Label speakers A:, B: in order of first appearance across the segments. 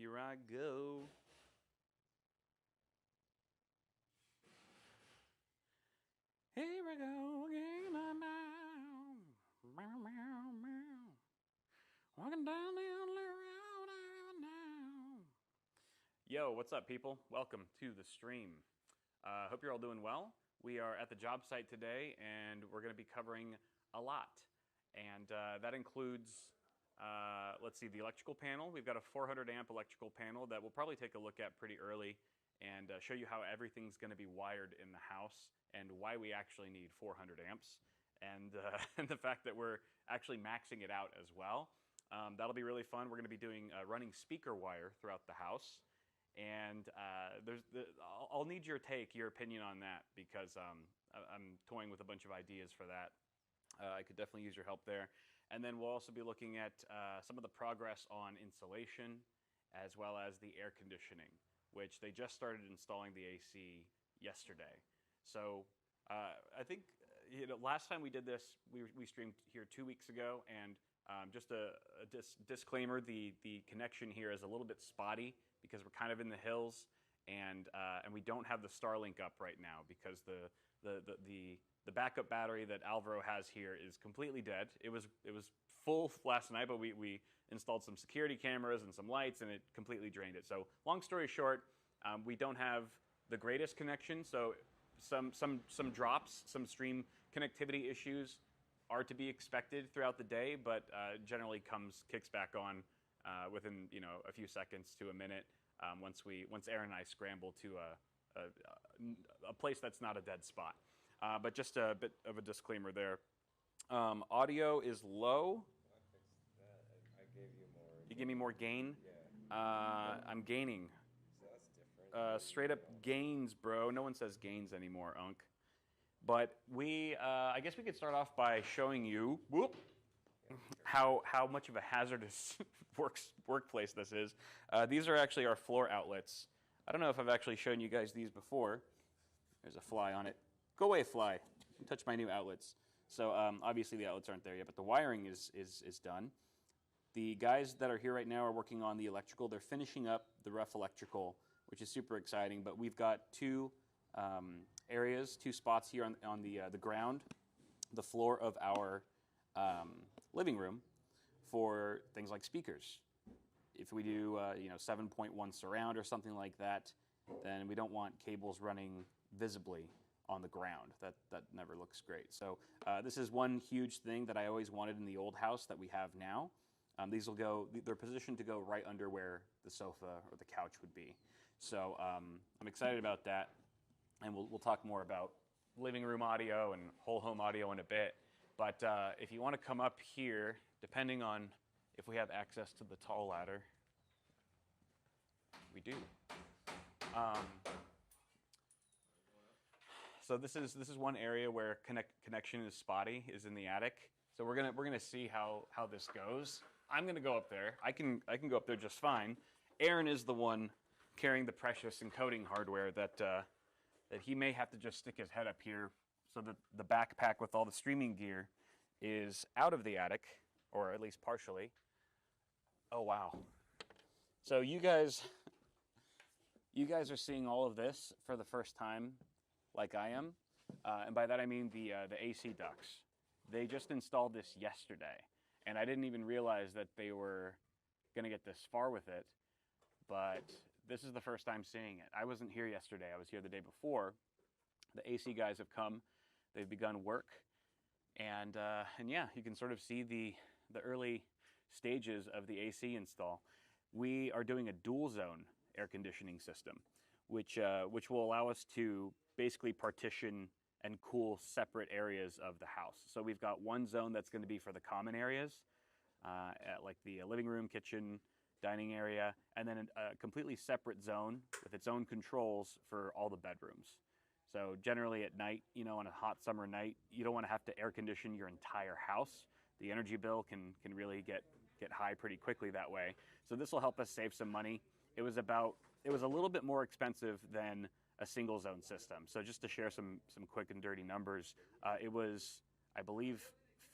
A: Here I go. Here I go again now. Meow, meow, meow. Walking down the only road I ever know. Yo, what's up, people? Welcome to the stream. Hope you're all doing well. We are at the job site today, and we're going to be covering a lot. And that includes, let's see, the electrical panel. We've got a 400 amp electrical panel that we'll probably take a look at pretty early and show you how everything's going to be wired in the house and why we actually need 400 amps and, and the fact that we're actually maxing it out as well. That'll be really fun. We're going to be doing running speaker wire throughout the house. And I'll need your opinion on that, because I'm toying with a bunch of ideas for that. I could definitely use your help there. And then we'll also be looking at some of the progress on insulation, as well as the air conditioning, which they just started installing the AC yesterday. So I think last time we did this, we streamed here 2 weeks ago, and just a disclaimer, the connection here is a little bit spotty because we're kind of in the hills, and we don't have the Starlink up right now because the backup battery that Alvaro has here is completely dead. It was full last night, but we installed some security cameras and some lights, and it completely drained it. So long story short, we don't have the greatest connection. So some drops, some stream connectivity issues are to be expected throughout the day, but generally kicks back on within a few seconds to a minute once Aaron and I scramble to a place that's not a dead spot. But just a bit of a disclaimer there. Audio is low.
B: I fixed that. I gave you more.
A: You give me more gain?
B: Yeah.
A: I'm gaining.
B: So that's different.
A: Straight up gains, bro. No one says gains anymore, Unk. But I guess we could start off by showing you how much of a hazardous workplace this is. These are actually our floor outlets. I don't know if I've actually shown you guys these before. There's a fly on it. Go away, fly. Don't touch my new outlets. So obviously the outlets aren't there yet, but the wiring is done. The guys that are here right now are working on the electrical. They're finishing up the rough electrical, which is super exciting. But we've got two areas, two spots here on the ground, the floor of our living room for things like speakers. If we do 7.1 surround or something like that, then we don't want cables running visibly on the ground. That never looks great. So this is one huge thing that I always wanted in the old house that we have now. They're positioned to go right under where the sofa or the couch would be. So I'm excited about that, and we'll talk more about living room audio and whole home audio in a bit. But if you want to come up here, depending on if we have access to the tall ladder, we do. So this is one area where connection is spotty, is in the attic. So we're gonna see how this goes. I'm gonna go up there. I can go up there just fine. Aaron is the one carrying the precious encoding hardware that he may have to just stick his head up here so that the backpack with all the streaming gear is out of the attic, or at least partially. Oh wow! So you guys are seeing all of this for the first time, like I am, and by that I mean the AC ducts. They just installed this yesterday, and I didn't even realize that they were going to get this far with it, but this is the first time seeing it. I wasn't here yesterday. I was here the day before. The AC guys have come. They've begun work, and yeah, you can sort of see the early stages of the AC install. We are doing a dual zone air conditioning system, which will allow us to basically partition and cool separate areas of the house. So we've got one zone that's going to be for the common areas, like the living room, kitchen, dining area, and then a completely separate zone with its own controls for all the bedrooms. So generally at night, on a hot summer night, you don't want to have to air condition your entire house. The energy bill can really get high pretty quickly that way. So this will help us save some money. It was a little bit more expensive than a single zone system. So just to share some quick and dirty numbers, it was, I believe,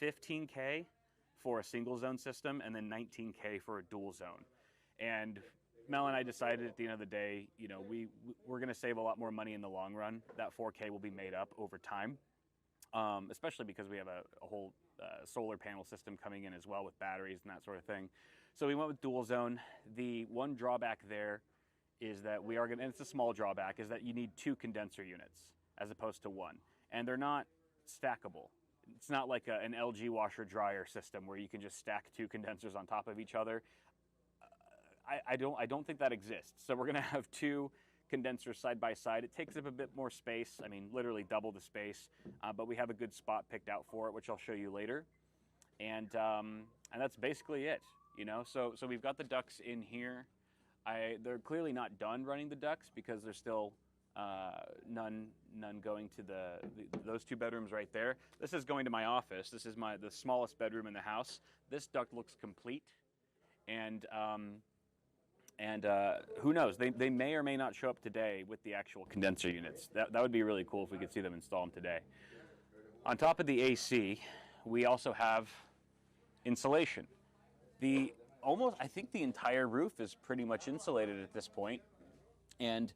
A: $15K for a single zone system and then $19K for a dual zone. And Mel and I decided at the end of the day, you know, we're going to save a lot more money in the long run. That 4K will be made up over time, especially because we have a whole solar panel system coming in as well with batteries and that sort of thing. So we went with dual zone. The one drawback there is that we are going to, and it's a small drawback, is that you need 2 condenser units as opposed to 1. And they're not stackable. It's not like an LG washer dryer system where you can just stack 2 condensers on top of each other. I don't think that exists. So we're going to have 2 condensers side by side. It takes up a bit more space. I mean, literally double the space, but we have a good spot picked out for it, which I'll show you later. And that's basically it. You know, so we've got the ducts in here. They're clearly not done running the ducts because there's still none going to those 2 bedrooms right there. This is going to my office. This is the smallest bedroom in the house. This duct looks complete, and who knows? They may or may not show up today with the actual condenser units. That would be really cool if we could see them install them today. On top of the AC, we also have insulation. I think the entire roof is pretty much insulated at this point, and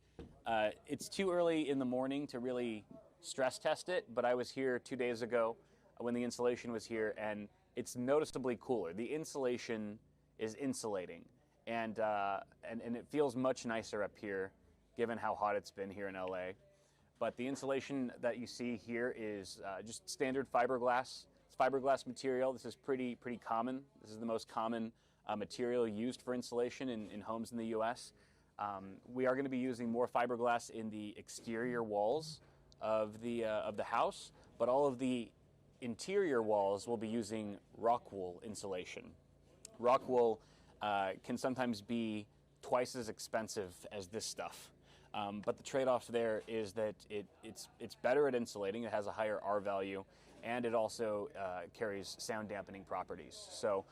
A: it's too early in the morning to really stress test it, but I was here 2 days ago when the insulation was here, and it's noticeably cooler. The insulation is insulating, and it feels much nicer up here given how hot it's been here in LA. But the insulation that you see here is just standard fiberglass. It's fiberglass material. This is pretty common. This is the most common material used for insulation in homes in the US. We are going to be using more fiberglass in the exterior walls of the house, but all of the interior walls will be using rock wool insulation. Rock wool can sometimes be twice as expensive as this stuff. But the trade-off there is that it's better at insulating. It has a higher R value, and it also carries sound dampening properties. So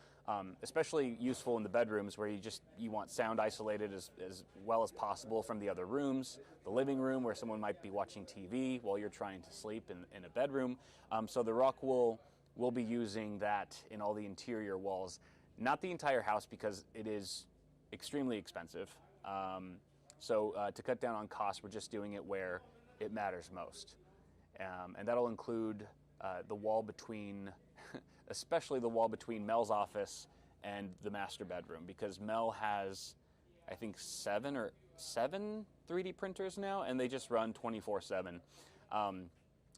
A: especially useful in the bedrooms where you want sound isolated as well as possible from the other rooms, the living room where someone might be watching TV while you're trying to sleep in a bedroom. So the rock wool will be using that in all the interior walls. Not the entire house because it is extremely expensive. So to cut down on costs, we're just doing it where it matters most. And that'll include the wall between, especially the wall between Mel's office and the master bedroom, because Mel has, I think, seven 3D printers now, and they just run 24/7.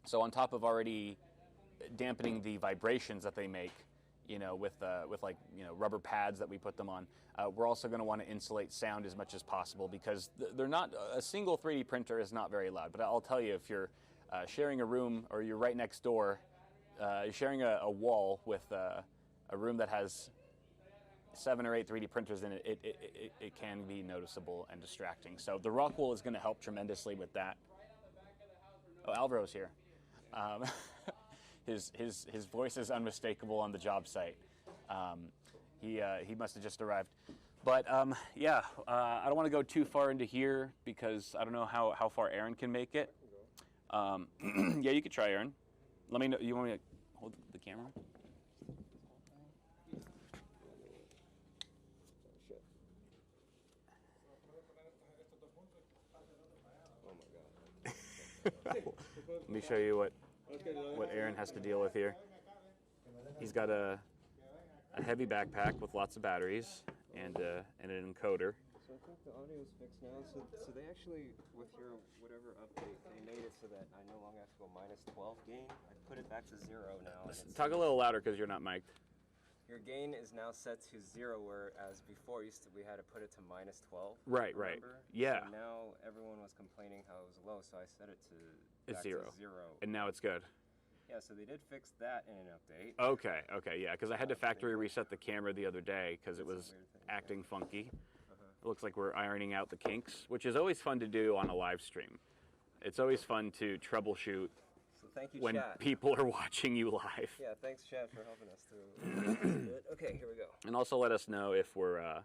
A: So on top of already dampening the vibrations that they make, you know, with like, you know, rubber pads that we put them on, we're also going to want to insulate sound as much as possible because they're not, a single 3D printer is not very loud. But I'll tell you, if you're sharing a room or you're right next door, you're sharing a wall with a room that has 7 or 8 3D printers in it, it can be noticeable and distracting. So the rock wool is going to help tremendously with that. Oh, Alvaro's here. His voice is unmistakable on the job site. He must have just arrived. But yeah, I don't want to go too far into here because I don't know how far Aaron can make it. Yeah, you could try, Aaron. Let me know. You want me to hold the camera? Let me show you what Aaron has to deal with here. He's got a heavy backpack with lots of batteries and an encoder.
B: So I think the audio's fixed now. So they actually, with your whatever update, they made it so that I no longer have to go -12 gain. I put it back to 0 now.
A: Talk a little louder because you're not mic'd.
B: Your gain is now set to 0, whereas before we had to put it to -12.
A: Right,
B: remember?
A: right. Yeah.
B: So now everyone was complaining how it was low, so I set it to back
A: 0.
B: to 0.
A: And now it's good.
B: Yeah, so they did fix that in an update.
A: Okay, yeah, because I had to factory reset the camera the other day because it was acting funky. It looks like we're ironing out the kinks, which is always fun to do on a live stream. It's always fun to troubleshoot
B: Thank you,
A: when
B: chat.
A: people are watching you live.
B: Yeah, thanks, chat, for helping us through. Okay, here we go.
A: And also let us know if we're,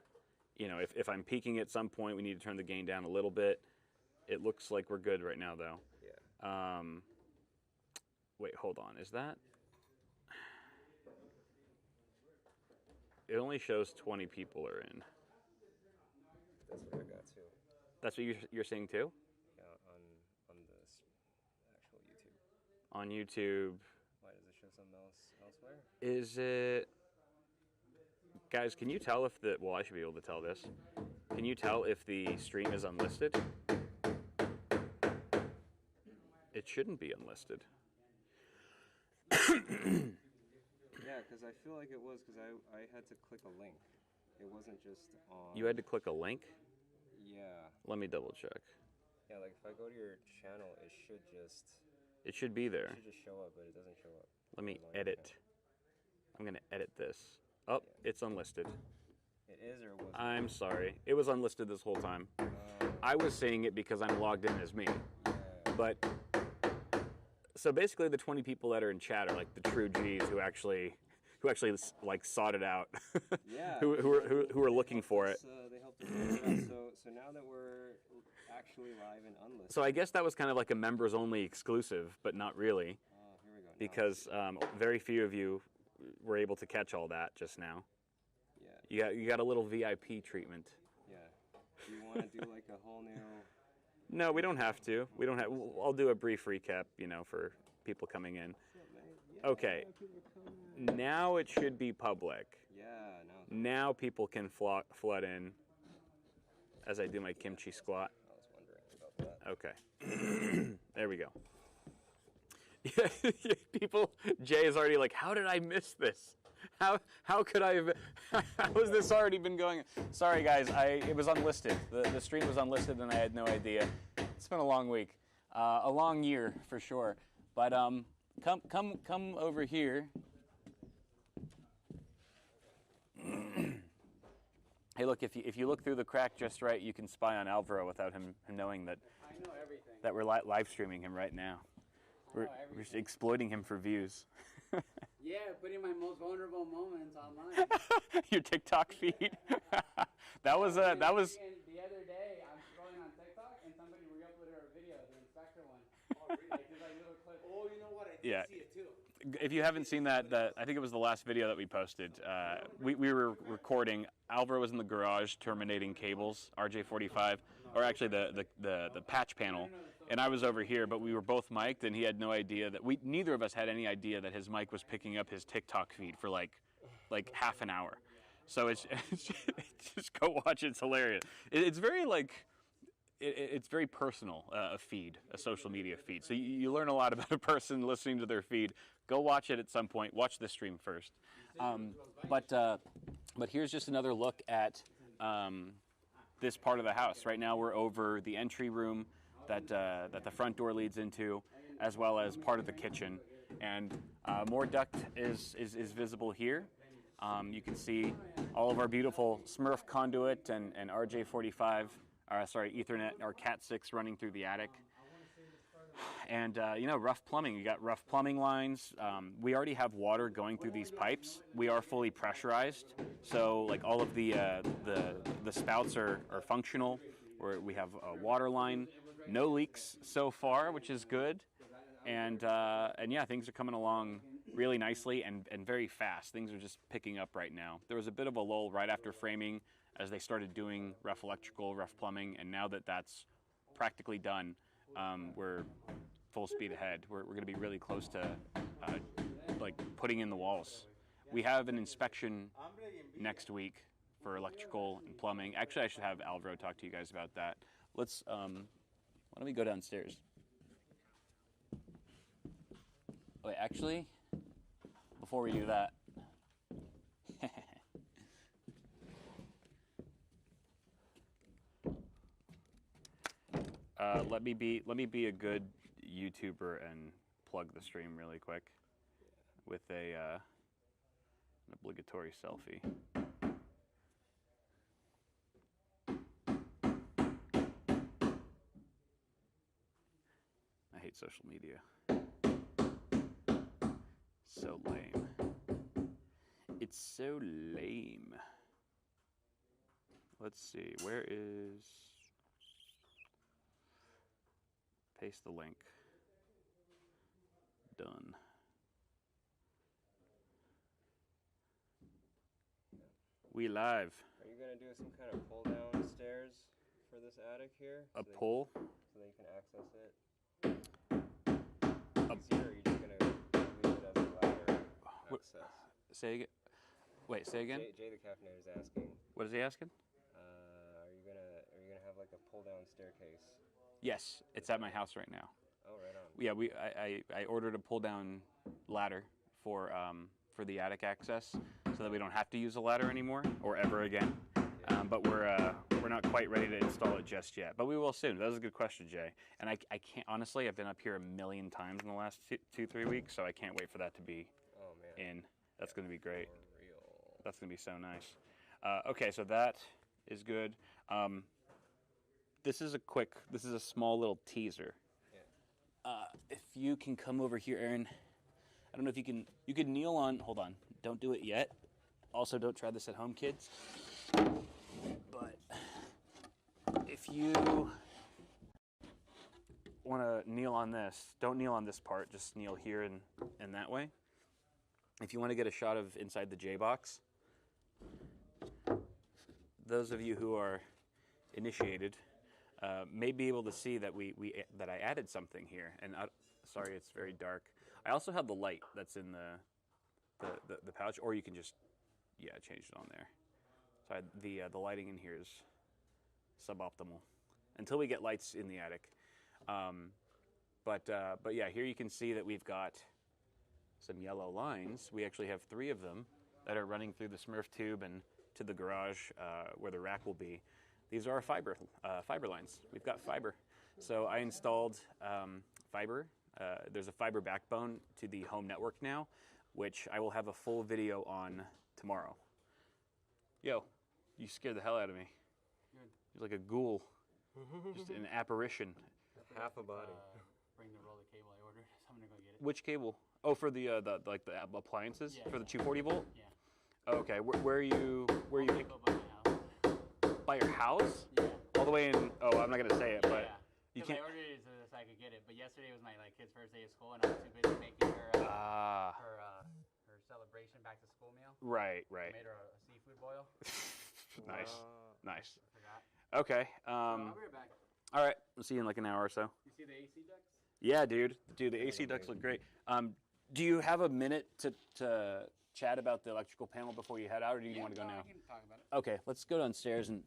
A: you know, if I'm peaking at some point, we need to turn the gain down a little bit. It looks like we're good right now, though.
B: Yeah.
A: Wait, hold on. Is that? It only shows 20 people are in.
B: That's what I got too.
A: That's what you're seeing too?
B: Yeah, on this actual YouTube.
A: On YouTube.
B: Why does it show something else elsewhere?
A: Is it... Guys, can you tell if the... Well, I should be able to tell this. Can you tell if the stream is unlisted? It shouldn't be unlisted.
B: Yeah, because I feel like it was, because I had to click a link. It wasn't just on...
A: You had to click a link?
B: Yeah.
A: Let me double check.
B: Yeah, like if I go to your channel, it should just...
A: It should be there.
B: It should just show up, but it doesn't show up.
A: Let me edit. I'm going to edit this. Oh, yeah. It's unlisted.
B: It is or was it?
A: I'm sorry. It was unlisted this whole time. I was seeing it because I'm logged in as me.
B: Yeah.
A: But... So basically, the 20 people that are in chat are like the true G's who actually like sought it out.
B: Yeah.
A: who are looking for it.
B: They helped us figure it out. So now that we're actually live and unlisted.
A: So I guess that was kind of like a members only exclusive, but not really.
B: Oh, here we go.
A: Because very few of you were able to catch all that just now.
B: Yeah.
A: You got a little VIP treatment.
B: Yeah. Do you want to do like a whole new?
A: No, we don't have to. We don't have. I'll do a brief recap, for people coming in. Okay. Now it should be public.
B: Yeah.
A: Now people can flood in. As I do my kimchi squat.
B: I was wondering about
A: that. Okay. There we go. People. Jay is already like, how did I miss this? How could I have? How has this already been going? Sorry, guys. It was unlisted. The stream was unlisted, and I had no idea. It's been a long week, a long year for sure. But come over here. Hey, look. If you look through the crack just right, you can spy on Alvaro without him knowing that.
C: I know everything.
A: That we're live streaming him right now. We're just exploiting him for views.
C: Yeah, putting my most vulnerable moments online.
A: Your TikTok feed. that was.
C: The other day, I'm scrolling on TikTok and somebody re-uploaded our video, the inspector one. Oh, really? Like this little clip. Oh, you know what? I did see it too.
A: If you haven't seen that, I think it was the last video that we posted. We were recording. Alvaro was in the garage terminating cables, RJ45, or actually the patch panel. And I was over here, but we were both mic'd, and he had no idea that neither of us had any idea that his mic was picking up his TikTok feed for like half an hour. So it's just go watch it. It's hilarious. It's very it's very personal, a feed, a social media feed. So you learn a lot about a person listening to their feed. Go watch it at some point. Watch the stream first. But here's just another look at this part of the house. Right now we're over the entry room that the front door leads into, as well as part of the kitchen. And more duct is visible here. You can see all of our beautiful Smurf conduit and RJ45, Ethernet or Cat6 running through the attic. And, rough plumbing. You got rough plumbing lines. We already have water going through these pipes. We are fully pressurized. So, like, all of the spouts are functional. We have a water line. No leaks so far, which is good. And yeah, things are coming along really nicely and very fast. Things are just picking up right now. There was a bit of a lull right after framing as they started doing rough electrical, rough plumbing. And now that that's practically done, we're full speed ahead. We're going to be really close to putting in the walls. We have an inspection next week for electrical and plumbing. Actually, I should have Alvaro talk to you guys about that. Let's, why don't we go downstairs? Wait, actually, before we do that, let me be a good YouTuber and plug the stream really quick with an obligatory selfie. I hate social media. So lame. It's so lame. Let's see, where is... Paste the link. Done. We live.
B: Are you gonna do some kind of pull down stairs? for this attic here.
A: A pull?
B: So that you can access it. Easier, or you're just gonna leave it as a ladder access.
A: Say again. Wait, say again.
B: Jay the caffeinator is asking.
A: What is he asking?
B: Are you gonna have like a pull down staircase?
A: Yes, it's at my house right now.
B: Oh, right on.
A: Yeah, I ordered a pull down ladder for the attic access, so that we don't have to use a ladder anymore or ever again. But we're not quite ready to install it just yet. But we will soon. That was a good question, Jay. And I can't honestly. I've been up here a million times in the last 2-3 weeks, so I can't wait for that to be in. That's going to be great. That's going to be so nice. Okay, so that is good. This is a small little teaser. If you can come over here, Aaron. I don't know if you can kneel on. Hold on. Don't do it yet. Also, don't try this at home, kids. But if you want to kneel on this, don't kneel on this part. Just kneel here and that way. If you want to get a shot of inside the J box, those of you who are initiated may be able to see that that I added something here. And sorry, it's very dark. I also have the light that's in the pouch, or you can just change it on there. So the lighting in here is suboptimal until we get lights in the attic. But yeah, here you can see that we've got some yellow lines. We actually have 3 of them that are running through the Smurf tube and to the garage where the rack will be. These are our fiber lines. We've got fiber. So I installed fiber. There's a fiber backbone to the home network now, which I will have a full video on tomorrow. Yo, you scared the hell out of me.
C: Good.
A: You're like a ghoul, just an apparition.
B: Half a body.
C: Bring the roll of cable I ordered. So I'm gonna go get it.
A: Which cable? Oh, for the appliances?
C: Yeah,
A: for the 240 volt?
C: Yeah.
A: Okay, where are you?
C: By my house.
A: By your house?
C: Yeah.
A: All the way in. Oh, I'm not gonna say it, but you can't.
C: I ordered it so I could get it, but yesterday was my kid's first day of school, and I was too busy making her celebration back to school meal.
A: Right.
C: I made her a seafood boil.
A: Nice.
C: I forgot.
A: Okay.
C: I'll be right back.
A: All right. We'll see you in like an hour or so.
C: You see the AC ducts?
A: Yeah, dude. The AC ducts look great. Do you have a minute to chat about the electrical panel before you head out, or do you want to go now?
C: I can talk about it.
A: Okay, let's go downstairs and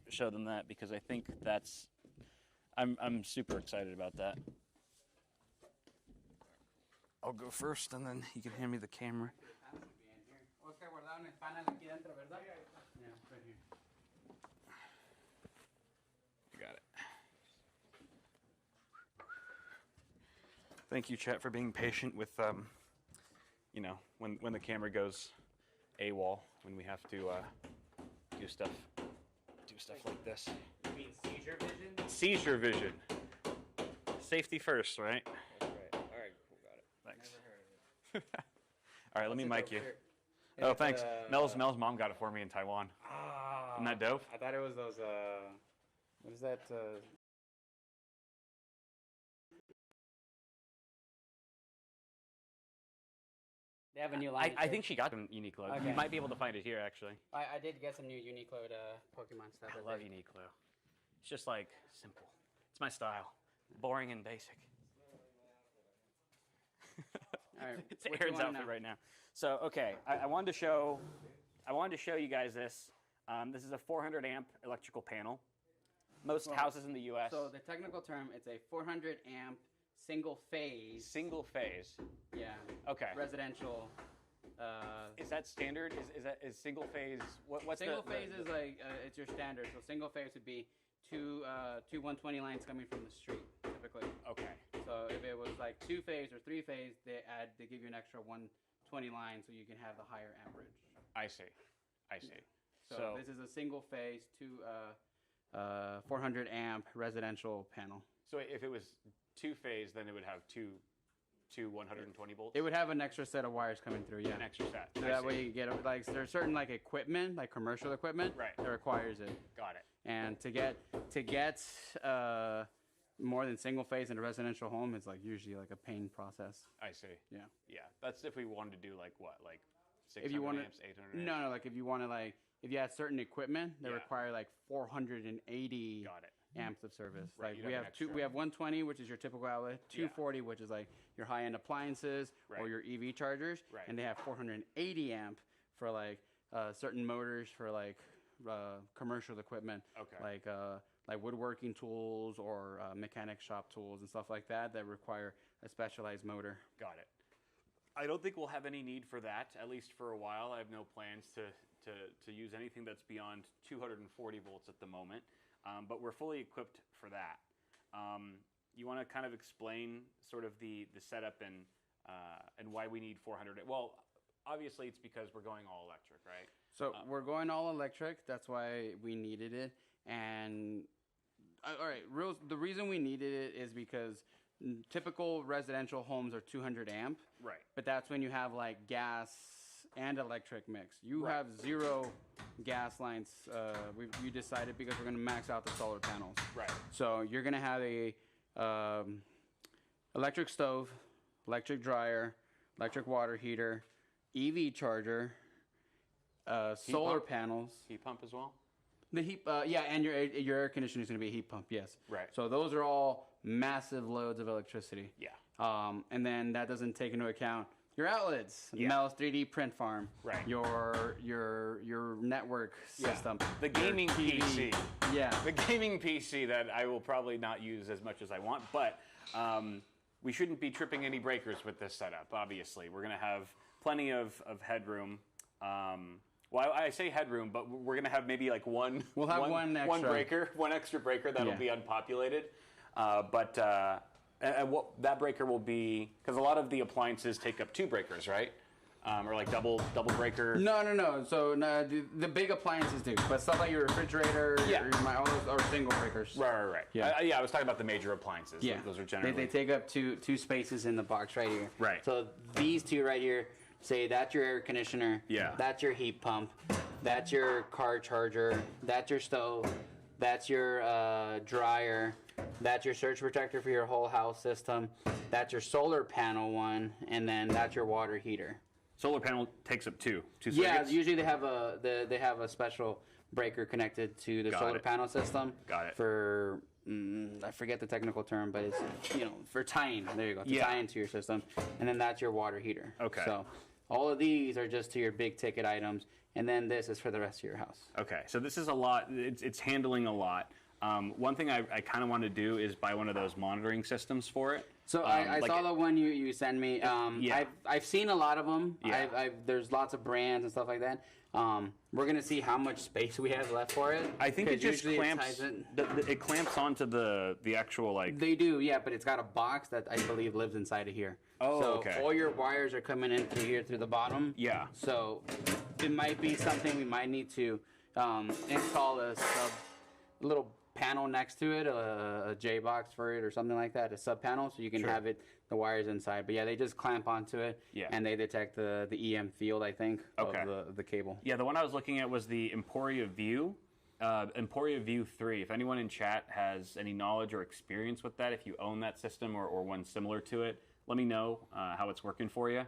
A: show them that, because I think that's. I'm super excited about that. I'll go first, and then you can hand me the camera.
C: Oscar guardado en el panel aquí dentro, ¿verdad? Yeah, right here.
A: Got it. Thank you, chat, for being patient with, when the camera goes AWOL, when we have to do stuff like this.
C: You mean seizure vision?
A: Seizure vision. Safety first, right?
B: That's right. All right, cool, got it.
A: Thanks.
C: Never heard of it.
A: All right, let me mic you.
C: Here.
A: Oh, thanks. Mel's mom got it for me in Taiwan.
C: Ah.
A: Isn't that dope?
C: I thought it was those, what is that, They have a new line.
A: I think she got them Uniqlo.
C: Okay.
A: You might be able to find it here, actually.
C: I did get some new Uniqlo Pokemon stuff.
A: I love Uniqlo. It's just like simple. It's my style. Boring and basic.
C: All right,
A: It's
C: what do you
A: Aaron's
C: wanna
A: outfit
C: know?
A: right now. So okay, I wanted to show you guys this. This is a 400 amp electrical panel. Most houses in the U.S.
C: So the technical term, it's a 400 amp single phase.
A: Single phase.
C: Yeah.
A: Okay.
C: Residential.
A: Is that standard? Is single phase? What's
C: single phase is like it's your standard. So single phase would be two 120 lines coming from the street typically.
A: Okay.
C: So if it was like 2 phase or 3 phase, they give you an extra 120 lines so you can have the higher amperage.
A: I see.
C: So this is a single phase 400 amp residential panel.
A: So if it was 2 phase, then it would have two 120 volts.
C: It would have an extra set of wires coming through, yeah.
A: An extra set.
C: So that way you get there's certain equipment, like commercial equipment,
A: Right.
C: that requires it.
A: Got it.
C: And to get more than single phase in a residential home is usually a pain process.
A: I see.
C: Yeah.
A: Yeah. That's if we wanted to do like 600
C: If you want
A: amps, 800 amps.
C: No, if you want to if you have certain equipment that
A: Yeah.
C: require like 480
A: Got it.
C: amps of service.
A: Right,
C: Like
A: you'd
C: we
A: have
C: have
A: an
C: two,
A: extra.
C: we have 120, which is your typical outlet, 240, which is like your high-end appliances
A: Right.
C: or your EV chargers,
A: Right.
C: and they have 480 amp for like certain motors for like commercial equipment,
A: Okay.
C: like woodworking tools or mechanic shop tools and stuff like that that require a specialized motor.
A: Got it. I don't think we'll have any need for that, at least for a while. I have no plans to use anything that's beyond 240 volts at the moment, but we're fully equipped for that. You want to kind of explain sort of the setup and why we need 400? Well, obviously it's because we're going all electric, right?
C: So we're going all electric. That's why we needed it. And all right, the reason we needed it is because typical residential homes are 200 amp.
A: Right.
C: But that's when you have like gas and electric mix. You
A: Right.
C: have 0 gas lines. We decided because we're going to max out the solar panels.
A: Right.
C: So you're going to have a electric stove, electric dryer, electric water heater, EV charger, solar
A: pump?
C: panels.
A: Heat pump as well?
C: The heat, yeah, and your air conditioner is going to be a heat pump, yes.
A: Right.
C: So those are all massive loads of electricity.
A: Yeah.
C: And then that doesn't take into account your outlets,
A: Yeah.
C: Mel's 3D print farm,
A: Right.
C: your network system,
A: The
C: your
A: gaming
C: TV.
A: PC.
C: Yeah.
A: The gaming PC that I will probably not use as much as I want, but we shouldn't be tripping any breakers with this setup, obviously. We're going to have plenty of headroom. Well, I say headroom, but we're going to have maybe like one
C: one
A: extra breaker that'll
C: Yeah.
A: be unpopulated. And what that breaker will be, because a lot of the appliances take up 2 breakers, right? Or like double breaker.
C: No. So no, the big appliances do, but stuff like your refrigerator,
A: Yeah.
C: all those are single breakers.
A: Right.
C: Yeah.
A: I was talking about the major appliances.
C: Yeah,
A: Those are generally.
C: They take up two spaces in the box right here.
A: Right.
C: So these two right here, say that's your air conditioner.
A: Yeah.
C: That's your heat pump. That's your car charger. That's your stove. That's your dryer. That's your surge protector for your whole house system. That's your solar panel one, and then that's your water heater.
A: Solar panel takes up two
C: Yeah,
A: circuits?
C: usually they have a special breaker connected to the
A: Got
C: solar
A: it.
C: panel system.
A: Got it.
C: For I forget the technical term, but it's for tying. There you go. To
A: Yeah.
C: tie into your system, and then that's your water heater.
A: Okay.
C: So all of these are just to your big ticket items, and then this is for the rest of your house.
A: Okay, so this is a lot. It's handling a lot. One thing I kind of want to do is buy one of those monitoring systems for it.
C: So I saw the one you sent me.
A: Yeah.
C: I've seen a lot of them.
A: Yeah.
C: There's lots of brands and stuff like that. We're gonna see how much space we have left for it.
A: I think it
C: 'cause
A: just
C: usually
A: clamps. It clamps onto the actual like.
C: They do, yeah, but it's got a box that I believe lives inside of here.
A: Oh,
C: so
A: okay.
C: all your wires are coming in through here through the bottom.
A: Yeah.
C: So it might be something we might need to install a little panel next to it, a J box for it or something like that, a sub panel, so you can
A: Sure.
C: have the wires inside. But yeah, they just clamp onto it,
A: Yeah.
C: and they detect the EM field, I think,
A: Okay.
C: of the cable.
A: Yeah, the one I was looking at was the Emporia View. Emporia View 3. If anyone in chat has any knowledge or experience with that, if you own that system or one similar to it, let me know how it's working for you.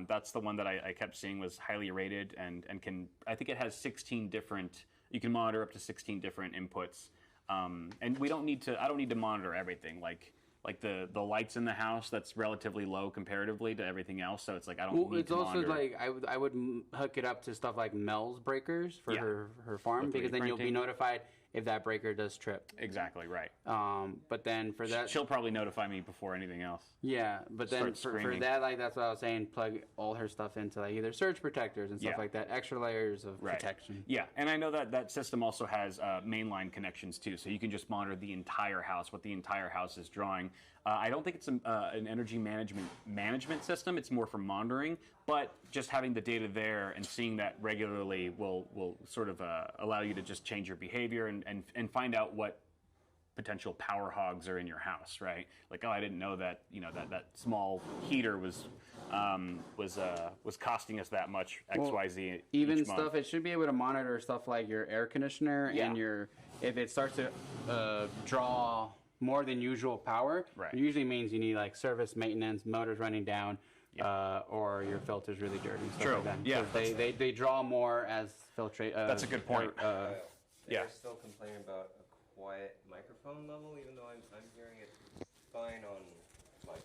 A: That's the one that I kept seeing was highly rated and can, I think it has 16 different, you can monitor up to 16 different inputs. And I don't need to monitor everything. Like the lights in the house, that's relatively low comparatively to everything else. So it's like I don't need
C: It's
A: to
C: also
A: monitor.
C: like I would hook it up to stuff like Mel's breakers for
A: Yeah.
C: her farm,
A: With
C: because
A: 3D
C: then you'll be
A: printing.
C: notified if that breaker does trip.
A: Exactly right.
C: But then for that,
A: She'll probably notify me before anything else.
C: yeah. But then
A: Start
C: for
A: screaming.
C: that, like that's what I was saying. Plug all her stuff into like either surge protectors and stuff
A: Yeah.
C: like that. Extra layers of
A: Right.
C: protection.
A: Yeah, and I know that system also has mainline connections too, so you can just monitor the entire house, what the entire house is drawing. I don't think it's an energy management system. It's more for monitoring, but just having the data there and seeing that regularly will sort of allow you to just change your behavior and find out what potential power hogs are in your house, right? Like, oh, I didn't know that that small heater was costing us that much XYZ
C: Even
A: each month.
C: stuff, it should be able to monitor stuff like your air conditioner and
A: Yeah.
C: if it starts to draw more than usual power,
A: Right.
C: it usually means you need like service maintenance, motors running down, or your filter's really dirty. And stuff
D: True.
C: Like that.
D: Yeah.
C: 'Cause they draw more as filtrate.
D: That's a good point.
B: They're
D: Yeah.
B: still complaining about a quiet microphone level, even though I'm hearing it fine on mic.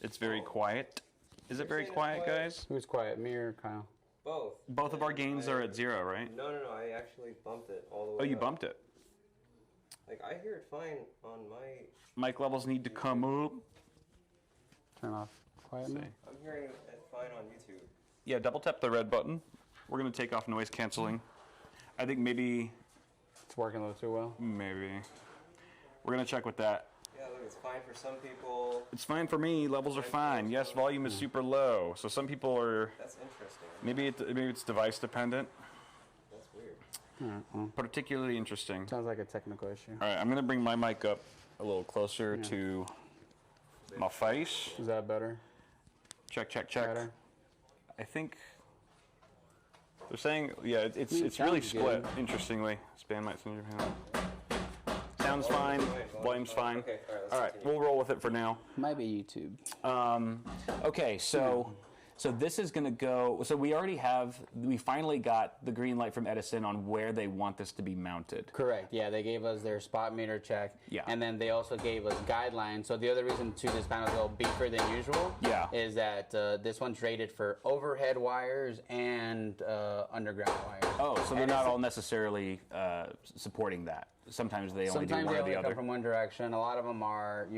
D: It's very quiet. Is it very
B: saying it's
D: quiet,
B: quiet?
D: guys?
C: Who's quiet? Me or Kyle?
B: Both.
D: Both of our gains are at 0, right?
B: No, I actually bumped it all the way
D: Oh, you
B: up.
D: bumped it.
B: Like, I hear it fine on my...
D: Mic levels need to come up.
C: Turn off quiet mode.
B: I'm hearing it fine on YouTube.
D: Yeah, double tap the red button. We're going to take off noise canceling. I think maybe...
C: It's working a little too well.
D: Maybe. We're going to check with that.
B: Yeah, look, it's fine for some people.
D: It's fine for me. Levels are fine. Yes, volume is super low. So some people are...
B: That's interesting.
D: Maybe it's device dependent.
B: That's weird.
C: All right, well,
D: Particularly interesting.
C: sounds like a technical issue.
D: All right, I'm going to bring my mic up a little closer to my face.
C: Is that better?
D: Check.
C: Better?
D: I think they're saying, yeah, it's
C: it
D: really
C: sounds
D: split.
C: good.
D: Interestingly, span might send your panel. Sounds fine. Volume's fine.
B: Okay,
D: All right, we'll roll with it for now.
C: Might be YouTube.
D: Okay, so this is going to go. So we finally got the green light from Edison on where they want this to be mounted.
C: Correct. Yeah, they gave us their spot meter check.
D: Yeah.
C: And then they also gave us guidelines. So the other reason to this panel is a little beefier than usual.
D: Yeah.
C: Is that this one's rated for overhead wires and underground wires.
D: Oh, so they're
C: And
D: not
C: it's-
D: all necessarily supporting that. Sometimes they only do
C: Sometimes
D: one
C: they
D: or the
C: only come
D: other.
C: from one direction. A lot of them are,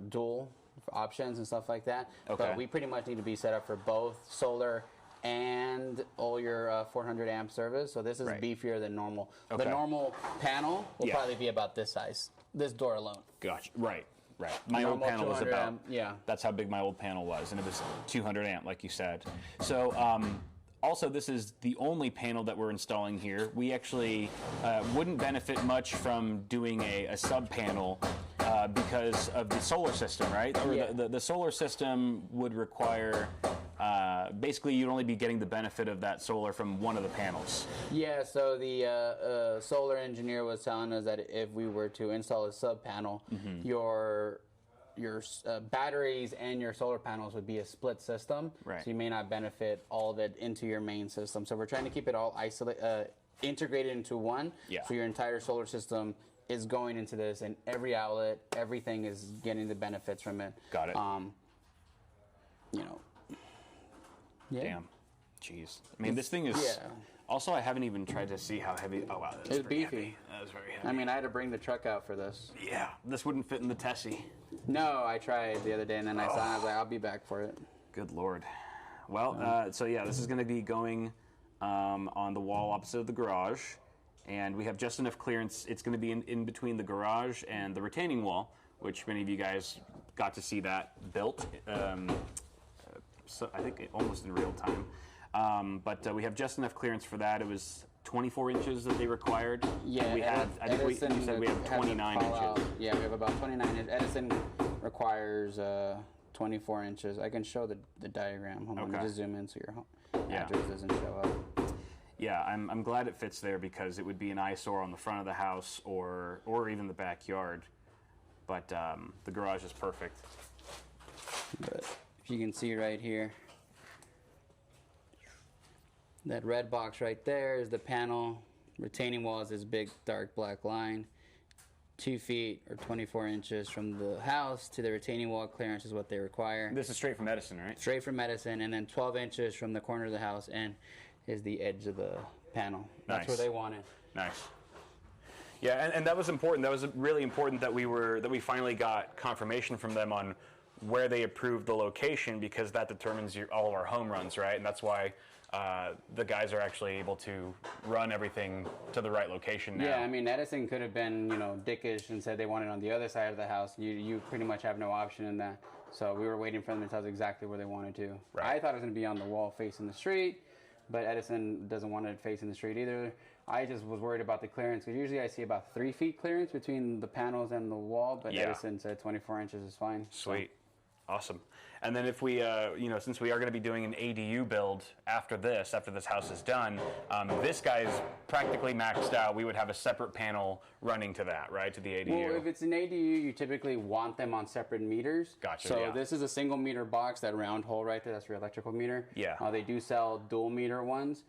C: dual options and stuff like that.
D: Okay.
C: But we pretty much need to be set up for both solar and all your 400 amp service. So this is
D: Right.
C: beefier than normal.
D: Okay.
C: The normal panel will
D: Yeah.
C: probably be about this size. This door alone.
D: Gotcha. Right. My old
C: Normal
D: panel was
C: 200
D: about.
C: amp, yeah.
D: That's how big my old panel was, and it was 200 amp, like you said. So. Also, this is the only panel that we're installing here. We actually wouldn't benefit much from doing a sub panel because of the solar system, right? Or
C: Yeah.
D: the solar system would require, basically you'd only be getting the benefit of that solar from one of the panels.
C: Yeah, so the solar engineer was telling us that if we were to install a sub panel,
D: Mm-hmm.
C: your batteries and your solar panels would be a split system.
D: Right.
C: So you may not benefit all of it into your main system. So we're trying to keep it all integrated into one.
D: Yeah.
C: So your entire solar system is going into this, and every outlet, everything is getting the benefits from it.
D: Got it.
C: Yeah.
D: Damn. Jeez. I mean, this thing is.
C: Yeah.
D: Also, I haven't even tried to see how heavy. Oh wow, that's
C: It's
D: pretty
C: beefy.
D: heavy. That was very heavy.
C: I mean, I had to bring the truck out for this.
D: Yeah, this wouldn't fit in the Tessie.
C: No, I tried the other day, and then I saw it, and I was like, I'll be back for it.
D: Good Lord. Well, so yeah, this is going to be going on the wall opposite of the garage, and we have just enough clearance. It's going to be in between the garage and the retaining wall, which many of you guys got to see that built. So I think almost in real time. But we have just enough clearance for that. It was 24 inches that they required.
C: Yeah,
D: we had. I think you said we have
C: has a
D: 29
C: call
D: inches.
C: out. Yeah, we have about 29 inches. Edison requires 24 inches. I can show the diagram. Hold on, let me
D: Okay.
C: just zoom in so your
D: Yeah.
C: address doesn't show up.
D: Yeah, I'm glad it fits there because it would be an eyesore on the front of the house or even the backyard. But the garage is perfect.
C: But if you can see right here, that red box right there is the panel. Retaining wall is this big dark black line. 2 feet or 24 inches from the house to the retaining wall clearance is what they require.
D: This is straight from Edison, right?
C: Straight from Edison, and then 12 inches from the corner of the house and is the edge of the panel. That's
D: Nice.
C: where they want it.
D: Nice. Yeah, and that was important. That was really important that we finally got confirmation from them on where they approved the location because that determines all of our home runs, right? And that's why the guys are actually able to run everything to the right location now.
C: Yeah, I mean, Edison could have been, dickish and said they want it on the other side of the house. You pretty much have no option in that. So we were waiting for them to tell us exactly where they wanted to.
D: Right.
C: I thought it was going to be on the wall facing the street, but Edison doesn't want it facing the street either. I just was worried about the clearance because usually I see about 3 feet clearance between the panels and the wall, but
D: Yeah.
C: Edison said 24 inches is fine. So,
D: Sweet. Awesome. And then if we, since we are going to be doing an ADU build after this house is done, this guy's practically maxed out. We would have a separate panel running to that, right, to the ADU.
C: Well, if it's an ADU, you typically want them on separate meters.
D: Gotcha,
C: So
D: yeah.
C: this is a single meter box, that round hole right there, that's your electrical meter.
D: Yeah.
C: They do sell dual meter ones,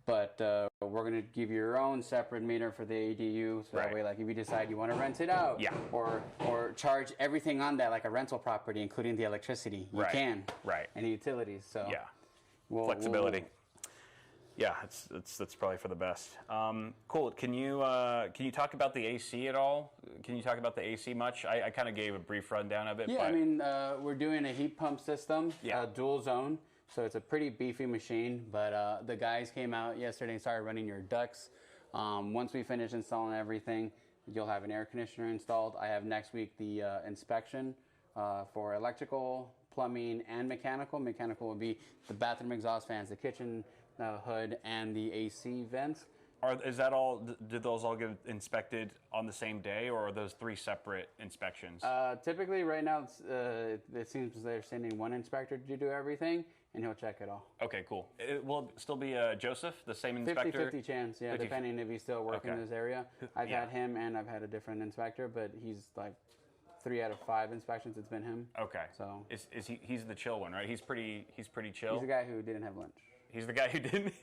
C: but we're going to give you your own separate meter for the ADU. So
D: Right.
C: that way, like if you decide you want to rent it out,
D: Yeah.
C: or charge everything on that like a rental property, including the electricity, you
D: Right.
C: can.
D: Right.
C: And the utilities. So
D: Yeah.
C: we'll-
D: Flexibility. Yeah, that's probably for the best. Cool. Can you talk about the AC at all? Can you talk about the AC much? I kind of gave a brief rundown of it.
C: Yeah,
D: but
C: I mean, we're doing a heat pump system,
D: Yeah.
C: dual zone. So it's a pretty beefy machine, but the guys came out yesterday and started running your ducts. Once we finish installing everything, you'll have an air conditioner installed. I have next week the inspection for electrical, plumbing, and mechanical. Mechanical will be the bathroom exhaust fans, the kitchen hood, and the AC vents.
D: Is that all? Did those all get inspected on the same day, or are those 3 separate inspections?
C: Typically, right now, it seems they're sending one inspector to do everything, and he'll check it all.
D: Okay, cool. It will still be Joseph, the same inspector?
C: 50-50 chance, yeah,
D: 50.
C: depending if he's still working
D: Okay.
C: in this area. I've
D: Yeah.
C: had him and I've had a different inspector, but he's like 3 out of 5 inspections, it's been him.
D: Okay.
C: So
D: Is he's the chill one, right? He's pretty chill.
C: he's the guy who didn't have lunch.
D: He's the guy who didn't.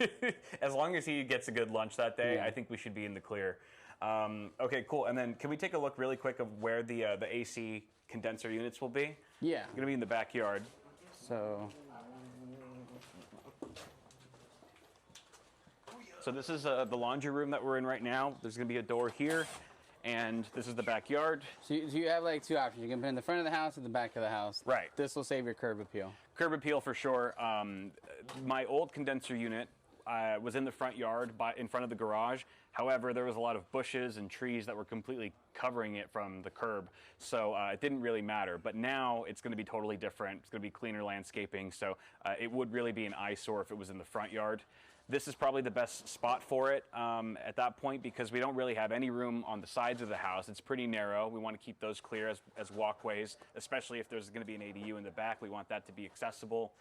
D: As long as he gets a good lunch that day,
C: Yeah.
D: I think we should be in the clear. Okay, cool. And then can we take a look really quick of where the AC condenser units will be?
C: Yeah.
D: It's gonna be in the backyard.
C: So
D: So this is the laundry room that we're in right now. There's gonna be a door here, and this is the backyard.
C: so you have like 2 options. You can put it in the front of the house or the back of the house.
D: Right.
C: This will save your curb appeal.
D: Curb appeal for sure. My old condenser unit was in the front yard, in front of the garage. However, there was a lot of bushes and trees that were completely covering it from the curb, so it didn't really matter. But now it's going to be totally different. It's going to be cleaner landscaping, so it would really be an eyesore if it was in the front yard. This is probably the best spot for it at that point, because we don't really have any room on the sides of the house. It's pretty narrow. We want to keep those clear as walkways, especially if there's going to be an ADU in the back. We want that to be accessible.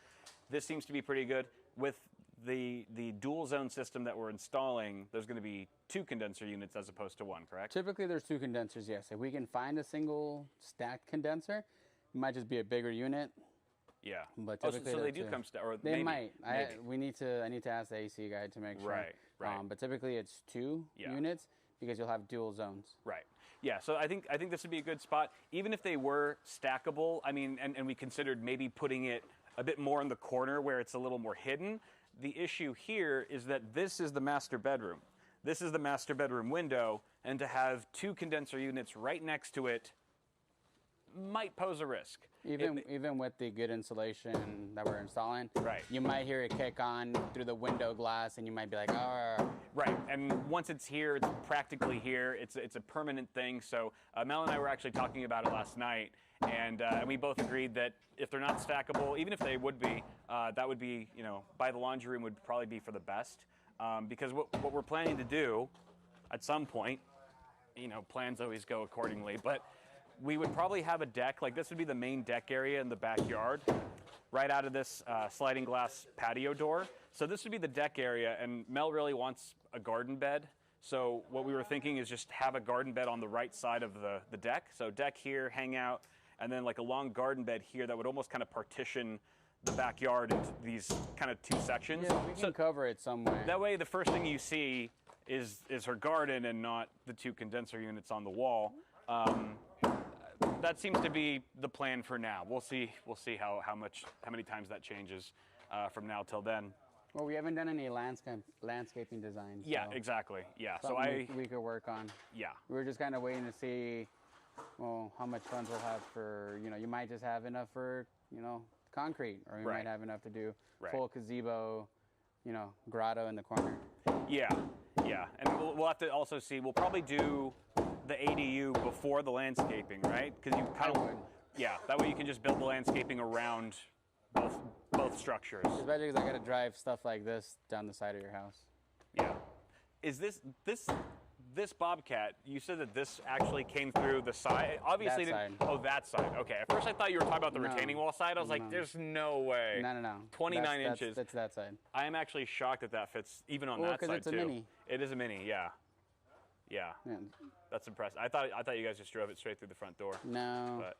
D: This seems to be pretty good. With the dual zone system that we're installing, there's going to be 2 condenser units as opposed to 1, correct?
C: Typically there's 2 condensers, yes. If we can find a single stacked condenser, it might just be a bigger unit.
D: Yeah.
C: But
D: So
C: typically
D: they
C: they're
D: do
C: 2.
D: come, or
C: They
D: maybe,
C: might.
D: maybe.
C: I need to ask the AC guy to make sure.
D: Right.
C: But typically it's 2
D: Yeah.
C: units because you'll have dual zones.
D: Right. Yeah, so I think this would be a good spot. Even if they were stackable, I mean, and we considered maybe putting it a bit more in the corner where it's a little more hidden. The issue here is that this is the master bedroom. This is the master bedroom window, and to have 2 condenser units right next to it might pose a risk.
C: Even with the good insulation that we're installing,
D: Right.
C: you might hear it kick on through the window glass, and you might be like, "Oh."
D: Right, and once it's here, it's practically here. It's a permanent thing. So Mel and I were actually talking about it last night, and we both agreed that if they're not stackable, even if they would be, that would be, by the laundry room would probably be for the best. Because what we're planning to do at some point, plans always go accordingly, but we would probably have a deck, like this would be the main deck area in the backyard, right out of this sliding glass patio door. So this would be the deck area, and Mel really wants a garden bed. So what we were thinking is just have a garden bed on the right side of the deck. So deck here, hang out, and then like a long garden bed here that would almost kind of partition the backyard into these kind of 2 sections.
C: Yeah, we can cover it some way.
D: That way the first thing you see is her garden and not the 2 condenser units on the wall. That seems to be the plan for now. We'll see how many times that changes from now till then.
C: Well, we haven't done any landscaping design.
D: Yeah,
C: so
D: exactly. Yeah. So
C: something we could work on.
D: yeah.
C: We were just kind of waiting to see, how much funds we'll have for, you might just have enough for, concrete, or you
D: Right.
C: might have enough to do
D: Right.
C: full gazebo, grotto in the corner.
D: Yeah. And we'll have to also see. We'll probably do the ADU before the landscaping, right? Because you kind
C: I
D: of
C: would.
D: yeah. That way you can just build the landscaping around both structures.
C: Especially because I got to drive stuff like this down the side of your house.
D: Yeah. Is this this Bobcat, you said that this actually came through the side. Obviously,
C: That side.
D: Oh, that side. Okay. At first, I thought you were talking about the
C: No.
D: retaining wall side. I was like,
C: No.
D: there's no way.
C: No.
D: 29 inches.
C: That's that side.
D: I am actually shocked that that fits even on
C: Well,
D: that
C: 'cause
D: side
C: it's a
D: too.
C: mini.
D: It is a mini. Yeah. Yeah.
C: Yeah.
D: That's impressive. I thought you guys just drove it straight through the front door.
C: No.
D: But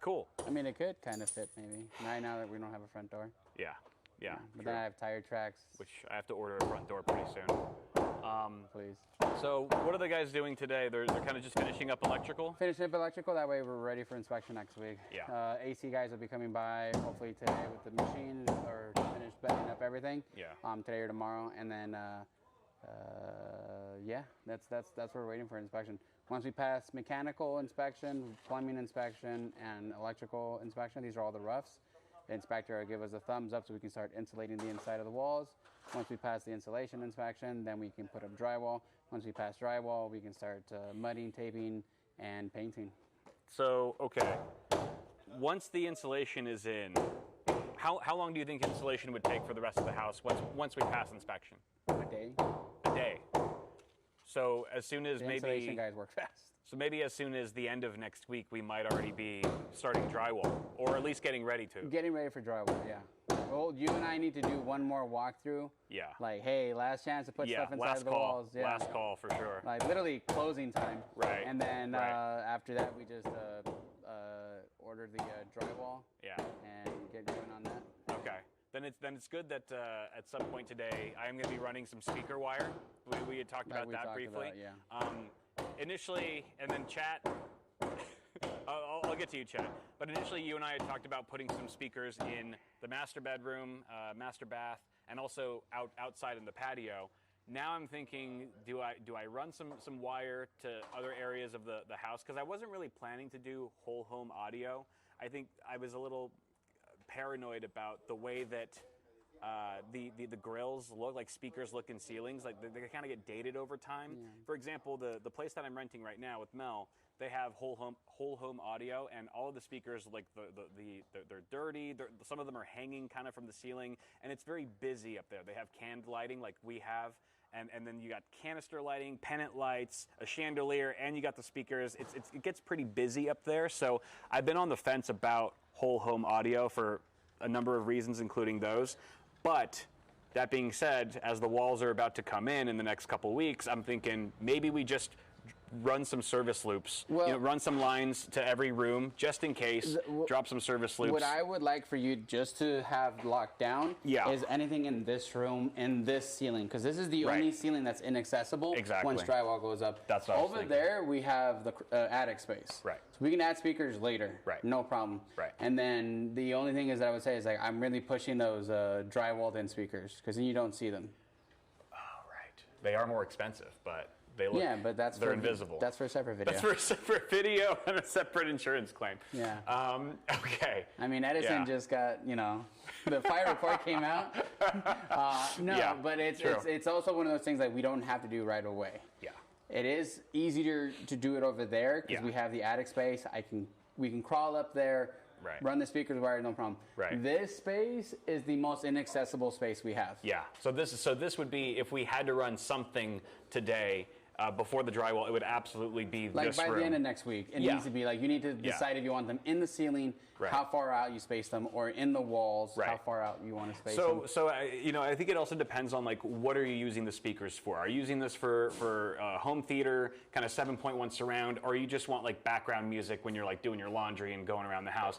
D: cool.
C: I mean, it could kind of fit maybe. Right now that we don't have a front door.
D: Yeah. Yeah.
C: But
D: true.
C: then I have tire tracks.
D: Which I have to order a front door pretty soon.
C: Please.
D: So what are the guys doing today? They're kind of just finishing up electrical.
C: Finish up electrical. That way we're ready for inspection next week.
D: Yeah.
C: AC guys will be coming by hopefully today with the machine or finish bending up everything.
D: Yeah.
C: Today or tomorrow, and then yeah, that's what we're waiting for inspection. Once we pass mechanical inspection, plumbing inspection, and electrical inspection, these are all the roughs. The inspector will give us a thumbs up so we can start insulating the inside of the walls. Once we pass the insulation inspection, then we can put up drywall. Once we pass drywall, we can start mudding, taping, and painting.
D: So, okay. Once the insulation is in, how long do you think installation would take for the rest of the house once we pass inspection?
C: A day.
D: A day. So as soon as
C: The
D: maybe
C: insulation guys work fast.
D: So maybe as soon as the end of next week, we might already be starting drywall, or at least getting ready to.
C: Getting ready for drywall, yeah. Well, you and I need to do one more walkthrough.
D: Yeah.
C: Like, hey, last chance to put stuff inside
D: last
C: of the
D: call.
C: walls. Yeah.
D: Last call for sure.
C: Like literally closing time.
D: Right.
C: And then
D: Right.
C: after that, we just order the drywall
D: Yeah.
C: and get going on that.
D: Okay. Then it's good that at some point today I am going to be running some speaker wire. We had talked
C: Like
D: about
C: we
D: that
C: talked
D: briefly.
C: about, yeah.
D: Initially, and then chat. I'll get to you, Chad. But initially, you and I had talked about putting some speakers in the master bedroom, master bath, and also outside in the patio. Now I'm thinking, do I run some wire to other areas of the house? Because I wasn't really planning to do whole home audio. I think I was a little paranoid about the way that the grills look, like speakers look in ceilings, like they kind of get dated over time.
C: Yeah.
D: For example, the place that I'm renting right now with Mel, they have whole home audio, and all of the speakers, like they're dirty. Some of them are hanging kind of from the ceiling, and it's very busy up there. They have canned lighting like we have. And then you got canister lighting, pennant lights, a chandelier, and you got the speakers. It gets pretty busy up there. So I've been on the fence about whole home audio for a number of reasons, including those. But that being said, as the walls are about to come in the next couple weeks, I'm thinking maybe we just run some service loops.
C: Well-
D: run some lines to every room just in case. Drop some service loops.
C: What I would like for you just to have locked down
D: Yeah.
C: is anything in this room, in this ceiling, because this is the
D: Right.
C: only ceiling that's inaccessible
D: Exactly.
C: once drywall goes up.
D: That's what I was
C: Over
D: thinking.
C: there, we have the attic space.
D: Right.
C: So we can add speakers later.
D: Right.
C: No problem.
D: Right.
C: And then the only thing is that I would say is like I'm really pushing those drywalled-in speakers because then you don't see them.
D: Oh, right. They are more expensive, but they look.
C: Yeah, but they're
D: invisible.
C: That's for a separate video.
D: That's for a separate video and a separate insurance claim.
C: Yeah.
D: Okay.
C: I mean, Edison
D: Yeah.
C: just got, the fire report came out. No,
D: Yeah,
C: but
D: true.
C: it's also one of those things that we don't have to do right away.
D: Yeah.
C: It is easier to do it over there because
D: Yeah.
C: we have the attic space. We can crawl up there,
D: Right.
C: run the speakers wired, no problem.
D: Right.
C: This space is the most inaccessible space we have.
D: Yeah. So this would be if we had to run something today before the drywall, it would absolutely be
C: Like
D: this
C: by
D: room.
C: the end of next week, it
D: Yeah.
C: needs to be like you need to decide if you want them in the ceiling,
D: Right.
C: how far out you space them, or in the walls, how
D: Right.
C: far out you want to space them.
D: So I think it also depends on like what are you using the speakers for? Are you using this for home theater, kind of 7.1 surround, or you just want like background music when you're like doing your laundry and going around the house?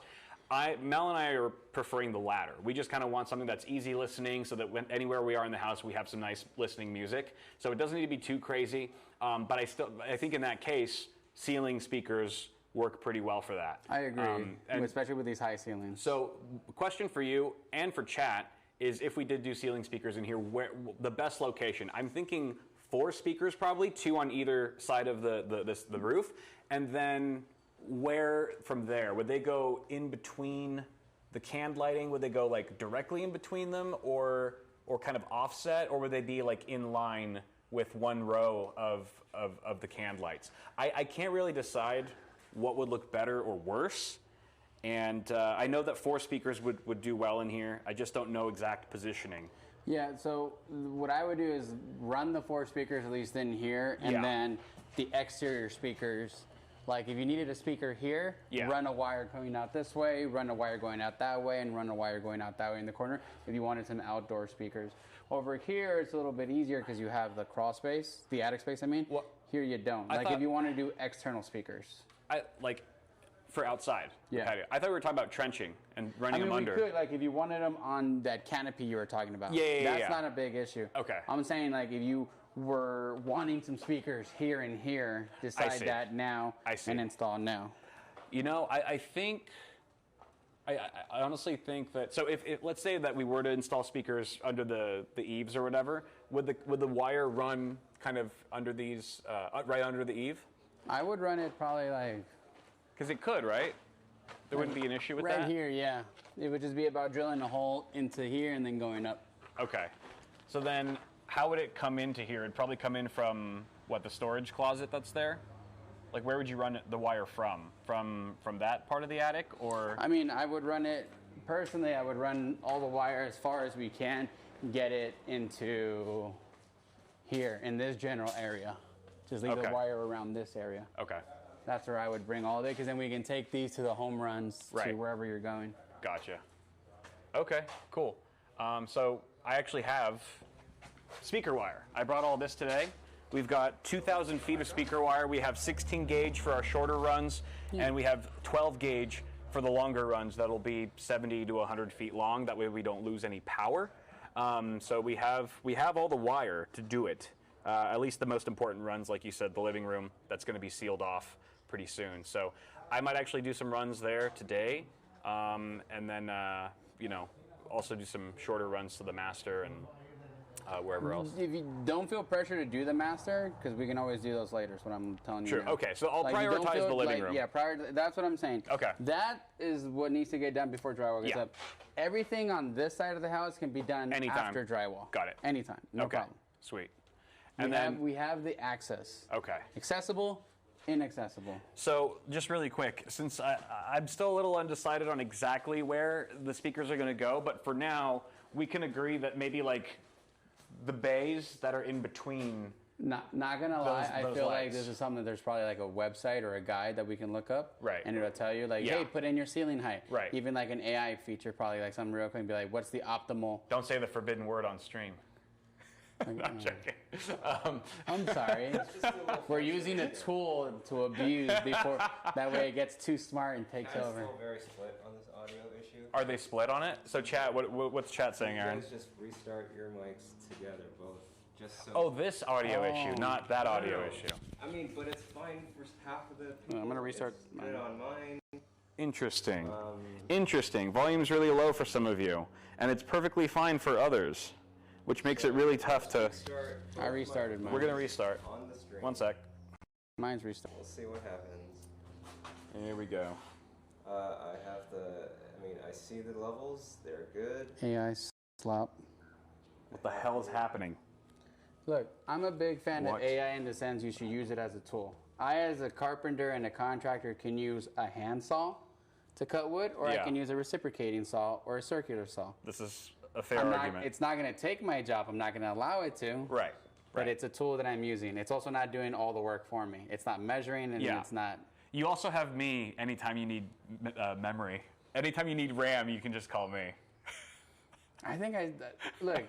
D: Mel and I are preferring the latter. We just kind of want something that's easy listening, so that anywhere we are in the house, we have some nice listening music. So it doesn't need to be too crazy. But I think in that case, ceiling speakers work pretty well for that.
C: I agree,
D: and
C: especially with these high ceilings.
D: so, question for you and for chat is if we did do ceiling speakers in here, where the best location? I'm thinking 4 speakers probably, 2 on either side of the roof, and then where from there would they go in between the canned lighting? Would they go like directly in between them, or kind of offset, or would they be like in line with one row of the canned lights? I can't really decide what would look better or worse. And I know that 4 speakers would do well in here. I just don't know exact positioning.
C: Yeah, so what I would do is run the 4 speakers at least in here, and
D: Yeah.
C: then the exterior speakers. Like if you needed a speaker here,
D: Yeah.
C: run a wire going out this way, run a wire going out that way, and run a wire going out that way in the corner if you wanted some outdoor speakers. Over here, it's a little bit easier because you have the crawl space, the attic space, I mean.
D: Well,
C: here you don't.
D: I
C: Like
D: thought-
C: if you want to do external speakers.
D: Like for outside.
C: Yeah.
D: patio. I thought we were talking about trenching and running
C: I mean,
D: them under.
C: we could, like, if you wanted them on that canopy you were talking about.
D: Yeah.
C: That's not a big issue.
D: Okay.
C: I'm saying, like, if you were wanting some speakers here and here, decide
D: see.
C: that now
D: I see.
C: and install now.
D: You know, I think, I honestly think that, so if let's say that we were to install speakers under the eaves or whatever, would the wire run kind of under these, right under the eave?
C: I would run it probably, like,
D: Because it could, right? There wouldn't be an issue with
C: right
D: that?
C: here, yeah. It would just be about drilling a hole into here and then going up.
D: Okay. So then how would it come into here? It'd probably come in from, what, the storage closet that's there? Like, where would you run the wire from? From that part of the attic, or?
C: I mean, I would run it, personally, I would run all the wire as far as we can, get it into here, in this general area. Just leave
D: Okay.
C: the wire around this area.
D: Okay.
C: That's where I would bring all of it, because then we can take these to the home runs to
D: Right.
C: wherever you're going.
D: Gotcha. Okay, cool. So I actually have speaker wire. I brought all this today. We've got 2,000 feet of speaker wire. We have 16 gauge for our shorter runs, and we have 12 gauge for the longer runs that'll be 70 to 100 feet long. That way we don't lose any power. So we have all the wire to do it. At least the most important runs, like you said, the living room, that's going to be sealed off pretty soon. So I might actually do some runs there today, and then also do some shorter runs to the master and wherever else.
C: If you don't feel pressure to do the master, because we can always do those later, is what I'm telling you
D: Sure.
C: now.
D: Okay. So I'll
C: Like, you don't
D: prioritize
C: feel
D: the living
C: like-
D: room.
C: Yeah, that's what I'm saying.
D: Okay.
C: That is what needs to get done before drywall gets
D: Yeah.
C: up. Everything on this side of the house can be done
D: Anytime.
C: after drywall.
D: Got it.
C: Anytime. No
D: Okay.
C: problem.
D: Sweet.
C: We
D: And then
C: we have the access.
D: okay.
C: Accessible, inaccessible.
D: So just really quick, since I'm still a little undecided on exactly where the speakers are going to go, but for now we can agree that maybe like the bays that are in between.
C: Not gonna lie, I
D: those
C: feel like
D: lights.
C: this is something there's probably like a website or a guide that we can look up.
D: Right.
C: And it'll tell you like,
D: Yeah.
C: hey, put in your ceiling height.
D: Right.
C: Even like an AI feature, probably like something real quick and be like, what's the optimal?
D: Don't say the forbidden word on stream. I'm joking.
C: I'm sorry. We're using a tool to abuse before that way it gets too smart and takes
B: I'm
C: over.
B: still very split on this audio issue.
D: Are they split on it? So chat, what's chat saying,
B: You
D: Aaron?
B: guys just restart your mics together, both. Just so.
D: Oh, this audio issue, not that audio
B: No.
D: issue.
B: I mean, but it's fine for half of the people.
C: I'm gonna restart
B: It's good on mine.
D: Interesting. Interesting. Volume's really low for some of you, and it's perfectly fine for others, which makes it really tough to.
B: Restart both
C: I restarted mine.
D: We're gonna restart.
B: on the stream.
D: One sec.
C: Mine's restarted.
B: We'll see what happens.
D: Here we go.
B: I have I see the levels. They're good.
C: AI slop.
D: What the hell is happening?
C: Look, I'm a big fan
D: What?
C: of AI in the sense you should use it as a tool. I, as a carpenter and a contractor, can use a handsaw to cut wood, or I
D: Yeah.
C: can use a reciprocating saw or a circular saw.
D: This is a fair argument.
C: It's not going to take my job. I'm not going to allow it to.
D: Right.
C: But
D: Right.
C: it's a tool that I'm using. It's also not doing all the work for me. It's not measuring, and
D: Yeah.
C: it's not.
D: You also have me anytime you need memory. Anytime you need RAM, you can just call me.
C: I think look.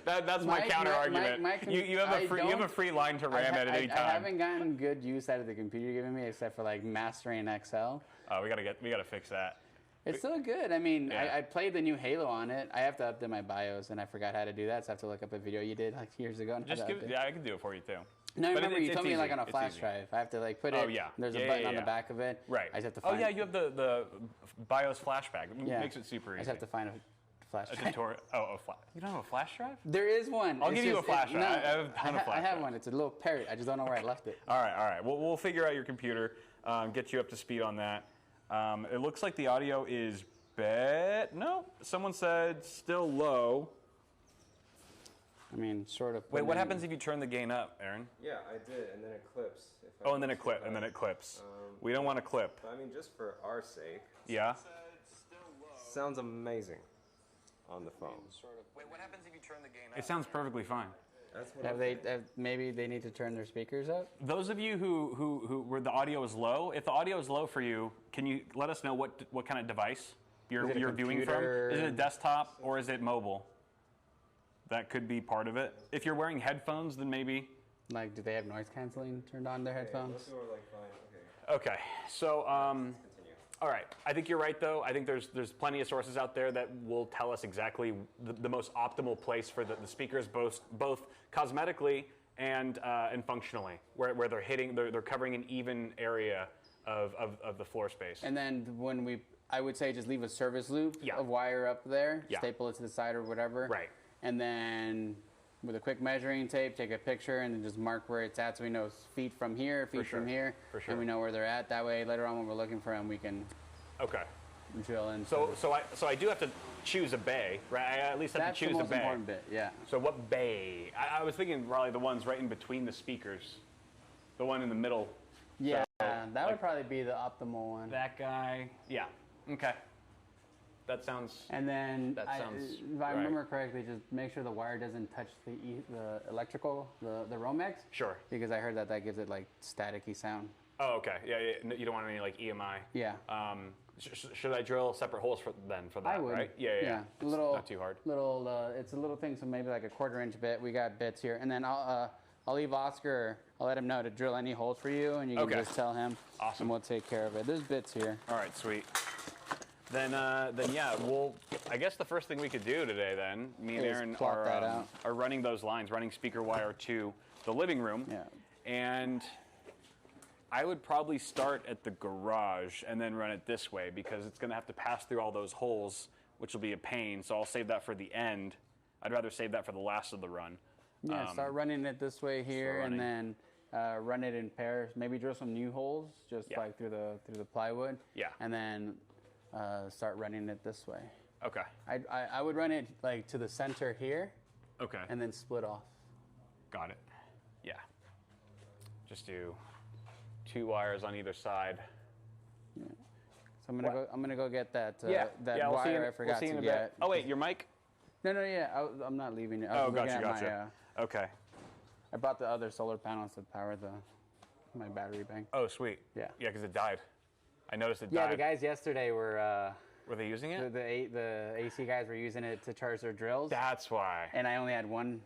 D: That's my counter argument. You have a free line to RAM at any
C: I
D: time.
C: haven't gotten good use out of the computer you're giving me, except for like mastering Excel.
D: We gotta fix that.
C: It's still good. I mean,
D: Yeah.
C: I played the new Halo on it. I have to update my BIOS, and I forgot how to do that, so I have to look up a video you did like years ago. And how
D: Just
C: to
D: give.
C: update.
D: Yeah, I can do it for you too.
C: No, I
D: But
C: remember
D: it's
C: you told me
D: easy.
C: like on a
D: It's
C: flash
D: easy.
C: drive. I have to like put it.
D: Oh yeah.
C: There's
D: Yeah,
C: a button
D: yeah,
C: on the
D: yeah.
C: back of it.
D: Right.
C: I just have to
D: Oh
C: find.
D: yeah, you have the BIOS flashback. It
C: Yeah.
D: makes it super
C: I
D: easy.
C: just have to find a flash
D: A
C: drive.
D: tutorial. You don't have a flash drive?
C: There is one.
D: I'll
C: It's
D: give you
C: just-
D: a flash drive.
C: no,
D: I have a ton of flash
C: I have
D: drives.
C: one. It's a little parrot. I just don't know where I left it.
D: All right. We'll figure out your computer, get you up to speed on that. It looks like the audio is bad. No, someone said still low.
C: I mean, sort of.
D: Wait, what happens if you turn the gain up, Aaron?
B: Yeah, I did, and then it clips.
D: Oh, and then it clips. We don't want to clip.
B: I mean, just for our sake.
D: Yeah.
B: Sounds amazing. on the phone.
D: Wait, what happens if you turn the gain up? It sounds perfectly fine.
B: That's what
C: Maybe they need to turn their speakers up?
D: Those of you who where the audio is low, if the audio is low for you, can you let us know what kind of device you're viewing from? Is it a desktop or is it mobile? That could be part of it. If you're wearing headphones, then maybe.
C: Like, do they have noise canceling turned on their headphones?
B: Those are like fine.
D: Okay, so all right. I think you're right, though. I think there's plenty of sources out there that will tell us exactly the most optimal place for the speakers, both cosmetically and functionally, where they're hitting, they're covering an even area of the floor space.
C: And then I would say just leave a service loop of wire up there, staple it to the side or whatever.
D: Right.
C: And then with a quick measuring tape, take a picture and then just mark where it's at so we know it's feet from here, feet from here, and we know where they're at. That way, later on when we're looking for them, we can drill in.
D: So I do have to choose a bay, right? I at least have to choose a bay.
C: That's the most important bit, yeah.
D: So what bay? I was thinking probably the ones right in between the speakers, the one in the middle.
C: Yeah,
D: so,
C: that would probably be the optimal one.
D: That guy. Yeah. Okay. That sounds.
C: And then, if I
D: right.
C: remember correctly, just make sure the wire doesn't touch the electrical, the Romex.
D: Sure.
C: Because I heard that gives it like staticky sound.
D: Oh, okay. Yeah. You don't want any like EMI.
C: Yeah.
D: Should I drill separate holes for that?
C: I would.
D: Right? Yeah. It's not too hard.
C: It's a little thing, so maybe like a 1/4 inch bit. We got bits here, and then I'll leave Oscar. I'll let him know to drill any holes for you, and you can just tell him.
D: Awesome.
C: And we'll take care of it. There's bits here.
D: All right, sweet. Then yeah, I guess the first thing we could do today, then, me and Aaron are running those lines, running speaker wire to the living room.
C: Yeah.
D: And I would probably start at the garage and then run it this way because it's going to have to pass through all those holes, which will be a pain. So I'll save that for the end. I'd rather save that for the last of the run.
C: Yeah, start running it this way here, and then run it in pairs. Maybe drill some new holes, just like through the plywood.
D: Yeah.
C: And then start running it this way.
D: Okay.
C: I would run it like to the center here.
D: Okay.
C: And then split off.
D: Got it. Yeah. Just do 2 wires on either side.
C: Yeah. So I'm gonna go get that wire I forgot to get.
D: Oh wait, your mic?
C: No, yeah. I'm not leaving it.
D: Gotcha. Okay.
C: I bought the other solar panels to power my battery bank.
D: Oh, sweet.
C: Yeah.
D: Yeah, because it died. I noticed it died.
C: Yeah, the guys yesterday were.
D: Were they using it?
C: The AC guys were using it to charge their drills.
D: That's why.
C: And I only had one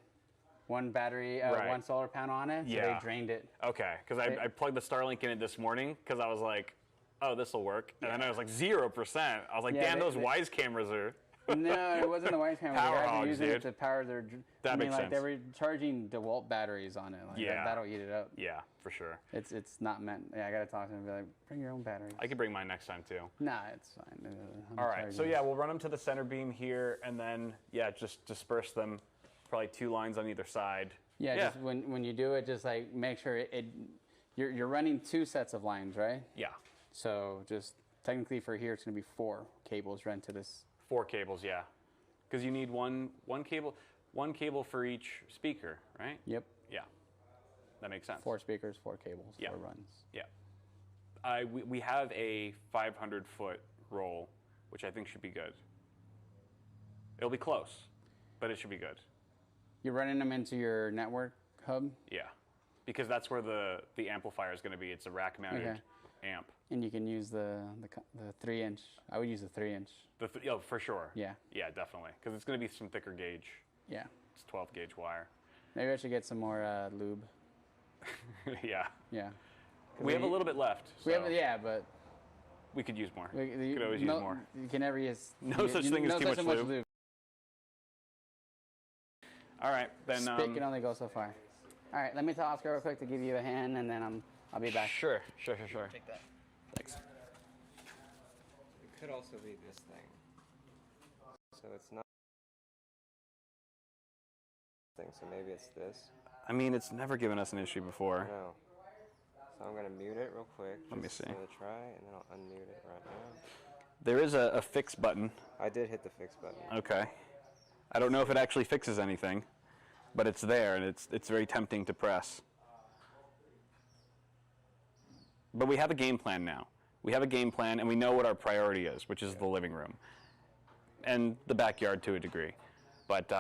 C: battery, one solar panel on it, so they drained it.
D: Okay, because I plugged the Starlink in it this morning because I was like, oh, this will work. And then I was like 0%. I was like, damn, those Wise cameras are.
C: No, it wasn't the Wise camera.
D: Power
C: the guys
D: hogs,
C: were using
D: dude.
C: it to power their.
D: That makes sense.
C: They were charging DeWalt batteries on it. Like that'll eat it up.
D: Yeah, for sure.
C: It's not meant. Yeah, I gotta talk to them and be like, bring your own batteries.
D: I could bring mine next time too.
C: Nah, it's fine.
D: All right, so yeah, we'll run them to the center beam here, and then just disperse them, probably 2 lines on either side.
C: Yeah. Just when you do it, just like make sure you're running 2 sets of lines, right?
D: Yeah.
C: So just technically for here, it's gonna be 4 cables run to this.
D: 4 cables, yeah. Because you need one cable for each speaker, right?
C: Yep.
D: Yeah, that makes sense.
C: 4 speakers, 4 cables, 4 runs.
D: Yeah. We have a 500-foot roll, which I think should be good. It'll be close, but it should be good.
C: You're running them into your network hub?
D: Yeah, because that's where the amplifier is going to be. It's a rack-mounted amp.
C: And you can use the 3-inch. I would use the 3-inch.
D: For sure.
C: Yeah.
D: Yeah, definitely. Because it's going to be some thicker gauge.
C: Yeah.
D: It's 12-gauge wire.
C: Maybe I should get some more lube.
D: Yeah.
C: Yeah.
D: We have a little bit left.
C: We have, but
D: we could use more.
C: We
D: could always use more.
C: You can never use.
D: No such thing as too much lube. All right, then.
C: Spit can only go so far. All right, let me tell Oscar real quick to give you a hand, and then I'll be back.
D: Sure.
C: Take that.
D: Thanks.
B: It could also be this thing. So it's not thing, so maybe it's this.
D: I mean, it's never given us an issue before.
B: No. So I'm going to mute it real quick.
D: Let me see.
B: I'm going to try, and then I'll unmute it right now.
D: There is a fix button.
B: I did hit the fix button.
D: Okay. I don't know if it actually fixes anything, but it's there, and it's very tempting to press. But we have a game plan now. We have a game plan, and we know what our priority is, which is the living room. and the backyard to a degree. But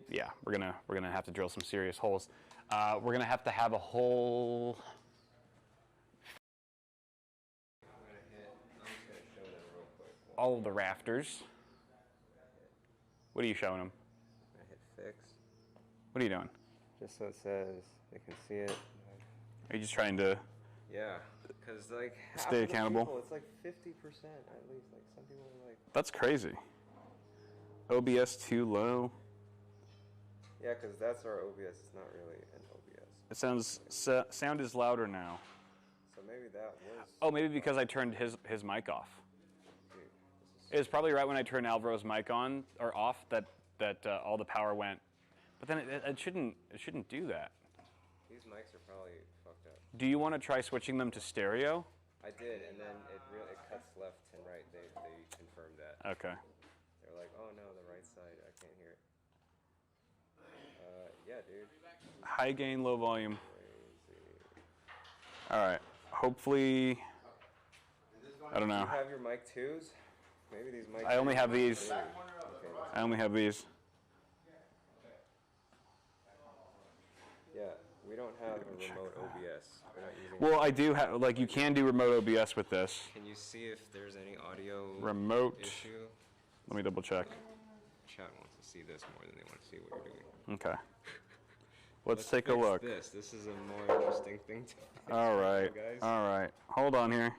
D: yeah, we're gonna have to drill some serious holes. We're gonna have to have a whole. All of the rafters. What are you showing them?
B: I hit fix.
D: What are you doing?
B: Just so it says they can see it.
D: Are you just trying to
B: Yeah, because like half
D: stay
B: of the
D: accountable?
B: people, it's like 50% at least. Like some people are like.
D: That's crazy. OBS too low.
B: Yeah, because that's our OBS. It's not really an OBS.
D: It sounds sound is louder now.
B: So maybe that was.
D: Oh, maybe because I turned his mic off.
B: Dude,
D: It was probably right when I turned Alvaro's mic on or off that all the power went. But then it shouldn't do that.
B: these mics are probably fucked up.
D: Do you want to try switching them to stereo?
B: I did, and then it cuts left and right. They confirmed that.
D: Okay.
B: They're like, oh no, the right side, I can't hear it. Yeah, dude.
D: High gain, low volume.
B: Crazy.
D: All right. Hopefully, I don't know.
B: You have your mic twos? Maybe these mics.
D: I only have these.
B: Okay,
D: I only have these.
B: yeah, we don't have a remote OBS. We're not using.
D: Well, I do have, like, you can do remote OBS with this.
B: Can you see if there's any audio
D: Remote.
B: issue?
D: Let me double check.
B: Chat wants to see this more than they want to see what you're doing.
D: Okay. Let's take a
B: fix
D: look.
B: This is a more interesting thing to fix.
D: All right.
B: guys.
D: All right. Hold on here.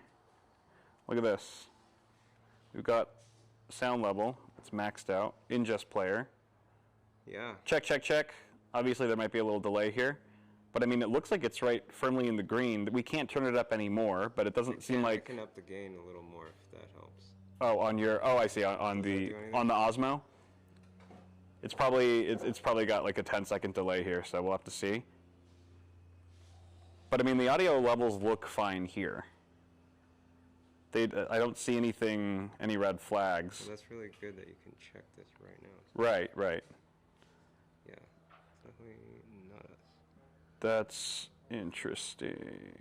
D: Look at this. We've got sound level. It's maxed out. Ingest player.
B: Yeah.
D: Check, check, check. Obviously, there might be a little delay here. But, I mean, it looks like it's right firmly in the green. We can't turn it up anymore, but it doesn't seem
B: I
D: like...
B: can up the gain a little more if that helps.
D: Oh, on your... Oh, I see. On the Osmo. It's probably got like a 10-second delay here, so we'll have to see. But I mean, the audio levels look fine here. I don't see any red flags.
B: Well, that's really good that you can check this right now.
D: Right, right.
B: Yeah, definitely not us.
D: That's interesting.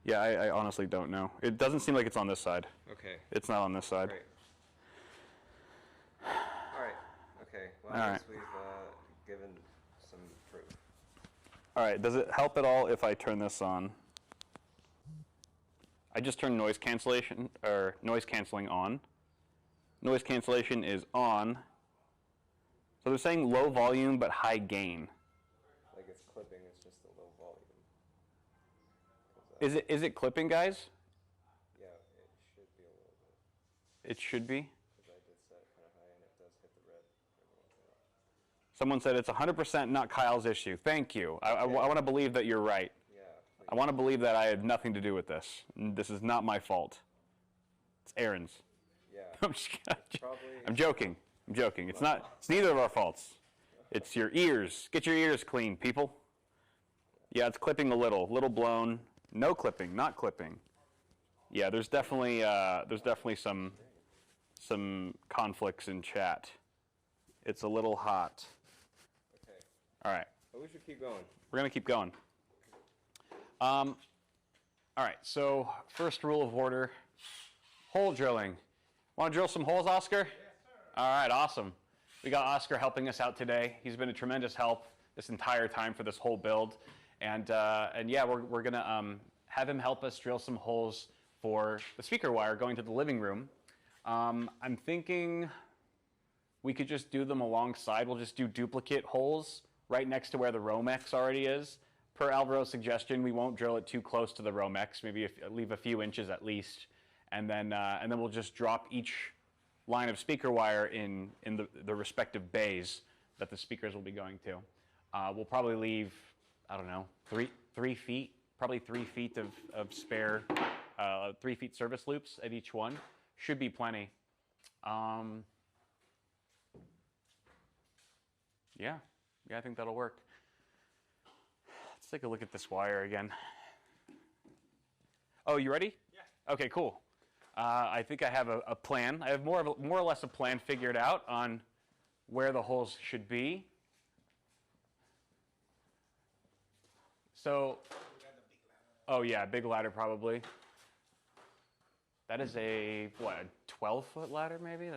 D: Yeah, I honestly don't know. It doesn't seem like it's on this side.
B: Okay.
D: It's not on this side.
B: Great. All right. Okay. Well,
D: All
B: I
D: right.
B: guess we've given some proof.
D: All right, does it help at all if I turn this on? I just turned noise canceling on. Noise cancellation is on. So they're saying low volume but high gain.
B: Like it's clipping, it's just a low volume.
D: Is it clipping, guys?
B: Yeah, it should be a little bit.
D: It should be.
B: Because I did set it kind of high and it does hit the red every once in a while.
D: Someone said it's 100% not Kyle's issue. Thank you. I want to believe that you're right.
B: Yeah.
D: I want to believe that I had nothing to do with this. This is not my fault. It's Aaron's.
B: Yeah.
D: I'm just kidding.
B: Probably.
D: I'm joking. I'm joking. It's neither of our faults. It's your ears. Get your ears clean, people. Yeah, it's clipping a little blown. No clipping, not clipping. Yeah, there's definitely some conflicts in chat. It's a little hot.
B: Okay.
D: All right,
B: But we should keep going.
D: we're gonna keep going. All right, so first rule of order, hole drilling. Want to drill some holes, Oscar? Yes, sir. All right, awesome. We got Oscar helping us out today. He's been a tremendous help this entire time for this whole build. And yeah, we're going to have him help us drill some holes for the speaker wire going to the living room. I'm thinking we could just do them alongside. We'll just do duplicate holes right next to where the Romex already is. Per Alvaro's suggestion, we won't drill it too close to the Romex, maybe leave a few inches at least. And then we'll just drop each line of speaker wire in the respective bays that the speakers will be going to. We'll probably leave, I don't know, 3 feet, probably 3 feet of spare, 3 feet service loops at each one. Should be plenty. Yeah, I think that'll work. Let's take a look at this wire again. Oh, you ready? Yeah. Okay, cool. I think I have a plan. I have more or less a plan figured out on where the holes should be. So, oh yeah, big ladder probably. That is a, what, a 12-foot ladder maybe?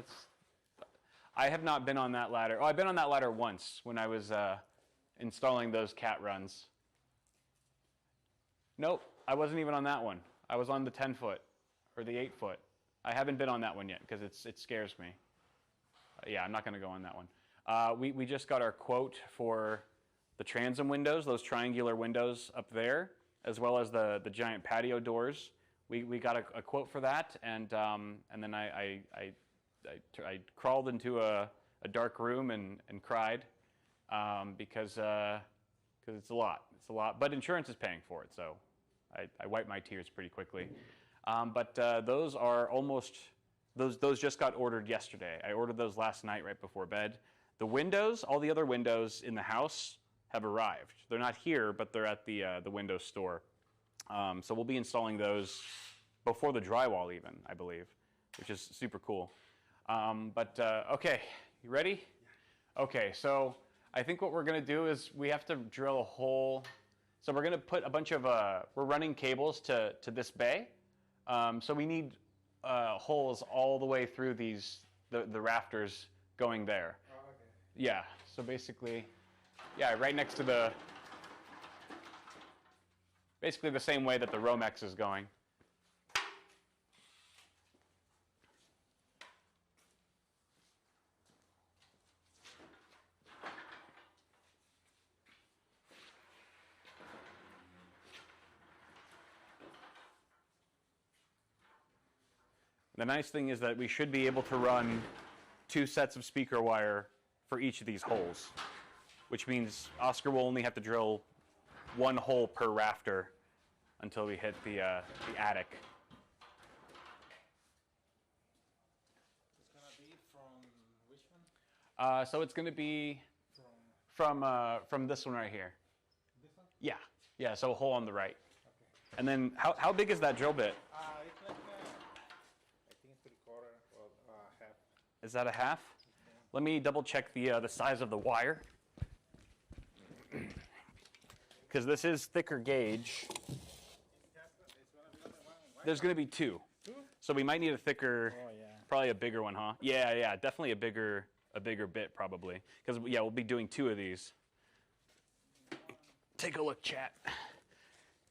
D: I have not been on that ladder. Oh, I've been on that ladder once when I was installing those cat runs. Nope, I wasn't even on that one. I was on the 10-foot or the 8-foot. I haven't been on that one yet because it scares me. Yeah, I'm not going to go on that one. We just got our quote for the transom windows, those triangular windows up there, as well as the giant patio doors. We got a quote for that, and then I crawled into a dark room and cried because it's a lot. It's a lot, but insurance is paying for it, so I wiped my tears pretty quickly. But those are almost, those just got ordered yesterday. I ordered those last night right before bed. The windows, all the other windows in the house have arrived. They're not here, but they're at the window store. So we'll be installing those before the drywall even, I believe, which is super cool. Okay, you ready? Okay, so I think what we're gonna do is we have to drill a hole. So we're gonna put a bunch of, we're running cables to this bay. So we need holes all the way through the rafters going there.
A: Oh, okay.
D: Yeah, so basically, yeah, right next to basically the same way that the Romex is going. The nice thing is that we should be able to run 2 sets of speaker wire for each of these holes, which means Oscar will only have to drill 1 hole per rafter until we hit the attic.
A: It's gonna be from which one?
D: So it's going to be from this one right here.
A: This one?
D: Yeah, so a hole on the right.
A: Okay.
D: And then how big is that drill bit?
A: It's like I think it's 3/4 or half.
D: Is that a half? Let me double check the size of the wire. Because this is thicker gauge.
A: It's gonna be only one.
D: There's going to be 2. So we might need a thicker,
A: Oh yeah.
D: probably a bigger one, huh? Yeah, definitely a bigger bit probably. Because yeah, we'll be doing 2 of these. Take a look, chat.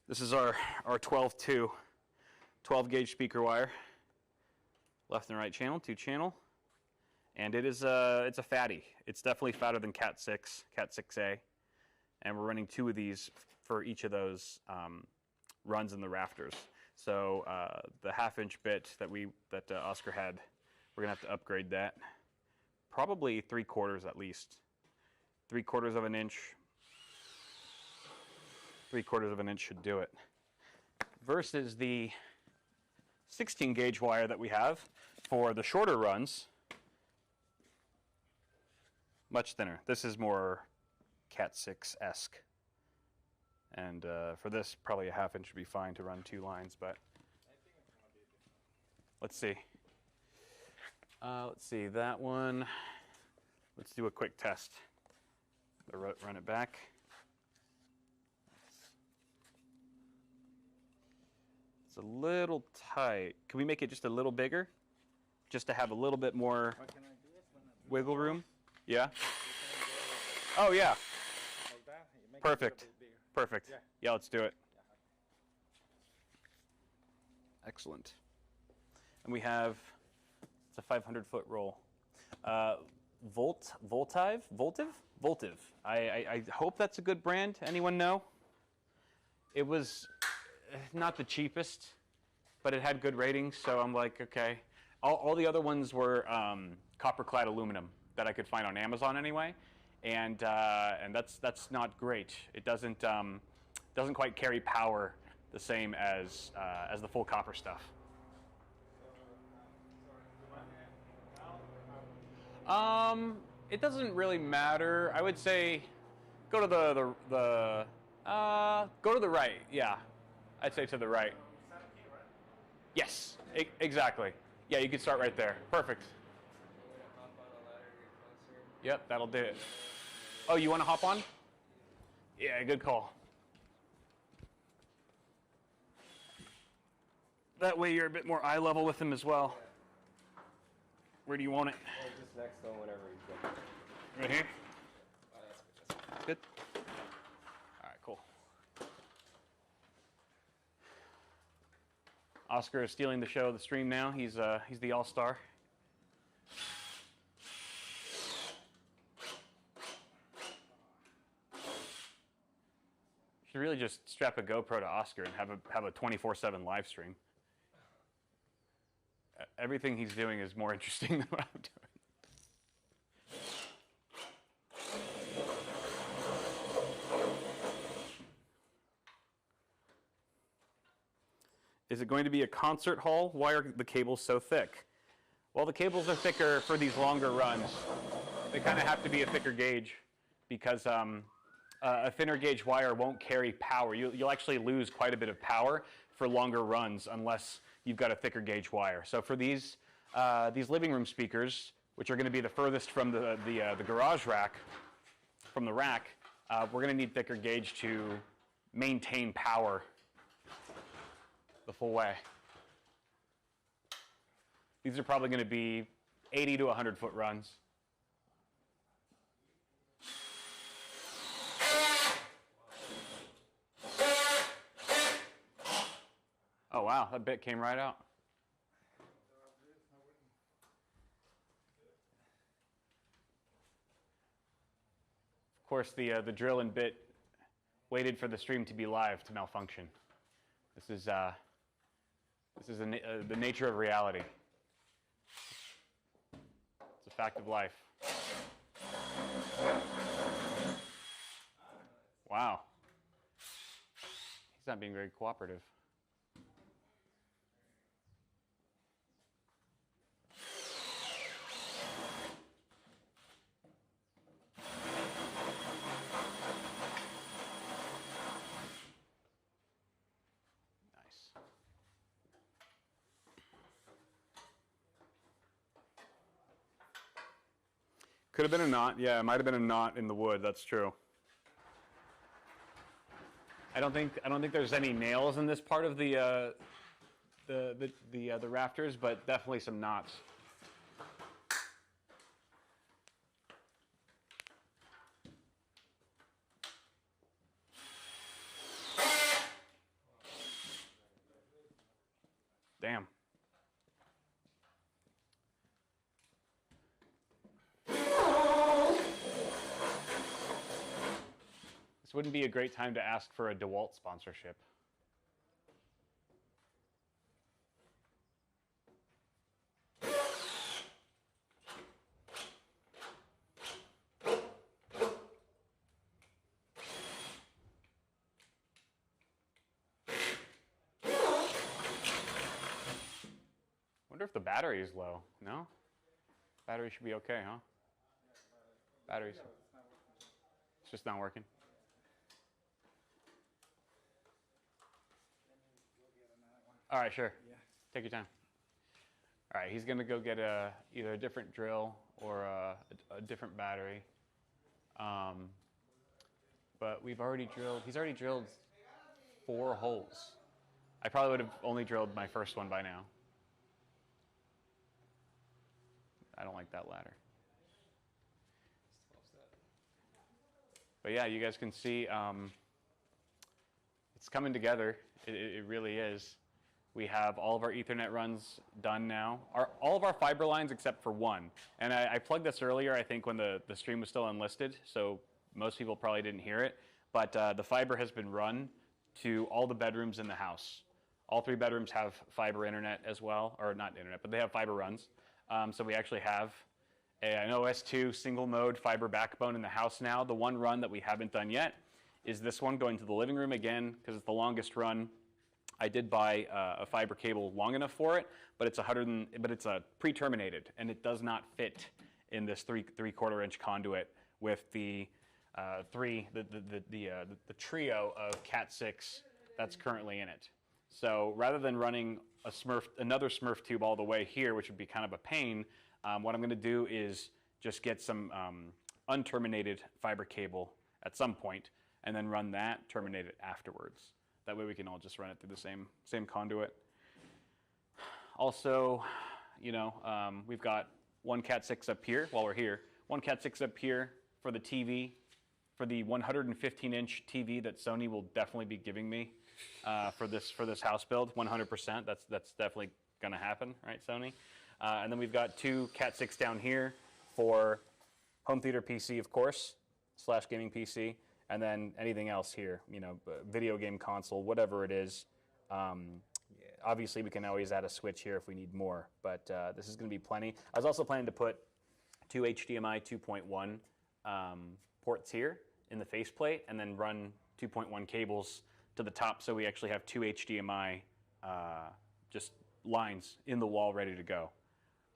D: This is our 12-2, 12 gauge speaker wire. Left and right channel, 2 channel. And it's a fatty. It's definitely fatter than Cat 6, Cat 6A. And we're running 2 of these for each of those runs in the rafters. So the 1/2-inch bit that Oscar had, we're gonna have to upgrade that. Probably 3/4 at least. 3/4 of an inch. 3/4 of an inch should do it. Versus the 16 gauge wire that we have for the shorter runs. Much thinner. This is more Cat 6-esque. And for this, probably a 1/2 inch would be fine to run 2 lines, but let's see. Let's see, that one. Let's do a quick test. Run it back. It's a little tight. Can we make it just a little bigger? Just to have a little bit more
A: What can I do is when I do
D: wiggle room? Yeah?
A: you can
D: Oh, yeah.
A: go like that. You make
D: Perfect.
A: it a little bit bigger.
D: Perfect.
A: Yeah.
D: Yeah, let's do it. Excellent. And we have, it's a 500-foot roll. Voltive? I hope that's a good brand. Anyone know? It was not the cheapest, but it had good ratings, so I'm like, okay. All the other ones were copper-clad aluminum that I could find on Amazon anyway, and that's not great. It doesn't quite carry power the same as the full copper stuff. It doesn't really matter. I would say go to the go to the right. Yeah, I'd say to the right. Yes, exactly. Yeah, you can start right there. Perfect. Yep, that'll do it. Oh, you want to hop on? Yeah, good call. That way you're a bit more eye level with him as well. Where do you want it?
B: Well, just next to him whenever he's ready.
D: Right here?
B: Oh, that's
D: Good.
B: good.
D: All right, cool. Oscar is stealing the show, the stream now. He's the all-star. Should really just strap a GoPro to Oscar and have a 24/7 live stream. Everything he's doing is more interesting than what I'm doing. Is it going to be a concert hall? Why are the cables so thick? Well, the cables are thicker for these longer runs. They kind of have to be a thicker gauge because a thinner gauge wire won't carry power. You'll actually lose quite a bit of power for longer runs unless you've got a thicker gauge wire. So for these living room speakers, which are going to be the furthest from the garage rack, from the rack, we're going to need thicker gauge to maintain power the full way. These are probably going to be 80 to 100 foot runs. Oh wow, that bit came right out. Of course, the drill and bit waited for the stream to be live to malfunction. This is the nature of reality. It's a fact of life. Wow. He's not being very cooperative. Could have been a knot. Yeah, it might have been a knot in the wood. That's true. I don't think there's any nails in this part of the rafters, but definitely some knots. Damn. This wouldn't be a great time to ask for a DeWalt sponsorship. Wonder if the battery is low. No? Battery should be okay, huh? Batteries. It's just not working. All right, sure. Yeah. Take your time. All right, he's going to go get either a different drill or a different battery. But he's already drilled 4 holes. I probably would have only drilled my first one by now. I don't like that ladder. But yeah, you guys can see it's coming together. It really is. We have all of our Ethernet runs done now. All of our fiber lines except for one. And I plugged this earlier, I think, when the stream was still unlisted, so most people probably didn't hear it. But the fiber has been run to all the bedrooms in the house. All 3 bedrooms have fiber internet as well, or not internet, but they have fiber runs. So we actually have an OS2 single mode fiber backbone in the house now. The one run that we haven't done yet is this one going to the living room again, because it's the longest run. I did buy a fiber cable long enough for it, but it's a pre-terminated, and it does not fit in this 3/4 inch conduit with the trio of Cat 6 that's currently in it. So rather than running another Smurf tube all the way here, which would be kind of a pain, what I'm going to do is just get some unterminated fiber cable at some point, and then run that terminated afterwards. That way we can all just run it through the same conduit. Also, we've got one Cat 6 up here while we're here. One Cat 6 up here for the TV, for the 115-inch TV that Sony will definitely be giving me for this house build. 100%. That's definitely going to happen, right, Sony? And then we've got two Cat 6 down here for home theater PC, of course, / gaming PC, and then anything else here, video game console, whatever it is. Obviously, we can always add a switch here if we need more, but this is going to be plenty. I was also planning to put two HDMI 2.1 ports here in the faceplate, and then run 2.1 cables to the top, so we actually have two HDMI just lines in the wall ready to go.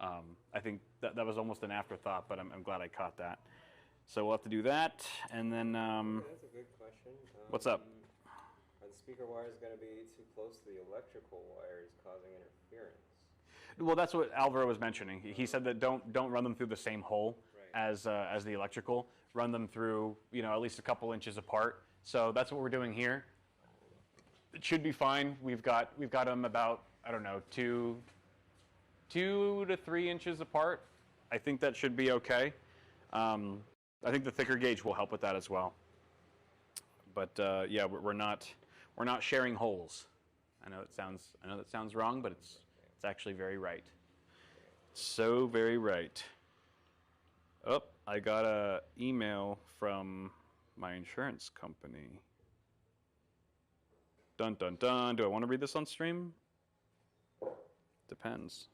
D: I think that was almost an afterthought, but I'm glad I caught that. So we'll have to do that, and then...
B: That's a good question.
D: What's up?
B: Are the speaker wires going to be too close to the electrical wires, causing interference?
D: Well, that's what Alvaro was mentioning. He said that don't run them through the same hole as the electrical. Run them through, at least a couple inches apart. So that's what we're doing here. It should be fine. We've got them about, I don't know, 2 to 3 inches apart. I think that should be okay. I think the thicker gauge will help with that as well. But yeah, we're not sharing holes. I know that sounds wrong, but it's actually very right. So very right. Oh, I got an email from my insurance company. Dun dun dun. Do I want to read this on stream? Depends.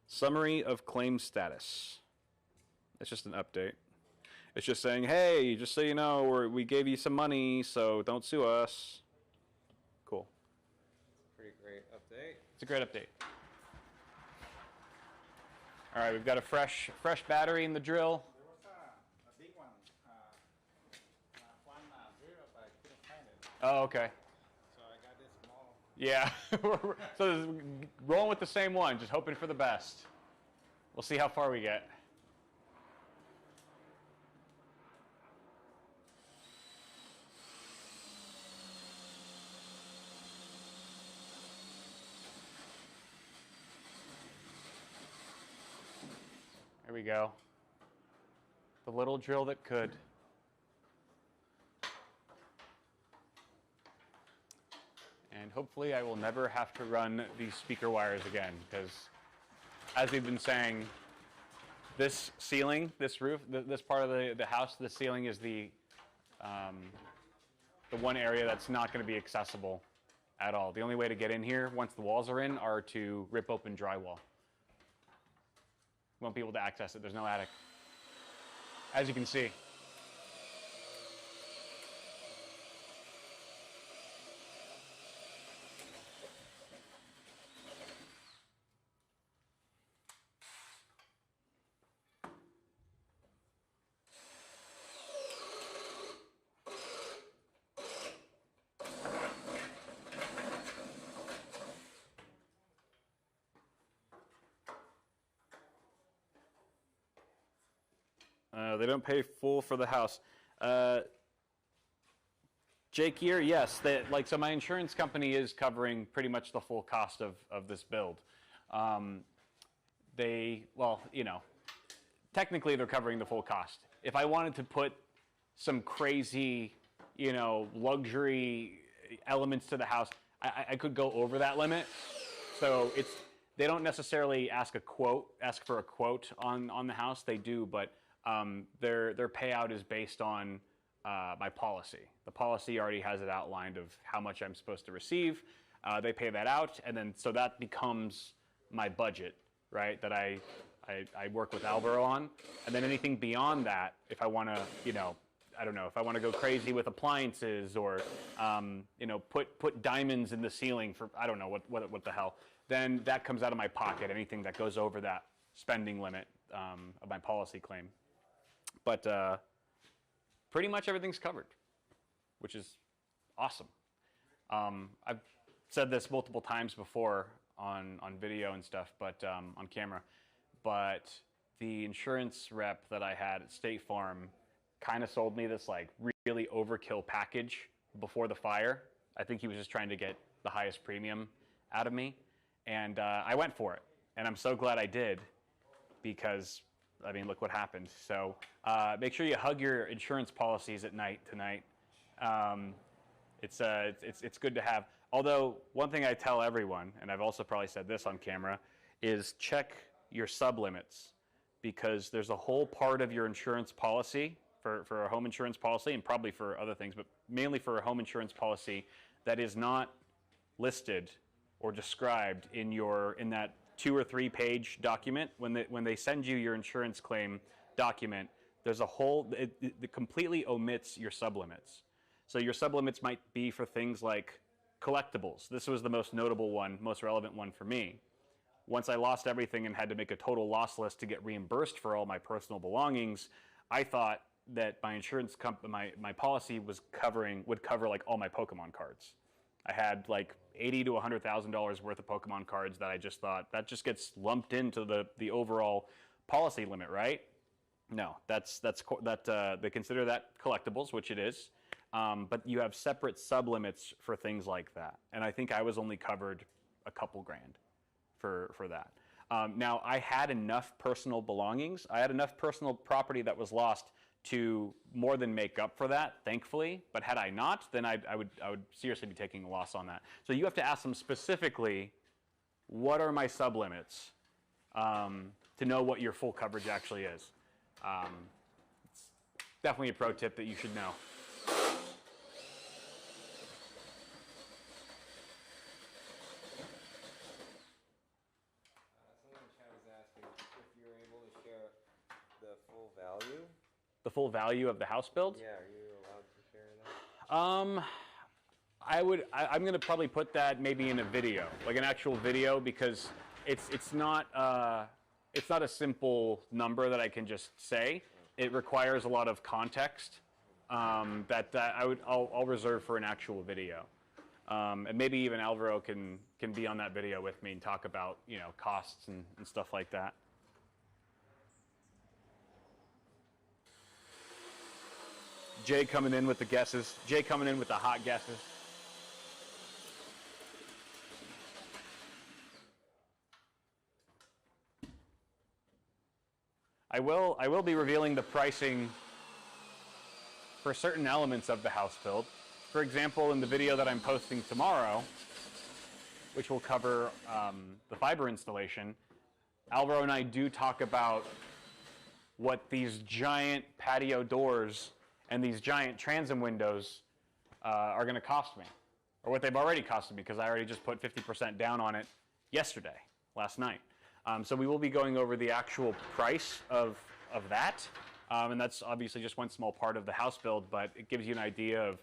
D: Summary of claim status. It's just an update. It's just saying, hey, just so you know, we gave you some money, so don't sue us. Cool.
B: Pretty great update.
D: It's a great update. All right, we've got a fresh battery in the drill.
A: There was a big one. One zero, but I couldn't find it.
D: Oh, okay.
A: So I got this small.
D: Yeah. So rolling with the same one, just hoping for the best. We'll see how far we get. There we go. The little drill that could. And hopefully I will never have to run these speaker wires again, because as we've been saying, this ceiling, this roof, this part of the house, the ceiling is the one area that's not going to be accessible at all. The only way to get in here, once the walls are in, are to rip open drywall. Won't be able to access it. There's no attic. As you can see. They don't pay full for the house. Jake here, yes. So my insurance company is covering pretty much the full cost of this build. Technically they're covering the full cost. If I wanted to put some crazy, luxury elements to the house, I could go over that limit. So they don't necessarily ask for a quote on the house. They do, but their payout is based on my policy. The policy already has it outlined of how much I'm supposed to receive. They pay that out, and then so that becomes my budget, right? That I work with Alvaro on, and then anything beyond that, if I want to, I don't know, if I want to go crazy with appliances or put diamonds in the ceiling for I don't know what the hell, then that comes out of my pocket. Anything that goes over that spending limit of my policy claim. But pretty much everything's covered, which is awesome. I've said this multiple times before on video and stuff, but on camera. But the insurance rep that I had at State Farm kind of sold me this like really overkill package before the fire. I think he was just trying to get the highest premium out of me. And I went for it. And I'm so glad I did because, I mean, look what happened. So make sure you hug your insurance policies at night tonight. It's good to have. Although, one thing I tell everyone, and I've also probably said this on camera, is check your sublimits, because there's a whole part of your insurance policy for a home insurance policy, and probably for other things, but mainly for a home insurance policy, that is not listed or described in that 2 or 3 page document. When they send you your insurance claim document, there's a whole, it completely omits your sublimits. So your sublimits might be for things like collectibles. This was the most notable one, most relevant one for me. Once I lost everything and had to make a total loss list to get reimbursed for all my personal belongings, I thought that my insurance company, my policy would cover like all my Pokemon cards. I had like $80,000 to $100,000 worth of Pokemon cards that I just thought that just gets lumped into the overall policy limit, right? No, they consider that collectibles, which it is, but you have separate sublimits for things like that. And I think I was only covered a couple grand for that. Now, I had enough personal belongings. I had enough personal property that was lost to more than make up for that, thankfully. But had I not, then I would seriously be taking a loss on that. So you have to ask them specifically, what are my sublimits, to know what your full coverage actually is. It's definitely a pro tip that you should know. The full value of the house build?
B: Yeah, are you allowed to share that?
D: I'm going to probably put that maybe in a video, like an actual video, because it's not a simple number that I can just say. It requires a lot of context that I'll reserve for an actual video. And maybe even Alvaro can be on that video with me and talk about, costs and stuff like that. Jay coming in with the guesses. Jay coming in with the hot guesses. I will be revealing the pricing for certain elements of the house build. For example, in the video that I'm posting tomorrow, which will cover the fiber installation, Alvaro and I do talk about what these giant patio doors and these giant transom windows are going to cost me, or what they've already costed me, because I already just put 50% down on it last night. So we will be going over the actual price of that, and that's obviously just one small part of the house build, but it gives you an idea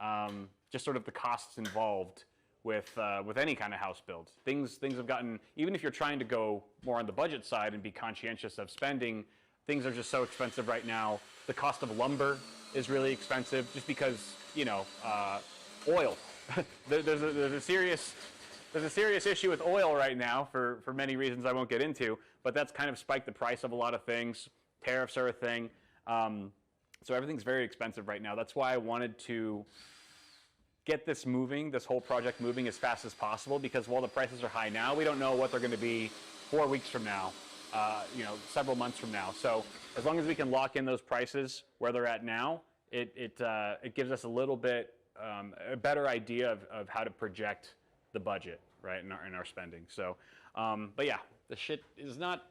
D: of just sort of the costs involved with any kind of house build. Things have gotten, even if you're trying to go more on the budget side and be conscientious of spending, things are just so expensive right now. The cost of lumber is really expensive, just because, oil. there's a serious issue with oil right now for many reasons I won't get into, but that's kind of spiked the price of a lot of things. Tariffs are a thing. So everything's very expensive right now. That's why I wanted to get this whole project moving as fast as possible, because while the prices are high now, we don't know what they're going to be 4 weeks from now, several months from now. So as long as we can lock in those prices where they're at now, it gives us a little bit a better idea of how to project the budget, right, in our spending. So, but yeah, the shit it's not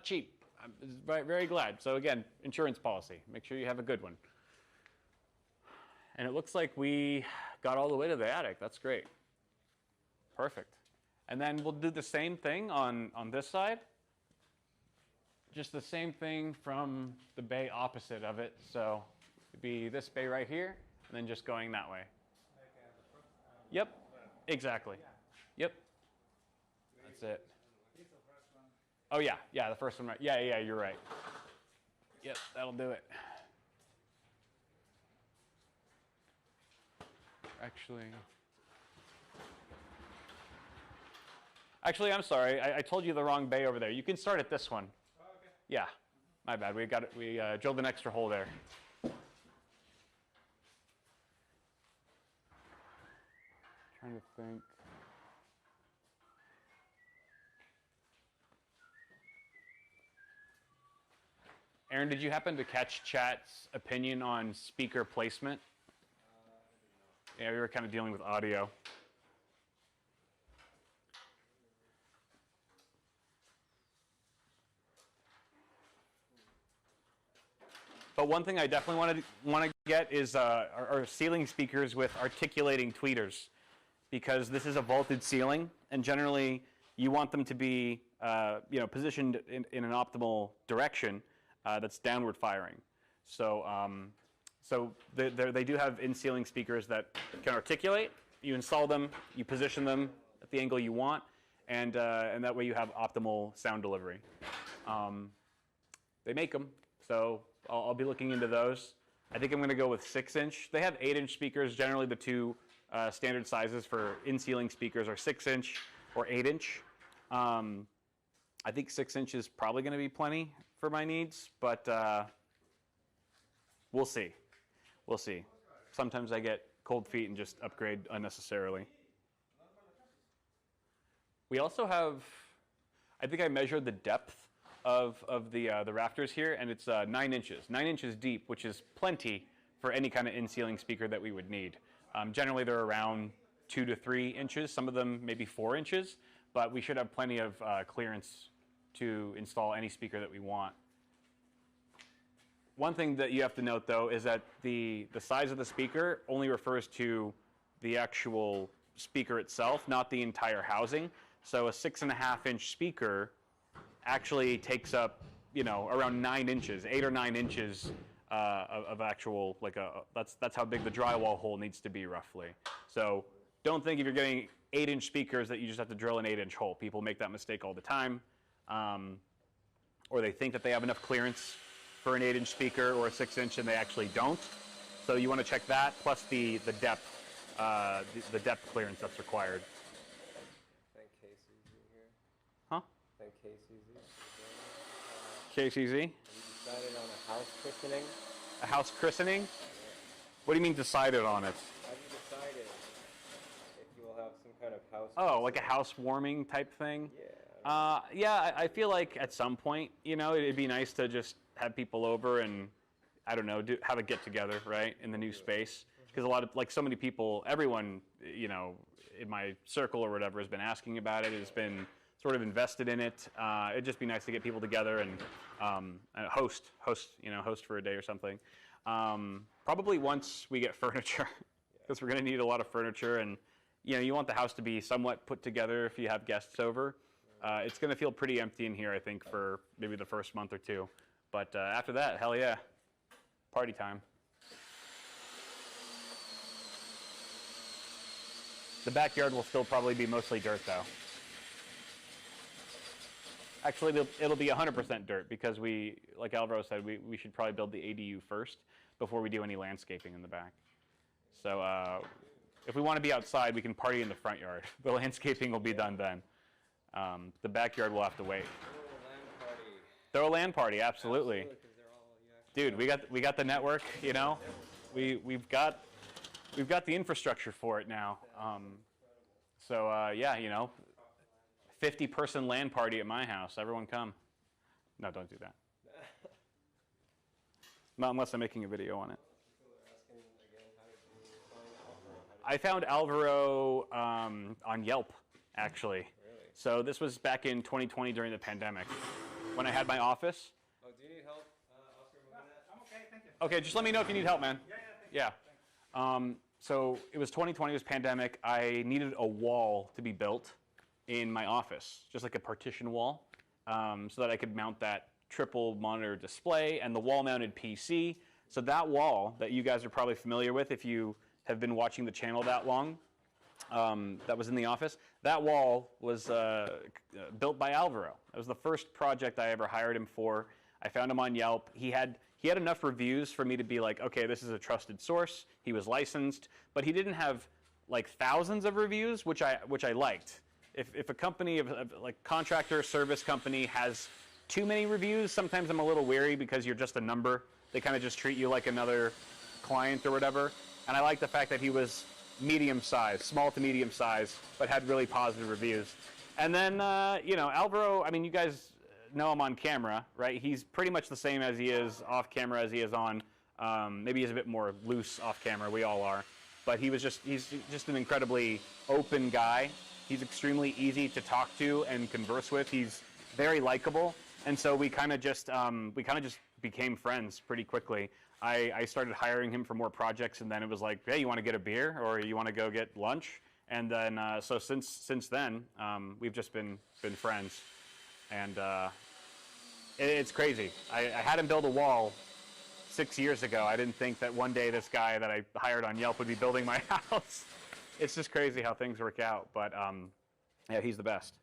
D: cheap. I'm very, very glad. So again, insurance policy. Make sure you have a good one. And it looks like we got all the way to the attic. That's great. Perfect. And then we'll do the same thing on this side. Just the same thing from the bay opposite of it. So it'd be this bay right here, and then just going that way. Yep, exactly. Yep, that's it. Oh yeah, the first one right. Yeah, you're right. Yep, that'll do it. Actually, I'm sorry. I told you the wrong bay over there. You can start at this one. Oh, okay. Yeah, my bad. We drilled an extra hole there. Trying to think. Aaron, did you happen to catch chat's opinion on speaker placement? Yeah, we were kind of dealing with audio. But one thing I definitely want to get is our ceiling speakers with articulating tweeters, because this is a vaulted ceiling, and generally you want them to be positioned in an optimal direction that's downward firing. So they do have in-ceiling speakers that can articulate. You install them, you position them at the angle you want, and that way you have optimal sound delivery. They make them, so I'll be looking into those. I think I'm going to go with 6-inch. They have 8-inch speakers. Generally, the two standard sizes for in-ceiling speakers are 6-inch or 8-inch. I think 6-inch is probably going to be plenty for my needs, but we'll see. We'll see. Sometimes I get cold feet and just upgrade unnecessarily. We also have, I think I measured the depth of the rafters here, and it's 9 inches. 9 inches deep, which is plenty for any kind of in-ceiling speaker that we would need. Generally, they're around 2 to 3 inches. Some of them maybe 4 inches, but we should have plenty of clearance to install any speaker that we want. One thing that you have to note, though, is that the size of the speaker only refers to the actual speaker itself, not the entire housing. So a 6.5-inch speaker actually takes up, around 9 inches, 8 or 9 inches of actual, that's how big the drywall hole needs to be roughly. So don't think if you're getting 8-inch speakers that you just have to drill an 8-inch hole. People make that mistake all the time, or they think that they have enough clearance for an 8-inch speaker or a 6-inch, and they actually don't. So you want to check that, plus the depth, the depth clearance that's required.
B: Thank KCZ here.
D: Huh?
B: Thank KCZ.
D: KCZ?
B: Have you decided on a house christening?
D: A house christening? What do you mean decided on it?
B: Have you decided if you will have some kind of house?
D: Oh, like a housewarming type thing?
B: Yeah.
D: Yeah, I feel like at some point, it'd be nice to just have people over and, I don't know, have a get-together, right, in the new space. Because a lot of, so many people, everyone, in my circle or whatever has been asking about it, has been sort of invested in it. It'd just be nice to get people together and host for a day or something. Probably once we get furniture, because we're going to need a lot of furniture, and you want the house to be somewhat put together if you have guests over. It's going to feel pretty empty in here, I think, for maybe the first month or two. But after that, hell yeah, party time. The backyard will still probably be mostly dirt, though. Actually, it'll be 100% dirt, because like Alvaro said, we should probably build the ADU first before we do any landscaping in the back. So if we want to be outside, we can party in the front yard. The landscaping will be done then. The backyard will have to wait. Throw a LAN party, absolutely. Dude, we got the network, we've got the infrastructure for it now. Yeah, 50-person LAN party at my house. Everyone come. No, don't do that. Not unless I'm making a video on it. I found Alvaro on Yelp, actually. So this was back in 2020 during the pandemic, when I had my office.
B: Oh, do you need help, Oscar, moving that?
A: I'm okay, thank you.
D: Okay, just let me know if you need help, man.
A: Yeah.
D: So it was 2020, it was pandemic. I needed a wall to be built in my office, just like a partition wall, so that I could mount that triple monitor display and the wall-mounted PC. So that wall that you guys are probably familiar with if you have been watching the channel that long, that was in the office. That wall was built by Alvaro. It was the first project I ever hired him for. I found him on Yelp. He had enough reviews for me to be like, okay, this is a trusted source. He was licensed, but he didn't have like thousands of reviews, which I liked. If a company like contractor service company has too many reviews, sometimes I'm a little wary, because you're just a number. They kind of just treat you like another client or whatever. And I like the fact that he was medium size, small to medium size, but had really positive reviews. And then, Alvaro, I mean, you guys know him on camera, right? He's pretty much the same as he is off camera as he is on. Maybe he's a bit more loose off camera. We all are. But he's just an incredibly open guy. He's extremely easy to talk to and converse with. He's very likable, and so we kind of just became friends pretty quickly. I started hiring him for more projects, and then it was like, hey, you want to get a beer or you want to go get lunch? And then so since then, we've just been friends, and it's crazy. I had him build a wall 6 years ago. I didn't think that one day this guy that I hired on Yelp would be building my house. It's just crazy how things work out, but yeah, he's the best.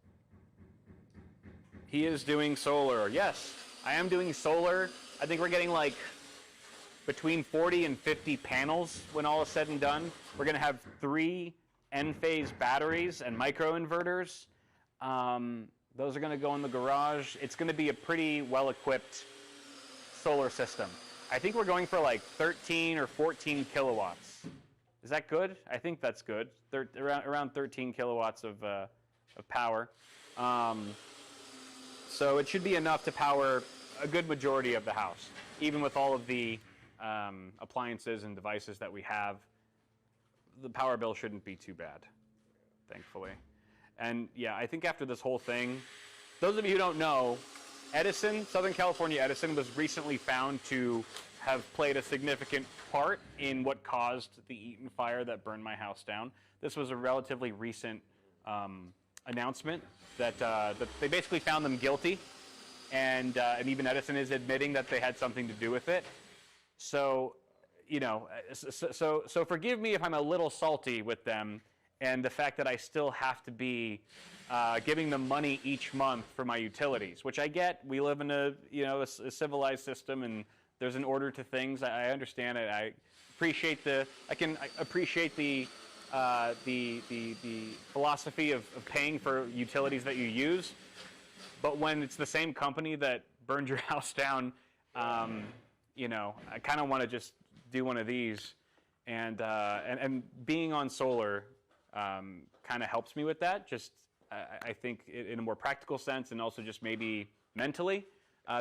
D: He is doing solar. Yes, I am doing solar. I think we're getting like between 40 and 50 panels when all is said and done. We're going to have 3 N-phase batteries and microinverters. Those are going to go in the garage. It's going to be a pretty well-equipped solar system. I think we're going for like 13 or 14 kilowatts. Is that good? I think that's good. Around 13 kilowatts of power. So it should be enough to power a good majority of the house, even with all of the appliances and devices that we have. The power bill shouldn't be too bad, thankfully. And yeah, I think after this whole thing, those of you who don't know, Edison, Southern California Edison, was recently found to have played a significant part in what caused the Eaton fire that burned my house down. This was a relatively recent announcement that they basically found them guilty, and even Edison is admitting that they had something to do with it. So, you know, so forgive me if I'm a little salty with them, and the fact that I still have to be giving them money each month for my utilities, which I get. We live in a civilized system, and there's an order to things. I understand it. I appreciate the philosophy of paying for utilities that you use. But when it's the same company that burned your house down, you know, I kind of want to just do one of these, and being on solar kind of helps me with that. Just I think in a more practical sense, and also just maybe mentally,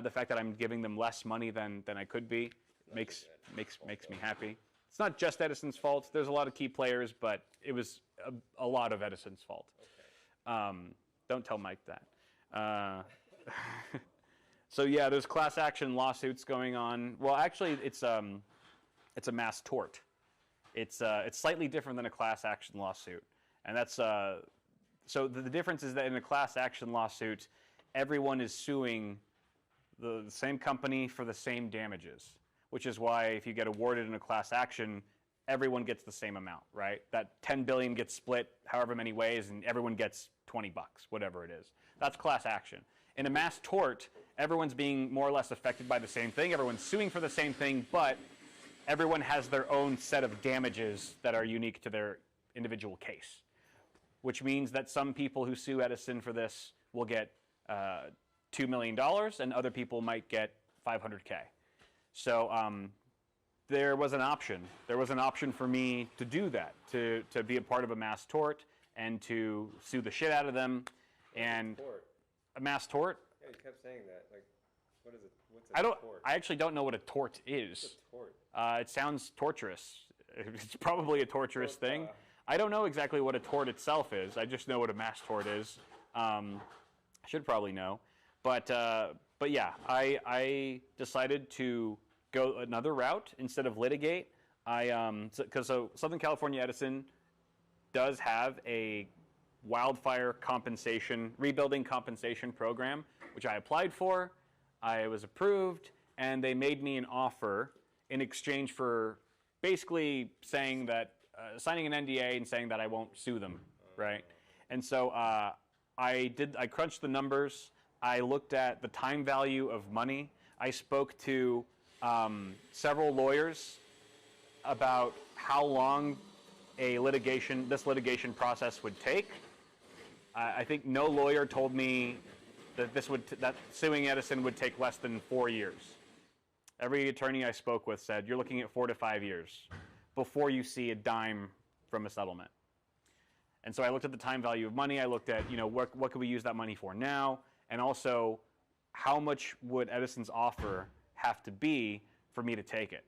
D: the fact that I'm giving them less money than I could be makes me happy. It's not just Edison's fault. There's a lot of key players, but it was a lot of Edison's fault. Don't tell Mike that. So yeah, there's class action lawsuits going on. Well, actually, it's a mass tort. It's slightly different than a class action lawsuit, and that's so the difference is that in a class action lawsuit, everyone is suing the same company for the same damages, which is why if you get awarded in a class action, everyone gets the same amount, right? That 10 billion gets split however many ways, and everyone gets 20 bucks, whatever it is. That's class action. In a mass tort, everyone's being more or less affected by the same thing. Everyone's suing for the same thing, but everyone has their own set of damages that are unique to their individual case, which means that some people who sue Edison for this will get $2 million, and other people might get $500K. So there was an option. There was an option for me to do that, to be a part of a mass tort and to sue the shit out of them. And
B: Tort.
D: a mass tort?
B: Yeah, you kept saying that. Like, what is it? What's a tort?
D: I actually don't know what a tort is.
B: What's a tort?
D: It sounds torturous. It's probably a torturous thing. I don't know exactly what a tort itself is. I just know what a mass tort is. I should probably know. But yeah, I decided to go another route instead of litigate. So Southern California Edison does have a wildfire compensation, rebuilding compensation program, which I applied for. I was approved, and they made me an offer in exchange for basically saying that, signing an NDA and saying that I won't sue them, right? And so I crunched the numbers. I looked at the time value of money. I spoke to several lawyers about how long this litigation process would take. I think no lawyer told me that suing Edison would take less than 4 years. Every attorney I spoke with said, you're looking at 4 to 5 years before you see a dime from a settlement. And so I looked at the time value of money. I looked at, what could we use that money for now? And also, how much would Edison's offer have to be for me to take it,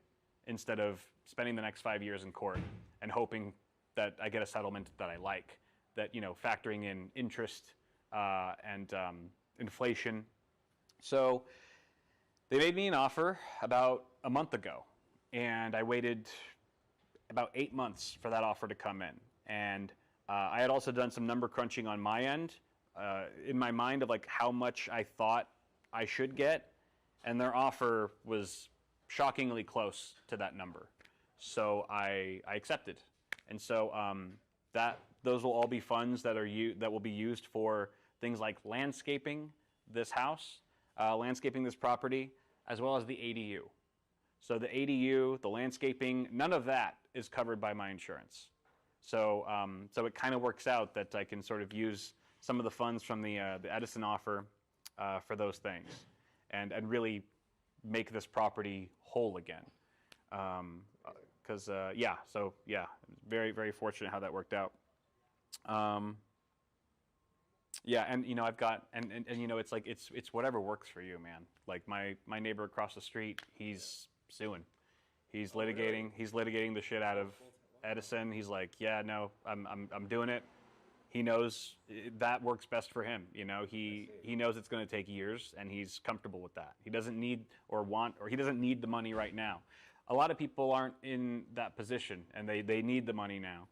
D: instead of spending the next 5 years in court and hoping that I get a settlement that I like, that, factoring in interest and inflation. So they made me an offer about a month ago, and I waited about 8 months for that offer to come in. And I had also done some number crunching on my end, in my mind, of like how much I thought I should get, and their offer was shockingly close to that number. So I accepted, and so those will all be funds that will be used for things like landscaping this house, landscaping this property, as well as the ADU. So the ADU, the landscaping, none of that is covered by my insurance. So so it kind of works out that I can sort of use some of the funds from the Edison offer for those things, and really make this property whole again. Because very, very fortunate how that worked out. Yeah, and I've got and it's like it's whatever works for you, man. Like my neighbor across the street, he's suing. He's litigating. He's litigating the shit out of Edison. He's like, yeah, no, I'm doing it. He knows that works best for him. He knows it's going to take years, and he's comfortable with that. He doesn't need he doesn't need the money right now. A lot of people aren't in that position, and they need the money now.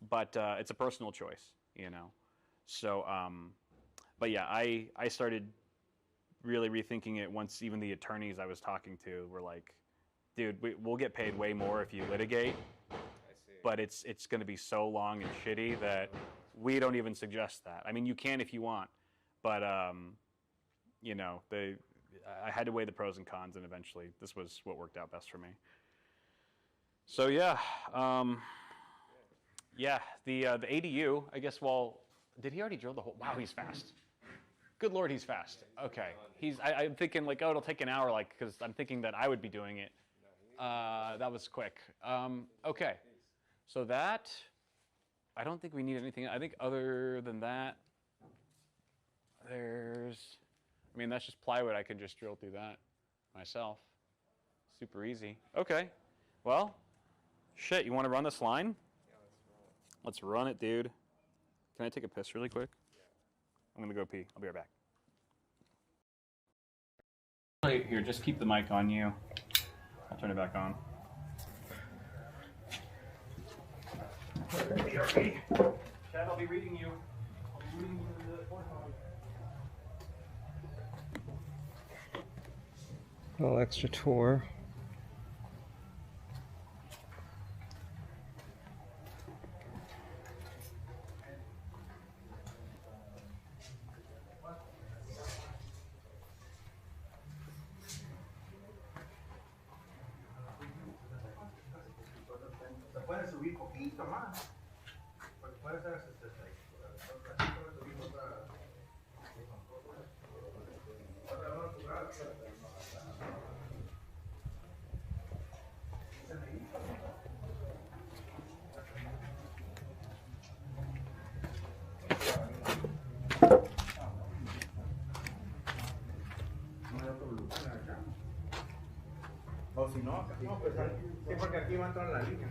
D: But it's a personal choice, So, but yeah, I started really rethinking it once even the attorneys I was talking to were like, dude, we'll get paid way more if you litigate, but it's going to be so long and shitty that we don't even suggest that. I mean, you can if you want, but I had to weigh the pros and cons, and eventually this was what worked out best for me. So yeah, the ADU, I guess. Well, did he already drill the hole? Wow, he's fast. Good Lord, he's fast. Okay, I'm thinking like, oh, it'll take an hour, like, because I'm thinking that I would be doing it. That was quick. Okay, so that, I don't think we need anything. I think other than that, that's just plywood. I could just drill through that myself. Super easy. Okay, well, shit, you want to run this line?
B: Yeah,
D: Let's run it, dude. Can I take a piss really quick? I'm going to go pee. I'll be right back. Here, just keep the mic on you. I'll turn it back on. Chad, I'll be reading you. I'll be reading you the porta potty.
B: Little extra tour.
E: Puede subir poquito más, porque puede ser 66. Puede subir otra. O si no, pues sí, porque aquí va toda la línea.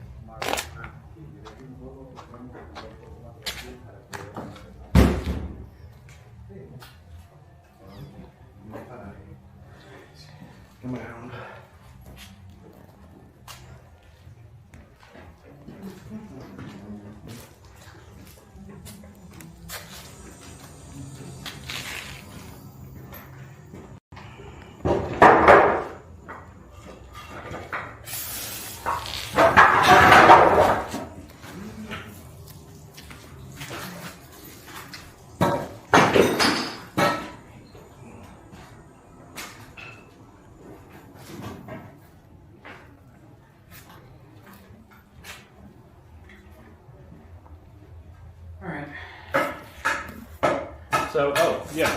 D: So,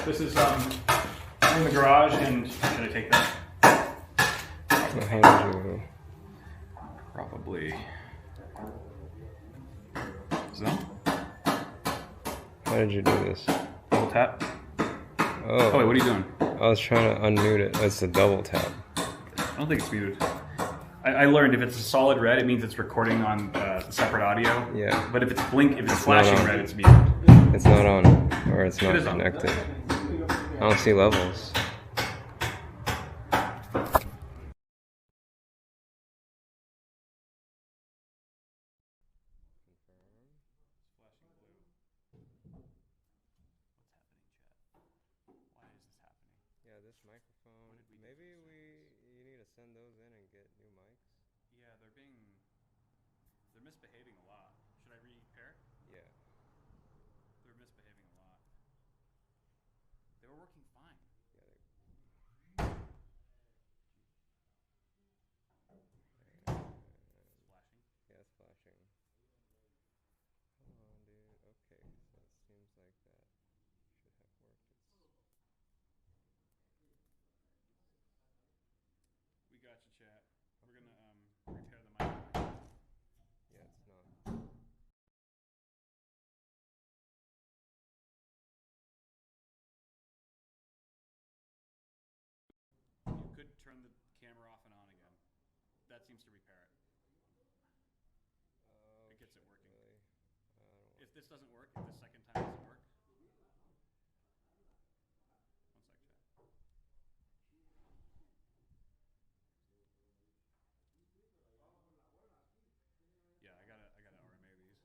D: this is in the garage, and should I take that?
B: How did you?
D: Probably. So,
B: How did you do this?
D: double tap. Oh, wait, what are you doing?
B: I was trying to unmute it. It's a double tap.
D: I don't think it's muted. I learned if it's a solid red, it means it's recording on separate audio.
B: Yeah.
D: But if it's flashing red, it's muted.
B: It's not on, or it's not connected. I don't see levels. Yeah, this microphone. Maybe you need to send those in and get new mics.
D: Yeah, they're misbehaving a lot. Should I repair?
B: Yeah.
D: They're misbehaving a lot. They were working fine.
B: Yeah.
D: Flashing.
B: Yeah, it's flashing. Hold on, dude. Okay, so it seems like that should have worked.
D: We got you, chat. We're gonna repair the mic.
B: Yeah, it's not.
D: You could turn the camera off and on again. That seems to repair it. It gets it working.
B: Really?
D: If this doesn't work, if the second time doesn't work. One sec, chat. Yeah, I gotta RMA these.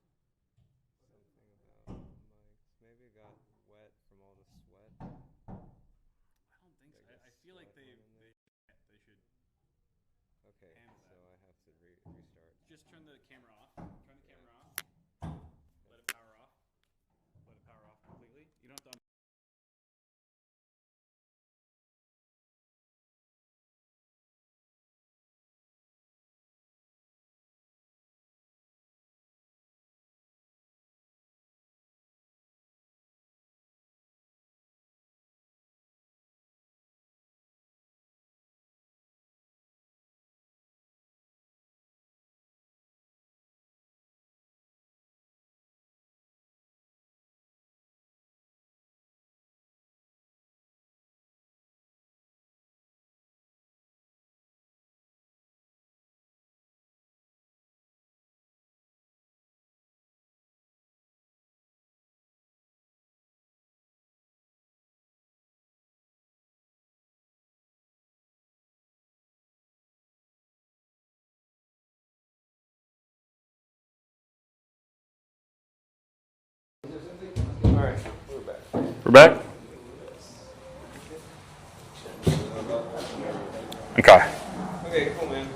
B: Something about mics. Maybe it got wet from all the sweat.
D: I don't think so. I feel like they should
B: Okay,
D: handle
B: so
D: that.
B: I have to restart.
D: Just turn the camera off. Turn the camera off. Let it power off. Let it power off completely. You don't have to.
B: Alright, we're back.
D: We're back. Okay.
B: Okay, cool, man.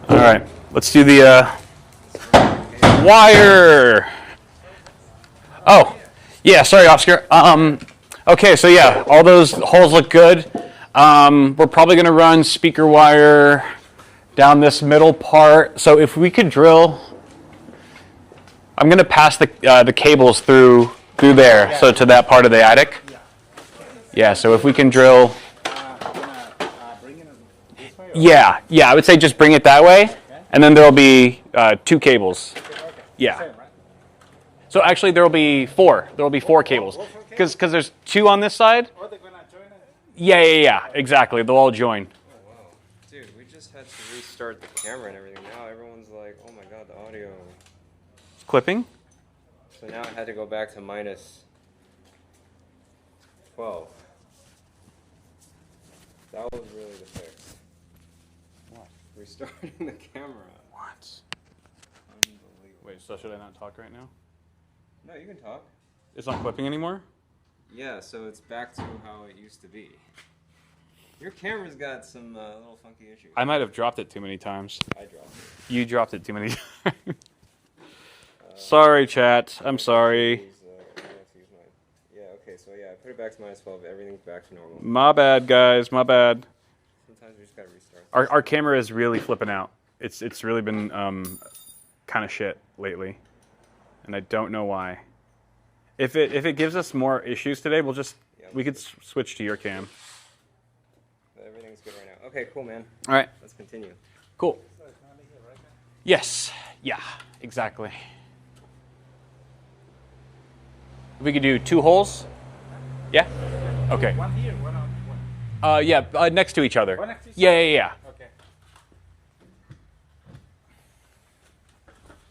D: All right. Let's do the wire. Oh, yeah. Sorry, Oscar. Okay, so yeah, all those holes look good. We're probably going to run speaker wire down this middle part. So if we could drill, I'm going to pass the cables through there, so to that part of the attic. Yeah. So if we can drill. Yeah, I would say just bring it that way, and then there'll be 2 cables. Yeah. So actually, there'll be 4. There'll be 4 cables because there's 2 on this side. Yeah. Exactly. They'll all join.
B: Oh, wow. Dude, we just had to restart the camera and everything. Now everyone's like, oh my god, the audio.
D: Clipping.
B: So now I had to go back to minus 12. That was really the fix.
D: What?
B: Restarting the camera.
D: What?
B: Unbelievable.
D: Wait. So should I not talk right now?
B: No, you can talk.
D: It's not clipping anymore.
B: Yeah, so it's back to how it used to be. Your camera's got some little funky issues.
D: I might have dropped it too many times.
B: I dropped it.
D: You dropped it too many times. Sorry, chat. I'm sorry.
B: Yeah, okay, so yeah, I put it back to minus 12. Everything's back to normal.
D: My bad, guys. My bad.
B: Sometimes we just gotta restart.
D: Our camera is really flipping out. It's really been kind of shit lately, and I don't know why. If it gives us more issues today, we could switch to your cam.
B: But everything's good right now. Okay, cool, man.
D: All right.
B: Let's continue.
D: Cool. Yes. Yeah. Exactly. If we could do 2 holes. Yeah. Okay.
E: One here, one on one.
D: Yeah, next to each other.
E: Oh, next to each
D: Yeah,
E: other?
D: yeah, yeah.
E: Okay.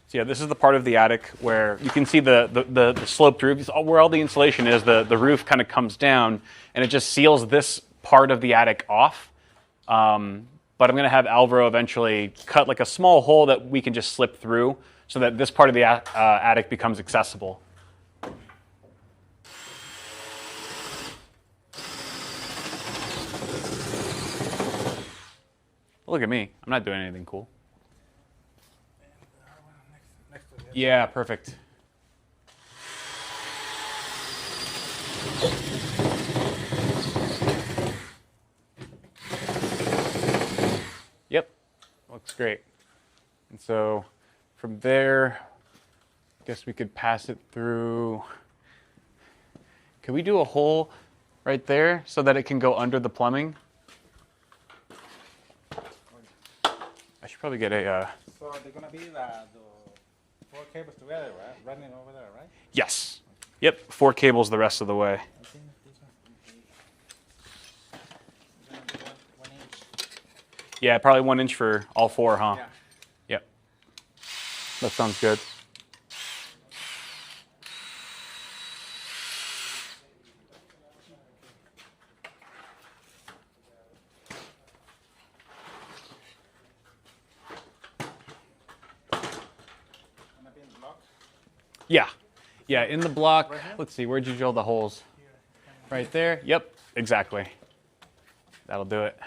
D: So yeah, this is the part of the attic where you can see the sloped roof. Where all the insulation is, the roof kind of comes down, and it just seals this part of the attic off. But I'm going to have Alvaro eventually cut like a small hole that we can just slip through so that this part of the attic becomes accessible. Look at me. I'm not doing anything cool.
E: Next to it.
D: Yeah, perfect. Yep, looks great. And so from there, I guess we could pass it through. Can we do a hole right there so that it can go under the plumbing? I should probably get a.
E: So they're gonna be the 4 cables together, right? Running over there, right?
D: Yes. Yep, 4 cables the rest of the way.
E: I think this one gonna be 1 inch.
D: Yeah, probably 1 inch for all 4, huh?
E: Yeah.
D: Yep. That sounds good.
E: Gonna be in the block.
D: Yeah. Yeah, in the block. Let's see, where'd you drill the holes? Right there? Yep, exactly. That'll do it.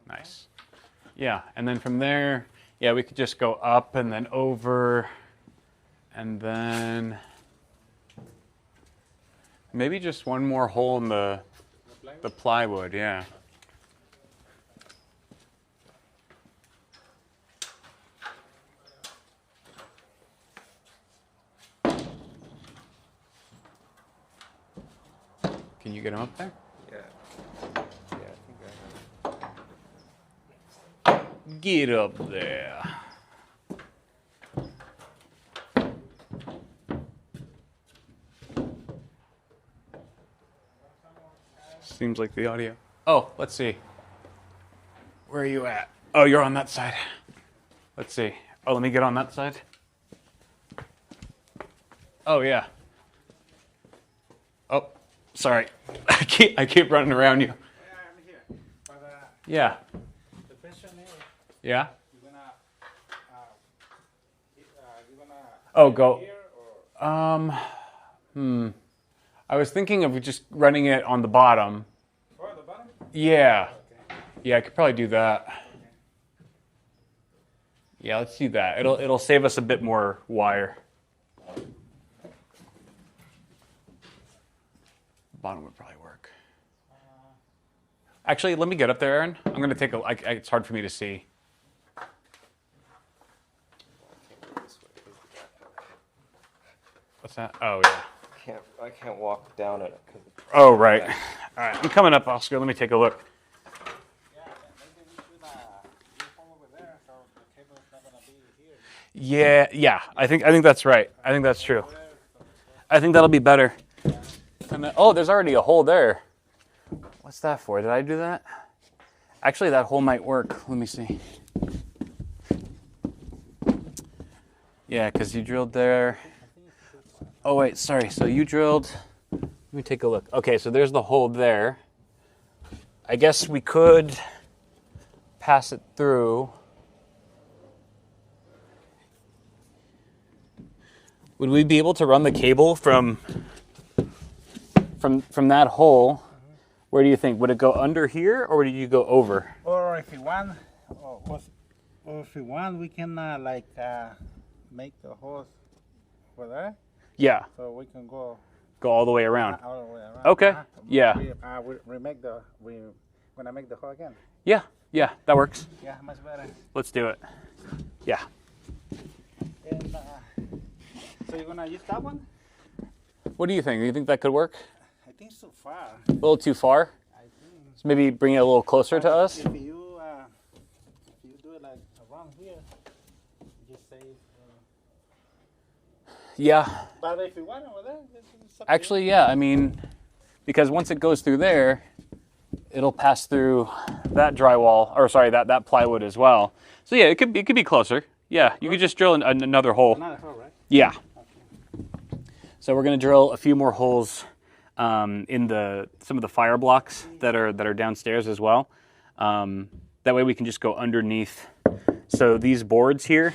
D: Nice. Yeah, and then from there, yeah, we could just go up and then over, and then maybe just one more hole in the plywood, yeah. Can you get him up there?
B: Yeah. Yeah, I think I have.
D: Get up there. Seems like the audio. Oh, let's see. Where are you at? Oh, you're on that side. Let's see. Oh, let me get on that side. Oh, yeah. Oh, sorry. I keep running around you.
E: Yeah, I'm here. But
D: Yeah.
E: the question is,
D: Yeah?
E: you're gonna
D: Oh, go.
E: here or
D: I was thinking of just running it on the bottom.
E: for the bottom?
D: Yeah.
E: Okay.
D: Yeah, I could probably do that. Yeah, let's do that. It'll save us a bit more wire. Bottom would probably work. Actually, let me get up there, Aaron. I'm going to take a. It's hard for me to see. What's that? Oh yeah.
B: I can't walk down it. 'Cause
D: Oh right. All right, I'm coming up, Oscar. Let me take a look.
E: Yeah, maybe we should do hole over there so the cable's not gonna be here.
D: Yeah. I think that's right. I think that's true. I think that'll be better. And then, oh, there's already a hole there. What's that for? Did I do that? Actually, that hole might work. Let me see. Yeah, because you drilled there. Oh, wait, sorry. So you drilled. Let me take a look. Okay, so there's the hole there. I guess we could pass it through. Would we be able to run the cable from that hole? Where do you think? Would it go under here, or would you go over?
E: Or if you want, we can make the hose over there,
D: Yeah,
E: so we can go
D: go all the way around.
E: all the way around.
D: Okay, yeah.
E: We're gonna make the hole again.
D: Yeah, that works.
E: Yeah, much better.
D: Let's do it. Yeah.
E: And So you're gonna use that one?
C: What do you think? Do you think that could work?
E: I think so far.
C: A little too far?
E: I think.
C: So maybe bring it a little closer to us?
E: If you do it like around here, just say.
C: Yeah.
E: But if you want over there, it's up to
C: Actually, yeah. I mean, because once it goes through there, it'll pass through that drywall, or sorry, that plywood as well. So yeah, it could be closer. Yeah, you could just drill another hole.
E: you. Another hole, right?
C: Yeah. So we're gonna drill a few more holes in some of the fire blocks that are downstairs as well. That way we can just go underneath. So these boards here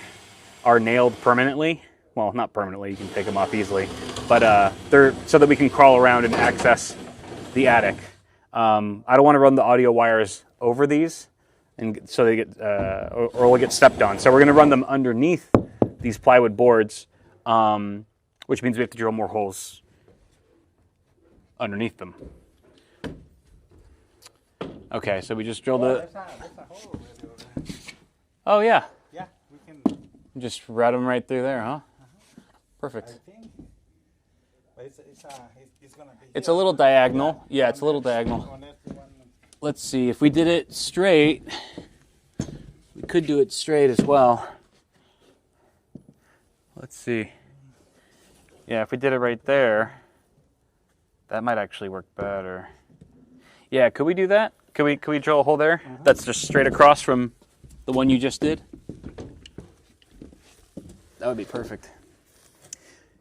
C: are nailed permanently. Well, not permanently. You can take them off easily, but they're so that we can crawl around and access the attic. I don't want to run the audio wires over these, and so they get or will get stepped on. So we're going to run them underneath these plywood boards, which means we have to drill more holes underneath them. Okay, so we just drilled
E: There's
C: it.
E: a hole already over there.
C: Oh yeah,
E: Yeah, we can.
C: just route them right through there, huh? Perfect.
E: I think. But it's gonna be.
C: It's a little diagonal. Yeah, it's a little diagonal.
E: Unless you want.
C: Let's see, if we did it straight, we could do it straight as well. Let's see. Yeah, if we did it right there, that might actually work better. Yeah, could we do that? Could we drill a hole there? That's just straight across from the one you just did? That would be perfect.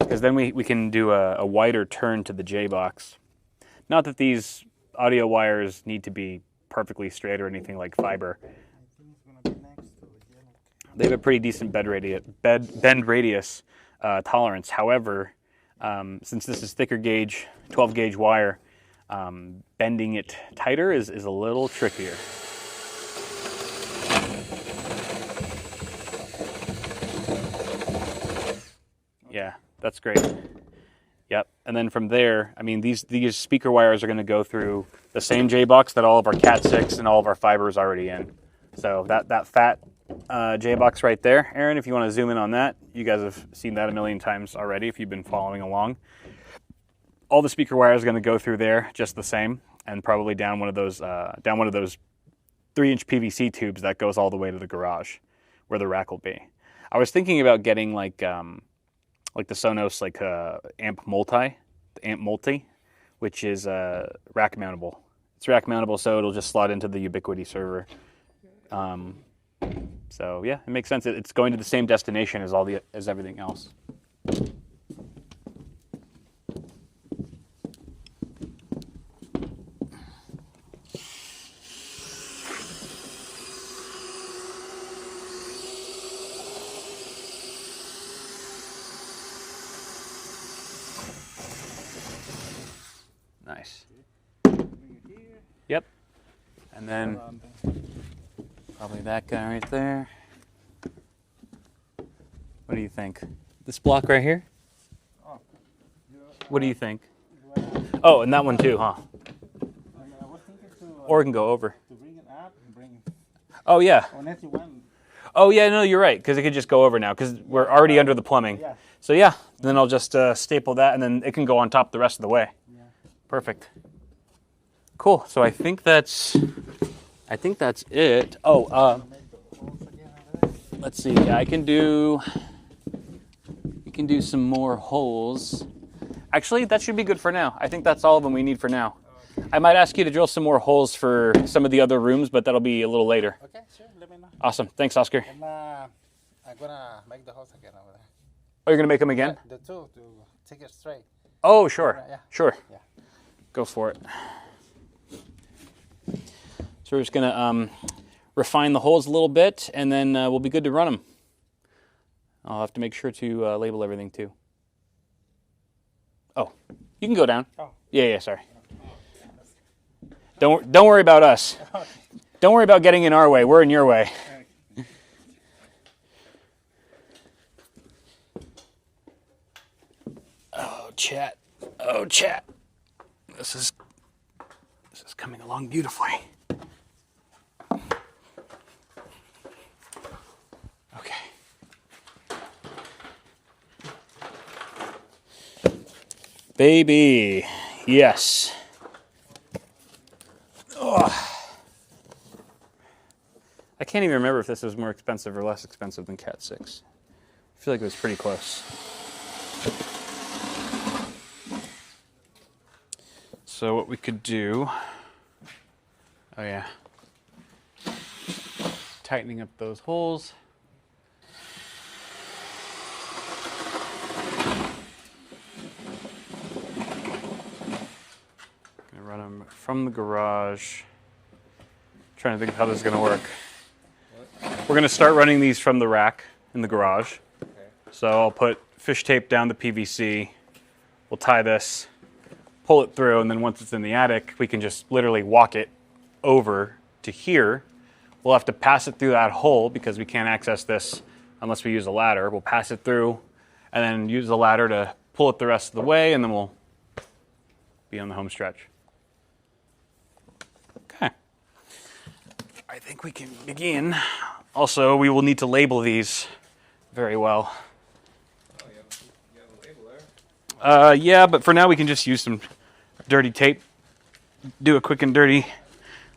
C: Because then we can do a wider turn to the J box. Not that these audio wires need to be perfectly straight or anything like fiber.
E: I think it's gonna be next to the yellow.
C: They have a pretty decent bend radius tolerance. However, since this is thicker gauge, 12 gauge wire, bending it tighter is a little trickier. Yeah, that's great. Yep, and then from there, I mean, these speaker wires are going to go through the same J box that all of our Cat 6 and all of our fiber is already in. So that fat J box right there, Aaron, if you want to zoom in on that, you guys have seen that a million times already if you've been following along. All the speaker wires are going to go through there just the same, and probably down one of those 3-inch PVC tubes that goes all the way to the garage, where the rack will be. I was thinking about getting like the Sonos amp multi, which is rack mountable. It's rack mountable, so it'll just slot into the Ubiquiti server. So yeah, it makes sense. It's going to the same destination as everything else. Nice. Yep. And then probably that guy right there. What do you think? This block right here? What do you think? Oh, and that one too, huh?
E: I was thinking
C: Or it can go over.
E: to bring it up and bring.
C: Oh, yeah.
E: Unless you want.
C: Oh, yeah, no, you're right, because it could just go over now, because we're already under the plumbing.
E: Yeah.
C: So, yeah, then I'll just staple that, and then it can go on top the rest of the way.
E: Yeah.
C: Perfect. Cool. So I think that's it. Oh, let's see. Yeah, we can do some more holes. Actually, that should be good for now. I think that's all of them we need for now. I might ask you to drill some more holes for some of the other rooms, but that'll be a little later.
E: Okay, sure. Let me know.
C: Awesome. Thanks, Oscar.
E: And I'm gonna make the holes again over there.
C: Oh, you're going to make them again?
E: The two to take it straight.
C: Oh, sure.
E: Yeah.
C: Sure.
E: Yeah.
C: Go for it. So we're just going to refine the holes a little bit, and then we'll be good to run them. I'll have to make sure to label everything too. Oh, you can go down.
E: Oh.
C: Yeah, sorry. Don't worry about us. Don't worry about getting in our way. We're in your way. Oh, chat. Oh, chat. This is coming along beautifully. Okay.
D: Baby, yes. Ugh. I can't even remember if this was more expensive or less expensive than Cat 6. I feel like it was pretty close. So what we could do, oh yeah, tightening up those holes. Gonna run them from the garage. Trying to think of how this is gonna work. We're gonna start running these from the rack in the garage.
B: Okay.
D: So I'll put fish tape down the PVC. We'll tie this, pull it through, and then once it's in the attic, we can just literally walk it over to here. We'll have to pass it through that hole because we can't access this unless we use a ladder. We'll pass it through and then use the ladder to pull it the rest of the way, and then we'll be on the home stretch. Okay. I think we can begin. Also, we will need to label these very well.
B: Oh, you have a label there?
D: Yeah, but for now we can just use some dirty tape. Do a quick and dirty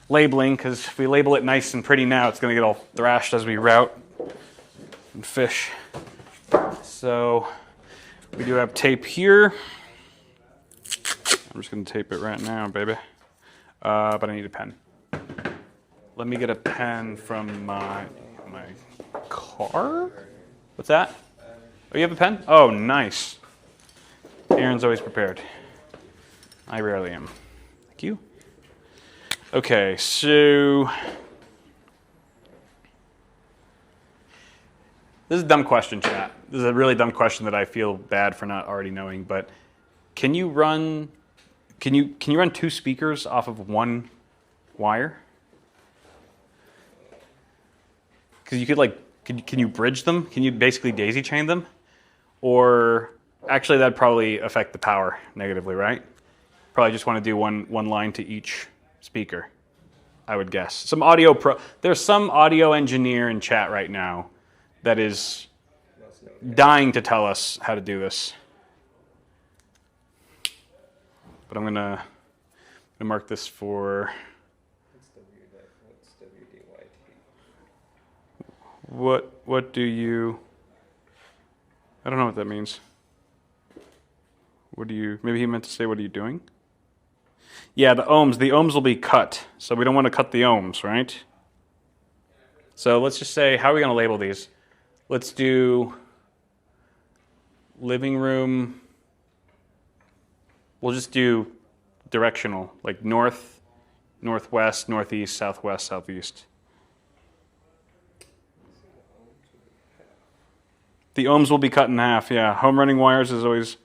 D: labeling, because if we label it nice and pretty now, it's going to get all thrashed as we route and fish. So we do have tape here. I'm just going to tape it right now, baby. But I need a pen. Let me get a pen from my car. What's that? Oh, you have a pen? Oh, nice. Aaron's always prepared. I rarely am. Thank you. Okay, so this is a dumb question, chat. This is a really dumb question that I feel bad for not already knowing. But can you run two speakers off of one wire? Because you could can you bridge them? Can you basically daisy chain them? Or actually, that'd probably affect the power negatively, right? Probably just want to do one line to each speaker, I would guess. There's some audio engineer in chat right now that is dying to tell us how to do this. But I'm gonna mark this for. What do you? I don't know what that means. What do you? Maybe he meant to say, "What are you doing?" Yeah, the ohms will be cut, so we don't want to cut the ohms, right? So let's just say, how are we going to label these? Let's do living room. We'll just do directional, like north, northwest, northeast, southwest, southeast. The ohms will be cut in half, yeah. Home running wires is always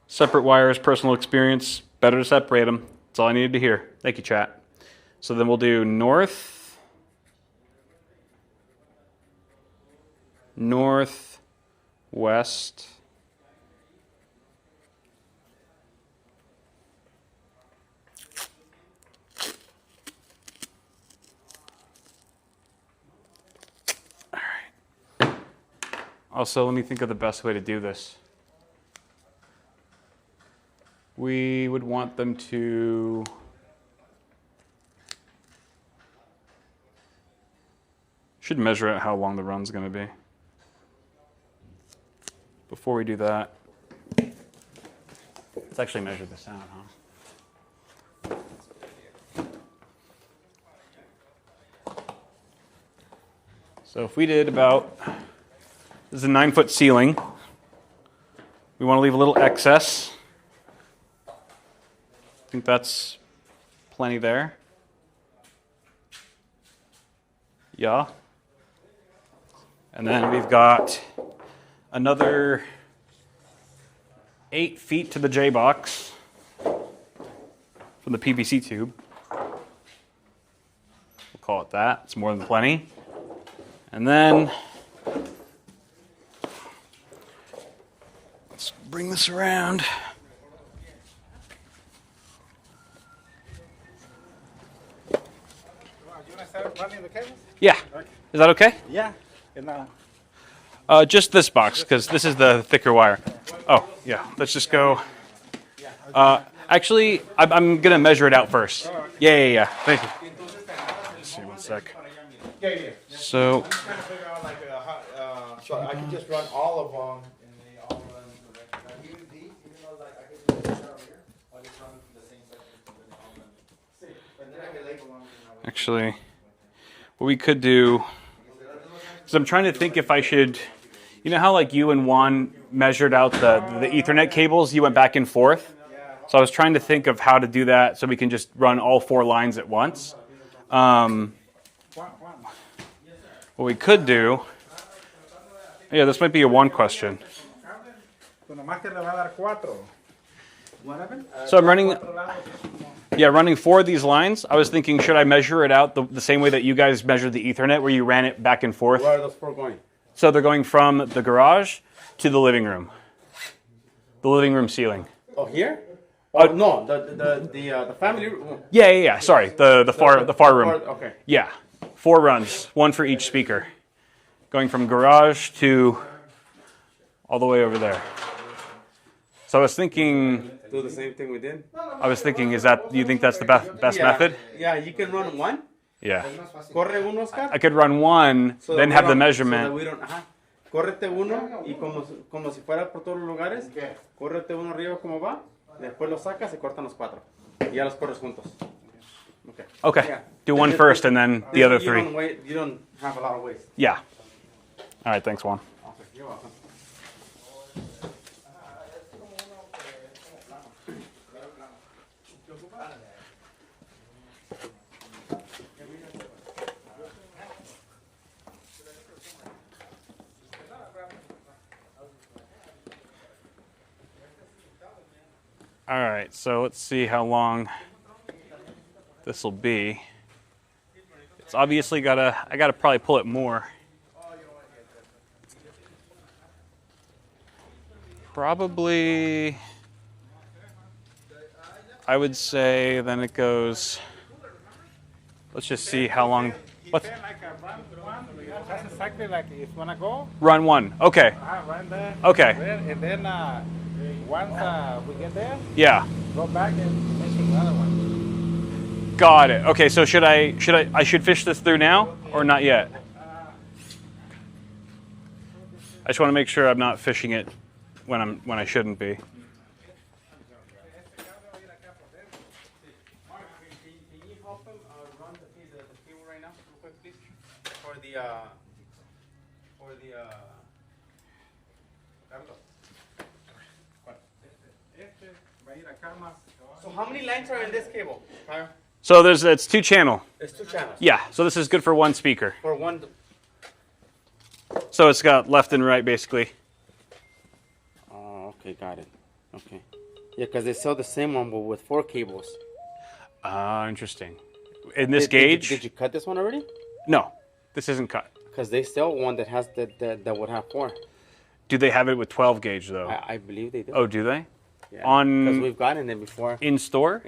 D: separate wires, personal experience. Better to separate them. That's all I needed to hear. Thank you, chat. So then we'll do north, northwest, all right. Also, let me think of the best way to do this. We would want them to should measure out how long the run's going to be. Before we do that, let's actually measure this out, huh? So if we did about, this is a 9-foot ceiling. We want to leave a little excess. I think that's plenty there. Yeah. And then we've got another 8 feet to the J box from the PVC tube. We'll call it that. It's more than plenty. And then let's bring this around. Yeah. Is that okay?
E: Yeah.
D: Just this box, because this is the thicker wire. Oh, yeah. Let's just go. Actually, I'm gonna measure it out first. Yeah. Thank you. Let's see, one sec.
E: Yeah.
D: So,
E: I'm just trying to figure out like so I can just run all of them and they all run direct. Like even these, even though like I can just put that over here, I'll just run from the same section and then all run. See, and then I can label them.
D: actually, what we could do is I'm trying to think if I should. You know how like you and Juan measured out the Ethernet cables? You went back and forth. So I was trying to think of how to do that so we can just run all 4 lines at once. What we could do, yeah, this might be a Juan question.
E: What happened?
D: So I'm running 4 of these lines. I was thinking, should I measure it out the same way that you guys measured the Ethernet, where you ran it back and forth?
E: Where are those 4 going?
D: So they're going from the garage to the living room ceiling.
E: Oh, here? Oh no, the family room.
D: Yeah. Sorry, the far room.
E: Okay.
D: Yeah, 4 runs, 1 for each speaker, going from garage to all the way over there. So I was thinking.
E: Do the same thing we did.
D: Do you think that's the best method?
E: Yeah, you can run 1.
D: Yeah.
E: Corre uno, Oscar.
D: I could run 1,
E: So
D: then
E: that
D: have
E: we
D: the
E: don't-
D: measurement.
E: So that we don't, Córrete uno y como si fuera por todos los lugares. Córrete uno arriba como va. Después lo sacas y cortan los 4. Y ya los corres juntos. Okay.
D: Okay.
E: Yeah.
D: Do 1 first and then the other 3.
E: You don't have a lot of waste.
D: Yeah. All right. Thanks, Juan.
E: Okay, you're welcome.
D: All right. So let's see how long this will be. It's obviously I gotta probably pull it more. Probably, I would say then it goes, let's just see how long, what's,
A: That's exactly like it's gonna go.
D: run 1, okay,
A: Run there.
D: okay,
A: And then once we get there,
D: yeah,
A: go back and finish another one.
D: got it. Okay, so I should fish this through now or not yet? I just want to make sure I'm not fishing it when I shouldn't be.
E: Can you help him run the cable right now, real quick, please? For the So how many lines are in this cable, Kyle?
D: So it's 2 channel.
E: There's 2 channels.
D: Yeah, so this is good for 1 speaker.
E: For one.
D: So it's got left and right basically.
E: Oh, okay, got it. Okay. Yeah, because they sell the same one but with 4 cables.
D: Ah, interesting. In this gauge?
E: Did you cut this one already?
D: No, this isn't cut.
E: Because they sell one that has that would have 4.
D: Do they have it with 12 gauge though?
E: I believe they do.
D: Oh, do they?
E: Yeah, because we've gotten it before.
D: In store?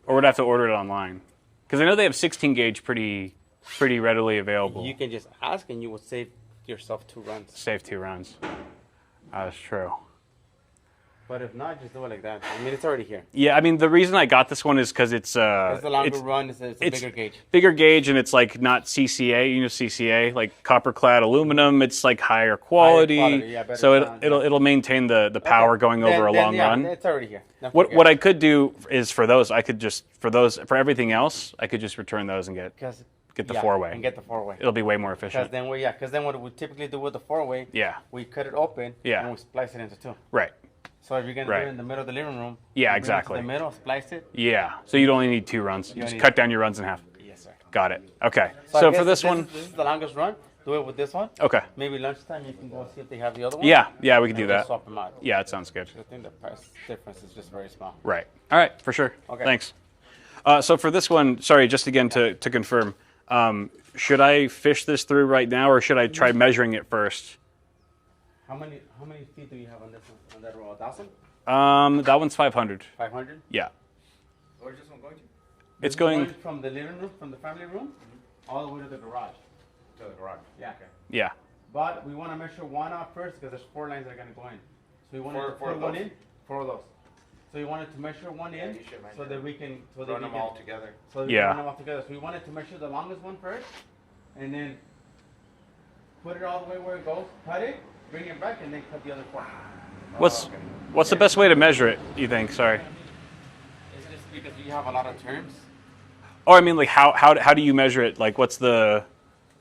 D: Or would I have to order it online? Because I know they have 16 gauge pretty readily available.
E: You can just ask and you will save yourself 2 runs.
D: Save 2 runs. That's true.
E: But if not, just do it like that. I mean, it's already here.
D: Yeah, I mean the reason I got this one is because it's
E: It's a longer run. It's a bigger gauge.
D: Bigger gauge, and it's like not CCA. You know CCA, like copper clad aluminum. It's like higher quality.
E: Yeah, better
D: So
E: sound,
D: it'll maintain the power going over a long run.
E: It's already here. Don't
D: What
E: forget.
D: I could do is for everything else I could just return those and get the 4-way.
E: And get the 4-way.
D: It'll be way more efficient.
E: Because then what we typically do with the 4-way,
D: Yeah.
E: we cut it open
D: Yeah.
E: and we splice it into 2.
D: Right.
E: So if you're gonna
D: Right.
E: do it in the middle of the living room,
D: Yeah,
E: you bring it to
D: exactly.
E: the middle, splice it.
D: Yeah. So you'd only need 2 runs. You just cut down your runs in half.
E: Yes, sir.
D: Got it. Okay.
E: I
D: So
E: guess
D: for this one.
E: this is the longest run. Do it with this one.
D: Okay.
E: Maybe lunchtime you can go see if they have the other one.
D: Yeah. Yeah, we could do
E: and just
D: that.
E: Swap them out.
D: Yeah, that sounds good.
E: I think the price difference is just very small.
D: Right. All right. For sure.
E: Okay.
D: Thanks. So for this one, sorry, just again to confirm, should I fish this through right now, or should I try measuring it first?
E: How many feet do you have on this one? On that row, 1,000?
D: That one's 500.
E: 500?
D: Yeah.
E: Where's this one going to?
D: It's going.
E: From the living room, from the family room, all the way to the garage.
A: To the garage.
E: Yeah.
A: Okay.
D: Yeah.
E: But we want to measure one out first because there's 4 lines that are going to go in. So we want to put one in. 4 of those.
A: So you wanted to measure one
E: Yeah,
A: in,
E: you should
A: so
E: measure.
A: that we can
E: Run them all together.
A: So we
D: Yeah.
A: run them all together. So we wanted to measure the longest one first, and then put it all the way where it goes. Cut it, bring it back, and then cut the other part.
D: What's the best way to measure it? You think? Sorry.
A: It's just because you have a lot of terms.
D: Oh, I mean, like how do you measure it? Like, what's the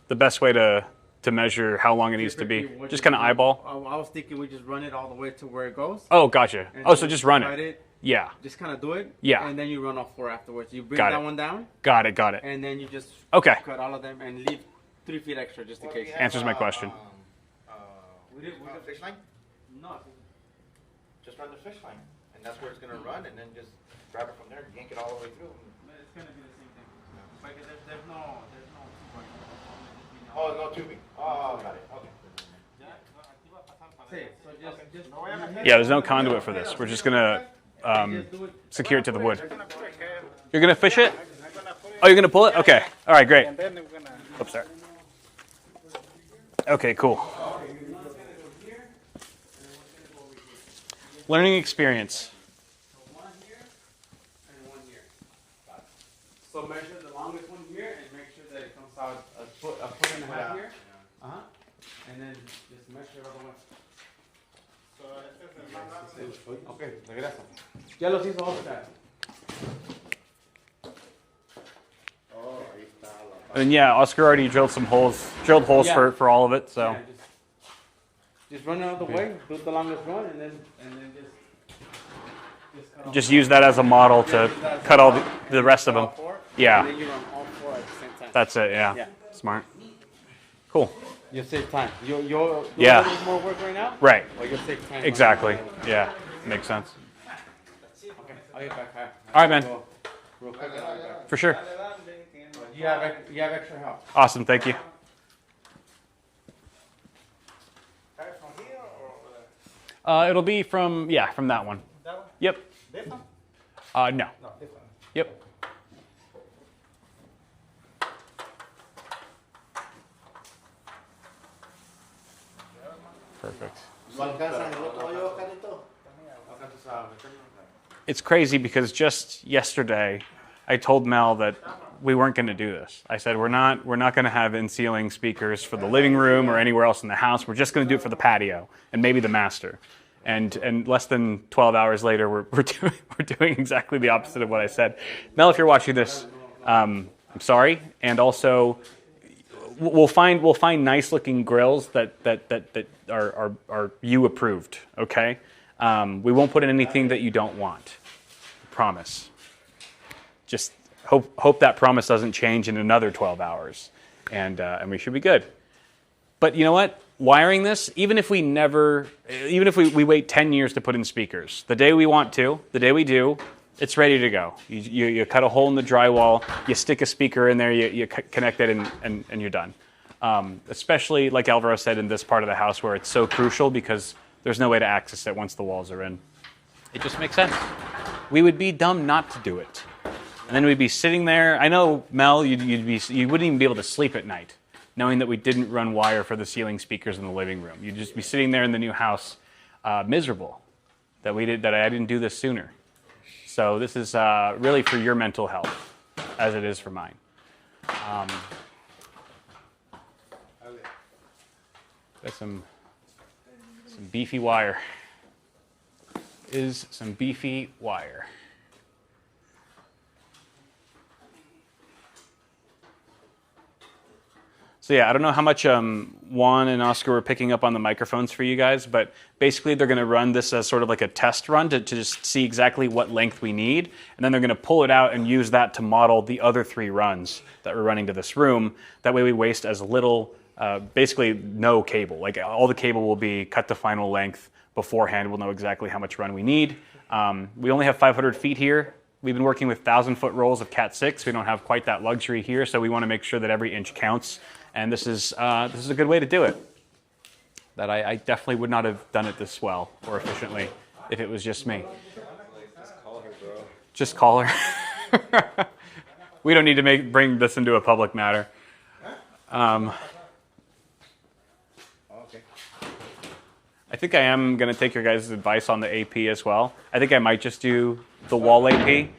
D: best way to measure how long it needs to be?
A: Typically,
D: Just kind of eyeball.
A: I was thinking we just run it all the way to where it goes.
D: Oh, gotcha.
A: and
D: Oh, so
A: then
D: just run
A: cut
D: it. Yeah.
A: Just kind of do it.
D: Yeah.
A: And then you run off 4 afterwards. You bring
D: Got
A: that
D: it.
A: one down,
D: Got it. Got it.
A: and then you just
D: Okay.
A: cut all of them and leave 3 feet extra just in
E: Well,
A: case.
E: we have,
D: Answers my question.
A: We did-
E: Fish line?
A: No.
E: Just run the fish line, and that's where it's gonna run, and then just grab it from there, yank it all the way through.
A: It's gonna be the same thing. Because there's no.
E: Oh, no tubing. Oh, got it. Okay.
D: Yeah. There's no conduit for this. We're just gonna secure it to the wood. You're gonna fish it? Oh, you're gonna pull it? Okay. All right. Great. Oops, sorry. Okay. Cool. Learning experience.
A: One here and one here. So measure the longest one here and make sure that it comes out a foot and a half here. And then just measure the other one. Okay, regreso. Ya los hizo Oscar.
D: And yeah, Oscar already drilled holes
A: Yeah.
D: for all of it. So
A: Yeah, just run it out of the way, do the longest one, and then cut off
D: just use that as a model to cut all the rest of them.
A: all 4.
D: Yeah.
A: And then you run all 4 at the same time.
D: That's it. Yeah.
A: Yeah.
D: Smart. Cool.
A: You'll save time. You'll
D: Yeah.
A: do more work right now,
D: Right.
A: but you'll save time.
D: Exactly. Yeah. Makes sense.
A: Okay, I'll get back.
D: All right, man.
A: Go real quick, and I'll get back.
D: For sure.
A: You have extra help.
D: Awesome. Thank you. It'll be from that one.
E: That one?
D: Yep.
E: This one?
D: No.
E: No, this one.
D: Yep. Perfect. It's crazy because just yesterday I told Mel that we weren't going to do this. I said we're not going to have in-ceiling speakers for the living room or anywhere else in the house. We're just going to do it for the patio and maybe the master. And less than 12 hours later, we're doing exactly the opposite of what I said. Mel, if you're watching this, I'm sorry. And also, we'll find nice looking grills that are you approved. Okay, we won't put in anything that you don't want. Promise. Just hope that promise doesn't change in another 12 hours, and we should be good. But you know what? Wiring this, even if we wait 10 years to put in speakers, the day we want to, the day we do, it's ready to go. You cut a hole in the drywall, you stick a speaker in there, you connect it, and you're done. Especially, like Alvaro said, in this part of the house where it's so crucial because there's no way to access it once the walls are in. It just makes sense. We would be dumb not to do it. And then we'd be sitting there. I know, Mel, you wouldn't even be able to sleep at night, knowing that we didn't run wire for the ceiling speakers in the living room. You'd just be sitting there in the new house, miserable that I didn't do this sooner. So this is really for your mental health, as it is for mine. Got some beefy wire. Is some beefy wire. So yeah, I don't know how much Juan and Oscar were picking up on the microphones for you guys, but basically they're going to run this as sort of like a test run to just see exactly what length we need, and then they're going to pull it out and use that to model the other 3 runs that we're running to this room. That way we waste as little, basically no cable. Like all the cable will be cut to final length beforehand. We'll know exactly how much run we need. We only have 500 feet here. We've been working with 1,000-foot rolls of Cat 6. We don't have quite that luxury here, so we want to make sure that every inch counts. And this is a good way to do it. That I definitely would not have done it this well or efficiently if it was just me.
B: Just call her, bro.
D: Just call her. We don't need to bring this into a public matter.
E: Okay.
D: I think I am going to take your guys' advice on the AP as well. I think I might just do the wall AP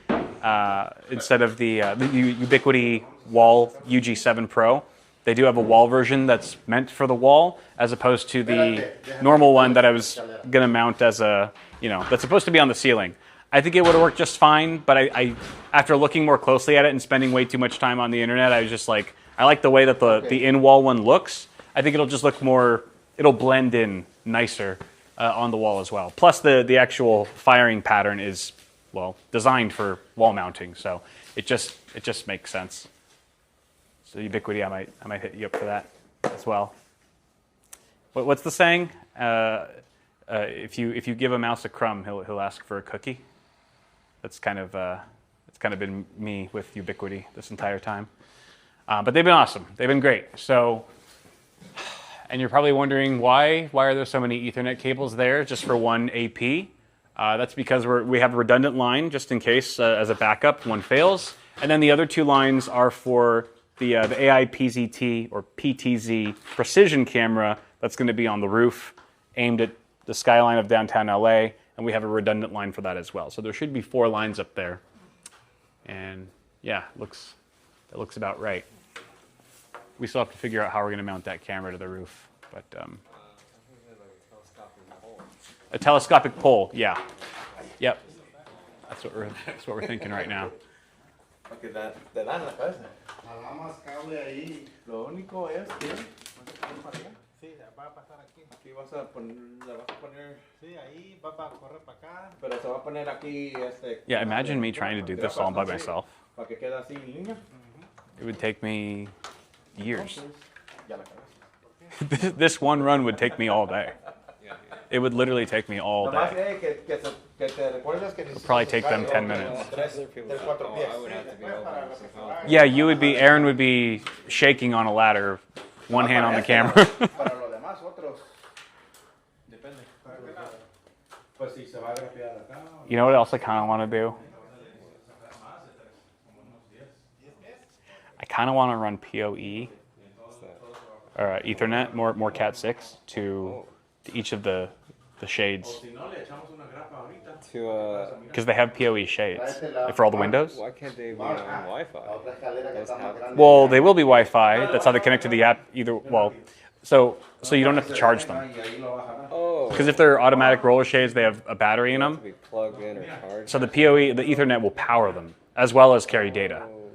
D: instead of the Ubiquiti wall UG7 Pro. They do have a wall version that's meant for the wall, as opposed to the normal one that I was going to mount as a, that's supposed to be on the ceiling. I think it would have worked just fine, but I after looking more closely at it and spending way too much time on the internet, I was just like, I like the way that the in-wall one looks. I think it'll just look more, it'll blend in nicer on the wall as well. Plus the actual firing pattern is, well, designed for wall mounting, so it just makes sense. So Ubiquiti, I might hit you up for that as well. What's the saying? If you give a mouse a crumb, he'll ask for a cookie. That's kind of been me with Ubiquiti this entire time. But they've been awesome. They've been great. So, and you're probably wondering why are there so many Ethernet cables there just for one AP? That's because we have a redundant line just in case as a backup one fails, and then the other two lines are for the AI PZT or PTZ precision camera that's going to be on the roof, aimed at the skyline of downtown LA, and we have a redundant line for that as well. So there should be 4 lines up there, and yeah, that looks about right. We still have to figure out how we're going to mount that camera to the roof, but a telescopic pole, yeah, yep. That's what we're thinking right now.
E: Porque te dan la cabeza. Jalamos cable ahí. Lo único es que sí, va a pasar aquí. Aquí vas a poner, sí, ahí va a correr para acá. Pero se va a poner aquí
D: Yeah, imagine me trying to do this all by myself.
E: Para que quede así en línea.
D: It would take me years. This one run would take me all day. It would literally take me all day. It would probably take them 10 minutes. Yeah, Aaron would be shaking on a ladder, one hand on the camera. You know what else I kind of want to do? I kind of want to run PoE or Ethernet, more Cat 6 to each of the shades. Because they have PoE shades for all the windows.
B: Why can't they be on Wi-Fi?
D: Well, they will be Wi-Fi. That's how they connect to the app. So you don't have to charge them.
B: Oh.
D: Because if they're automatic roller shades, they have a battery in them.
B: To be plugged in or charged.
D: So the Ethernet will power them as well as carry data.
B: Oh,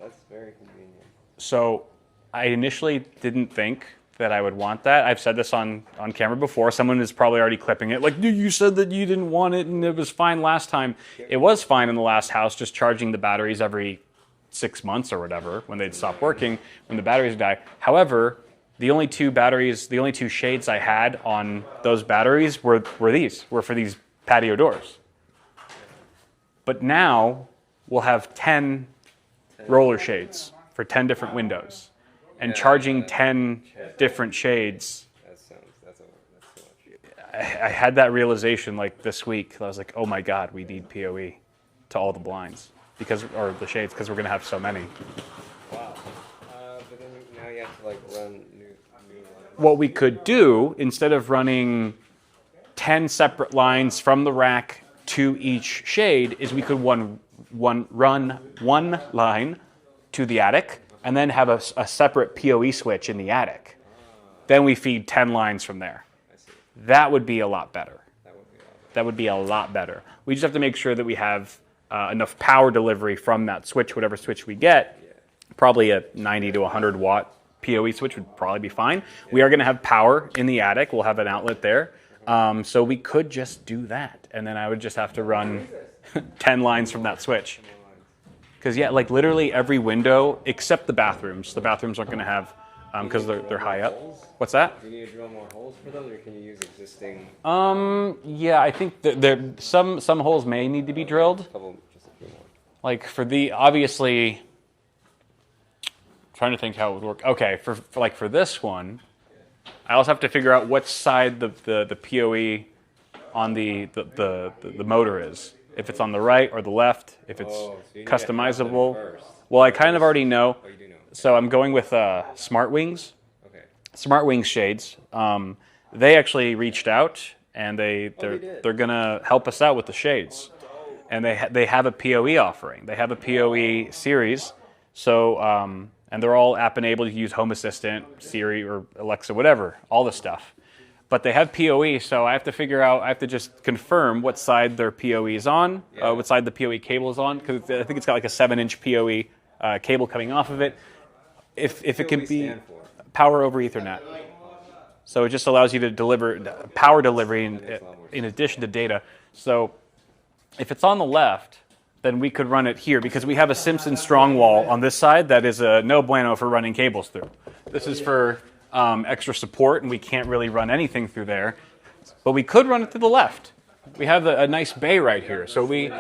B: that's very convenient.
D: So I initially didn't think that I would want that. I've said this on camera before. Someone is probably already clipping it. Like, you said that you didn't want it and it was fine last time. It was fine in the last house, just charging the batteries every 6 months or whatever when they'd stop working, when the batteries die. However, the only two shades I had on those batteries were for these patio doors. But now we'll have 10 roller shades for 10 different windows. And charging 10 different shades,
B: That's too much.
D: I had that realization like this week. I was like, oh my God, we need PoE to all the blinds or the shades because we're going to have so many.
B: Wow. But then now you have to like run new lines.
D: What we could do, instead of running 10 separate lines from the rack to each shade, is we could run one line to the attic and then have a separate PoE switch in the attic. Then we feed 10 lines from there. That would be a lot better. That would be a lot better. We just have to make sure that we have enough power delivery from that switch, whatever switch we get. Probably a 90 to 100 watt PoE switch would probably be fine. We are going to have power in the attic. We'll have an outlet there. So we could just do that. And then I would just have to run 10 lines from that switch. Because, yeah, like literally every window except the bathrooms. The bathrooms aren't going to have, because they're high up. What's that?
B: Do you need to drill more holes for them, or can you use existing?
D: Yeah, I think some holes may need to be drilled.
B: Just a few more.
D: Like obviously, trying to think how it would work. Okay, for this one, I also have to figure out what side the PoE on the motor is. If it's on the right or the left, if it's customizable. Well, I kind of already know.
B: Oh, you do know.
D: So I'm going with Smart Wings.
B: Okay.
D: Smart Wings shades. they actually reached out and they're gonna help us out with the shades, and they have a PoE offering. They have a PoE series, so and they're all app enabled. You can use Home Assistant, Siri, or Alexa, whatever, all the stuff. But they have PoE, so I have to figure out. I have to just confirm what side their PoE is on, what side the PoE cable is on, because I think it's got like a 7-inch PoE cable coming off of it. If it can be power over Ethernet. So it just allows you to deliver power delivery in addition to data. So if it's on the left, then we could run it here because we have a Simpson strong wall on this side that is a no bueno for running cables through. This is for extra support, and we can't really run anything through there. But we could run it to the left. We have a nice bay right here. So we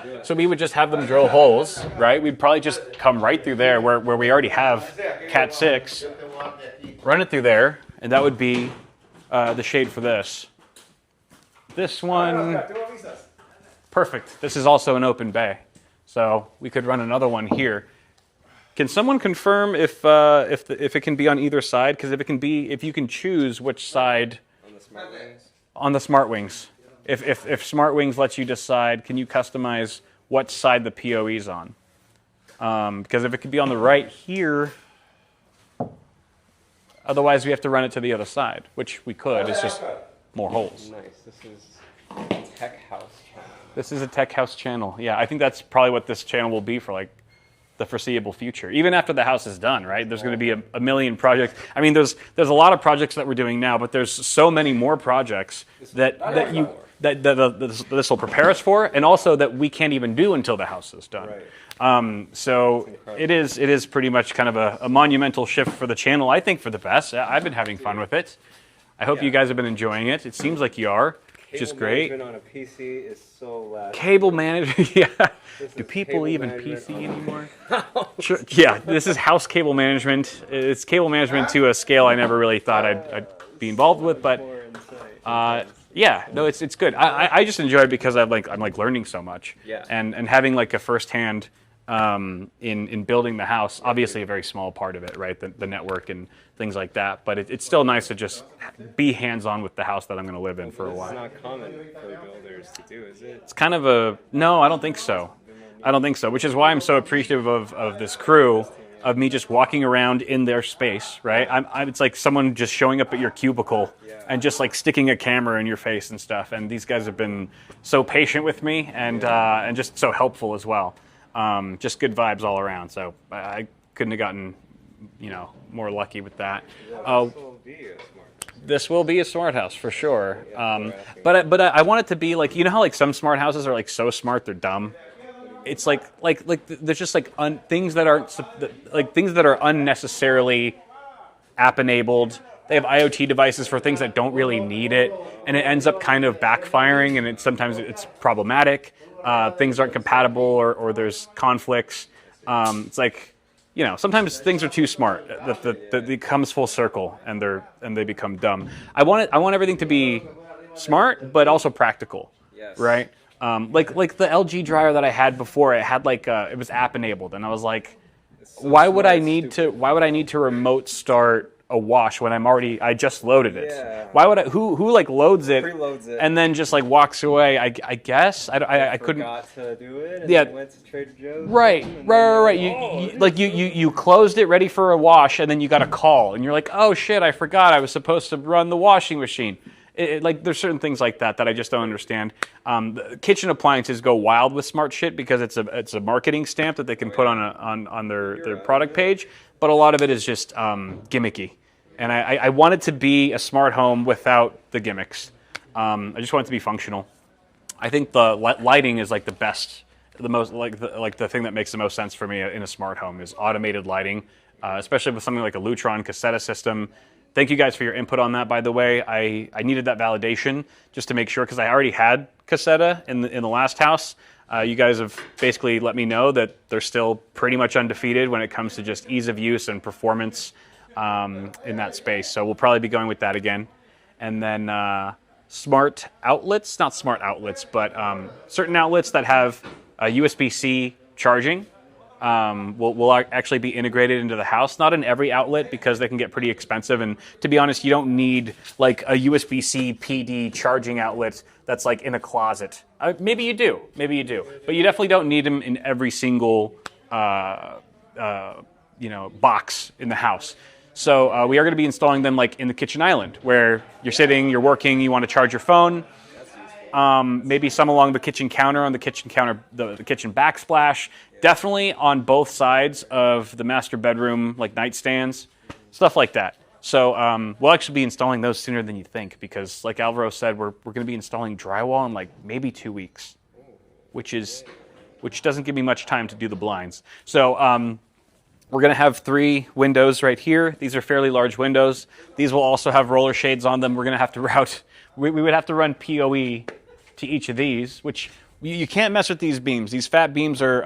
D: would just have them drill holes, right? We'd probably just come right through there where we already have Cat 6, run it through there, and that would be the shade for this. This one, perfect. This is also an open bay. So we could run another one here. Can someone confirm if it can be on either side? Because if you can choose which side on the Smart Wings. If Smart Wings lets you decide, can you customize what side the PoE is on? Because if it could be on the right here, otherwise we have to run it to the other side, which we could. It's just more holes.
B: Nice. This is Tech House channel.
D: This is a Tech House channel. Yeah, I think that's probably what this channel will be for like the foreseeable future. Even after the house is done, right? There's going to be a million projects. I mean, there's a lot of projects that we're doing now, but there's so many more projects that this will prepare us for, and also that we can't even do until the house is done.
B: Right.
D: So it is pretty much kind of a monumental shift for the channel. I think for the best. I've been having fun with it. I hope you guys have been enjoying it. It seems like you are, which is great.
B: Cable management on a PC is so last.
D: Cable management, yeah. Do people even PC anymore? Sure. Yeah, this is house cable management. It's cable management to a scale I never really thought I'd be involved with, but yeah, no, it's good. I just enjoy it because I'm like learning so much, and having like a firsthand in building the house. Obviously, a very small part of it, right? The network and things like that. But it's still nice to just be hands-on with the house that I'm going to live in for a while.
B: It's not common for builders to do, is it?
D: It's kind of no, I don't think so. I don't think so, which is why I'm so appreciative of this crew, of me just walking around in their space, right? It's like someone just showing up at your cubicle and just like sticking a camera in your face and stuff. And these guys have been so patient with me and just so helpful as well. Just good vibes all around. So I couldn't have gotten, more lucky with that. This will be a smart house for sure. But I want it to be like, how like some smart houses are like so smart they're dumb. It's like there's just like things that are unnecessarily app enabled. They have IoT devices for things that don't really need it, and it ends up kind of backfiring, and sometimes it's problematic. Things aren't compatible, or there's conflicts. It's like, sometimes things are too smart that it comes full circle, and they become dumb. I want everything to be smart, but also practical, right? Like the LG dryer that I had before, it had it was app enabled, and I was like, why would I need to remote start a wash when I just loaded it?
B: Yeah.
D: Why would who like loads it,
B: Preloads it,
D: and then just like walks away? I guess I couldn't.
B: Forgot to do it. And
D: Yeah.
B: then went to Trader Joe's.
D: Right. You closed it ready for a wash, and then you got a call, and you're like, oh shit, I forgot I was supposed to run the washing machine. There's certain things like that I just don't understand. The kitchen appliances go wild with smart shit because it's a marketing stamp that they can put on their product page, but a lot of it is just gimmicky. And I want it to be a smart home without the gimmicks. I just want it to be functional. I think the lighting is like the best, the most the thing that makes the most sense for me in a smart home is automated lighting, especially with something like a Lutron Cassetta system. Thank you guys for your input on that, by the way. I needed that validation just to make sure, because I already had Cassetta in the last house. You guys have basically let me know that they're still pretty much undefeated when it comes to just ease of use and performance in that space. So we'll probably be going with that again. And then smart outlets, not smart outlets, but certain outlets that have USB-C charging. will actually be integrated into the house. Not in every outlet because they can get pretty expensive. And to be honest, you don't need like a USB-C PD charging outlet that's like in a closet. Maybe you do, but you definitely don't need them in every single box in the house. So we are going to be installing them like in the kitchen island where you're sitting, you're working, you want to charge your phone. Maybe some along the kitchen counter, the kitchen backsplash. Definitely on both sides of the master bedroom, like nightstands, stuff like that. So we'll actually be installing those sooner than you think because, like Alvaro said, we're going to be installing drywall in like maybe 2 weeks, which doesn't give me much time to do the blinds. So we're going to have 3 windows right here. These are fairly large windows. These will also have roller shades on them. We're going to have to route. We would have to run PoE to each of these, which you can't mess with these beams. These fat beams are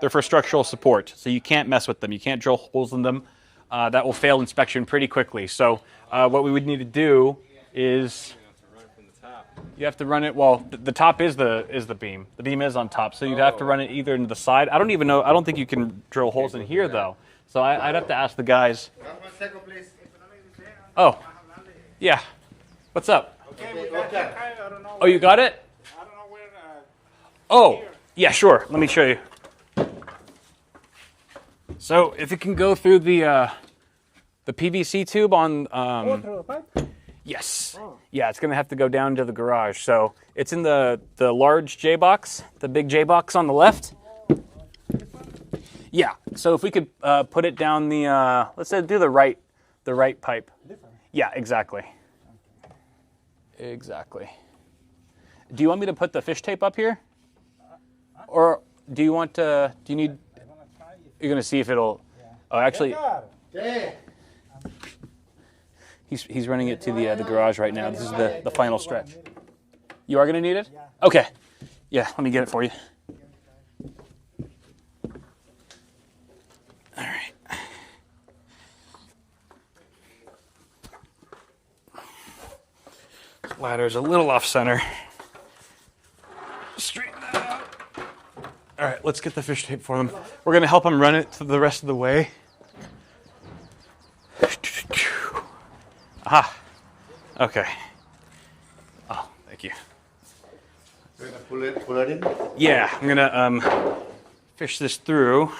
D: they're for structural support, so you can't mess with them. You can't drill holes in them. That will fail inspection pretty quickly. So what we would need to do is you have to run it. Well, the top is the beam. The beam is on top, so you'd have to run it either into the side. I don't even know. I don't think you can drill holes in here though. So I'd have to ask the guys. Oh, yeah. What's up? Oh, you got it? Oh, yeah, sure. Let me show you. So if it can go through the PVC tube on.
A: Through the pipe?
D: Yes. Yeah, it's going to have to go down to the garage. So it's in the large J box, the big J box on the left. Yeah. So if we could put it down the, let's say do the right pipe. Yeah, exactly. Exactly. Do you want me to put the fish tape up here? Or do you want to, do you need, you're going to see if it'll, oh, actually, he's running it to the garage right now. This is the final stretch. You are going to need it? Okay. Yeah, let me get it for you. All right. Ladder's a little off center. Straighten that out. All right, let's get the fish tape for them. We're going to help them run it to the rest of the way. Aha. Okay. Oh, thank you.
E: You're gonna pull it in?
D: Yeah, I'm going to fish this through.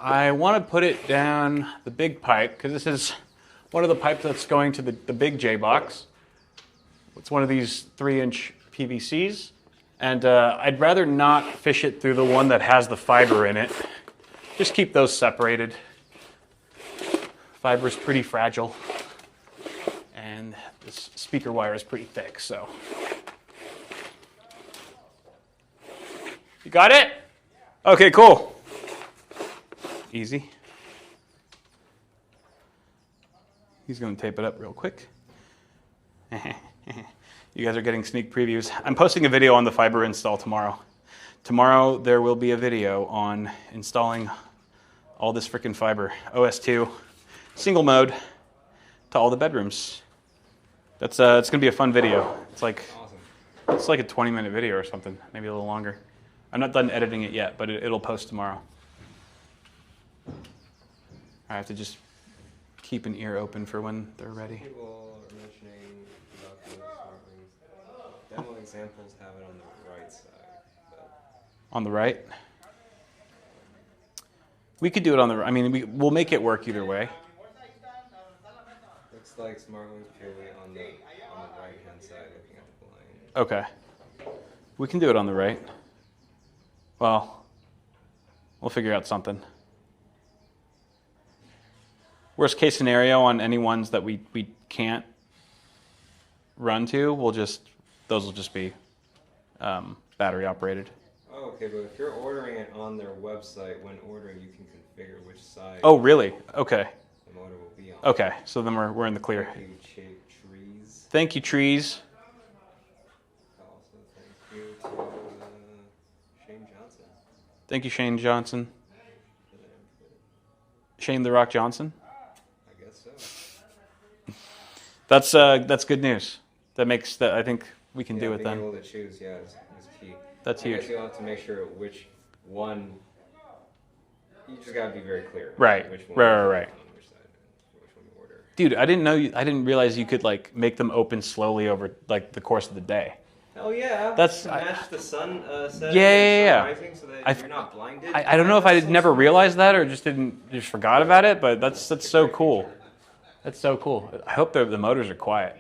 D: I want to put it down the big pipe because this is one of the pipes that's going to the big J box. It's one of these 3-inch PVCs. And I'd rather not fish it through the one that has the fiber in it. Just keep those separated. Fiber's pretty fragile. And this speaker wire is pretty thick, so. You got it? Okay, cool. Easy. He's going to tape it up real quick. You guys are getting sneak previews. I'm posting a video on the fiber install tomorrow. Tomorrow there will be a video on installing all this freaking fiber. OS2, single mode to all the bedrooms. That's it's gonna be a fun video. It's like a 20-minute video or something, maybe a little longer. I'm not done editing it yet, but it'll post tomorrow. I have to just keep an ear open for when they're ready.
B: People are mentioning about the smart rings. Demo examples have it on the right side. But
D: On the right? We could do it on the, I mean, we'll make it work either way.
B: looks like smart rings purely on the right-hand side looking at the blind.
D: Okay. We can do it on the right. Well, we'll figure out something. Worst case scenario on any ones that we can't run to, those will just be battery operated.
B: Oh, okay, but if you're ordering it on their website, when ordering, you can configure which side
D: Oh, really? Okay.
B: the motor will be on.
D: Okay, so then we're in the clear.
B: Thank you, Trees.
D: Thank you, Trees.
B: Also, thank you to Shane Johnson.
D: Thank you, Shane Johnson. Shane the Rock Johnson?
B: I guess so.
D: That's good news. That makes that I think we can do it
B: being
D: then.
B: able to choose, is key.
D: That's
B: I
D: huge.
B: guess you'll have to make sure which one. You just gotta be very clear.
D: Right.
B: Which one
D: Right.
B: which side, which one you order.
D: Dude, I didn't know. I didn't realize you could like make them open slowly over like the course of the day.
B: Oh yeah.
D: That's-
B: to match the sun setting
D: Yeah,
B: and
D: yeah.
B: sun rising so that you're not blinded.
D: I don't know if I
B: That's so
D: never
B: smart.
D: realized that or just forgot about it, but that's so cool. That's so cool. I hope the motors are quiet.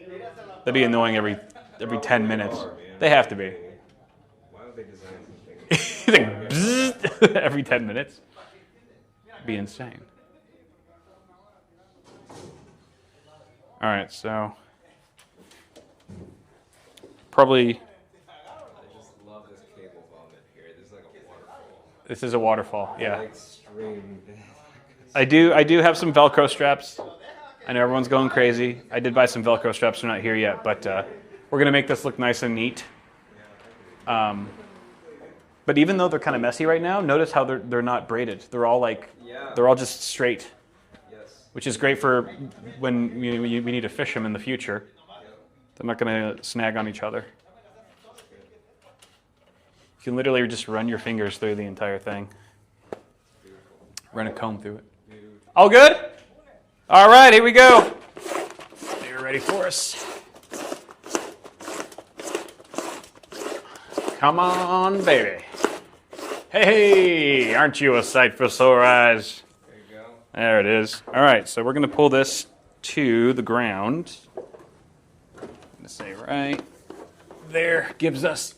D: They'd be annoying every 10 minutes.
B: Are, man.
D: They have to be.
B: Why would they design something?
D: It's like bzzzt every 10 minutes. Be insane. All right, so probably
B: I just love this cable vomit here. This is like a waterfall.
D: this is a waterfall. Yeah.
B: Like stream.
D: I do have some Velcro straps. I know everyone's going crazy. I did buy some Velcro straps. They're not here yet, but we're gonna make this look nice and neat. But even though they're kind of messy right now, notice how they're not braided. They're all like they're all just straight,
B: Yes.
D: which is great for when we need to fish them in the future. They're not gonna snag on each other. You can literally just run your fingers through the entire thing. Run a comb through it. All good? All right, here we go. They're ready for us. Come on, baby. Hey, aren't you a sight for sore eyes?
B: There you go.
D: There it is. All right, so we're going to pull this to the ground. I'm going to say right there gives us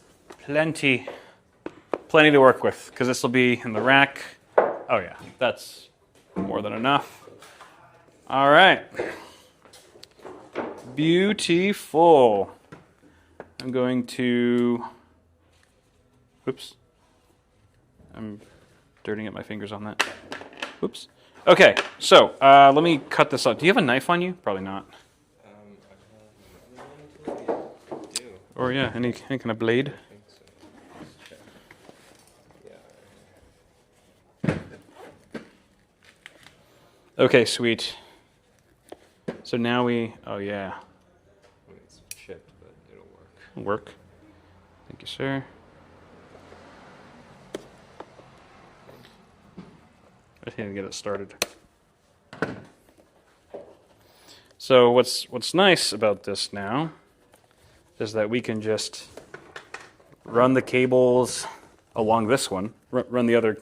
D: plenty to work with because this will be in the rack. Oh yeah, that's more than enough. All right. Beautiful. I'm going to, oops. I'm dirtying up my fingers on that. Oops. Okay, so let me cut this up. Do you have a knife on you? Probably not.
B: I do.
D: Or yeah, any kind of blade?
B: I think so. Yeah.
D: Okay, sweet. So now oh yeah,
B: I mean, it's chipped, but it'll work.
D: it'll work. Thank you, sir. I just need to get it started. So what's nice about this now is that we can just run the cables along this one, run the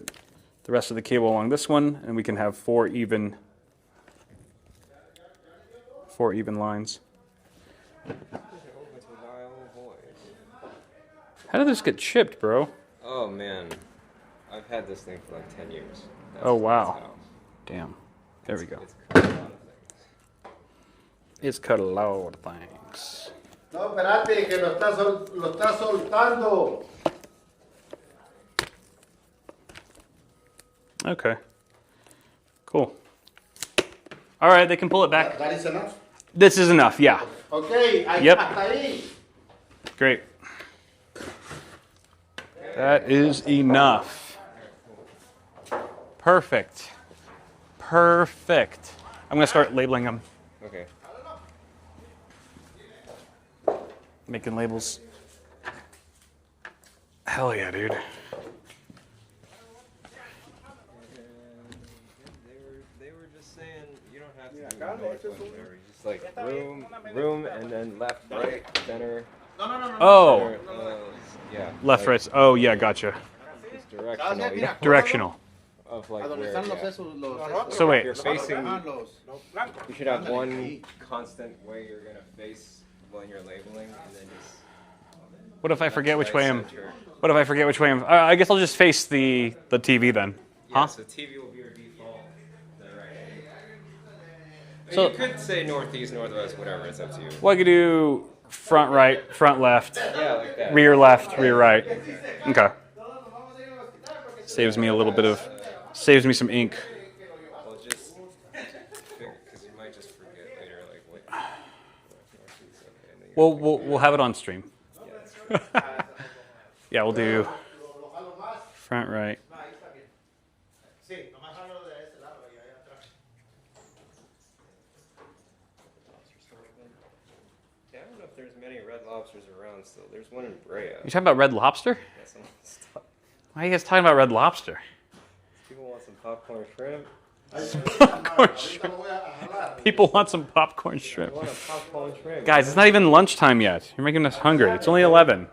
D: rest of the cable along this one, and we can have four even lines. How did this get chipped, bro?
B: Oh man, I've had this thing for like 10 years.
D: Oh, wow.
B: how.
D: Damn. There we go.
B: It's cut a lot of things.
D: It's cut a lot of things.
E: No, espérate, que lo está soltando.
D: Okay. Cool. All right, they can pull it back.
E: That is enough.
D: This is enough, yeah.
E: Okay,
D: Yep.
E: hasta ahí.
D: Great. That is enough. Perfect. Perfect. I'm going to start labeling them.
B: Okay.
D: Making labels. Hell yeah, dude.
B: They were just saying you don't have to do north, west, whatever. Just like room, and then left, right, center.
D: Oh,
B: Center, yeah.
D: left,
B: like,
D: right. Oh, yeah, gotcha.
B: Just directional. You know,
D: Directional.
B: of like
E: A donde
B: where.
E: están los
B: Yeah.
E: esos, los
D: So wait.
B: You're facing.
E: los
B: You should have one constant way you're gonna face when you're labeling, and then just.
D: What if I forget which way I'm?
B: center.
D: What if I forget which way I'm? I guess I'll just face the TV then.
B: Yeah,
D: Huh?
B: so TV will be your default. Then right.
D: So-
B: You could say northeast, northwest, whatever. It's up to you.
D: Well, I could do front right, front left,
B: Yeah, like that.
D: rear left, rear right. Okay. Saves me a little bit of, saves me some ink.
B: Well, just because you might just forget later, like what.
D: Well, we'll have it on stream. Yeah, we'll do front right.
E: Sí, nomás jalo de ese lado y allá atrás.
B: Yeah, I don't know if if there's many Red Lobsters around still. There's one in Brea.
C: You talking about Red Lobster?
B: Yeah, some stuff.
C: Why are you guys talking about Red Lobster?
B: People want some popcorn shrimp.
C: Popcorn shrimp. People want some popcorn shrimp.
B: I want a popcorn shrimp.
C: Guys, it's not even lunchtime yet. You're making us hungry. It's only 11.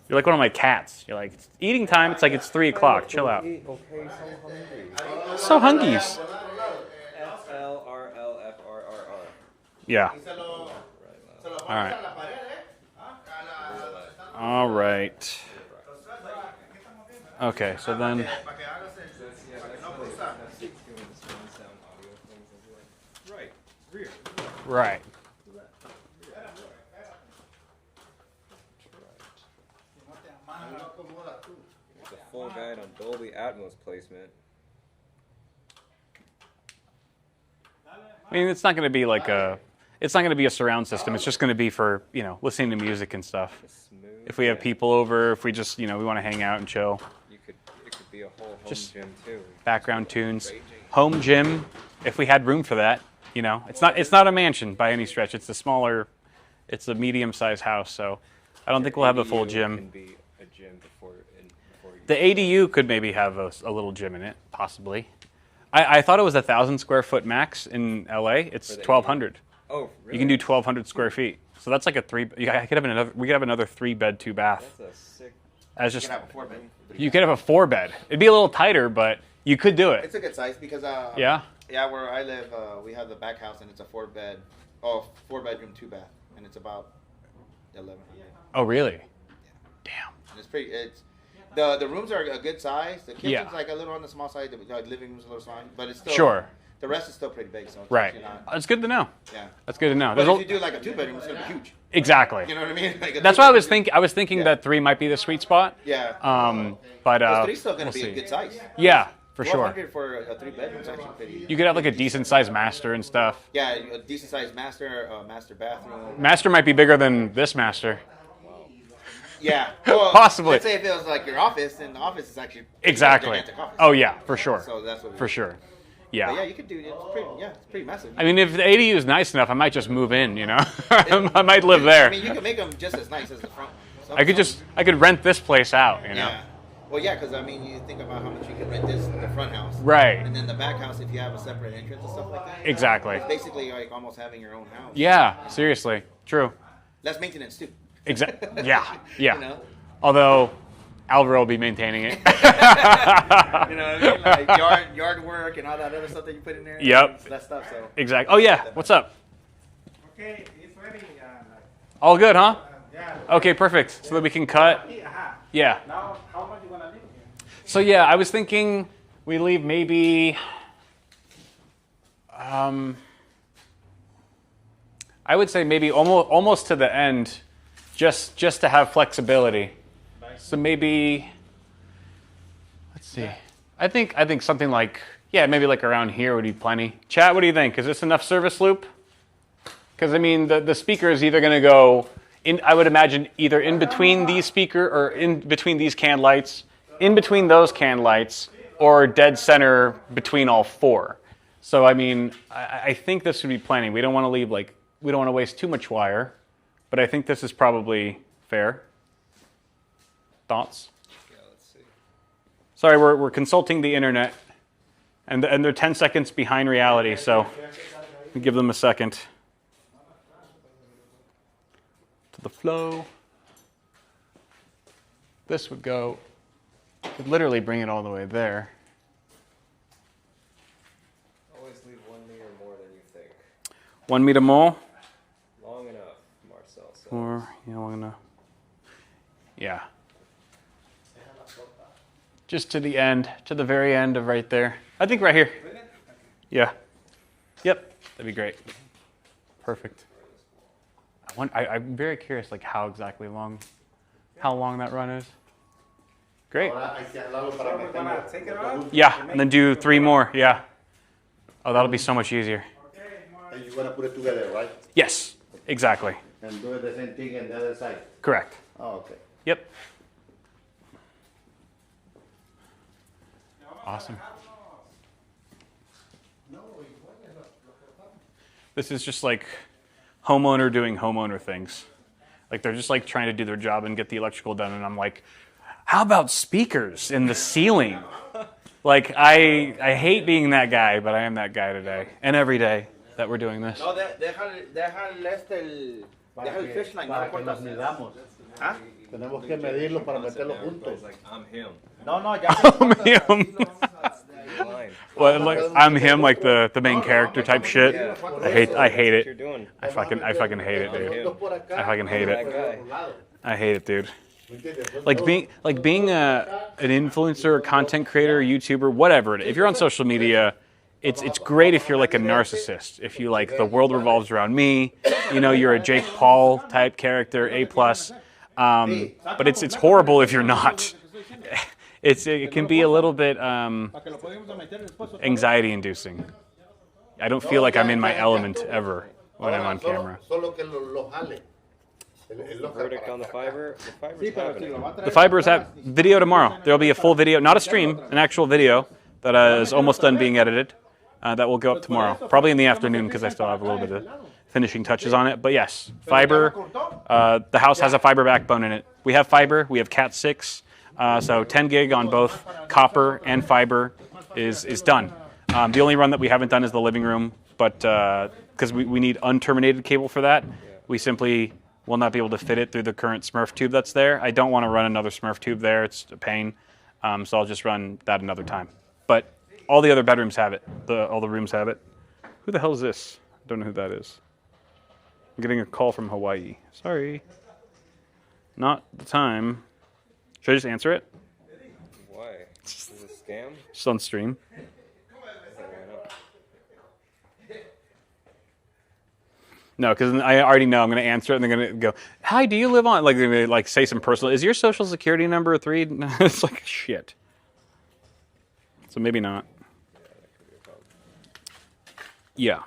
C: You're like one of my cats. You're like, it's eating time. It's like it's 3 o'clock. Chill out.
B: Okay, so hungry.
C: So hungies.
B: FLRLFRRR.
C: Yeah. All right. All right. Okay, so then. Right.
B: It's a full guide on Dolby Atmos placement.
C: I mean, it's not going to be like a. It's not going to be a surround system. It's just going to be for, listening to music and stuff.
B: Smooth.
C: If we have people over, if we just, we want to hang out and chill.
B: It could be a whole home
C: Just
B: gym too.
C: Background tunes. Home gym, if we had room for that. It's not a mansion by any stretch. It's it's a medium-sized house. So I don't think we'll have a full
B: ADU
C: gym.
B: Can be a gym before you
C: The ADU could maybe have a little gym in it, possibly. I thought it was 1,000 square foot max in LA. It's
B: For the
C: 1,200.
B: Oh, really?
C: You can do 1,200 square feet. So that's like we could have another 3-bed, 2-bath.
B: That's a sick.
C: As just
E: You can have a 4-bed.
C: you could have a 4-bed. It'd be a little tighter, but you could do it.
E: It's a good size because
C: Yeah.
E: yeah, where I live, we have the back house and it's a 4-bed, 4-bedroom, 2-bath, and it's about 11.
C: Oh, really? Damn.
E: And it's pretty. The rooms are a good size. The kitchen's
C: Yeah.
E: like a little on the small side. The living room's a little small, but it's still
C: Sure.
E: The rest is still pretty big. So it's
C: Right.
E: actually not,
C: That's good to know.
E: yeah.
C: That's good to know.
E: But
C: There's
E: if you do like a 2-bedroom, it's gonna be huge.
C: exactly.
E: You know what I mean? Like
C: That's why I was thinking
E: Yeah.
C: that 3 might be the sweet spot.
E: Yeah.
C: But
E: But 3's still gonna
C: we'll
E: be
C: see.
E: a good size.
C: Yeah, for sure.
E: 1,200 for a 3-bedroom is actually pretty.
C: You could have like a decent sized master and stuff.
E: Yeah, a decent sized master bathroom.
C: Master might be bigger than this master.
E: Yeah. Well,
C: Possibly.
E: Let's say if it was like your office, and the office is actually
C: Exactly.
E: gigantic office.
C: Oh yeah, for sure.
E: So that's what.
C: For sure.
E: But yeah,
C: Yeah.
E: you could do it. It's pretty massive.
C: I mean, if the ADU is nice enough, I might just move in. I might live there.
E: I mean, you can make them just as nice as the front one.
C: I could rent this place out.
E: Yeah. Well, yeah, because I mean, you think about how much you can rent the front house.
C: Right.
E: And then the back house, if you have a separate entrance and stuff like that.
C: Exactly.
E: It's basically like almost having your own house.
C: Yeah. Seriously. True.
E: Less maintenance too.
C: Yeah. Yeah.
E: You know.
C: Although Alvaro will be maintaining it.
E: You know what I mean? Like yard work and all that other stuff that you put in there.
C: Yep.
E: That stuff. So.
C: Exactly. Oh yeah. What's up?
F: Okay, it's ready.
C: All good, huh?
F: Yeah.
C: Okay, perfect. So that we can cut. Yeah.
F: Now, how much you gonna leave?
C: So yeah, I was thinking we leave maybe. I would say maybe almost to the end, just to have flexibility. So maybe. Let's see. I think something like maybe like around here would be plenty. Chat, what do you think? Is this enough service loop? Because I mean the speaker is either going to go in. I would imagine either in between these speaker or in between these can lights, in between those can lights, or dead center between all 4. So I mean, I think this would be plenty. We don't want to leave we don't want to waste too much wire, but I think this is probably fair. Thoughts?
B: Yeah, let's see.
C: Sorry, we're consulting the internet, and they're 10 seconds behind reality, so we give them a second. To the flow. This would go. Could literally bring it all the way there.
B: Always leave 1 meter more than you think.
C: 1 meter more.
B: Long enough, Marcel said.
C: Or we're gonna. Yeah. Just to the end, to the very end of right there. I think right here. Yeah. Yep. That'd be great. Perfect. I'm very curious, how exactly how long that run is. Great.
F: So we're gonna take it off.
C: Yeah, and then do 3 more. Yeah. Oh, that'll be so much easier.
F: Okay,
G: And you're gonna put it together, right?
C: Yes. Exactly.
G: And do the same thing on the other side.
C: Correct.
G: Oh, okay.
C: Yep. Awesome. This is just
D: homeowner doing homeowner things. Like they're just like trying to do their job and get the electrical done, and I'm like, how about speakers in the ceiling? Like I hate being that guy, but I am that guy today and every day that we're doing this.
E: No, déjale el fish line, no
G: Para que
E: importa.
G: nos midamos.
E: ¿Ah?
G: Tenemos que medirlo para meterlo juntos.
B: It's like, I'm him.
E: No, ya.
D: I'm him.
B: Line.
D: But like I'm him, like the main character type shit. I hate
B: What you're
D: it.
B: doing.
D: I fucking hate it, dude. I fucking hate
B: That
D: it.
B: guy.
D: I hate it, dude. Like being an influencer, content creator, YouTuber, whatever. If you're on social media, it's great if you're like a narcissist. If you like the world revolves around me, you know, you're a Jake Paul type character, A+. But it's horrible if you're not. It can be a little bit anxiety inducing. I don't feel like I'm in my element ever when I'm on camera.
G: Solo que lo jale.
B: Verdict on the fiber. The fiber's happening.
D: The Fibers have video tomorrow. There'll be a full video, not a stream, an actual video that is almost done being edited. That will go up tomorrow, probably in the afternoon because I still have a little bit of finishing touches on it. But yes, fiber. The house has a fiber backbone in it. We have fiber. We have Cat 6. So 10 gig on both copper and fiber is done. The only run that we haven't done is the living room, but because we need unterminated cable for that, we simply will not be able to fit it through the current Smurf tube that's there. I don't want to run another Smurf tube there. It's a pain. So I'll just run that another time. But all the other bedrooms have it. All the rooms have it. Who the hell is this? Don't know who that is. I'm getting a call from Hawaii. Sorry. Not the time. Should I just answer it?
B: Why? Is it a scam?
D: Just on stream. No, because I already know I'm going to answer it, and they're going to go, "Hi, do you live on?" Like they're going to like say some personal. Is your social security number 3? It's like shit. So maybe not. Yeah.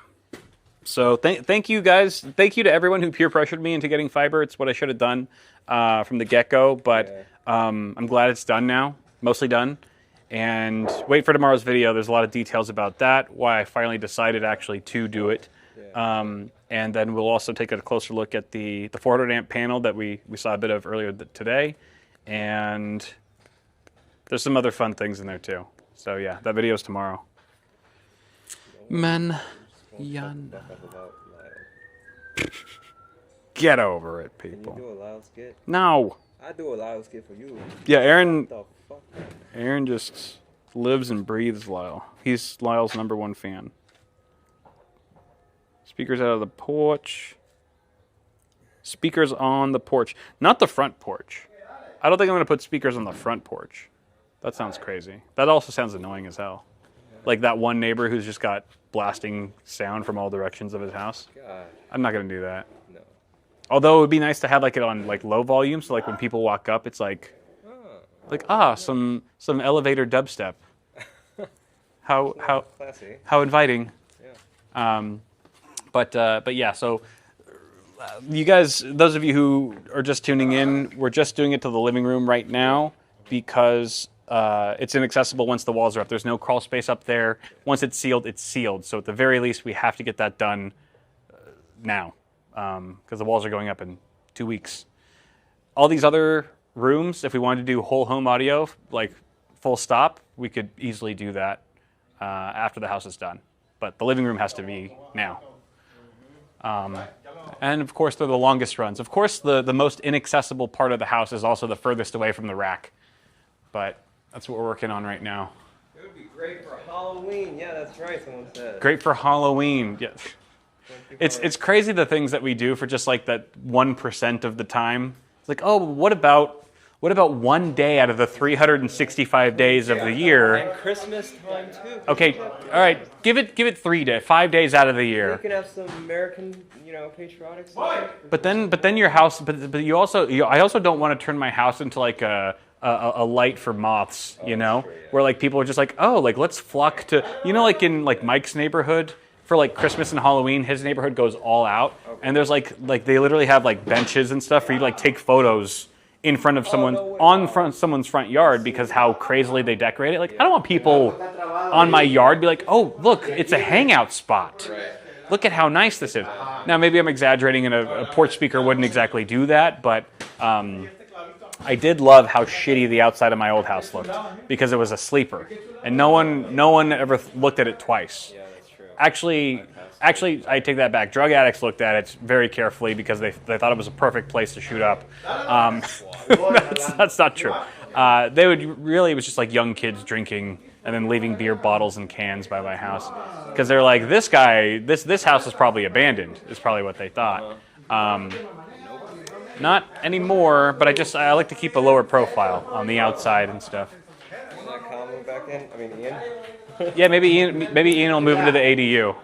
D: So thank you guys. Thank you to everyone who peer pressured me into getting fiber. It's what I should have done from the get-go, but I'm glad it's done now, mostly done. And wait for tomorrow's video. There's a lot of details about that. Why I finally decided actually to do it. And then we'll also take a closer look at the 400 amp panel that we saw a bit of earlier today. And there's some other fun things in there too. So yeah, that video's tomorrow. Man, Yanda. Get over it, people.
B: Can you do a loud skit?
D: No.
B: I do a loud skit for you.
D: Yeah, Aaron.
B: What the fuck?
D: Aaron just lives and breathes Lyle. He's Lyle's #1 fan. Speakers out of the porch. Speakers on the porch. Not the front porch. I don't think I'm going to put speakers on the front porch. That sounds crazy. That also sounds annoying as hell. Like that one neighbor who's just got blasting sound from all directions of his house.
B: God,
D: I'm not going to do that.
B: no.
D: Although it would be nice to have like it on like low volume, so like when people walk up, it's like some elevator dubstep. How
B: Classy.
D: how inviting.
B: Yeah.
D: But yeah, so you guys, those of you who are just tuning in, we're just doing it to the living room right now because it's inaccessible once the walls are up. There's no crawl space up there. Once it's sealed, it's sealed. So at the very least, we have to get that done now because the walls are going up in 2 weeks. All these other rooms, if we wanted to do whole home audio, like full stop, we could easily do that after the house is done. But the living room has to be now. And of course, they're the longest runs. Of course, the most inaccessible part of the house is also the furthest away from the rack. But that's what we're working on right now.
B: It would be great for Halloween. Yeah, that's right. Someone said.
D: Great for Halloween. Yeah. It's crazy the things that we do for just like that 1% of the time. It's like, oh, what about one day out of the 365 days of the year?
B: And Christmas time too.
D: Okay, all right, give it 3 days, 5 days out of the
B: You
D: year.
B: can have some American, patriotic stuff.
D: But then your house. But you also. I also don't want to turn my house into like a light for moths. Where like people are just like, oh, like let's flock to. Like in like Mike's neighborhood for like Christmas and Halloween, his neighborhood goes all out, and there's like they literally have like benches and stuff for you to like take photos in front of someone's front yard because how crazily they decorate it. Like I don't want people on my yard be like, oh look, it's a hangout spot. Look at how nice this is. Now, maybe I'm exaggerating, and a porch speaker wouldn't exactly do that, but I did love how shitty the outside of my old house looked because it was a sleeper, and no one ever looked at it twice.
B: Yeah, that's true.
D: Actually, I take that back. Drug addicts looked at it very carefully because they thought it was a perfect place to shoot up. That's not true. It was just like young kids drinking and then leaving beer bottles and cans by my house because they're like, this house is probably abandoned, is probably what they thought. Not anymore, but I like to keep a lower profile on the outside and stuff.
B: Is that Colin move back in? I mean, Ian?
D: Yeah, maybe Ian will move into the ADU.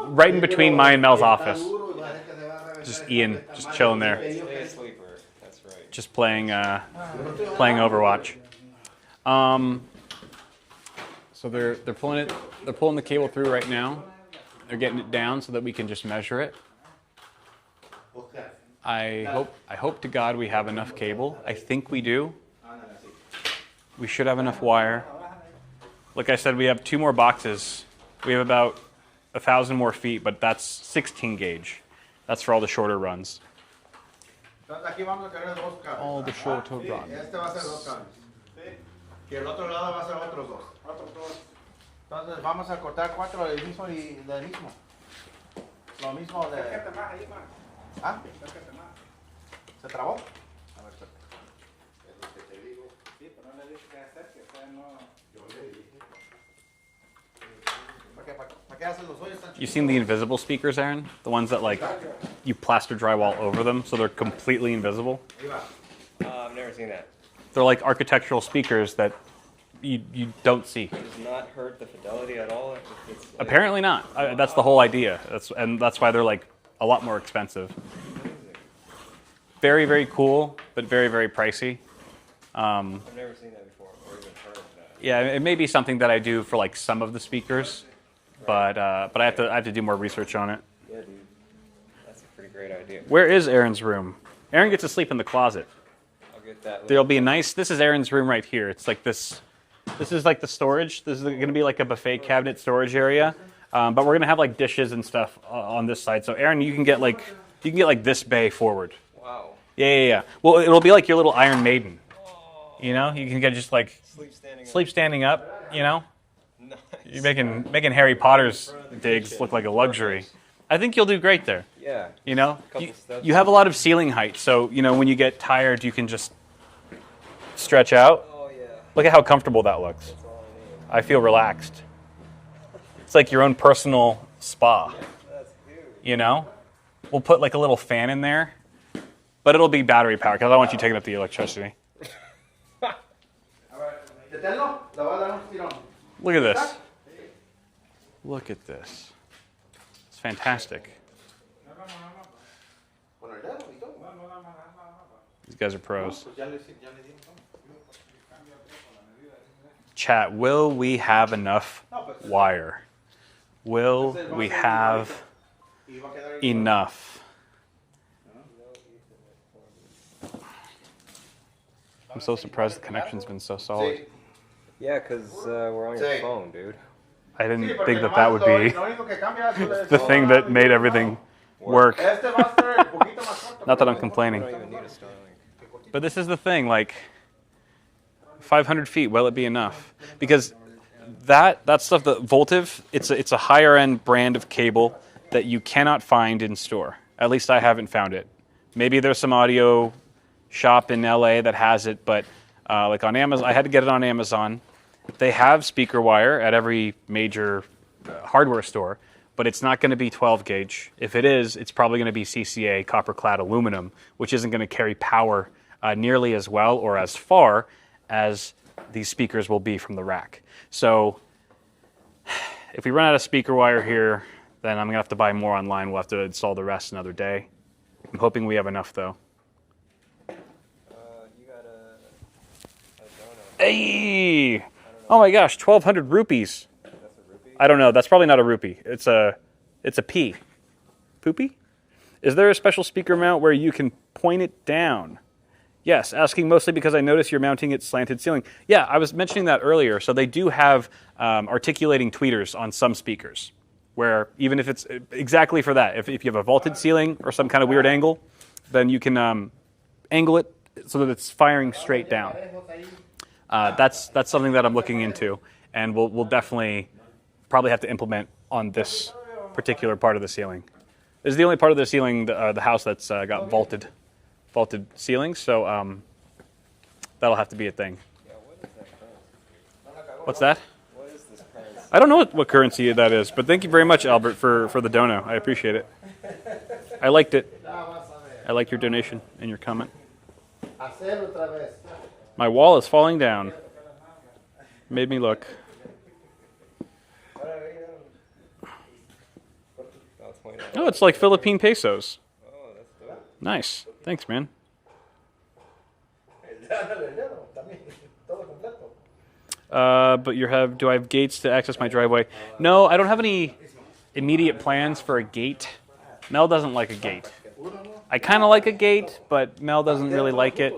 D: Right in between my and Mel's office. Just Ian, just chilling there.
B: Stay a sleeper. That's right.
D: Just playing Overwatch. So they're pulling the cable through right now. They're getting it down so that we can just measure it. I hope to God we have enough cable. I think we do. We should have enough wire. Like I said, we have 2 more boxes. We have about 1,000 more feet, but that's 16 gauge. That's for all the shorter runs. All the shorter runs.
E: Este va a ser 2 cables. Y el otro lado va a ser otros 2. Entonces vamos a cortar 4 del mismo y del mismo. Lo mismo de... ¿Ah? ¿Se trabó? A ver, es lo que te digo. Sí, pero no le dije que acerque, o sea, no... Yo le dije. ¿Para qué haces los hoyos tan chiquitos?
D: You seen the invisible speakers, Aaron? The ones that like you plaster drywall over them so they're completely invisible?
B: I've never seen that.
D: They're like architectural speakers that you don't see.
B: Does not hurt the fidelity at all? It's like,
D: Apparently not. That's the whole idea. That's why they're like a lot more expensive. Very, very cool, but very, very pricey.
B: I've never seen that before or even heard of that.
D: Yeah, it may be something that I do for like some of the speakers, but I have to do more research on it.
B: Yeah, dude. That's a pretty great idea.
D: Where is Aaron's room? Aaron gets to sleep in the closet.
B: I'll get that.
D: There'll be a nice. This is Aaron's room right here. It's like this. This is like the storage. This is going to be like a buffet cabinet storage area, but we're going to have like dishes and stuff on this side. So Aaron, you can get like this bay forward.
B: Wow.
D: Yeah. Well, it'll be like your little Iron Maiden. You know, you can get just like sleep standing up. You know,
B: Nice.
D: you're making Harry Potter's digs look like a luxury. I think you'll do great there.
B: Yeah.
D: You know,
B: Couple steps.
D: you have a lot of ceiling height, so you know when you get tired, you can just stretch out.
B: Oh, yeah.
D: Look at how comfortable that looks.
B: That's all I need.
D: I feel relaxed. It's like your own personal spa.
B: That's huge.
D: You know, we'll put like a little fan in there, but it'll be battery powered because I don't want you taking up the electricity.
E: Deténlo, le voy a dar un tirón.
D: Look at this. Look at this. It's fantastic.
E: Con el dedo y todo.
D: These guys are pros.
E: Pues ya le dimos.
D: Chat, will we have enough wire? Will we have enough? I'm so surprised the connection's been so solid.
B: Yeah, because we're on your phone, dude.
D: I didn't think that would be the thing that made everything work. Not that I'm complaining.
B: You don't even need a Starlink.
D: But this is the thing, like 500 feet, will it be enough? Because that stuff, the Voltive, it's a higher end brand of cable that you cannot find in store. At least I haven't found it. Maybe there's some audio shop in LA that has it, but like on Amazon, I had to get it on Amazon. They have speaker wire at every major hardware store, but it's not going to be 12 gauge. If it is, it's probably going to be CCA, copper clad aluminum, which isn't going to carry power nearly as well or as far as these speakers will be from the rack. So if we run out of speaker wire here, then I'm going to have to buy more online. We'll have to install the rest another day. I'm hoping we have enough, though.
B: You got a donut.
D: Hey! Oh my gosh, 1,200 rupees.
B: That's a rupee?
D: I don't know. That's probably not a rupee. It's a P. Poopy? Is there a special speaker mount where you can point it down? Yes, asking mostly because I notice you're mounting its slanted ceiling. Yeah, I was mentioning that earlier. So they do have articulating tweeters on some speakers where even if it's exactly for that, if you have a vaulted ceiling or some kind of weird angle, then you can angle it so that it's firing straight down. That's something that I'm looking into, and we'll definitely probably have to implement on this particular part of the ceiling. This is the only part of the ceiling, the house that's got vaulted ceilings, so that'll have to be a thing. What's that?
B: What is this currency?
D: I don't know what currency that is, but thank you very much, Albert, for the dono. I appreciate it. I liked it. I like your donation and your comment. My wall is falling down. Made me look. Oh, it's like Philippine pesos.
B: Oh, that's dope.
D: Nice. Thanks, man. But do I have gates to access my driveway? No, I don't have any immediate plans for a gate. Mel doesn't like a gate. I kind of like a gate, but Mel doesn't really like it.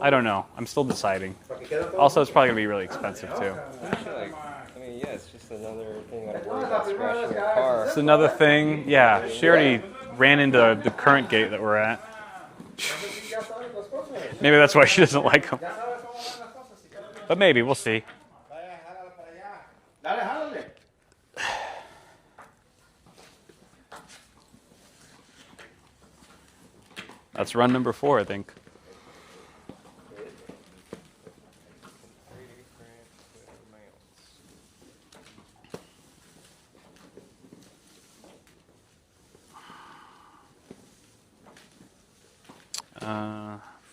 D: I don't know. I'm still deciding. Also, it's probably going to be really expensive, too.
B: Yeah, it's just another thing I worry about scratching your car.
D: It's another thing. Yeah, she already ran into the current gate that we're at. Maybe that's why she doesn't like them. But maybe, we'll see. That's run number 4, I think.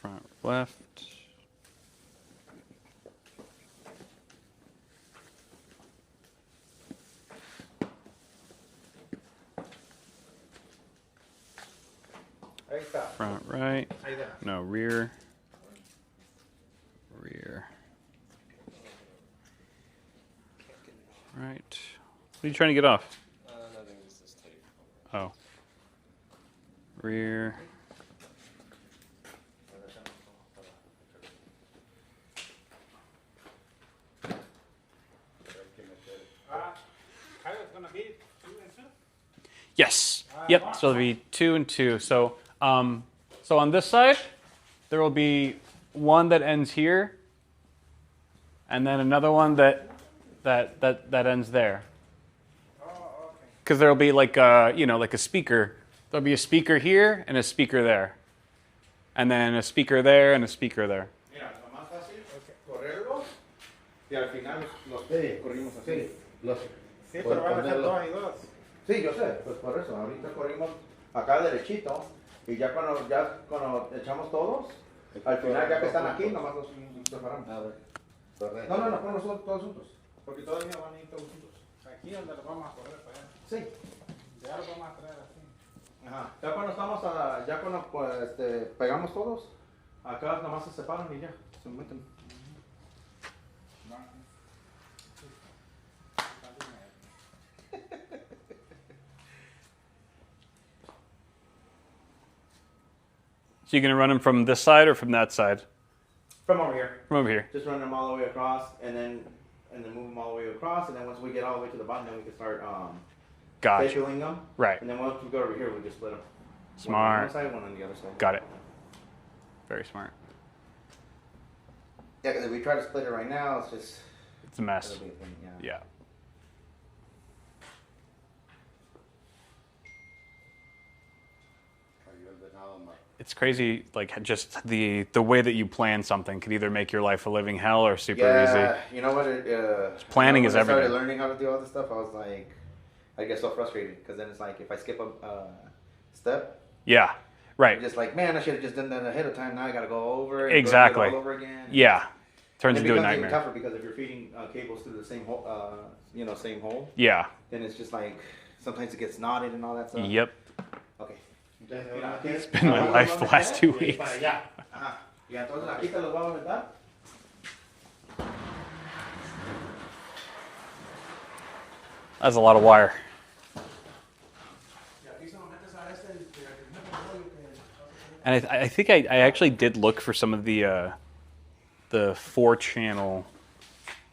D: Front left. Front right. No, rear. Rear. Right. What are you trying to get off?
B: Nothing, just this tape.
D: Oh. Rear. Yes. Yep. So there'll be 2 and 2. So, so on this side, there will be one that ends here, and then another one that ends there. Because there'll be like like a speaker. There'll be a speaker here and a speaker there, and then a speaker there and a speaker there.
E: Mira, lo más fácil es correrlos y al final los corrimos así. Sí, pero van a ser 2 y 2. Sí, yo sé, pues por eso. Ahorita corrimos acá derechito y ya cuando echamos todos, al final ya que están aquí, nomás los separamos. A ver. No, ponlos todos juntos. Porque todavía van a ir todos juntos. Aquí donde los vamos a correr para allá. Sí. Ya los vamos a traer así. Ajá. Ya cuando estamos, ya cuando pegamos todos, acá nomás se separan y ya, se meten.
D: So you're gonna run them from this side or from that side?
E: From over here.
D: From over here.
E: Just run them all the way across, and then move them all the way across, and then once we get all the way to the bottom, then we can start
D: Gotcha.
E: stapling them.
D: Right.
E: And then once we go over here, we just split them.
D: Smart.
E: One on one side, one on the other side.
D: Got it. Very smart.
E: Yeah, because if we try to split it right now, it's just
D: It's a mess.
E: it'll be a thing,
D: Yeah. It's crazy, like just the way that you plan something could either make your life a living hell or super easy.
E: You know what?
D: Planning is
E: when I
D: everything.
E: started learning how to do all this stuff, I was like, I get so frustrated because then it's like if I skip a step,
D: Yeah. Right.
E: I'm just like, man, I should have just done that ahead of time. Now I got to go over and
D: Exactly.
E: go all over again.
D: Yeah. Turns
E: And it
D: into a
E: becomes even
D: nightmare.
E: tougher because if you're feeding cables through the same hole, same hole,
D: Yeah.
E: then it's just like sometimes it gets knotted and all that stuff.
D: Yep.
E: Okay.
D: It's been my life the last 2 weeks.
E: Ajá. Y entonces aquí te los vamos a meter.
D: That's a lot of wire. And I think I actually did look for some of the 4-channel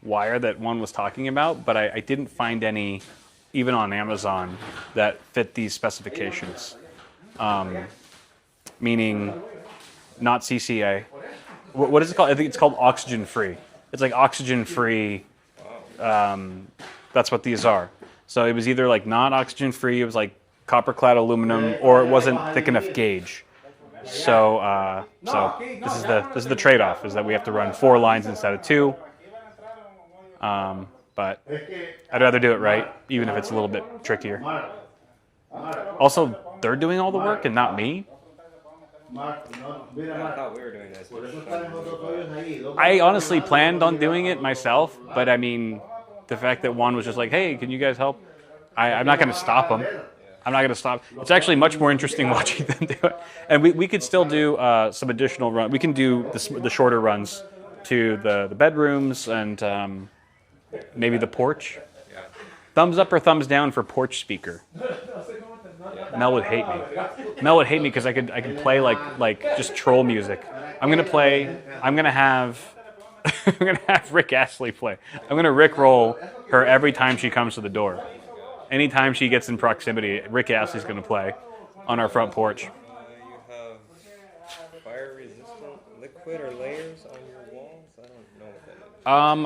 D: wire that one was talking about, but I didn't find any even on Amazon, that fit these specifications. Meaning not CCA. What is it called? I think it's called oxygen free. It's like oxygen free. That's what these are. So it was either like not oxygen free, it was like copper clad aluminum, or it wasn't thick enough gauge. So this is the trade-off, is that we have to run 4 lines instead of 2. But I'd rather do it right, even if it's a little bit trickier. Also, they're doing all the work and not me.
B: I thought we were doing this.
D: I honestly planned on doing it myself, but I mean, the fact that Juan was just like, hey, can you guys help? I'm not going to stop them. I'm not going to stop. It's actually much more interesting watching them do it. And we could still do some additional run. We can do the shorter runs to the bedrooms and maybe the porch.
B: Yeah.
D: Thumbs up or thumbs down for porch speaker? Mel would hate me. Mel would hate me because I could play like just troll music. I'm gonna have Rick Astley play. I'm gonna Rick roll her every time she comes to the door. Anytime she gets in proximity, Rick Astley's gonna play on our front porch.
B: You have fire-resistant liquid or layers on your walls? I don't know what that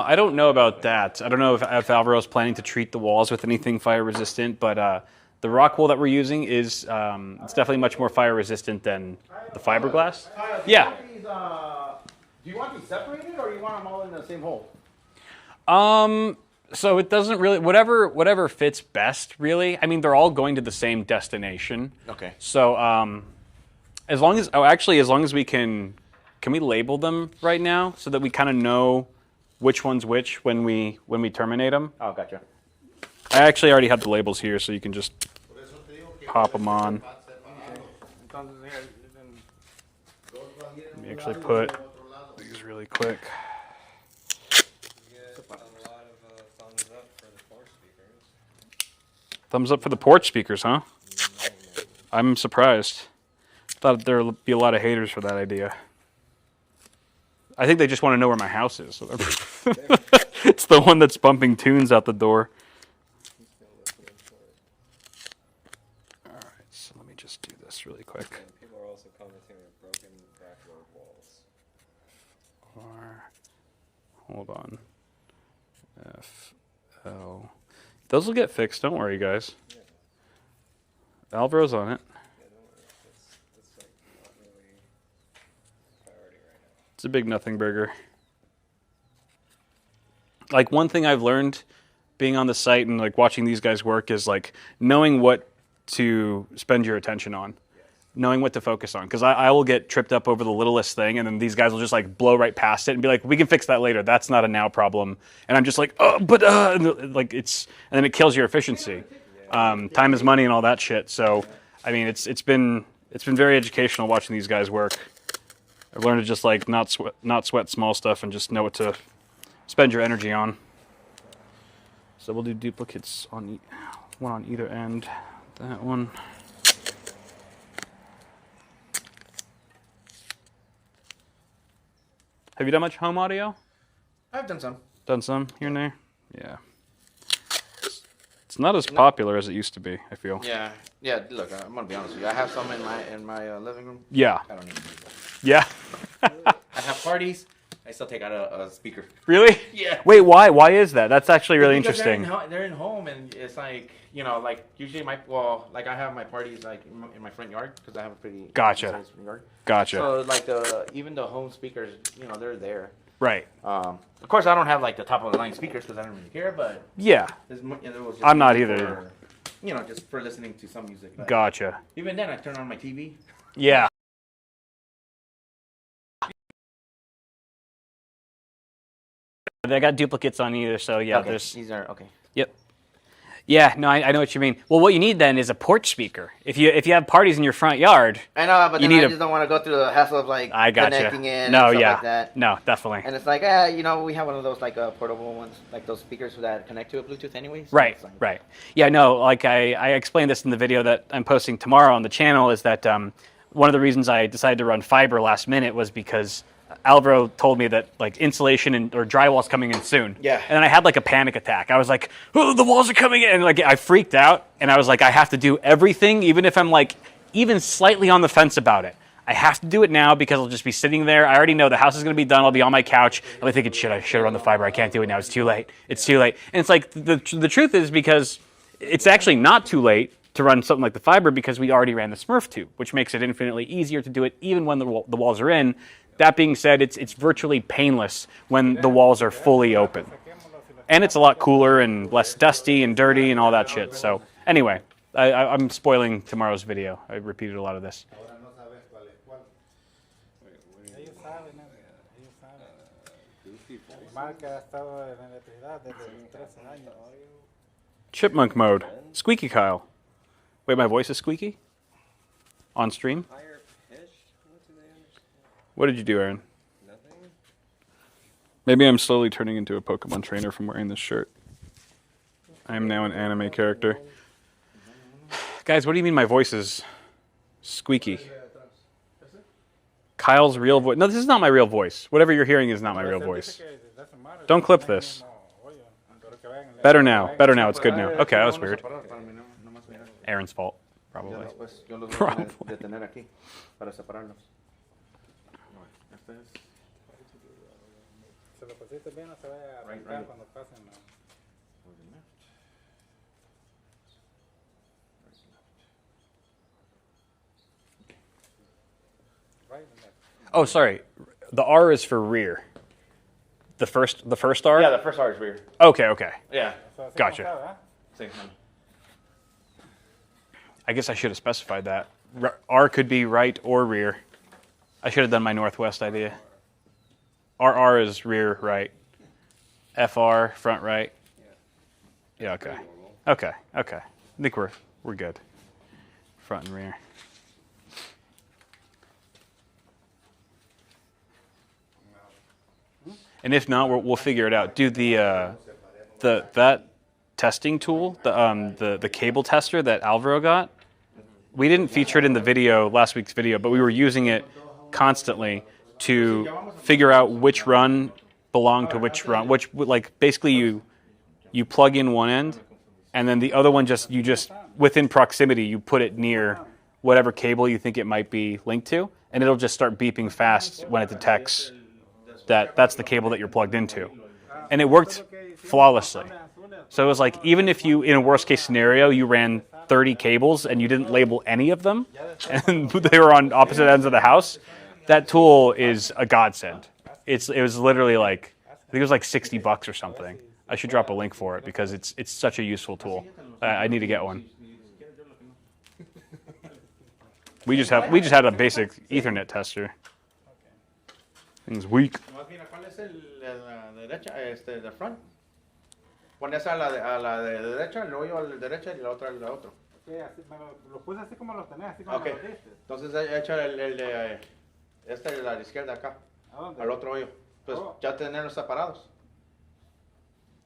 B: is.
D: I don't know about that. I don't know if Alvaro's planning to treat the walls with anything fire resistant, but the rock wool that we're using is it's definitely much more fire resistant than the fiberglass. Yeah.
E: Do you want these separated, or you want them all in the same hole?
D: So it doesn't really, whatever fits best, really. I mean, they're all going to the same destination.
E: Okay.
D: So as long as we can we label them right now so that we kind of know which one's which when we terminate them?
E: Oh, gotcha.
D: I actually already have the labels here, so you can just pop them on. Let me actually put these really quick. Thumbs up for the porch speakers, huh? I'm surprised. Thought there'd be a lot of haters for that idea. I think they just want to know where my house is. So it's the one that's bumping tunes out the door. All right, so let me just do this really quick.
B: And people are also commenting on broken backyard walls.
D: Hold on. FL. Those will get fixed. Don't worry, guys. Yeah. Alvaro's on it.
B: Yeah, don't worry. It's like not really a priority right now.
D: It's a big nothing burger. Like, one thing I've learned being on the site and like watching these guys work is like knowing what to spend your attention on. Knowing what to focus on, because I will get tripped up over the littlest thing, and then these guys will just like blow right past it and be like, "We can fix that later. That's not a now problem." And I'm just like, "Oh, but like and then it kills your efficiency. Time is money and all that shit. So, I mean, it's been very educational watching these guys work. I've learned to just like not sweat small stuff and just know what to spend your energy on. So we'll do duplicates on one on either end. That one. Have you done much home audio?
E: I've done some.
D: Done some here and there? Yeah. It's not as popular as it used to be, I feel.
E: Yeah. Look, I'm gonna be honest with you. I have some in my living room.
D: Yeah.
E: I don't even use them.
D: Yeah.
E: I have parties. I still take out a speaker.
D: Really?
E: Yeah.
D: Wait, why? Why is that? That's actually really
E: Because
D: interesting.
E: They're in home, and it's like, like usually like I have my parties like in my front yard because I have a pretty
D: Gotcha.
E: nice front yard.
D: Gotcha.
E: So like even the home speakers, they're there.
D: Right.
E: Of course, I don't have like the top of the line speakers because I don't really care, but
D: Yeah.
E: it was just
D: I'm not
E: for,
D: either.
E: just for listening to some music. But
D: Gotcha.
E: even then, I turn on my TV.
D: Yeah. They got duplicates on either, so yeah,
E: Okay,
D: there's...
E: these are okay.
D: Yep. Yeah, no, I know what you mean. Well, what you need then is a porch speaker. If you have parties in your front yard...
E: I know, but
D: you
E: then
D: need
E: I just don't want to go through the hassle of like
D: I gotcha.
E: connecting in
D: No,
E: and stuff
D: yeah.
E: like that.
D: No, definitely.
E: And it's like, we have one of those like portable ones, like those speakers that connect to a Bluetooth anyways. So
D: Right,
E: it's like,
D: right. Yeah, no, like I explained this in the video that I'm posting tomorrow on the channel is that one of the reasons I decided to run fiber last minute was because Alvaro told me that like insulation or drywall's coming in soon.
E: Yeah.
D: And then I had like a panic attack. I was like, oh, the walls are coming in. And like I freaked out, and I was like, I have to do everything, even if I'm like even slightly on the fence about it. I have to do it now because I'll just be sitting there. I already know the house is going to be done. I'll be on my couch. I'll be thinking, shit, I should run the fiber. I can't do it now. It's too late. It's too late. And it's like the truth is because it's actually not too late to run something like the fiber because we already ran the Smurf tube, which makes it infinitely easier to do it even when the walls are in. That being said, it's virtually painless when the walls are fully open. And it's a lot cooler and less dusty and dirty and all that shit. So anyway, I'm spoiling tomorrow's video. I repeated a lot of this. Chipmunk mode. Squeaky Kyle. Wait, my voice is squeaky? On stream?
B: Higher pitched? What do they understand?
D: What did you do, Aaron?
B: Nothing?
D: Maybe I'm slowly turning into a Pokemon trainer from wearing this shirt. I am now an anime character. Guys, what do you mean my voice is squeaky? Kyle's real voice. No, this is not my real voice. Whatever you're hearing is not my real voice. Don't clip this. Better now. Better now. It's good now. Okay, that was weird. Aaron's fault, probably. Probably. Oh, sorry. The R is for rear. The first R?
E: Yeah, the first R is rear.
D: Okay.
E: Yeah.
D: Gotcha. I guess I should have specified that. R could be right or rear. I should have done my Northwest idea. RR is rear right. FR, front right. Yeah, okay. Okay. I think we're good. Front and rear. And if not, we'll figure it out. Dude, that testing tool, the cable tester that Alvaro got, we didn't feature it in the video, last week's video, but we were using it constantly to figure out which run belonged to which run. Which, like, basically you plug in one end, and then the other one you just within proximity you put it near whatever cable you think it might be linked to, and it'll just start beeping fast when it detects that's the cable that you're plugged into. And it worked flawlessly. So it was like, even if you, in a worst case scenario, you ran 30 cables and you didn't label any of them, and they were on opposite ends of the house, that tool is a godsend. It was literally like, I think it was like $60 or something. I should drop a link for it because it's such a useful tool. I need to get one. We just had a basic Ethernet tester. Thing's weak.
E: ¿Cuál es la derecha? The front. Pones a la de derecha, el hoyo a la derecha y la otra al otro.
F: Lo puse así como los tenés, así como
E: Okay.
F: los diste.
E: Entonces echa el de de la izquierda acá.
F: ¿A dónde?
E: Al otro hoyo. Pues ya tenerlos separados.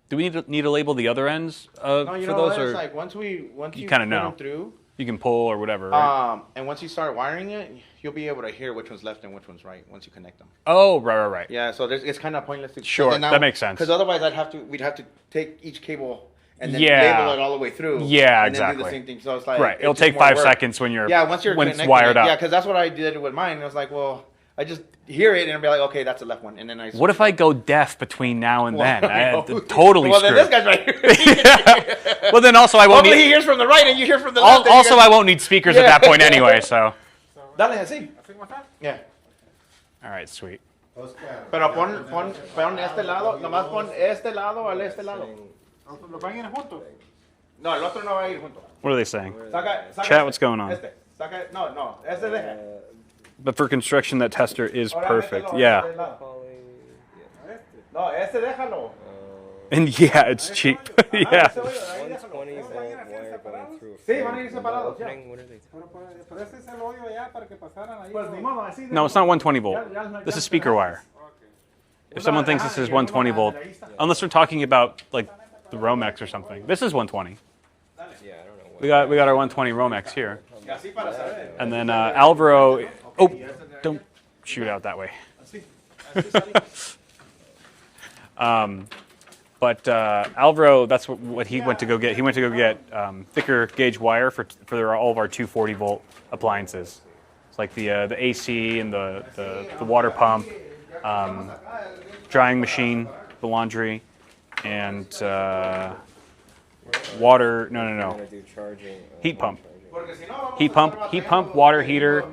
D: Do we need to label the other ends
E: No,
D: for
E: you know
D: those,
E: what?
D: or
E: It's like once you
D: kinda
E: put
D: know.
E: them through,
D: you can pull or whatever, right?
E: and once you start wiring it, you'll be able to hear which one's left and which one's right once you connect them.
D: Oh, right.
E: Yeah, so it's kind of pointless to.
D: Sure, that makes sense.
E: Because otherwise, we'd have to take each cable and then
D: Yeah.
E: label it all the way through.
D: Yeah,
E: and then do
D: exactly.
E: the same thing. So it's like
D: Right, it'll
E: it's just
D: take
E: more
D: 5
E: work.
D: seconds when you're
E: once it's
D: wired
E: wired
D: up.
E: Yeah, because that's what I did with mine. It was like, well, I just hear it and I'll be like, okay, that's the left one, and then I.
D: What if I go deaf between now and then?
E: Well,
D: Totally
E: well,
D: screwed.
E: then this guy's right here.
D: Well, then also I won't
E: Hopefully he
D: need.
E: hears from the right and you hear from the left.
D: Also, I won't need speakers at that point anyway. So.
E: Dale así. Yeah.
D: All right, sweet.
E: Pero pon este lado, nomás pon este lado al este lado.
F: ¿Los van a ir juntos?
E: No, el otro no va a ir junto.
D: What are they saying?
E: Saca
D: Chat, what's going on?
E: No, este deja.
D: But for construction, that tester is
E: Ahora
D: perfect.
E: mételo
D: Yeah.
E: este lado. No, este déjalo.
D: And yeah, it's cheap. Yeah.
B: 120 volt wire going through.
E: Sí, van a ir separados. Ya.
B: What are they talking
F: Pero ese es el hoyo ya para que pasaran ahí.
E: Pues ni modo, así.
D: No, it's not 120 volt. This is speaker wire. If someone thinks this is 120 volt, unless we're talking about like the Romex or something, this is 120.
B: Yeah, I don't know.
D: We got our 120 Romex here,
E: Y así para saber.
D: and then Alvaro. Oh, don't shoot out that way. But Alvaro, that's what he went to go get. He went to go get thicker gauge wire for all of our 240 volt appliances. It's like the AC and the water pump, drying machine, the laundry, and water. No. Heat pump. Heat pump, water heater,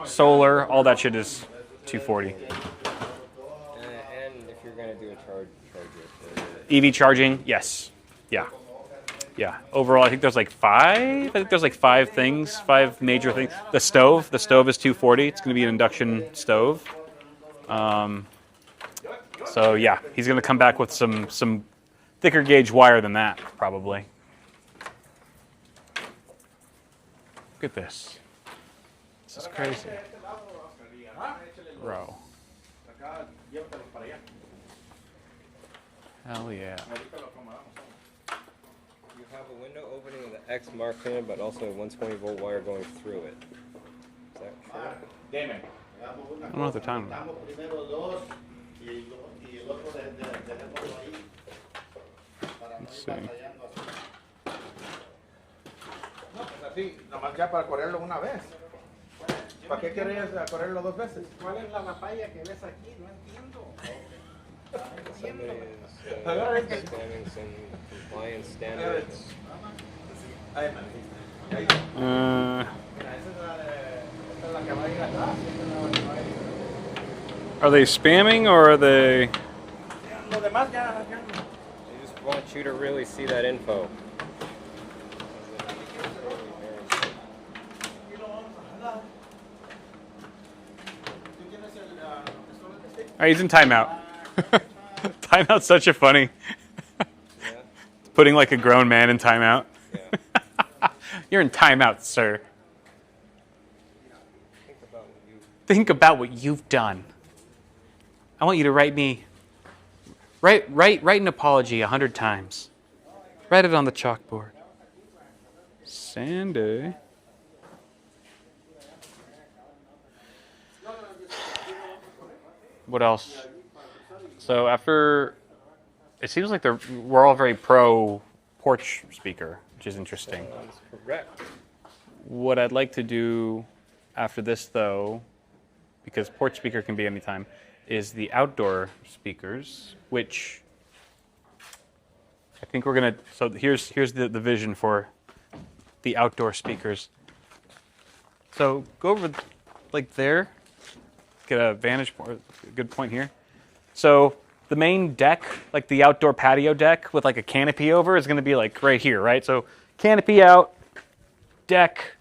D: solar, all that shit is 240.
B: And if you're gonna do a charger.
D: EV charging, yes. Yeah. Overall, I think there's like five things, 5 major things. The stove is 240. It's going to be an induction stove. So yeah, he's going to come back with some thicker gauge wire than that, probably. Look at this. This is crazy. Bro. Hell yeah.
B: You have a window opening with an X marked in it, but also a 120 volt wire going through it. Is that true?
D: I don't know what they're talking about. Let's see.
E: Así, nomás ya para correrlo una vez. ¿Para qué querías correrlo 2 veces?
F: ¿Cuál es la batalla que ves aquí? No entiendo.
B: Somebody is understanding some compliance standards.
D: Are they spamming or are they?
E: Lo demás ya.
B: They just want you to really see that info.
D: All right, he's in timeout. Timeout's such a funny. Putting like a grown man in timeout.
B: Yeah.
D: You're in timeout, sir. Think about what you've done. I want you to write an apology 100 times. Write it on the chalkboard. Sandy. What else? So after, it seems like we're all very pro porch speaker, which is interesting.
B: That's correct.
D: What I'd like to do after this, though, because porch speaker can be anytime, is the outdoor speakers, which I think we're gonna. So here's the vision for the outdoor speakers. So go over like there, get a vantage point, a good point here. So the main deck, like the outdoor patio deck with like a canopy over, is going to be like right here, right? So canopy out, deck,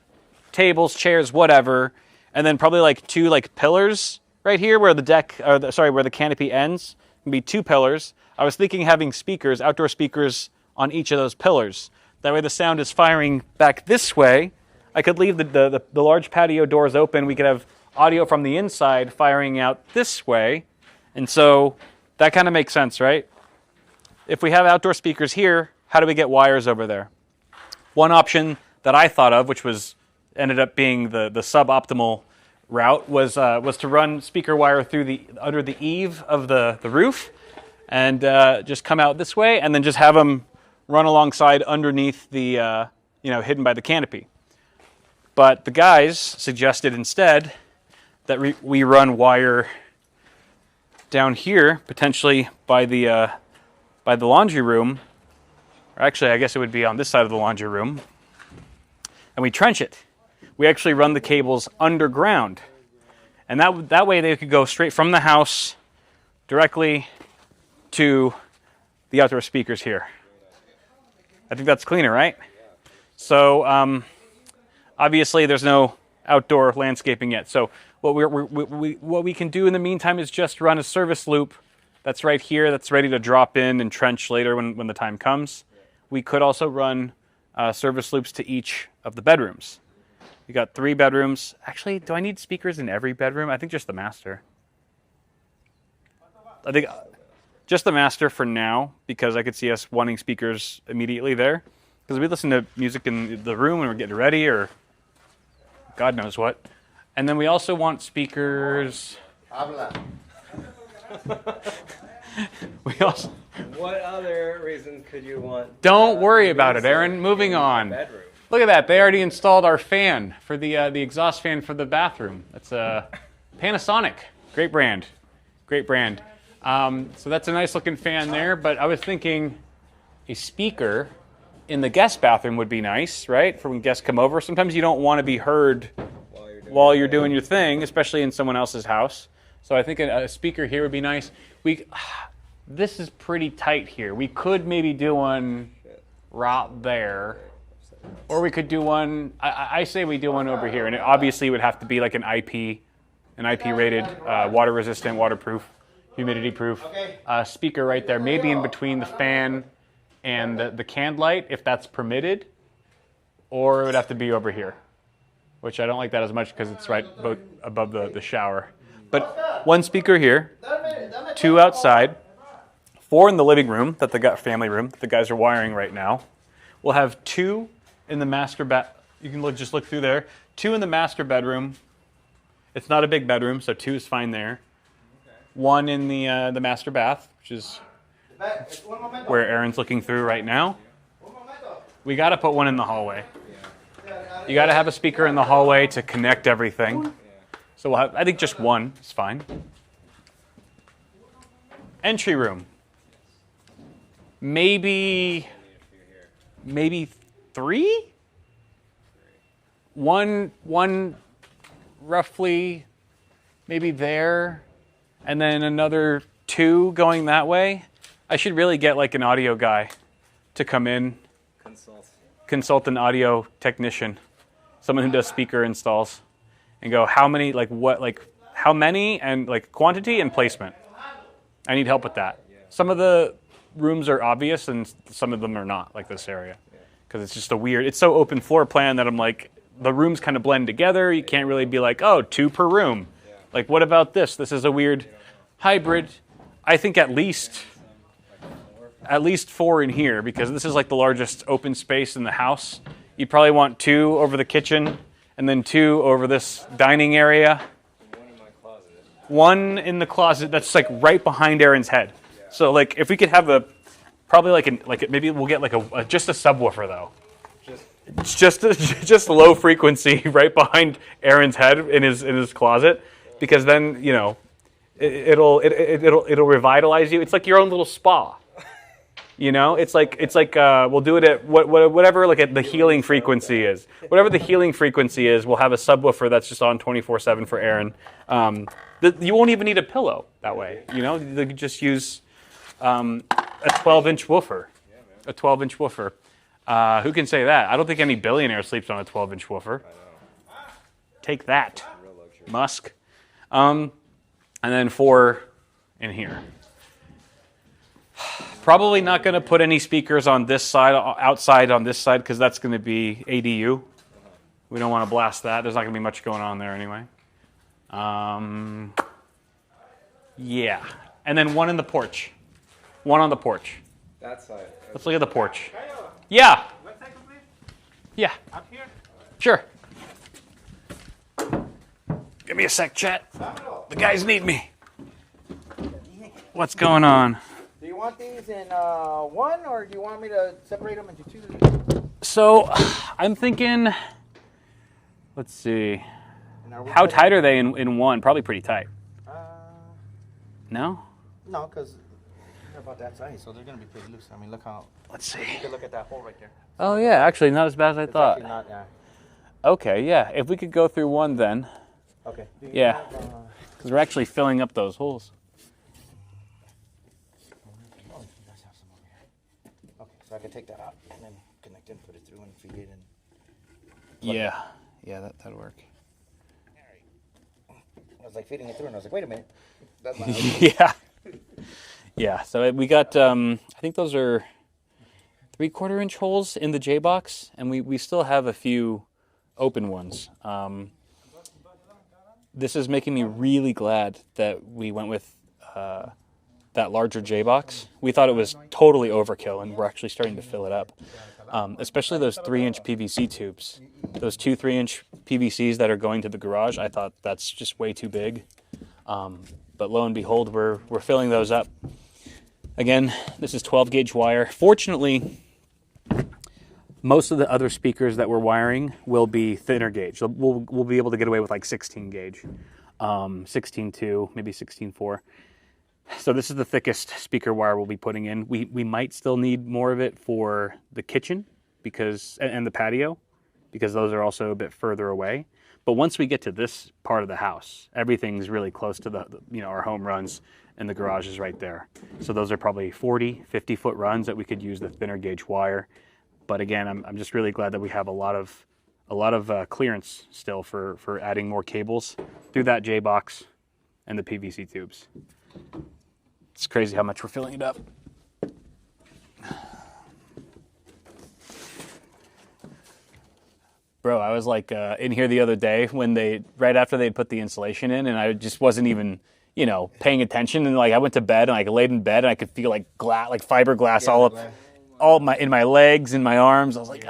D: tables, chairs, whatever, and then probably like 2 like pillars right here where the deck, where the canopy ends. Can be 2 pillars. I was thinking having speakers, outdoor speakers, on each of those pillars. That way the sound is firing back this way. I could leave the large patio doors open. We could have audio from the inside firing out this way. And so that kind of makes sense, right? If we have outdoor speakers here, how do we get wires over there? One option that I thought of, which ended up being the suboptimal route, was to run speaker wire through under the eave of the roof, and just come out this way, and then just have them run alongside underneath the hidden by the canopy. But the guys suggested instead that we run wire down here, potentially by the laundry room, or actually I guess it would be on this side of the laundry room, and we trench it. We actually run the cables underground, and that way they could go straight from the house directly to the outdoor speakers here. I think that's cleaner, right? So obviously there's no outdoor landscaping yet, so what we can do in the meantime is just run a service loop that's right here, that's ready to drop in and trench later when the time comes. We could also run service loops to each of the bedrooms. We got 3 bedrooms. Actually, do I need speakers in every bedroom? I think just the master. I think just the master for now, because I could see us wanting speakers immediately there. Because we listen to music in the room when we're getting ready, or God knows what. And then we also want speakers.
A: We also
B: What other reason could you want?
A: don't worry about it, Aaron. Moving
B: in the
A: on.
B: bedroom?
A: Look at that. They already installed our fan for the exhaust fan for the bathroom. That's a Panasonic. Great brand. Great brand. So that's a nice looking fan there. But I was thinking a speaker in the guest bathroom would be nice, right? For when guests come over. Sometimes you don't want to be heard while you're doing your thing, especially in someone else's house. So I think a speaker here would be nice. This is pretty tight here. We could maybe do one right there. Or we could do one, I say we do one over here, and it obviously would have to be like an IP rated, water resistant, waterproof, humidity proof speaker right there, maybe in between the fan and the canned light, if that's permitted, or it would have to be over here, which I don't like that as much because it's right above the shower. But one speaker here, 2 outside, 4 in the living room, family room, that the guys are wiring right now. We'll have 2 in the master you can just look through there. 2 in the master bedroom. It's not a big bedroom, so 2 is fine there. 1 in the master bath, which is where Aaron's looking through right now. We got to put 1 in the hallway. You got to have a speaker in the hallway to connect everything. So I think just 1 is fine. Entry room. Maybe 3? One roughly maybe there, and then another 2 going that way. I should really get like an audio guy to come in, consult an audio technician, someone who does speaker installs, and go how many, how many, and like quantity and placement. I need help with that. Some of the rooms are obvious and some of them are not, like this area. Because it's just it's so open floor plan that I'm like, the rooms kind of blend together. You can't really be like, oh, 2 per room. Like, what about this? This is a weird hybrid. I think at least 4 in here, because this is like the largest open space in the house. You probably want 2 over the kitchen, and then 2 over this dining area. 1 in the closet that's like right behind Aaron's head. So like, if we could have maybe we'll get like just a subwoofer though. It's just low frequency right behind Aaron's head in his closet, because then it'll revitalize you. It's like your own little spa. It's like we'll do it at whatever at the healing frequency is. Whatever the healing frequency is, we'll have a subwoofer that's just on 24/7 for Aaron. You won't even need a pillow that way. You could just use a 12-inch woofer. A 12-inch woofer. Who can say that? I don't think any billionaire sleeps on a 12-inch woofer. Take that, Musk. And then 4 in here. Probably not going to put any speakers on this side, outside on this side, because that's going to be ADU. We don't want to blast that. There's not going to be much going on there anyway. Yeah. And then 1 in the porch. 1 on the porch.
B: That side.
A: Let's look at the porch. Yeah. Yeah.
F: Up here?
A: Sure. Give me a sec, chat. The guys need me. What's going on?
F: Do you want these in 1, or do you want me to separate them into 2?
A: So, I'm thinking, let's see. How tight are they in 1? Probably pretty tight. No?
F: No, because they're about that size, so they're going to be pretty loose. I mean, look how...
A: Let's see.
F: You can look at that hole right there.
A: Oh, yeah. Actually, not as bad as I thought.
F: Actually not, yeah.
A: Okay, yeah. If we could go through 1 then.
F: Okay.
A: Yeah. Because we're actually filling up those holes.
F: Okay, so I can take that out and then connect it, put it through, and feed it in.
A: Yeah. Yeah, that'd work.
F: I was like feeding it through, and I was like, wait a minute. That's not
A: Yeah. Yeah, so we got, I think those are 3/4-inch holes in the J-box, and we still have a few open ones. This is making me really glad that we went with that larger J-box. We thought it was totally overkill, and we're actually starting to fill it up. Especially those 3-inch PVC tubes. Those 2 3-inch PVCs that are going to the garage, I thought that's just way too big.
D: but lo and behold, we're filling those up. Again, this is 12 gauge wire. Fortunately, most of the other speakers that we're wiring will be thinner gauge. We'll be able to get away with like 16 gauge, 16.2, maybe 16.4. So this is the thickest speaker wire we'll be putting in. We might still need more of it for the kitchen and the patio, because those are also a bit further away. But once we get to this part of the house, everything's really close to our home runs, and the garage is right there. So those are probably 40, 50 foot runs that we could use the thinner gauge wire. But again, I'm just really glad that we have a lot of clearance still for adding more cables through that J box and the PVC tubes. It's crazy how much we're filling it up. Bro, I was like in here the other day right after they put the insulation in, and I just wasn't even, paying attention. And like I went to bed and I laid in bed and I could feel like fiberglass in my legs and my arms. I was like,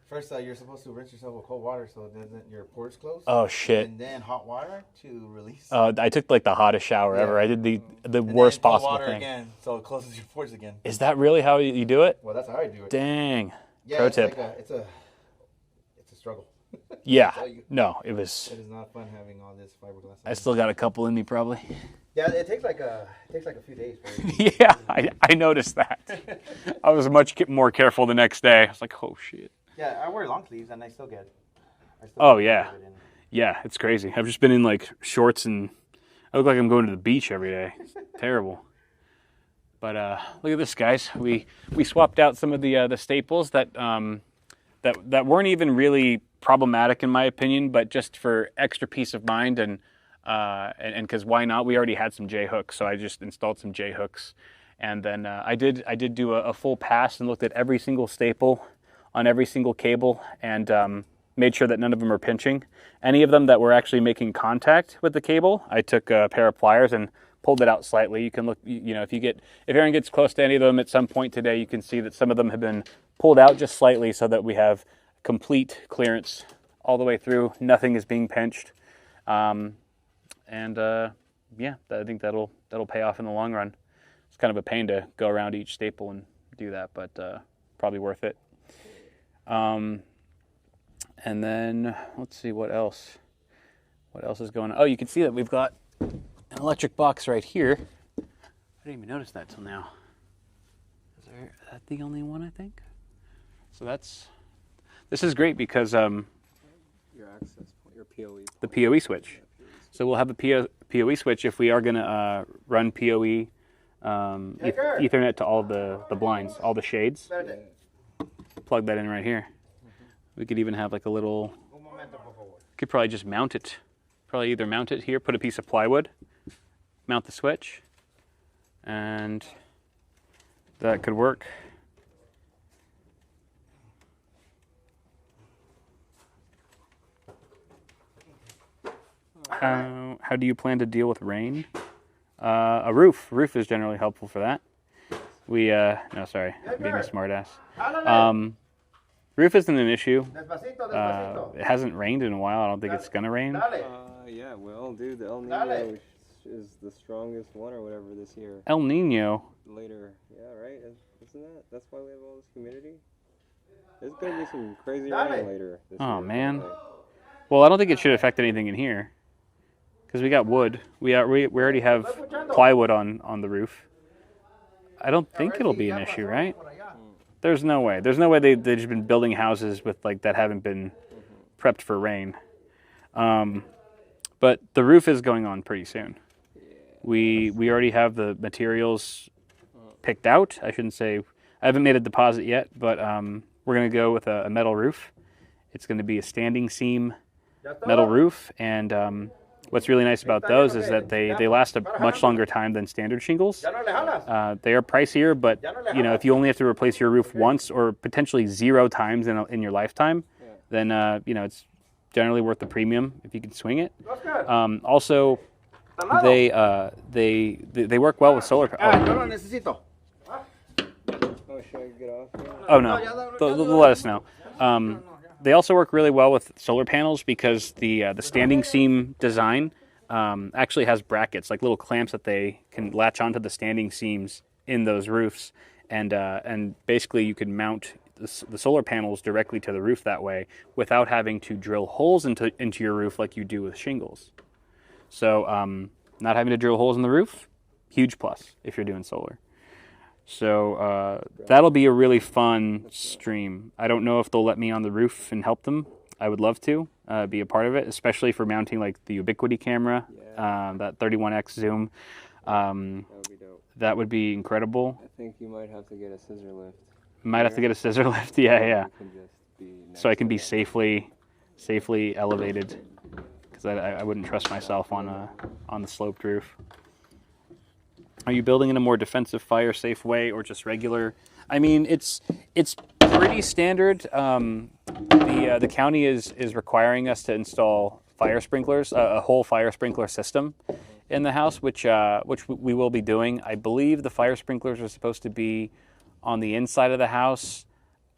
E: First, you're supposed to rinse yourself with cold water so doesn't your pores close.
D: Oh shit!
E: And then hot water to release.
D: I took like the hottest shower ever. I did the worst possible
E: water
D: thing.
E: Again, so it closes your pores again.
D: Is that really how you do it?
E: Well, that's how I do it.
D: Dang.
E: Yeah,
D: Pro
E: it's
D: tip.
E: like it's a struggle.
D: Yeah. No, it was.
E: It is not fun having all this fiberglass.
D: I still got a couple in me probably.
E: Yeah, it takes like a few days.
D: Yeah, I noticed that. I was much more careful the next day. I was like, oh shit.
E: Yeah, I wear long sleeves and I still get.
D: Oh yeah, yeah, it's crazy. I've just been in like shorts and I look like I'm going to the beach every day. Terrible. But look at this, guys. We swapped out some of the staples that weren't even really problematic in my opinion, but just for extra peace of mind and because why not? We already had some J hooks, so I just installed some J hooks, and then I did do a full pass and looked at every single staple on every single cable and made sure that none of them are pinching. Any of them that were actually making contact with the cable, I took a pair of pliers and pulled it out slightly. You can look, if Aaron gets close to any of them at some point today, you can see that some of them have been pulled out just slightly so that we have complete clearance all the way through. Nothing is being pinched. Yeah, I think that'll pay off in the long run. It's kind of a pain to go around each staple and do that, but probably worth it. And then let's see what else is going on. Oh, you can see that we've got an electric box right here. I didn't even notice that till now. Is that the only one, I think? So this is great because
B: Your access point, your PoE.
D: the PoE switch. So we'll have a PoE switch if we are going to run PoE Ethernet to all the blinds, all the shades. Plug that in right here. We could even have like a little, could probably just mount it. Probably either mount it here, put a piece of plywood, mount the switch, and that could work. How do you plan to deal with rain? A roof. Roof is generally helpful for that. No, sorry, I'm being a smartass. Roof isn't an issue. It hasn't rained in a while. I don't think it's gonna rain.
B: Yeah, well, dude, the El Nino is the strongest one or whatever this year.
D: El Nino.
B: Later, yeah, right? Isn't that? That's why we have all this humidity. There's gonna be some crazy rain later this year.
D: Oh man. Well, I don't think it should affect anything in here, because we got wood. We already have plywood on the roof. I don't think it'll be an issue, right? There's no way. There's no way they've just been building houses with like that haven't been prepped for rain. But the roof is going on pretty soon. We already have the materials picked out. I shouldn't say, I haven't made a deposit yet, but we're going to go with a metal roof. It's going to be a standing seam metal roof, and what's really nice about those is that they last a much longer time than standard shingles. They are pricier, but if you only have to replace your roof once or potentially 0 times in your lifetime, then it's generally worth the premium if you can swing it. Also, they work well with solar power. Oh no, they'll let us know. They also work really well with solar panels because the standing seam design
C: actually has brackets, like little clamps that they can latch onto the standing seams in those roofs, and basically you can mount the solar panels directly to the roof that way without having to drill holes into your roof like you do with shingles. So not having to drill holes in the roof, huge plus if you're doing solar. So that'll be a really fun stream. I don't know if they'll let me on the roof and help them. I would love to be a part of it, especially for mounting like the Ubiquiti camera, that 31x zoom.
B: That would be dope.
C: That would be incredible.
B: I think you might have to get a scissor lift.
C: Might have to get a scissor lift, yeah.
B: You can just be
C: So I
B: next
C: can
B: to
C: be
B: that.
C: safely elevated, because I wouldn't trust myself on the sloped roof. Are you building in a more defensive, fire-safe way, or just regular? I mean, it's pretty standard. The county is requiring us to install fire sprinklers, a whole fire sprinkler system in the house, which we will be doing. I believe the fire sprinklers are supposed to be on the inside of the house.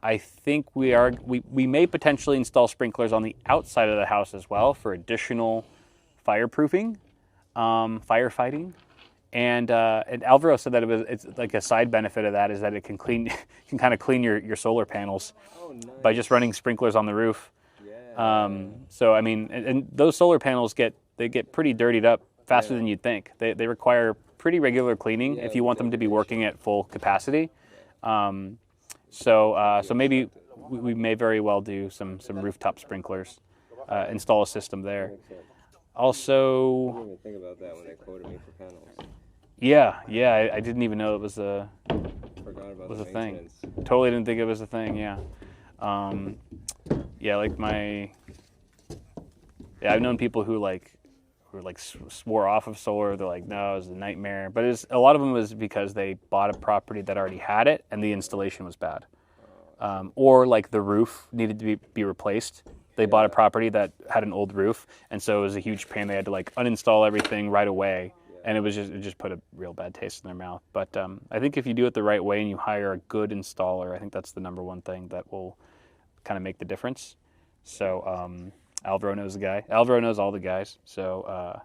C: I think we may potentially install sprinklers on the outside of the house as well for additional fireproofing, firefighting. And Alvaro said that it's like a side benefit of that is that it can kind of clean your solar panels by just running sprinklers on the roof.
B: Yeah.
C: So I mean, and those solar panels get pretty dirtied up faster than you'd think. They require pretty regular cleaning if you want them to be working at full capacity. So maybe we may very well do some rooftop sprinklers, install a system there. Also,
B: I didn't even think about that when they quoted me for panels.
C: Yeah, I didn't even know it was a
B: Forgot about
C: was
B: the
C: a thing.
B: maintenance.
C: Totally didn't think it was a thing. Yeah, I've known people who swore off of solar. They're like, no, it was a nightmare. But a lot of them was because they bought a property that already had it and the installation was bad, or like the roof needed to be replaced. They bought a property that had an old roof, and so it was a huge pain. They had to like uninstall everything right away, and it just put a real bad taste in their mouth. But I think if you do it the right way and you hire a good installer, I think that's the number one thing that will kind of make the difference. So Alvaro knows the guy. Alvaro knows all the guys. So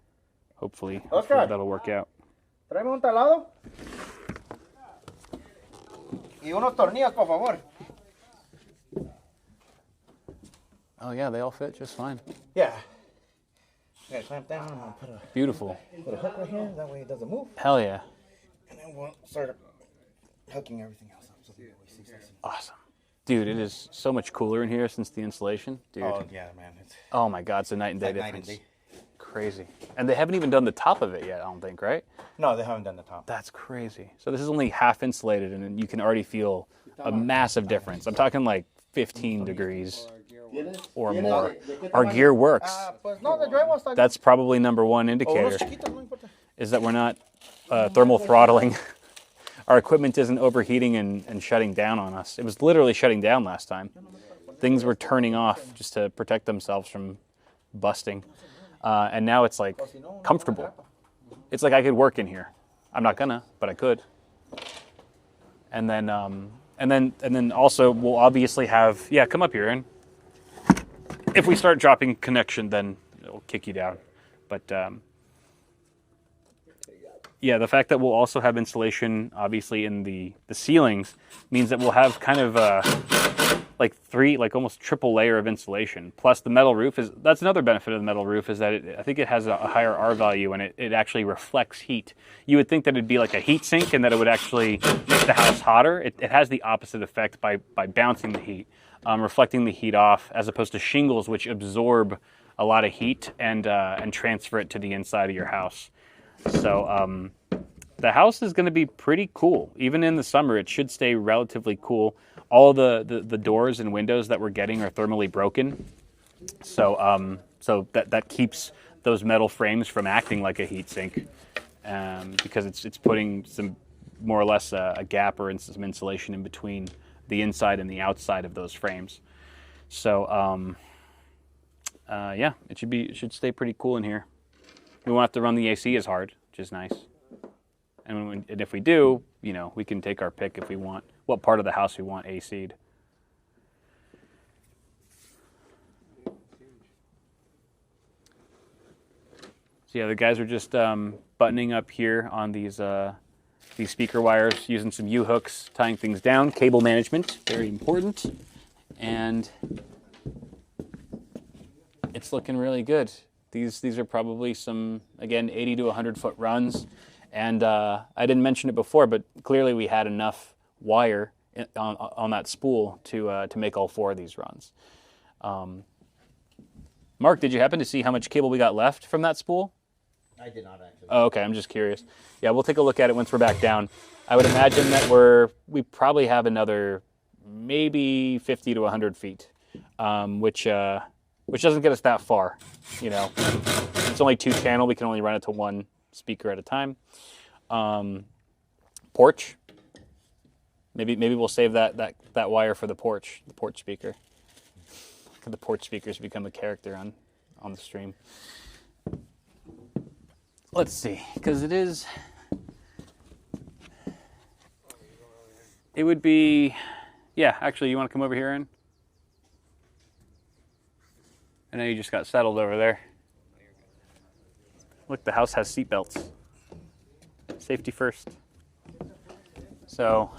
C: hopefully that'll work out.
F: Tráeme un talado. Y unos tornillos, por favor.
C: Oh yeah, they all fit just fine.
F: Yeah. I'm gonna clamp down and put
C: Beautiful.
F: a hook right here. That way it doesn't move.
C: Hell yeah.
F: And then we'll start hooking everything else up. So we see something.
C: Awesome. Dude, it is so much cooler in here since the installation. Dude.
F: Oh yeah, man.
C: Oh my God, it's a night and day
F: like night
C: difference.
F: and day.
C: Crazy. And they haven't even done the top of it yet, I don't think, right?
F: No, they haven't done the top.
C: That's crazy. So this is only half insulated, and you can already feel a massive difference. I'm talking like 15 degrees or more. Our gear works.
F: Pues no, the drywall está.
C: That's probably number one
F: O
C: indicator,
F: unos chiquitos, no importa.
C: is that we're not thermal throttling. Our equipment isn't overheating and shutting down on us. It was literally shutting down last time. Things were turning off just to protect themselves from busting. And now it's like comfortable. It's like I could work in here. I'm not gonna, but I could. And then also we'll obviously have, yeah, come up here, Aaron. If we start dropping connection, then it'll kick you down. But yeah, the fact that we'll also have insulation, obviously, in the ceilings means that we'll have kind of like almost triple layer of insulation. Plus the metal roof that's another benefit of the metal roof is that I think it has a higher R value and it actually reflects heat. You would think that it'd be like a heat sink and that it would actually make the house hotter. It has the opposite effect by bouncing the heat, reflecting the heat off, as opposed to shingles, which absorb a lot of heat and transfer it to the inside of your house. So the house is going to be pretty cool. Even in the summer, it should stay relatively cool. All the doors and windows that we're getting are thermally broken. So so that keeps those metal frames from acting like a heat sink, because it's putting some more or less a gap or some insulation in between the inside and the outside of those frames. So yeah, it should stay pretty cool in here. We won't have to run the AC as hard, which is nice. And if we do, we can take our pick if we want what part of the house we want AC'd.
D: So yeah, the guys are just buttoning up here on these speaker wires, using some U-hooks, tying things down. Cable management, very important. And it's looking really good. These are probably some, again, 80 to 100 foot runs. And I didn't mention it before, but clearly we had enough wire on that spool to make all 4 of these runs. Mark, did you happen to see how much cable we got left from that spool?
F: I did not actually.
D: Oh, okay, I'm just curious. Yeah, we'll take a look at it once we're back down. I would imagine that we probably have another maybe 50 to 100 feet, which doesn't get us that far. You know, it's only 2 channel. We can only run it to 1 speaker at a time. Porch. Maybe we'll save that wire for the porch speaker. The porch speakers become a character on the stream. Let's see, because it would be, yeah, actually, you want to come over here, Aaron? I know you just got settled over there. Look, the house has seat belts. Safety first. So,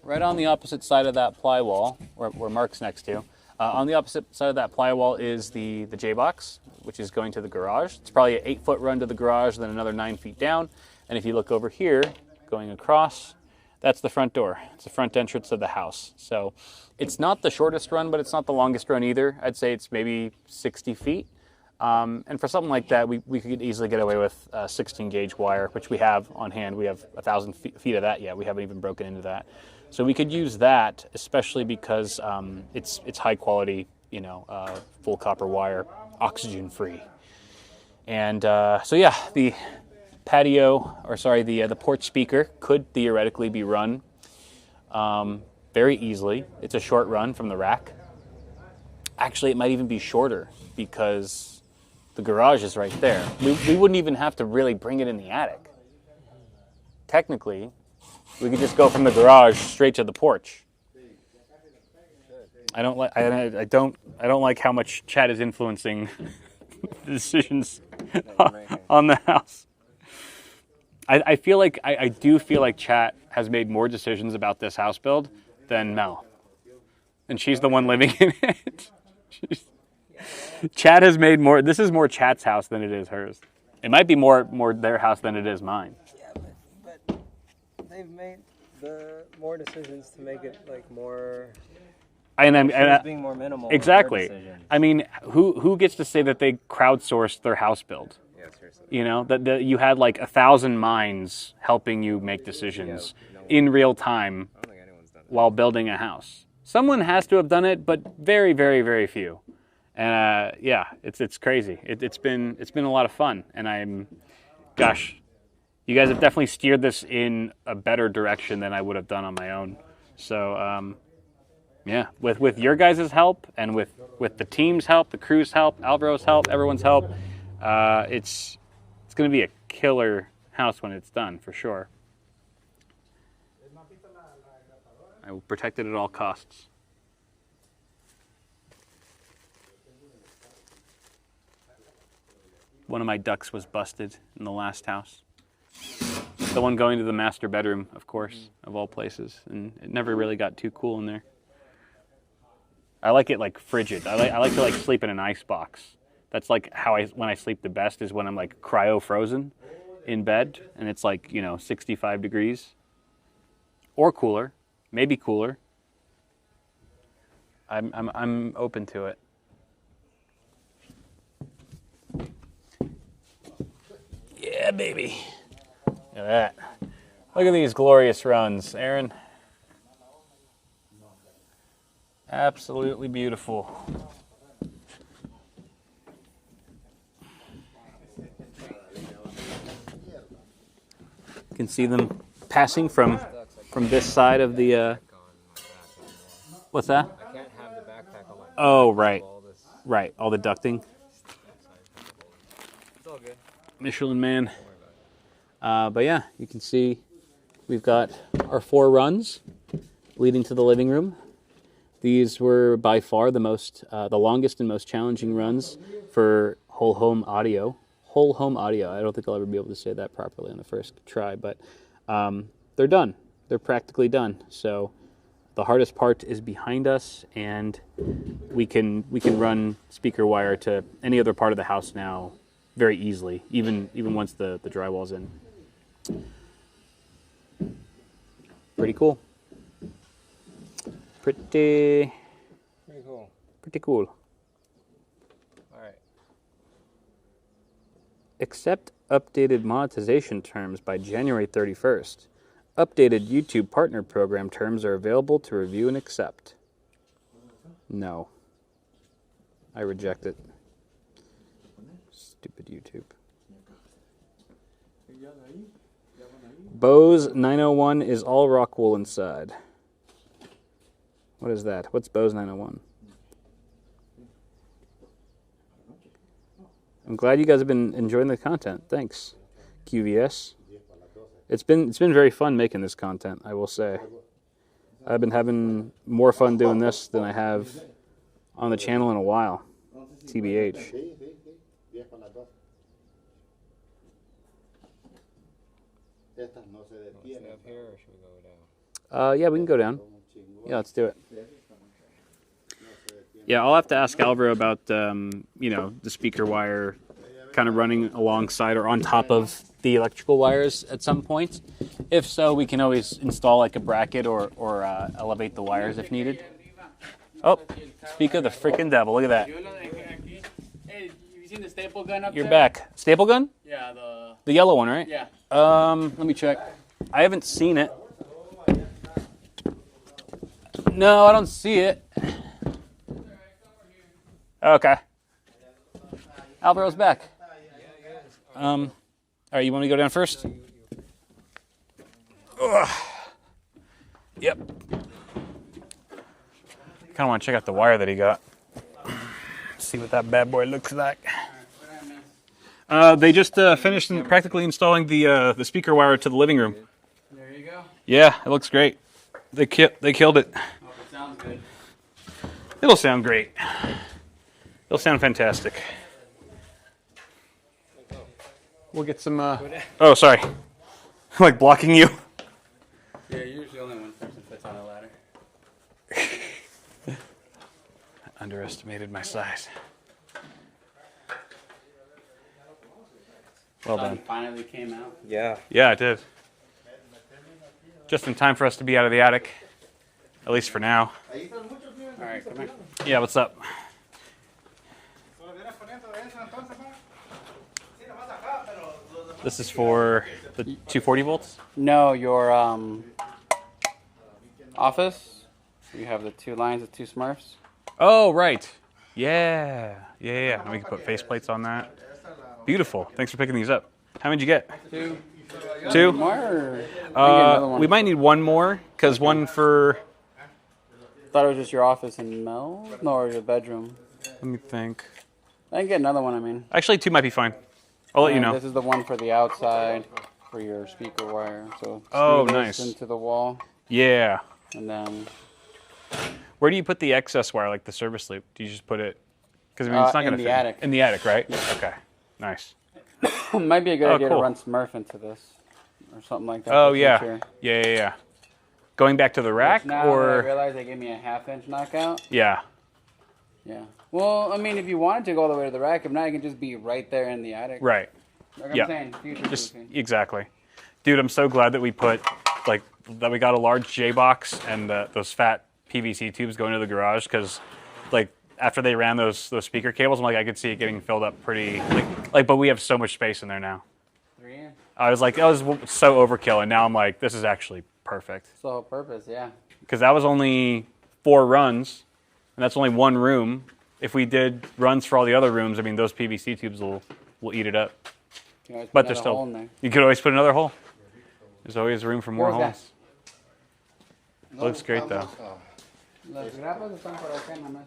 D: right on the opposite side of that ply wall, where Mark's next to, on the opposite side of that ply wall is the J-box, which is going to the garage. It's probably an 8-foot run to the garage, then another 9 feet down. And if you look over here, going across, that's the front door. It's the front entrance of the house. So it's not the shortest run, but it's not the longest run either. I'd say it's maybe 60 feet. And for something like that, we could easily get away with 16 gauge wire, which we have on hand. We have 1,000 feet of that yet. We haven't even broken into that. So we could use that, especially because it's high quality, full copper wire, oxygen free. And so yeah, the porch speaker could theoretically be run very easily. It's a short run from the rack. Actually, it might even be shorter because the garage is right there. We wouldn't even have to really bring it in the attic. Technically, we could just go from the garage straight to the porch. I don't like how much Chad is influencing the decisions on the house. I feel like I do feel like Chat has made more decisions about this house build than Mel, and she's the one living in it. Chat has made more. This is more Chat's house than it is hers. It might be more their house than it is mine.
B: Yeah, but they've made more decisions to make it like more. Being more minimal.
D: Exactly. I mean, who gets to say that they crowdsourced their house build?
B: Yeah, seriously.
D: You know, that you had like 1,000 minds helping you make decisions in real time while building a house. Someone has to have done it, but very, very, very few. And yeah, it's crazy. It's been a lot of fun, and gosh, you guys have definitely steered this in a better direction than I would have done on my own. So yeah, with your guys' help and with the team's help, the crew's help, Alvaro's help, everyone's help, it's going to be a killer house when it's done, for sure. I will protect it at all costs. One of my ducts was busted in the last house. The one going to the master bedroom, of course, of all places, and it never really got too cool in there. I like it like frigid. I like to like sleep in an ice box. That's like how when I sleep the best is when I'm like cryo frozen in bed and it's like, 65 degrees or cooler, maybe cooler. I'm open to it. Yeah, baby. Look at that. Look at these glorious runs, Aaron. Absolutely beautiful. You can see them passing from this side of the. What's that?
B: I can't have the backpack on my.
D: Oh, right. Right, all the ducting.
B: It's all good.
D: Michelin Man. But yeah, you can see we've got our 4 runs leading to the living room.
C: These were by far the longest and most challenging runs for whole home audio. Whole home audio. I don't think I'll ever be able to say that properly on the first try, but they're done. They're practically done. So the hardest part is behind us, and we can run speaker wire to any other part of the house now very easily, even once the drywall's in. Pretty cool. Pretty
B: cool.
C: Pretty cool.
B: All right.
C: Accept updated monetization terms by January 31st. Updated YouTube partner program terms are available to review and accept. No. I reject it. Stupid YouTube. Bose 901 is all rock wool inside. What is that? What's Bose 901? I'm glad you guys have been enjoying the content. Thanks, QVS. It's been very fun making this content, I will say. I've been having more fun doing this than I have on the channel in a while. TBH.
B: Stay up here, or should we go down?
C: Yeah, we can go down. Yeah, let's do it. Yeah, I'll have to ask Alvaro about the speaker wire kind of running alongside or on top of the electrical wires at some point. If so, we can always install like a bracket or elevate the wires if needed. Oh, speak of the freaking devil! Look at that.
H: Hey, you seen the staple gun up
C: You're
H: there?
C: back. Staple gun?
H: Yeah,
C: The yellow one, right?
H: yeah.
C: Let me check. I haven't seen it. No, I don't see it. Okay. Alvaro's back. All right, you want me to go down first? Ugh. Yep. Kind of want to check out the wire that he got. See what that bad boy looks like. They just finished practically installing the speaker wire to the living room.
H: There you go.
C: Yeah, it looks great. They killed it.
H: Hope it sounds good.
C: It'll sound great. It'll sound fantastic. We'll get some. Oh, sorry. I'm like blocking you.
H: Yeah, you're the only one person fits on a ladder.
C: Underestimated my size. Well
H: Sun
C: done.
H: finally came out.
B: Yeah.
C: Yeah, it did. Just in time for us to be out of the attic. At least for now.
H: All right, come here.
C: Yeah, what's up? This is for the 240 volts?
H: No, your office. You have the two lines of two Smurfs.
C: Oh, right. Yeah. And we can put faceplates on that. Beautiful. Thanks for picking these up. How many did you get? Two?
H: More? Or
C: We might need one more, because one for...
H: thought it was just your office and Mel? No, or your bedroom.
C: Let me think.
H: I can get another one, I mean.
C: Actually, two might be fine. I'll let you know.
H: This is the one for the outside, for your speaker wire. So
C: Oh,
H: screw
C: nice.
H: this into the wall,
C: Yeah.
H: and then
C: Where do you put the excess wire, like the service loop? Do you just put it... Because, I mean, it's not
H: in
C: going to
H: the attic.
C: In the attic, right? Okay. Nice.
H: might be a good
C: Oh,
H: idea
C: cool.
H: to run Smurf into this, or something like that.
C: Oh,
H: for
C: yeah.
H: future.
C: Yeah. Going back to the rack,
H: Now that I
C: or...
H: realize they gave me a half-inch knockout.
C: Yeah.
H: Yeah. Well, I mean, if you wanted to go all the way to the rack, if not, it can just be right there in the attic.
C: Right.
H: Like
C: Yeah.
H: I'm saying, future
C: Just
H: proofing.
C: exactly. Dude, I'm so glad that we put, like, that we got a large J box and those fat PVC tubes going to the garage, because, like, after they ran those speaker cables, I'm like, I could see it getting filled up pretty, but we have so much space in there now.
H: 3 in.
C: I was like, that was so overkill, and now I'm like, this is actually perfect.
H: It's the whole purpose, yeah.
C: Because that was only 4 runs, and that's only one room. If we did runs for all the other rooms, I mean, those PVC tubes will eat it up.
H: You can always
C: But
H: put
C: there's
H: another hole
C: still,
H: in there.
C: you could always put another hole. There's always room for more
H: What was
C: holes. Looks great, though.
H: Las grapas están por acá en la mesa.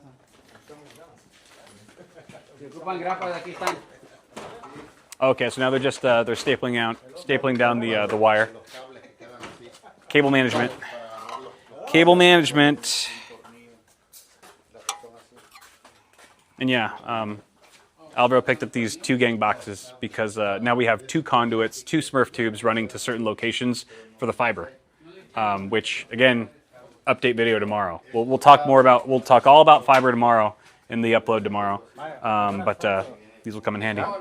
H: Si ocupan grapas, aquí están.
C: Okay, so now they're just they're stapling down the wire. Cable management.
D: And yeah, Alvaro picked up these 2 gang boxes because now we have 2 conduits, 2 Smurf tubes running to certain locations for the fiber. Which again, update video tomorrow. We'll talk all about fiber tomorrow in the upload tomorrow. But these will come in handy. I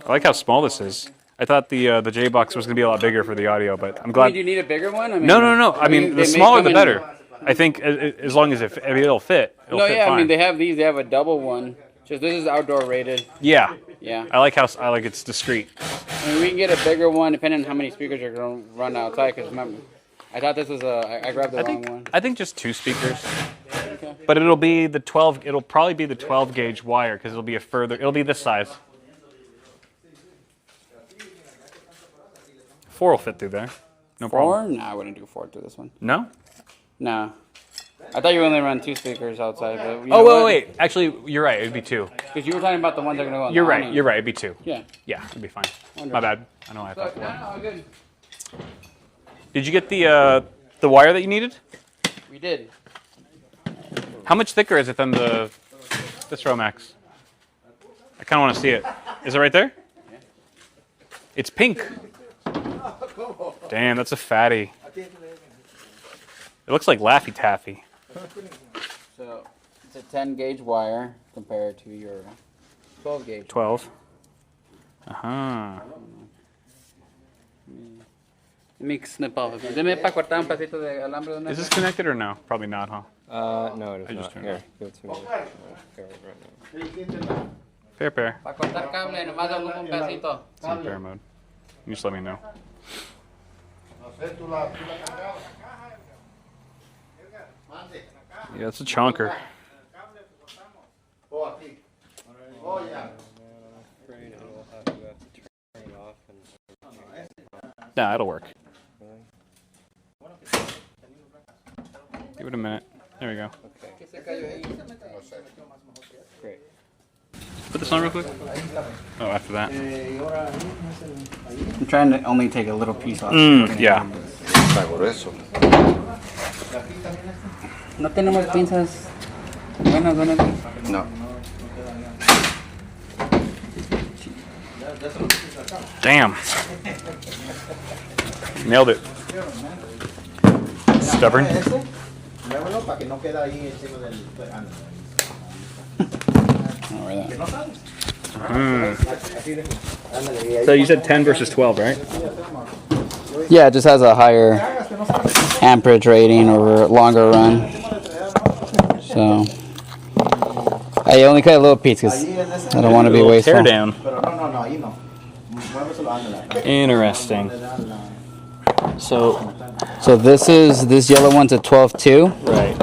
D: like how small this is. I thought the J box was going to be a lot bigger for the audio, but I'm glad.
H: Do you need a bigger one? I mean,
D: No. I mean, the smaller the better. I think as long as it'll fit. It'll fit fine.
H: I mean they have these. They have a double one. Just this is outdoor rated.
D: Yeah.
H: Yeah.
D: I like it's discreet.
H: I mean, we can get a bigger one depending on how many speakers you're going to run outside. Because remember, I thought this was I grabbed the wrong one.
D: I think just 2 speakers.
H: Okay.
D: But it'll be the 12. It'll probably be the 12 gauge wire because it'll be it'll be this size. 4 will fit through there. No problem.
H: 4? No, I wouldn't do 4 through this one.
D: No?
H: No. I thought you only run 2 speakers outside. But
D: wait. Actually, you're right. It'd be 2.
H: Because you were talking about the ones that are going to go on
D: You're
H: the
D: right.
H: awning.
D: You're right. It'd be 2.
H: Yeah.
D: Yeah, it'd be fine.
H: Wonderful.
D: My bad. I know I thought
H: So,
D: 4.
H: no, good.
D: Did you get the wire that you needed?
H: We did.
D: How much thicker is it than this Romax? I kind of want to see it. Is it right there?
H: Yeah.
D: It's pink. Damn, that's a fatty. It looks like Laffy Taffy.
H: So it's a 10 gauge wire compared to your 12 gauge.
D: 12. Uh-huh.
H: Let me snip off. Deme para cortar un pedacito de alambre de una
D: Is
H: vez.
D: this connected or no? Probably not, huh?
B: No, it is
D: I just
B: not.
D: turned
B: Here,
D: it
B: give it to me. Right now.
D: Fair.
H: Para cortar cable, nomás ocupo un pedacito.
D: It's in fair mode. You just let me know. Yeah, it's a chonker. Nah, it'll work. Give it a minute. There we go.
B: Great.
D: Put this on real quick. Oh, after that.
H: I'm trying to only take a little piece off.
D: Yeah.
H: No tenemos pinzas buenas.
B: No.
D: Damn. Nailed it. Stubborn. So you said 10 versus 12, right?
H: Yeah, it just has a higher amperage rating or longer run. So I only cut a little piece because I don't want to be wasteful.
D: Tear down. Interesting. So
H: this yellow one's a 12-2.
D: right.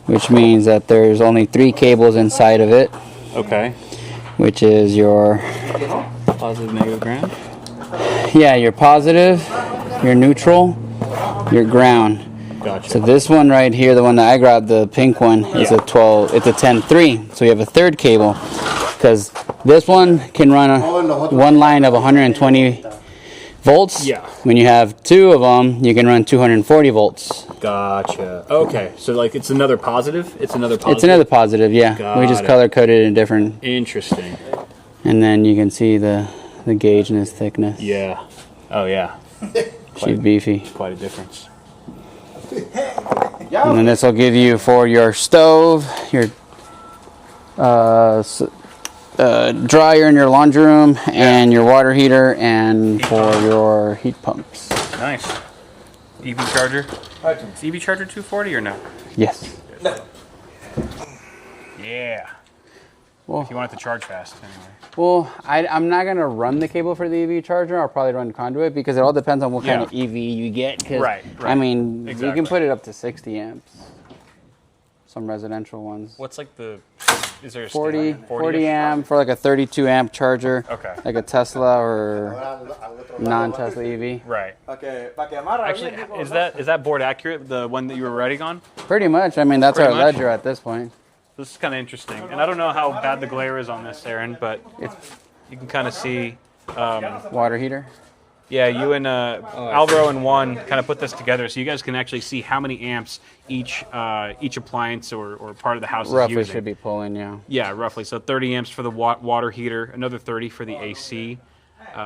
H: Which means that there's only 3 cables inside of it,
D: Okay.
H: which is your
D: Positive, negative, ground.
H: your positive, your neutral, your ground.
D: Gotcha.
H: So this one right here, the one that I grabbed, the pink one, is a 12. It's a 10-3. So you have a third cable, because this one can run one line of 120 volts.
D: Yeah.
H: When you have 2 of them, you can run 240 volts.
D: Gotcha. Okay. So like it's another positive.
H: It's another positive, yeah. We just
D: Got it.
H: color coded in different,
D: Interesting.
H: and then you can see the gauge and its thickness.
D: Yeah. Oh yeah.
H: She's beefy.
D: Quite a difference.
H: And then this will give you for your stove, your dryer in your laundry room, and your water heater, and for your heat pumps.
D: Nice. EV charger. Is EV charger 240 or no?
H: Yes.
D: Yeah.
H: Well,
D: If you want it to charge fast, anyway.
H: well, I'm not gonna run the cable for the EV charger. I'll probably run conduit because it all depends on what kind of EV you get. 'Cause,
D: Right.
H: I mean, you
D: Exactly.
H: can put it up to 60 amps. Some residential ones.
D: What's like the? Is there a
H: 40
D: standard? 40
H: amp for like a 32 amp charger.
D: Okay.
H: Like a Tesla or non-Tesla EV.
D: Right. Actually, is that board accurate? The one that you were writing on?
H: Pretty much. I mean, that's
D: Pretty
H: our
D: much.
H: ledger at this point.
D: This is kind of interesting, and I don't know how bad the glare is on this, Aaron, but you can kind of see.
H: Water heater.
A: Yeah, you and Alvaro and Juan kind of put this together so you guys can actually see how many amps each appliance or part of the house
H: Roughly
A: is using.
H: should be pulling, yeah.
A: Yeah, roughly. So 30 amps for the water heater, another 30 for the AC,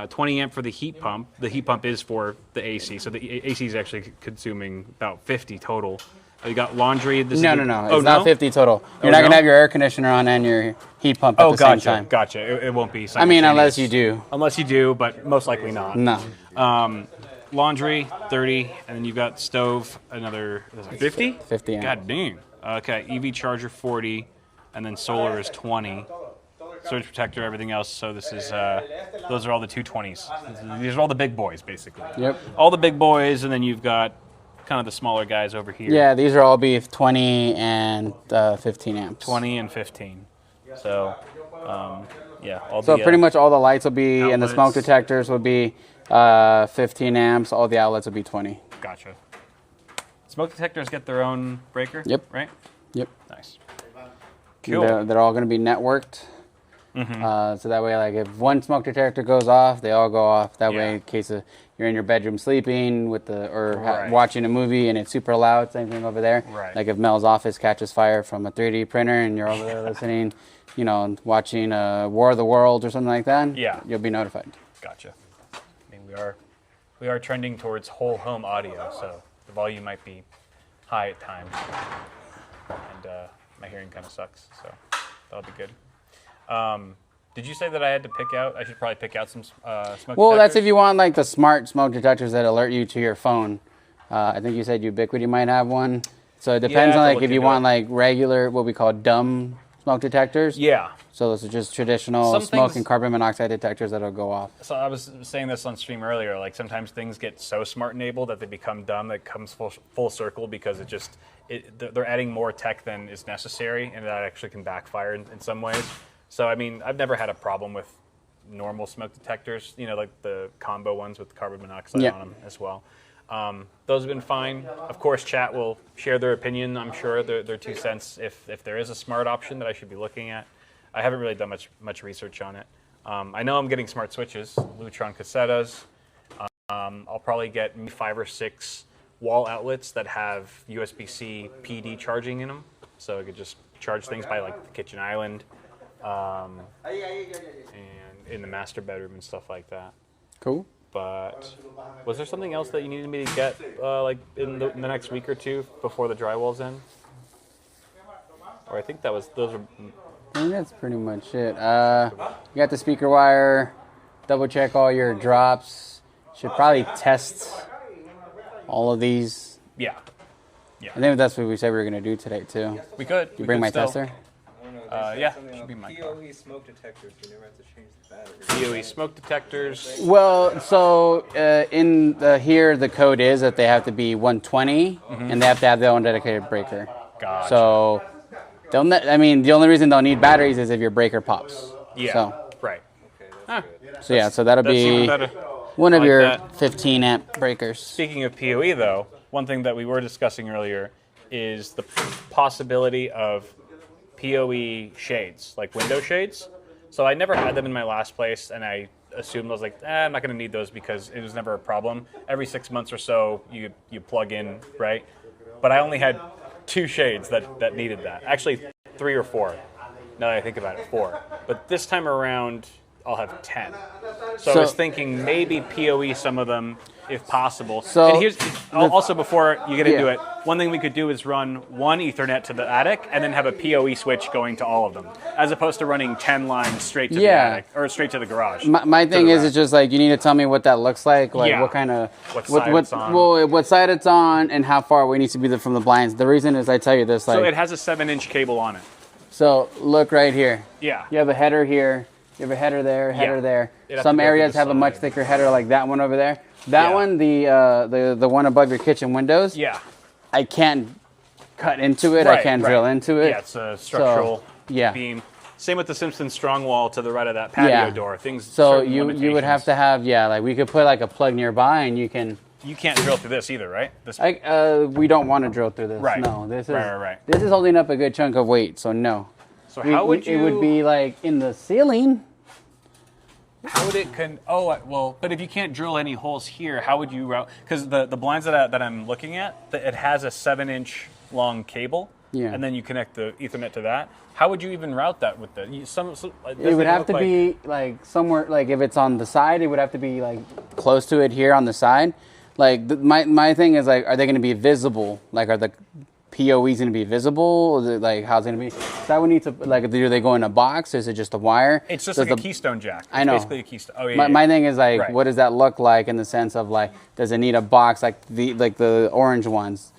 A: 20 amp for the heat pump. The heat pump is for the AC, so the AC is actually consuming about 50 total. You got laundry.
H: No.
A: Oh,
H: It's not 50 total. You're not going to have your air conditioner on and your heat pump at the same time.
A: Gotcha. It won't be.
H: I mean, unless you do.
A: Unless you do, but most likely not.
H: No.
A: Laundry, 30, and then you've got stove, another 50?
H: 50 amp.
A: God dang. Okay, EV charger, 40, and then solar is 20. Surge protector, everything else. So this is, those are all the 220s. These are all the big boys, basically.
H: Yep.
A: All the big boys, and then you've got kind of the smaller guys over here.
H: Yeah, these are all be 20 and 15 amps.
A: 20 and 15. So, yeah. All
H: So
A: the,
H: pretty much all the lights will be, and the
A: outlets.
H: smoke detectors will be 15 amps. All the outlets will be 20.
A: Gotcha. Smoke detectors get their own breaker?
H: Yep.
A: Right?
H: Yep.
A: Nice. Cool.
H: They're all going to be networked. So that way, like if one smoke detector goes off, they all go off. That way, in case you're in your bedroom sleeping with watching a movie and it's super loud, same thing over there.
A: Right.
H: Like if Mel's office catches fire from a 3D printer and you're over there listening, watching War of the Worlds or something like that, you'll be notified.
A: Gotcha. I mean, we are trending towards whole home audio, so the volume might be high at times, and my hearing kind of sucks, so that'll be good. Did you say that I had to pick out? I should probably pick out some smoke
H: Well,
A: detectors?
H: that's if you want like the smart smoke detectors that alert you to your phone. I think you said Ubiquiti might have one. So it depends on like if you want like regular, what we call dumb smoke detectors.
A: Yeah.
H: So those are just traditional
A: Some
H: smoke
A: things-
H: and carbon monoxide detectors that'll go off.
A: So I was saying this on stream earlier, like sometimes things get so smart enabled that they become dumb, that comes full circle because they're adding more tech than is necessary, and that actually can backfire in some ways. So, I mean, I've never had a problem with normal smoke detectors, like the combo ones with carbon monoxide on them as well. Those have been fine. Of course, chat will share their opinion, I'm sure, their 2 cents, if there is a smart option that I should be looking at. I haven't really done much research on it. I know I'm getting smart switches, Lutron cassettes. I'll probably get 5 or 6 wall outlets that have USB-C PD charging in them, so I could just charge things by like the kitchen island. And in the master bedroom and stuff like that.
H: Cool.
A: But was there something else that you needed me to get like in the next week or two before the drywall's in? Or I think those are.
H: I think that's pretty much it. You got the speaker wire. Double check all your drops. Should probably test all of these.
A: Yeah.
H: I think that's what we said we were going to do today too.
A: We could.
H: You bring my tester?
A: Yeah, should be my car.
B: PoE smoke detectors, you never have to change the battery.
A: PoE smoke detectors.
H: Well, so in here the code is that they have to be 120 and they have to have their own dedicated breaker.
A: Gotcha.
H: So the only reason they'll need batteries is if your breaker pops.
A: Yeah.
H: So,
A: right.
H: So that'll
A: That's even
H: be
A: better.
H: one of
A: Like
H: your
A: that.
H: 15 amp breakers.
A: Speaking of PoE, though, one thing that we were discussing earlier is the possibility of PoE shades, like window shades. So I never had them in my last place, and I assumed I was like, I'm not going to need those because it was never a problem. Every 6 months or so, you plug in, right? But I only had 2 shades that needed that. Actually, 3 or 4. Now that I think about it, 4. But this time around, I'll have 10. So I was thinking maybe PoE some of them, if possible.
H: So
A: and here's also, before you get into
H: Yeah.
A: it, one thing we could do is run one Ethernet to the attic and then have a PoE switch going to all of them, as opposed to running 10 lines straight to the attic or straight to the garage.
H: My thing is, it's just like you need to tell me what that looks like what kind of
A: What side it's on.
H: Well, what side it's on and how far away it needs to be from the blinds. The reason is I tell you this,
A: So it has a 7-inch cable on it.
H: So look right here.
A: Yeah.
H: You have a header here. You have a header there, header there.
A: It'd have
H: Some
A: to go
H: areas
A: to the
H: have a much
A: side.
H: thicker header, like that one over there. That one, the one above your kitchen windows.
A: Yeah.
H: I can't cut into it. I can't drill into it.
A: Yeah, it's a structural
H: yeah.
A: beam. Same with the Simpson strong wall to the right of that patio door. Things.
H: So
A: certain
H: you would have
A: limitations.
H: to have like we could put like a plug nearby and you can.
A: You can't drill through this either, right? This.
H: We don't want to drill through this.
A: Right.
H: No, this is
A: Right.
H: this is holding up a good chunk of weight. So no.
A: So how would you?
H: It would be like in the ceiling.
D: How would it well, but if you can't drill any holes here, how would you route? Because the blinds that I'm looking at, it has a 7-inch long cable,
H: Yeah.
D: and then you connect the Ethernet to that. How would you even route that with the?
H: It would have to be like somewhere, like if it's on the side, it would have to be like close to it here on the side. Like my thing is like, are they going to be visible? Like, are the POEs going to be visible? Is it like, how's it going to be? So I would need to, like, do they go in a box? Or is it just a wire?
D: It's just like a keystone jack.
H: I know.
D: Basically a keystone. Oh yeah.
H: My thing is like,
D: Right.
H: what does that look like in the sense of like, does it need a box like the orange ones?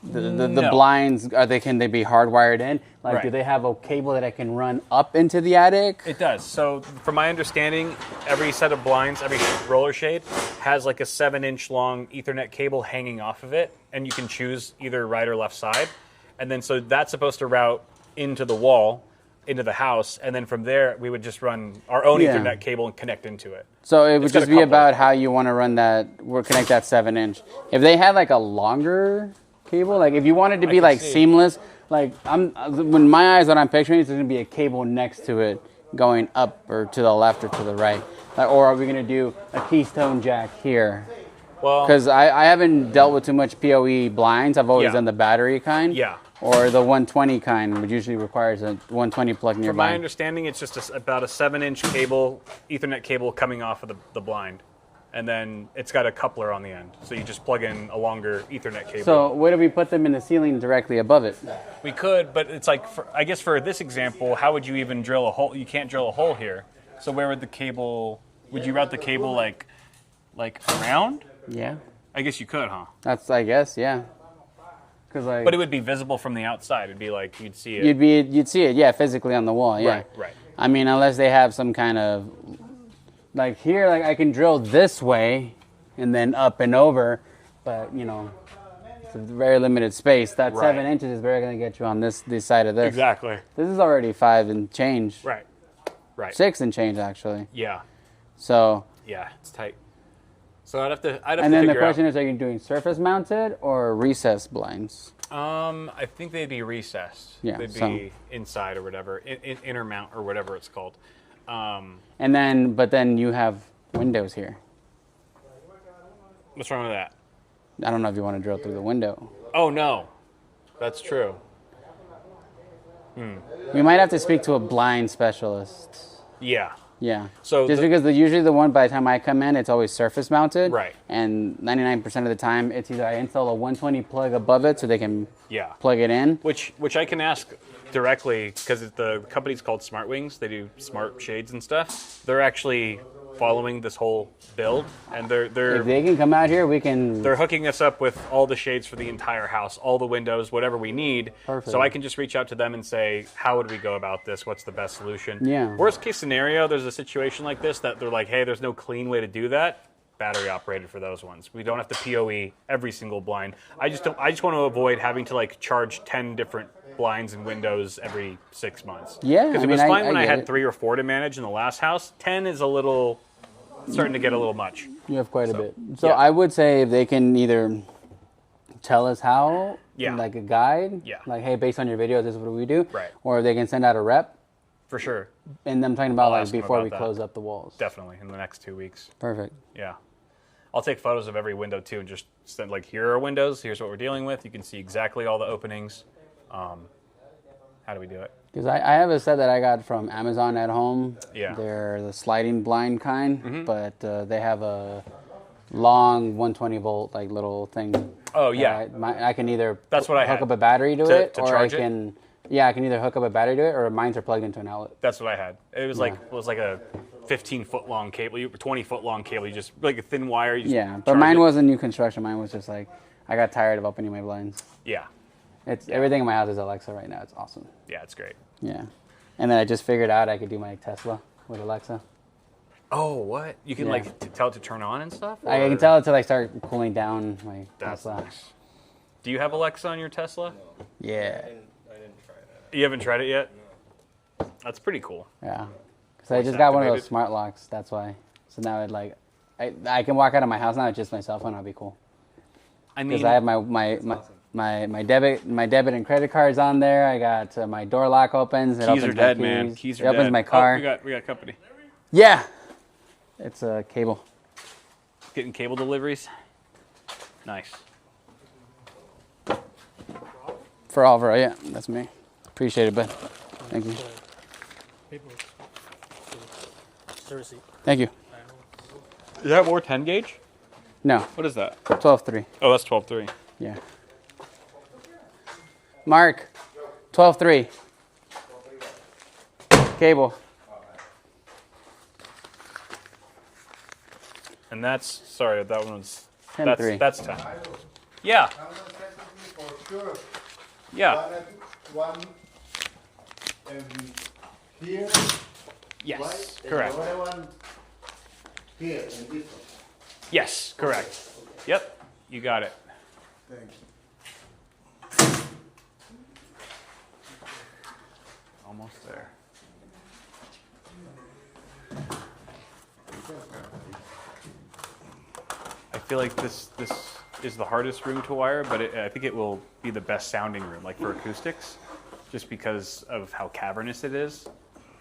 H: The
D: No.
H: blinds, can they be hardwired in? Like,
D: Right.
H: do they have a cable that I can run up into the attic?
D: It does. So, from my understanding, every set of blinds, every roller shade, has like a 7-inch long Ethernet cable hanging off of it, and you can choose either right or left side. And then, so that's supposed to route into the wall, into the house, and then from there, we would just run our own
H: Yeah.
D: Ethernet cable and connect into it.
H: So it would
D: It's got
H: just
D: a
H: be
D: coupler.
H: about how you want to run that, or connect that 7-inch. If they had like a longer cable, like if you wanted to be
D: can
H: like
D: see.
H: seamless, like when my eyes, what I'm picturing is there's gonna be a cable next to it going up or to the left or to the right. Like, or are we gonna do a keystone jack here?
D: Well,
H: Because I haven't dealt with too much PoE blinds. I've always
D: Yeah.
H: done the battery kind.
D: Yeah.
H: Or the 120 kind, which usually requires a 120 plug
D: from
H: nearby.
D: my understanding, it's just about a 7-inch cable, Ethernet cable coming off of the blind. And then it's got a coupler on the end. So you just plug in a longer Ethernet cable.
H: So what if we put them in the ceiling directly above it?
D: We could, but it's like, I guess for this example, how would you even drill a hole? You can't drill a hole here. So where would the cable, would you route the cable like around?
H: Yeah.
D: I guess you could, huh?
H: That's, I guess, yeah. Cause like,
D: But it would be visible from the outside. It'd be like, you'd see it.
H: you'd see it, yeah, physically on the wall, yeah.
D: Right.
H: I mean, unless they have some kind of, like here, like I can drill this way and then up and over, but you know, it's a very limited space. That
D: Right.
H: 7 inches is very going to get you on this side of this.
D: Exactly.
H: This is already 5 and change.
D: Right.
H: 6 and change actually.
D: Yeah.
H: So.
D: Yeah, it's tight. So I'd have to
H: And then the
D: figure
H: question
D: out.
H: is, are you doing surface mounted or recessed blinds?
D: I think they'd be recessed.
H: Yeah,
D: They'd
H: so-
D: be inside or whatever, inner mount or whatever it's called.
H: But then you have windows here.
D: What's wrong with that?
H: I don't know if you want to drill through the window.
D: Oh no, that's true.
H: We might have to speak to a blind specialist.
D: Yeah.
H: Yeah.
D: So
H: Just because usually the one by the time I come in, it's always surface mounted.
D: Right.
H: And 99% of the time, it's either I install a 120 plug above it so they can
D: Yeah.
H: plug it in.
D: Which I can ask directly because the company's called Smart Wings. They do smart shades and stuff. They're actually following this whole build, and
H: If
D: they're
H: they can come out here, we can.
D: hooking us up with all the shades for the entire house, all the windows, whatever we need.
H: Perfect.
D: So I can just reach out to them and say, how would we go about this? What's the best solution?
H: Yeah.
D: Worst case scenario, there's a situation like this that they're like, hey, there's no clean way to do that. Battery operated for those ones. We don't have to PoE every single blind. I just want to avoid having to like charge 10 different blinds and windows every 6 months.
H: Yeah,
D: Because
H: I
D: it
H: mean,
D: was fine when I
H: get
D: had
H: it.
D: 3 or 4 to manage in the last house. 10 is starting to get a little much.
H: You have quite a
D: So,
H: bit. So
D: yeah.
H: I would say if they can either tell us how,
D: Yeah.
H: like a guide,
D: Yeah.
H: like, hey, based on your videos, this is what we do.
D: Right.
H: Or they can send out a rep.
D: For sure.
H: And I'm talking about
D: I'll
H: like
D: ask them
H: before
D: about
H: we
D: that.
H: close up the walls.
D: Definitely in the next 2 weeks.
H: Perfect.
D: Yeah. I'll take photos of every window too and just send like, here are windows, here's what we're dealing with. You can see exactly all the openings. How do we do it?
H: Because I have a set that I got from Amazon at home.
D: Yeah.
H: They're the sliding blind kind, but they have a long 120 volt like little thing.
D: Oh, yeah.
H: I can either
D: That's what I
H: hook
D: had.
H: up a battery to
D: To-
H: it,
D: to
H: or
D: charge
H: I
D: it?
H: can. Yeah, I can either hook up a battery to it, or mines are plugged into an outlet.
D: That's what I had. It was like a 15-foot long cable, 20-foot long cable. You just like a thin wire. You just
H: Yeah, but
D: charge
H: mine
D: it.
H: wasn't new construction. Mine was just like I got tired of opening my blinds.
D: Yeah.
H: It's everything in my house is Alexa right now. It's awesome.
D: Yeah, it's great.
H: Yeah, and then I just figured out I could do my Tesla with Alexa.
D: Oh, what? You can
H: Yeah.
D: like tell it to turn on and stuff?
H: I can
D: Or-
H: tell it to like start cooling down my
D: That's
H: Tesla.
D: nice. Do you have Alexa on your Tesla?
H: Yeah,
B: I didn't try that.
D: You haven't tried it yet? That's pretty cool.
H: yeah. Because I
D: Voice
H: just got one of those
D: activated?
H: smart locks. That's why. So now it like, I can walk out of my house now with just my cell phone. I'll be cool.
D: I
H: Because
D: mean,
H: I have my debit and credit cards on there. I got my door lock opens. It
D: keys
H: opens
D: are
H: my
D: dead,
H: keys.
D: man. Keys are
H: it opens
D: dead.
H: my car.
D: Oh, we got company.
H: Yeah. It's a cable.
D: Getting cable deliveries. Nice.
H: For Alvaro, yeah, that's me. Appreciate it, bud. Thank you. Thank you.
D: Is that more 10 gauge?
H: No,
D: What is that?
H: 12.3.
D: Oh, that's 12.3.
H: Yeah. Mark, 12.3. Cable.
D: And that's, sorry, that one's,
H: 10.3.
D: that's 10. Yeah,
E: I'm gonna send it to you for sure.
D: yeah,
E: One here,
D: yes,
E: right? And
D: correct.
E: the other one here, in this one.
D: Yes, correct. Yep, you got it.
E: Thank you.
D: Almost there. I feel like this is the hardest room to wire, but I think it will be the best sounding room, like for acoustics, just because of how cavernous it is.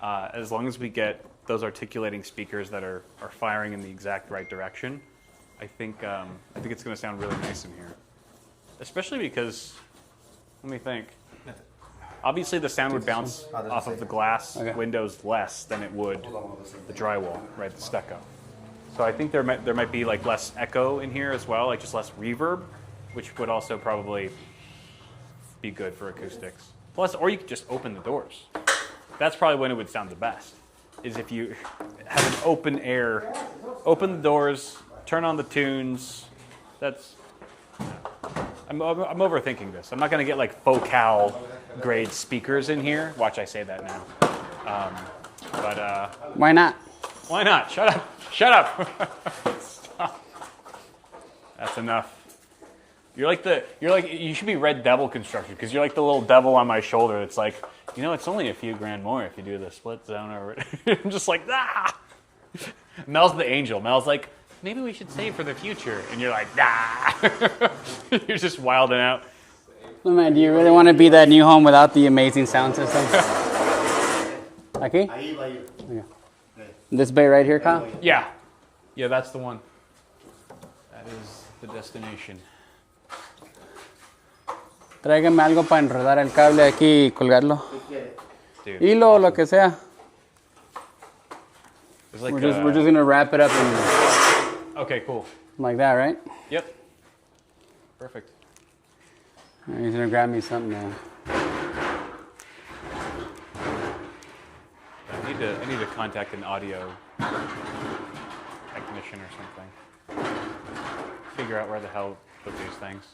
D: As long as we get those articulating speakers that are firing in the exact right direction, I think it's going to sound really nice in here. Especially because, let me think. Obviously, the sound would bounce off of the glass windows less than it would the drywall, right? The stucco. So I think there might be like less echo in here as well, like just less reverb, which would also probably be good for acoustics. Plus, or you could just open the doors. That's probably when it would sound the best. Is if you have an open air, open the doors, turn on the tunes. I'm overthinking this. I'm not going to get like focal grade speakers in here. Watch, I say that now.
H: Why not?
D: Why not? Shut up. Shut up. Stop. That's enough. You should be Red Devil Construction because you're like the little devil on my shoulder. It's like, it's only a few grand more if you do the split zone over it. I'm just like, ah. Mel's the angel. Mel's like, maybe we should save for the future. And you're like, nah. You're just wilding out.
H: Oh man, do you really want to be that new home without the amazing sound system? Okay? Yeah. This bay right here, Kyle?
D: Yeah. Yeah, that's the one. That is the destination.
H: Tráigame algo para enredar el cable aquí y colgarlo.
D: Dude,
H: Hilo o lo que sea.
D: it's like,
H: We're just going to wrap it up and
D: okay, cool.
H: like that, right?
D: Yep. Perfect.
H: He's going to grab me something now.
D: I need to contact an audio technician or something. Figure out where the hell to put these things.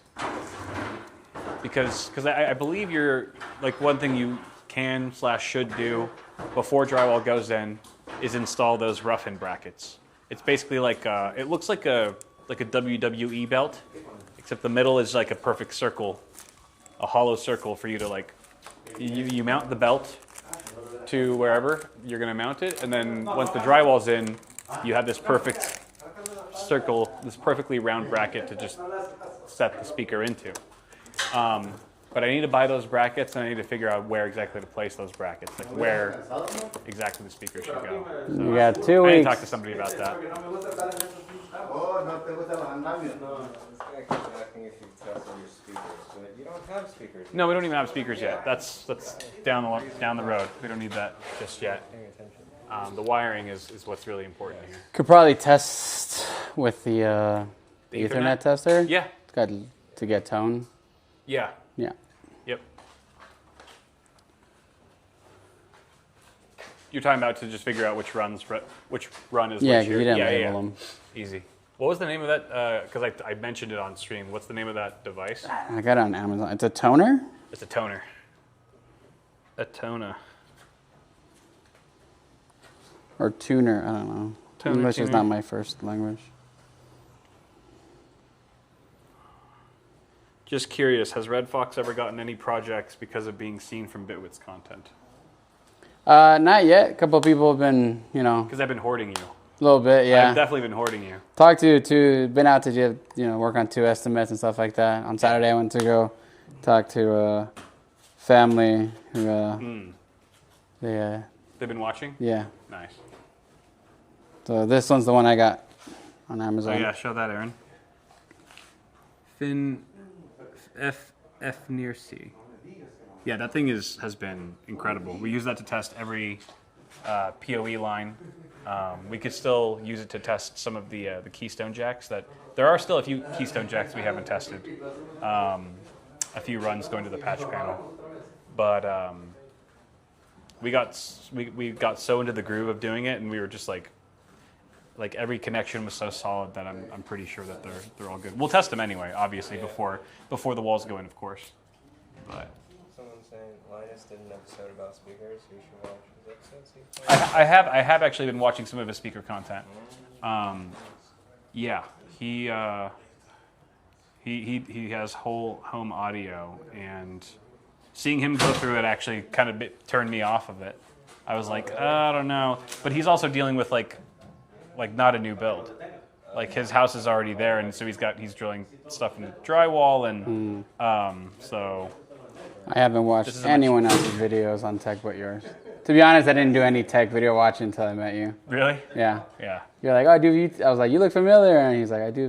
D: Because I believe you're, like, one thing you can/should do before drywall goes in is install those rough-in brackets. It's basically like, it looks like a WWE belt, except the middle is like a perfect circle, a hollow circle for you to, like, you mount the belt to wherever you're going to mount it, and then once the drywall's in, you have this perfect circle, this perfectly round bracket to just set the speaker into. But I need to buy those brackets, and I need to figure out where exactly to place those brackets, like where exactly the speaker should go. So
H: You got 2
D: I need
H: weeks.
D: to talk to somebody about that.
E: Oh, no te gustan los andamios.
B: No, this guy keeps asking if you test on your speakers, but you don't have speakers.
D: No, we don't even have speakers yet. That's down the road. We don't need that just yet. The wiring is what's really important here.
H: Could probably test with the Ethernet tester.
D: Yeah.
H: It's got to get tone.
D: Yeah.
H: Yeah.
D: Yep. You're talking about to just figure out which run is
H: Yeah,
D: which
H: because
D: here.
H: you didn't label them.
D: Easy. What was the name of that? Because I mentioned it on stream. What's the name of that device?
H: I got it on Amazon. It's a toner?
D: It's a toner. A toner.
H: Or tuner, I don't know.
D: Toner,
H: English is
D: tuner.
H: not my first language.
D: Just curious, has Red Fox ever gotten any projects because of being seen from Bitwit's content?
H: Not yet. A couple of people have been,
D: Because I've been hoarding you.
H: a little bit, yeah.
D: I've definitely been hoarding you.
H: Talked to been out to work on 2 estimates and stuff like that. On Saturday, I went to go talk to a family who
D: They've been watching?
H: yeah.
D: Nice.
H: So this one's the one I got on
D: Oh
H: Amazon.
D: yeah, show that, Aaron. Fin F near C. Yeah, that thing has been incredible. We use that to test every PoE line. We could still use it to test some of the keystone jacks. That there are still a few keystone jacks we haven't tested. A few runs going to the patch panel, but we got so into the groove of doing it, and we were just like every connection was so solid that I'm pretty sure that they're all good. We'll test them anyway, obviously before the walls go in, of course. But
B: Someone's saying Linus did an episode about speakers. You should watch his episode.
D: I have actually been watching some of his speaker content. Yeah, he has whole home audio, and seeing him go through it actually kind of turned me off of it. I was like, I don't know, but he's also dealing with like not a new build. Like his house is already there, and so he's drilling stuff in the drywall, and so.
H: I haven't watched anyone else's videos on tech but yours. To be honest, I didn't do any tech video watching until I met you.
D: Really?
H: Yeah.
D: Yeah.
H: You're like, oh, I was like, you look familiar, and he's like, I do you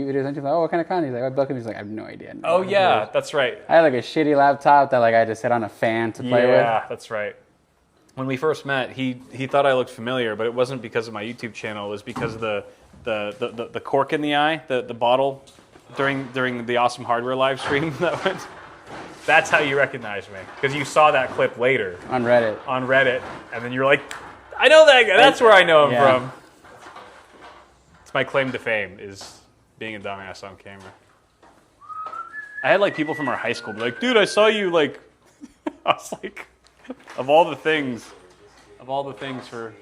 H: videos. And you're like, oh, what kind of content? He's like, what book? And he's like, I have no idea.
D: Oh yeah, that's right.
H: I had like a shitty laptop that like I just sit on a fan to play with.
D: Yeah, that's right. When we first met, he thought I looked familiar, but it wasn't because of my YouTube channel. It was because of the cork in the eye, the bottle during the Awesome Hardware live stream that went. That's how you recognized me, because you saw that clip later
H: On Reddit.
D: And then you're like, I know that guy. That's where I know him
H: Yeah.
D: from. It's my claim to fame, is being a dumbass on camera. I had like people from our high school be like, dude, I saw you like. I was like, of all the things for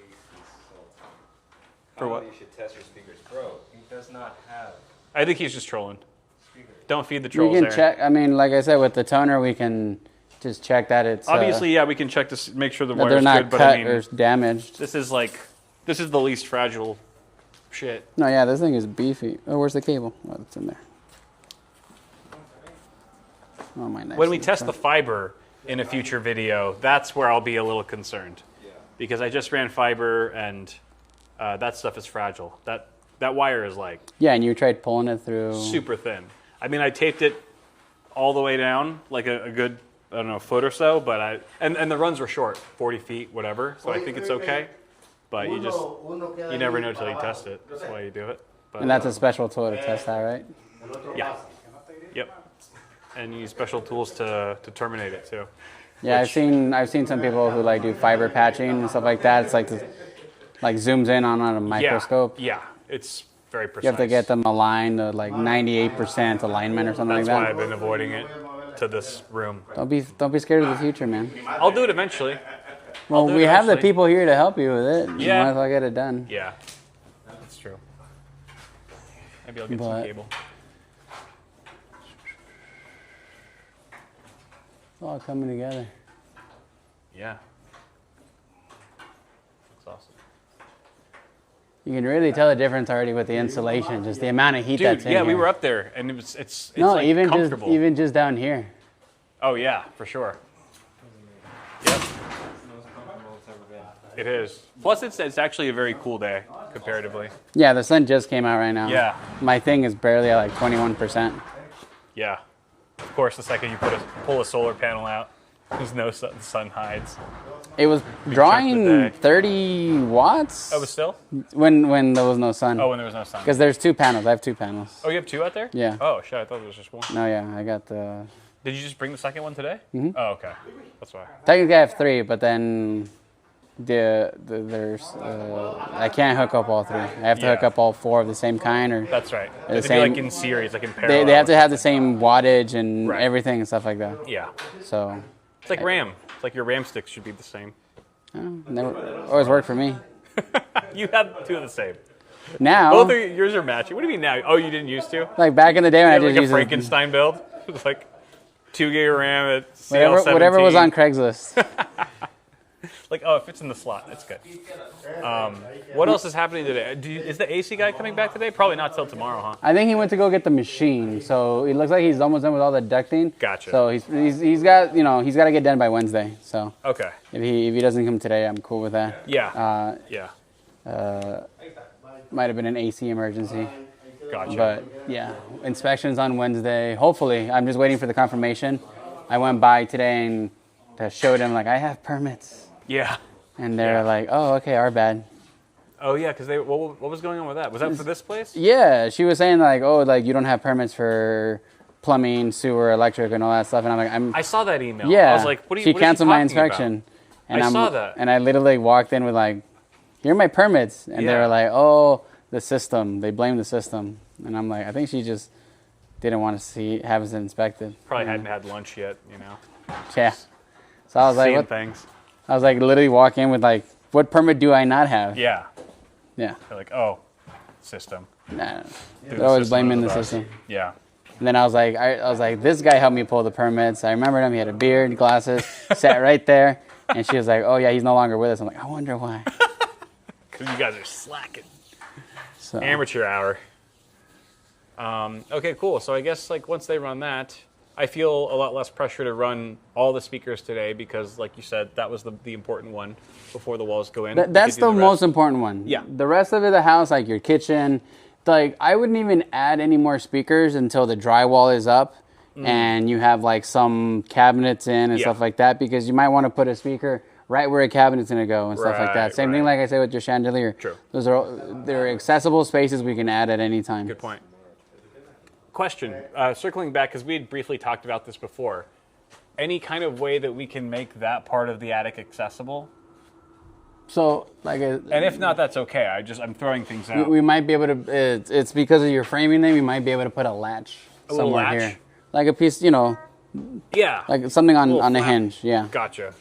D: what?
B: You should test your speakers, bro. He does not have.
D: I think he's just trolling. Don't feed the
H: We
D: trolls,
H: can
D: Aaron.
H: check. I mean, like I said, with the toner, we can just check that it's
D: Obviously, yeah, we can check to make sure the
H: that
D: wire's
H: they're not
D: good, but
H: cut
D: I mean,
H: or damaged.
D: this is the least fragile shit.
H: No, yeah, this thing is beefy. Oh, where's the cable? Oh, it's in there. Oh, my nice.
D: When we test the fiber in a future video, that's where I'll be a little concerned. Because I just ran fiber, and that stuff is fragile. That wire is like
H: Yeah, and you tried pulling it through.
D: super thin. I mean, I taped it all the way down, like a good, I don't know, foot or so, but and the runs were short, 40 feet, whatever, so I think it's okay. But you never know till you test it. That's why you do it. But,
H: And that's a special tool to test that, right?
D: yeah. Yep. And you use special tools to terminate it, too.
H: Yeah, I've seen some people who like do fiber patching and stuff like that. It's like zooms in on a microscope.
D: Yeah, it's very precise.
H: You have to get them aligned to like 98% alignment or something
D: That's
H: like
D: why
H: that.
D: I've been avoiding it to this room.
H: Don't be scared of the future, man.
D: I'll do it eventually.
H: Well,
D: do it
H: we have the
D: eventually.
H: people here to help you with it. You
D: Yeah.
H: might as well get it done.
D: Yeah, that's true. Maybe I'll get some
H: But-
D: cable.
H: It's all coming together.
D: Yeah. That's awesome.
H: You can really tell the difference already with the insulation, just the amount of heat
D: Dude,
H: that's in
D: yeah,
H: here.
D: we were up there, and it's
H: No,
D: like
H: even
D: comfortable.
H: just down here.
D: Oh yeah, for sure. Yep, it is. Plus, it's actually a very cool day comparatively.
H: Yeah, the sun just came out right now.
D: Yeah.
H: My thing is barely at like 21%.
D: Yeah. Of course, the second you pull a solar panel out, there's no sun, the sun hides.
H: It was
D: chunk of the
H: drawing
D: day.
H: 30 watts
D: Oh, but still?
H: when there was no sun.
D: Oh, when there was no sun.
H: Because there's two panels. I have two panels.
D: Oh, you have two out there?
H: Yeah.
D: Oh, shit, I thought there was just one.
H: No, yeah, I got the.
D: Did you just bring the second one today?
H: Mhm.
D: Oh, okay. That's why.
H: Technically, I have three, but then there's I can't hook up all three. I have to hook
D: Yeah.
H: up all four of the same kind, or
D: That's right.
H: The
D: They have to be
H: same-
D: like in series, like in parallel.
H: they have to have the same wattage and
D: Right.
H: everything and stuff like that.
D: Yeah.
H: So,
D: It's like RAM. It's like your RAM sticks should be the same.
H: never always worked for me.
D: You have two of the same.
H: Now,
D: Both of yours are matching. What do you mean now? Oh, you didn't used to?
H: like back in the day when
D: You
H: I
D: had
H: just
D: like a
H: used it-
D: Frankenstein build. It was like 2 gig of RAM at CL17.
H: whatever was on Craigslist.
D: Like, oh, it fits in the slot. That's good. What else is happening today? Is the AC guy coming back today? Probably not till tomorrow, huh?
H: I think he went to go get the machine, so it looks like he's almost done with all the ducting.
D: Gotcha.
H: So he's got he's got to get done by Wednesday. So
D: Okay.
H: if he doesn't come today, I'm cool with that.
D: Yeah. Yeah.
H: might have been an AC emergency.
D: Gotcha.
H: But yeah, inspections on Wednesday. Hopefully, I'm just waiting for the confirmation. I went by today and showed them like I have permits,
D: yeah.
H: and they're
D: Yeah.
H: like, "Oh, okay, our bad."
D: Oh yeah, because what was going on with that? Was that for this place?
H: Yeah, she was saying like, "Oh, like you don't have permits for plumbing, sewer, electric, and all that stuff," and I'm like,
D: I saw that email.
H: Yeah.
D: I was like, what are you?
H: She
D: what is she
H: canceled my
D: talking about?
H: inspection. And
D: I
H: I'm,
D: saw that.
H: And I literally walked in with like, "Here are my permits," and they
D: Yeah.
H: were like, "Oh, the system." They blamed the system, and I'm like, I think she just didn't want to have us inspected.
D: Probably hadn't had lunch yet, you know.
H: Yeah. So I was like,
D: Seeing
H: what?
D: things.
H: I was like, literally walk in with like, what permit do I not have?
D: Yeah.
H: Yeah.
D: They're like, oh, system.
H: Nah.
D: Threw
H: They're always
D: system under
H: blaming the
D: bus.
H: system.
D: Yeah.
H: And then I was like, this guy helped me pull the permits. I remembered him. He had a beard, glasses, sat right there. And she was like, oh yeah, he's no longer with us. I'm like, I wonder why.
D: Because you guys are slacking.
H: So
D: Amateur hour. Okay, cool. So I guess like once they run that, I feel a lot less pressure to run all the speakers today because, like you said, that was the important one before the walls go in. We
H: that's
D: could do
H: the
D: rest.
H: most important one.
D: Yeah.
H: The rest of it, the house, like your kitchen, like I wouldn't even add any more speakers until the drywall is up and you have like some cabinets in and
D: Yeah.
H: stuff like that, because you might want to put a speaker right where a cabinet's gonna go and stuff like that.
D: Right,
H: Same thing like I said with your chandelier.
D: True.
H: They're accessible spaces we can add at any time.
D: Good point. Question, circling back, because we had briefly talked about this before. Any kind of way that we can make that part of the attic accessible?
H: So like
D: And if not, that's okay. I'm throwing things out.
H: we might be able to. It's because of your framing thing. We might be able to put a latch
D: A little
H: somewhere
D: latch?
H: here, like a piece,
D: yeah.
H: like something on
D: Little
H: a
D: flap.
H: hinge. Yeah.
D: Gotcha.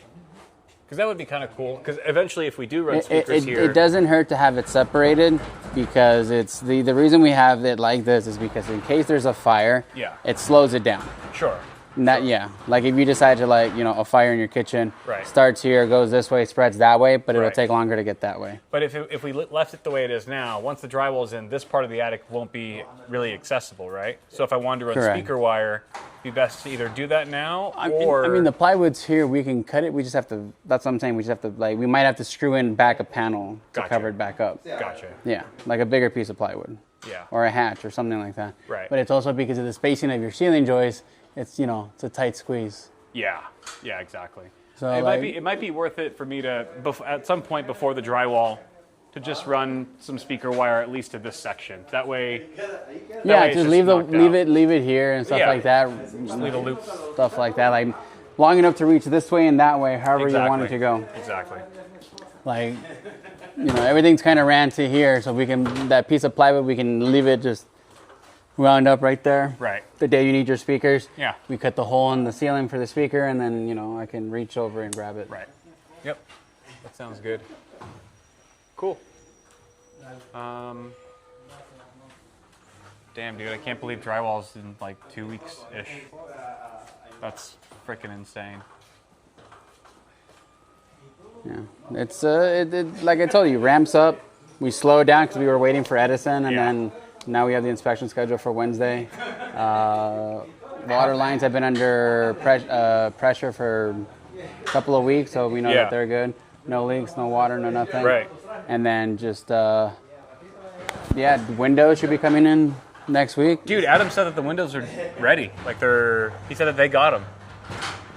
D: Because that would be kind of cool. Because eventually, if we do run
H: It,
D: speakers here,
H: it doesn't hurt to have it separated, because it's the reason we have it like this is because in case there's a fire,
D: Yeah.
H: it slows it down.
D: Sure.
H: Yeah, like if you decide to a fire in your kitchen,
D: Right.
H: starts here, goes this way, spreads that way, but it'll
D: Right.
H: take longer to get that way.
D: But if we left it the way it is now, once the drywall's in, this part of the attic won't be really accessible, right? So if I wanted to run
H: Correct.
D: speaker wire, it'd be best to either do that now
H: I
D: or
H: mean, the plywood's here. We can cut it. We just have to. That's what I'm saying. We just have to we might have to screw in back a panel to
D: Gotcha.
H: cover it back up.
D: Gotcha.
H: Yeah, like a bigger piece of plywood.
D: Yeah.
H: Or a hatch or something like that.
D: Right.
H: But it's also because of the spacing of your ceiling joists. It's it's a tight squeeze.
D: Yeah. Yeah. Exactly.
H: So
D: It might be worth it for me to at some point before the drywall to just run some speaker wire at least to this section. That way.
H: Yeah,
D: way it's
H: just
D: just
H: leave
D: knocked out.
H: leave it here and stuff
D: Yeah.
H: like that.
D: Just leave a loop.
H: Stuff like that, like long enough to reach this way and that way, however you want it to go.
D: Exactly.
H: Like, everything's kind of ran to here, so that piece of plywood, we can leave it just round up right there.
D: Right.
H: The day you need your speakers,
D: Yeah.
H: we cut the hole in the ceiling for the speaker, and then I can reach over and grab it.
D: Right. Yep. That sounds good. Cool. Damn, dude, I can't believe drywall's in like 2 weeks ish. That's freaking insane.
H: Yeah, it's like I told you, ramps up. We slowed down because we were waiting for Edison, and
D: Yeah.
H: then now we have the inspection scheduled for Wednesday. Water lines have been under pressure for a couple of weeks, so we know
D: Yeah.
H: that they're good. No leaks, no water, no nothing.
D: Right.
H: And then just windows should be coming in next week.
D: Dude, Adam said that the windows are ready. Like he said that they got them.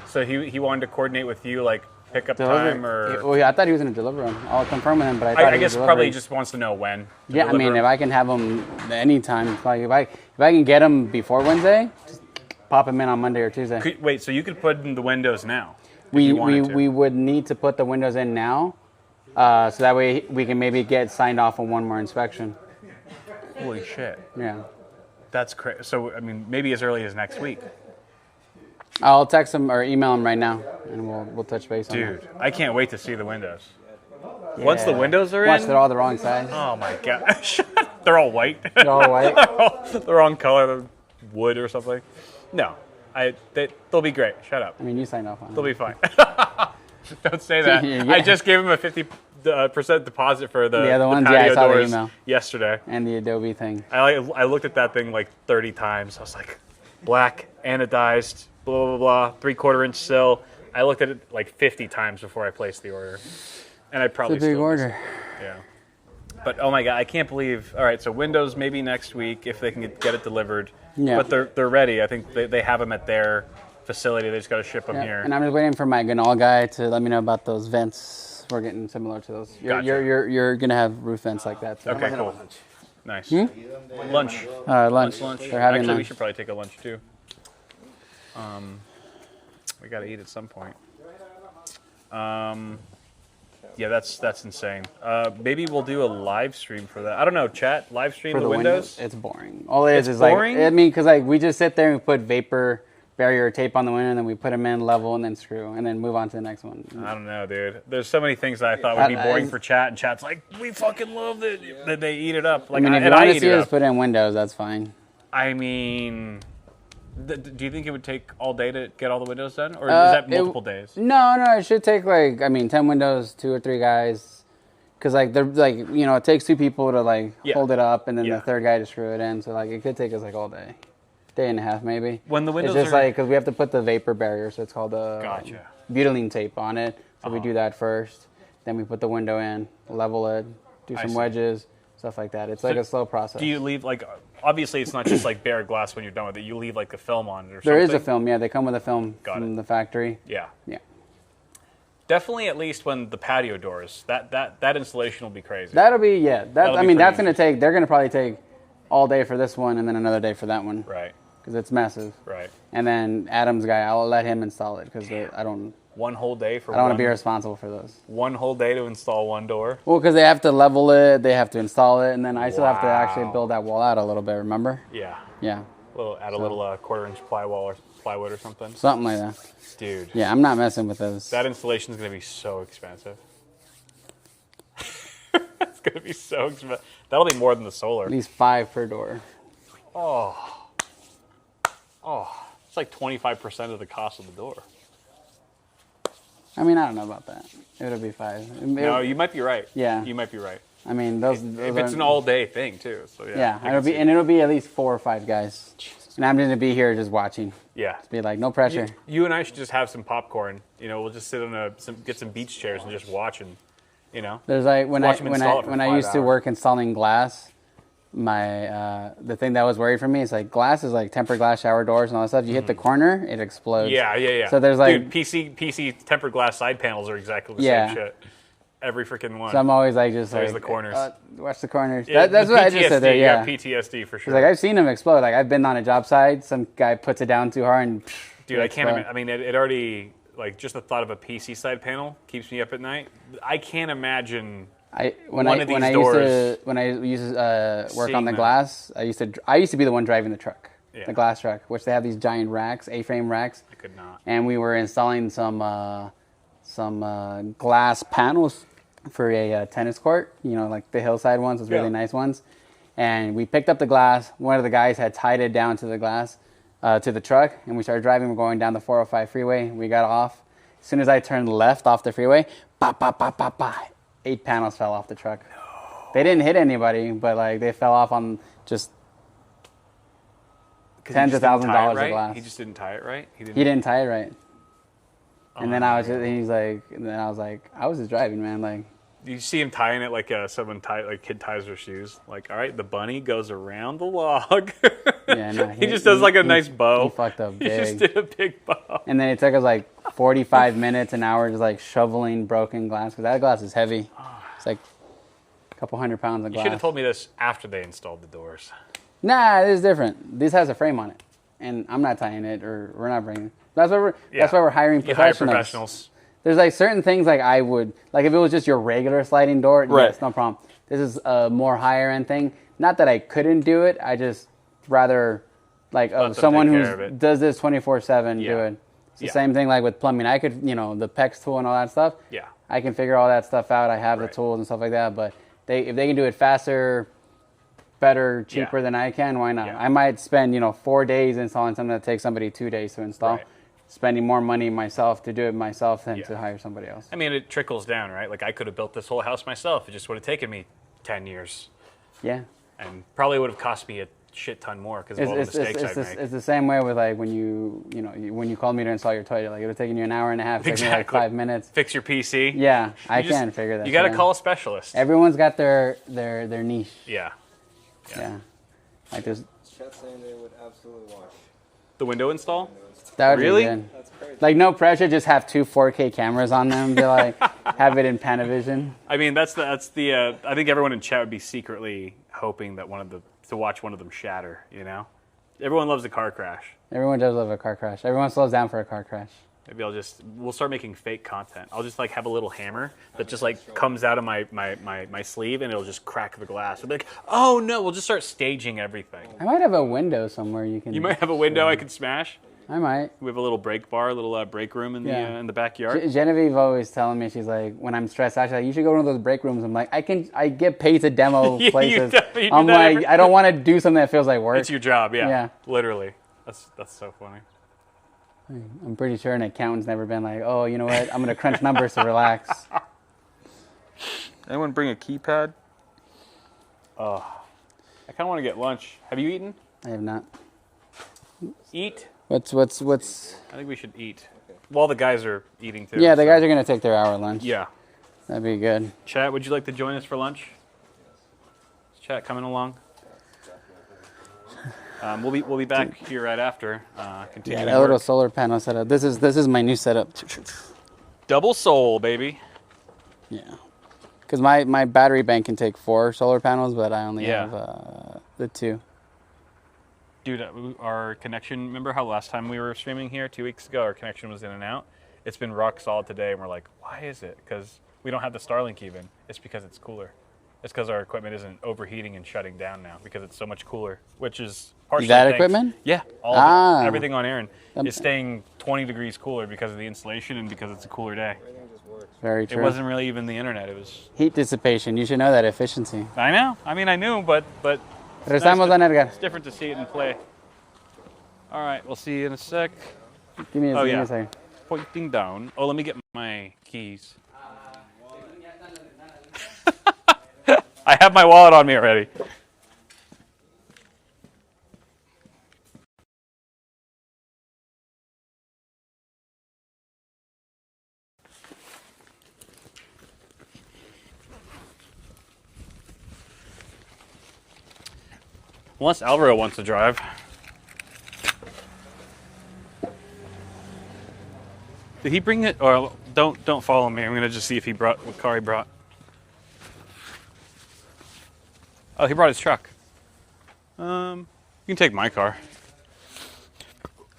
D: So he wanted to coordinate with you, like pickup time or.
H: Well, yeah, I thought he was going to deliver them. I'll confirm with him, but I thought
D: I
H: he
D: guess
H: was
D: probably
H: delivering.
D: just wants to know when. to
H: Yeah, I mean,
D: deliver
H: if I can have them anytime, like if I can get them before Wednesday, just pop them in on Monday or Tuesday.
D: Wait, so you could put in the windows now? if
H: We
D: you wanted to.
H: we would need to put the windows in now, so that way we can maybe get signed off on one more inspection.
D: Holy shit.
H: Yeah,
D: That's crazy. So, I mean, maybe as early as next week.
H: I'll text him or email him right now, and we'll touch base on
D: Dude, I can't wait to see the windows.
H: that.
D: Once the
H: Yeah.
D: windows are
H: Watch,
D: in.
H: they're all the wrong size.
D: Oh my gosh. They're all white.
H: They're all white.
D: The wrong color, wood or something. No, they'll be great. Shut up.
H: I mean, you signed off on
D: They'll
H: it.
D: be fine. Don't say that.
H: Yeah.
D: I just gave him a 50% deposit for the
H: other ones?
D: patio
H: Yeah, I saw the
D: doors
H: email.
D: yesterday.
H: And the Adobe thing.
D: I looked at that thing like 30 times. I was like, black, anodized, blah, blah, blah, 3/4 inch sill. I looked at it like 50 times before I placed the order. And I probably
H: It's a big
D: still missed
H: order.
D: it. Yeah. But oh my god, I can't believe. All right, so windows maybe next week if they can get it delivered.
H: Yeah.
D: But they're ready. I think they have them at their facility. They just got to ship them
H: Yeah,
D: here.
H: and I'm just waiting for my Ganal guy to let me know about those vents. We're getting similar to those.
D: Gotcha.
H: You're gonna have roof vents like that. Too.
D: Okay, cool. Nice. Lunch.
H: Lunch.
D: Lunch.
H: They're having
D: Actually, we
H: lunch.
D: should probably take a lunch too. We got to eat at some point. Yeah, that's insane. Maybe we'll do a live stream for that. I don't know, chat, live stream
H: For
D: the
H: the
D: windows?
H: It's boring. All it is
D: It's
H: is
D: boring?
H: like, I mean, because like we just sit there and put vapor barrier tape on the window, and then we put them in level, and then screw, and then move on to the next one.
D: I don't know, dude. There's so many things that I thought would be boring
H: I-
D: for chat, and chat's like, we fucking love it. That they eat it up.
H: I
D: Like,
H: mean, if you
D: and I
H: want to
D: eat
H: see
D: it
H: us
D: up.
H: put in windows, that's fine.
D: I mean, do you think it would take all day to get all the windows done, or is that multiple days?
H: No, it should take like, I mean, 10 windows, 2 or 3 guys. Because like they're like, you know, it takes 2 people to like
D: Yeah.
H: hold it up, and then
D: Yeah.
H: the third guy to screw it in. So like it could take us like all day and a half maybe.
D: When the windows
H: it's just
D: are-
H: like because we have to put the vapor barrier, so it's called the
D: Gotcha.
H: butylene tape on it. So we do that first, then we put the window in, level it, do
D: I
H: some
D: see.
H: wedges, stuff like that. It's like a slow process.
D: Do you leave, like, obviously it's not just like bare glass when you're done with it. You leave like the film on it or
H: There
D: something.
H: is a film, yeah. They come with a film
D: Got
H: from
D: it.
H: the factory.
D: Yeah.
H: Yeah.
D: Definitely, at least when the patio doors, that installation will be crazy.
H: That'll be That
D: That'll
H: I
D: be
H: mean, that's
D: pretty
H: gonna take. They're gonna probably take all day for this one, and then another day for that one.
D: Right.
H: Because it's massive.
D: Right.
H: And then Adam's guy, I'll let him install it because I don't.
D: One whole day for
H: I don't want
D: one,
H: to be responsible for those.
D: one whole day to install one door.
H: Well, because they have to level it, they have to install it, and then I still have to actually
D: Wow.
H: build that wall out a little bit. Remember?
D: Yeah.
H: Yeah.
D: Add a little quarter-inch plywood or something.
H: Something like that.
D: Dude.
H: Yeah, I'm not messing with those.
D: That installation is going to be so expensive. It's going to be so expensive. That'll be more than the solar.
H: At least 5 per door.
D: Oh, it's like 25% of the cost of the door.
H: I mean, I don't know about that. It'll be 5.
D: No, you might be right.
H: Yeah.
D: You might be right.
H: I mean, those
D: If it's an all-day thing too, so yeah.
H: Yeah,
D: I can see.
H: it'll be at least 4 or 5 guys. And I'm gonna be here just watching.
D: Yeah.
H: Just be like, no pressure.
D: You and I should just have some popcorn. You know, we'll just sit on get some beach chairs and just watch and, you know.
H: There's like when
D: Watch 'em install it for
H: when I
D: 5
H: used to
D: hours.
H: work installing glass, my the thing that was worried for me is like glass is like tempered glass shower doors and all that stuff. You hit the corner, it explodes.
D: Yeah.
H: So there's like
D: Dude, PC tempered glass side panels are exactly the
H: Yeah.
D: same shit. Every freaking one.
H: so I'm always like just
D: There's
H: like
D: the corners.
H: Watch the corners.
D: Yeah,
H: That's
D: the
H: what I just said there.
D: PTSD,
H: Yeah.
D: PTSD for
H: It's
D: sure.
H: like I've seen them explode. Like I've been on a job site, some guy puts it down too hard and
D: Dude,
H: it
D: I can't.
H: explodes.
D: I mean, it already like just the thought of a PC side panel keeps me up at night. I can't imagine.
H: When
D: one
H: I
D: of
H: when
D: these
H: I
D: doors,
H: used to work on
D: seeing
H: the
D: that.
H: glass, I used to be the one driving the truck,
D: Yeah.
H: the glass truck, which they have these giant racks, A-frame racks,
D: I could not.
H: and we were installing some glass panels for a tennis court. You know, like the hillside ones, those really
D: Yeah.
H: nice ones. And we picked up the glass. One of the guys had tied it down to the glass, to the truck, and we started driving. We're going down the 405 freeway. We got off. As soon as I turned left off the freeway, ba ba ba ba ba, 8 panels fell off the truck. They didn't hit anybody, but like they fell off on just
D: 'Cause he
H: tens
D: just
H: of
D: didn't
H: thousands of
D: tie it
H: dollars
D: right?
H: of glass.
D: He just didn't tie it right.
H: He didn't tie it right. And then I was
D: Oh,
H: just, he's like, and then I was like, I was just driving, man. Like,
D: You see him tying it like someone kid ties their shoes. Like, all right, the bunny goes around the log.
H: yeah, no,
D: he just does like a nice bow.
H: He fucked up
D: He just
H: big.
D: did a big bow.
H: And then it took us like 45 minutes, an hour, just like shoveling broken glass because that glass is heavy. It's like a couple 100 pounds of
D: You
H: glass.
D: should have told me this after they installed the doors.
H: Nah, this is different. This has a frame on it, and I'm not tying it, or we're not bringing. That's why
D: Yeah.
H: we're hiring
D: You hire
H: professionals.
D: professionals.
H: There's like certain things like I would like if it was just your regular sliding door.
D: Right.
H: Yes, no problem. This is a more higher end thing. Not that I couldn't do it. I just rather like
D: them
H: someone
D: take
H: who
D: care of it.
H: does this 24/7 do
D: Yeah.
H: it. It's the
D: Yeah.
H: same thing like with plumbing. I could the PEX tool and all that stuff.
D: Yeah.
H: I can figure all that stuff out. I have
D: Right.
H: the tools and stuff like that. But if they can do it faster, better, cheaper
D: Yeah.
H: than I can, why not?
D: Yeah.
H: I might spend 4 days installing something that takes somebody 2 days to install.
D: Right.
H: Spending more money myself to do it myself than
D: Yeah.
H: to hire somebody else.
D: I mean, it trickles down, right? Like, I could have built this whole house myself. It just would have taken me 10 years.
H: Yeah.
D: And probably would have cost me a shit ton more because of all the mistakes I make.
H: It's the same way with like when you called me to install your toilet. Like it would take you an hour and a half, it took me like 5 minutes.
D: Fix your PC.
H: Yeah, I can't figure that.
D: You got to
H: out.
D: call a specialist.
H: Everyone's got their niche.
D: Yeah.
H: Yeah. Like there's.
B: Chat's saying they would absolutely watch.
D: The window install?
H: That would
D: Really?
H: be good.
B: That's crazy.
H: Like no pressure, just have 2 4K cameras on them to like have it in Panavision.
D: I mean, that's the. I think everyone in chat would be secretly hoping that to watch one of them shatter. You know, everyone loves a car crash.
H: Everyone does love a car crash. Everyone slows down for a car crash.
D: Maybe we'll start making fake content. I'll just like have a little hammer that just like comes out of my sleeve and it'll just crack the glass. It'll be like, oh no, we'll just start staging everything.
H: I might have a window somewhere you can.
D: You might have a window I could smash.
H: I might.
D: We have a little break bar, a little break room in the backyard.
H: Genevieve always telling me, she's like, when I'm stressed out, she's like, you should go to one of those break rooms. I'm like, I get paid to demo places.
D: You
H: I'm like, I don't want to do something that feels like work.
D: It's your job, yeah.
H: Yeah.
D: Literally. That's so funny.
H: I'm pretty sure an accountant's never been like, oh, you know what? I'm going to crunch numbers to relax.
D: Anyone bring a keypad? Oh, I kind of want to get lunch. Have you eaten?
H: I have not.
D: Eat?
H: What's?
D: I think we should eat. Well, the guys are eating too.
H: Yeah, the guys are going to take their hour lunch.
D: Yeah.
H: That'd be good.
D: Chat, would you like to join us for lunch? Is Chat coming along? We'll be back here right after. Continuing.
H: Yeah, that little solar panel setup. This is my new setup.
D: Double soul, baby.
H: Yeah. Because my battery bank can take 4 solar panels, but I only have the 2.
D: Dude, our connection, remember how last time we were streaming here 2 weeks ago, our connection was in and out? It's been rock solid today, and we're like, why is it? Because we don't have the Starlink even. It's because it's cooler. It's because our equipment isn't overheating and shutting down now because it's so much cooler, which is partially
H: that
D: thanks-
H: equipment?
D: Yeah, all of it. Everything on Aaron is staying 20 degrees cooler because of the insulation and because it's a cooler day.
B: Everything just works.
H: Very true.
D: It wasn't really even the internet. It was.
H: Heat dissipation. You should know that efficiency.
D: I know. I mean, I knew, but
H: Regresamos, don Edgar.
D: it's different to see it in play. All right, we'll see you in a sec.
H: Give me
D: Oh,
H: a
D: yeah.
H: second.
D: Pointing down. Oh, let me get my keys. I have my wallet on me already. Unless Alvaro wants to drive. Did he bring it? Or don't follow me. I'm gonna just see if he brought what car he brought. Oh, he brought his truck. You can take my car.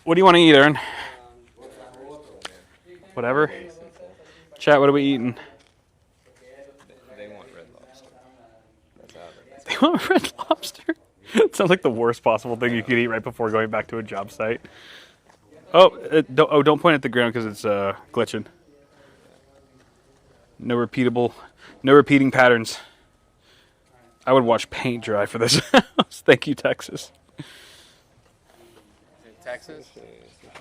D: What do you want to eat, Aaron? Whatever. Chat, what are we eating?
B: They want red lobster. That's out of it.
D: They want red lobster? It sounds like the worst possible thing you could eat right before going back to a job site. Don't point at the ground because it's glitching. No repeating patterns. I would watch paint dry for this house. Thank you, Texas.
H: Texas?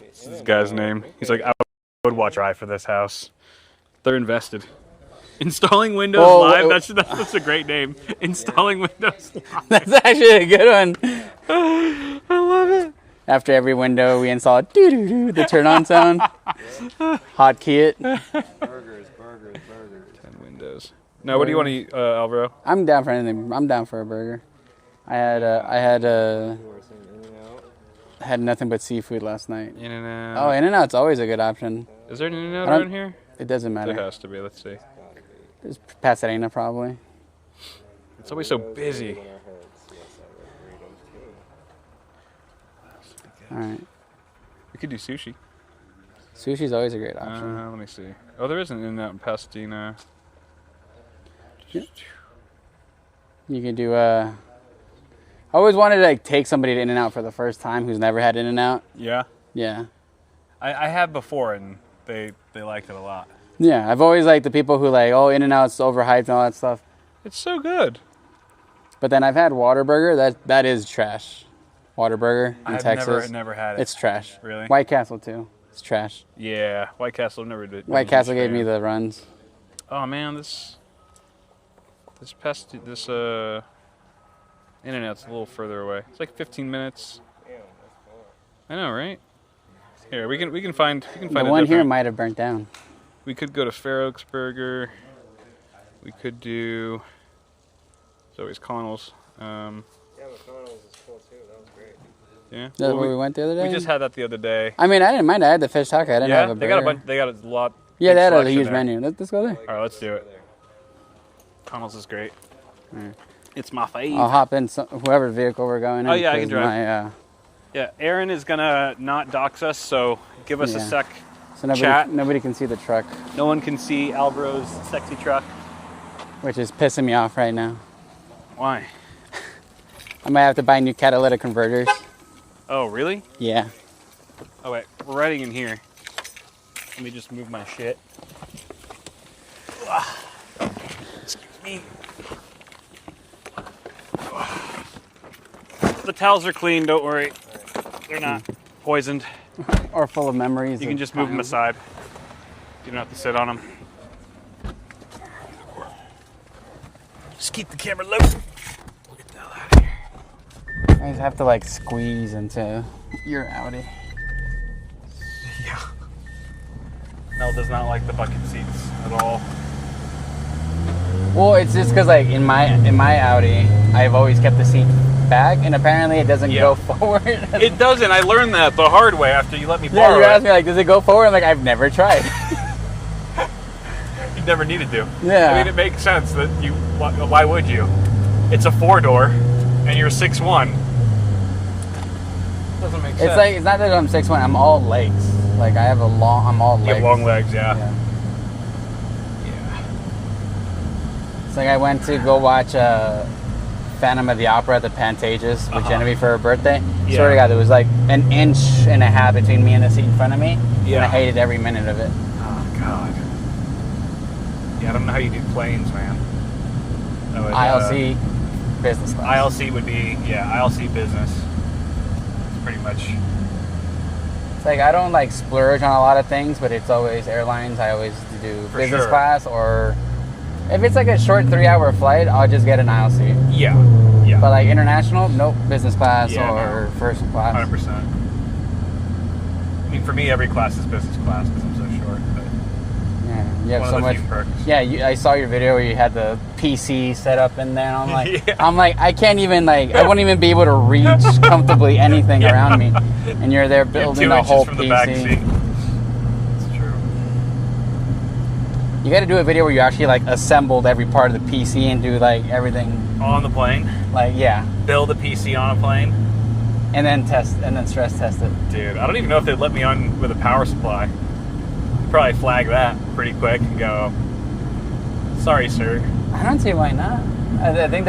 D: This is this guy's name. He's like, I would watch dry for this house. They're invested. Installing Windows Live. That's a great name. Installing Windows Live.
H: That's actually a good one.
D: I love it.
H: After every window, we install doo-doo-doo, the turn-on sound. Hotkey it.
B: Burgers.
D: 10 windows. Now, what do you want to eat, Alvaro?
H: I'm down for anything. I'm down for a burger. I had had nothing but seafood last night.
D: In-N-Out.
H: Oh, In-N-Out's always a good option.
D: Is there an In-N-Out
H: I don't-
D: around here?
H: It doesn't
D: There
H: matter.
D: has to be. Let's see.
H: There's Pasadena probably.
D: It's always so busy.
H: All right.
D: We could do sushi.
H: Sushi's always a great option.
D: Let me see. Oh, there is an In-N-Out in Pasadena.
H: You could do I always wanted to like take somebody to In-N-Out for the first time who's never had In-N-Out.
D: Yeah.
H: Yeah.
D: I have before, and they liked it a lot.
H: Yeah, I've always liked the people who like, oh, In-N-Out's overhyped and all that stuff.
D: It's so good.
H: But then I've had Whataburger. That is trash. Whataburger in Texas.
D: never had it.
H: It's trash.
D: Really?
H: White Castle too. It's trash.
D: Yeah, White Castle never did.
H: White Castle gave me the runs.
D: Oh man, this
A: Internet's a little further away. It's like 15 minutes.
B: Damn, that's cool.
A: I know, right? Here, we can find
H: The
A: a
H: one here
A: different-
H: might have burnt down.
A: We could go to Fair Oaks Burger. We could do Zoe's Connell's.
B: Yeah, McConnell's is cool too. That was great.
A: Yeah.
H: Is that
A: Well,
H: where we went the other day?
A: we just had that the other day.
H: I mean, I didn't mind. I had the fish taco. I didn't have
A: Yeah,
H: a
A: they got a
H: burger.
A: bunch. They got a lot.
H: Yeah,
A: big
H: they had a
A: selection
H: huge
A: there.
H: menu. Let's go there.
A: All right, let's do it. Connell's is great. It's my fave.
H: I'll hop in whoever vehicle we're going in.
A: Oh, yeah, I can
H: 'cause
A: drive.
H: My,
A: Yeah, Aaron is gonna not dox us, so give us a
H: Yeah.
A: sec.
H: so nobody,
A: Chat.
H: nobody can see the truck,
A: No one can see Albro's sexy truck.
H: which is pissing me off right now.
A: Why?
H: I might have to buy new catalytic converters.
A: Oh, really?
H: Yeah.
A: Oh wait, we're riding in here. Let me just move my shit. Excuse me. The towels are clean, don't worry. They're not poisoned.
H: Or full of memories.
A: You can
H: of
A: just move them
H: times.
A: aside. You don't have to sit on them. Just keep the camera low. We'll get the hell out of here.
H: I just have to like squeeze into your Audi.
A: Yeah. Mel does not like the bucket seats at all.
H: Well, it's just because like in my Audi, I've always kept the seat back, and apparently it doesn't
A: Yeah.
H: go forward.
A: It doesn't. I learned that the hard way after you let me
H: Yeah,
A: borrow
H: you
A: it.
H: asked me like, does it go forward? I'm like, I've never tried.
A: You never needed to.
H: Yeah.
A: I mean, it makes sense that you. Why would you? It's a 4-door, and you're 6'1". Doesn't make sense.
H: It's like it's not that I'm 6'1". I'm all legs. Like I'm all legs.
A: You have long legs, yeah.
H: Yeah.
A: Yeah.
H: It's like I went to go watch Phantom of the Opera at the Pantages with Genevieve for her birthday.
A: Yeah.
H: Swear to God, there was like an inch and a half between me and the seat in front of me.
A: Yeah.
H: And I hated every minute of it.
A: Oh God. Yeah, I don't know how you do planes, man. That would,
H: ILC business class.
A: ILC would be ILC business. It's pretty much.
H: It's like I don't like splurge on a lot of things, but it's always airlines. I always do
A: For
H: business
A: sure.
H: class, or if it's like a short 3-hour flight, I'll just get an ILC.
A: Yeah. Yeah.
H: But like international, nope, business class
A: Yeah,
H: or first class.
A: 100%. I mean, for me, every class is business class because I'm so short. But
H: Yeah, you have
A: one
H: so
A: of the
H: much.
A: few perks.
H: Yeah, I saw your video where you had the PC set up in there. And I'm like,
A: Yeah.
H: I can't even like, I won't even be able to reach comfortably anything
A: Yeah.
H: around me, and you're there
A: You have
H: building
A: 2
H: a
A: inches
H: whole
A: from
H: PC.
A: the back seat. It's true.
H: You got to do a video where you actually like assembled every part of the PC and do like everything,
A: On the plane,
H: like yeah,
A: build a PC on a plane.
H: and then stress test it.
A: Dude, I don't even know if they'd let me on with a power supply. They'd probably flag that pretty quick and go, "Sorry, sir."
H: I don't see why not. I think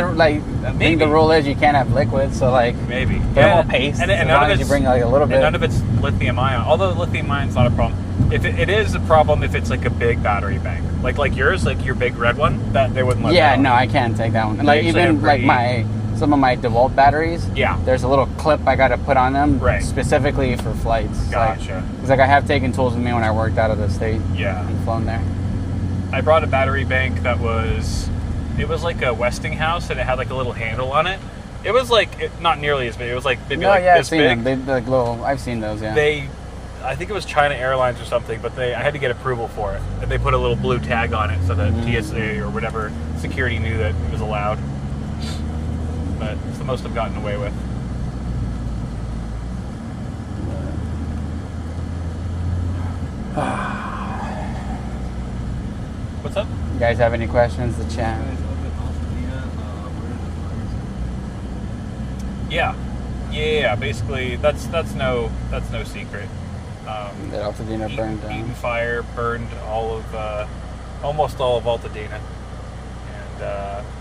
A: Maybe.
H: the rule is you can't have liquid, so like
A: Maybe.
H: they're all paste.
A: And
H: as
A: none
H: long
A: of
H: as you
A: it's
H: bring like a little
A: and
H: bit.
A: none of it's lithium ion. Although lithium ion's not a problem. If it is a problem if it's like a big battery bank, like yours, like your big red one, that they wouldn't let.
H: Yeah,
A: that on.
H: no, I can't take that one.
A: They
H: Like
A: actually
H: even
A: have
H: like
A: pretty-
H: some of my DeWalt batteries.
A: Yeah.
H: There's a little clip I got to put on them
A: Right.
H: specifically for flights.
A: Gotcha.
H: Because like I have taken tools with me when I worked out of the state
A: Yeah.
H: and flown there.
A: I brought a battery bank that was like a Westinghouse and it had like a little handle on it. It was like not nearly as big. It was like maybe
H: No,
A: like
H: yeah, I've
A: this
H: seen
A: big.
H: them. They like little. I've seen those. Yeah.
A: I think it was China Airlines or something, but I had to get approval for it. And they put a little blue tag on it so that TSA or whatever security knew that it was allowed. But it's the most I've gotten away with. What's up?
H: You guys have any questions? The chat.
A: Yeah. Basically, that's no secret.
H: That Altadena burned
A: Eaton
H: down.
A: Fire burned all of almost all of Altadena, and that's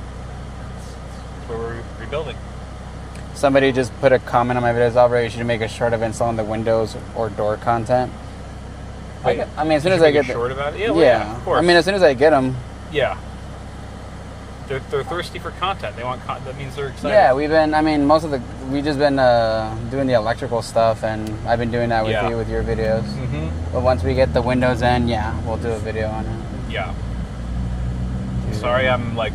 A: where we're rebuilding.
H: Somebody just put a comment on my videos. Already, you should make a short of installing the windows or door content.
A: Wait,
H: I mean, as soon
A: did
H: as
A: you
H: I
A: make
H: get
A: a short about it? Yeah,
H: yeah,
A: well, yeah, of course.
H: I mean, as soon as I get them.
A: Yeah. They're thirsty for content. They want that means they're excited.
H: Yeah, we've just been doing the electrical stuff, and I've been doing that with
A: Yeah.
H: you with your videos.
A: Mm-hmm.
H: But once we get the windows in, yeah, we'll do a video on it.
A: Yeah. Sorry, I'm like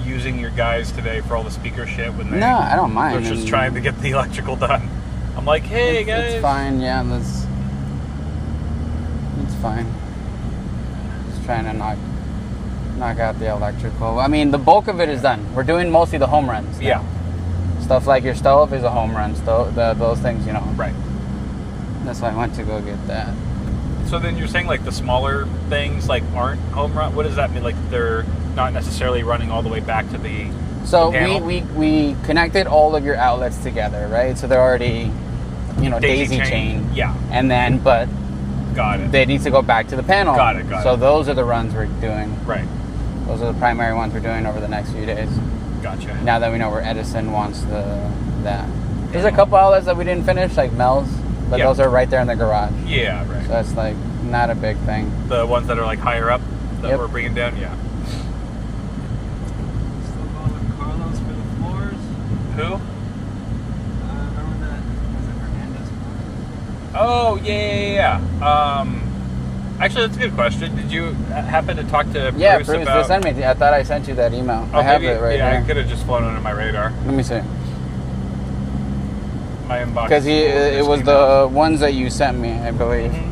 D: using your guys today for all the speaker shit when they?
H: No, I don't mind.
D: They're just
H: And
D: trying to get the electrical done. I'm like, hey guys.
H: It's fine. Yeah, it's fine. Just trying to knock out the electrical. I mean, the bulk of it is done. We're doing mostly the home runs. Now.
D: Yeah.
H: Stuff like your stove is a home run. Those things, you know.
D: Right.
H: That's why I went to go get that.
D: So then you're saying like the smaller things like aren't home run? What does that mean? Like they're not necessarily running all the way back to the
H: So
D: panel?
H: we connected all of your outlets together, right? So they're already, daisy chain.
D: Yeah.
H: And then, but
D: Got it.
H: they need to go back to the panel.
D: Got it.
H: So those are the runs we're doing.
D: Right.
H: Those are the primary ones we're doing over the next few days.
D: Gotcha.
H: Now that we know where Edison wants that. There's a couple outlets that we didn't finish, like Mel's, but those are right there in the garage.
D: Yeah, right.
H: So that's like not a big thing.
D: The ones that are like higher up that
H: Yep.
D: we're bringing down, yeah.
B: Still going with Carlos for the floors.
D: Who?
B: Remember that? Was it Hernandez?
D: Oh, yeah. Actually, that's a good question. Did you happen to talk to
H: Yeah,
D: Bruce
H: Bruce,
D: about?
H: they sent me. I thought I sent you that email.
D: Oh,
H: I have
D: maybe,
H: it right
D: yeah,
H: here.
D: I could have just flown under my radar.
H: Let me see.
D: My inbox.
H: Because it was the ones that you sent me, I believe.
D: Mhm.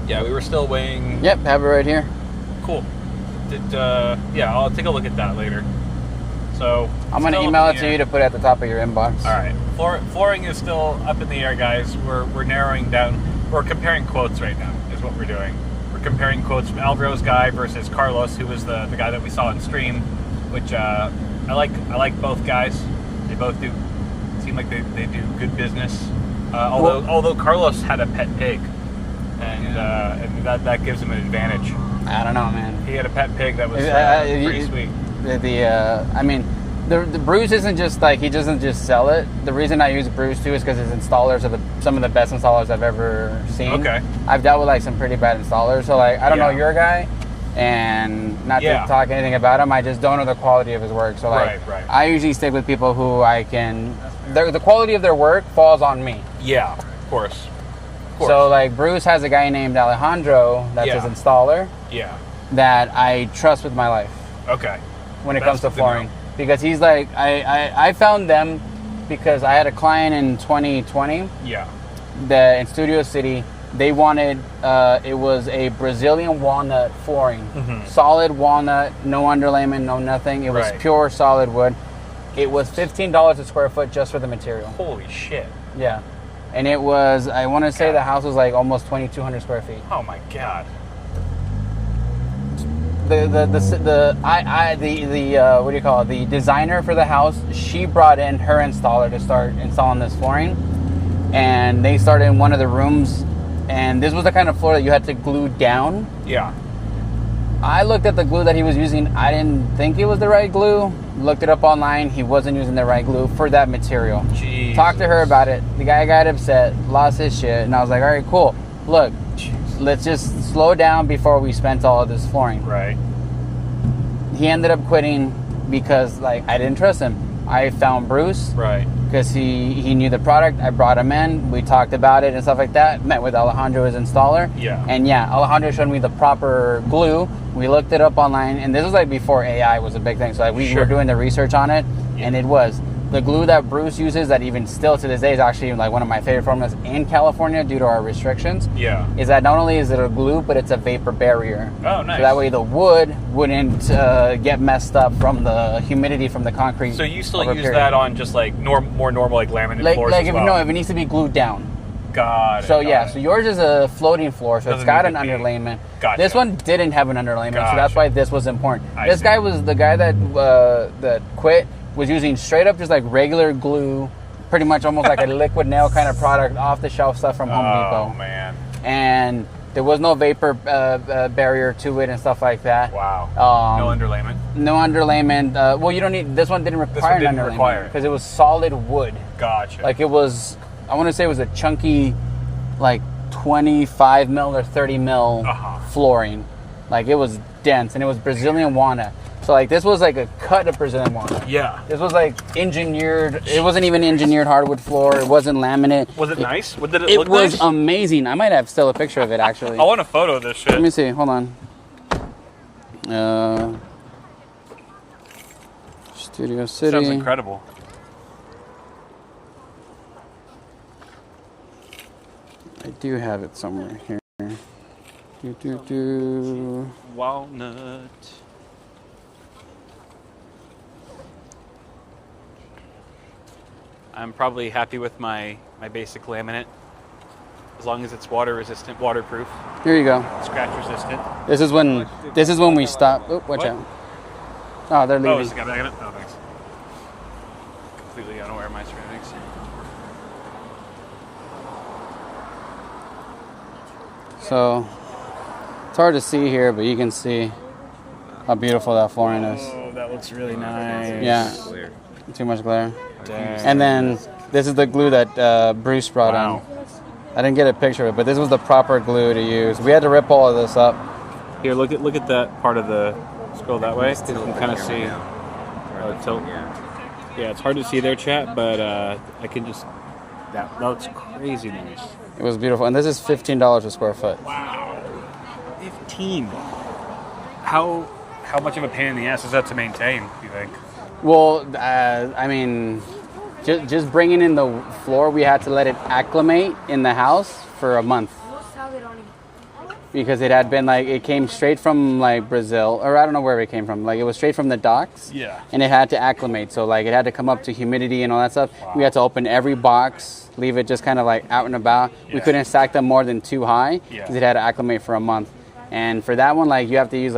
D: Yeah, we were still weighing.
H: Yep, have it right here.
D: Cool. Yeah, I'll take a look at that later. So
H: I'm gonna
D: still
H: email
D: up
H: it
D: in
H: to
D: the
H: you
D: air.
H: to put at the top of your inbox.
D: All right. Flooring is still up in the air, guys. We're narrowing down. We're comparing quotes right now. Is what we're doing. We're comparing quotes from Alvaro's guy versus Carlos, who was the guy that we saw on stream. Which I like both guys. They both do seem like they do good business. Although Carlos had a pet pig, and that gives him an advantage.
H: I don't know, man.
D: He had a pet pig that was pretty sweet.
H: The Bruce isn't just like, he doesn't just sell it. The reason I use Bruce too is because his installers are some of the best installers I've ever seen.
D: Okay.
H: I've dealt with like some pretty bad installers, so like I don't know
D: Yeah.
H: your guy, and not to talk anything about him, I just don't know the quality of his work. So like,
D: Right.
H: I usually stick with people who I can. The quality of their work falls on me.
D: Yeah, of course.
H: So like Bruce has a guy named Alejandro that's his installer
D: Yeah.
H: that I trust with my life
D: Okay.
H: when it
D: That's
H: comes to
D: good to know.
H: flooring. Because he's like, I found them because I had a client in 2020
D: Yeah.
H: that in Studio City, they wanted, it was a Brazilian walnut flooring. Solid walnut, no underlayment, no nothing. It was
D: Right.
H: pure solid wood. It was $15 a square foot just for the material.
D: Holy shit.
H: Yeah. And it was, I want to say the house was like almost 2,200 square feet.
D: Oh my god.
H: What do you call it? The designer for the house, she brought in her installer to start installing this flooring, and they started in one of the rooms, and this was the kind of floor that you had to glue down.
D: Yeah.
H: I looked at the glue that he was using. I didn't think it was the right glue. Looked it up online. He wasn't using the right glue for that material.
D: Jesus.
H: Talked to her about it. The guy got upset, lost his shit, and I was like, all right, cool. Look, let's just slow down before we spent all of this flooring.
D: Right.
H: He ended up quitting because like I didn't trust him. I found Bruce
D: Right.
H: because he knew the product. I brought him in. We talked about it and stuff like that. Met with Alejandro, his installer.
D: Yeah.
H: And yeah, Alejandro showed me the proper glue. We looked it up online, and this was like before AI was a big thing. So like, we
D: Sure.
H: were doing the research on it, and it was. The glue that Bruce uses, that even still to this day is actually like one of my favorite formulas in California due to our restrictions,
D: Yeah.
H: is that not only is it a glue, but it's a vapor barrier.
D: Oh, nice.
H: So that way the wood wouldn't get messed up from the humidity from the concrete.
D: So you still
H: over a
D: use
H: period.
D: that on just like more normal like laminate
H: like
D: floors
H: like
D: as
H: if
D: well?
H: no, if it needs to be glued down.
D: Got it.
H: So
D: got
H: yeah,
D: it.
H: so yours is a floating floor, so
D: Doesn't
H: it's got
D: need
H: an
D: to be-
H: underlayment.
D: Gotcha.
H: This one didn't have an underlayment, so that's
D: Gotcha.
H: why this was important.
D: I
H: This
D: see.
H: guy was the guy that quit was using straight up just like regular glue, pretty much almost like a liquid nail kind of product, off the shelf stuff from Home Depot.
D: Oh man.
H: And there was no vapor barrier to it and stuff like that.
D: Wow. No underlayment.
H: No underlayment. Well, you don't need. This one didn't require
D: one didn't
H: an
D: require
H: underlayment
D: it.
H: because it was solid wood.
D: Gotcha.
H: Like it was. I want to say it was a chunky, like 25 mil or 30 mil flooring. Like it was dense, and it was Brazilian walnut. So like this was like a cut of Brazilian walnut.
D: yeah.
H: This was like engineered. It wasn't even engineered hardwood floor. It wasn't laminate.
D: Was it nice? What did it
H: It
D: look
H: was
D: nice?
H: amazing. I might have still a picture of it actually.
D: I want a photo of this shit.
H: Let me see. Hold on. Studio City.
D: Sounds incredible.
H: I do have it somewhere here. Do.
D: Walnut. I'm probably happy with my basic laminate, as long as it's water resistant, waterproof,
H: Here you go.
D: scratch resistant.
H: This is when we stop. Oh, watch
D: What?
H: out. Oh, they're
D: Oh,
H: leaving.
D: is the guy back in it? Oh, thanks. Completely unaware of my surroundings.
H: So it's hard to see here, but you can see how beautiful that flooring is.
D: Oh, that looks really nice.
H: Yeah, too much glare.
D: Dang.
H: And then this is the glue that Bruce brought
D: Wow.
H: on. I didn't get a picture of it, but this was the proper glue to use. We had to rip all of this up.
D: Here, look at that part of the scroll that way. You can kind of see. Tilt. Yeah, it's hard to see there, chat, but I can just. That looks crazy nice.
H: It was beautiful, and this is $15 a square foot.
D: Wow, 15. How much of a pain in the ass is that to maintain? Do you think?
H: Well, I mean, just bringing in the floor, we had to let it acclimate in the house for a month. Because it had been it came straight from Brazil, or I don't know where it came from. It was straight from the docks.
D: Yeah.
H: And it had to acclimate. So it had to come up to humidity and all that stuff. Wow. We had to open every box, leave it just kind of out and about. Yeah. We couldn't stack them more than too high because it had to acclimate for a month. And for that one, you have to use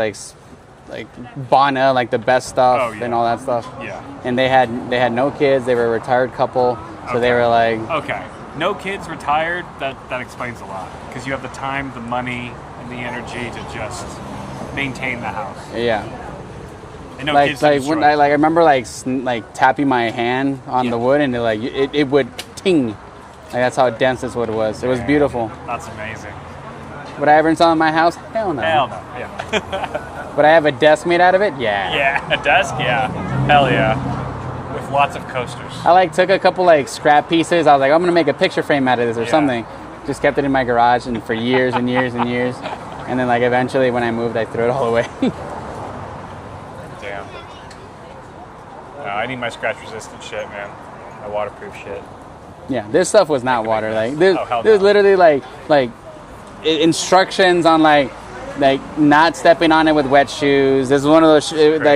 H: Bana, the best stuff and all that stuff.
D: Yeah.
H: And they had no kids. They were a retired couple, so they were
D: Okay. No kids, retired. That explains a lot because you have the time, the money, and the energy to just maintain the house.
H: Yeah.
D: And no kids to
H: when I remember tapping my hand on the wood and it would ting. That's how dense this wood was. It was beautiful.
D: That's amazing.
H: Would I ever install in my house? Hell no.
D: Hell no. Yeah.
H: Would I have a desk made out of it? Yeah.
D: Yeah, a desk? Yeah. Hell yeah. With lots of coasters.
H: I took a couple scrap pieces. I was I'm gonna make a picture frame out of this or something. Just kept it in my garage and for years and years and years. And then eventually when I moved, I threw it all away.
D: Damn. I need my scratch resistant shit, man. My waterproof shit.
H: Yeah, this stuff was not water. This
D: hell
H: was
D: no.
H: literally instructions on not stepping on it with wet shoes. This is one of those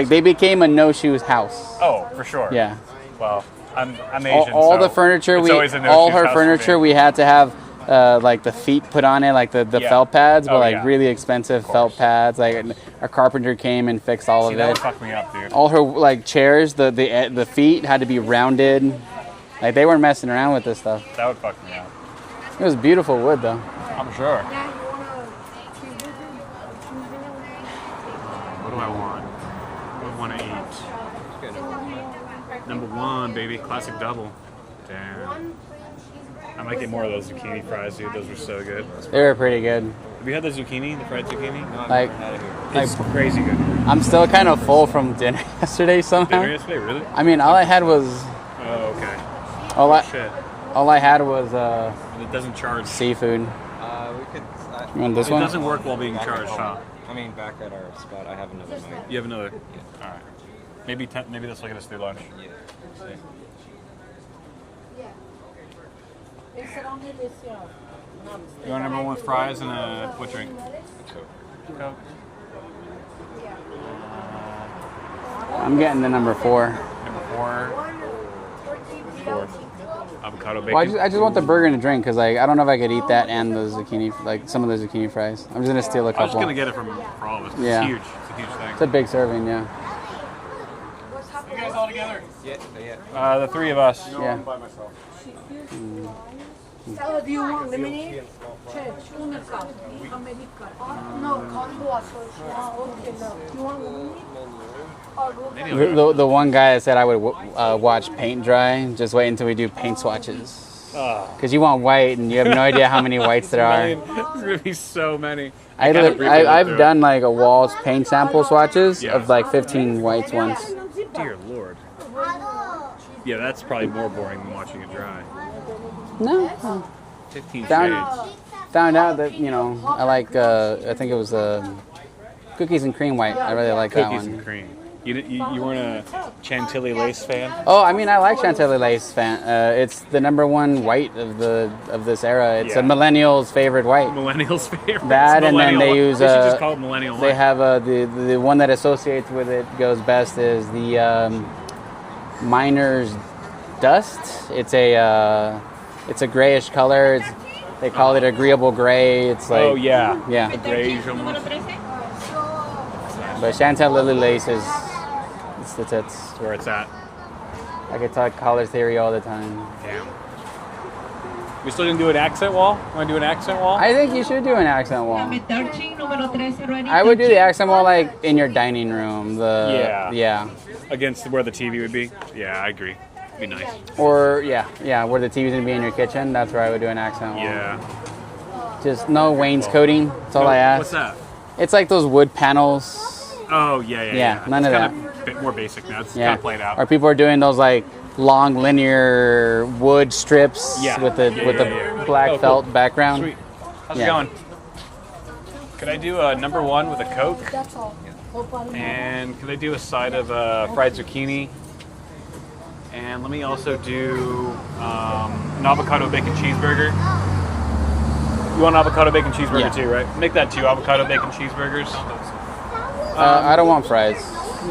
H: they became a no shoes house.
D: Oh, for sure.
H: Yeah.
D: Well, I'm Asian.
H: All
D: so
H: the furniture
D: it's always a no
H: all
D: shoes
H: her
D: house for
H: furniture
D: me.
H: we had to have the feet put on it, the felt pads, but really expensive felt pads. A carpenter came and fixed all of
D: that
H: it.
D: would fuck me up, dude.
H: All her chairs, the feet had to be rounded. They weren't messing around with this stuff.
D: That would fuck me up.
H: It was beautiful wood though.
D: I'm sure. What do I want? What do I want to eat? Number one, baby. Classic double. Damn. I might get more of those zucchini fries, dude. Those were so good.
H: They were pretty good.
D: Have you had the zucchini, the fried zucchini?
H: It's
D: crazy good.
H: I'm still kind of full from dinner yesterday somehow.
D: Dinner yesterday, really?
H: I mean, all I had was.
D: Oh, okay.
H: Shit. All I had was
D: it doesn't charge.
H: Seafood.
B: We could.
H: You want this
D: It
H: one?
D: doesn't work while being charged, huh?
B: I mean, back at our spot, I have another mic.
D: You have another? Yeah. All right. Maybe this will get us through lunch.
B: Yeah.
D: You want number one with fries and what drink? Coke.
H: I'm getting the number 4.
D: Number 4. Avocado bacon.
H: Well, I just want the burger and a drink because I don't know if I could eat that and the zucchini, some of the zucchini fries. I'm just gonna steal a couple.
D: I was just gonna get it for all of us.
H: Yeah.
D: It's huge. It's a huge thing.
H: It's a big serving, yeah.
D: You guys all together?
B: Yeah.
D: The 3 of us.
H: Yeah.
I: Do you want lemonade? No, you want lemonade?
H: The one guy that said I would watch paint dry. Just wait until we do paint swatches. Because you want white and you have no idea how many whites there are.
D: There's gonna be so many.
H: I've done a wall paint sample swatches of 15 whites once.
D: Dear Lord. Yeah, that's probably more boring than watching it dry.
H: No.
D: 15
H: Found out that I like I think it was cookies and cream white. I really like that one.
D: Cookies and cream. You weren't a Chantilly lace fan?
H: Oh, I mean, I like Chantilly lace. It's the #1 white of this era. It's a millennial's favorite white.
D: Millennials' favorite.
H: That, and then they use.
D: They should just call it millennial
H: They
D: white.
H: have the one that associates with it goes best is the miner's dust. It's a grayish color. They call it agreeable gray. It's like
D: yeah.
H: yeah.
D: Beige almost.
H: But Chantilly lace is it's the tits.
D: That's where it's at.
H: I could talk color theory all the time.
D: Damn. We still gonna do an accent wall? Want to do an accent wall?
H: I think you should do an accent wall. I would do the accent wall like in your dining room. Yeah.
D: Against where the TV would be. Yeah, I agree. Be nice.
H: Or where the TV's gonna be in your kitchen. That's where I would do an accent wall.
D: Yeah.
H: Just no wainscoting. That's all I ask.
D: What's that?
H: It's like those wood panels.
D: Oh yeah.
H: None
D: it's
H: of
D: kind
H: that.
D: of bit more basic now. It's
H: Yeah.
D: kind of played out.
H: Or people are doing those like long linear wood strips with the black
D: Oh,
H: felt
D: cool.
H: background.
D: Sweet. How's
H: Yeah.
D: it going? Could I do a #1 with a Coke?
I: That's all.
D: And could I do a side of fried zucchini? And let me also do an avocado bacon cheeseburger. You want an avocado bacon cheeseburger
H: Yeah.
D: too, right? Make that 2 avocado bacon cheeseburgers.
H: I don't want fries.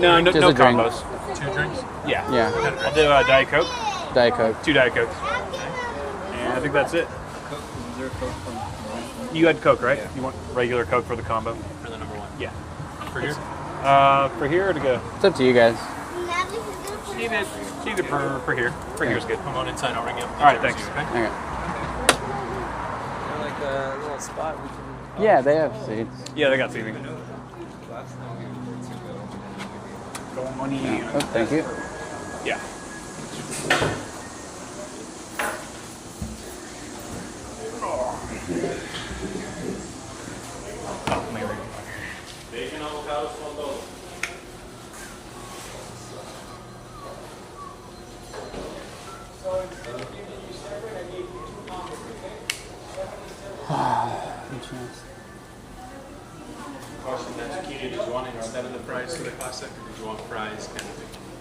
D: No
H: Just
D: no
H: a drink.
D: combos. 2 drinks? Yeah.
H: Yeah,
D: I'll do Diet Coke.
H: Diet Coke.
D: 2 Diet Cokes. And I think that's it. You had Coke, right? You want regular Coke for the combo? For the #1. Yeah. For here? For here or to go?
H: It's up to you guys.
D: Either for here. For here's good. Come on inside, I'll ring you. All right, thanks.
H: Okay.
B: Like a little spot we can.
H: Yeah, they have seats.
D: Yeah, they got seating.
H: Oh, thank you.
D: Yeah.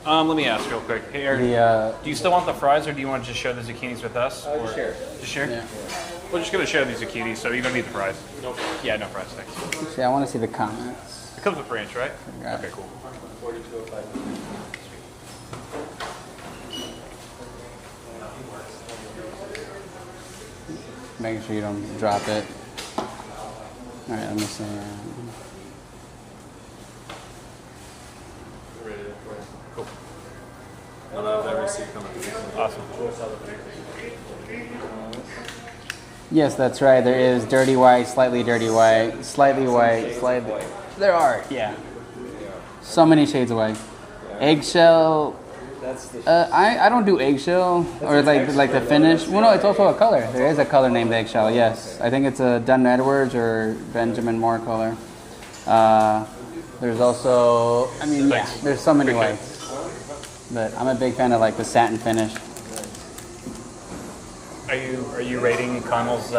D: Let me ask real quick. Hey, Eric, do you still want the fries, or do you want to just share the zucchinis with us? Or
B: Share.
D: Just share?
H: Yeah.
D: We're just going to share these zucchinis, so you don't need the fries. No fries. Yeah, no fries, thanks.
H: See, I want to see the comments.
D: It comes with ranch, right?
H: Yeah.
D: Okay, cool.
H: Making sure you don't drop it. All right, let me see.
D: Cool. Awesome.
H: Yes, that's right. There is dirty white, slightly white. There are, yeah. So many shades of white. Eggshell. I don't do eggshell or like the finish. Well, no, it's also a color. There is a color named eggshell. Yes, I think it's a Dunn Edwards or Benjamin Moore color. There's also, I mean, yeah, there's so many whites. But I'm a big fan of like the satin finish.
D: Are you rating Connell's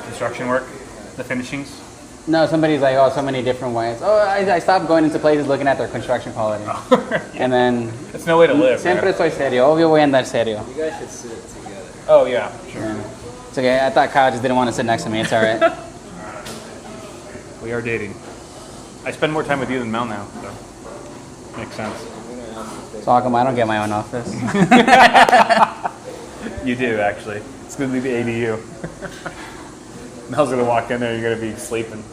D: construction work, the finishings?
H: No, somebody's like, oh, so many different whites. Oh, I stopped going into places looking at their construction quality. And then...
D: It's no way to live.
H: Siempre soy serio. Obvio voy a andar serio.
B: You guys should sit together.
D: Oh, yeah, sure.
H: Yeah. It's okay. I thought Kyle just didn't want to sit next to me. It's all right.
D: We are dating. I spend more time with you than Mel now, so makes sense.
H: So how come I don't get my own office?
D: You do, actually. It's going to be the ADU. Mel's going to walk in there, you're going to be sleeping.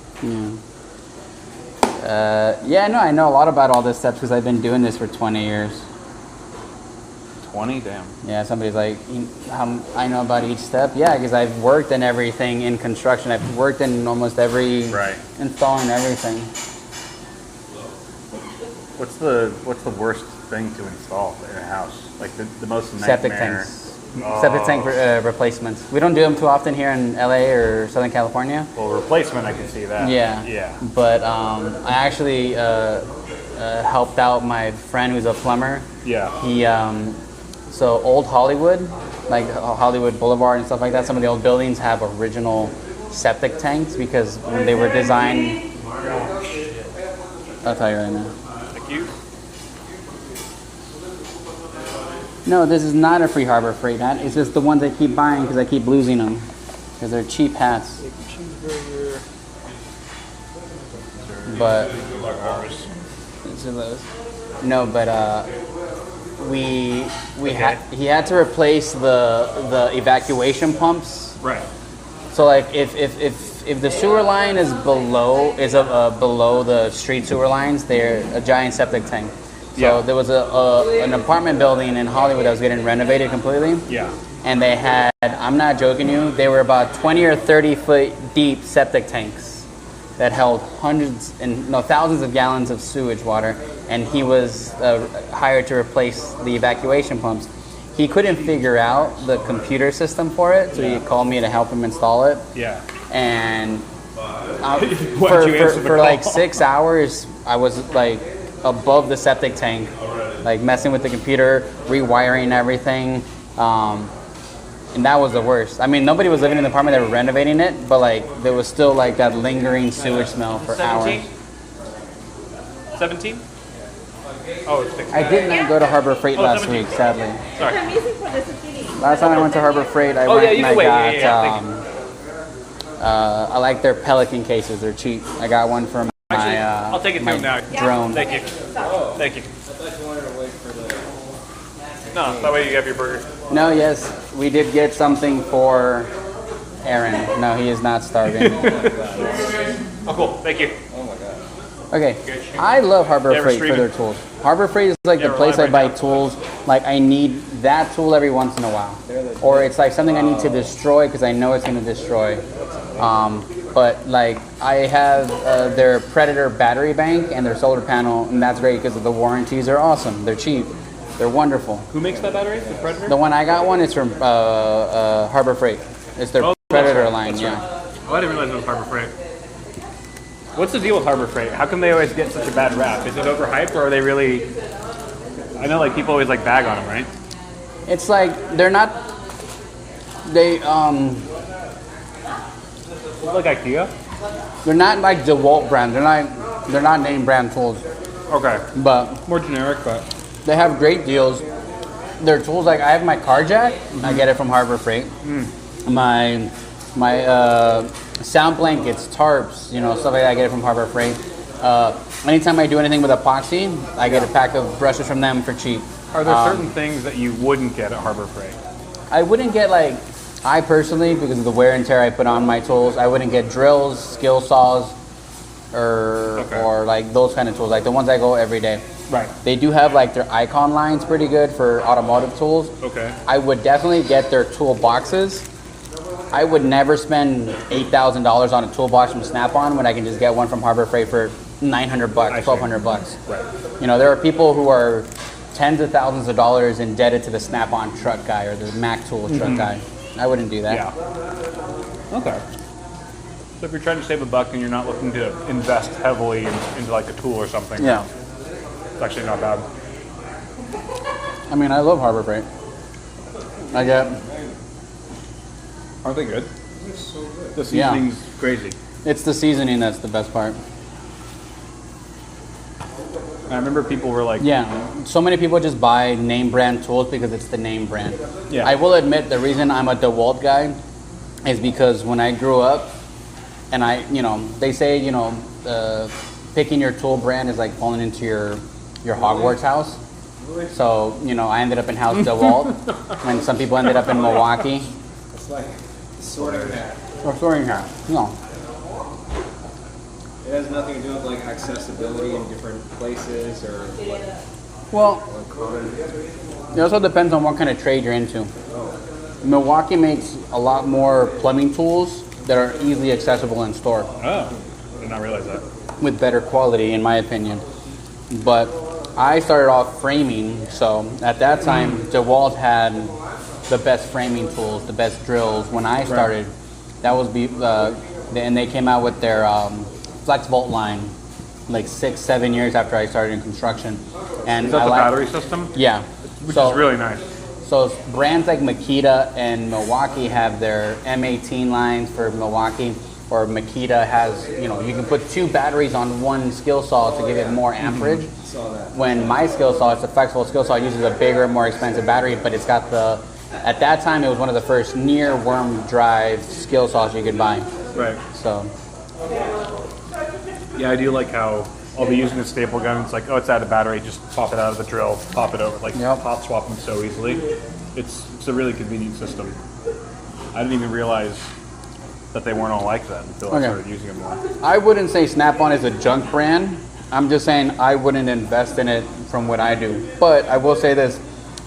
H: Yeah, no, I know a lot about all this stuff because I've been doing this for 20 years.
D: 20? Damn.
H: Yeah, somebody's like, how I know about each step? Yeah, because I've worked in everything in construction. I've worked in almost every, installing everything.
D: What's the worst thing to install in a house? Like the most nightmare?
H: Septic tanks. Septic tank replacements. We don't do them too often here in LA or Southern California.
D: Well, replacement, I can see that.
H: Yeah.
D: Yeah.
H: But I actually helped out my friend who's a plumber.
D: Yeah.
H: He so old Hollywood, like Hollywood Boulevard and stuff like that. Some of the old buildings have original septic tanks because when they were designed. I'll tell you right now.
D: Thank you.
H: No, this is not a free Harbor Freight hat. It's just the ones I keep buying because I keep losing them. Because they're cheap hats.
D: Cheeseburger.
H: But
D: Like ours.
H: no, but he had to replace the evacuation pumps.
D: Right.
H: So like if the sewer line is below below the street sewer lines, they're a giant septic tank. So
D: Yeah.
H: there was an apartment building in Hollywood that was getting renovated completely.
D: Yeah.
H: And they had, I'm not joking you, they were about 20 or 30 foot deep septic tanks that held thousands of gallons of sewage water. And he was hired to replace the evacuation pumps. He couldn't figure out the computer system for it, so he called me to help him install it.
D: Yeah.
H: And
D: Why'd you answer the
H: for like
D: call?
H: 6 hours, I was like above the septic tank, like messing with the computer, rewiring everything. And that was the worst. I mean, nobody was living in the apartment, they were renovating it, but like there was still like that lingering sewage smell for hours.
D: 17? Oh, it's 6.
H: I did not go to Harbor Freight last
D: 17.
H: week, sadly.
D: Sorry.
H: Last time I went to Harbor Freight, I
D: Oh,
H: went
D: yeah, you
H: and I
D: can wait.
H: got,
D: Yeah, thank you.
H: I like their Pelican cases. They're cheap. I got one for
D: Actually,
H: my,
D: I'll take it to
H: my
D: him now.
H: drone.
D: Thank you. Thank you. No, that way you have your burger.
H: No, yes, we did get something for Aaron. No, he is not starving.
D: Oh, cool. Thank you.
H: Okay, I love Harbor
D: Yeah, we're
H: Freight for
D: streaming.
H: their tools. Harbor Freight is like
D: Yeah,
H: the
D: we're
H: place
D: live
H: I
D: right
H: buy
D: now.
H: tools. Like I need that tool every once in a while, or it's like something I need to destroy because I know it's going to destroy. But like I have their Predator battery bank and their solar panel, and that's great because the warranties are awesome. They're cheap. They're wonderful.
D: Who makes that battery? The Predator?
H: The one I got one is from Harbor Freight. It's their
D: Oh,
H: Predator
D: that's right.
H: line,
D: That's
H: yeah.
D: right. Oh, I didn't realize it was Harbor Freight. What's the deal with Harbor Freight? How come they always get such a bad rap? Is it overhyped, or are they really... I know like people always like bag on them, right?
H: It's like they're not. They
D: Like IKEA?
H: they're not like DeWalt brand. They're not name brand tools,
D: Okay.
H: but
D: More generic, but...
H: they have great deals. Their tools, like I have my car jack, I get it from Harbor Freight. My sound blankets, tarps, you know, stuff like that, I get it from Harbor Freight. Anytime I do anything with epoxy, I get a pack of brushes from them for cheap.
D: Are there certain things that you wouldn't get at Harbor Freight?
H: I wouldn't get like, I personally, because of the wear and tear I put on my tools, I wouldn't get drills, skill saws, or like those kind of tools, like the ones I go every day.
D: Right.
H: They do have like their Icon lines pretty good for automotive tools.
D: Okay.
H: I would definitely get their tool boxes. I would never spend $8,000 on a toolbox from Snap-on when I can just get one from Harbor Freight for $900, $1,200.
D: Right.
H: You know, there are people who are tens of thousands of dollars indebted to the Snap-on truck guy or the Mac tool truck guy. I wouldn't do that.
D: Yeah. Okay. So if you're trying to save a buck and you're not looking to invest heavily into like a tool or something,
H: Yeah.
D: it's actually not bad.
H: I mean, I love Harbor Freight. I get,
D: Aren't they good? The
H: Yeah.
D: seasoning's crazy.
H: it's the seasoning that's the best part.
D: I remember people were like,
H: Yeah, so many people just buy name brand tools because it's the name brand.
D: Yeah.
H: I will admit the reason I'm a DeWalt guy is because when I grew up, and they say, picking your tool brand is like falling into your Hogwarts house. So, I ended up in House DeWalt, and some people ended up in Milwaukee.
B: It's like sorting hat.
H: Or Sorting Hat. No.
B: It has nothing to do with like accessibility in different places or like
H: Well,
B: common.
H: it also depends on what kind of trade you're into. Milwaukee makes a lot more plumbing tools that are easily accessible in store
D: oh, did not realize that.
H: with better quality, in my opinion. But I started off framing, so at that time, DeWalt had the best framing tools, the best drills. When I started, that was and they came out with their FlexVolt line like 6-7 years after I started in construction. And
D: Is that
H: I
D: the
H: like,
D: battery system?
H: Yeah.
D: Which is really nice.
H: So brands like Makita and Milwaukee have their M18 lines for Milwaukee.
C: or Makita has, you know, you can put 2 batteries on one skill saw to give it more amperage.
B: Saw that.
C: When my skill saw, it's a flexible skill saw, it uses a bigger, more expensive battery, but it's got the, at that time, it was one of the first near worm drive skill saws you could buy.
D: Right.
C: So,
D: Yeah, I do like how I'll be using a staple gun. It's like, oh, it's out of battery. Just pop it out of the drill, pop it over. Like,
C: Yep.
D: hot swap them so easily. It's a really convenient system. I didn't even realize that they weren't all like that until I
C: Okay.
D: started using them more.
C: I wouldn't say Snap-on is a junk brand. I'm just saying I wouldn't invest in it from what I do. But I will say this,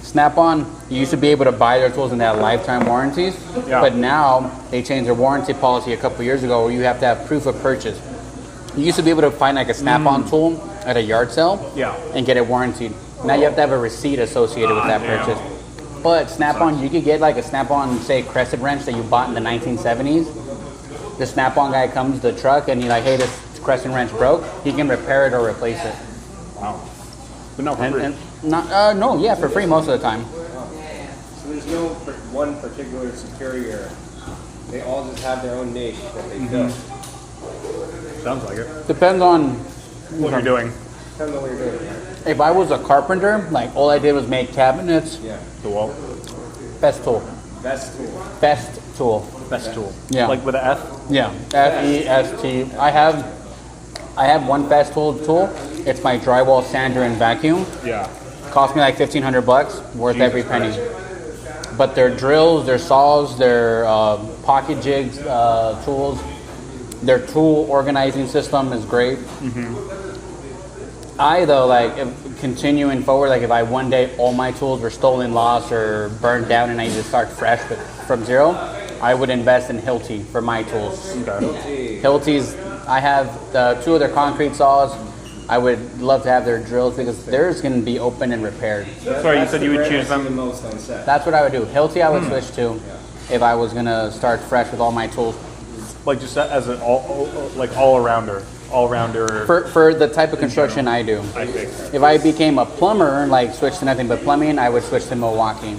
C: Snap-on, you used to be able to buy their tools and they had lifetime warranties.
D: Yeah.
C: But now they changed their warranty policy a couple years ago where you have to have proof of purchase. You used to be able to find like a Snap-on tool at a yard sale
D: Yeah.
C: and get it warranted. Now you have to have a receipt associated with that
D: damn.
C: purchase. But Snap-on, you could get like a Snap-on, say, crescent wrench that you bought in the 1970s. The Snap-on guy comes to the truck and you're like, hey, this crescent wrench broke. He can repair it or replace it.
D: Wow. But not for free.
C: And no, yeah, for free most of the time.
B: So there's no one particular superior. They all just have their own niche that they fill.
D: Sounds like it.
C: Depends on
D: What you're doing.
B: Depends on what you're doing.
C: if I was a carpenter, like all I did was make cabinets.
B: Yeah.
D: The wall.
C: Best tool.
B: Best tool.
C: Best tool.
D: Best tool.
C: Yeah.
D: Like with an F?
C: Yeah. FEST. I have one fast tool. It's my drywall sander and vacuum.
D: Yeah.
C: Cost me like $1,500, worth
D: Jesus
C: every penny.
D: Christ.
C: But their drills, their saws, their pocket jigs tools, their tool organizing system is great. I though, like continuing forward, like if I one day all my tools were stolen, lost, or burned down, and I need to start fresh but from zero, I would invest in Hilti for my tools.
D: Okay.
C: Hilti's, I have 2 of their concrete saws. I would love to have their drills because theirs can be opened and repaired.
D: Sorry, you said you would choose
B: The
D: them.
B: most on set.
C: That's what I would do. Hilti I would switch to if I was gonna start fresh with all my tools.
D: Like just as an all-rounder. All-rounder.
C: For the type of construction I do.
D: I think.
C: If I became a plumber, like switch to nothing but plumbing, I would switch to Milwaukee.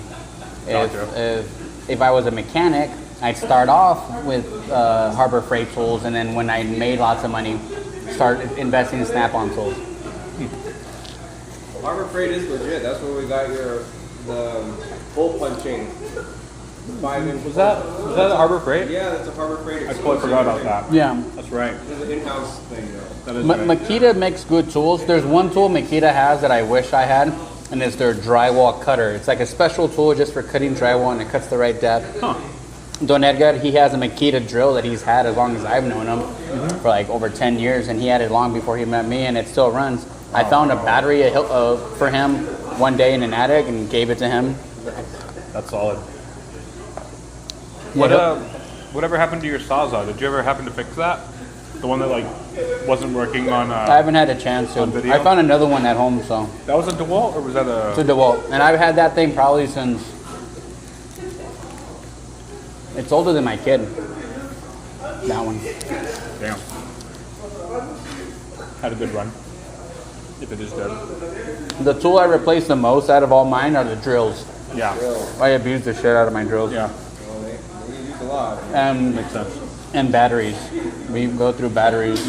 C: If I was a mechanic, I'd start off with Harbor Freight tools, and then when I made lots of money, start investing in Snap-on tools.
B: Harbor Freight is legit. That's where we got the hole punching. 5-inch.
D: Was that a Harbor Freight?
B: Yeah, that's a Harbor Freight.
D: I totally forgot about that.
C: Yeah.
D: That's right.
B: It's an in-house thing, though.
D: That is right.
C: Makita makes good tools. There's one tool Makita has that I wish I had, and it's their drywall cutter. It's like a special tool just for cutting drywall, and it cuts the right depth.
D: Huh.
C: Don Edgar, he has a Makita drill that he's had as long as I've known him, for like over 10 years, and he had it long before he met me, and it still runs. I found a battery for him one day in an attic and gave it to him.
D: That's solid.
C: Yeah,
D: Whatever happened to your Sawzall? Did you ever happen to fix that? The one that like wasn't working on.
C: I haven't had a chance to.
D: On video?
C: I found another one at home, so
D: That was a DeWalt, or was that a?
C: it's a DeWalt, and I've had that thing probably since. It's older than my kid. That one.
D: Damn. Had a good run. If it is dead.
C: The tool I replace the most out of all mine are the drills.
D: Yeah.
C: I abuse the shit out of my drills.
D: Yeah.
B: Well, they use a lot.
C: And
D: Makes sense.
C: and batteries. We go through batteries.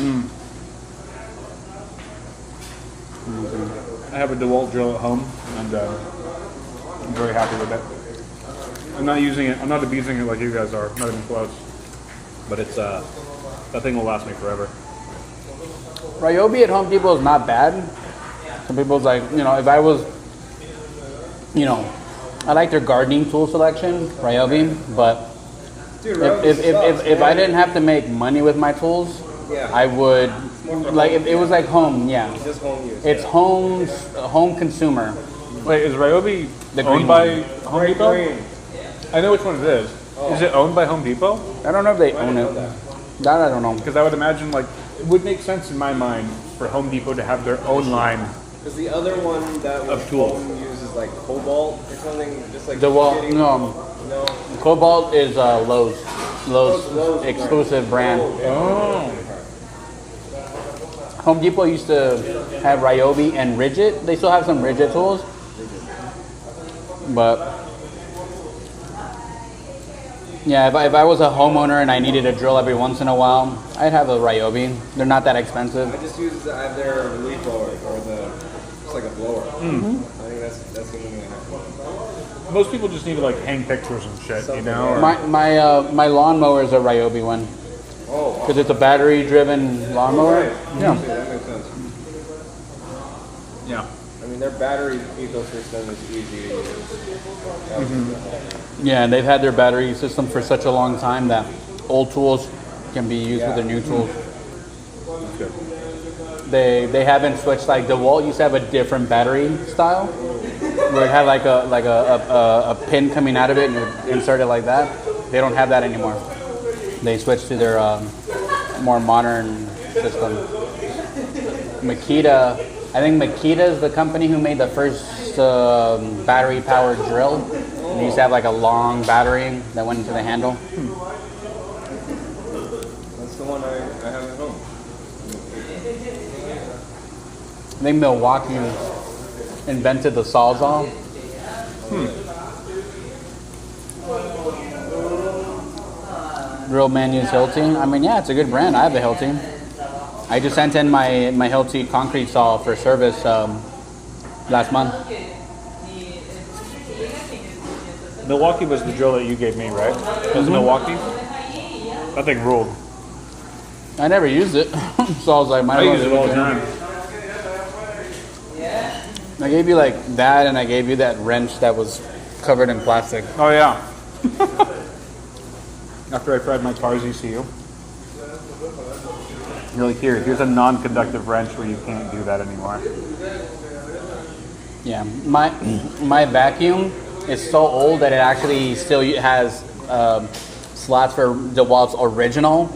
D: I have a DeWalt drill at home, and I'm very happy with it. I'm not using it. I'm not abusing it like you guys are. Not even close. But it's that thing will last me forever.
C: Ryobi at Home Depot is not bad. Some people's like, if I was, I like their gardening tool selection, Ryobi, but
B: Dude,
C: if I didn't have to make money with my tools,
B: Yeah.
C: I would, like, if it was like home, yeah.
B: Just home use.
C: It's home consumer.
D: Wait, is Ryobi
C: The green
D: owned by
C: one.
D: Home Depot?
B: Green.
D: I know which one it is. Is it owned by Home Depot?
C: I don't know if they own it. That I don't know.
D: Because I would imagine, like, it would make sense in my mind for Home Depot to have their own line.
B: Because the other one that was
D: Of tools.
B: home uses like Cobalt or something, just like
C: DeWalt,
B: shitty-
C: no.
B: No.
C: Cobalt is Lowe's
B: Lowe's
C: exclusive brand.
D: Oh.
C: Home Depot used to have Ryobi and Ridgit. They still have some Ridgit tools, but
H: Yeah, if I was a homeowner and I needed a drill every once in a while, I'd have a Ryobi. They're not that expensive.
B: I just use their leaf blower or it's like a blower. I think that's the only thing I have.
D: Most people just need to like hang pictures and shit, you know? Or,
H: My lawnmower is a Ryobi one.
B: Oh,
H: Because it's a battery-driven lawnmower. Yeah.
B: that makes sense.
D: yeah.
B: I mean, their battery ecosystem is easy to use.
H: Yeah, and they've had their battery system for such a long time that old tools can be used with their new tools. They haven't switched. Like DeWalt used to have a different battery style, where it had like a pin coming out of it and you insert it like that. They don't have that anymore. They switched to their more modern system. Makita, I think Makita is the company who made the first battery-powered drill. They used to have like a long battery that went into the handle.
B: That's the one I have at home.
H: I think Milwaukee invented the Sawzall. Real man use Hilti. I mean, yeah, it's a good brand. I have a Hilti. I just sent in my Hilti concrete saw for service last month.
D: Milwaukee was the drill that you gave me, right? Was it Milwaukee? That thing ruled.
H: I never used it, so I was like,
D: I use it all the time.
H: I gave you like that, and I gave you that wrench that was covered in plastic.
D: Oh yeah. After I fried my car's ECU. You're like, here's a non-conductive wrench where you can't do that anymore.
H: Yeah, my vacuum is so old that it actually still has slots for DeWalt's original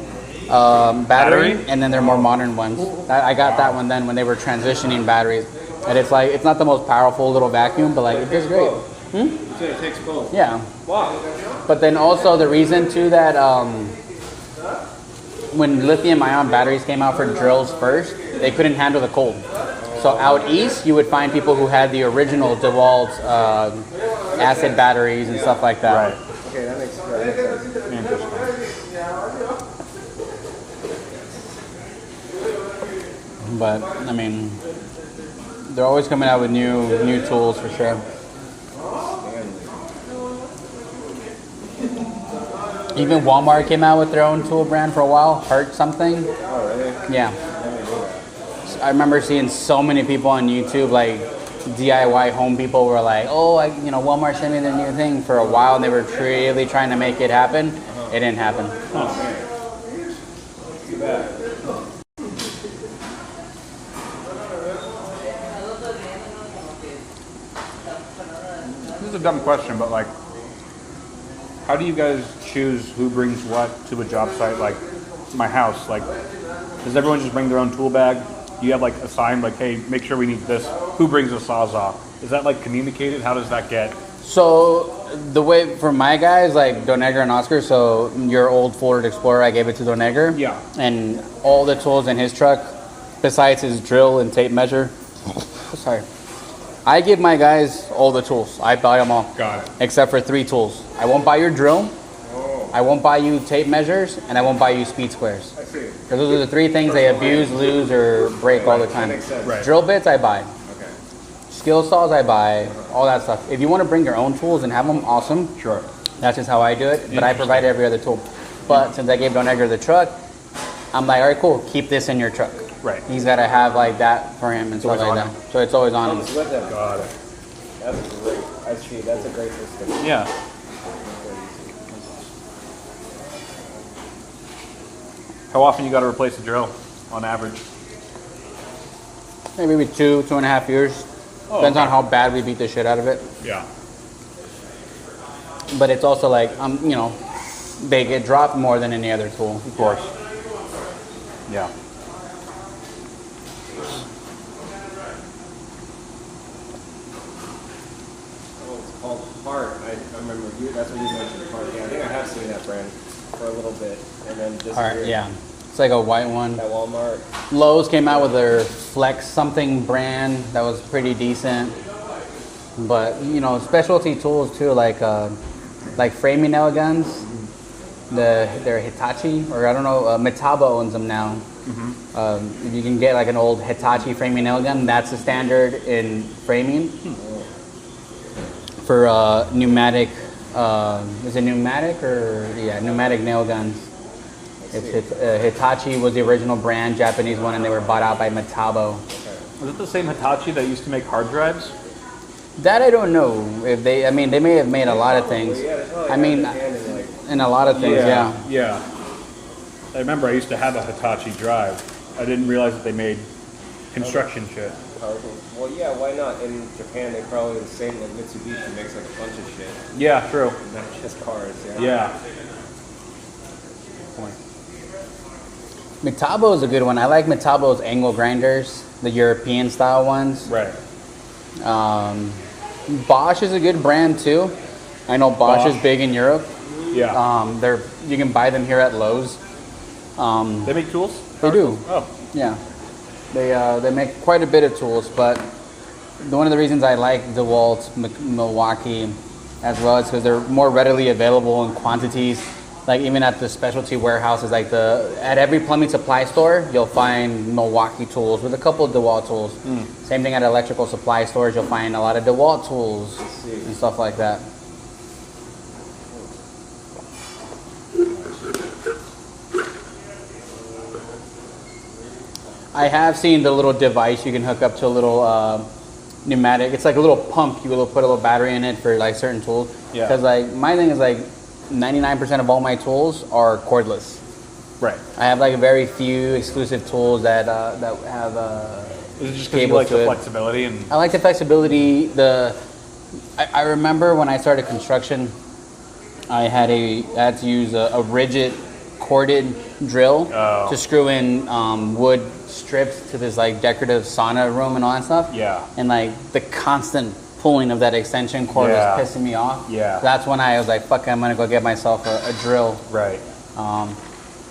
H: battery, and then they're more modern ones. I got that one then when they were transitioning batteries, and it's like it's not the most powerful little vacuum, but like it does great.
B: So it takes both.
H: Yeah.
B: Wow.
H: But then also the reason too that when lithium-ion batteries came out for drills first, they couldn't handle the cold. So out east, you would find people who had the original DeWalt acid batteries and stuff like that.
D: Right.
B: Okay, that makes sense.
D: Interesting.
H: But I mean, they're always coming out with new tools for sure. Even Walmart came out with their own tool brand for a while, Heart something.
B: Oh, really?
H: Yeah. I remember seeing so many people on YouTube, like DIY home people were like, oh, Walmart sent me their new thing for a while, and they were really trying to make it happen. It didn't happen.
B: Too bad.
D: This is a dumb question, but like, how do you guys choose who brings what to a job site? Like, my house, like, does everyone just bring their own tool bag? Do you have like assigned, like, hey, make sure we need this? Who brings the Sawzall? Is that like communicated? How does that get?
H: So the way for my guys, like Donegger and Oscar, so your old Ford Explorer, I gave it to Donegger.
D: Yeah.
H: And all the tools in his truck, besides his drill and tape measure. Sorry. I give my guys all the tools. I buy them all.
D: Got it.
H: Except for 3 tools. I won't buy your drill. I won't buy you tape measures, and I won't buy you speed squares.
B: I see.
H: Because those are the 3 things they abuse, lose, or break all the time.
B: Makes sense.
D: Right.
H: Drill bits, I buy.
B: Okay.
H: Skill saws, I buy. All that stuff. If you want to bring your own tools and have them, awesome.
D: Sure.
H: That's just how I do it. But I provide every other tool. But since I gave Donegger the truck, I'm like, all right, cool. Keep this in your truck.
D: Right.
H: He's got to have like that for him and stuff like that. So it's always on him.
B: It's with them.
D: Got it.
B: That's great. Actually, that's a great system.
D: Yeah. How often you got to replace a drill on average?
H: Maybe 2.5 years. Depends on how bad we beat the shit out of it.
D: Yeah.
H: But it's also like, they get dropped more than any other tool.
D: Of course. Yeah.
B: Oh, it's called Heart. I remember that's what you mentioned, Heart. Yeah, I think I have seen that brand for a little bit, and then disappeared.
H: Yeah. It's like a white one.
B: At Walmart.
H: Lowe's came out with their Flex something brand that was pretty decent. But, specialty tools too, like framing nail guns. They're Hitachi, or I don't know, Metabo owns them now. If you can get like an old Hitachi framing nail gun, that's the standard in framing. For pneumatic, is it pneumatic or pneumatic nail guns? Hitachi was the original brand, Japanese one, and they were bought out by Metabo.
D: Was it the same Hitachi that used to make hard drives?
H: That I don't know. If they, I mean, they may have made a lot of things. I mean, in a lot of things, yeah.
D: Yeah. I remember I used to have a Hitachi drive. I didn't realize that they made construction shit.
B: Powerful. Well, yeah, why not? In Japan, they probably the same, like Mitsubishi makes like a bunch of shit.
D: Yeah, true.
B: Not just cars,
D: Yeah.
H: Metabo is a good one. I like Metabo's angle grinders, the European style ones.
D: Right.
H: Bosch is a good brand too. I know Bosch is big in Europe.
D: Yeah.
H: You can buy them here at Lowe's.
D: They make tools?
H: They do.
D: Oh.
H: Yeah. They make quite a bit of tools, but one of the reasons I like DeWalt, Milwaukee as well is because they're more readily available in quantities. Like even at the specialty warehouses, like at every plumbing supply store, you'll find Milwaukee tools with a couple of DeWalt tools. Same thing at electrical supply stores, you'll find a lot of DeWalt tools and stuff like that. I have seen the little device you can hook up to a little pneumatic. It's like a little pump. You will put a little battery in it for like certain tools.
D: Yeah.
H: Because like my thing is like 99% of all my tools are cordless.
D: Right.
H: I have like very few exclusive tools that have
D: Is it just because you like the flexibility? And
H: I like the flexibility. I remember when I started construction, I had to use a rigid corded drill to screw in wood strips to this like decorative sauna room and all that stuff.
D: Yeah.
H: And like the constant pulling of that extension cord was pissing me off.
D: Yeah.
H: That's when I was like, fuck, I'm gonna go get myself a drill.
D: Right.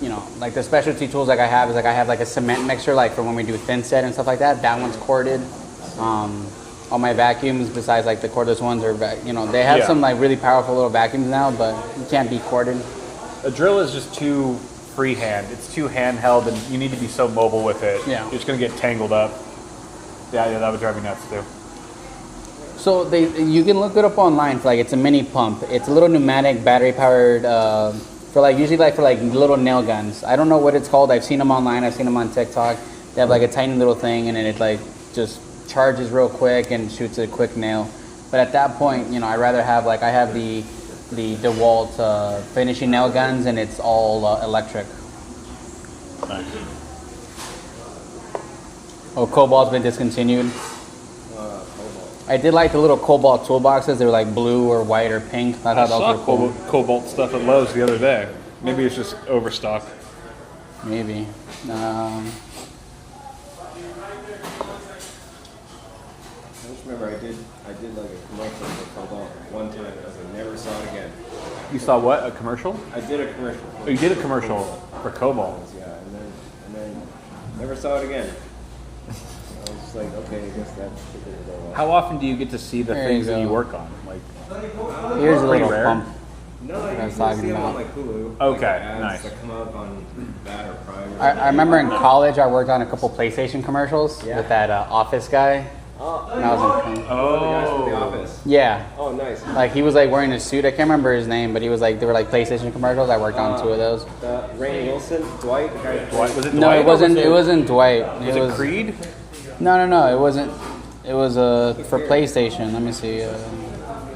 H: You know, like the specialty tools like I have is like I have like a cement mixer like for when we do thin set and stuff like that. That one's corded. All my vacuums besides like the cordless ones are, you know, they have some like really powerful little vacuums now, but you can't be corded.
D: A drill is just too freehand. It's too handheld, and you need to be so mobile with it.
H: Yeah.
D: You're just gonna get tangled up. Yeah, that would drive me nuts too.
H: So you can look it up online for like it's a mini pump. It's a little pneumatic battery powered for like usually like for like little nail guns. I don't know what it's called. I've seen them online. I've seen them on TikTok. They have like a tiny little thing, and then it like just charges real quick and shoots a quick nail. But at that point, you know, I rather have like I have the DeWalt finishing nail guns, and it's all electric.
D: Nice.
H: Oh, Cobalt's been discontinued. I did like the little Cobalt toolboxes. They were like blue or white or pink. I thought those were cool.
D: Cobalt stuff at Lowe's the other day. Maybe it's just overstock.
H: Maybe.
B: I just remember I did like a commercial for Cobalt one time because I never saw it again.
D: You saw what? A commercial?
B: I did a commercial.
D: Oh, you did a commercial for Cobalt.
B: Yeah, and then never saw it again. I was just like, okay, I guess that should go well.
D: How often do you get to see the
H: There
D: things
H: you
D: that you
H: go.
D: work on? Like,
H: Here's a little
D: rare.
H: pump.
B: No,
H: I
B: I
H: was
B: usually
H: talking
B: see them on
H: about.
B: like Hulu.
D: Okay,
B: like ads
D: nice.
B: that come up on that or Prime.
H: I remember in college I worked on a couple PlayStation commercials with that Office guy. When I was in
B: The guys from The Office.
H: yeah,
B: Oh, nice.
H: like he was like wearing a suit. I can't remember his name, but he was like they were like PlayStation commercials. I worked on two of those.
B: Rainn Wilson, Dwight, the guy.
D: Dwight, was it
H: No,
D: Dwight?
H: it wasn't. It wasn't Dwight.
D: Was it Creed?
H: No, it wasn't. It was for PlayStation. Let me see.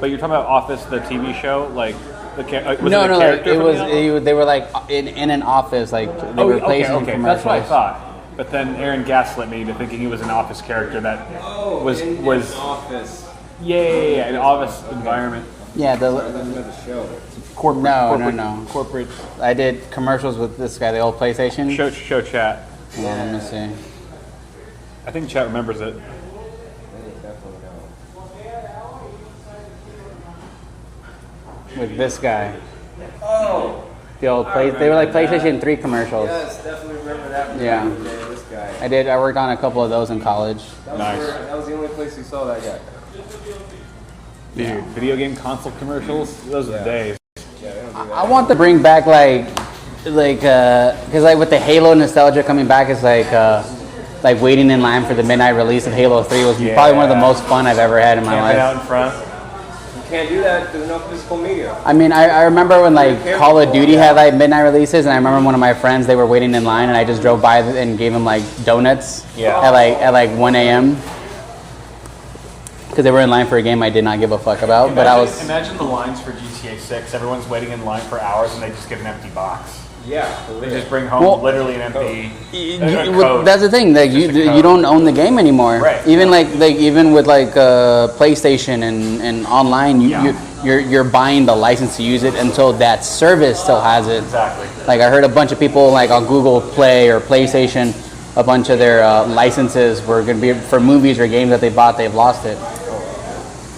D: But you're talking about Office, the TV show, like was
H: No,
D: it a
H: no, like
D: character
H: it
D: from
H: was.
D: The Office?
H: They were like in an office, like they were PlayStation
D: okay.
H: commercials.
D: That's what I thought. But then Aaron gaslit me into thinking he was an Office character that was
B: Office.
D: yeah, an Office environment.
H: Yeah,
B: I thought you meant the show.
D: Corporate.
H: No.
D: Corporate.
H: I did commercials with this guy, the old PlayStation.
D: Show chat.
H: Yeah, let me see.
D: I think chat remembers it.
H: With this guy.
B: Oh.
H: The old they were like PlayStation 3 commercials.
B: Yes, definitely remember that. From
H: Yeah.
B: back in the day, this guy.
H: I worked on a couple of those in college.
D: Nice.
B: That was the only place you saw that guy.
D: Dude, video game console commercials, those are the days.
B: Yeah,
H: I want to bring back because like with the Halo nostalgia coming back, it's like waiting in line for the midnight release of Halo 3 was probably one of the most fun I've ever had in my life.
D: Out in front.
B: You can't do that. There's no physical media.
H: I mean, I remember when like Call of Duty had like midnight releases, and I remember one of my friends, they were waiting in line, and I just drove by and gave them like donuts at like 1 a.m. because they were in line for a game I did not give a fuck about.
D: Imagine the lines for GTA 6. Everyone's waiting in line for hours, and they just get an empty box.
B: Yeah,
D: they just bring home literally an empty.
H: That's the thing. Like you don't own the game anymore.
D: Right.
H: Even even with like PlayStation and online, you're buying the license to use it until that service still has it.
D: Exactly.
H: Like I heard a bunch of people like on Google Play or PlayStation, a bunch of their licenses were going to be for movies or games that they bought. They've lost it.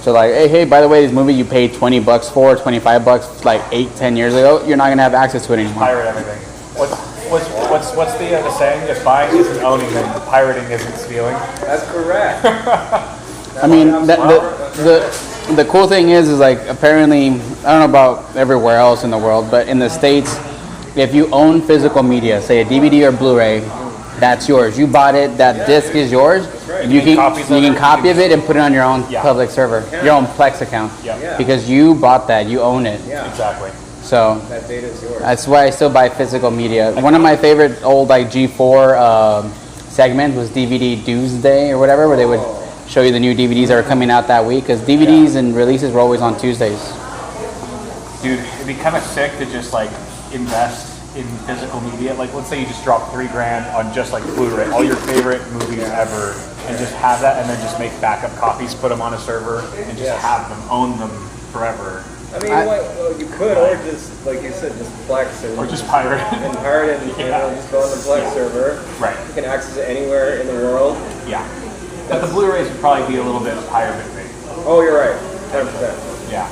H: So like, hey, by the way, this movie you paid $20 for, $25 like 8-10 years ago, you're not gonna have access to it anymore.
D: Pirate everything. What's the saying? If buying isn't owning, then pirating isn't stealing.
B: That's correct.
H: I mean, the cool thing is like apparently, I don't know about everywhere else in the world, but in the States, if you own physical media, say a DVD or Blu-ray, that's yours. You bought it. That disc is yours.
B: Right.
H: You can copy of it and put it on your own public server, your own Plex account, because you bought that. You own it.
B: Yeah.
D: Exactly.
H: So
B: that data is yours.
H: That's why I still buy physical media. One of my favorite old like G4 segments was DVD Doomsday or whatever, where they would show you the new DVDs that were coming out that week, because DVDs and releases were always on Tuesdays.
D: Dude, it'd be kind of sick to just like invest in physical media. Like, let's say you just drop $3,000 on just like Blu-ray, all your favorite movies ever, and just have that, and then just make backup copies, put them on a server, and just have them, own them forever.
B: I mean, well, you could, or just, like you said, just Plex.
D: Or just pirate it.
B: And pirate it, and just go on the Plex server.
D: Right.
B: You can access it anywhere in the world.
D: Yeah. But the Blu-rays would probably be a little bit higher bit.
B: Oh, you're right. 10%.
D: Yeah.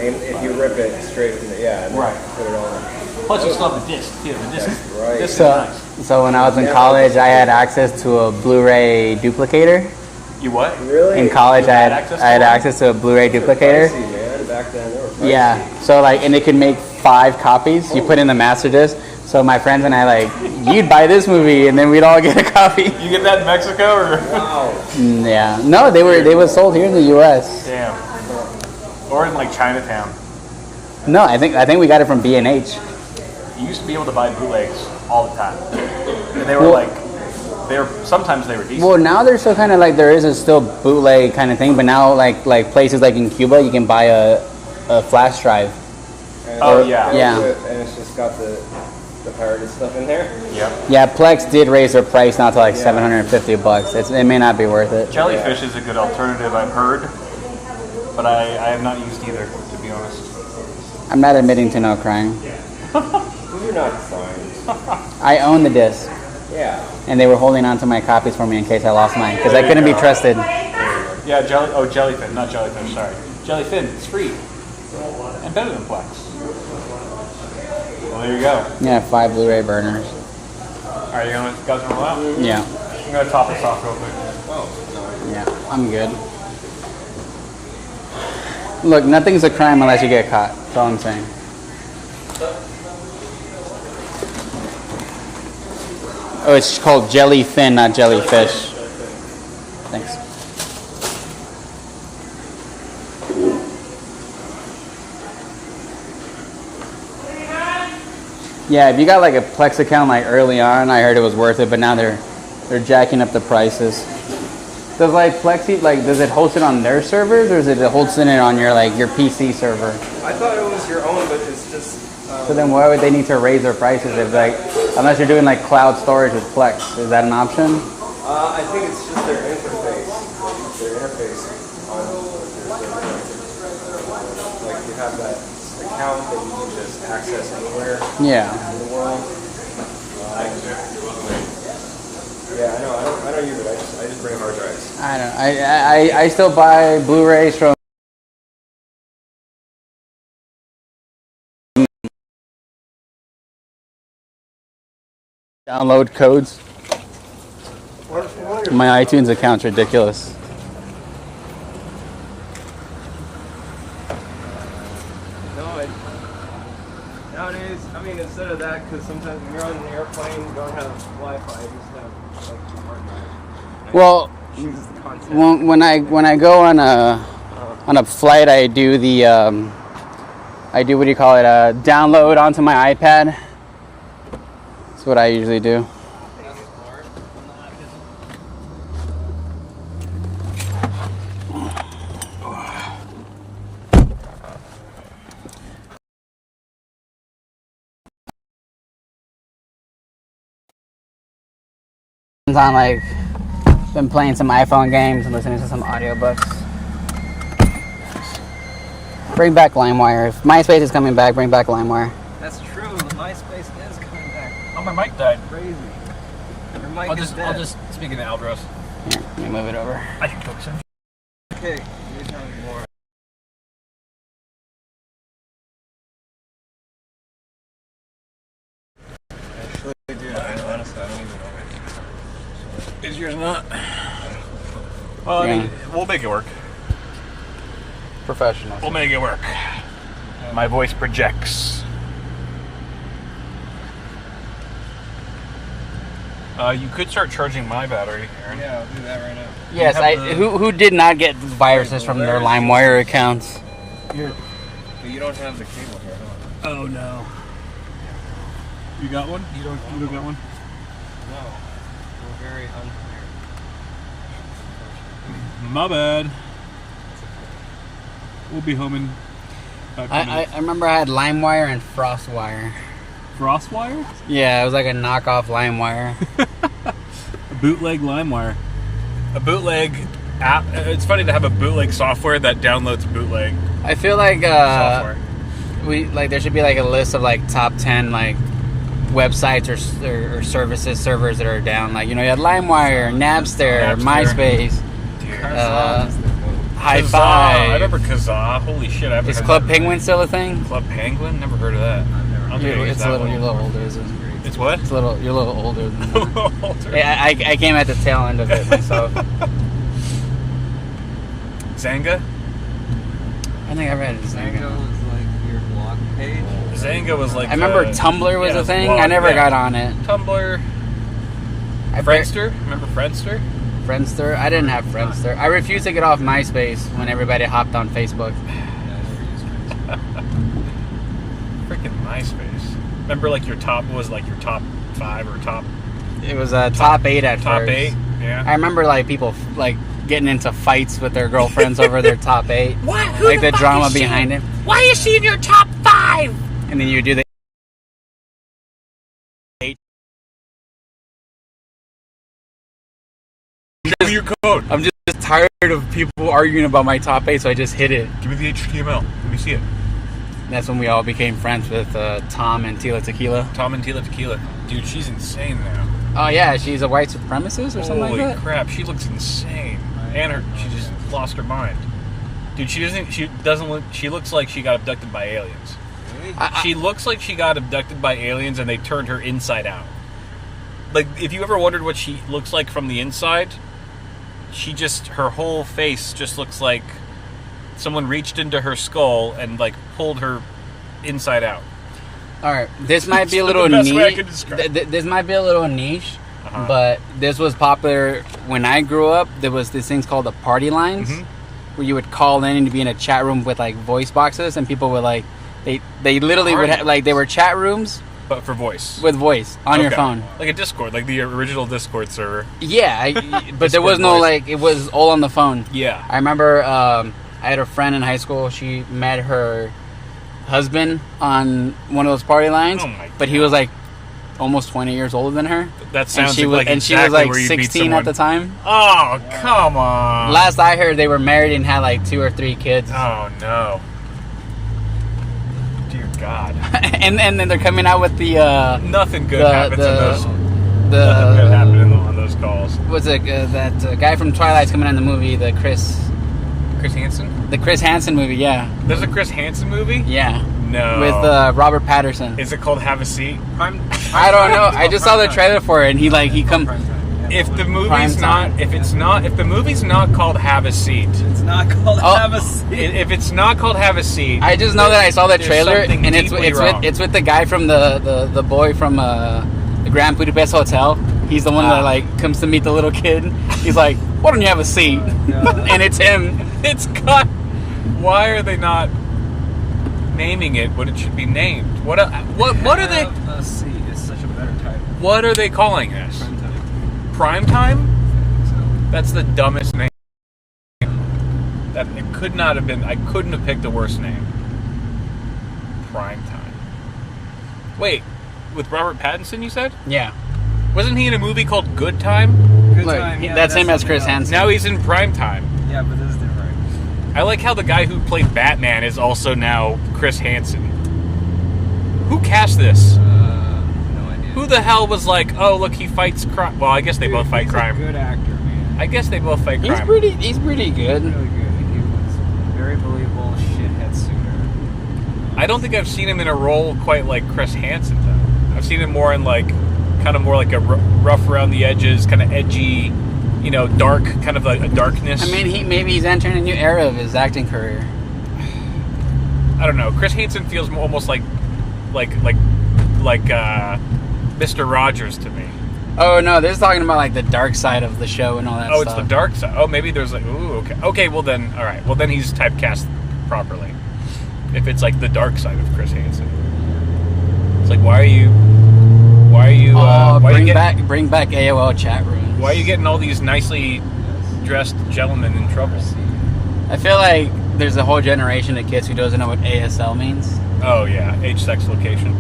B: And if you rip it straight from the, and put it on.
A: Plus, you still have the disc, too. The disc,
B: right.
A: disc is nice.
H: So when I was in college, I had access to a Blu-ray duplicator.
D: You what?
B: Really?
H: In college, I had access to a Blu-ray duplicator.
B: Pricey, man. Back then, they were pricey.
H: Yeah. So like, and it could make 5 copies. You put in the master disc. So my friends and I like, you'd buy this movie, and then we'd all get a copy.
D: You get that in Mexico, or?
B: Wow.
H: Yeah. No, they were sold here in the U.S.
D: Damn. Or in like Chinatown.
H: No, I think we got it from B&H.
D: You used to be able to buy bootlegs all the time, and they were sometimes they were decent.
H: Well, now there's still kind of like there is a still bootleg kind of thing, but now like places like in Cuba, you can buy a flash drive.
B: And
H: yeah.
B: And it's just got the pirated stuff in there.
D: Yep.
H: Yeah, Plex did raise their price now to like $750. It may not be worth it.
D: Jellyfish is a good alternative, I've heard, but I have not used either, to be honest.
H: I'm not admitting to no crime.
B: You're not fine.
H: I own the disc.
B: Yeah.
H: And they were holding on to my copies for me in case I lost mine, because I couldn't be trusted.
D: Yeah, Jellyfin, not Jellyfish, sorry. Jellyfin, it's free. And better than Plex. Well, there you go.
H: Yeah, 5 Blu-ray burners.
D: Alright, you guys wanna roll out?
H: Yeah.
D: I'm gonna top this off real quick.
B: Oh, no.
H: Yeah, I'm good. Look, nothing's a crime unless you get caught. That's all I'm saying. Oh, it's called Jellyfin, not Jellyfish. Thanks. Yeah, if you got like a Plex account like early on, I heard it was worth it, but now they're jacking up the prices. Does like Plexi, like, does it host it on their servers, or is it hosting it on your PC server?
B: I thought it was your own, but it's just.
H: So then why would they need to raise their prices if like, unless you're doing like cloud storage with Plex? Is that an option?
B: I think it's just their interface. Their interface on their server. Like you have that account that you can just access anywhere in the world. Yeah, I know. I don't use it. I just bring hard drives.
H: I don't. I still buy Blu-rays from. Download codes. My iTunes account's ridiculous.
B: No, instead of that, because sometimes when you're on an airplane, you don't have Wi-Fi. You just have like your hard drive.
H: Well,
B: Chooses the content.
H: when I go on a flight, I do the what do you call it? Download onto my iPad. That's what I usually do. On like been playing some iPhone games and listening to some audiobooks. Bring back LimeWire. If MySpace is coming back, bring back LimeWire.
B: That's true. MySpace is coming back.
D: Oh, my mic died.
B: Crazy. Your mic
D: I'll
B: is
D: just
B: dead.
D: speak in the outros.
H: Here, let me move it over.
D: I can cook some.
B: Okay. You're telling me more. Actually, dude, honestly, I don't even know.
D: Is yours not? Well, I mean, we'll make it work.
H: Professional.
D: We'll make it work. My voice projects. You could start charging my battery, Aaron.
B: Yeah, I'll do that right now.
H: Yes, who did not get viruses from their LimeWire accounts?
B: But you don't have the cable here, huh?
D: Oh no. You got one? You don't got one?
B: No. We're very unprepared.
D: My bad. We'll be home in 5 minutes.
H: I remember I had LimeWire and FrostWire.
D: FrostWire?
H: Yeah, it was like a knockoff LimeWire.
D: A bootleg LimeWire. A bootleg app. It's funny to have a bootleg software that downloads bootleg
H: I feel like
D: software.
H: there should be like a list of like top 10 like websites or services servers that are down. Like, you know, you had LimeWire, Napster, MySpace, High
D: Kazaa.
H: Five.
D: I remember Kazaa. Holy shit! I haven't
H: Is
D: heard
H: Club
D: that.
H: Penguin still a thing?
D: Club Penguin? Never heard of that.
H: You're a little older, isn't it?
D: It's what?
H: You're a little older than that.
D: Older.
H: I came at the tail end of it myself.
D: Zanga?
H: I think I read it.
B: Mango is like your blog page.
D: Zanga was like.
H: I remember Tumblr was
D: yeah,
H: a thing.
D: blog,
H: I never
D: yeah.
H: got on it.
D: Tumblr. Friendster? Remember Friendster?
H: Friendster? I didn't have Friendster. I refused to get off MySpace when everybody hopped on Facebook.
D: Freaking MySpace. Remember, like your top 5 or top.
H: It was top 8 at
D: Top
H: first.
D: 8. Yeah.
H: I remember like people like getting into fights with their girlfriends over their top 8.
I: What? Who
H: Like the
I: fuck
H: drama
I: is she?
H: behind it.
I: Why is she in your top 5?
H: And then you do the 8.
D: Give me your code.
H: I'm just tired of people arguing about my top 8, so I just hit it.
D: Give me the HTML. Let me see it.
H: That's when we all became friends with Tom and Tila Tequila.
D: Tom and Tila Tequila. Dude, she's insane now.
H: Oh yeah, she's a white supremacist or something
D: Holy
H: like that.
D: crap, she looks insane. And she just lost her mind. Dude, she looks like she got abducted by aliens. She looks like she got abducted by aliens and they turned her inside out. Like, if you ever wondered what she looks like from the inside, her whole face just looks like someone reached into her skull and, like, pulled her inside out.
H: All right, this might be a little
D: the best way I
H: niche.
D: could describe
H: This might be a little niche, but this was popular when I grew up. There was these things called the party lines, where you would call in and be in a chat room with like voice boxes, and people would like they literally would have like they were chat rooms,
D: but for voice
H: with voice on your phone,
D: like a Discord, like the original Discord server.
H: Yeah, but there was no like it was all on the phone.
D: Yeah,
H: I remember I had a friend in high school. She met her husband on one of those party lines, but he was like almost 20 years older than her.
D: That sounds
H: and she was,
D: like
H: and
D: exactly
H: she was like
D: where you'd meet
H: 16 at the time.
D: Oh, come on.
H: Last I heard, they were married and had like 2 or 3 kids.
D: Oh no. Dear God.
H: and then they're coming out with the
D: nothing good happens in those.
H: Nothing
D: good happened on those calls.
H: What's it? That guy from Twilight's coming on the movie, the Chris
D: Hansen?
H: The Chris Hansen movie, yeah.
D: There's a Chris Hansen movie?
H: Yeah.
D: No.
H: With Robert Patterson.
D: Is it called Have a Seat?
H: I don't know. I just saw the trailer for it, and he comes.
D: if the movie's
H: Prime
D: not,
H: time.
D: if the movie's not called Have a Seat,
B: It's not called
H: Oh.
B: Have a Seat.
D: if it's not called Have a Seat,
H: I just know that I saw the
D: there's
H: trailer,
D: something
H: and
D: deeply wrong.
H: it's with the guy from the boy from the Grand Budapest Hotel. He's the one that like comes to meet the little kid. He's like, "Why don't you have a seat?" And it's him.
D: It's got. Why are they not naming it what it should be named? What are they?
B: Have a Seat is such a better title.
D: What are they calling this?
B: Prime time.
D: Prime time?
B: So,
D: That's the dumbest name. That it could not have been. I couldn't have picked a worse name. Prime time. Wait, with Robert Pattinson, you said?
H: Yeah,
D: Wasn't he in a movie called Good Time?
B: Good
H: Look,
B: time. Yeah,
H: that's him as
B: something
H: Chris
B: else.
H: Hansen.
D: Now he's in Prime Time.
B: Yeah, but this is different.
D: I like how the guy who played Batman is also now Chris Hansen. Who cast this?
B: No idea.
D: Who the hell was like, oh, look, he fights crime? Well, I guess they both fight
B: He's
D: crime.
B: a good actor, man.
D: I guess they both fight
H: he's
D: crime.
H: pretty good.
B: Really good. He was very believable shithead suitor.
D: I don't think I've seen him in a role quite like Chris Hansen, though. I've seen him more in like, kind of more like a rough around the edges, kind of edgy, you know, dark, kind of a darkness.
H: I mean, maybe he's entering a new era of his acting career.
D: I don't know. Chris Hansen feels almost like Mr. Rogers to me.
H: Oh no, they're talking about like the dark side of the show and all that
D: Oh,
H: stuff.
D: it's the dark side. Oh, maybe there's like, ooh, okay. Okay, well then, all right. Well then he's typecast properly. If it's like the dark side of Chris Hansen. It's like, why are you why are you
H: bring back AOL chat rooms.
D: why are you getting all these nicely dressed gentlemen in trouble?
H: I feel like there's a whole generation of kids who doesn't know what ASL means.
D: Oh yeah, age, sex, location.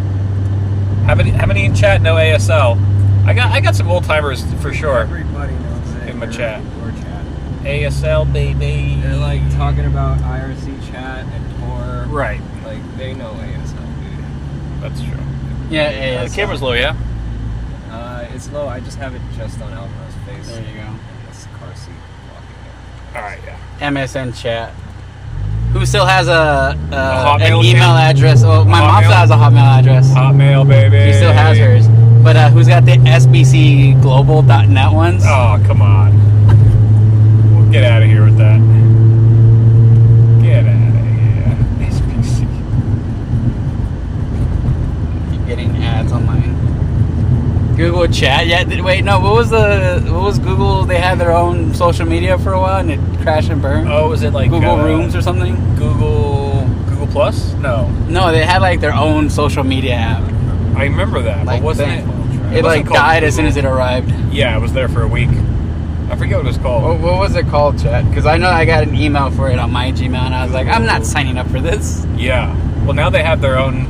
D: How many in chat know ASL? I got some old timers for sure
B: Everybody knows it.
D: in my chat.
B: Or chat.
D: ASL baby.
B: They're like talking about IRC chat and Tor.
D: Right.
B: Like they know ASL, dude.
D: That's true.
H: Yeah,
D: The
H: ASL.
D: camera's low, yeah.
B: It's low. I just have it just on Alvaro's face.
H: There you go.
B: In this car seat walking
D: All right, yeah.
H: MSN chat. Who still has an
D: Hotmail
H: email
D: account?
H: address? Oh, my mom
D: Hotmail?
H: still has a Hotmail address.
D: Hotmail baby.
H: She still has hers. But who's got the SBCglobal.net ones?
D: Oh, come on. We'll get out of here with that. Get out of here. SPC.
H: Keep getting ads on mine. Google Chat. Yeah. Wait. No. What was Google? They had their own social media for a while, and it crashed and burned.
D: Oh, was it like
H: Google Rooms or something?
D: Google Plus? No.
H: No, they had like their own social media app.
D: I remember that,
H: Like
D: but wasn't
H: thing.
D: it?
H: It
D: wasn't
H: like
D: called
H: died as soon
D: Google.
H: as it arrived.
D: Yeah, it was there for a week. I forget what it was called.
H: What was it called, Chat? Because I know I got an email for it on my Gmail, and I was like, I'm not signing up for this.
D: Yeah. Well, now they have their own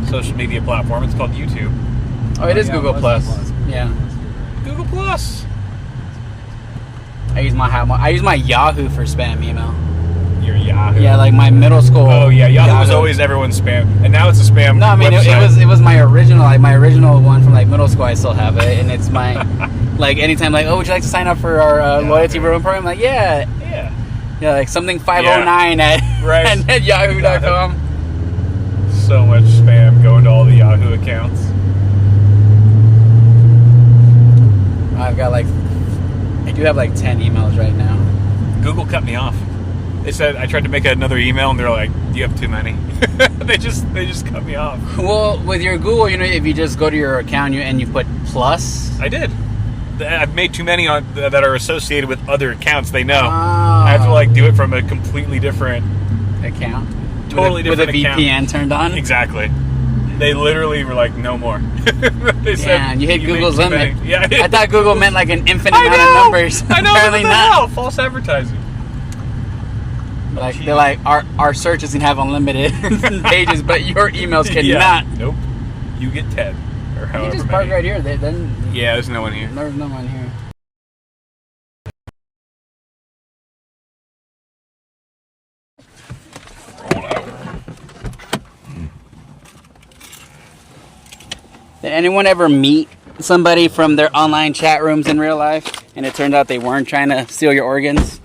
D: social media platform. It's called YouTube.
H: Oh, it is
B: yeah,
H: Google
B: it
H: Plus.
B: was
H: Yeah.
D: Google Plus.
H: I use my Yahoo for spam email.
D: Your Yahoo.
H: Yeah, like my middle school.
D: Oh yeah, Yahoo was always everyone's spam, and now it's a spam.
H: No, I mean
D: website.
H: it was my original, like my original one from like middle school. I still have it, and it's my like anytime like, oh, would you like to sign up for our loyalty program? I'm like, yeah,
D: Yeah.
H: like something 509 at
D: Right.
H: at yahoo.com.
D: So much spam going to all the Yahoo accounts.
H: I've got like I do have like 10 emails right now.
D: Google cut me off. They said I tried to make another email, and they're like, "You have too many." they just cut me off.
H: Well, with your Google, you know, if you just go to your account and you put plus.
D: I did. I've made too many on that are associated with other accounts. They know.
H: Oh.
D: I have to like do it from a completely different
H: Account.
D: Totally different
H: with a
D: account.
H: VPN turned on.
D: Exactly. They literally were like, "No more." They said,
H: Yeah, you hit
D: made
H: Google's
D: too
H: limit.
D: many. Yeah,
H: I thought Google meant like an infinite
D: I
H: amount
D: know!
H: of numbers.
D: I know.
H: Apparently
D: What the
H: not.
D: hell? False advertising.
H: Like they're like our searches can have unlimited pages, but your emails cannot.
D: Yeah. Nope. You get 10 or however
H: You just park
D: many.
H: right here. Then
D: Yeah, there's no one here.
H: there's no one here. Did anyone ever meet somebody from their online chat rooms in real life, and it turned out they weren't trying to steal your organs?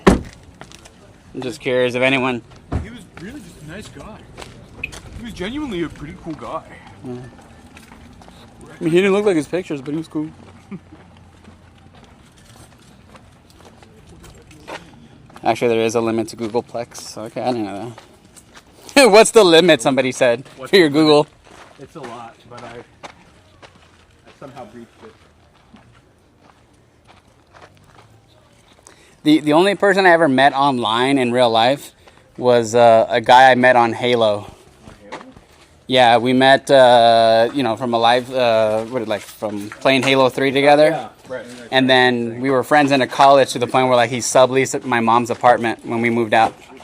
H: I'm just curious if anyone.
D: He was really just a nice guy. He was genuinely a pretty cool guy.
H: mean, he didn't look like his pictures, but he was cool. Actually, there is a limit to Googleplex. Okay, I didn't know that. What's the limit, somebody said, for your Google?
D: It's a lot, but I somehow breached it.
H: The only person I ever met online in real life was a guy I met on Halo. Yeah, we met, from a live, from playing Halo 3 together.
D: Yeah, right.
H: And then we were friends into college to the point where, like, he subleased my mom's apartment when we moved out.
D: No,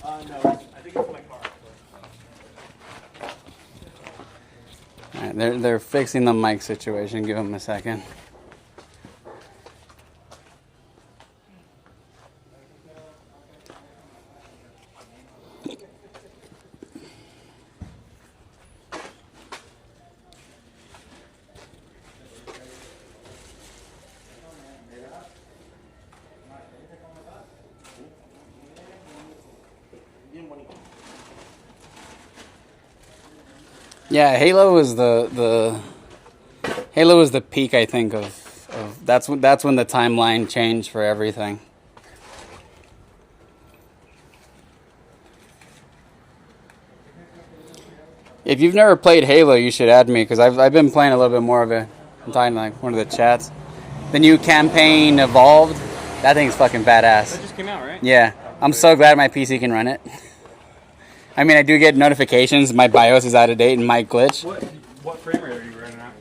D: I think it's my car.
H: All right, they're fixing the mic situation. Give them a second. Yeah, Halo was the peak, I think, of that's when the timeline changed for everything. If you've never played Halo, you should add me because I've been playing a little bit more of it. I'm talking like one of the chats. The new campaign Evolved, that thing's fucking badass.
D: That just came out, right?
H: Yeah, I'm so glad my PC can run it. I mean, I do get notifications. My BIOS is out of date and might glitch.
D: What frame rate are you running at?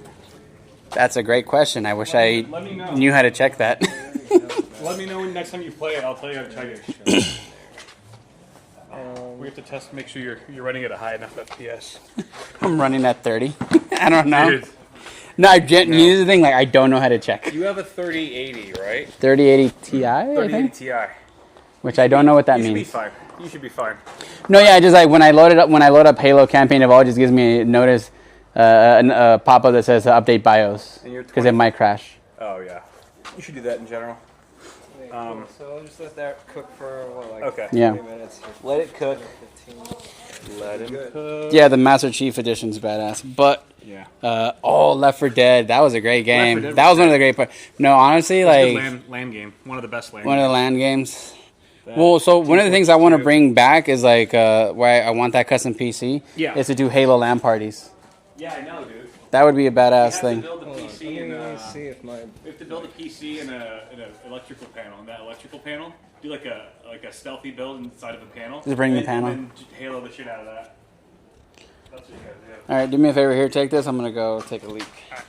H: That's a great question. I wish I knew how to check that.
D: Let me know when next time you play it. I'll tell you how to check it. We have to test, make sure you're running at a high enough FPS.
H: I'm running at 30. I don't know. No, here's the thing. Like, I don't know how to check.
D: You have a 3080, right?
H: 3080 Ti.
D: 3080 Ti.
H: Which I don't know what that means.
D: You should be fine. You should be fine.
H: No, yeah, just like when I load up Halo Campaign Evolved, it just gives me a notice, a pop-up that says update BIOS because it might crash.
D: Oh yeah, you should do that in general.
B: So I'll just let that cook for
H: Okay.
B: 20
H: Yeah.
B: minutes.
D: Let it cook.
B: 15.
D: Let him cook.
H: Yeah, the Master Chief Edition's badass. But Left 4 Dead, that was a great game. That was one of the great parts. No, honestly, like
D: land game, one of the best land.
H: One of the land games. Well, so one of the things I want to bring back is like where I want that custom PC.
D: Yeah.
H: Is to do Halo LAN parties.
D: Yeah, I know, dude.
H: That would be a badass thing.
D: We have to build a PC and an electrical panel. And that electrical panel, do like a stealthy build inside of a panel.
H: Just bring the panel.
D: And then Halo the shit out of that. That's what you gotta do.
H: All right, do me a favor here. Take this. I'm gonna go take a leak. I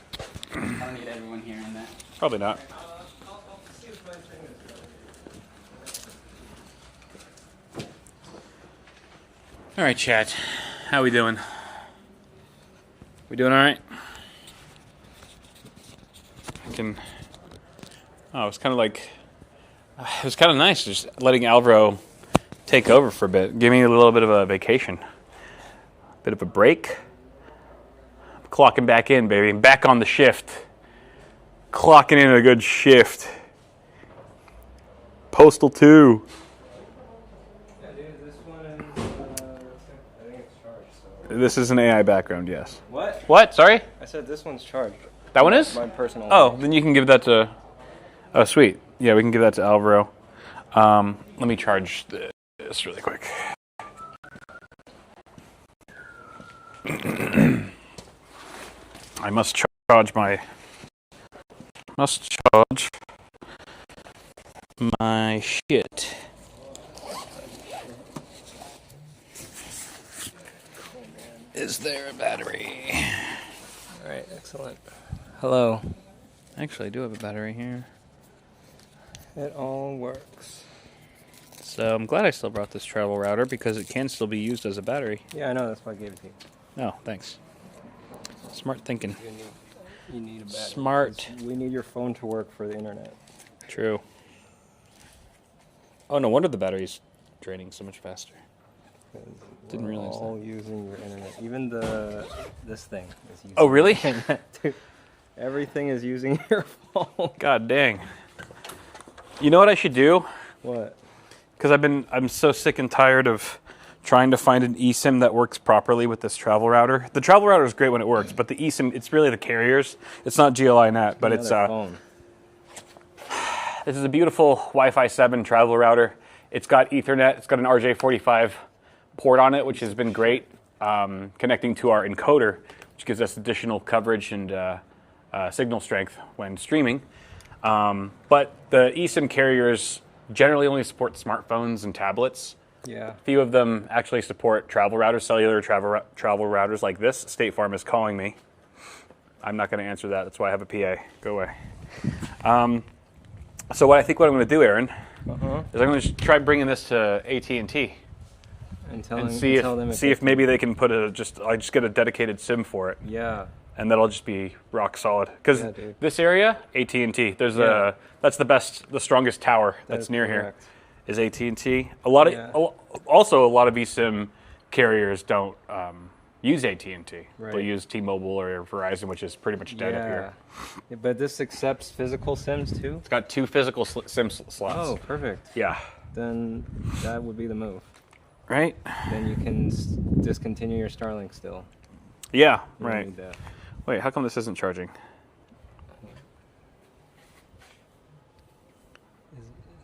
H: don't need everyone here in that.
D: Probably not. All right, chat. How we doing? We doing all right? Oh, it's kind of like it was kind of nice just letting Alvaro take over for a bit, give me a little bit of a vacation, a bit of a break. Clocking back in, baby, back on the shift. Clocking in a good shift. Postal 2. This is an AI background, yes.
B: What?
D: What? Sorry?
B: I said this one's charged.
D: That one is?
B: My personal.
D: Oh, then you can give that to... Oh, sweet. Yeah, we can give that to Alvaro. Let me charge this really quick. I must charge my... shit. Is there a battery?
B: All right, excellent. Hello.
D: Actually, I do have a battery here.
B: It all works.
D: So I'm glad I still brought this travel router because it can still be used as a battery.
B: Yeah, I know. That's why I gave it to you.
D: Oh, thanks. Smart thinking.
B: You need a battery.
D: Smart.
B: We need your phone to work for the internet.
D: True. Oh, no wonder the battery's draining so much faster. Didn't realize that.
B: All using your internet. Even this thing is using.
D: Oh, really?
B: Dude, everything is using your phone.
D: God dang. You know what I should do?
B: What?
D: Because I'm so sick and tired of trying to find an eSIM that works properly with this travel router. The travel router is great when it works, but the eSIM, it's really the carriers. It's not GLI Net, but it's
J: phone.
D: This is a beautiful Wi-Fi 7 travel router. It's got Ethernet. It's got an RJ45 port on it, which has been great, connecting to our encoder, which gives us additional coverage and signal strength when streaming. But the eSIM carriers generally only support smartphones and tablets.
J: Yeah.
D: A few of them actually support travel routers, cellular travel routers like this. State Farm is calling me. I'm not going to answer that. That's why I have a PA. Go away. So what I'm going to do, Aaron, is I'm going to try bringing this to AT&T and see if maybe they can put I just get a dedicated SIM for it.
J: Yeah.
D: And that'll just be rock solid. Because this area, AT&T, that's the strongest tower that's near here, is AT&T. Also a lot of eSIM carriers don't use AT&T.
J: Right.
D: They'll use T-Mobile or Verizon, which is pretty much dead up here.
J: Yeah, but this accepts physical SIMs too?
D: It's got 2 physical SIM slots.
J: Oh, perfect.
D: Yeah.
J: Then that would be the move.
D: Right?
J: Then you can discontinue your Starlink still.
D: Yeah, right. Wait, how come this isn't charging?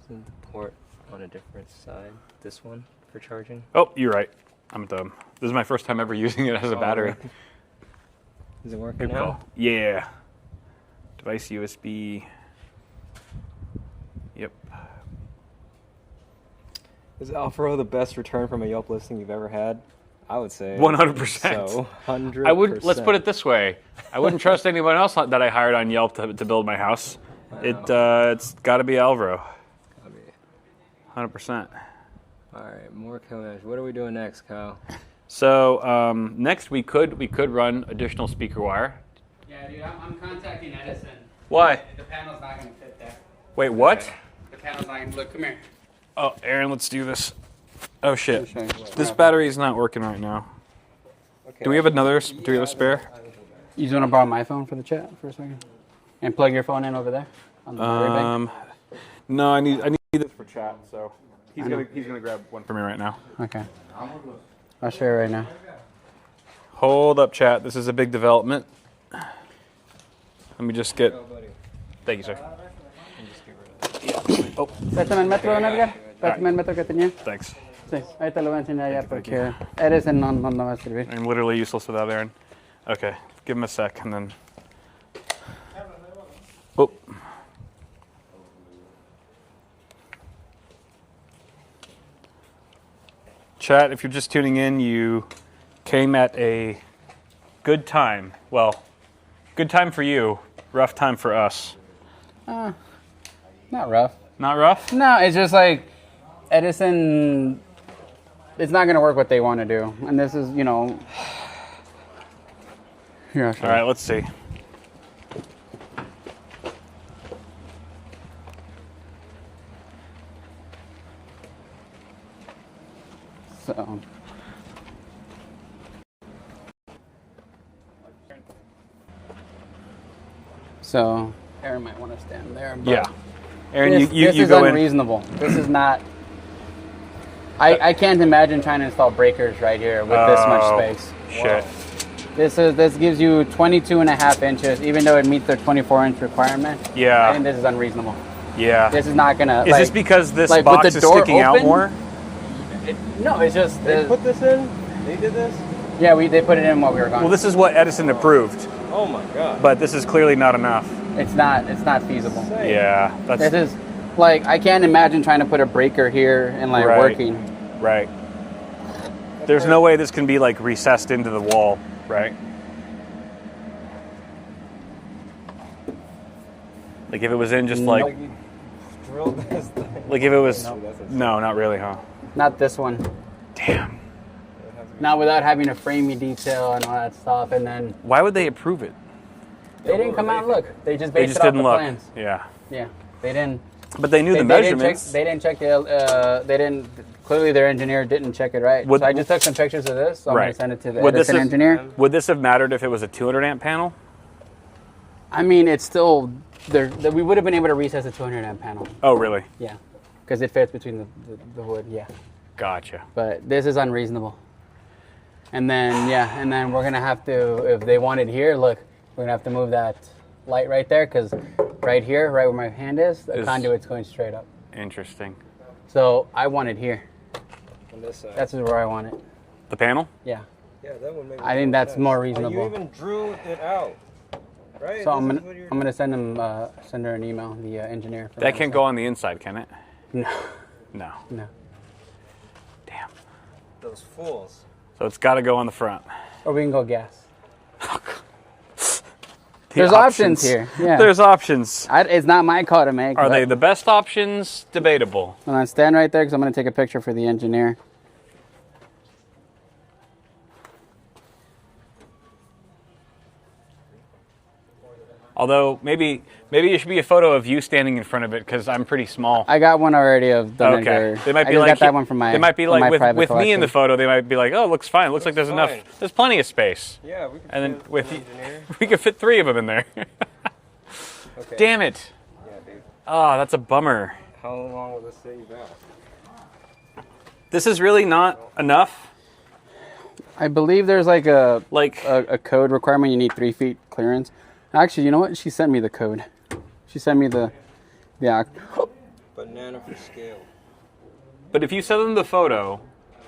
J: Isn't the port on a different side? This one for charging?
D: Oh, you're right. I'm dumb. This is my first time ever using it as a battery.
J: Is it working
D: Good
J: now?
D: call. Yeah. Device USB. Yep.
J: Is Alfaro the best return from a Yelp listing you've ever had? I would say
D: 100%.
J: So 100%.
D: Let's put it this way. I wouldn't trust anyone else that I hired on Yelp to build my house. It's got to be Alvaro. 100%.
J: All right, more Konesh. What are we doing next, Kyle?
D: So next we could run additional speaker wire.
C: Yeah, dude, I'm contacting Edison.
D: Why?
C: The panel's not going to fit there.
D: Wait, what?
C: The panel's not going to look. Come here.
D: Oh, Aaron, let's do this. Oh shit, this battery is not working right now. Do we have another? Do we have a spare?
H: You just want to borrow my phone for the chat for a second, and plug your phone in over there on the battery bank?
D: No, I need this for chat. So he's gonna grab one for me right now.
H: Okay. I'll share it right now.
D: Hold up, chat. This is a big development. Let me just get. Thank you, sir.
H: Oh. Préstame el metro, Edgar. Préstame el metro que tenía.
D: Thanks.
H: Sí, ahí te lo voy a enseñar ya porque Edison no va a servir.
D: I'm literally useless without Aaron. Okay, give him a sec and then. Oh. Chat, if you're just tuning in, you came at a good time. Well, good time for you, rough time for us.
H: Not rough.
D: Not rough?
H: No, it's just like Edison, it's not going to work what they want to do. And this is, you know. Here,
D: all right, let's see.
H: So Aaron might want to stand there. But
D: yeah. Aaron,
H: this
D: you
H: is
D: go
H: unreasonable. This is not. I can't imagine trying to install breakers right here with this much space.
D: Shit.
H: This gives you 22.5 inches, even though it meets their 24-inch requirement.
D: Yeah.
H: I think this is unreasonable.
D: Yeah.
H: This is not gonna.
D: Is this because this box is sticking out more?
H: No, it's just.
J: They put this in? They did this?
H: Yeah, they put it in while we were gone.
D: Well, this is what Edison approved.
J: Oh my god.
D: But this is clearly not enough.
H: It's not feasible.
D: Yeah.
H: This is like I can't imagine trying to put a breaker here and like working.
D: Right. There's no way this can be like recessed into the wall, right? Like if it was in just like like if it was no, not really, huh?
H: Not this one.
D: Damn.
H: Not without having a framey detail and all that stuff, and then.
D: Why would they approve it?
H: They didn't come out and look. They just based it off the plans.
D: Yeah.
H: Yeah. They didn't.
D: But they knew the measurements.
H: They didn't check the. They didn't. Clearly, their engineer didn't check it right. So I just took some pictures of this. So I'm gonna send it to the Edison engineer.
D: Would this have mattered if it was a 200 amp panel?
H: I mean, it's still. We would have been able to recess a 200 amp panel.
D: Oh, really?
H: Yeah. Because it fits between the wood. Yeah.
D: Gotcha.
H: But this is unreasonable. And then, yeah, and then we're going to have to, if they want it here, look, we're going to have to move that light right there because right here, right where my hand is, the conduit's going straight up.
D: Interesting.
H: So I want it here.
J: On this side.
H: That's where I want it.
D: The panel?
H: Yeah.
J: Yeah, that would make
H: I think that's more
J: Oh,
H: reasonable.
J: you even drew it out, right?
H: So I'm gonna send her an email, the engineer.
D: That can't go on the inside, can it?
H: No.
D: No.
H: No.
D: Damn.
J: Those fools.
D: So it's got to go on the front.
H: Or we can go gas. There's options here. Yeah.
D: There's options.
H: It's not my call to make.
D: Are they the best options? Debatable.
H: Hold on, stand right there because I'm gonna take a picture for the engineer.
D: Although maybe it should be a photo of you standing in front of it because I'm pretty small.
H: I got one already of the
D: Okay. They might be
H: I
D: like
H: got that one from my.
D: They might be like with
H: collection.
D: me in the photo. They might be like, oh, it looks fine. It looks like there's enough.
J: fine.
D: There's plenty of space.
J: Yeah, we can.
D: And then with
J: the engineer.
D: we could fit 3 of them in there.
J: Okay.
D: Damn it.
J: Yeah, dude.
D: Oh, that's a bummer.
J: How long will this save out?
D: This is really not enough.
H: I believe there's like a code requirement. You need 3 feet clearance. Actually, you know what? She sent me the code. She sent me the
J: Banana for scale.
D: But if you send them the photo,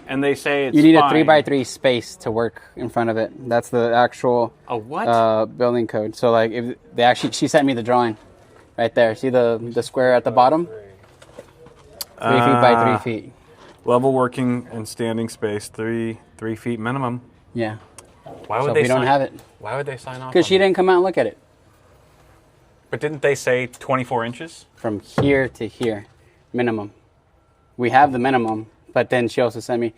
D: and they say it's
H: you need
D: fine,
H: a 3x3 space to work in front of it. That's the actual
D: a what?
H: Building code. So like, if they actually, she sent me the drawing, right there. See the square at the bottom? 3 feet by 3 feet.
D: Level working and standing space, 3 feet minimum.
H: Yeah.
D: Why would
H: So
D: they?
H: we don't have it
D: Why would they sign off?
H: because she didn't come out and look at it.
D: But didn't they say 24 inches?
H: From here to here, minimum. We have the minimum, but then she also sent me.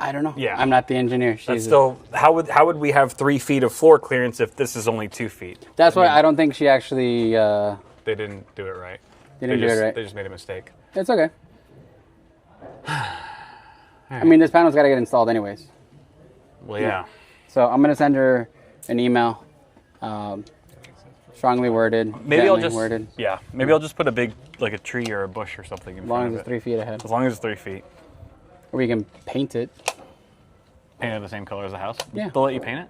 H: I don't know.
D: Yeah.
H: I'm not the engineer.
D: That's
H: She's
D: still how would we have 3 feet of floor clearance if this is only 2 feet?
H: That's why I don't think she actually.
D: They didn't do it right.
H: They didn't do it right.
D: They just made a mistake.
H: It's okay. I mean, this panel's got to get installed anyways.
D: Well, yeah.
H: So I'm gonna send her an email, strongly worded,
D: Maybe
H: gently
D: I'll just
H: worded,
D: Maybe I'll just put a big like a tree or a bush or something in
H: as long
D: front
H: as
D: of
H: it's
D: it.
H: 3 feet ahead.
D: As long as it's 3 feet.
H: Or we can paint it.
D: Paint it the same color as the house.
H: Yeah.
D: They'll let you paint it.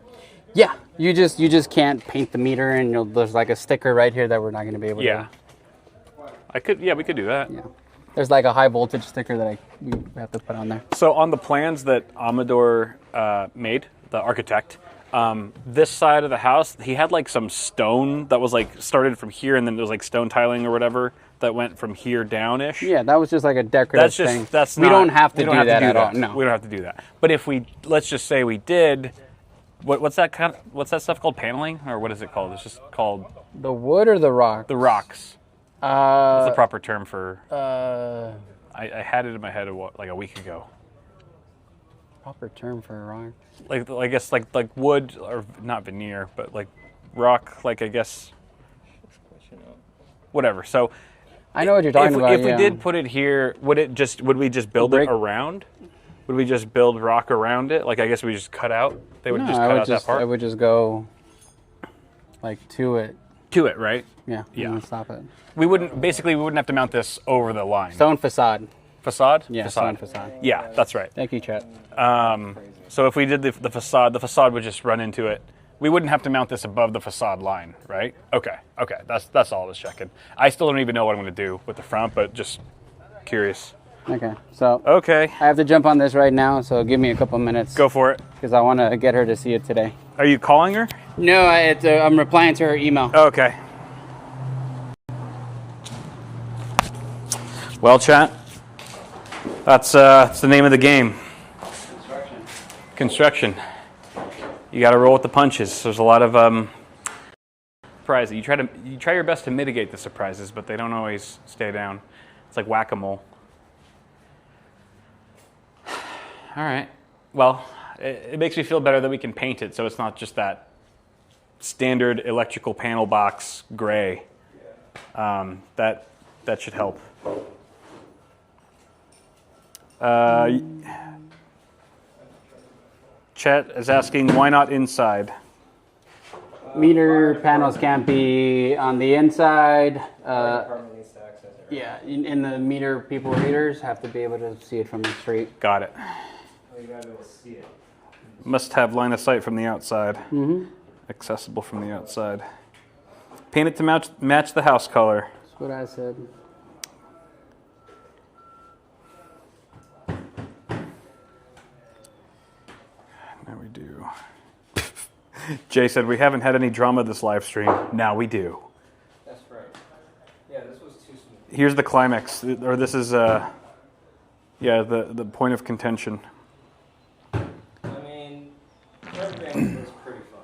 H: Yeah, you just can't paint the meter, and there's like a sticker right here that we're not gonna be able
D: Yeah. I could. Yeah, we could do that.
H: to. Yeah. There's like a high voltage sticker that we have to put on there.
D: So on the plans that Amador made, the architect, this side of the house, he had like some stone that was like started from here, and then there was like stone tiling or whatever that went from here down-ish.
H: Yeah, that was just like a decorative thing. We don't have to do that at all. No,
D: we don't have to do that. But if we, let's just say we did, what's that stuff called? Paneling, or what is it called? It's just called
H: the wood or the rock.
D: the rocks. What's the proper term for? I had it in my head like a week ago.
H: Proper term for a rock.
D: Like I guess like wood, or not veneer, but like rock, like I guess whatever. So
H: I know what you're talking about.
D: If we did put it here, would we just build it around? Would we just build rock around it? Like I guess we just cut out. They would just cut out that part.
H: I would just go like to it.
D: To it, right?
H: Yeah.
D: Yeah.
H: And stop it.
D: We wouldn't have to mount this over the line.
H: Stone facade.
D: Facade?
H: Yeah.
D: Facade.
H: Stone facade.
D: Yeah, that's right.
H: Thank you, Chet.
D: So if we did the facade would just run into it. We wouldn't have to mount this above the facade line, right? Okay. That's all I was checking. I still don't even know what I'm going to do with the front, but just curious.
H: Okay. So.
D: Okay.
H: I have to jump on this right now, so give me a couple minutes.
D: Go for it.
H: Because I want to get her to see it today.
D: Are you calling her?
H: No, I'm replying to her email.
D: Okay. Well, chat. That's the name of the game. Construction. You got to roll with the punches. There's a lot of surprises. You try your best to mitigate the surprises, but they don't always stay down. It's like whack-a-mole. All right. Well, it makes me feel better that we can paint it, so it's not just that standard electrical panel box gray. That should help. Chet is asking, why not inside?
H: Meter panels can't be on the inside.
J: Department needs to access
C: Yeah, and the meter people readers have to be able to see it from the street.
D: Got it.
E: Oh, you gotta be able to see it.
D: Must have line of sight from the outside.
C: Mm-hmm.
D: Accessible from the outside. Paint it to match the house color.
C: That's what I said.
D: Now we do. Jay said, we haven't had any drama this live stream. Now we do.
J: That's right. Yeah, this was too smooth.
D: Here's the climax, or this is, the point of contention.
J: I mean, crimping was pretty fun.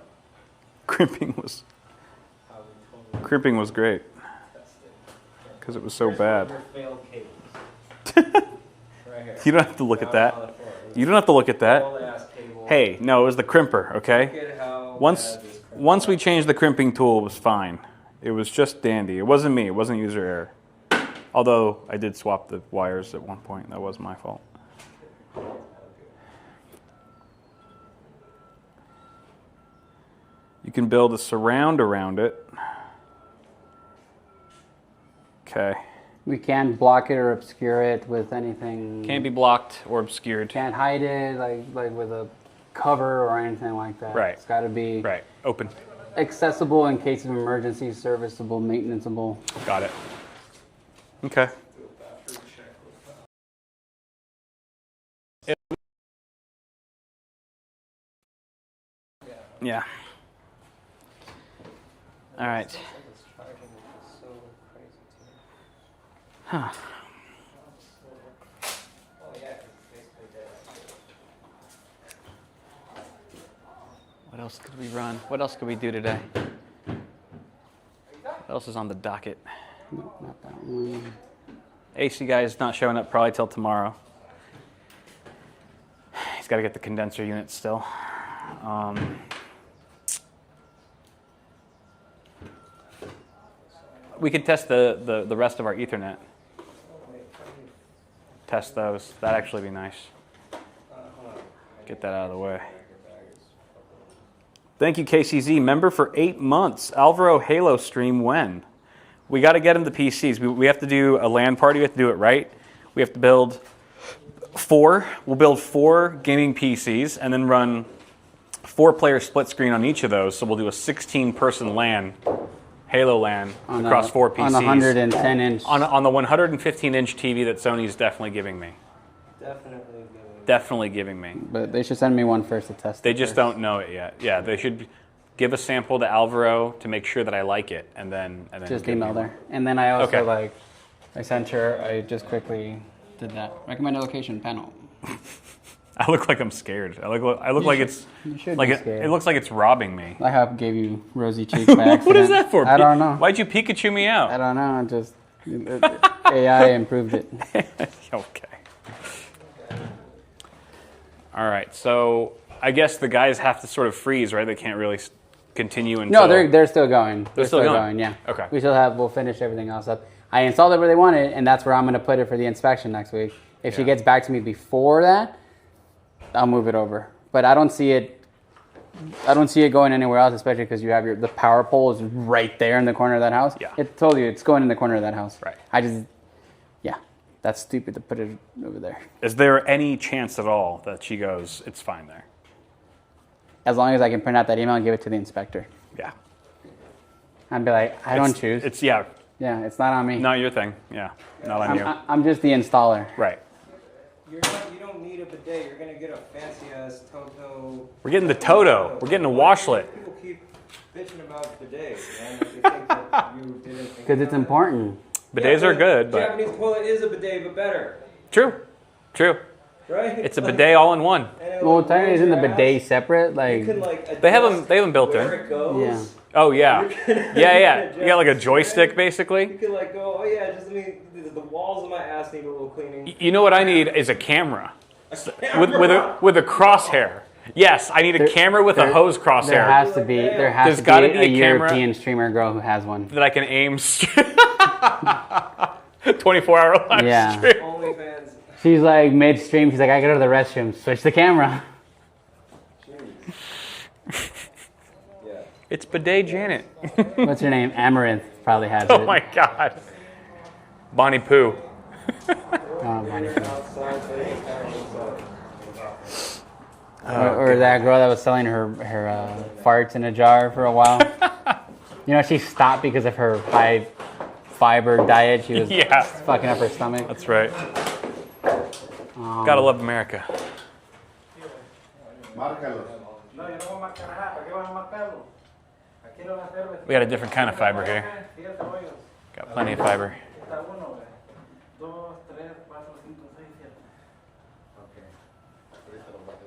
D: Crimping was great. Because it was so bad.
J: Failed cables. Right here.
D: You don't have to look at that. You don't have to look at that. Hey, no, it was the crimper, okay? Once we changed the crimping tool, it was fine. It was just dandy. It wasn't me. It wasn't user error. Although I did swap the wires at one point. That was my fault. You can build a surround around it. Okay.
C: We can't block it or obscure it with anything.
D: Can't be blocked or obscured.
C: Can't hide it like with a cover or anything like that.
D: Right.
C: It's got to be
D: open,
C: accessible in case of emergency, serviceable, maintenanceable.
D: Got it. Okay. Yeah. All right. Huh. What else could we run? What else could we do today? What else is on the docket?
C: No, not that one.
D: AC guy is not showing up probably till tomorrow. He's got to get the condenser unit still. We could test the rest of our Ethernet. Test those. That'd actually be nice. Get that out of the way. Thank you, KCZ. Member for 8 months. Alvaro Halo stream when? We got to get him the PCs. We have to do a LAN party. We have to do it right. We have to build 4. We'll build 4 gaming PCs and then run 4-player split screen on each of those. So we'll do a 16-person LAN, Halo LAN, across 4 PCs.
C: On the 110-inch.
D: On the 115-inch TV that Sony's definitely giving me. Definitely giving me.
C: But they should send me one first to test it.
D: They just don't know it yet. Yeah, they should give a sample to Alvaro to make sure that I like it, and then
C: just email there. And then I also I sent her. I just quickly did that. Recommended location panel.
D: I look like I'm scared. I look like it's like it looks like it's robbing me.
C: I gave you rosy cheeks by accident.
D: What is that for?
C: I don't know.
D: Why'd you Pikachu me out?
C: I don't know. Just AI improved it.
D: Okay. All right, so I guess the guys have to sort of freeze, right? They can't really continue until...
C: No, they're still going.
D: They're still going?
C: Yeah.
D: Okay.
C: We'll finish everything else up. I installed it where they want it, and that's where I'm going to put it for the inspection next week. If she gets back to me before that, I'll move it over. But I don't see it going anywhere else, especially because you have the power pole is right there in the corner of that house.
D: Yeah.
C: It told you it's going in the corner of that house.
D: Right.
C: That's stupid to put it over there.
D: Is there any chance at all that she goes, it's fine there?
C: As long as I can print out that email and give it to the inspector.
D: Yeah.
C: I'd be like, I don't choose.
D: Yeah,
C: it's not on me.
D: not your thing. Yeah, not on you.
C: I'm just the installer.
D: Right.
J: You don't need a bidet. You're gonna get a fancy ass Toto.
D: We're getting the Toto. We're getting a washlet.
J: People keep bitching about bidets, man. They think that you didn't.
C: Because it's important.
D: Bidets are good, but...
J: Japanese toilet is a bidet, but better.
D: True.
J: Right?
D: It's a bidet all in one.
C: Well, technically, isn't the bidet separate?
J: You can,
D: They have them built in.
J: where it goes.
C: Yeah.
D: Oh yeah, yeah. You got like a joystick basically.
J: You can go, oh yeah, just the walls of my ass need a little cleaning.
D: You know what I need is a camera, with a crosshair. Yes, I need a camera with a hose crosshair.
C: There has to be
D: There's gotta be a camera
C: European streamer girl who has one.
D: that I can aim. 24-hour live stream.
J: OnlyFans.
C: She's like midstream. She's like, I gotta go to the restroom. Switch the camera.
D: It's bidet Janet.
C: What's her name? Amaranth probably has it.
D: Oh my god. Bonnie Pooh.
H: Bonnie Pooh. Or that girl that was selling her farts in a jar for a while. You know, she stopped because of her high fiber diet. She was fucking up her stomach.
D: That's right. Gotta love America. We got a different kind of fiber here. Got plenty of fiber.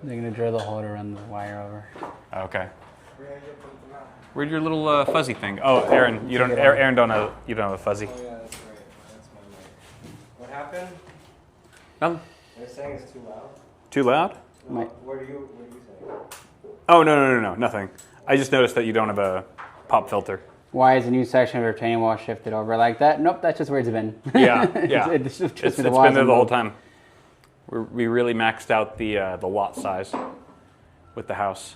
H: They're gonna drill the hole to run the wire over.
D: Okay. Where'd your little fuzzy thing? Oh, Aaron, you don't. Aaron don't have. You don't have a fuzzy.
J: Oh yeah, that's right. That's my mic. What happened?
D: Nothing.
J: They're saying it's too loud.
D: Too loud?
J: What are you saying?
D: Oh no, nothing. I just noticed that you don't have a pop filter.
H: Why is a new section of the retaining wall shifted over like that? Nope, that's just where it's been.
D: Yeah.
H: it's
D: been there the whole time. We really maxed out the lot size with the house.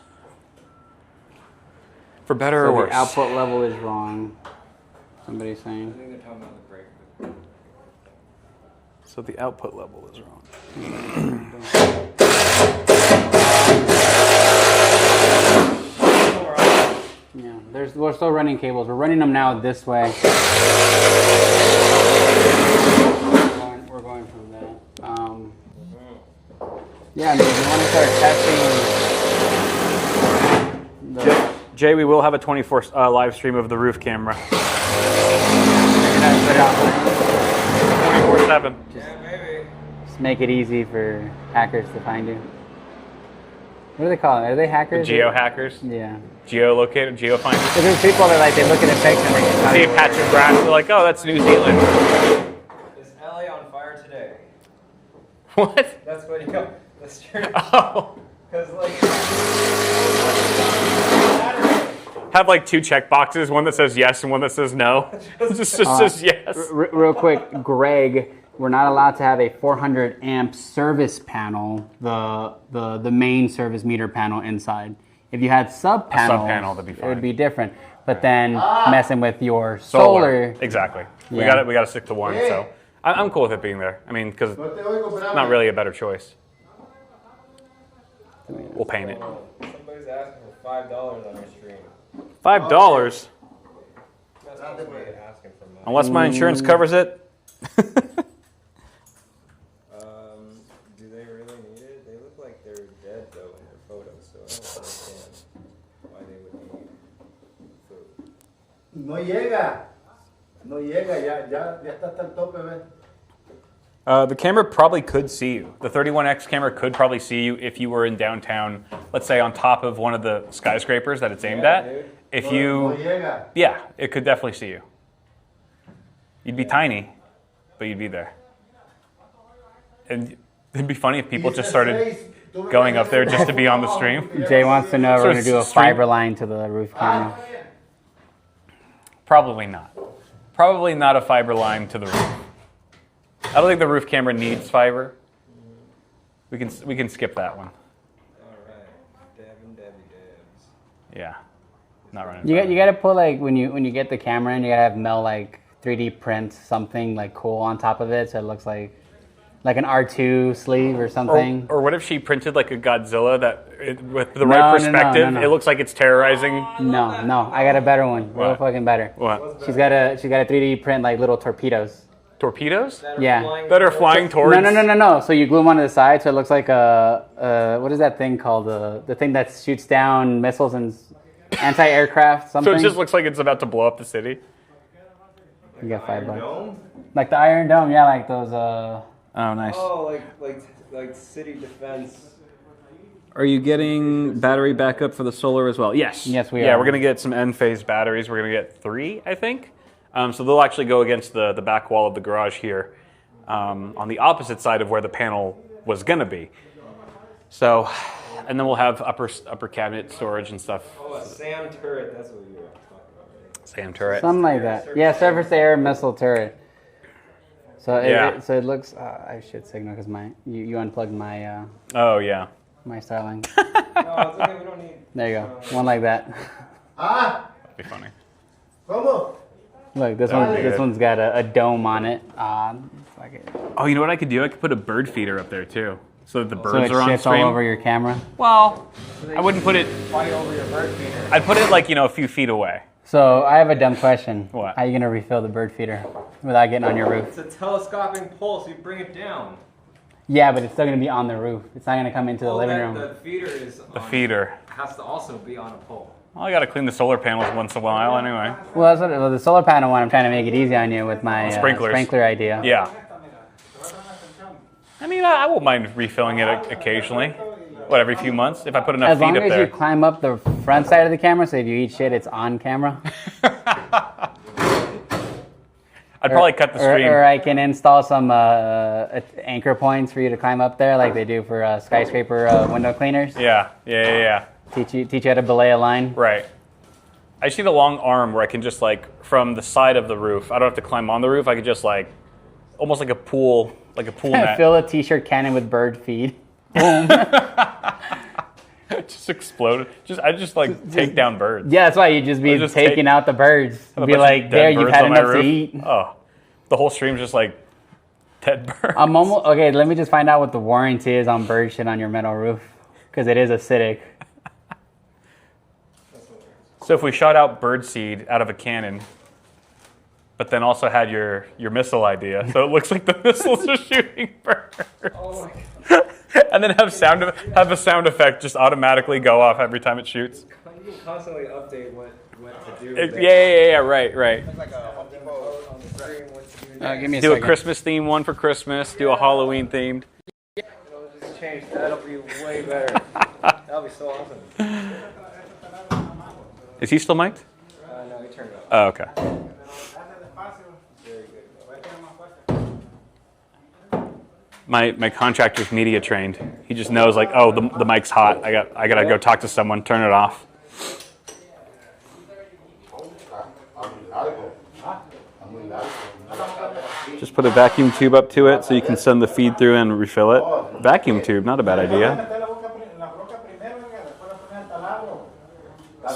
D: For better or worse.
H: The output level is wrong. Somebody's saying.
J: I think they're talking about the break.
D: So the output level is wrong.
H: Yeah, we're still running cables. We're running them now this way. We're going from that. Yeah, I mean, if you want to start testing.
D: Jay, we will have a 24 live stream of the roof camera. 24/7.
H: Just make it easy for hackers to find you. What do they call it? Are they hackers?
D: Geo hackers?
H: Yeah.
D: Geolocator, geofinders.
H: There's people that they look at a picture and they get
D: See a patch of grass, they're like, oh, that's New Zealand.
J: Is LA on fire today?
D: What?
J: That's what you go. That's true.
D: Oh.
J: Because like.
D: Have like two check boxes, one that says yes and one that says no. just says yes.
H: Real quick, Greg, we're not allowed to have a 400 amp service panel, the main service meter panel inside. If you had sub panel,
D: that'd be fine.
H: It would be different. But then messing with your solar.
D: Exactly.
H: Yeah.
D: We got to stick to one. So I'm cool with it being there. I mean, because it's not really a better choice. We'll paint it.
J: Somebody's asking for $5 on our stream.
D: $5?
J: That's not the way asking for money.
D: Unless my insurance covers it.
J: Do they really need it? They look like they're dead though in their photos, so I don't understand why they would need food.
G: No llega. No llega, ya está hasta el tope, ¿ves?
D: The camera probably could see you. The 31X camera could probably see you if you were in downtown, let's say on top of one of the skyscrapers that it's aimed at.
J: Dude.
D: If you, yeah, it could definitely see you. You'd be tiny, but you'd be there. And it'd be funny if people just started going up there just to be on the stream.
H: Jay wants to know if we're going to do a fiber line to the roof camera.
D: Probably not. Probably not a fiber line to the roof. I don't think the roof camera needs fiber. We can skip that one.
J: All right, Devin, Debbie, Debs.
D: Yeah, not running.
H: You got to put like when you get the camera in, you got to have Mel like 3D print something like cool on top of it, so it looks like an R2 sleeve or something.
D: Or what if she printed like a Godzilla with the right perspective?
H: No.
D: It looks like it's terrorizing.
H: No, I got a better one. Real fucking better.
D: What?
H: She's got a 3D print like little torpedoes.
D: Torpedoes?
H: Yeah.
D: That are flying towards.
H: No. So you glue them onto the side, so it looks like what is that thing called? The thing that shoots down missiles and anti-aircraft something.
D: So it just looks like it's about to blow up the city.
H: You got $5. Like the Iron Dome, yeah, like those.
D: Oh, nice.
J: Oh, like city defense.
D: Are you getting battery backup for the solar as well? Yes.
H: Yes, we are.
D: Yeah, we're going to get some end-phase batteries. We're going to get 3, I think. So they'll actually go against the back wall of the garage here on the opposite side of where the panel was going to be. So, and then we'll have upper cabinet storage and stuff.
J: Oh, a SAM turret. That's what you were talking about, right?
D: SAM turret.
H: Something like that. Yeah, surface-to-air missile turret. So it looks. I should signal because you unplugged my.
D: Oh yeah.
H: My Starlink.
J: No, it's okay. We don't need.
H: There you go. One like that.
G: Ah,
D: That'd be funny.
G: ¿cómo?
H: Look, this one's got a dome on it. Fuck it.
D: Oh, you know what I could do? I could put a bird feeder up there too, so that the
H: So
D: birds
H: it
D: are on
H: shifts
D: stream.
H: all over your camera.
D: Well, I wouldn't put it.
F: Fly over your bird feeder.
D: I'd put it like a few feet away.
H: So I have a dumb question.
D: What?
H: How are you gonna refill the bird feeder without getting on your roof?
J: It's a telescoping pole, so you bring it down.
H: Yeah, but it's still gonna be on the roof. It's not gonna come into the living room.
J: The feeder is
D: The feeder.
J: has to also be on a pole.
D: Well, I gotta clean the solar panels once in a while anyway.
H: Well, the solar panel one, I'm trying to make it easy on you with my
D: Sprinklers.
H: sprinkler idea.
D: Yeah. I mean, I won't mind refilling it occasionally. What, every few months? If I put enough
H: As
D: feet
H: long
D: up
H: as
D: there.
H: you climb up the front side of the camera, so if you eat shit, it's on camera.
D: I'd probably cut the stream.
H: Or I can install some anchor points for you to climb up there, like they do for skyscraper window cleaners.
D: Yeah.
H: Teach you how to belay a line.
D: Right. I just need a long arm where I can just from the side of the roof. I don't have to climb on the roof. I could just almost like a pool net.
H: Fill a t-shirt cannon with bird feed. Boom.
D: Just explode. I just take down birds.
H: Yeah, that's why you'd just be taking out the birds. Be like, there, you've had enough to eat.
D: Oh, the whole stream's just dead birds.
H: I'm almost okay. Let me just find out what the warranty is on bird shit on your metal roof, because it is acidic.
D: So if we shot out bird seed out of a cannon, but then also had your missile idea, so it looks like the missiles are shooting birds.
J: Oh my God.
D: And then have a sound effect just automatically go off every time it shoots.
J: You can constantly update what to do.
D: Yeah, right.
F: It's like a Home Depot on the screen.
H: Give me a
D: Do
H: second.
D: a Christmas theme one for Christmas. Do a Halloween themed.
J: It'll just change. That'll be way better. That'll be so awesome.
D: Is he still mic'd?
J: No, he turned it off.
D: Oh, okay.
J: Very good.
D: My contractor's media trained. He just knows oh, the mic's hot. I gotta go talk to someone. Turn it off. Just put a vacuum tube up to it so you can send the feed through and refill it. Vacuum tube, not a bad idea.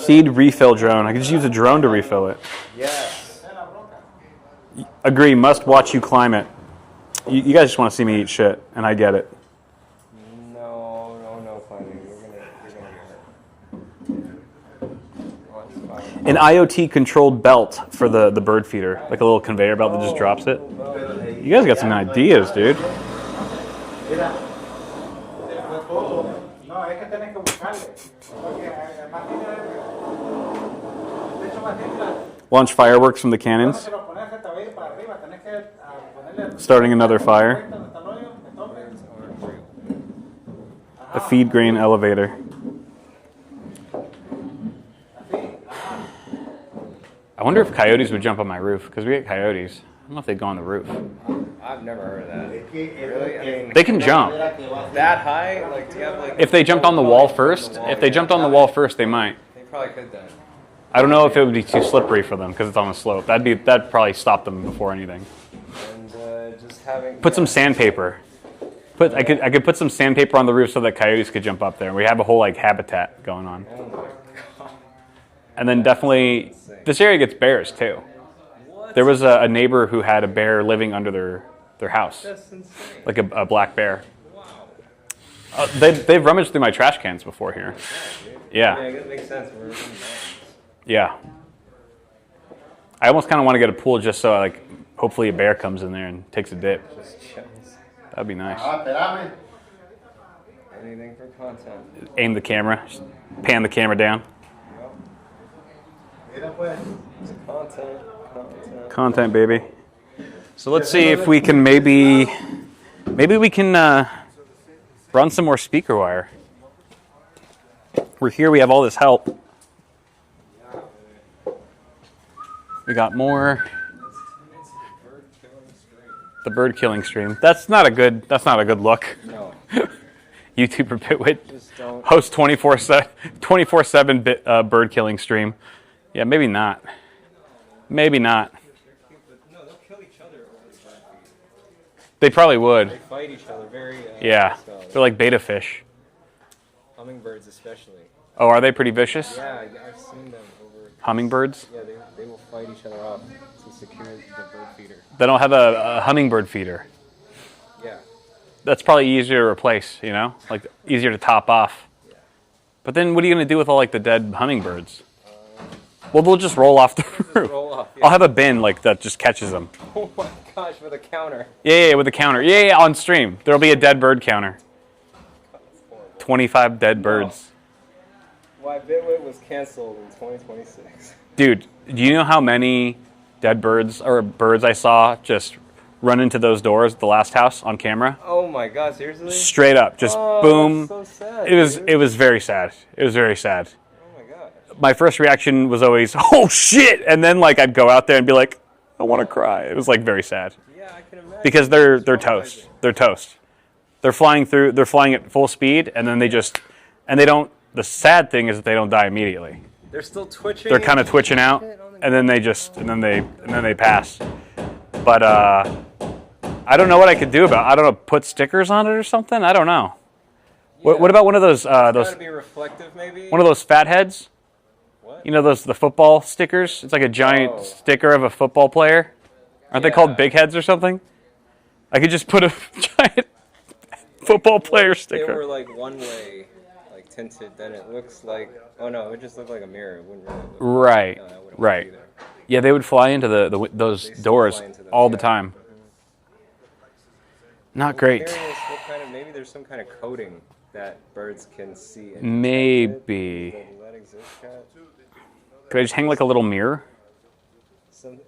D: Seed refill drone. I could just use a drone to refill it.
J: Yes.
D: Agree, must watch you climb it. You guys just want to see me eat shit, and I get it.
J: No climbing. You're gonna get hurt. Oh, it's fine.
D: An IoT controlled belt for the bird feeder, like a little conveyor belt that just drops it. You guys got some ideas, dude. Launch fireworks from the cannons. Starting another fire. A feed grain elevator. I wonder if coyotes would jump on my roof, because we get coyotes. I don't know if they'd go on the roof.
J: I've never heard of that. Really? I mean,
D: They can jump.
J: that high? Like, do you have
D: If they jumped on the wall first, they might.
J: They probably could then.
D: I don't know if it would be too slippery for them because it's on the slope. That'd probably stop them before anything.
J: And just having
D: Put some sandpaper. I could put some sandpaper on the roof so that coyotes could jump up there. We have a whole habitat going on.
J: Oh my God.
D: And then definitely this area gets bears too. There was a neighbor who had a bear living under their house,
J: That's insane.
D: like a black bear.
J: Wow.
D: They've rummaged through my trash cans before here.
J: Yeah,
D: Yeah,
J: it makes sense. We're in mountains.
D: yeah. I almost kind of want to get a pool just so hopefully a bear comes in there and takes a dip.
J: Just chills.
D: That'd be nice.
J: Anything for content.
D: Aim the camera, just pan the camera down.
J: Content.
D: Content, baby. So let's see if we can maybe we can run some more speaker wire. We're here. We have all this help. We got more. The bird killing stream. That's not a good look.
J: No.
D: YouTuber Bitwit
J: Just don't.
D: host 24/7 bird killing stream. Yeah, maybe not. Maybe not.
J: No, they'll kill each other over the bird feed.
D: They probably would.
J: They fight each other very.
D: Yeah,
J: style.
D: they're like beta fish.
J: Hummingbirds especially.
D: Oh, are they pretty vicious?
J: Yeah, I've seen them over.
D: Hummingbirds?
J: Yeah, they will fight each other off to secure the bird feeder.
D: They don't have a hummingbird feeder.
J: Yeah.
D: That's probably easier to replace, you know? Like, easier to top off.
J: Yeah.
D: But then what are you going to do with all, like, the dead hummingbirds? Well, they'll just roll off the roof.
J: Roll off, yeah.
D: I'll have a bin, like, that just catches them.
J: Oh my gosh, with a counter.
D: Yeah, with a counter. Yeah, on stream. There'll be a dead bird counter. 25 dead birds.
J: Why Bitwit was canceled in 2026.
D: Dude, do you know how many dead birds or birds I saw just run into those doors at the last house on camera?
J: Oh my god, seriously?
D: Straight up, just boom.
J: That's so sad,
D: It was very sad. It was very sad.
J: Oh my god.
D: My first reaction was always, "Oh shit!" And then like I'd go out there and be like, "I want to cry." It was like very sad.
J: Yeah, I can imagine.
D: Because they're toast. They're toast. They're flying at full speed, and then they don't. The sad thing is that they don't die immediately.
J: They're still twitching.
D: They're kind of twitching out, and then they pass. But I don't know what I could do about it. I don't know, put stickers on it or something. I don't know.
J: Yeah.
D: What about one of those
J: Gotta be reflective, maybe.
D: one of those fat heads?
J: What?
D: You know the football stickers? It's like a giant sticker of a football player. Aren't they called big heads or something? I could just put a giant football player sticker.
J: They were like one way, like tinted. Then it looks like, oh no, it would just look like a mirror. It wouldn't really look
D: Right,
J: no, that wouldn't work
D: right.
J: either.
D: Yeah, they would fly into those
J: They still
D: doors
J: fly into them,
D: all the
J: yeah.
D: time. Not great.
J: Curious what kind of, maybe there's some kind of coating that birds can see. And
D: Maybe.
J: Does that exist, Kat?
D: Could I just hang like a little mirror?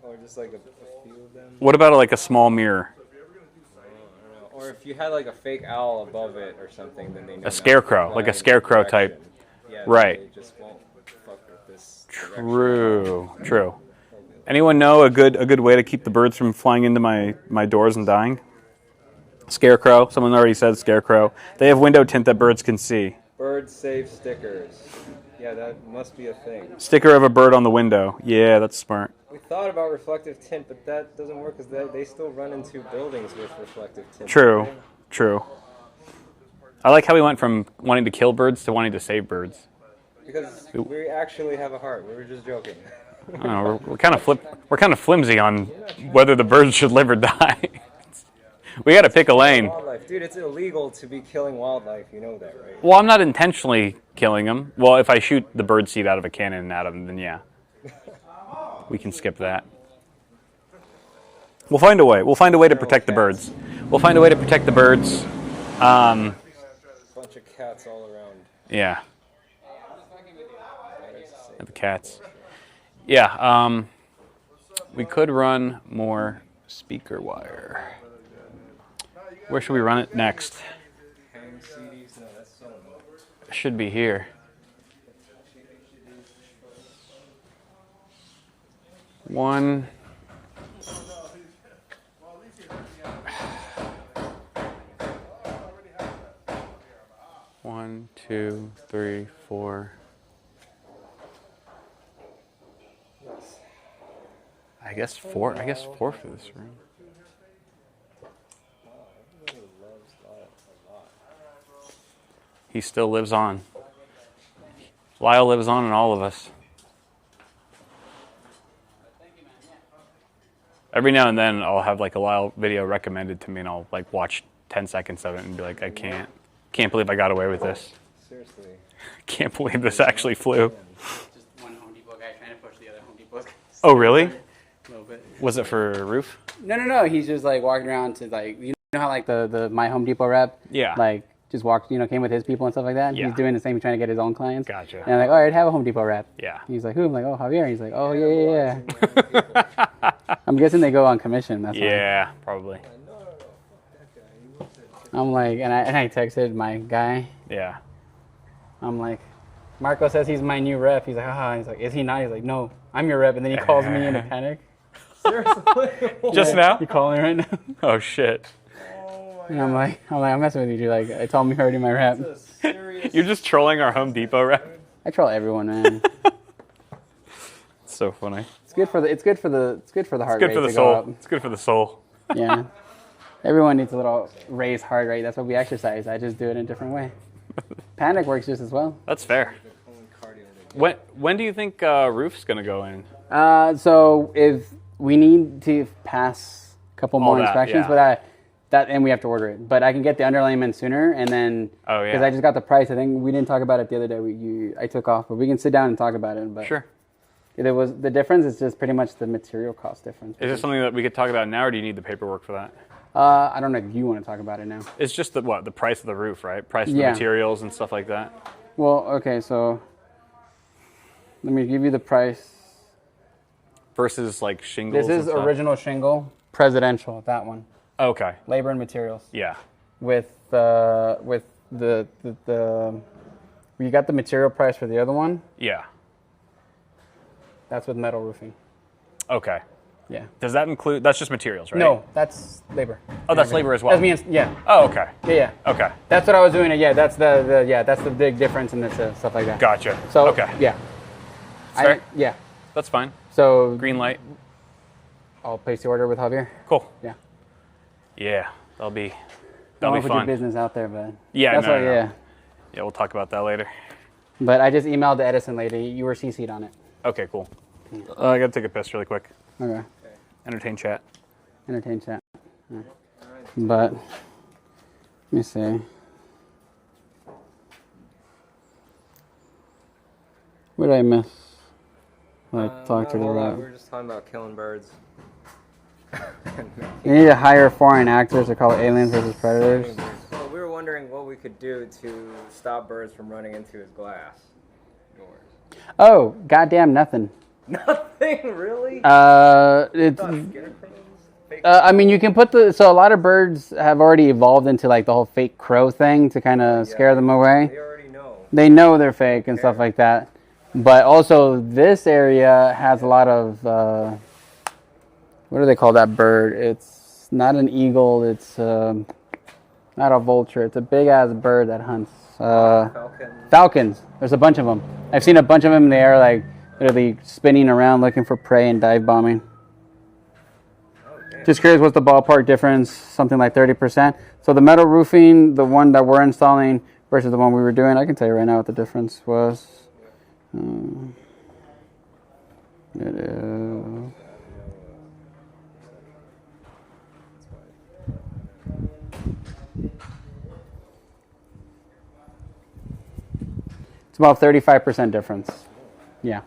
J: Or just like a few of them?
D: What about like a small mirror?
J: I don't know. Or if you had like a fake owl above it or something, then they know.
D: A scarecrow, like a scarecrow type.
J: Yeah,
D: Right.
J: They just won't fuck with this.
D: True. Anyone know a good way to keep the birds from flying into my doors and dying? Scarecrow. Someone already said scarecrow. They have window tint that birds can see.
J: Bird safe stickers. Yeah, that must be a thing.
D: Sticker of a bird on the window. Yeah, that's smart.
J: We thought about reflective tint, but that doesn't work because they still run into buildings with reflective tint.
D: True. I like how we went from wanting to kill birds to wanting to save birds.
J: Because we actually have a heart. We were just joking.
D: I don't know, we're kind of flimsy on whether the birds should live or die. We got to pick a lane.
J: Wildlife. Dude, it's illegal to be killing wildlife. You know that, right?
D: Well, I'm not intentionally killing them. Well, if I shoot the bird seed out of a cannon at them, then yeah. We can skip that. We'll find a way. We'll find a way to protect the birds. Bunch
J: of cats all around.
D: Yeah. The cats. Yeah, we could run more speaker wire. Where should we run it next? It should be here. One. One, two, three, four. I guess four for this room. He still lives on. Lyle lives on in all of us. Every now and then I'll have like a Lyle video recommended to me and I'll like watch 10 seconds of it and be like, I can't believe I got away with this.
J: Seriously.
D: Can't believe this actually flew.
C: Just one Home Depot guy trying to push the other Home Depot guy.
D: Oh, really?
C: A little bit.
D: Was it for a roof?
C: No. He's just like walking around to like, you know how like the My Home Depot rep?
D: Yeah.
C: Like just walked, came with his people and stuff like that.
D: Yeah.
C: He's doing the same, trying to get his own clients.
D: Gotcha.
C: And I'm like, all right, have a Home Depot rep.
D: Yeah.
C: He's like, who? I'm like, oh, Javier. He's like, oh, yeah. I'm guessing they go on commission. That's
D: Yeah, probably.
C: I'm like, and I texted my guy.
D: Yeah.
C: I'm like, Marco says he's my new rep. He's like, haha. He's like, is he not? He's like, no, I'm your rep. And then he calls me in a panic.
J: Seriously?
D: Just now?
C: You calling me right now?
D: Oh shit.
C: And I'm like, I'm messing with you, dude. Like, I told him you're already my rep.
D: You're just trolling our Home Depot rep.
C: I troll everyone, man.
D: It's so funny.
C: It's good for the heart
D: It's good for the
C: to
D: soul.
C: go up.
D: It's good for the soul.
C: Yeah. Everyone needs a little raised heart rate. That's what we exercise. I just do it in a different way. Panic works just as well.
D: That's fair. When do you think roof's going to go in?
H: So if we need to pass a couple more inspections,
D: yeah.
H: but and we have to order it. But I can get the underlayment sooner, and then because I just got the price. I think we didn't talk about it the other day. I took off, but we can sit down and talk about it. But
D: sure.
H: The difference is just pretty much the material cost difference.
D: Is this something that we could talk about now, or do you need the paperwork for that?
H: I don't know if you want to talk about it now.
D: It's just the price of the roof, right? Price of the materials and stuff like that.
H: Well, okay, so let me give you the price.
D: Versus like shingles.
H: This is original shingle, presidential. That one.
D: Okay.
H: Labor and materials.
D: Yeah.
H: With the you got the material price for the other one.
D: Yeah.
H: That's with metal roofing.
D: Okay.
H: Yeah.
D: Does that include? That's just materials, right?
H: No, that's labor.
D: Oh, that's labor as well.
H: That's me. Yeah.
D: Oh, okay.
H: Yeah.
D: Okay.
H: That's what I was doing. Yeah, that's that's the big difference in this stuff like that.
D: Gotcha.
H: So
D: okay.
H: Yeah.
D: Fair.
H: Yeah.
D: That's fine.
H: So
D: green light.
H: I'll place the order with Javier.
D: Cool.
H: Yeah.
D: Yeah, that'll be
H: Don't
D: fun.
H: put your business out there, but
D: yeah,
H: that's
D: no.
H: Yeah.
D: Yeah, we'll talk about that later.
H: But I just emailed the Edison lady. You were CC'd on it.
D: Okay, cool. I gotta take a piss really quick.
H: Okay.
D: Entertain chat.
H: Entertain chat. Yeah. But let me see. What did I miss? When I talked to the rep.
J: We were just talking about killing birds.
H: You need to hire foreign actors to call it aliens versus predators.
J: Well, we were wondering what we could do to stop birds from running into his glass. Yours.
H: Oh, goddamn nothing.
J: Nothing, really?
H: It's. I mean, you can put so a lot of birds have already evolved into like the whole fake crow thing to kind of scare them away.
J: They already know.
H: They know they're fake and stuff like that. But also, this area has a lot of what do they call that bird? It's not an eagle. It's not a vulture. It's a big ass bird that hunts. Falcons. There's a bunch of them. I've seen a bunch of them in the air, like literally spinning around looking for prey and dive bombing. Just curious, what's the ballpark difference? Something like 30%. So the metal roofing, the one that we're installing versus the one we were doing, I can tell you right now what the difference was. It is. It's about 35% difference. Yeah.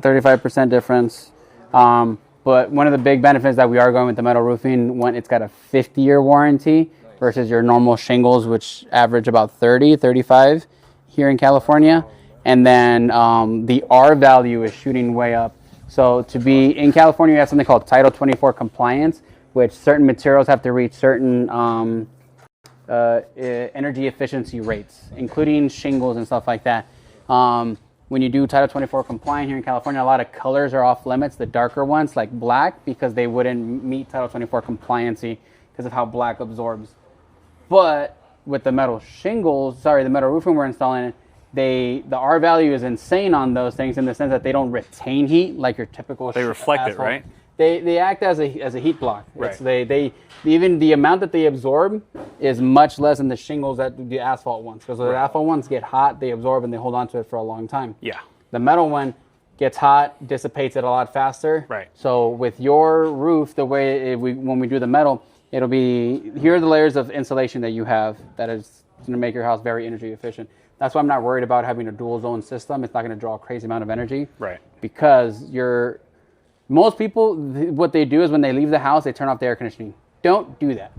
H: 35% difference. But one of the big benefits that we are going with the metal roofing, one, it's got a 50-year warranty versus your normal shingles, which average about 30, 35 here in California. And then the R value is shooting way up. So to be in California, you have something called Title 24 compliance, which certain materials have to reach certain energy efficiency rates, including shingles and stuff like that. When you do Title 24 compliant here in California, a lot of colors are off limits, the darker ones like black, because they wouldn't meet Title 24 compliancy because of how black absorbs. But with the metal the metal roofing we're installing, the R value is insane on those things in the sense that they don't retain heat like your typical
D: They reflect
H: asphalt.
D: it, right?
H: They act as a heat block.
D: Right.
H: They even the amount that they absorb is much less than the shingles that the asphalt ones. Because the asphalt ones get hot, they absorb and they hold on to it for a long time.
D: Yeah.
H: The metal one gets hot, dissipates it a lot faster.
D: Right.
H: So with your roof, the way when we do the metal, it'll be here are the layers of insulation that you have that is going to make your house very energy efficient. That's why I'm not worried about having a dual zone system. It's not going to draw a crazy amount of energy.
D: Right.
H: Because most people, what they do is when they leave the house, they turn off the air conditioning. Don't do that.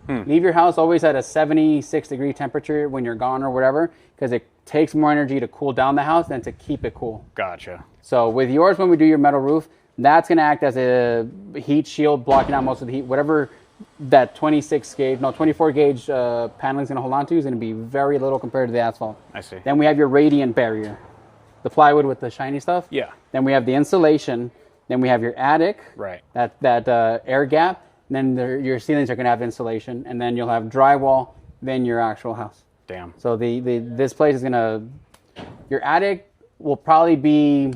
H: Leave your house always at a 76-degree temperature when you're gone or whatever, because it takes more energy to cool down the house than to keep it cool.
D: Gotcha.
H: So with yours, when we do your metal roof, that's going to act as a heat shield, blocking out most of the heat. Whatever that 24 gauge paneling is going to hold on to is going to be very little compared to the asphalt.
D: I see.
H: Then we have your radiant barrier, the plywood with the shiny stuff.
D: Yeah.
H: Then we have the insulation. Then we have your attic,
D: Right.
H: that air gap. Then your ceilings are going to have insulation, and then you'll have drywall. Then your actual house.
D: Damn.
H: So this place is your attic will probably be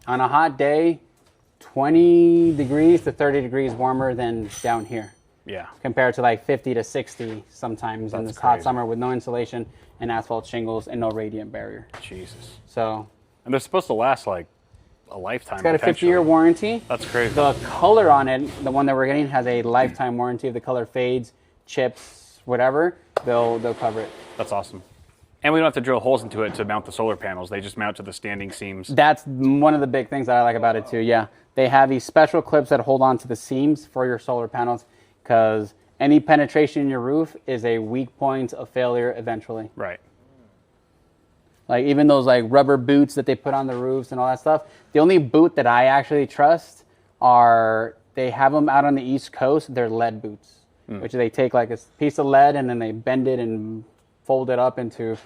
H: on a hot day 20 degrees to 30 degrees warmer than down here.
D: Yeah.
C: Compared to like 50 to 60 sometimes in
D: That's
C: this hot
D: crazy.
C: summer with no insulation and asphalt shingles and no radiant barrier.
D: Jesus.
C: So
D: And they're supposed to last like a lifetime.
C: it's got a
D: potentially.
C: 50-year warranty.
D: That's crazy.
C: The color on it, the one that we're getting, has a lifetime warranty. If the color fades, chips, whatever, they'll cover it.
D: That's awesome. And we don't have to drill holes into it to mount the solar panels. They just mount to the standing seams.
C: That's one of the big things that I like about it too. Yeah, they have these special clips that hold on to the seams for your solar panels, because any penetration in your roof is a weak point of failure eventually.
D: Right.
C: Like even those like rubber boots that they put on the roofs and all that stuff. The only boot that I actually trust they have them out on the East Coast. They're lead boots, which they take like a piece of lead and then they bend it and fold it up into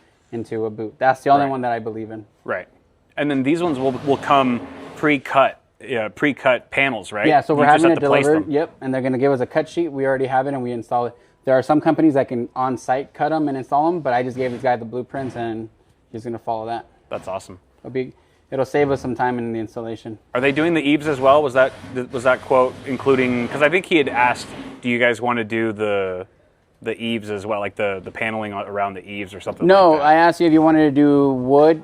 C: a boot. That's the only one that I believe in.
D: Right. And then these ones will come pre-cut panels, right?
C: Yeah, so we're
D: You just
C: having
D: have
C: it
D: to place
C: delivered.
D: them.
C: Yep, and they're going to give us a cut sheet. We already have it, and we install it. There are some companies that can on-site cut them and install them, but I just gave this guy the blueprints, and he's going to follow that.
D: That's awesome.
C: It'll save us some time in the installation.
D: Are they doing the eaves as well? Was that quote including? Because I think he had asked, "Do you guys want to do the eaves as well, like the paneling around the eaves or something?"
C: No,
D: like that?
C: I asked you if you wanted to do wood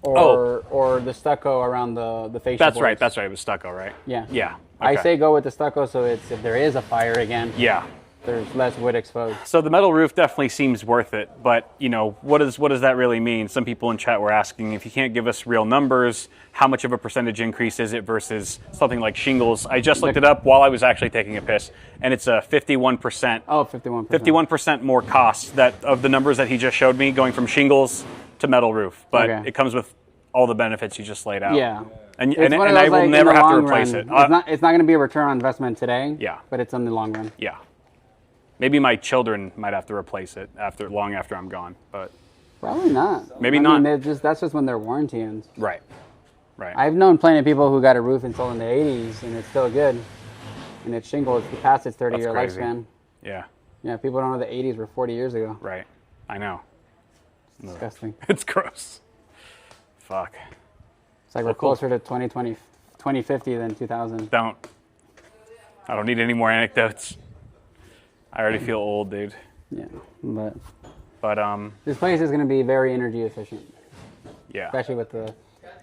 C: or the stucco around the fascia
D: That's
C: boards.
D: right. That's right. It was stucco, right?
C: Yeah.
D: Yeah.
C: I
D: okay.
C: say go with the stucco, so if there is a fire again,
D: Yeah.
C: there's less wood exposed.
D: So the metal roof definitely seems worth it, but what does that really mean? Some people in chat were asking, if you can't give us real numbers, how much of a percentage increase is it versus something like shingles? I just looked it up while I was actually taking a piss, and it's a 51%.
C: Oh, 51%.
D: 51% more cost of the numbers that he just showed me, going from shingles to metal roof. But
C: Okay.
D: it comes with all the benefits you just laid out.
C: Yeah.
D: And
C: It's one of
D: I
C: those,
D: will
C: like, in
D: never
C: the
D: have to
C: long
D: replace
C: run,
D: it.
C: It's not going to be a return on investment today.
D: Yeah.
C: But it's in the long run.
D: Yeah. Maybe my children might have to replace it long after I'm gone, but
C: Probably not.
D: Maybe
C: I
D: not.
C: mean, that's just when their warranty ends.
D: right.
C: I've known plenty of people who got a roof installed in the 80s and it's still good. And it's shingle. It's past its 30-year
D: That's crazy.
C: lifespan.
D: Yeah.
C: Yeah, people don't know the 80s were 40 years ago.
D: Right. I know.
C: It's disgusting.
D: It's gross. Fuck.
C: It's like we're closer to 2050 than 2000.
D: I don't need any more anecdotes. I already feel old, dude.
C: Yeah, but
D: this
C: place is going to be very energy efficient.
D: Yeah.
C: Especially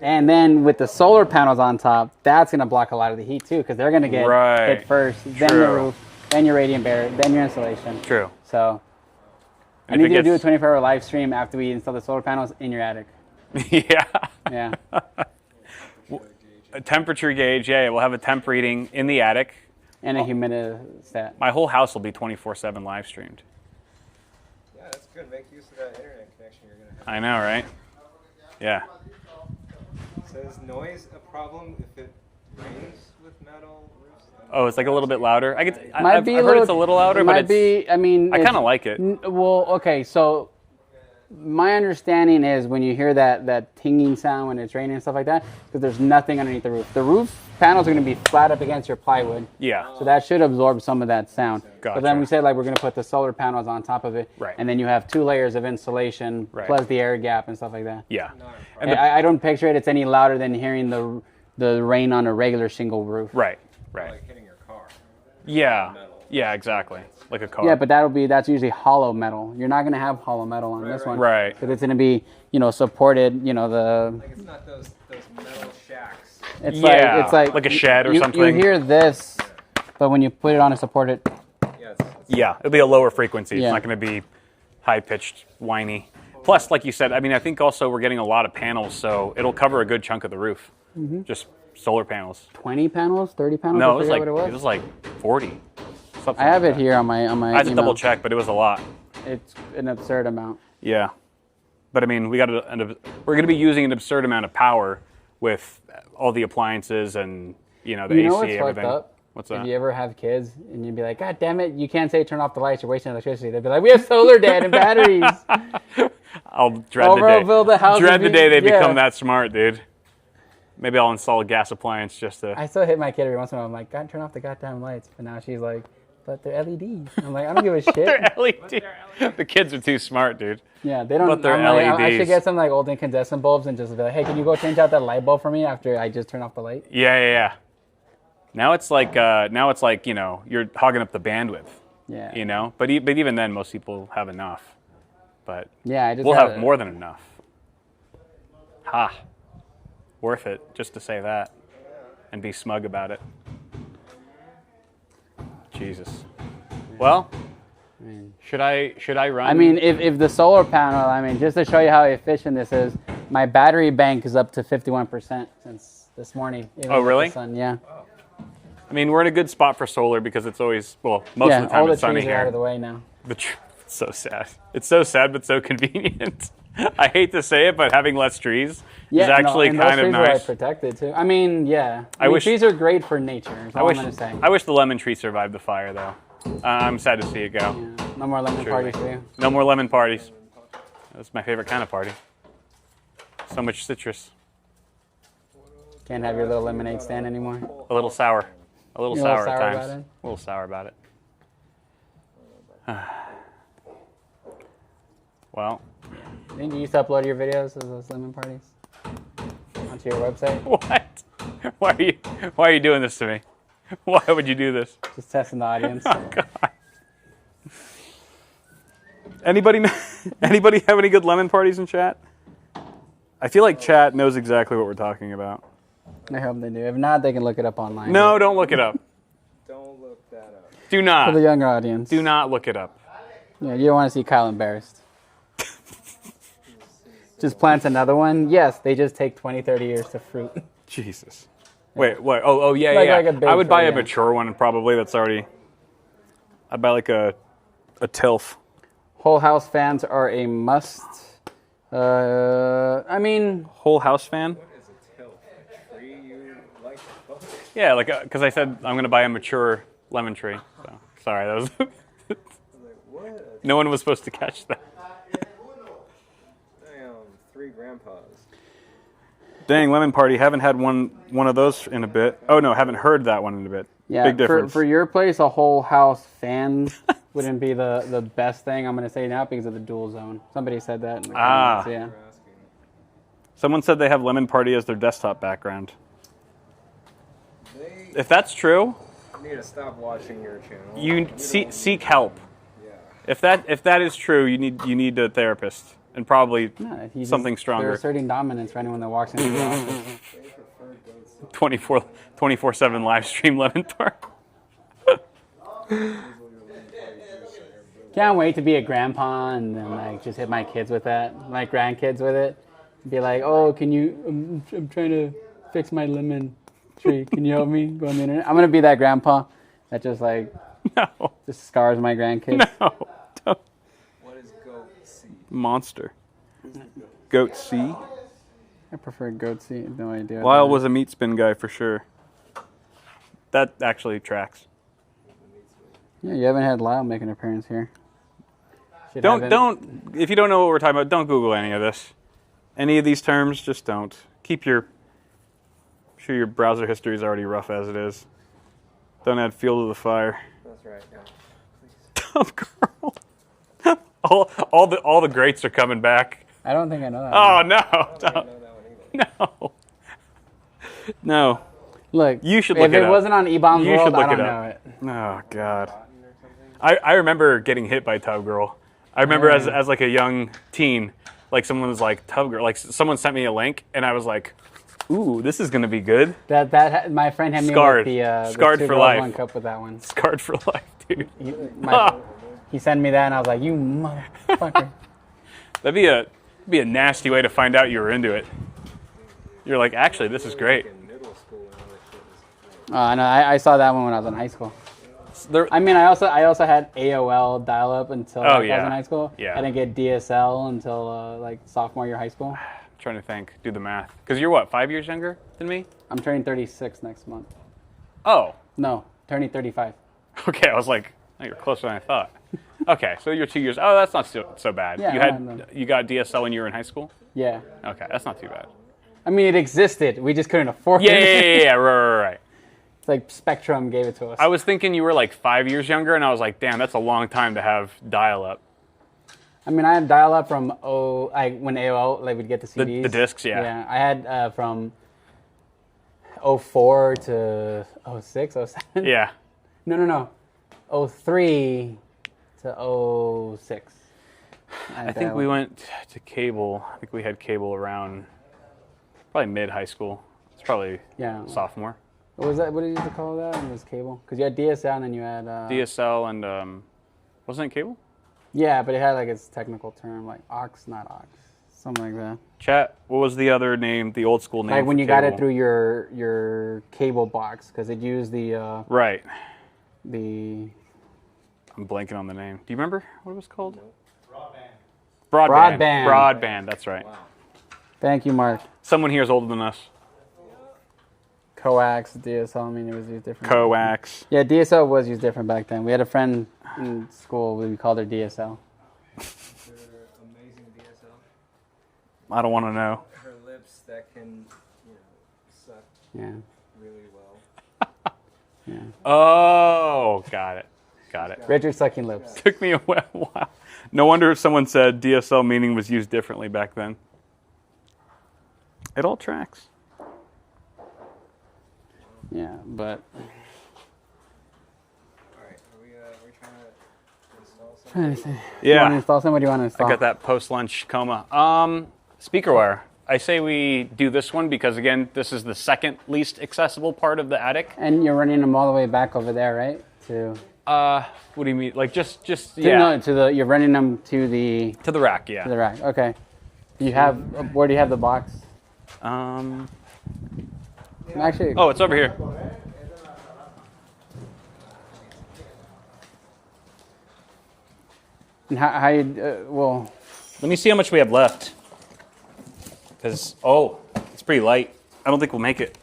C: and then with the solar panels on top, that's going to block a lot of the heat too, because they're going to get hit first, then the roof, then your radiant barrier, then your insulation.
D: True.
C: So I need you to do a 24-hour live stream after we install the solar panels in your attic.
D: Yeah.
C: Yeah.
D: A temperature gauge, yeah. We'll have a temp reading in the attic.
C: And a humidistat.
D: My whole house will be 24/7 live streamed.
J: Yeah, that's good. Make use of that internet connection you're going to have.
D: I know, right? Yeah.
J: So is noise a problem if it rains with metal roofs?
D: Oh, it's like a little bit louder. I've
C: Might be
D: heard it's a little louder, but
C: I mean,
D: I kind of like it.
C: Well, okay, so my understanding is when you hear that tinging sound when it's raining and stuff like that, because there's nothing underneath the roof. The roof panels are going to be flat up against your plywood.
D: Yeah.
C: So that should absorb some of that sound.
D: Gotcha.
C: But then we said like we're going to put the solar panels on top of it.
D: Right.
C: And then you have 2 layers of insulation plus the air gap and stuff like that.
D: Yeah.
C: And I don't picture it's any louder than hearing the rain on a regular shingle roof.
D: Right.
J: Like hitting your car.
D: Yeah. Yeah, exactly. Like a car.
C: Yeah, but that's usually hollow metal. You're not going to have hollow metal on this one.
D: Right.
C: Because it's going to be, supported,
J: Like it's not those metal shacks.
C: It's
D: Yeah,
C: like
D: like a shed or
C: you
D: something.
C: You hear this, but when you put it on a supported,
D: Yeah, it'll be a lower frequency.
C: Yeah.
D: It's not going to be high-pitched, whiny. Plus, like you said, I mean, I think also we're getting a lot of panels, so it'll cover a good chunk of the roof. Just solar panels.
C: 20 panels, 30 panels.
D: No,
C: I forget
D: it
C: what
D: was like 40. Something
C: I have
D: like
C: it
D: that.
C: here on my.
D: I had to
C: email.
D: double check, but it was a lot.
C: It's an absurd amount.
D: Yeah, but I mean, we're going to be using an absurd amount of power with all the appliances and the
C: You
D: AC,
C: know what's
D: everything.
C: fucked up?
D: What's
C: If
D: that?
C: you ever have kids and you'd be like, God damn it, you can't say turn off the lights, you're wasting electricity. They'd be like, we have solar, Dad, and batteries.
D: I'll dread the day.
C: Overbuild the house
D: Dread
C: and
D: the day they
C: yeah.
D: become that smart, dude. Maybe I'll install a gas appliance just to.
C: I still hit my kid every once in a while. I'm like, God, turn off the goddamn lights. But now she's like, but they're LEDs. I'm like, I don't give a shit.
D: They're LED. The kids are too smart, dude.
C: Yeah, they don't.
D: But they're
C: I'm like, I
D: LEDs.
C: should get some like old incandescent bulbs and just be like, hey, can you go change out that light bulb for me after I just turn off the light?
D: Yeah. Now it's like you're hogging up the bandwidth.
H: Yeah.
D: But even then, most people have enough. But
H: yeah, I just
D: we'll have more than enough. Ha! Worth it just to say that, and be smug about it. Jesus. Well, should I run?
H: I mean, if the solar panel, I mean, just to show you how efficient this is, my battery bank is up to 51% since this morning.
D: Oh, really?
H: Yeah.
D: I mean, we're in a good spot for solar because it's always, most of the time
H: all the
D: it's sunny
H: trees are
D: here.
H: out of the way now.
D: It's so sad. It's so sad, but so convenient. I hate to say it, but having less trees is actually
H: and
D: kind
H: those
D: of
H: trees are,
D: nice.
H: like, protected too. I mean, yeah. I mean, trees are great for nature. Is all I'm gonna say.
D: I wish the lemon tree survived the fire, though. I'm sad to see it go.
H: Yeah. No more lemon parties for you.
D: No more lemon parties. That's my favorite kind of party. So much citrus.
H: Can't have your little lemonade stand anymore.
D: A little sour. A little
H: You're
D: sour
H: a
D: at
H: little sour
D: times.
H: about it?
D: A little sour about it. Well.
H: Didn't you used to upload your videos of those lemon parties onto your website?
D: What? Why are you doing this to me? Why would you do this?
H: Just testing the audience.
D: Oh, God. Anybody have any good lemon parties in chat? I feel like chat knows exactly what we're talking about.
H: I hope they do. If not, they can look it up online.
D: No, don't look it up.
J: Don't look that up.
D: Do not.
H: For the younger audience.
D: Do not look it up.
H: Yeah, you don't want to see Kyle embarrassed. Just plants another one. Yes, they just take 20, 30 years to fruit.
D: Jesus. Wait, what? Oh, yeah.
H: Like a big
D: I would buy a
H: fruit, yeah.
D: mature one, probably. That's already. I'd buy like a TILF.
H: Whole house fans are a must. I mean,
D: Whole house fan?
J: What is a TILF? A tree you like to fuck?
D: Yeah, like because I said I'm gonna buy a mature lemon tree. So sorry, that was.
J: What?
D: No one was supposed to catch that.
J: Damn, 3 grandpas.
D: Dang, lemon party. Haven't had one of those in a bit. Oh no, haven't heard that one in a bit.
H: yeah,
D: Big difference.
H: for your place, a whole house fan wouldn't be the best thing. I'm going to say now because of the dual zone. Somebody said that. In the comments, yeah.
D: Someone said they have lemon party as their desktop background. If that's true,
J: You need to stop watching your channel.
D: you seek help.
J: Yeah.
D: If that is true, you need a therapist and probably
H: No,
D: something
H: They're
D: stronger.
H: asserting dominance for anyone that walks into the office.
D: 24/7 live stream lemon party.
H: Can't wait to be a grandpa and then like just hit my kids with that, my grandkids with it. Be like, oh, can you? I'm trying to fix my lemon tree. Can you help me? Go on the internet. I'm gonna be that grandpa that just like just scars my grandkids.
D: No, don't.
J: What is goat seed?
D: Monster. Goat C.
H: I prefer goat seed. No idea. what
D: Lyle
H: that
D: was
H: is.
D: a meat spin guy for sure. That actually tracks.
H: Yeah, you haven't had Lyle make an appearance here. Should
D: Don't
H: have him-
D: if you don't know what we're talking about, don't Google any of this. Any of these terms, just don't. I'm sure your browser history is already rough as it is. Don't add fuel to the fire.
J: That's right. Yeah.
D: Dumb girl. all the greats are coming back.
H: I don't think I know that.
D: Oh
H: one.
D: no.
J: I don't know that one either.
D: No. No.
H: Look,
D: You should
H: if
D: look it
H: it
D: up.
H: wasn't on Ebom's
D: You
H: World,
D: should look
H: I don't
D: it
H: know
D: up.
H: it.
D: Oh God. I remember getting hit by Tub Girl. I remember as like a young teen, like someone was like Tub Girl, like someone sent me a link and I was like, ooh, this is gonna be good.
H: My friend had me
D: Scarred.
H: with the
D: Scarred
H: two
D: for
H: girls,
D: life.
H: one cup with that one.
D: Scarred for life, dude.
H: He sent me that and I was like, you motherfucker.
D: That'd be a nasty way to find out you were into it. You're like, actually, this is great.
J: In middle school and all that shit was
H: Oh, I know. I saw that one when I was in high school. I mean, I also had AOL dial-up until I was in high school.
D: Yeah.
H: I didn't get DSL until like sophomore year high school.
D: I'm trying to think, do the math. Because you're what, 5 years younger than me?
H: I'm turning 36 next month.
D: Oh.
H: No, turning 35.
D: Okay, I was like, oh, you're closer than I thought. Okay, so you're 2 years. Oh, that's not so bad.
H: Yeah,
D: You got DSL when you were in high school?
H: Yeah.
D: Okay, that's not too bad.
H: I mean, it existed. We just couldn't afford
D: Yeah,
H: it.
D: yeah, right.
H: It's like Spectrum gave it to us.
D: I was thinking you were like 5 years younger, and I was like, damn, that's a long time to have dial-up.
H: I mean, I had dial-up from when AOL, like, we'd get the CDs.
D: The discs, yeah.
H: Yeah, I had from 04 to 06, 07?
D: Yeah.
H: No. 03 to 06.
D: I think we went to cable. I think we had cable around probably mid high school. It's probably sophomore.
H: What was that? What did you used to call that? It was cable? Because you had DSL and then you had...
D: DSL and... wasn't it cable?
H: Yeah, but it had like its technical term, like aux, not aux. Something like that.
D: Chat, what was the other name, the old school name?
H: Like when you
D: cable?
H: got it through your cable box, because it used the...
D: right.
H: The...
D: I'm blanking on the name. Do you remember what it was called?
H: Broadband.
D: Broadband, that's right. Wow.
H: Thank you, Mark.
D: Someone here is older than us.
H: Coax, DSL, I mean, it was used different.
D: Coax.
H: Yeah, DSL was used different back then. We had a friend in school, we called her DSL.
J: Amazing DSL.
D: I don't want to know.
J: Her lips that can, suck really well.
H: Yeah.
D: Oh, got it.
H: Richard sucking lips.
D: Took me a while. No wonder if someone said DSL meaning was used differently back then. It all tracks.
H: Yeah, but...
J: Alright, are we trying to install something?
H: Trying to see.
D: Yeah.
H: You want to install something? What do you want to install?
D: I got that post-lunch coma. Speaker wire. I say we do this one because, again, this is the second least accessible part of the attic.
H: And you're running them all the way back over there, right? To...
D: what do you mean? Like just yeah.
H: No, to the... You're running them to the...
D: To the rack, yeah.
H: To the rack, okay. You have... Where do you have the box? Actually...
D: Oh, it's over here.
H: And how you... well...
D: Let me see how much we have left. Because, it's pretty light. I don't think we'll make it.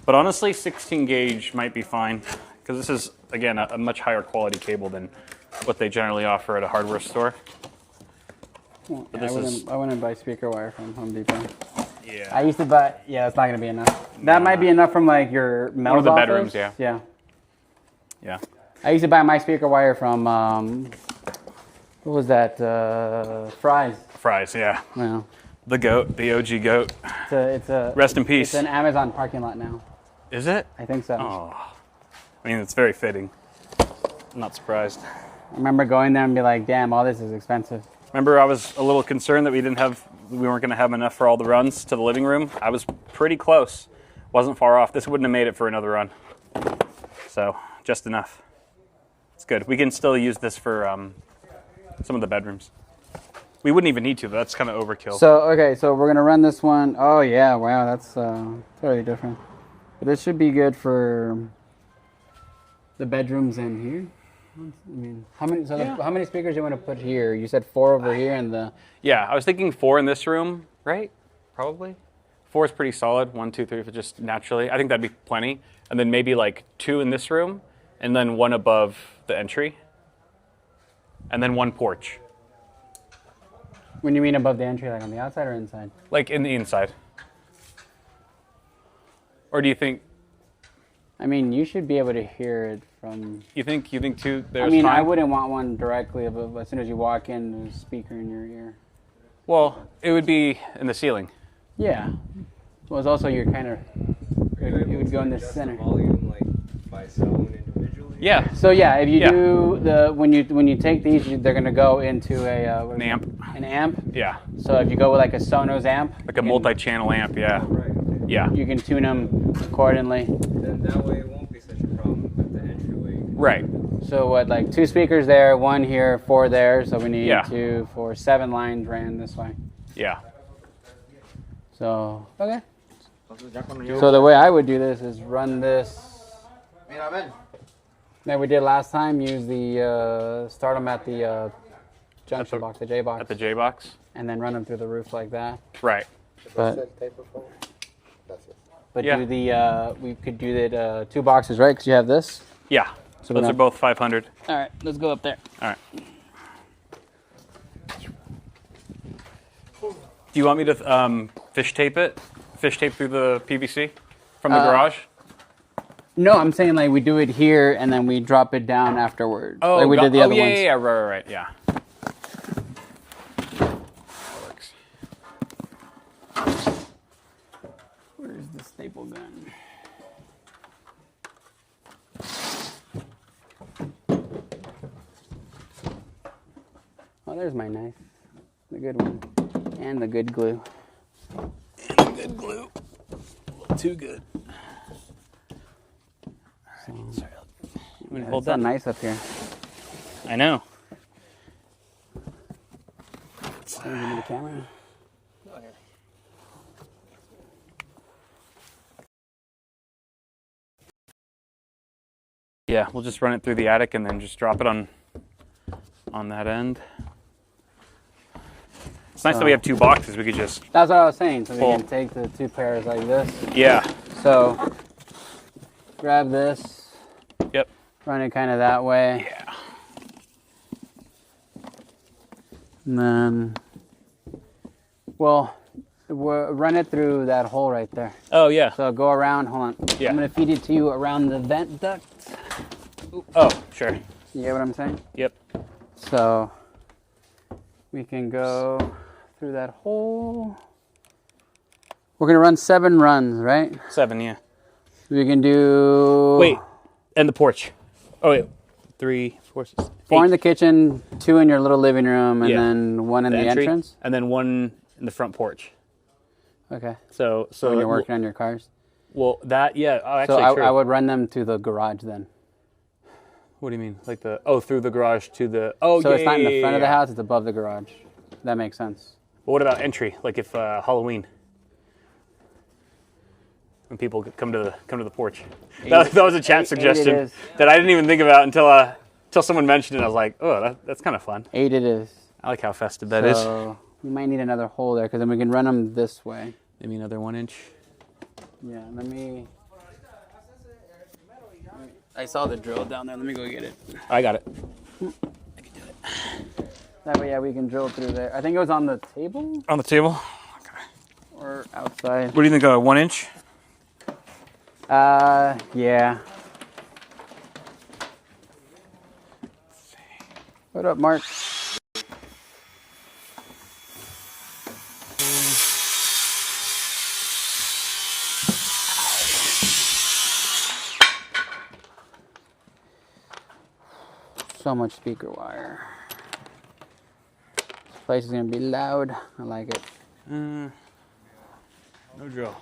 D: But honestly, 16 gauge might be fine. Because this is, again, a much higher quality cable than what they generally offer at a hardware store.
H: Well, I wouldn't buy speaker wire from Home Depot.
D: Yeah.
H: I used to buy... Yeah, it's not going to be enough. That might be enough from, like, your Mel's
D: One of the
H: office.
D: bedrooms, yeah.
H: Yeah.
D: Yeah.
H: I used to buy my speaker wire from... what was that? Fry's.
D: Fry's, yeah.
H: Well,
D: The GOAT, the OG GOAT.
H: It's a...
D: Rest in peace.
H: It's an Amazon parking lot now.
D: Is it?
H: I think so.
D: Oh. I mean, it's very fitting. I'm not surprised.
H: I remember going there and be like, damn, all this is expensive.
D: Remember, I was a little concerned that we weren't going to have enough for all the runs to the living room. I was pretty close. Wasn't far off. This wouldn't have made it for another run. So, just enough. It's good. We can still use this for some of the bedrooms. We wouldn't even need to, but that's kind of overkill.
H: So, okay, so we're going to run this one. Oh, yeah, wow, that's totally different. But this should be good for the bedrooms in here. I mean, how many speakers do you want to put here? You said 4 over here and the...
D: Yeah, I was thinking 4 in this room, right? Probably. 4 is pretty solid. 1, 2, 3, if it just naturally. I think that'd be plenty. And then maybe like 2 in this room, and then 1 above the entry. And then 1 porch.
H: When you mean above the entry, like on the outside or inside?
D: Like in the inside. Or do you think...
H: I mean, you should be able to hear it from...
D: You think 2 there's
H: I mean,
D: fine?
H: I wouldn't want one directly above. As soon as you walk in, there's a speaker in your ear.
D: Well, it would be in the ceiling.
H: Yeah. Well, it's also your kind of... It would go in the center.
J: Volume, like, by zone individually?
D: Yeah.
H: So yeah, if you do the... When you take these, they're going to go into a...
D: An amp.
H: An amp?
D: Yeah.
H: So if you go with like a Sonos amp...
D: Like a multi-channel amp, yeah.
J: Oh, right, okay.
D: Yeah.
H: You can tune them accordingly.
J: Then that way it won't be such a problem with the entryway.
D: Right.
H: So what, like 2 speakers there, 1 here, 4 there. So we need 2, 4, 7 lines ran this way.
D: Yeah.
H: So, okay. So the way I would do this is run this. That we did last time. Use the start them at the junction box, the J box.
D: At the J box.
H: And then run them through the roof like that.
D: Right.
H: But
D: yeah.
H: do the we could do that 2 boxes, right? Because you have this.
D: Yeah. So those are both 500.
H: All right, let's go up there.
D: All right. Do you want me to fish tape it? Fish tape through the PVC from the garage?
H: No, I'm saying like we do it here and then we drop it down afterwards.
D: Oh,
H: like we did the other ones.
D: Yeah, right, yeah. That works.
H: Where is this
C: staple gun. Oh, there's my knife. The good one. And the good glue. And the good glue. Too good.
A: Sorry,
C: Yeah,
A: hold
C: it's so
A: that.
C: nice up here.
A: I know.
C: Give me the camera.
A: Yeah, we'll just run it through the attic and then just drop it on that end. It's nice that we have two boxes. We could just
C: That's what I was saying. So we
A: pull.
C: can take the two pairs like this.
A: Yeah.
C: So grab this.
A: Yep.
C: Run it kind of that way.
A: Yeah.
C: And then, well, run it through that hole right there.
A: Oh yeah.
C: So go around. Hold on.
A: Yeah.
C: I'm gonna feed it to you around the vent duct.
A: Oh, sure.
C: You get what I'm saying?
A: Yep.
C: So we can go through that hole. We're gonna run 7 runs, right?
A: 7, yeah.
C: We can do.
A: Wait, and the porch. Oh wait, 3, 4, 6,
C: 4 in
A: 8.
C: the kitchen, 2 in your little living room, and
A: Yeah.
C: then 1 in the
A: entry,
C: entrance.
A: and then 1 in the front porch.
C: Okay.
A: So
C: When you're working on your cars.
A: Well, that yeah. Oh,
C: So
A: actually, true.
C: I would run them to the garage then.
A: What do you mean? Like through the garage to the
C: So
A: yeah,
C: it's not in the
A: yeah,
C: front of the
A: yeah.
C: house; it's above the garage. That makes sense.
A: But what about entry? Like if Halloween, when people come to the porch. That was a chat
C: 8
A: suggestion
C: it is.
A: that I didn't even think about until someone mentioned it. I was like, oh, that's kind of fun.
C: 8 it is.
A: I like how festive that is.
C: So we might need another hole there because then we can run them this way.
A: Maybe another 1 inch.
C: Yeah. Let me. I saw the drill down there. Let me go get it.
A: I got it.
C: That way, yeah, we can drill through there. I think it was on the table
A: On the table.
C: or outside.
A: What do you think? 1 inch?
C: Yeah. What up, Mark? So much speaker wire. This place is gonna be loud. I like it.
A: No drill.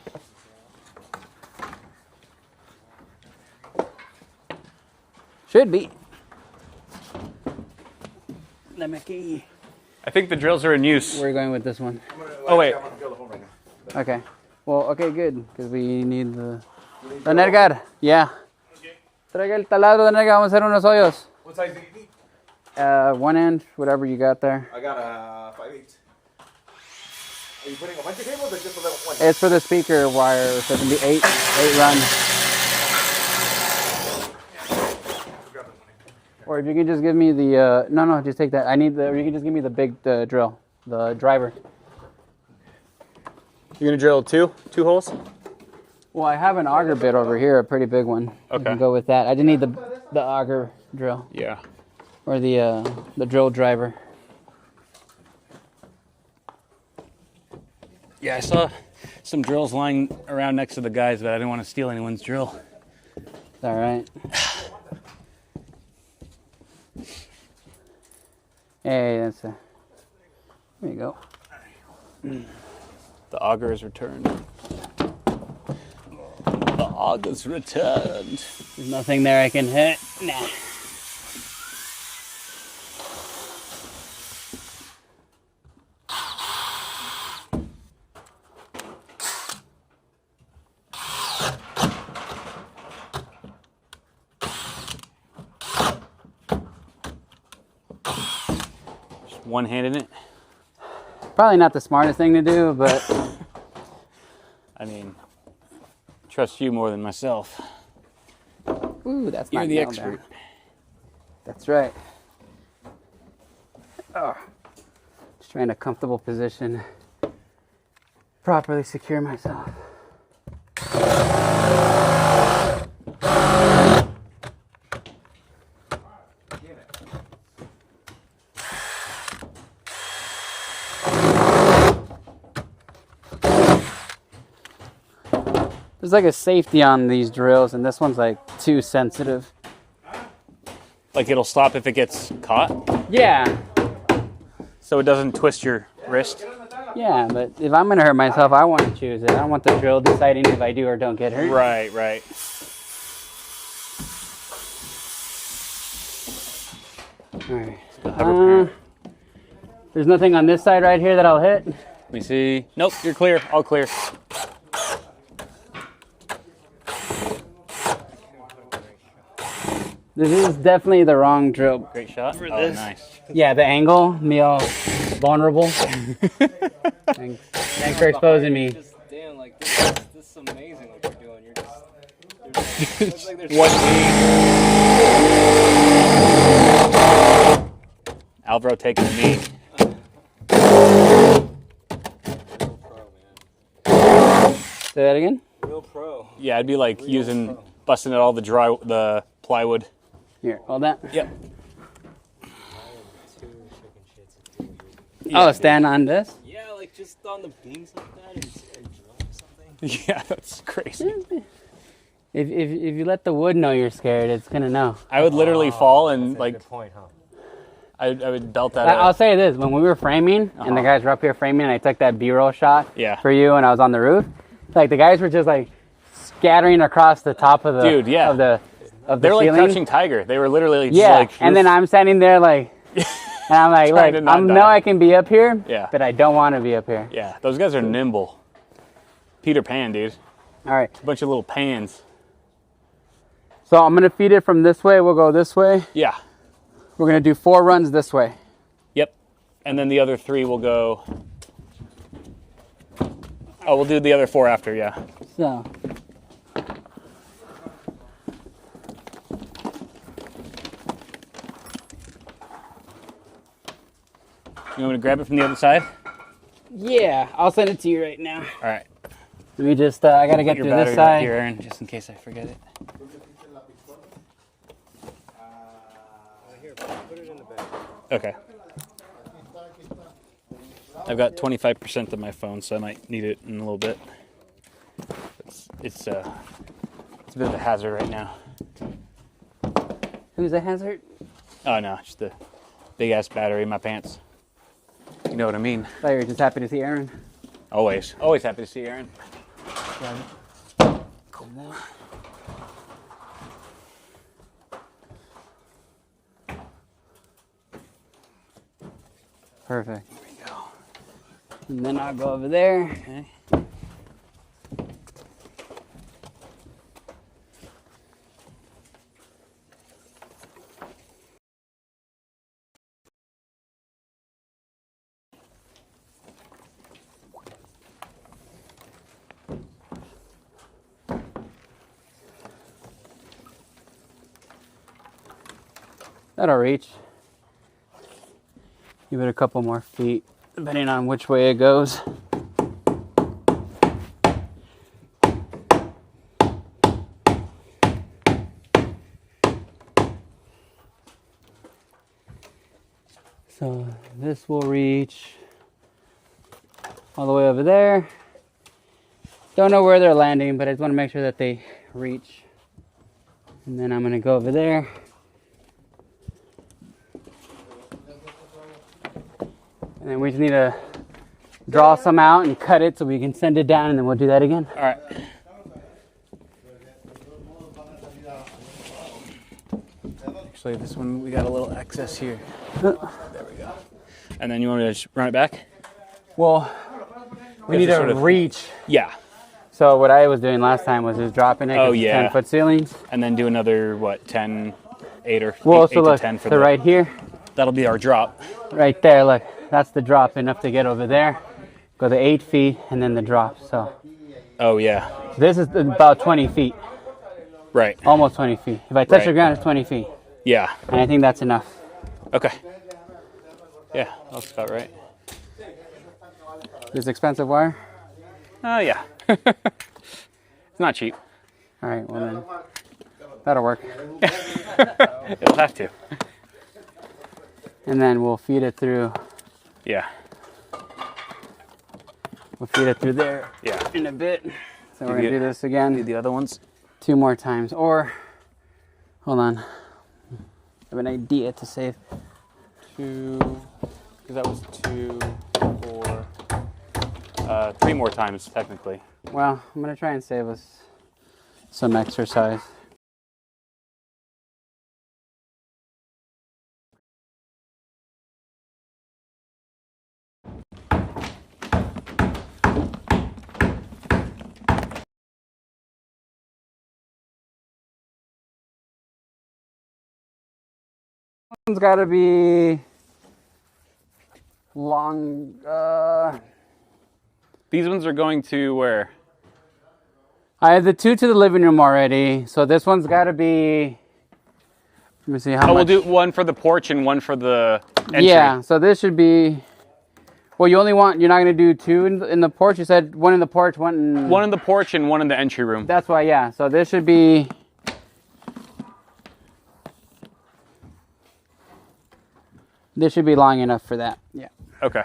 C: Should be. Let me key.
A: I think the drills are in use.
C: Where are you going with this one?
A: Oh wait.
C: Okay. Well, okay, good, because we need the... Don Edgar, yeah. Traiga el taladro, Don Edgar, vamos a hacer unos hoyos.
E: What size do you need?
C: 1 inch, whatever you got there.
E: I got a 5/8. Are you putting a bunch of cables or just a little one?
C: It's for the speaker wire, so it can be 8 runs. Or if you can just give me the, no, just take that. You can just give me the big drill, the driver.
A: You're gonna drill two holes?
C: Well, I have an auger bit over here, a pretty big one. You
A: Okay.
C: can go with that. I just need the auger drill,
A: Yeah.
C: or the drill driver.
A: Yeah, I saw some drills lying around next to the guys, but I didn't want to steal anyone's drill.
C: It's all right. Hey, that's a. There you go.
A: The auger is returned. The auger's returned.
C: There's nothing there I can hit. Nah.
A: Just one hand in it.
C: Probably not the smartest thing to do, but
A: I mean, trust you more than myself.
C: ooh, that's
A: You're
C: not
A: the
C: nailed
A: expert.
C: down. That's right. Oh, just trying a comfortable position. Properly secure myself. There's
H: there's like a safety on these drills, and this one's like too sensitive.
D: Like it'll stop if it gets caught,
H: Yeah,
D: so it doesn't twist your wrist.
H: yeah, but if I'm gonna hurt myself, I want to choose it. I don't want the drill deciding if I do or don't get hurt.
D: Right, right.
H: All right. There's nothing on this side right here that I'll hit.
D: Let me see. Nope, you're clear. All clear.
H: This is definitely the wrong drill.
D: Great shot. For this. Nice.
H: Yeah, the angle, me all vulnerable. Thanks for exposing me.
J: Just, damn, like, this is amazing what you're doing. You're just like there's
D: Alvaro taking the knee.
H: Say that again?
J: Real pro.
D: Yeah, it'd be like busting out all the plywood.
H: Here, hold that.
D: Yep.
H: Oh, stand on this?
J: Yeah, like just on the beams like that and drill something.
D: Yeah, that's crazy.
H: If you let the wood know you're scared, it's gonna know.
D: I would literally fall and like.
J: Good point, huh?
D: I would belt that
H: I'll
D: out.
H: say this: when we were framing and the guys were up here framing, and I took that B-roll shot for you, and I was on the roof. Like the guys were just like scattering across the top of the of the
D: They were like
H: ceiling.
D: Crouching Tiger. They were literally just like.
H: And then I'm standing there like, and I'm like,
D: Trying
H: look,
D: to
H: I
D: not
H: know
D: die.
H: I can be up here,
D: Yeah.
H: but I don't want to be up here.
D: Yeah, those guys are nimble. Peter Pan, dude.
H: All right.
D: A bunch of little pans.
H: So I'm gonna feed it from this way. We'll go this way.
D: Yeah.
H: We're gonna do 4 runs this way.
D: Yep. And then the other 3 will go. Oh, we'll do the other 4 after, yeah.
H: So.
D: You want me to grab it from the other side?
H: Yeah, I'll send it to you right now.
D: All right.
H: Let me just, I gotta get
D: Your
H: through
D: battery
H: this
D: right
H: side.
D: here, Aaron, just in case I forget it.
J: Put it in the bag.
D: Okay. I've got 25% of my phone, so I might need it in a little bit. It's a bit of a hazard right now.
H: Who's a hazard?
D: Oh no, just the big ass battery in my pants. You know what I mean?
H: I thought you were just happy to see Aaron.
D: Always happy to see Aaron.
H: Perfect. There we go. And then I'll go over there.
D: Okay.
H: That'll reach. Give it a couple more feet, depending on which way it goes. So this will reach all the way over there. Don't know where they're landing, but I just want to make sure that they reach. And then I'm going to go over there. And then we just need to draw some out and cut it so we can send it down, and then we'll do that again.
D: All right. Actually, this one, we got a little excess here. There we go. And then you want me to just run it back?
H: Well, we need to
D: sort of-
H: reach.
D: Yeah.
H: So what I was doing last time was just dropping it. 'cause
D: Oh,
H: it's
D: yeah.
H: 10-foot ceilings.
D: And then do another, what, 10, 8 or
H: Well,
D: 8
H: so
D: to
H: look,
D: 10 for
H: so
D: the...
H: right here,
D: That'll be our drop.
H: right there, look, that's the drop, enough to get over there. Go the 8 feet, and then the drop. So
D: Oh, yeah.
H: this is about 20 feet,
D: Right.
H: almost 20 feet. If I touch
D: Right.
H: the ground, it's 20 feet.
D: Yeah.
H: And I think that's enough.
D: Okay. Yeah, that's about right.
H: This expensive wire?
D: Oh, yeah. It's not cheap.
H: All right, well then, that'll work.
D: It'll have to.
H: And then we'll feed it through.
D: Yeah.
H: We'll feed it through there.
D: Yeah.
H: In a bit. So we're going to do this again.
D: Do the other ones.
H: 2 more times. Or, hold on. I have an idea to save.
D: 2, because that was 2, 4, 3 more times, technically.
H: Well, I'm going to try and save us some exercise. One's got to be long.
D: These ones are going to where?
H: I have the 2 to the living room already, so this one's got to be. Let me see how much.
D: We'll do one for the porch and one for the entry.
H: Yeah, so this should be. Well, you're not going to do 2 in the porch. You said 1 in the porch, 1 in.
D: 1 in the porch and 1 in the entry room.
H: That's why, yeah. So this should be. This should be long enough for that. Yeah.
D: Okay.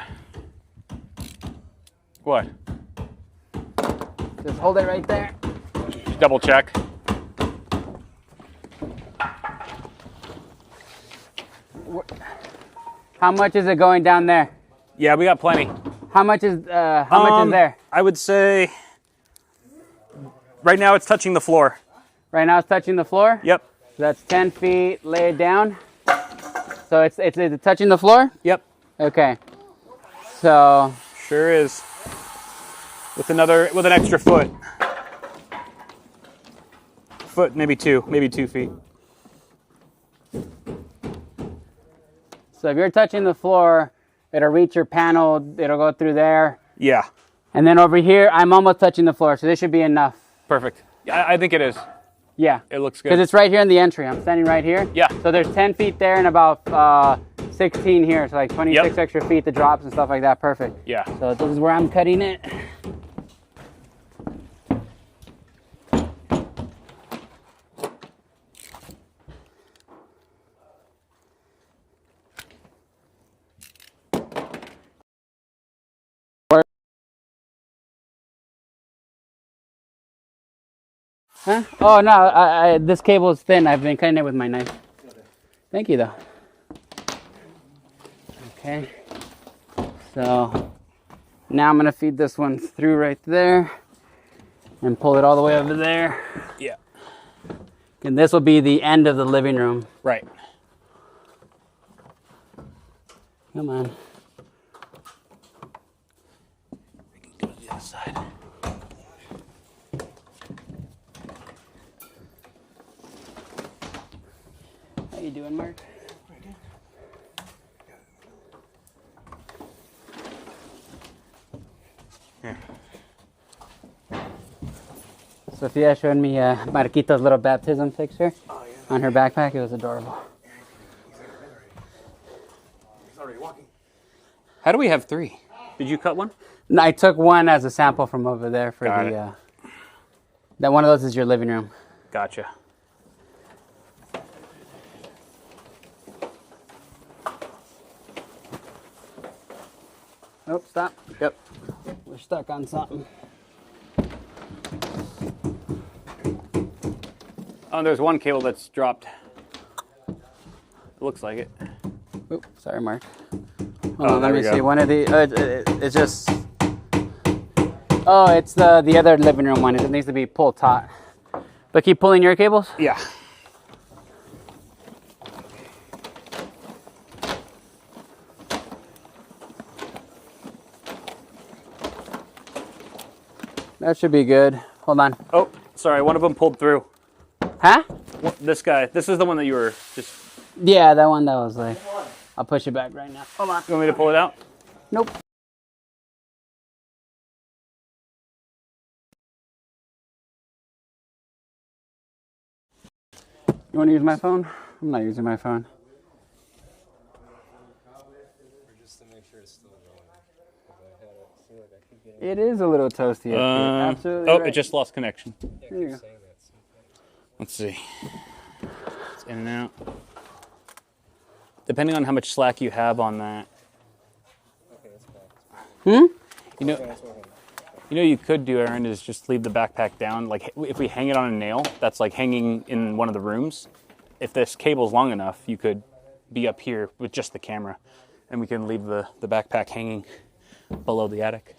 D: What?
H: Just hold it right there.
D: Double check.
H: How much is it going down there?
D: Yeah, we got plenty.
H: How much is there?
D: I would say right now it's touching the floor.
H: Right now it's touching the floor?
D: Yep.
H: So that's 10 feet laid down. So it's touching the floor?
D: Yep.
H: Okay. So
D: Sure is. With an extra foot. Foot, maybe 2 feet.
H: So if you're touching the floor, it'll reach your panel, it'll go through there.
D: Yeah.
H: And then over here, I'm almost touching the floor, so this should be enough.
D: Perfect. I think it is.
H: Yeah.
D: It looks good.
H: Because it's right here in the entry. I'm standing right here.
D: Yeah.
H: So there's 10 feet there and about 16 here, so like 26
D: Yep.
H: extra feet, the drops and stuff like that. Perfect.
D: Yeah.
H: So this is where I'm cutting it. Huh? Oh no, this cable is thin. I've been cutting it with my knife. Thank you though. Okay. So now I'm gonna feed this one through right there and pull it all the way over there.
D: Yeah.
H: And this will be the end of the living room.
D: Right.
H: Come on.
D: Do the other side.
H: How you doing, Mark?
D: Here.
H: Sophia showed me Marquita's little baptism picture on her backpack. It was adorable.
E: He's already walking.
D: How do we have 3? Did you cut one?
H: No, I took one as a sample from over there for
D: Got
H: the. That one of those is your living room.
D: Gotcha.
H: Oh, stop.
D: Yep.
H: We're stuck on something.
D: Oh, there's one cable that's dropped. It looks like it.
H: Oops, sorry, Mark. Hold
D: Oh,
H: on,
D: there
H: let
D: we
H: me
D: go.
H: see. One of the. It's just. Oh, it's the other living room one. It needs to be pulled taut. But keep pulling your cables.
D: Yeah.
H: That should be good. Hold on.
D: Oh, sorry. One of them pulled through.
H: Huh?
D: This guy. This is the one that you were just.
H: Yeah, that one that was like. I'll push it back right now. Hold on.
D: You want me to pull it out?
H: Nope. You want to use my phone? I'm not using my phone.
J: Just to make sure it's still going. I had it. Feel like I keep getting.
H: It is a little toasty up here. Absolutely.
D: Oh,
H: right.
D: it just lost connection.
H: There you go.
J: Saying that.
D: Let's see. It's in and out. Depending on how much slack you have on that.
J: Okay, that's fine.
H: Hmm?
D: You know,
J: That's fine.
D: You know, you could do, Aaron, is just leave the backpack down. Like if we hang it on a nail, that's like hanging in one of the rooms. If this cable's long enough, you could be up here with just the camera, and we can leave the backpack hanging below the attic.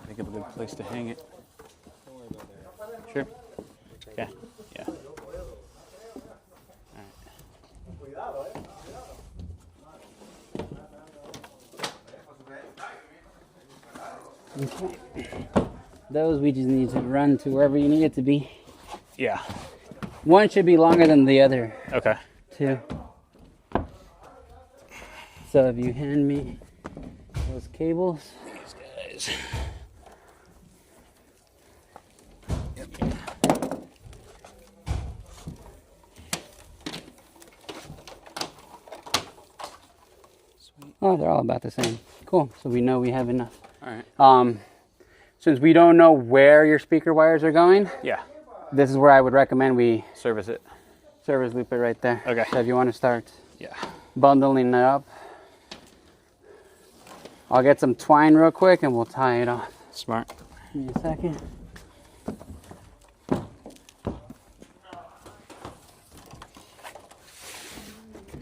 D: Think of a good place to hang it. Sure. Yeah. Yeah.
H: Okay. Those we just need to run to wherever you need it to be.
D: Yeah.
H: One should be longer than the other.
D: Okay.
H: Too. So if you hand me those cables.
D: These guys.
H: Oh, they're all about the same. Cool. So we know we have enough.
D: All right.
H: Since we don't know where your speaker wires are going,
D: Yeah.
H: this is where I would recommend we
D: Service it.
H: service loop it right there.
D: Okay.
H: So if you want to start
D: Yeah.
H: bundling it up, I'll get some twine real quick and we'll tie it off.
D: Smart.
H: Give me a second.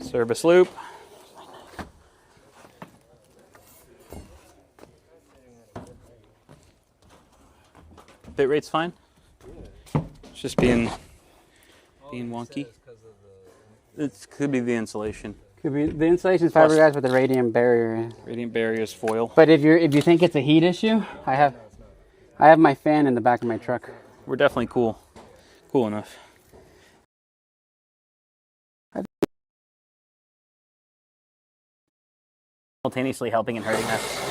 D: Service loop. Bit rate's fine. It's just being wonky. It could be the insulation.
H: Could be the insulation is fiberglass with the radiant barrier.
D: Radiant barrier is foil.
H: But if you think it's a heat issue, I have my fan in the back of my truck.
D: We're definitely cool enough. Simultaneously helping and hurting us.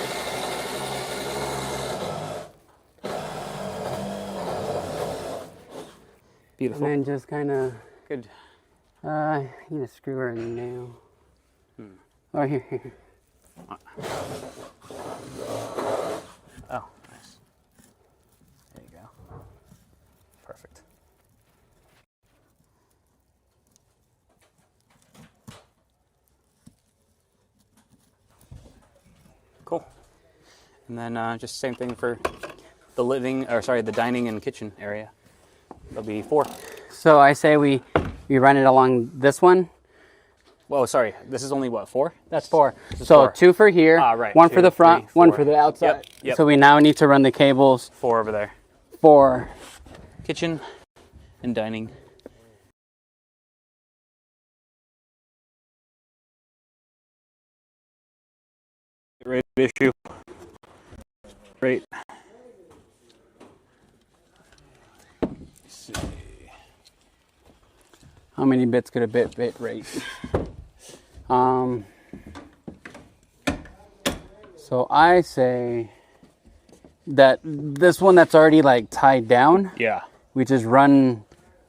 D: Beautiful.
H: And then just kind of
D: Good.
H: you need a screw or a nail. Oh, here.
D: Oh, nice. There you go. Perfect. Cool. And then just same thing for the dining and kitchen area. There'll be 4.
H: So I say we run it along this one.
D: Whoa, sorry. This is only what, 4?
H: That's 4.
D: This is
H: So
D: 4.
H: 2 for here,
D: right.
H: 1
D: 2,
H: for the front,
D: 3,
H: 1
D: 4.
H: for the outside.
D: Yep.
H: So we now need to run the cables
D: 4 over there.
H: for
D: Kitchen and dining. Rate issue. Rate. See.
H: how many bits could a bit rate? So I say that this one that's already like tied down,
D: Yeah.
H: we just run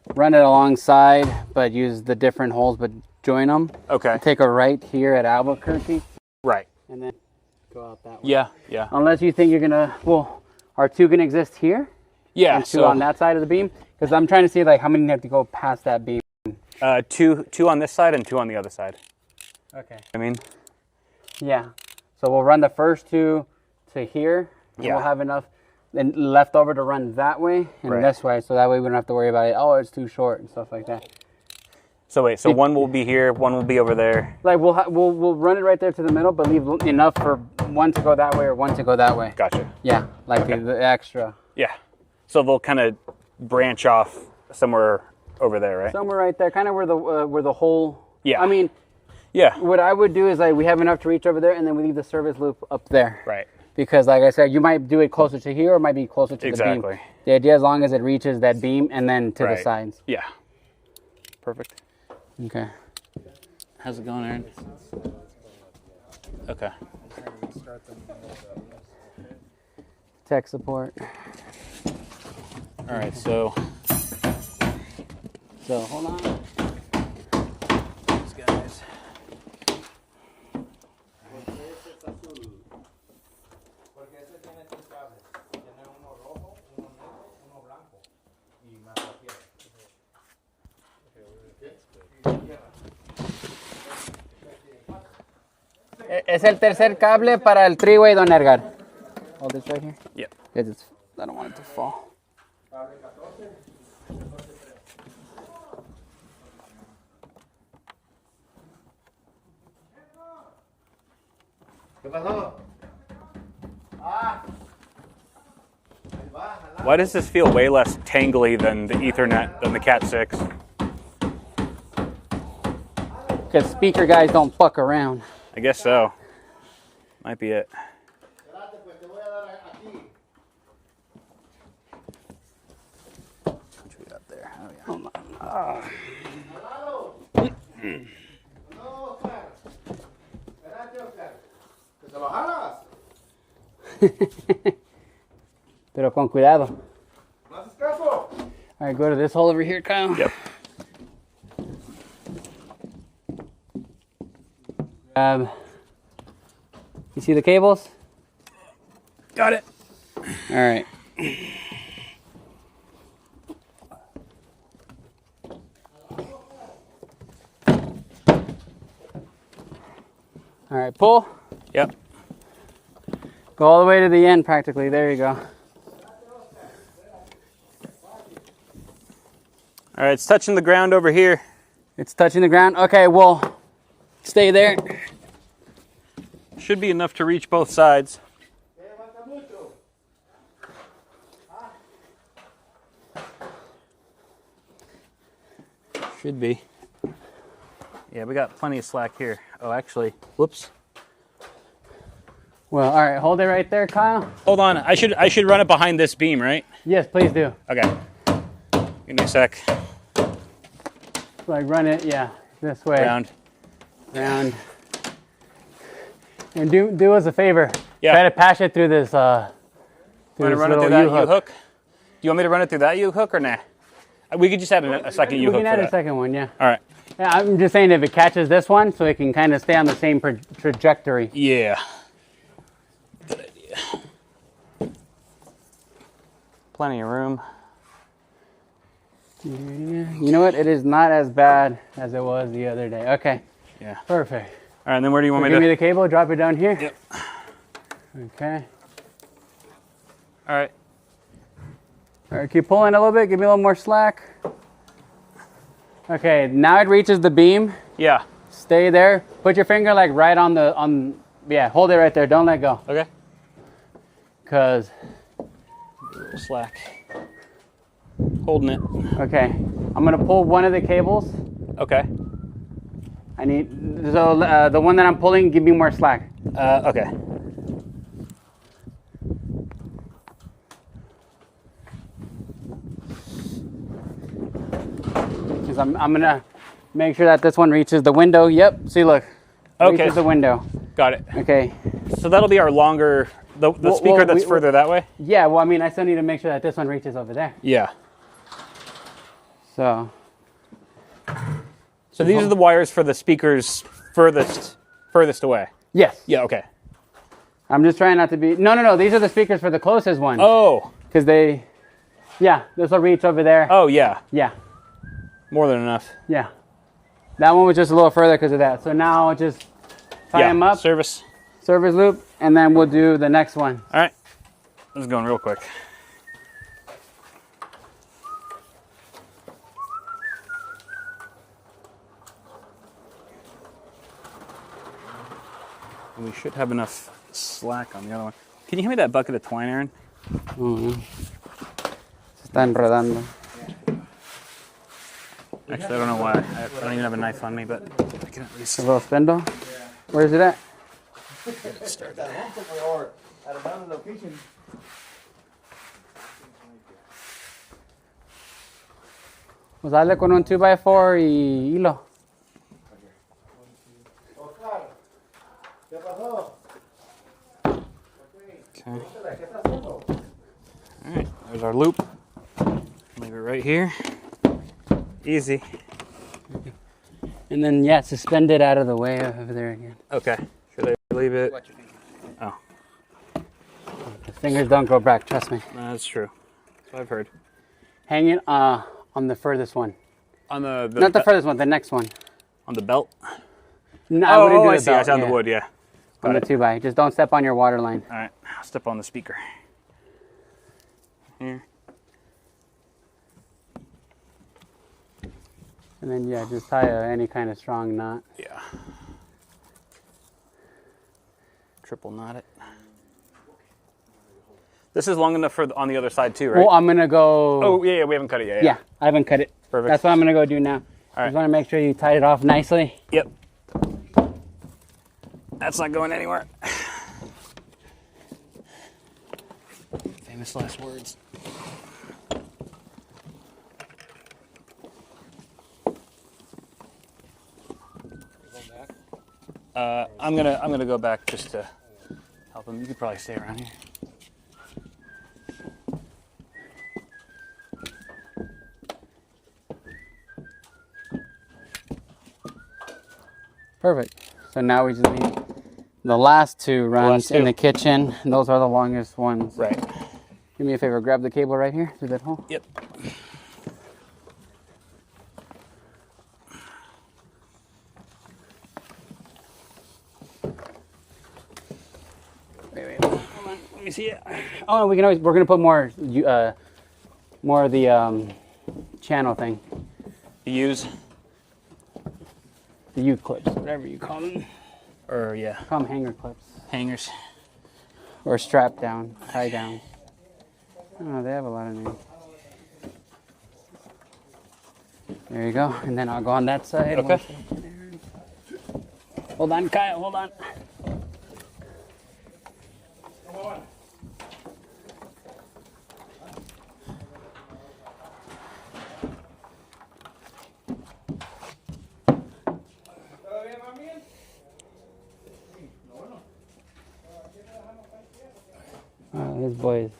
H: it alongside, but use the different holes, but join them.
D: Okay.
H: Take a right here at Albuquerque,
D: Right.
H: and then go out that way.
D: Yeah. Yeah.
H: Unless you think you're gonna, are 2 gonna exist here?
D: Yeah.
H: And 2 on that side of the beam? Because I'm trying to see like how many have to go past that beam.
D: 2 on this side and 2 on the other side.
H: Okay.
D: I mean.
H: Yeah. So we'll run the first 2 to here. And
D: Yeah.
H: we'll have enough then left over to run that way and
D: Right.
H: this way. So that way we don't have to worry about it. Oh, it's too short and stuff like that.
D: So wait. So one will be here. One will be over there.
H: Like we'll run it right there to the middle, but leave enough for 1 to go that way or 1 to go that way.
D: Gotcha.
H: Yeah. Like
D: Okay.
H: the extra.
D: Yeah. So they'll kind of branch off somewhere over there, right?
H: Somewhere right there, kind of where the hole.
D: Yeah.
H: I mean,
D: Yeah.
H: what I would do is like we have enough to reach over there, and then we leave the service loop up there.
D: Right.
H: Because like I said, you might do it closer to here, or it might be closer to the
D: Exactly.
H: beam. The idea, as long as it reaches that beam, and then to the
D: Right.
H: sides.
D: Yeah. Perfect.
H: Okay.
D: How's it going, Aaron? Okay.
H: Tech support.
D: All right. So
H: Hold on.
D: these guys.
H: Es el tercer cable para el three-way, don Edgar. Hold this right here.
D: Yeah.
H: Because I don't want it to fall.
E: ¿Qué pasó? Ah.
D: Why does this feel way less tangly than the Ethernet, than the Cat 6?
H: Because speaker guys don't fuck around.
D: I guess so. Might be it.
H: What we got there? Oh, yeah. Hold on. Pero con cuidado. All right, go to this hole over here, Kyle.
D: Yep.
H: Grab. You see the cables?
D: Got it.
H: All right. All right, pull.
D: Yep.
H: Go all the way to the end practically. There you go.
D: All right, it's touching the ground over here.
H: It's touching the ground. Okay, well, stay there.
D: Should be enough to reach both sides. Should be. Yeah, we got plenty of slack here. Oh, actually, whoops.
H: Well, all right, hold it right there, Kyle.
D: Hold on, I should run it behind this beam, right?
H: Yes, please do.
D: Okay. Give me a sec.
H: Like run it, yeah, this way.
D: Round.
H: And do us a favor.
D: Yeah.
H: Try to patch it through this.
D: Want to run it through that U-hook? Do you want me to run it through that U-hook or nah? We could just add a second U-hook.
H: We can add
D: for
H: a
D: that.
H: second one, yeah.
D: All right.
H: Yeah, I'm just saying if it catches this one, so it can kind of stay on the same trajectory.
D: Yeah. Good idea. Plenty of room.
H: You know what? It is not as bad as it was the other day. Okay.
D: Yeah.
H: Perfect.
D: All right, and then where do you want
H: So
D: me to?
H: give me the cable. Drop it down here.
D: Yep.
H: Okay.
D: All right.
H: All right. Keep pulling a little bit. Give me a little more slack. Okay. Now it reaches the beam.
D: Yeah.
H: Stay there. Put your finger like right on the Yeah. Hold it right there. Don't let go.
D: Okay.
H: Cause.
D: Slack. Holding it.
H: Okay. I'm gonna pull one of the cables.
D: Okay.
H: I need the one that I'm pulling. Give me more slack.
D: Okay.
H: Because I'm gonna make sure that this one reaches the window. Yep. See, look.
D: Okay.
H: Reaches the window.
D: Got it.
H: Okay.
D: So that'll be our longer, the speaker that's further that way?
H: Yeah, well, I mean, I still need to make sure that this one reaches over there.
D: Yeah.
H: So
D: these are the wires for the speakers furthest away?
H: yes.
D: Yeah, okay.
H: I'm just trying not to be... No. These are the speakers for the closest one.
D: Oh.
H: Because they... Yeah, this will reach over there.
D: Oh, yeah.
H: Yeah.
D: More than enough.
H: Yeah. That one was just a little further because of that. So now I'll just tie them up.
D: Service
H: loop, and then we'll do the next one.
D: All right. This is going real quick. We should have enough slack on the other one. Can you hand me that bucket of twine, Aaron?
H: Se está enredando.
D: Actually, I don't know why. I don't even have a knife on me, but I can at least
H: A little spindle. Where's it at?
D: start
E: At home somewhere or at another location.
H: Pues dale con un 2x4 y hilo.
E: Oscar, ¿qué pasó?
D: Okay. All right, there's our loop. Leave it right here. Easy.
H: And then, yeah, suspend it out of the way over there again.
D: Okay. Should I leave it? Oh,
H: The fingers don't go back, trust me.
D: that's true. That's what I've heard.
H: Hang it on the furthest one.
D: On the
H: Not the furthest one, the next one.
D: on the belt.
H: No, I wouldn't do
D: I
H: the
D: see.
H: belt,
D: I see on
H: yeah.
D: the wood. Yeah.
C: on the 2x. Just don't step on your water line.
D: All right, I'll step on the speaker. Here.
C: And then, yeah, just tie any kind of strong knot.
D: Yeah. Triple knot it. This is long enough for on the other side too, right?
C: Well, I'm going to go...
D: Oh, yeah, we haven't cut it yet.
C: Yeah, I haven't cut it.
D: Perfect.
C: That's what I'm going to go do now.
D: All right.
C: Just want to make sure you tied it off nicely.
D: Yep. That's not going anywhere. Famous last words. I'm gonna go back just to help him. You could probably stay around here.
C: Perfect. So now we just need the last 2 runs in the kitchen. Those are the longest ones.
D: Right.
C: Do me a favor, grab the cable right here through that hole.
D: Yep.
C: Wait, hold on. Let me see it. Oh, we're gonna put more of the channel thing.
D: Use
C: The U clips, whatever you call them.
D: or yeah,
C: Call them hanger clips.
D: hangers.
C: Or strap down, tie down. Oh, they have a lot of names. There you go. And then I'll go on that side.
D: Okay.
C: Hold on, Kyle, hold on. Oh, this boy is...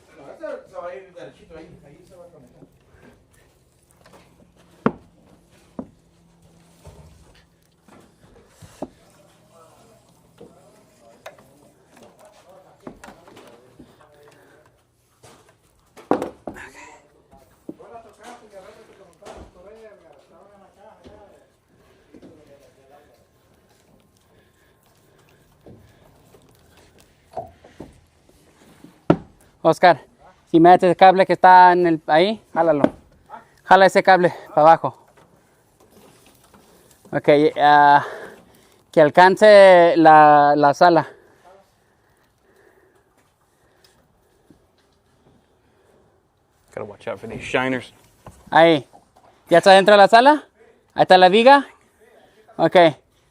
C: Oscar, si metes el cable que está ahí, jálalo. Jala ese cable para abajo. Ok, que alcance la sala.
D: Gotta watch out for these shiners.
C: Ahí. ¿Ya está dentro de la sala? Ahí está la viga. Ok,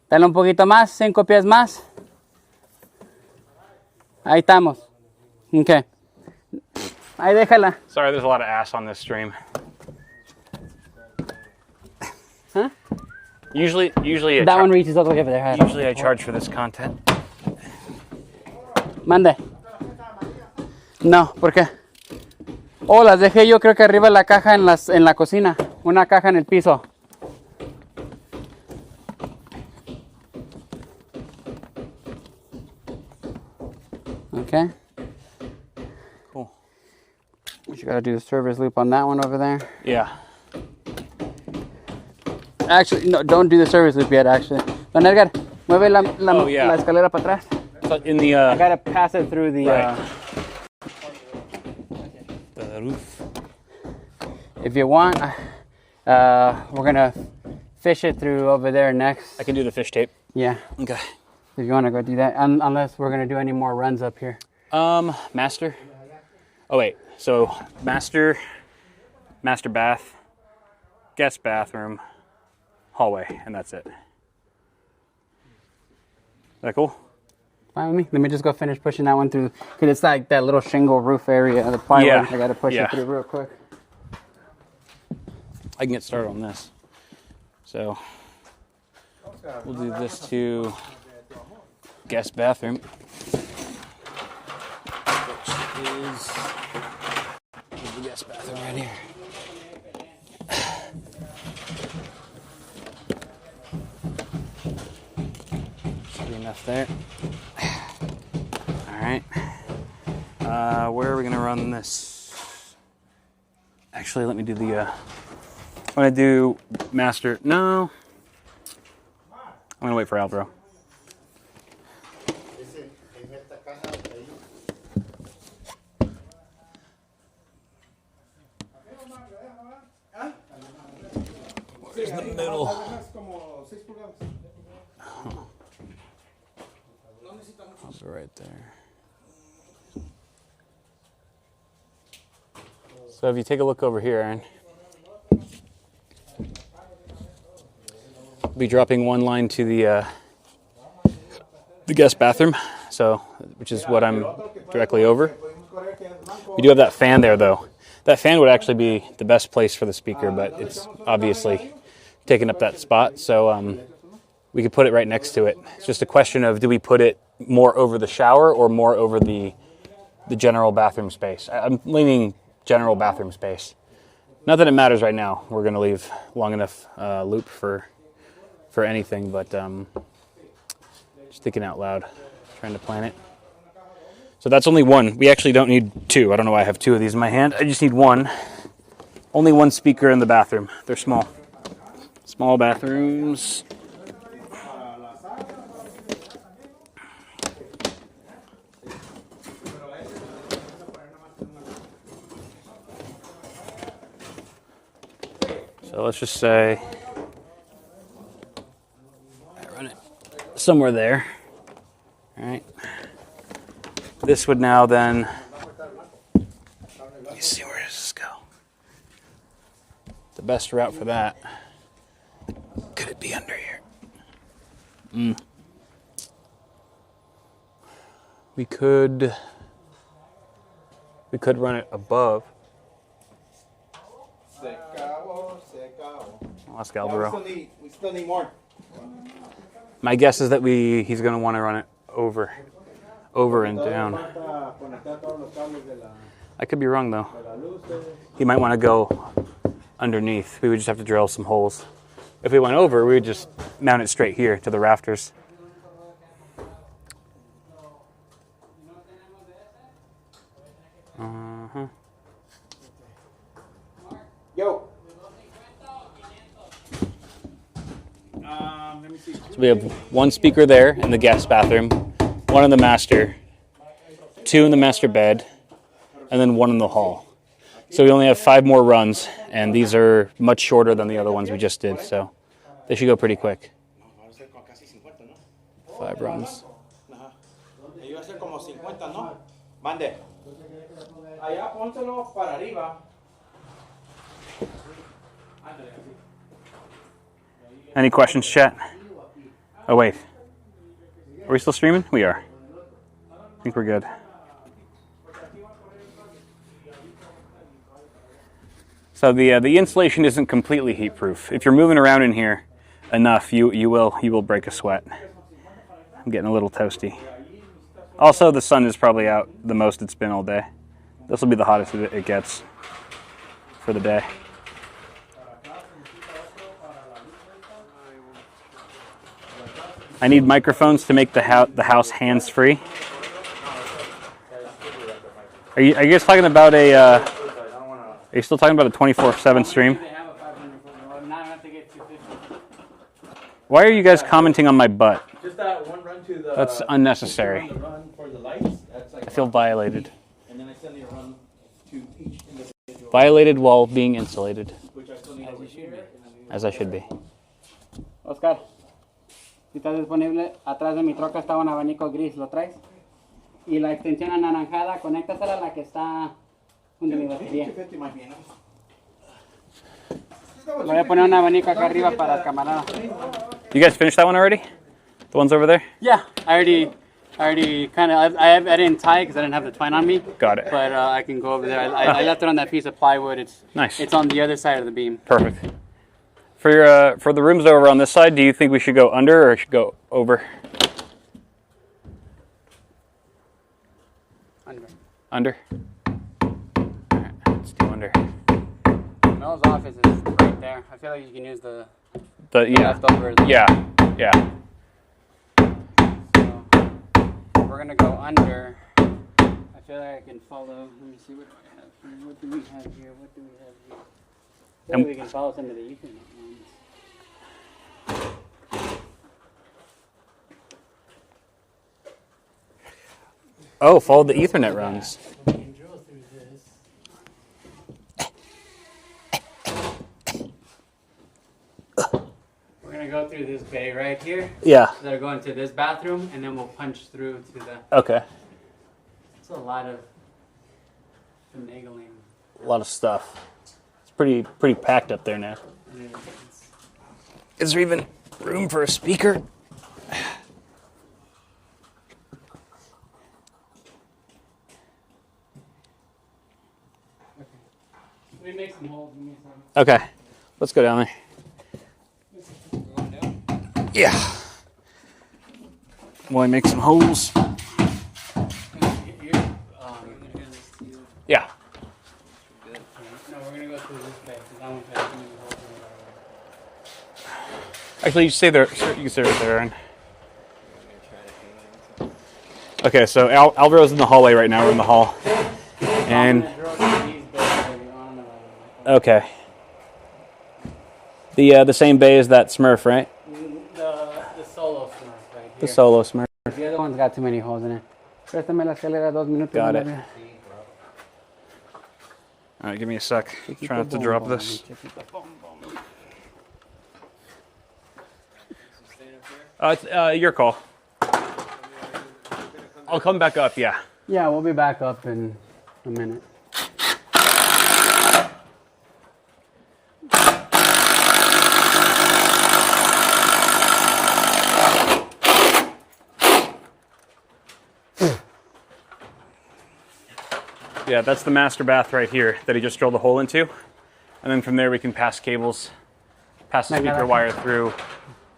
C: dale un poquito más, 5 pies más. Ahí estamos. Ok. Ahí déjala.
D: Sorry, there's a lot of ass on this stream.
C: Huh?
D: Usually
C: That one reaches all the way over there.
D: Usually I charge for this content.
C: Mande. No, ¿por qué? Oh, las dejé yo creo que arriba de la caja en la cocina. Una caja en el piso. Okay.
D: Cool.
C: We just gotta do the service loop on that one over there.
D: Yeah.
C: Actually, no, don't do the service loop yet, actually. Don Edgar, mueve la escalera para atrás.
D: So in the
C: I gotta pass it through the
D: the roof.
C: If you want, we're gonna fish it through over there next.
D: I can do the fish tape.
C: Yeah.
D: Okay.
C: If you want to go do that, unless we're gonna do any more runs up here.
D: Master. Oh wait. So master bath, guest bathroom, hallway, and that's it. Is that cool?
C: Fine with me. Let me just go finish pushing that one through, because it's like that little shingle roof area, the plywood.
D: Yeah.
C: I gotta push it through real quick.
D: I can get started on this. So we'll do this to guest bathroom, which is the guest bathroom right here. Should be enough there. All right. Where are we gonna run this? Actually, let me do the. I'm gonna do master. No. I'm gonna wait for Alvaro.
A: There's the middle. I'll be right there. So if you take a look over here, Aaron, we'll be dropping one line to the guest bathroom, so which is what I'm directly over. We do have that fan there, though. That fan would actually be the best place for the speaker, but it's obviously taking up that spot, so we could put it right next to it. It's just a question of, do we put it more over the shower or more over the general bathroom space? I'm leaning general bathroom space. Not that it matters right now. We're going to leave long enough loop for anything, but just thinking out loud, trying to plan it. So that's only one. We actually don't need two. I don't know why I have two of these in my hand. I just need one. Only one speaker in the bathroom. They're small. Small bathrooms. So let's just say I run it somewhere there. All right. This would now then, let me see, where does this go? The best route for that, could it be under here? We could run it above. Ask Alvaro.
E: We still need more.
A: My guess is that he's going to want to run it over and down. I could be wrong, though. He might want to go underneath. We would just have to drill some holes. If we went over, we would just mount it straight here to the rafters.
E: Yo.
A: So we have one speaker there in the guest bathroom, one in the master, two in the master bed, and then one in the hall. So we only have 5 more runs, and these are much shorter than the other ones we just did, so they should go pretty quick. 5 runs.
E: Mande. Allá pónselo para arriba.
A: Any questions, chat? Oh, wait. Are we still streaming? We are. I think we're good. So the insulation isn't completely heat proof. If you're moving around in here enough, you will break a sweat. I'm getting a little toasty. Also, the sun is probably out the most it's been all day. This will be the hottest it gets for the day. I need microphones to make the house hands-free. Are you guys talking about a? Are you still talking about a 24/7 stream? Why are you guys commenting on my butt?
E: Just that one run to the.
A: That's unnecessary.
E: Run for the lights. That's like
A: I feel violated.
E: And then I still need a run to each individual.
A: Violated while being insulated.
E: Which I still need over here.
A: As I should be.
C: Oscar, si estás disponible, atrás de mi troca está un abanico gris, ¿lo traes? Y la extensión anaranjada, conéctasela a la que está junto a mi batería. Voy a poner un abanico acá arriba para el camarada.
A: You guys finished that one already? The ones over there?
C: Yeah, I already kind of, I didn't tie it because I didn't have the twine on me.
A: Got it.
C: But I can go over there. I left it on that piece of plywood. It's
A: nice.
C: It's on the other side of the beam.
A: Perfect. For the rooms over on this side, do you think we should go under or should go over?
C: Under.
A: Under? Alright, let's do under.
C: Mel's office is right there. I feel like you can use the leftover.
A: Yeah.
C: So we're gonna go under. I feel like I can follow. Let me see, what do I have here? What do we have here? What do we have here? I feel like we can follow some of the Ethernet ones.
A: Oh, follow the Ethernet runs.
C: go through this bay right here.
D: Yeah.
C: They're going to this bathroom, and then we'll punch through to the.
D: Okay.
C: It's a lot of finagling.
D: A lot of stuff. It's pretty packed up there now. Is there even room for a speaker?
C: We make some holes.
D: Okay. Let's go down there. Yeah. While I make some holes. Yeah.
C: No, we're gonna go through this bay because I want to have too many holes in it.
D: Actually, you stay there. You can stay right there, Aaron. Okay, so Alvaro's in the hallway right now. We're in the hall. And okay. The same bay as that Smurf, right?
C: The solo Smurf right here.
D: The solo Smurf.
C: The other one's got too many holes in it. Préstame la escalera 2 minutos.
D: Got it. All right, give me a sec. Try not to drop this. It's your call. I'll come back up, yeah.
C: Yeah, we'll be back up in a minute.
D: Yeah, that's the master bath right here that he just drilled a hole into. And then from there we can pass cables, pass the speaker wire through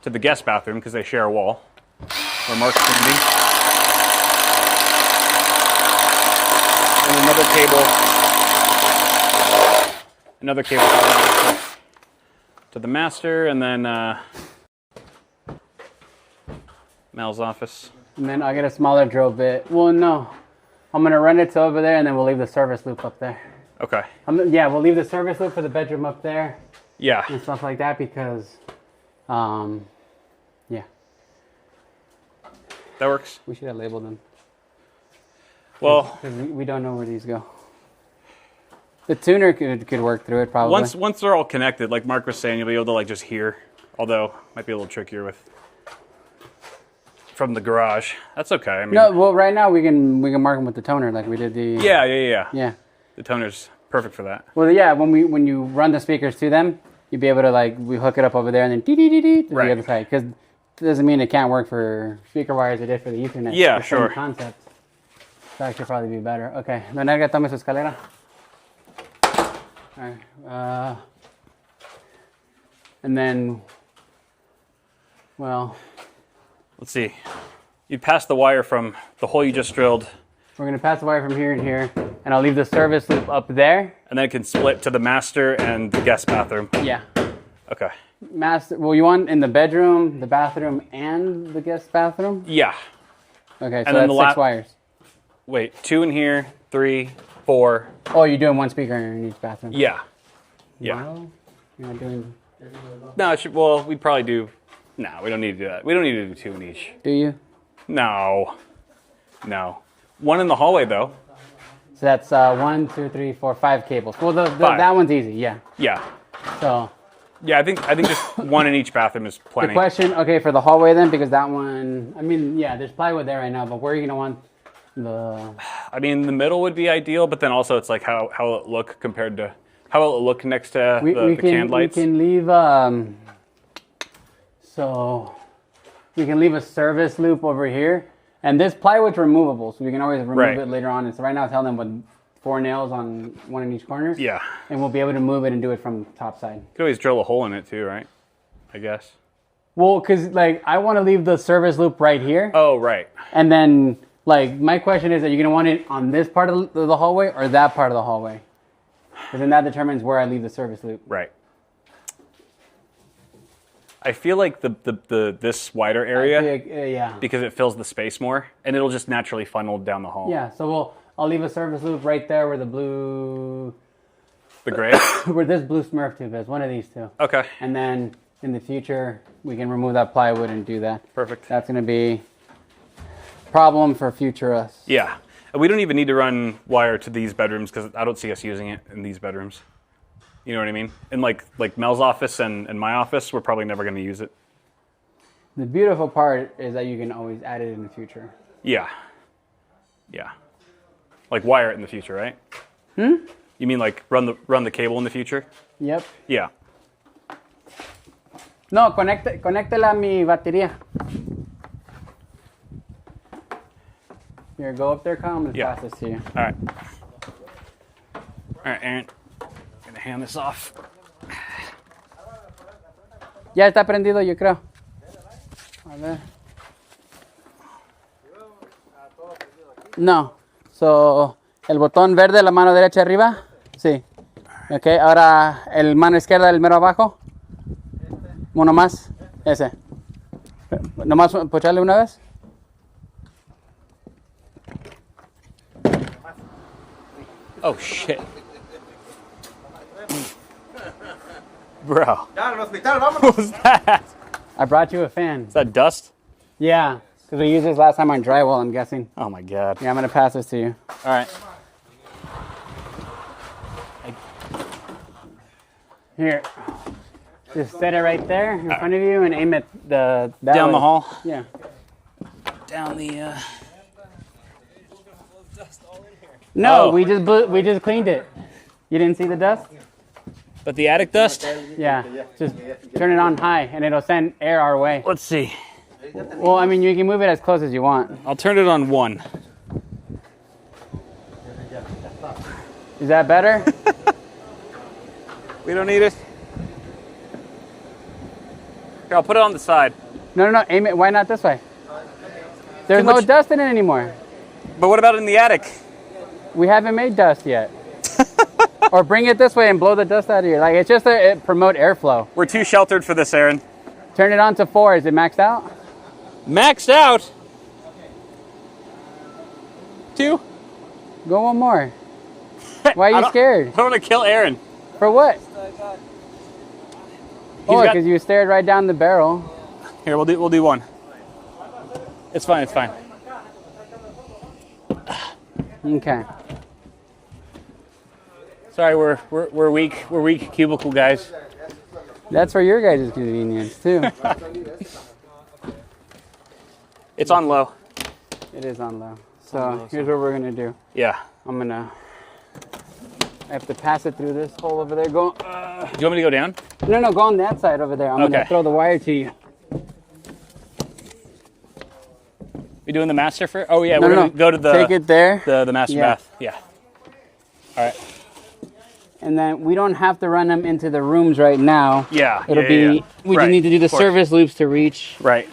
D: to the guest bathroom because they share a wall where Mark's going to be. And another cable to the master, and then Mel's office.
C: And then I'll get a smaller drill bit. Well, no. I'm going to run it to over there, and then we'll leave the service loop up there.
D: Okay.
C: Yeah, we'll leave the service loop for the bedroom up there.
D: Yeah.
C: And stuff like that because, yeah.
D: That works.
C: We should have labeled them.
D: Well,
C: because we don't know where these go. The tuner could work through it probably.
D: Once they're all connected, like Mark was saying, you'll be able to like just hear. Although might be a little trickier with from the garage. That's okay. I mean,
C: no, well, right now we can mark them with the toner like we did the.
D: Yeah. The toner's perfect for that.
C: Well, yeah. When you run the speakers to them, you'd be able to like we hook it up over there and then to the other side because it doesn't mean it can't work for speaker wires. It did for the Ethernet.
D: Yeah,
C: the
D: sure.
C: Same concept. That should probably be better. Okay. Venga, tome su escalera. All right. And then, well.
D: Let's see. You pass the wire from the hole you just drilled.
C: We're going to pass the wire from here and here, and I'll leave the service loop up there.
D: And then it can split to the master and the guest bathroom.
C: Yeah.
D: Okay.
C: Master. Well, you want in the bedroom, the bathroom, and the guest bathroom?
D: Yeah.
C: Okay, so
D: and then
C: that's 6 wires.
D: Wait, 2 in here, 3, 4.
C: Oh, you're doing one speaker in each bathroom?
D: Yeah. Yeah.
C: Well, you're not doing...
D: No, it should, well, we'd probably do... No, we don't need to do that. We don't need to do 2 in each.
C: Do you?
D: No. 1 in the hallway, though.
C: So that's 1, 2, 3, 4, 5 cables. Well, that one's easy, yeah.
D: Yeah.
C: So...
D: Yeah, I think just 1 in each bathroom is plenty.
C: The question, okay, for the hallway then, because that one... I mean, yeah, there's plywood there right now, but where are you going to want the...
D: I mean, the middle would be ideal, but then also it's like how will it look compared to... How will it look next to the canned lights?
C: We can leave... So we can leave a service loop over here, and this plywood's removable, so we can always remove it later on. And so right now, it's held in with 4 nails on 1 in each corner.
D: Yeah.
C: And we'll be able to move it and do it from top side.
D: You could always drill a hole in it too, right? I guess.
C: Well, because like I want to leave the service loop right here.
D: Oh, right.
C: And then like my question is, are you gonna want it on this part of the hallway or that part of the hallway? Because then that determines where I leave the service loop.
D: Right. I feel like this wider area,
C: yeah,
D: because it fills the space more, and it'll just naturally funnel down the hall.
C: Yeah, so I'll leave a service loop right there where the blue,
D: the gray,
C: where this blue Smurf tube is, one of these two.
D: Okay.
C: And then in the future we can remove that plywood and do that.
D: Perfect.
C: That's going to be a problem for future us.
D: Yeah, and we don't even need to run wire to these bedrooms because I don't see us using it in these bedrooms. You know what I mean? In like Mel's office and my office, we're probably never going to use it.
H: The beautiful part is that you can always add it in the future.
D: Yeah. Yeah. Like wire it in the future, right?
H: Hmm?
D: You mean like run the cable in the future?
H: Yep.
D: Yeah.
H: No, conéctela a mi batería. Here, go up there, Kyle. I'm going to pass this to you.
D: All right. All right, Aaron. I'm going to hand this off.
H: Ya está prendido, yo creo. A ver. No. So, el botón verde, la mano derecha arriba. Sí. Ok, ahora el mano izquierda, el mero abajo. Uno más. Ese. Nomás pocharle una vez.
D: Oh, shit. Bro. What was that?
H: I brought you a fan.
D: Is that dust?
H: Yeah, because we used this last time on drywall, I'm guessing.
D: Oh, my God.
H: Yeah, I'm going to pass this to you.
D: All right.
H: Here. Just set it right there in front of you and aim at the...
D: Down the hall?
H: Yeah.
D: Down the...
H: No,
D: Oh.
H: we just cleaned it. You didn't see the dust?
D: But the attic dust?
H: Yeah, just turn it on high and it'll send air our way.
D: Let's see.
H: Well, I mean, you can move it as close as you want.
D: I'll turn it on 1.
H: Is that better?
D: We don't need it. Here, I'll put it on the side.
H: No, aim it. Why not this way? There's no dust in it anymore.
D: But what about in the attic?
H: We haven't made dust yet. Or bring it this way and blow the dust out of here. Like, it's just to promote airflow.
D: We're too sheltered for this, Aaron.
H: Turn it on to 4. Is it maxed out?
D: Maxed out? 2?
H: Go one more. Why are you scared?
D: I don't want to kill Aaron.
H: For what? Oh,
D: got-
H: because you stared right down the barrel.
D: Here, we'll do 1. It's fine, it's fine.
H: Okay.
D: Sorry, we're weak cubicle guys.
H: That's for your guys' convenience, too.
D: It's on low.
H: It is on low. So here's what we're going to do.
D: Yeah.
H: I have to pass it through this hole over there. Go.
D: Do you want me to go down?
H: No, go on that side over there. I'm going to throw the wire to you.
D: We doing the master for? Oh yeah,
H: No,
D: we're gonna go to the
H: take it there.
D: the master bath. Yeah. All right.
H: And then we don't have to run them into the rooms right now.
D: Yeah.
H: It'll be. We just need to do the service loops to reach.
D: Right.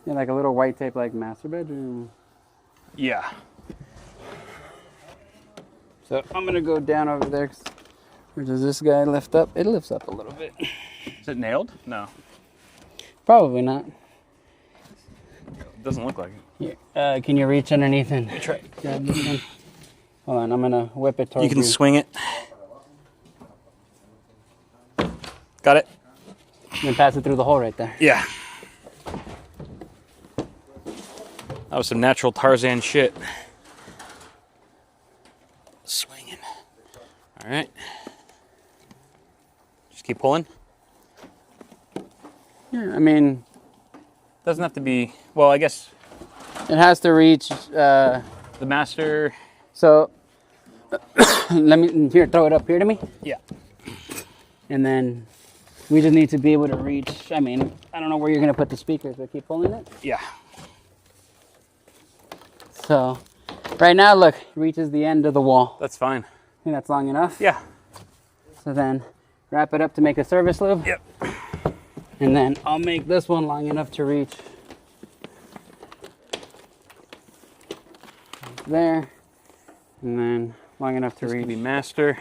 H: Yeah, like a little white tape, like master bedroom.
D: Yeah.
H: So I'm gonna go down over there. Where does this guy lift up? It lifts up a little bit.
D: Is it nailed? No.
H: Probably not.
D: It doesn't look like it.
H: Here, can you reach underneath and
D: Try.
H: grab this one? Hold on, I'm gonna whip it towards
D: You
H: you.
D: can swing it. Got it?
H: And pass it through the hole right there.
D: Yeah. That was some natural Tarzan shit. Swinging. All right. Just keep pulling.
H: Yeah, I mean,
D: Doesn't have to be. Well, I guess
H: it has to reach.
D: the master.
H: So let me throw it up here to me,
D: Yeah.
H: and then we just need to be able to reach. I mean, I don't know where you're gonna put the speakers, but keep pulling it.
D: Yeah.
H: So right now, look, it reaches the end of the wall.
D: That's fine.
H: I think that's long enough.
D: Yeah.
H: So then wrap it up to make a service loop.
D: Yep.
H: And then I'll make this one long enough to reach there. And then long enough to
D: This
H: reach.
D: could be master.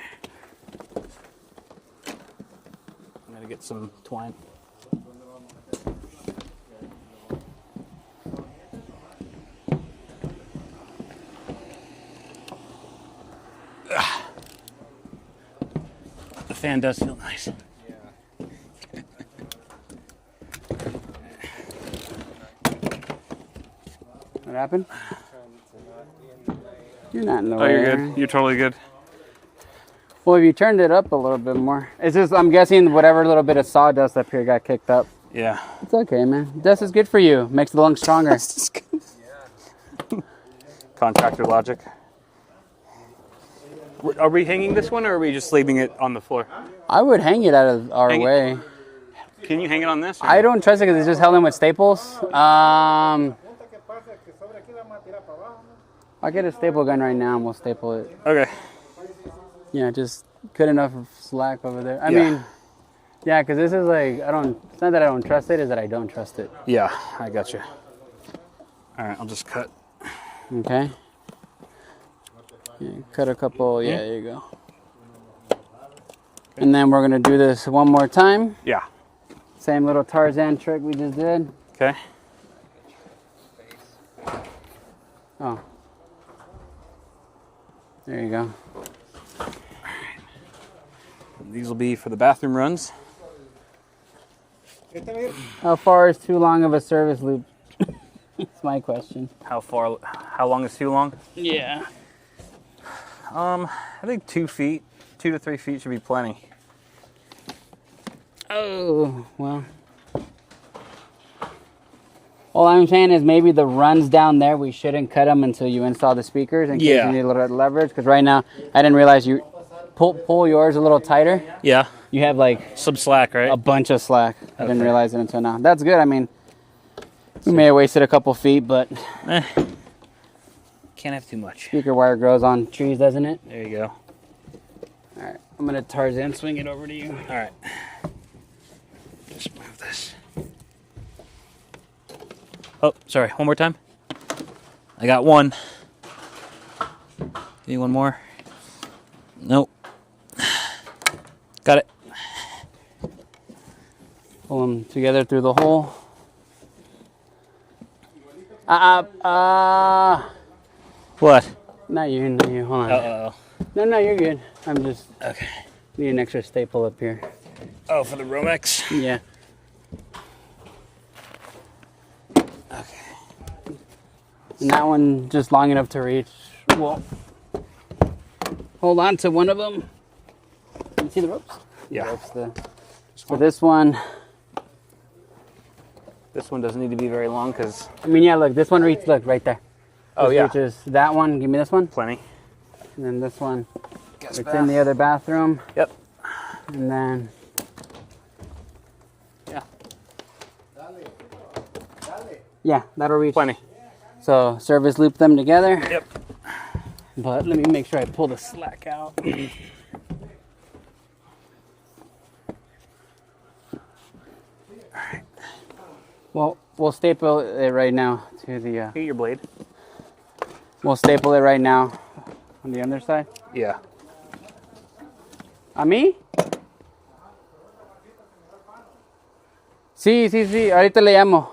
D: I'm gonna get some twine. The fan does feel nice.
H: What happened? You're not in the
D: Oh,
H: way.
D: you're
H: Aaron.
D: good. You're totally good.
H: Well, if you turned it up a little bit more. It's just, I'm guessing whatever little bit of sawdust up here got kicked up.
D: Yeah.
H: It's okay, man. Dust is good for you. Makes the lungs stronger.
D: Contractor logic. Are we hanging this one, or are we just leaving it on the floor?
H: I would hang it out of our way.
D: Can you hang it on this?
H: I don't trust it because it's just held in with staples. I'll get a staple gun right now and we'll staple it.
D: Okay.
H: Yeah, just good enough slack over there. I
D: Yeah.
H: mean, yeah, because this is like, it's not that I don't trust it, it's that I don't trust it.
D: Yeah, I got you. All right, I'll just cut.
H: Okay. Yeah, cut a couple, yeah, there you go. And then we're gonna do this one more time.
D: Yeah.
H: Same little Tarzan trick we just did.
D: Okay.
H: Oh. There you go.
D: These will be for the bathroom runs.
H: How far is too long of a service loop? That's my question.
D: How long is too long?
H: Yeah.
D: I think 2 feet, 2 to 3 feet should be plenty.
H: Oh, well. All I'm saying is maybe the runs down there, we shouldn't cut them until you install the speakers in case
D: Yeah.
H: you need a little bit of leverage. Because right now, I didn't realize you pull yours a little tighter.
D: Yeah.
H: You have like
D: Some slack, right?
H: a bunch of slack. I didn't
D: Okay.
H: realize it until now. That's good. I mean, we may have wasted a couple feet, but
D: Can't have too much.
H: speaker wire grows on trees, doesn't it?
D: There you go.
H: All right, I'm gonna Tarzan swing it over to you.
D: All right. Just move this. Oh, sorry. One more time. I got one. Need one more? Nope. Got it.
H: Pull them together through the hole.
D: What?
H: Not you, not you. Hold on.
D: Uh-oh.
H: No, you're good. I'm just
D: Okay.
H: need an extra staple up here.
D: Oh, for the Romex?
H: Yeah.
D: Okay.
H: And that one just long enough to reach. Well, hold on to one of them. You see the ropes?
D: Yeah.
H: For this one,
D: This one doesn't need to be very long because
H: I mean, yeah, look, this one reaches, look, right there.
D: Oh,
H: This
D: yeah.
H: reaches that one. Give me this one.
D: plenty.
H: And then this one. It's in the other bathroom.
D: Yep.
H: And then,
D: Yeah.
H: yeah, that'll reach.
D: Plenty.
H: So service loop them together.
D: Yep.
H: But let me make sure I pull the slack out. Well, we'll staple it right now to the.
D: Get your blade.
H: We'll staple it right now on the underside.
D: Yeah.
H: ¿A mí? Sí, ahorita le llamo.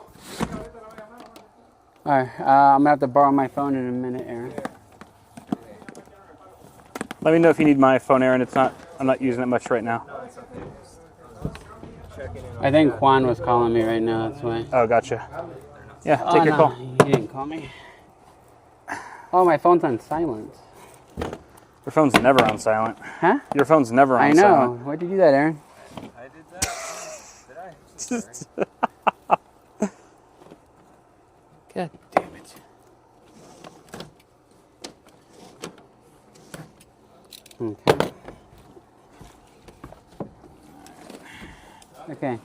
H: Alright, I'm gonna have to borrow my phone in a minute, Aaron.
D: Let me know if you need my phone, Aaron. I'm not using it much right now.
H: I think Juan was calling me right now, that's why.
D: Oh, gotcha. Yeah, take your call.
H: He didn't call me. Oh, my phone's on silent.
D: Your phone's never on silent.
H: Huh?
D: Your phone's never on
H: I know.
D: silent.
H: Why'd you do that, Aaron?
J: I did that? Did I?
H: God damn it. Okay. Okay.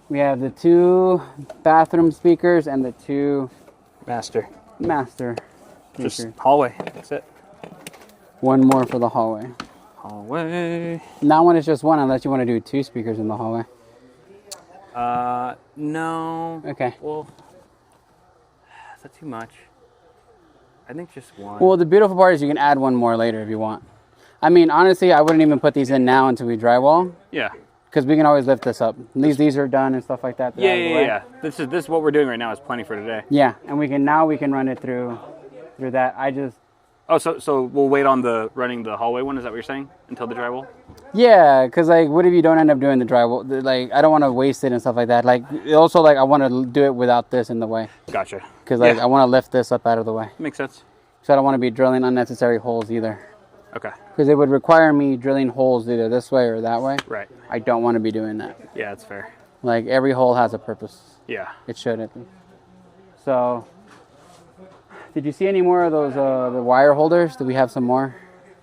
H: We have the 2 bathroom speakers and the 2
D: Master.
H: master
D: Just
H: speakers.
D: hallway. That's it.
H: One more for the hallway.
D: Hallway.
H: And that one is just one unless you want to do 2 speakers in the hallway.
D: No.
H: Okay.
D: Well, is that too much? I think just one.
H: Well, the beautiful part is you can add one more later if you want. I mean, honestly, I wouldn't even put these in now until we drywall.
D: Yeah.
H: Because we can always lift this up. These are done and stuff like that. They're out of the way.
D: Yeah. This is what we're doing right now is plenty for today.
H: Yeah, and we can run it through that.
D: Oh, so we'll wait on running the hallway one. Is that what you're saying? Until the drywall?
H: Yeah, because like, what if you don't end up doing the drywall? Like, I don't want to waste it and stuff like that. Like, also, like, I want to do it without this in the way.
D: Gotcha.
H: Because like,
D: Yeah.
H: I want to lift this up out of the way.
D: Makes sense.
H: So I don't want to be drilling unnecessary holes either.
D: Okay.
H: Because it would require me drilling holes either this way or that way.
D: Right.
H: I don't want to be doing that.
D: Yeah, that's fair.
H: Like, every hole has a purpose.
D: Yeah.
H: It should at least. So, did you see any more of those the wire holders? Do we have some more?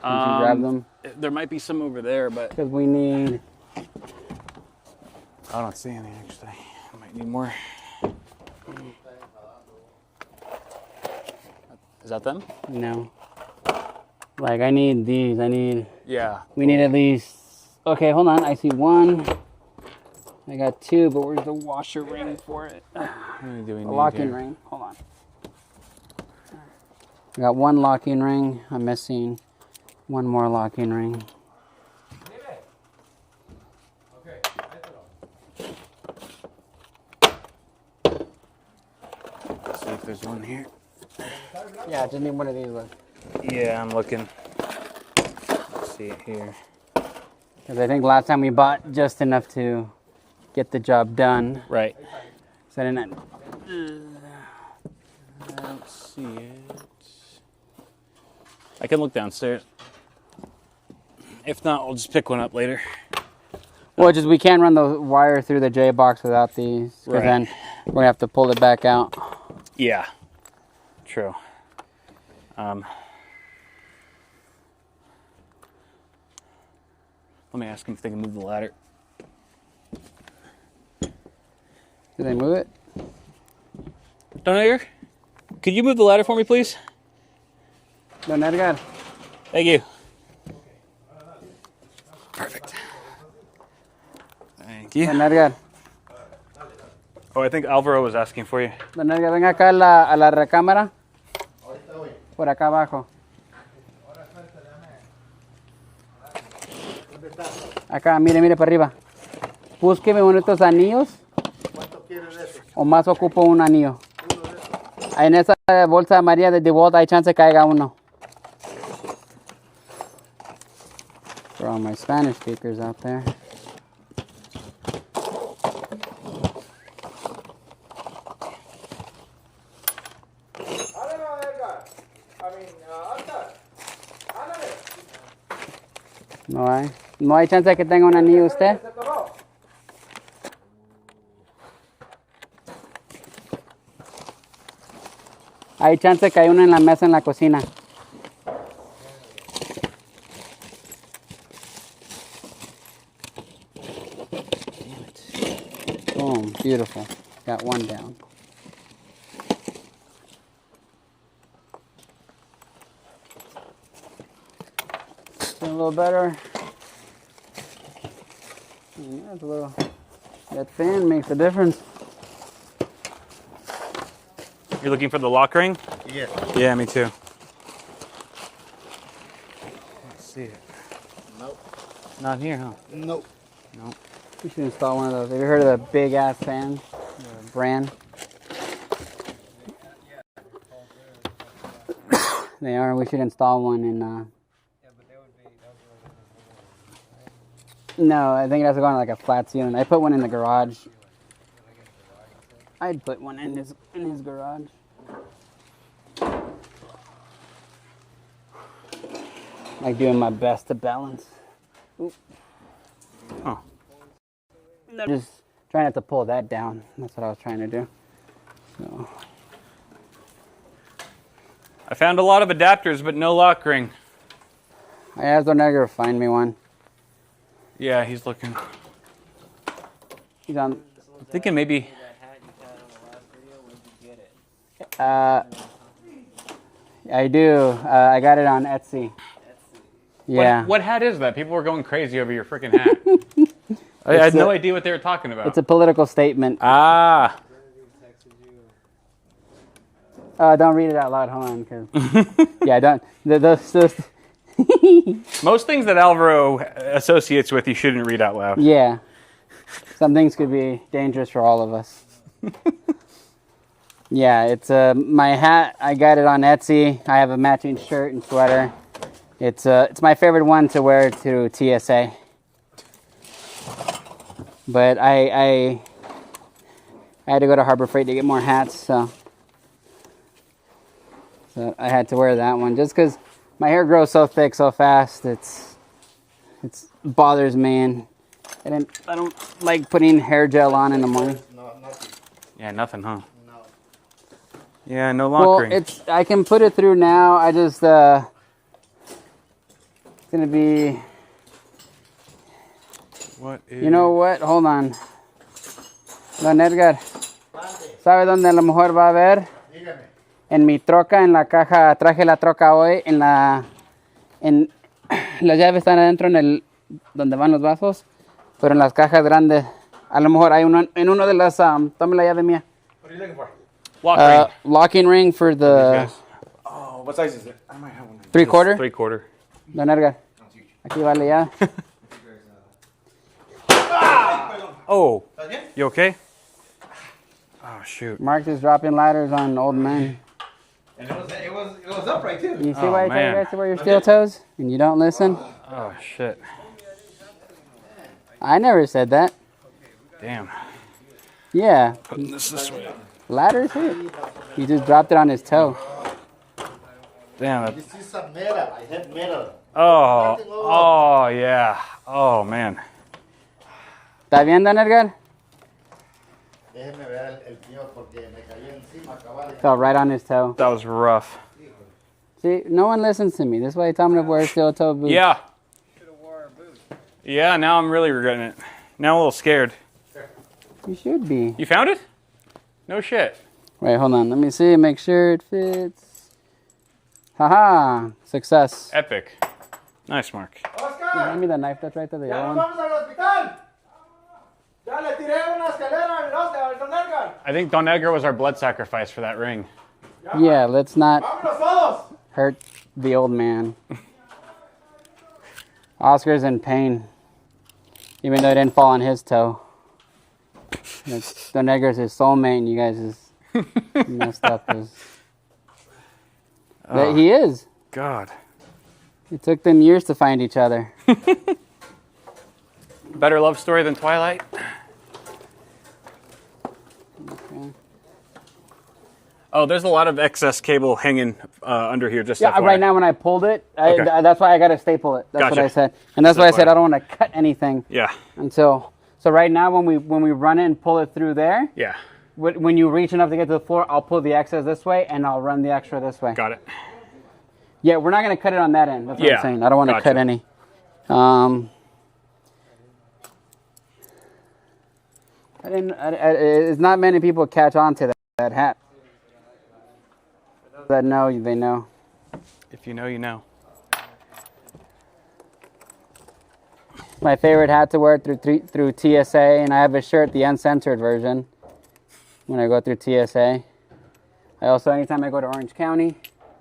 H: Did you grab them?
D: There might be some over there, but
H: Because we need...
D: I don't see any actually. I might need more. Is that them?
H: No. Like, I need these.
D: Yeah.
H: We need at least... Okay, hold on. I see one. I got two, but where's the washer ring for it?
D: How many do we need
H: A locking
D: here?
H: ring. Hold on. I got one locking ring. I'm missing one more locking ring.
D: Let's see if there's one here.
H: Yeah, I just need one of these. Look.
D: Yeah, I'm looking. Let's see it here.
H: Because I think last time we bought just enough to get the job done.
D: Right.
H: So I didn't...
D: I don't see it. I can look downstairs. If not, we'll just pick one up later.
H: Well, just we can't run the wire through the J box without these. Because
D: Right.
H: then we're going to have to pull it back out.
D: Yeah. True. Let me ask them if they can move the ladder.
H: Do they move it?
D: Don Edgar, could you move the ladder for me, please?
H: Don Edgar.
D: Thank you. Perfect. Thank you.
H: Don Edgar.
D: Oh, I think Alvaro was asking for you.
H: Don Edgar, ven acá a la recámara. Por acá abajo. Acá, mire, mire para arriba. Búsqueme uno de estos anillos.
G: ¿Cuánto quieres de eso?
H: O más ocupo un anillo. En esa bolsa amarilla de DeWalt hay chance que caiga uno. For all my Spanish speakers out there. No hay chance de que tenga un anillo usted. Hay chance que hay uno en la mesa en la cocina. Boom, beautiful. Got one down. A little better. Yeah, it's a little. That fan makes a difference.
D: You're looking for the lock ring?
G: Yes.
D: Yeah, me too. Let's see it.
G: Nope.
D: Not here, huh?
G: Nope.
H: Nope. We should install one of those. Have you heard of the big ass fans? The brand? They are. We should install one in. No, I think it has to go on like a flat ceiling. I put one in the garage. I'd put one in his garage. Like doing my best to balance. Oop.
D: Oh.
H: Just trying not to pull that down. That's what I was trying to do. So.
D: I found a lot of adapters, but no lock ring.
H: I asked Don Edgar to find me one.
D: Yeah, he's looking.
H: He's on.
D: I'm thinking maybe.
H: I do. I got it on Etsy. Yeah.
D: What hat is that? People were going crazy over your freaking hat. I had no idea what they were talking about.
H: It's a political statement.
D: Ah.
H: Don't read it out loud. Hold on, cause yeah, don't. Those
D: Most things that Alvaro associates with, you shouldn't read out loud.
H: Yeah. Some things could be dangerous for all of us. Yeah, it's my hat. I got it on Etsy. I have a matching shirt and sweater. It's my favorite one to wear to TSA. But I had to go to Harbor Freight to get more hats, so So I had to wear that one just because my hair grows so thick so fast. It's bothers me, and I don't like putting hair gel on in the morning.
D: Yeah, nothing, huh?
E: No.
D: Yeah, no
H: Well,
D: lockering.
H: I can put it through now. I just it's gonna be.
D: What is...
H: You know what? Hold on. Don Edgar, ¿sabe dónde a lo mejor va a haber?
E: Dígame.
H: En mi troca, en la caja, traje la troca hoy, las llaves están adentro donde van los vasos, pero en las cajas grandes, a lo mejor hay en uno de las, tome la llave mía.
E: What are you looking for?
D: Lockering.
H: Locking ring for the
E: Oh, what size is it? I might have one.
H: 3/4.
D: 3/4.
H: Don Edgar, aquí vale ya.
D: Oh,
E: ¿Estás bien?
D: you okay? Oh, shoot.
H: Mark is dropping ladders on old men.
E: And it was upright too.
H: You see
D: Oh,
H: why I tell you
D: man.
H: guys to wear your steel toes? And you don't listen?
D: Oh, shit.
H: I never said that.
D: Damn.
H: Yeah.
D: Putting this way.
H: Ladders here. He just dropped it on his toe.
D: Damn. That...
G: This is a metal. I have metal.
D: Oh, yeah. Oh, man.
H: ¿Está bien, Don Edgar?
G: Déjeme ver el mío porque me cayó encima cabal.
H: Fell right on his toe.
D: That was rough.
H: See, no one listens to me. This is why you tell me to wear steel toe boots.
D: Yeah. Yeah, now I'm really regretting it. Now I'm a little scared.
H: You should be.
D: You found it? No shit.
H: Wait, hold on. Let me see. Make sure it fits. Haha. Success.
D: Epic. Nice, Mark.
H: Hand me the knife that's right there. The
E: Ya
H: yellow
E: nos
H: one.
E: vamos al hospital. Ya le tiré una escalera al Don Edgar.
D: I think Don Edgar was our blood sacrifice for that ring.
H: Yeah, let's not
E: Vámonos todos.
H: hurt the old man. Oscar's in pain. Even though it didn't fall on his toe. Don Edgar's his soulmate and you guys is messed up. He is.
D: God.
H: It took them years to find each other.
D: Better love story than Twilight?
H: Okay.
D: Oh, there's a lot of excess cable hanging under here. Just
H: Yeah,
D: FYI.
H: right now when I pulled it,
D: Okay.
H: that's why I got to staple it. That's what
D: Gotcha.
H: I said. And that's
D: Just
H: why I said
D: FYI.
H: I don't want to cut anything
D: Yeah.
H: until... So right now when we run it and pull it through there,
D: Yeah.
H: when you reach enough to get to the floor, I'll pull the excess this way and I'll run the extra this way.
D: Got it.
H: Yeah, we're not going to cut it on that end. That's what
D: Yeah,
H: I'm saying. I don't want to
D: gotcha.
H: cut any. It's not many people catch on to that hat. For those that know, they know.
D: If you know, you know.
H: My favorite hat to wear through TSA, and I have a shirt, the uncensored version, when I go through TSA. I also, anytime I go to Orange County,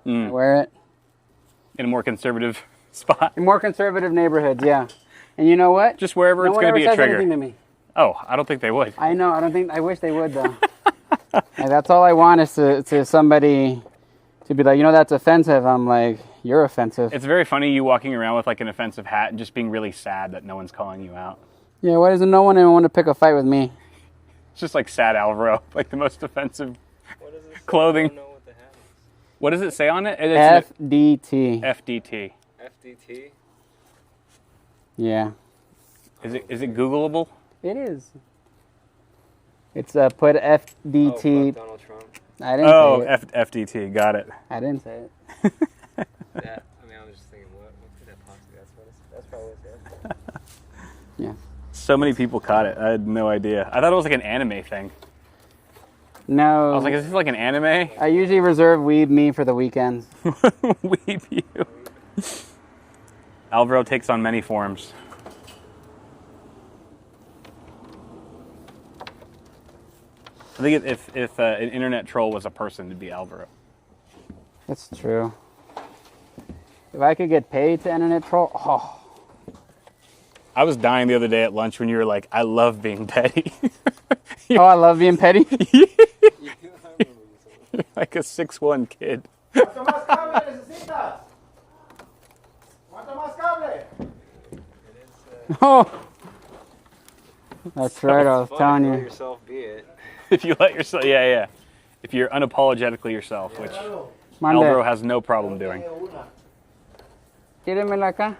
H: I wear it.
D: In a more conservative spot.
H: In more conservative neighborhoods, yeah. And you know what?
D: Just wherever
H: no
D: it's
H: one
D: going to
H: ever
D: be a
H: says
D: trigger.
H: anything to me.
D: Oh, I don't think they would.
H: I know. I wish they would though. Like, that's all I want is to somebody to be like, that's offensive. I'm like, you're offensive.
D: It's very funny you walking around with like an offensive hat and just being really sad that no one's calling you out.
H: Yeah. Why doesn't no one ever want to pick a fight with me?
D: It's just like sad Alvaro, like the most offensive
J: What does it say?
D: clothing.
J: I don't know what the hat
D: What does it say on it? It's
H: FDT.
D: FDT.
J: is. FDT?
H: Yeah.
D: Is it Googleable?
H: It is. It's put
J: Oh,
H: FDT.
J: fuck Donald Trump.
H: I didn't
D: Oh,
H: say it.
D: FDT. Got it.
H: I didn't say it.
J: That, I was just thinking, what could that possibly? That's probably what it said.
H: Yeah.
D: So many people caught it. I had no idea. I thought it was like an anime thing.
H: No.
D: I was like, is this like an anime?
H: I usually reserve Weeb Me for the weekends.
D: Weep you. Alvaro takes on many forms. I think if an internet troll was a person, it'd be Alvaro.
H: That's true. If I could get paid to internet troll, oh.
D: I was dying the other day at lunch when you were like, I love being petty.
H: Oh, I love being petty.
D: You're like a 6'1" kid.
E: ¿Cuánto más cable necesitas? ¿Cuánto más cable?
H: Oh. That's right, I was telling
J: Let
H: you.
J: yourself be it.
D: If you let yourself, yeah. If you're unapologetically yourself, which Alvaro has no problem doing.
H: Tíremela acá.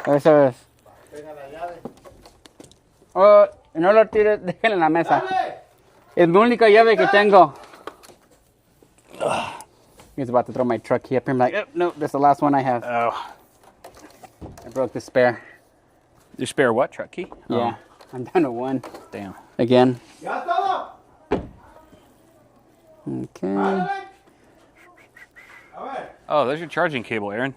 H: Esa es. Oh, no lo tires, déjenlo en la mesa. Es mi única llave que tengo. He's about to throw my truck key up here. I'm like, oh, no, that's the last one I have.
D: Oh.
H: I broke the spare.
D: Your spare what? Truck key?
H: Yeah, I'm down to one.
D: Damn.
H: Again. Okay.
D: Oh, there's your charging cable, Aaron.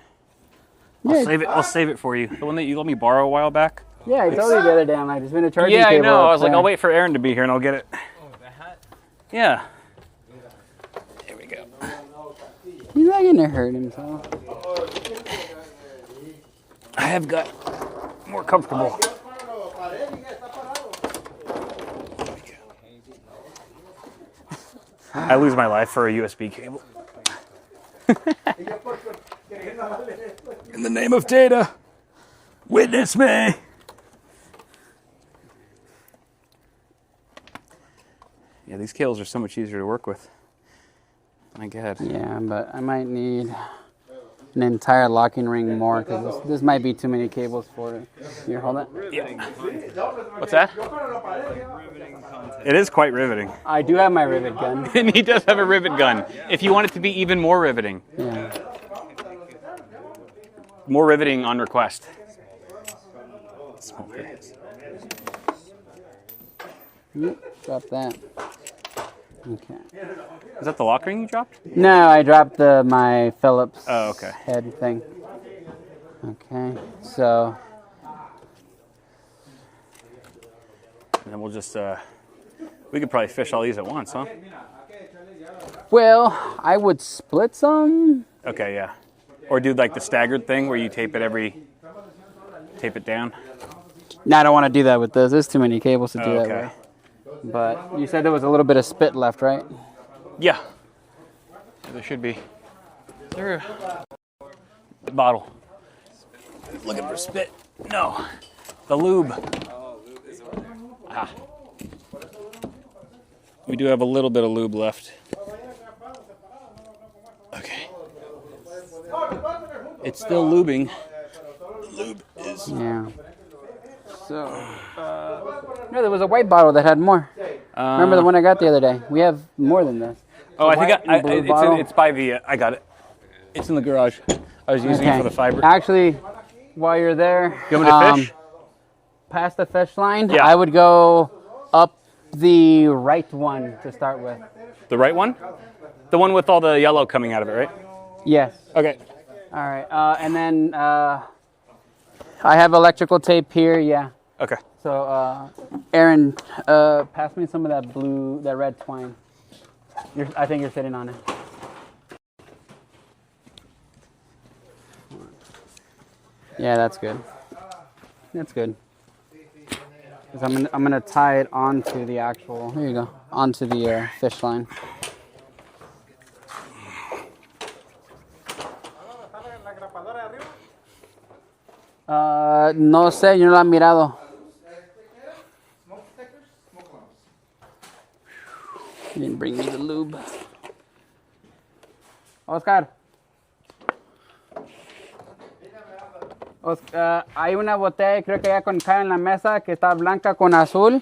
H: Yeah.
D: I'll save it for you. The one that you let me borrow a while back.
H: Yeah, I told you the other day. I'm like, there's been a charging
D: Yeah,
H: cable.
D: I know. I was like,
H: there.
D: I'll wait for Aaron to be here and I'll get it.
J: Oh, the hat?
D: Yeah. There we go.
H: He's not gonna hurt himself.
D: I have got more comfortable. I lose my life for a USB cable. In the name of data, witness me. Yeah, these cables are so much easier to work with. My God.
H: Yeah, but I might need an entire locking ring more because this might be too many cables for it. Here, hold it.
D: Yeah. What's that? It is quite riveting.
H: I do have my rivet gun.
D: And he does have a rivet gun. If you want it to be even more riveting.
H: Yeah.
D: More riveting on request.
H: Drop that. Okay.
D: Is that the lock ring you dropped?
H: No, I dropped my Phillips head thing. Okay, so.
D: And then we'll just, we could probably fish all these at once, huh?
H: Well, I would split some.
D: Okay, yeah. Or do like the staggered thing where you tape it down.
H: No, I don't want to do that with this. There's too many cables to do that
D: Okay.
H: with. But you said there was a little bit of spit left, right?
D: Yeah. There should be. Is there a bottle? Looking for spit. No. The lube. Ah. We do have a little bit of lube left. Okay. It's still lubing. Lube is.
H: Yeah. So, no, there was a white bottle that had more. Remember the one I got the other day? We have more than this.
D: Oh, I think
H: it's
D: by the. I got it. It's in the garage. I was using it for the fiber.
H: Actually, while you're there,
D: You want me to fish?
H: Past the fish line,
D: Yeah.
H: I would go up the right one to start with.
D: The right one? The one with all the yellow coming out of it, right?
H: Yes.
D: Okay.
H: All right. And then I have electrical tape here. Yeah.
D: Okay.
H: So, Aaron, pass me some of that red twine. I think you're sitting on it. Yeah, that's good. That's good. 'Cause I'm gonna tie it onto the actual. Here you go. Onto the fish line. No sé, yo no la he mirado. He didn't bring me the lube. Oscar. Hay una botella, creo que ya con cae en la mesa, que está blanca con azul.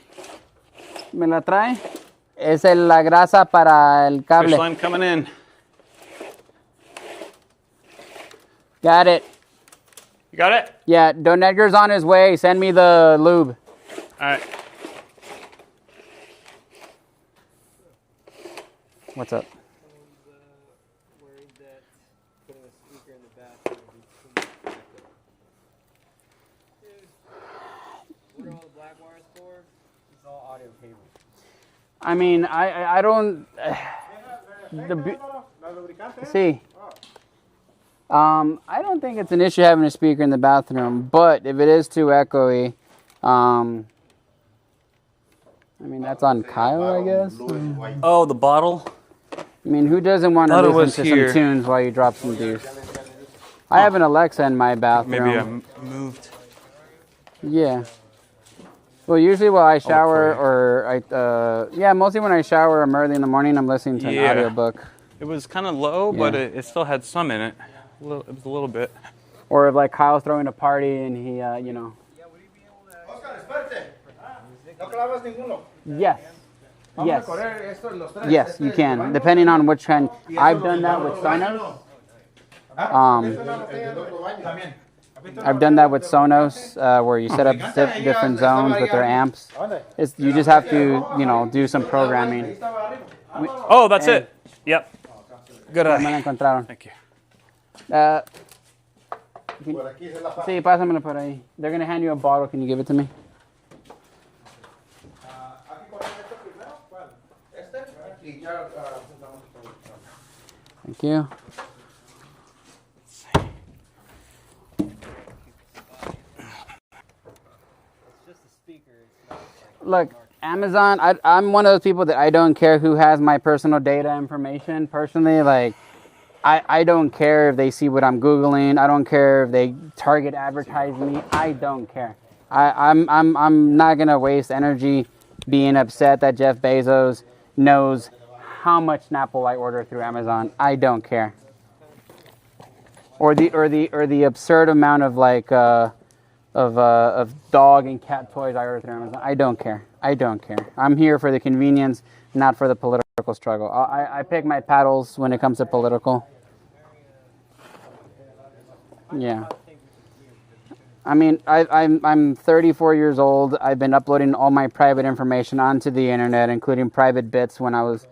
H: ¿Me la trae? Es la grasa para el cable.
D: Fish line coming in.
H: Got it.
D: You got it?
H: Yeah, Don Edgar's on his way. Send me the lube.
D: All right.
H: What's up?
J: Worried that putting a speaker in the bathroom would be too much echo. Dude, what are all the black wires for? It's all audio cable.
H: I mean, I don't. See. I don't think it's an issue having a speaker in the bathroom, but if it is too echoey, I mean, that's on Kyle, I guess.
D: Oh, the bottle?
H: I mean, who doesn't want to listen to some tunes while you drop some deuce? I have an Alexa in my bathroom.
D: Maybe I moved.
H: Yeah. Well, usually while I
D: look
H: shower
D: for
H: or mostly when I shower, I'm early in the morning, I'm listening to an
D: Yeah.
H: audiobook.
D: It was kind of low,
H: Yeah.
D: but it still had some in it. It was a little bit.
H: Or if like Kyle's throwing a party and he,
E: Oscar, espérate. No clavas ninguno.
H: Yes.
E: Vamos
H: Yes.
E: a correr esto, los tres.
H: Yes, you can, depending on which kind. I've done that with Sonos. I've done that with Sonos, where you set up different zones with their amps. You just have to, do some programming.
D: Oh, that's it. Yep. Good
H: Me la encontraron.
D: Thank you.
H: Sí, pásamelo por ahí. They're going to hand you a bottle. Can you give it to me? Thank you. Look, Amazon, I'm one of those people that I don't care who has my personal data information. Personally, like, I don't care if they see what I'm Googling. I don't care if they target advertise me. I don't care. I'm not going to waste energy being upset that Jeff Bezos knows how much Snapple I order through Amazon. I don't care. Or the absurd amount of like of dog and cat toys I order through Amazon. I don't care. I don't care. I'm here for the convenience, not for the political struggle. I pick my battles when it comes to political. Yeah. I mean, I'm 34 years old. I've been uploading all my private information onto the internet, including private bits when I was,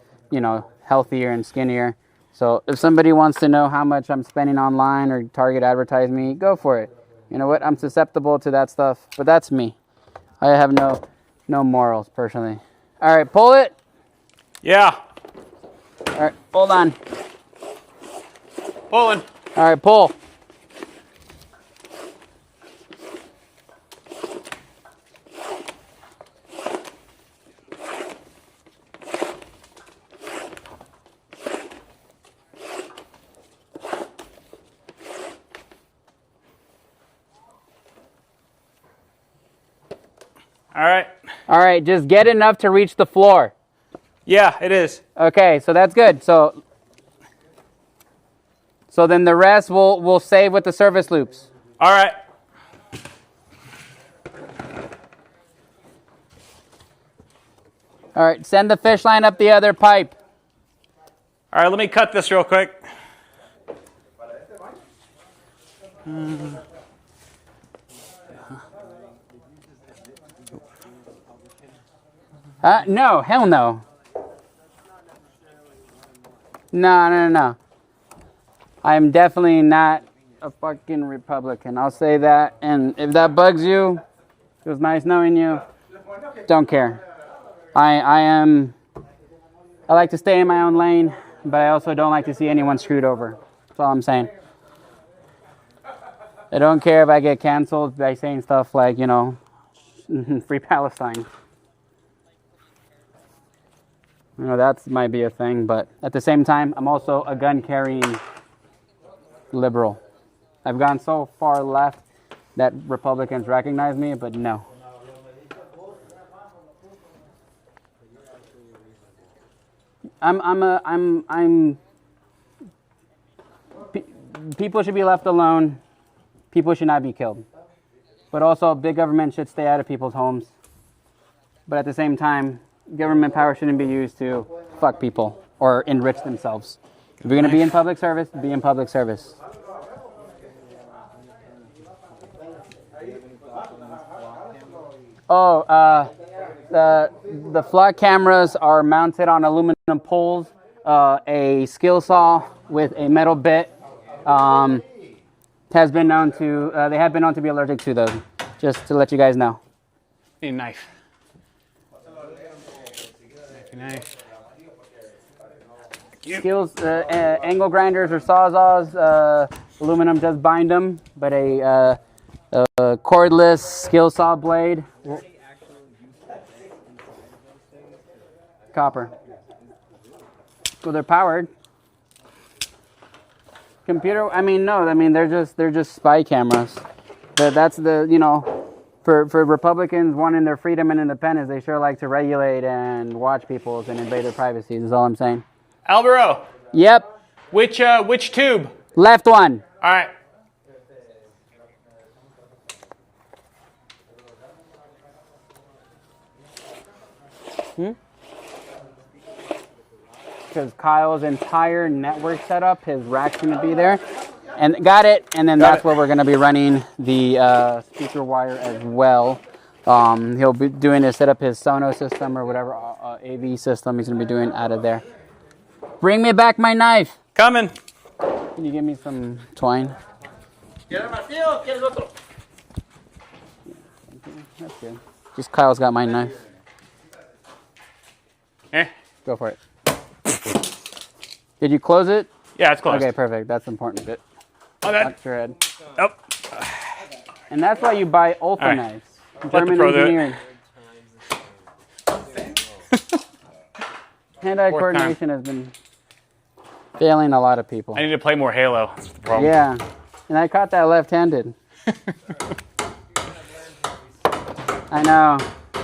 H: healthier and skinnier. So if somebody wants to know how much I'm spending online or target advertise me, go for it. You know what? I'm susceptible to that stuff, but that's me. I have no morals personally. All right, pull it.
D: Yeah.
H: All right, hold on.
D: Pulling.
H: All right, pull. All right, just get enough to reach the floor.
D: Yeah, it is.
H: Okay, so that's good. So then the rest we'll save with the service loops.
D: All right.
H: All right, send the fish line up the other pipe.
D: All right, let me cut this real quick.
H: No, hell no. No. I'm definitely not a fucking Republican. I'll say that. And if that bugs you, it was nice knowing you. Don't care. I like to stay in my own lane, but I also don't like to see anyone screwed over. That's all I'm saying. I don't care if I get canceled by saying stuff like, free Palestine. That might be a thing, but at the same time, I'm also a gun-carrying liberal. I've gone so far left that Republicans recognize me, but no. People should be left alone. People should not be killed. But also, big government should stay out of people's homes. But at the same time, government power shouldn't be used to fuck people or enrich themselves. If you're going to be in public service, be in public service. The flock cameras are mounted on aluminum poles. A skill saw with a metal bit has been known to. They have been known to be allergic to those. Just to let you guys know.
D: Need a knife. Knife.
H: Skills, angle grinders or sawzalls, aluminum does bind them, but a cordless skill saw blade, copper. Well, they're powered. Computer. They're just spy cameras. That's the For Republicans wanting their freedom and independence, they sure like to regulate and watch people's and invade their privacy. Is all I'm saying.
D: Alvaro,
H: Yep.
D: which tube?
H: Left one.
D: All right.
H: Because Kyle's entire network setup, his rack's going to be there. And got it. And then that's where we're going to be running the speaker wire as well. He'll be doing to set up his Sonos system or whatever AV system he's going to be doing out of there. Bring me back my knife.
D: Coming.
H: Can you give me some twine? That's good. Just Kyle's got my knife.
D: Eh.
H: Go for it. Did you close it?
D: Yeah, it's closed.
H: Okay, perfect. That's the important bit.
D: Okay.
H: Watch your head.
D: Oh.
H: And that's why you buy Ultra
D: Right.
H: knives.
D: Let the
H: German
D: pro do it.
H: engineering. Hand-eye coordination has been failing a lot of people.
D: I need to play more Halo. That's the problem.
H: Yeah, and I caught that left-handed. I know.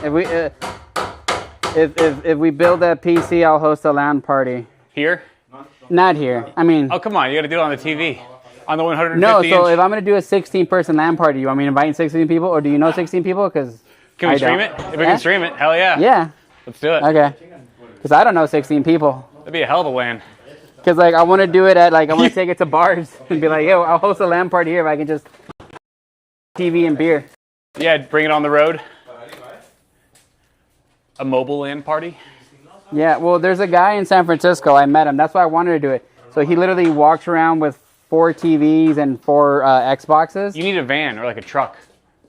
H: If we build that PC, I'll host a LAN party.
D: Here?
H: Not here. I mean.
D: Oh, come on. You got to do it on the TV. On the 150
H: No, so
D: inch.
H: if I'm going to do a 16-person LAN party, you want me to invite 16 people? Or do you know 16 people? Because
D: Can we stream it? If we can stream it, hell yeah.
H: Yeah.
D: Let's do it.
H: Okay. Because I don't know 16 people.
D: That'd be a hell of a LAN.
H: Because, like, I want to do it at, like, I want to take it to bars and be like, yo, I'll host a LAN party here if I can just TV and beer.
D: Yeah, bring it on the road. A mobile LAN party.
H: Yeah, well, there's a guy in San Francisco. I met him. That's why I wanted to do it. So he literally walks around with 4 TVs and 4 Xboxes.
D: You need a van or like a truck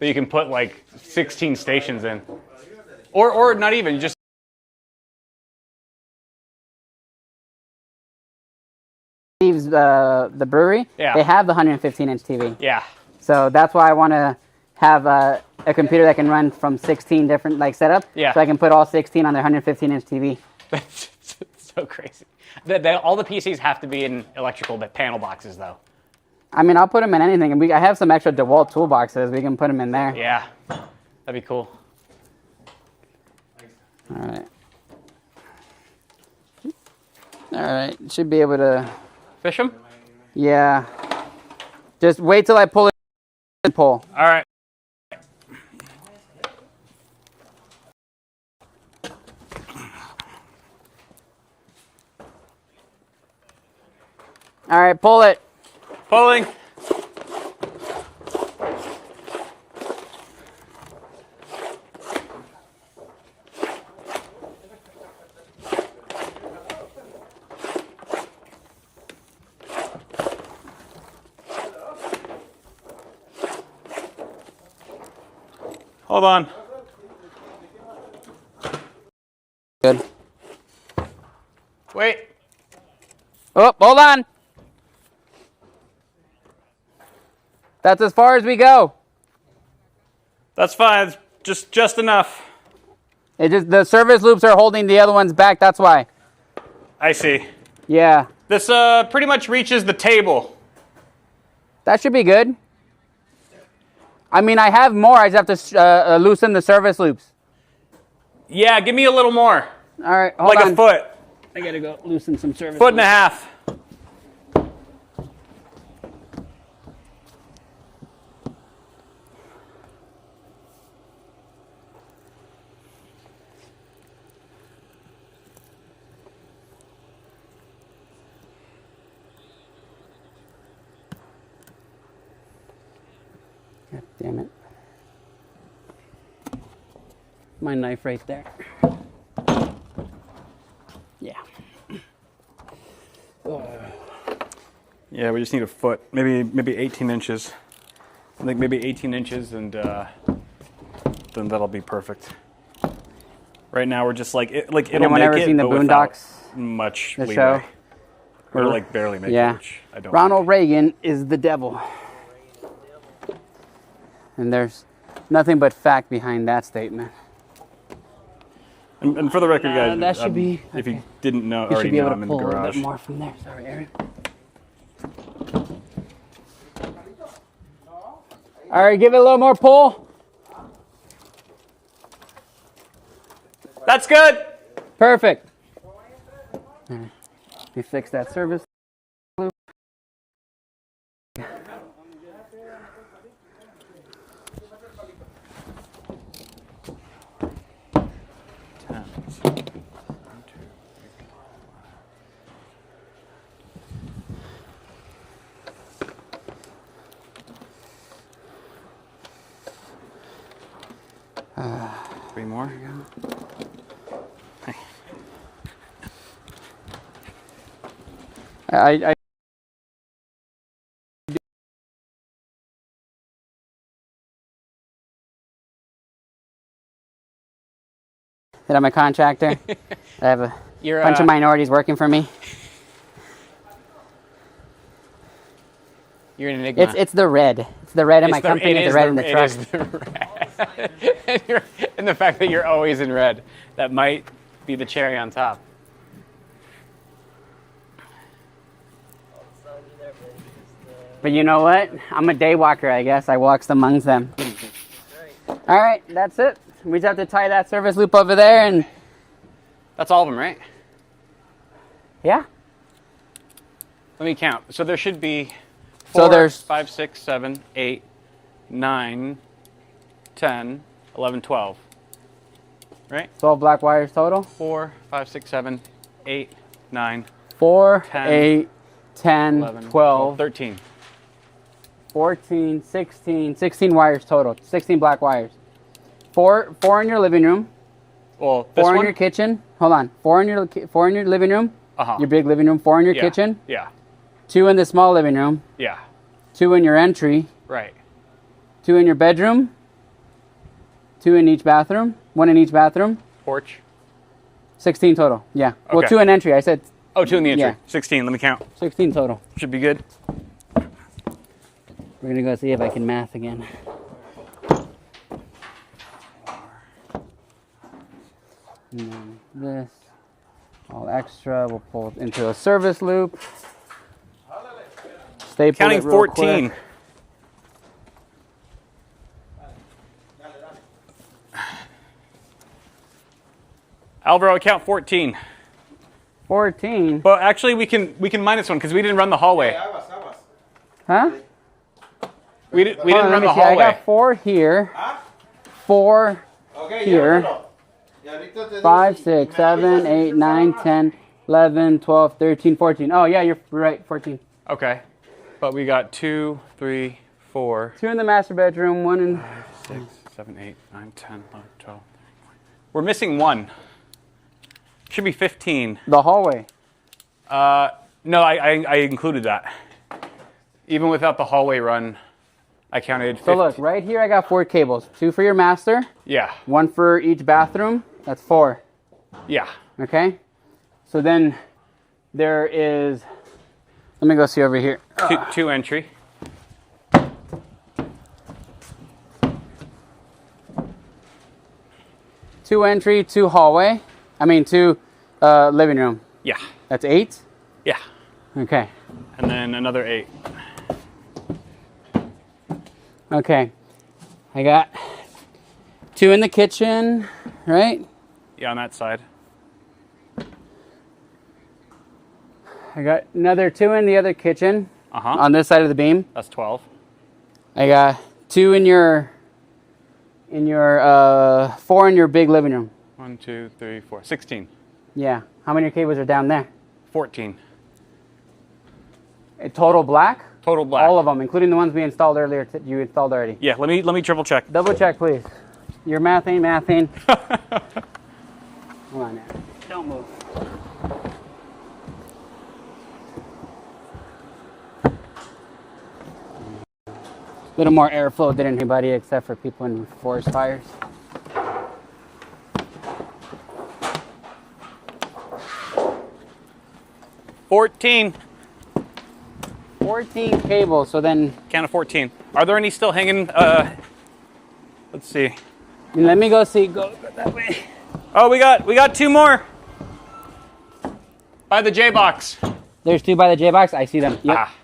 D: that you can put like 16 stations in. Or not even, just
H: The brewery,
D: Yeah.
H: they have the 115-inch TV.
D: yeah.
H: So that's why I want to have a computer that can run from 16 different like setup.
D: Yeah.
H: So I can put all 16 on their 115-inch TV.
D: That's so crazy. All the PCs have to be in electrical panel boxes though.
H: I mean, I'll put them in anything. And I have some extra DeWalt toolboxes. We can put them in there.
D: Yeah. That'd be cool.
H: All right. All right. Should be able to.
D: Fish them?
H: Yeah. Just wait till I pull it. Pull.
D: All right.
H: All right, pull it.
D: Pulling. Hold on.
H: Good.
D: Wait.
H: Oh, hold on. That's as far as we go.
D: That's fine. It's just enough.
H: It just the service loops are holding the other ones back. That's why.
D: I see.
H: Yeah.
D: This pretty much reaches the table.
H: That should be good. I mean, I have more. I just have to loosen the service loops.
D: Yeah, give me a little more.
H: All right, hold
D: like
H: on.
D: a foot.
H: I gotta go loosen some service.
D: Foot and a half.
H: God damn it. My knife right there. Yeah.
D: Yeah, we just need a foot, maybe 18 inches. I think maybe 18 inches, and then that'll be perfect. Right now we're just like it'll
H: Anyone
D: make
H: ever
D: it,
H: seen the
D: but without
H: Boondocks?
D: much
H: The
D: leeway.
H: show?
D: Or like barely make
H: Yeah.
D: it, which I don't.
H: Ronald Reagan is the devil. And there's nothing but fact behind that statement.
D: And for the record, guys,
H: that should be.
D: if you didn't know,
H: You
D: already
H: should be
D: know,
H: able
D: I'm
H: to
D: in the
H: pull a little
D: garage.
H: bit more from there. Sorry, Aaron. All right, give it a little more pull.
D: That's good.
H: Perfect. We fix that service loop.
D: Three more.
H: I that I'm a contractor. I have a bunch of minorities working for me.
A: You're an enigma.
H: It's the red. It's the red in my company. It's the red in the truck.
A: It is the red. And the fact that you're always in red. That might be the cherry on top.
H: But you know what? I'm a day walker, I guess. I walks amongst them. All right, that's it. We just have to tie that service loop over there, and
A: That's all of them, right?
H: yeah.
A: Let me count. So there should be
H: So
A: 4,
H: there's
A: 5, 6, 7, 8, 9, 10, 11, 12. Right?
H: 12 black wires total.
A: 4, 5, 6, 7, 8, 9,
H: 4,
A: 10,
H: 8, 10,
A: 11,
H: 12,
A: 13.
H: 14, 16 wires total. 16 black wires. Four in your living room.
A: Well, this
H: Four in
A: one?
H: your kitchen. Hold on. Four in your living room.
A: Uh-huh.
H: Your big living room. 4 in your
A: Yeah.
H: kitchen.
A: Yeah.
H: 2 in the small living room.
A: Yeah.
H: 2 in your entry.
A: Right.
H: 2 in your bedroom. 2 in each bathroom. 1 in each bathroom.
A: Porch.
H: 16 total. Yeah. Well,
A: Okay.
H: 2 in entry. I said
A: Oh, 2 in the entry.
H: Yeah.
A: 16. Let me count.
H: 16 total.
A: Should be good.
H: We're gonna go see if I can math again. And then this, all extra, we'll pull into a service loop. Staple
A: Counting
H: it real
A: 14.
H: quick.
D: Alvaro, I count 14.
H: 14.
D: But actually, we can minus one because we didn't run the hallway.
H: Huh?
D: We didn't
H: Hold on, let
D: run
H: me
D: the
H: see. I
D: hallway.
H: got 4 here. 4 here. 5, 6, 7, 8, 9, 10, 11, 12, 13, 14. Oh, yeah, you're right. 14.
A: Okay. But we got 2, 3, 4,
H: 2 in the master bedroom, 1 in.
A: 6, 7, 8, 9, 10, 11, 12. We're missing 1. Should be 15.
H: The hallway.
D: No, I included that.
A: Even without the hallway run, I counted 15.
H: So look, right here I got 4 cables. 2 for your master,
A: Yeah.
H: 1 for each bathroom. That's 4.
A: Yeah.
H: Okay? So then there is, let me go see over here.
A: Two entry.
H: 2 entry, 2 hallway. 2 living room.
A: Yeah.
H: That's 8?
A: Yeah.
H: Okay.
A: And then another 8.
H: Okay. I got 2 in the kitchen, right?
A: Yeah, on that side.
H: I got another 2 in the other kitchen
A: Uh-huh.
H: on this side of the beam.
A: That's 12.
H: I got 2 in your 4 in your big living room.
A: 1, 2, 3, 4. 16.
H: Yeah. How many cables are down there?
A: 14.
H: Total black?
A: Total black.
H: All of them, including the ones we installed earlier. You installed already.
D: Yeah, let me triple check.
H: Double check, please. Your math ain't mathing. Come on now. Don't move. A little more airflow than anybody except for people in forest fires.
D: $14.
H: 14 cables, so then
D: Count of 14. Are there any still hanging? Let's see.
H: let me go see. Go that way.
D: Oh, we got 2 more.
A: By the J box.
H: There's 2 by the J box. I see them. Yep.
A: Ah.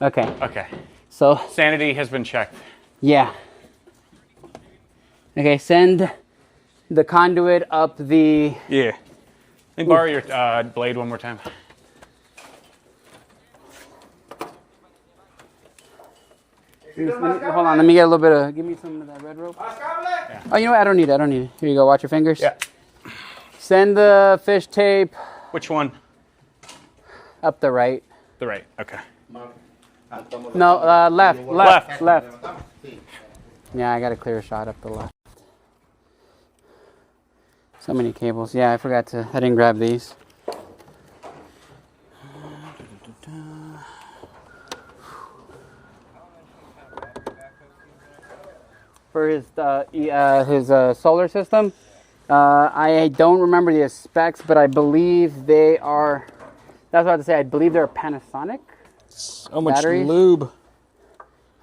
H: Okay.
A: Okay.
H: So
A: Sanity has been checked.
H: yeah. Okay. Send
C: the conduit up the...
D: Yeah. Let me borrow your blade one more time.
C: Hold on, let me get a little bit of... Give me some of that red rope. Yeah. Oh, you know what? I don't need it. Here you go. Watch your fingers.
D: Yeah.
C: Send the fish tape...
D: Which one?
C: Up the right.
D: The right, okay.
C: No, left. Yeah, I got a clear shot up the left. So many cables. Yeah, I forgot to... I didn't grab these. For his solar system, I don't remember the specs, but I believe they are... That's what I was about to say. I believe they're Panasonic.
D: So much
C: batteries.
D: lube.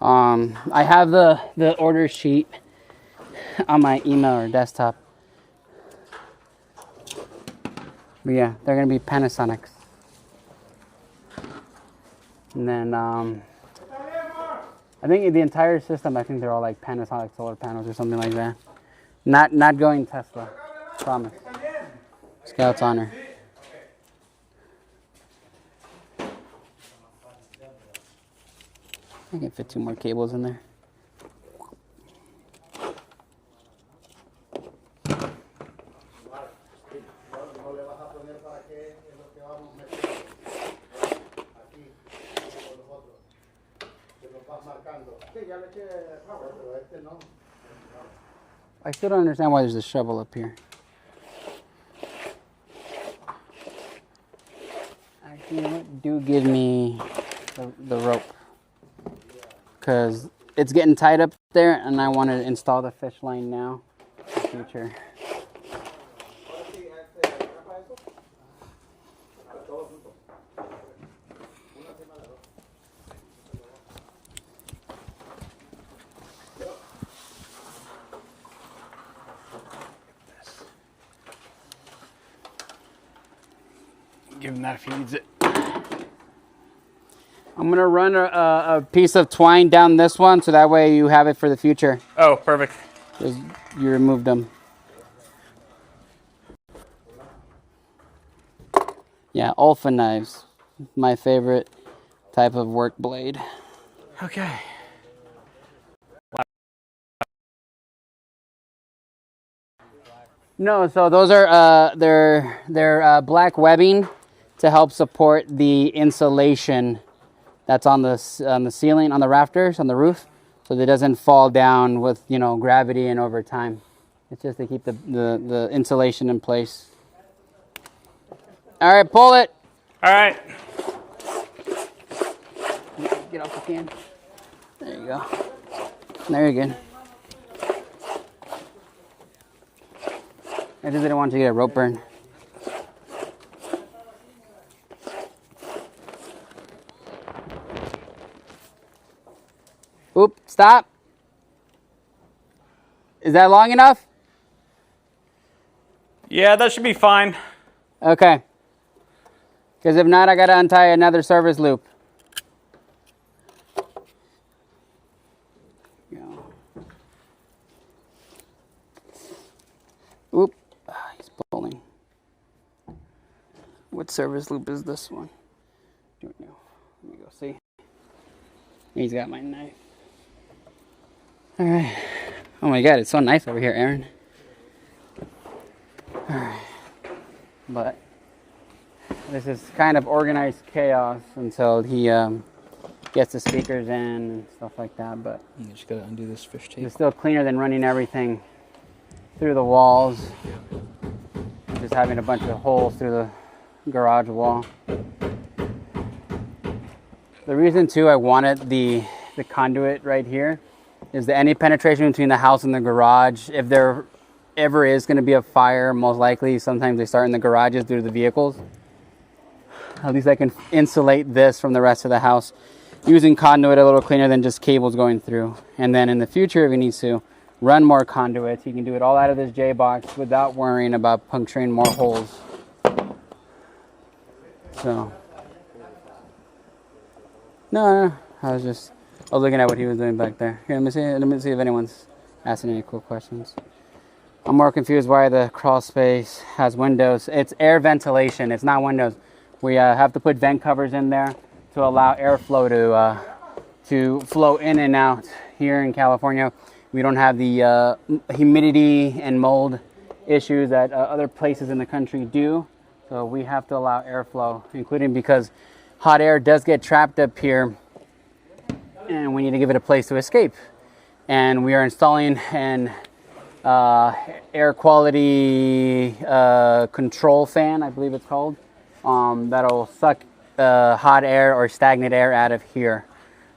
C: I have the order sheet on my email or desktop. But yeah, they're gonna be Panasonics. And then I think the entire system, I think they're all like Panasonic solar panels or something like that. Not going Tesla. Promise. Scout's honor. I can fit 2 more cables in there. I still don't understand why there's a shovel up here. Actually, you know what? Do give me the rope. Because it's getting tight up there and I want to install the fish line now in the future.
D: Give him that if he needs it.
C: I'm going to run a piece of twine down this one so that way you have it for the future.
D: Oh, perfect.
C: Just, you removed them. Yeah, Olfa knives. My favorite type of work blade.
D: Okay.
C: No, so those are they're black webbing to help support the insulation that's on the ceiling, on the rafters, on the roof, so that it doesn't fall down with, you know, gravity and over time. It's just to keep the insulation in place. All right, pull it.
D: All right.
C: Get off the can. There you go. There you go. I just didn't want you to get a rope burn. Oop, stop. Is that long enough?
D: Yeah, that should be fine.
C: Okay. Because if not, I got to untie another service loop. Oop, he's pulling. What service loop is this one? Let me go see. He's got my knife. All right. Oh my God, it's so nice over here, Aaron. All right. But this is kind of organized chaos until he gets the speakers in and stuff like that. But
H: you just gotta undo this fish tape.
C: It's still cleaner than running everything through the walls. Just having a bunch of holes through the garage wall. The reason too I wanted the conduit right here is that any penetration between the house and the garage, if there ever is going to be a fire, most likely sometimes they start in the garages due to the vehicles. At least I can insulate this from the rest of the house using conduit a little cleaner than just cables going through. And then in the future, if he needs to run more conduits, he can do it all out of this J-box without worrying about puncturing more holes. So, no, I was looking at what he was doing back there. Here, let me see if anyone's asking any cool questions.
H: I'm more confused why the crawl space has windows. It's air ventilation. It's not windows. We have to put vent covers in there to allow airflow to flow in and out. Here in California, we don't have the humidity and mold issues that other places in the country do. So we have to allow airflow, including because hot air does get trapped up here and we need to give it a place to escape. And we are installing an air quality control fan, I believe it's called, that'll suck hot air or stagnant air out of here.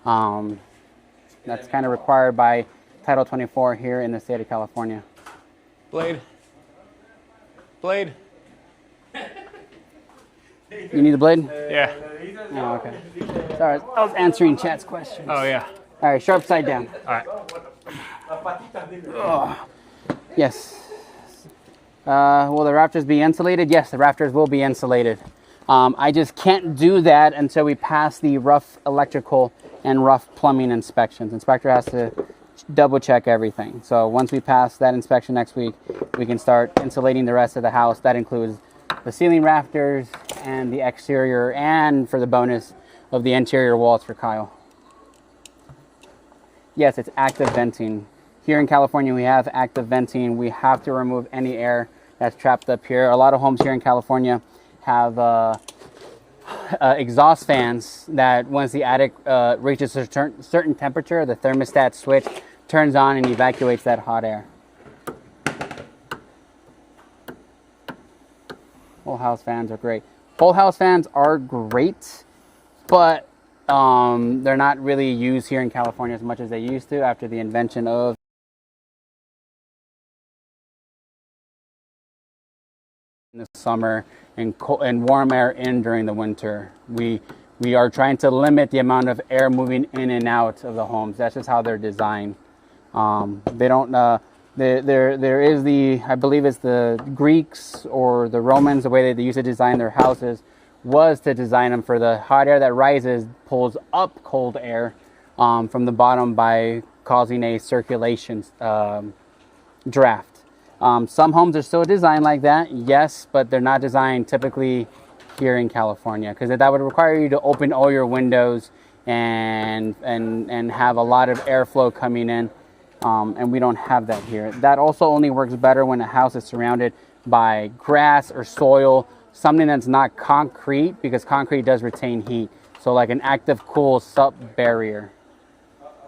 H: That's kind of required by Title 24 here in the state of California.
D: Blade. Blade.
H: You need the blade?
D: Yeah.
H: Oh, okay. Sorry, I was answering chat's questions.
D: Oh, yeah.
H: All right, sharp side down.
D: All right.
H: Oh. Yes. Will the rafters be insulated? Yes, the rafters will be insulated. I just can't do that until we pass the rough electrical and rough plumbing inspections. Inspector has to double check everything. So once we pass that inspection next week, we can start insulating the rest of the house. That includes the ceiling rafters and the exterior, and for the bonus of the interior walls for Kyle. Yes, it's active venting. Here in California, we have active venting. We have to remove any air that's trapped up here. A lot of homes here in California have exhaust fans that once the attic reaches a certain temperature, the thermostat switch turns on and evacuates that hot air. Whole house fans are great. Whole house fans are great, but they're not really used here in California as much as they used to after the invention of in the summer and warm air in during the winter. We are trying to limit the amount of air moving in and out of the homes. That's just how they're designed. They don't. There is the, I believe it's the Greeks or the Romans, the way that they used to design their houses was to design them for the hot air that rises pulls up cold air from the bottom by causing a circulation draft. Some homes are still designed like that, yes, but they're not designed typically here in California because that would require you to open all your windows and have a lot of airflow coming in, and we don't have that here. That also only works better when a house is surrounded by grass or soil, something that's not concrete, because concrete does retain heat. So like an active cool sub barrier.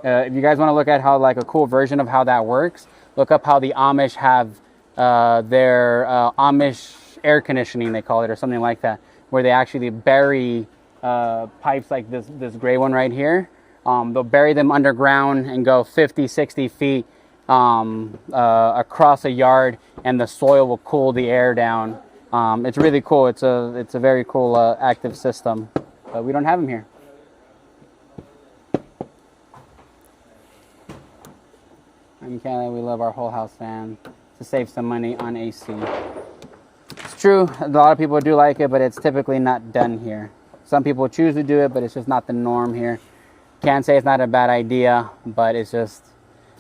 H: If you guys want to look at how like a cool version of how that works, look up how the Amish have their Amish air conditioning, they call it, or something like that, where they actually bury pipes like this gray one right here. They'll bury them underground and go 50, 60 feet across a yard, and the soil will cool the air down. It's really cool. It's a very cool active system, but we don't have them here. In Canada, we love our whole house fan to save some money on AC. It's true, a lot of people do like it, but it's typically not done here. Some people choose to do it, but it's just not the norm here. Can't say it's not a bad idea, but it's just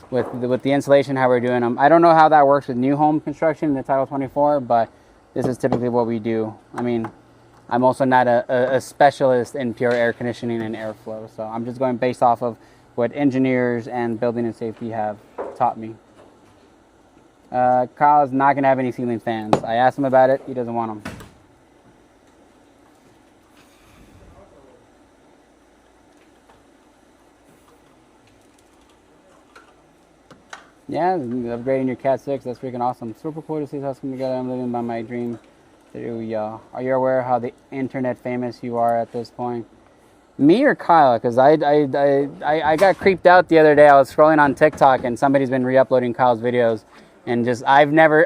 H: with the insulation, how we're doing them. I don't know how that works with new home construction in the Title 24, but this is typically what we do. I mean, I'm also not a specialist in pure air conditioning and airflow, so I'm just going based off of what engineers and building and safety have taught me. Kyle is not going to have any ceiling fans. I asked him about it. He doesn't want them. Yeah, upgrading your Cat 6. That's freaking awesome. Super cool to see this coming together. I'm living by my dream. Are you aware how the internet famous you are at this point? Me or Kyle? Because I got creeped out the other day. I was scrolling on TikTok and somebody's been re-uploading Kyle's videos, and just I've never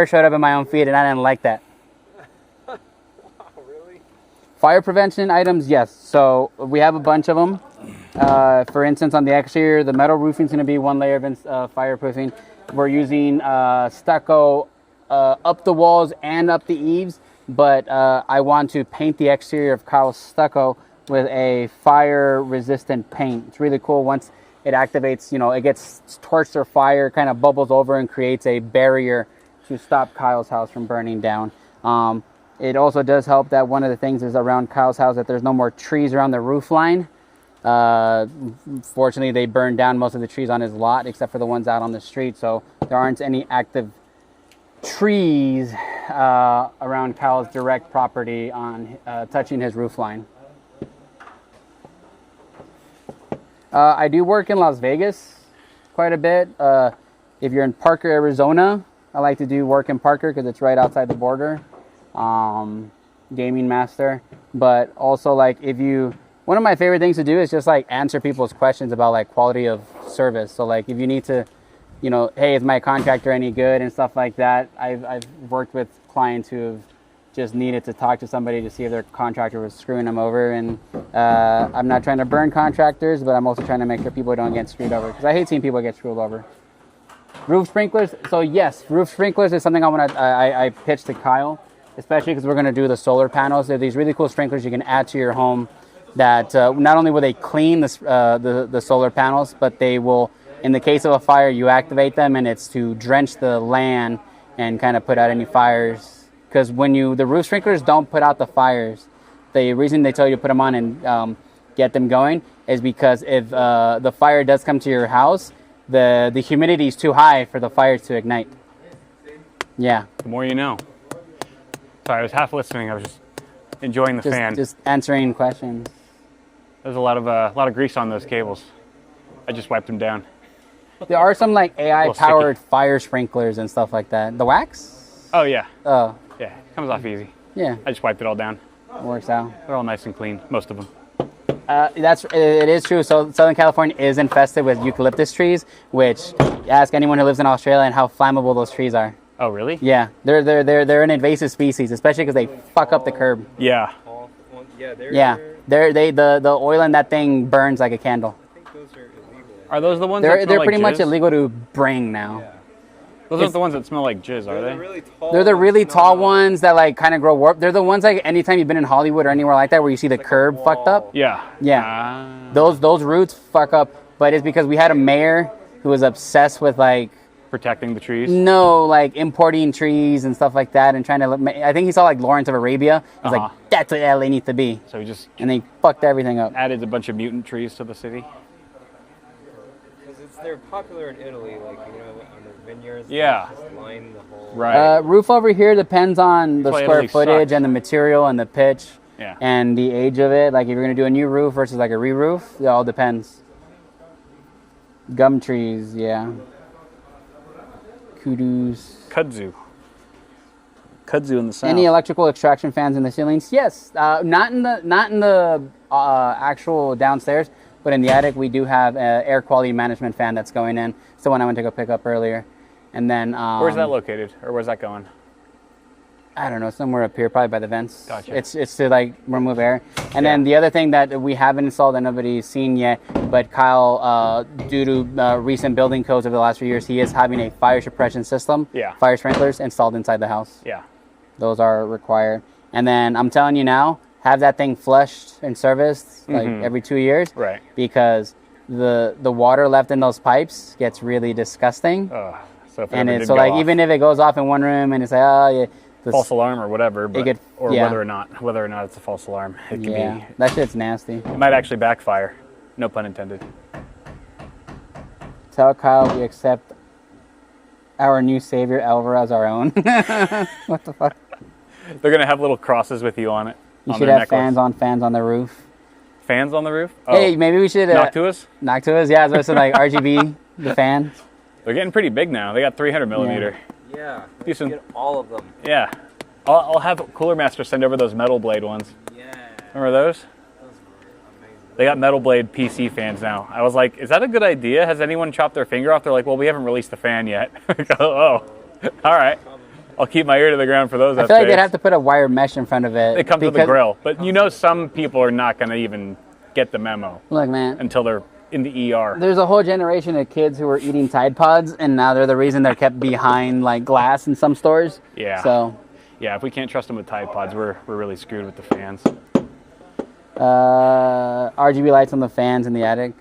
H: showed up in my own feed, and I didn't like that.
J: Wow, really?
H: Fire prevention items, yes. So we have a bunch of them. For instance, on the exterior, the metal roofing is going to be one layer of fireproofing. We're using stucco up the walls and up the eaves, but I want to paint the exterior of Kyle's stucco with a fire-resistant paint. It's really cool. Once it activates, it gets torched or fire, kind of bubbles over and creates a barrier to stop Kyle's house from burning down. It also does help that one of the things is around Kyle's house that there's no more trees around the roof line. Fortunately, they burned down most of the trees on his lot except for the ones out on the street, so there aren't any active trees around Kyle's direct property on touching his roof line. I do work in Las Vegas quite a bit. If you're in Parker, Arizona, I like to do work in Parker because it's right outside the border. Gaming master. But also, like, one of my favorite things to do is just like answer people's questions about like quality of service. So like if you need to, you know, hey, is my contractor any good and stuff like that. I've worked with clients who have just needed to talk to somebody to see if their contractor was screwing them over. And I'm not trying to burn contractors, but I'm also trying to make sure people don't get screwed over because I hate seeing people get screwed over. Roof sprinklers. So yes, roof sprinklers is something I pitched to Kyle, especially because we're going to do the solar panels. They're these really cool sprinklers you can add to your home that not only will they clean the solar panels, but they will, in the case of a fire, you activate them and it's to drench the land and kind of put out any fires. Because the roof sprinklers don't put out the fires. The reason they tell you to put them on and get them going is because if the fire does come to your house, the humidity is too high for the fire to ignite. Yeah.
D: The more you know. Sorry, I was half listening. I was just enjoying the fan.
H: Just answering questions.
D: There's a lot of grease on those cables. I just wiped them down.
H: There are some like AI-powered fire sprinklers and stuff like that. The wax?
D: Oh yeah.
H: Oh.
D: Yeah, it comes off easy.
H: Yeah.
D: I just wiped it all down.
H: It works out.
D: They're all nice and clean, most of them.
H: It is true. So Southern California is infested with eucalyptus trees, which ask anyone who lives in Australia and how flammable those trees are.
D: Oh really?
H: Yeah, they're an invasive species, especially because they fuck up the curb.
D: Yeah.
H: The oil in that thing burns like a candle.
J: I think those are illegal.
D: Are those the ones?
H: They're
D: like
H: pretty
D: jizz?
H: much illegal to bring now.
J: Yeah.
D: Those aren't the ones that smell like jizz, are they?
J: Really tall.
H: They're the really tall ones that like kind of grow warped. They're the ones like anytime you've been in Hollywood or anywhere like that where you see the curb fucked up.
D: Yeah.
H: Yeah. Those roots fuck up, but it's because we had a mayor who was obsessed with like
D: protecting the trees.
H: No, like importing trees and stuff like that, and trying to. I think he saw like Lawrence of Arabia. He was like, that's what LA needs to be.
D: So he just
H: and they fucked everything up.
D: Added a bunch of mutant trees to the city.
J: Because they're popular in Italy, like on the vineyards.
D: Yeah.
J: Just line the whole.
D: Right.
H: Roof over here depends on the square footage and the material and the pitch.
D: Yeah.
H: And the age of it. Like if you're gonna do a new roof versus like a re-roof, it all depends. Gum trees, yeah. Kudus.
D: Kudzu in the south.
H: Any electrical extraction fans in the ceilings? Yes. Not in the actual downstairs, but in the attic we do have an air quality management fan that's going in. It's the one I went to go pick up earlier. And then
D: where's that located, or where's that going?
H: I don't know, somewhere up here, probably by the vents.
D: Gotcha.
H: It's to like remove air. And then the other thing that we haven't installed that nobody's seen yet, but Kyle, due to recent building codes over the last few years, he is having a fire suppression system.
D: Yeah.
H: Fire sprinklers installed inside the house.
D: Yeah.
H: Those are required. And then I'm telling you now, have that thing flushed and serviced like every 2 years.
D: Right.
H: Because the water left in those pipes gets really disgusting.
D: So if
H: and so like even if it goes off in one room and it's like, oh yeah.
D: False alarm or whatever, but, whether or not it's a false alarm, it can be.
H: That shit's nasty.
D: It might actually backfire. No pun intended.
H: Tell Kyle we accept our new savior Elver as our own. What the fuck?
D: They're gonna have little crosses with you on it.
H: You should have fans on the roof.
D: Fans on the roof? Oh.
H: Hey, maybe we should
D: Noctuas?
H: Noctuas, yeah. I was going to say like RGB, the fans.
D: They're getting pretty big now. They got 300 millimeter.
J: Yeah.
D: Decent.
J: Get all of them.
D: Yeah. I'll have Cooler Master send over those Metal Blade ones.
J: Yeah.
D: Remember those?
J: Those were amazing.
D: They got Metal Blade PC fans now. I was like, is that a good idea? Has anyone chopped their finger off? They're like, well, we haven't released the fan yet. Oh, all right. I'll keep my ear to the ground for those.
H: I feel like they'd have to put a wire mesh in front of it.
D: It comes with the grill. But you know some people are not going to even get the memo.
H: Look, man.
D: Until they're in the ER.
H: There's a whole generation of kids who were eating Tide Pods, and now they're the reason they're kept behind like glass in some stores.
D: Yeah.
H: So.
D: Yeah, if we can't trust them with Tide Pods, we're really screwed with the fans.
H: RGB lights on the fans in the attic.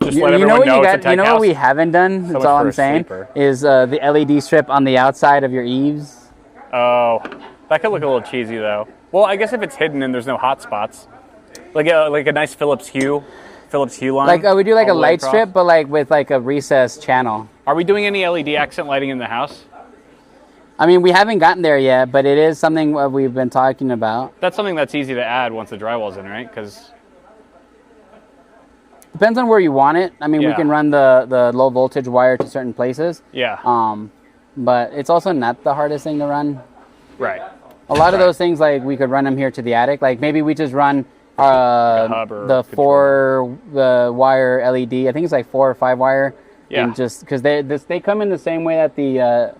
D: Just let everyone know it's a tech
H: you know
D: house.
H: what we haven't done?
D: So
H: That's
D: much
H: all
D: for
H: I'm
D: a
H: saying.
D: sleeper.
H: Is the LED strip on the outside of your eaves?
D: Oh, that could look a little cheesy though. Well, I guess if it's hidden and there's no hot spots, like a nice Philips Hue line.
H: Like we do like a
D: all the way
H: light
D: across.
H: strip, but like with like a recessed channel.
D: Are we doing any LED accent lighting in the house?
H: I mean, we haven't gotten there yet, but it is something we've been talking about.
D: That's something that's easy to add once the drywall's in, right? Because
H: depends on where you want it. I mean, we
D: Yeah.
H: can run the low voltage wire to certain places.
D: yeah,
H: But it's also not the hardest thing to run.
D: right.
H: A lot of those things, like we could run them here to the attic. Like maybe we just run
D: hub or
H: the
D: control.
H: 4 wire LED. I think it's like 4 or 5 wire.
D: Yeah.
H: And just because they come in the same way that the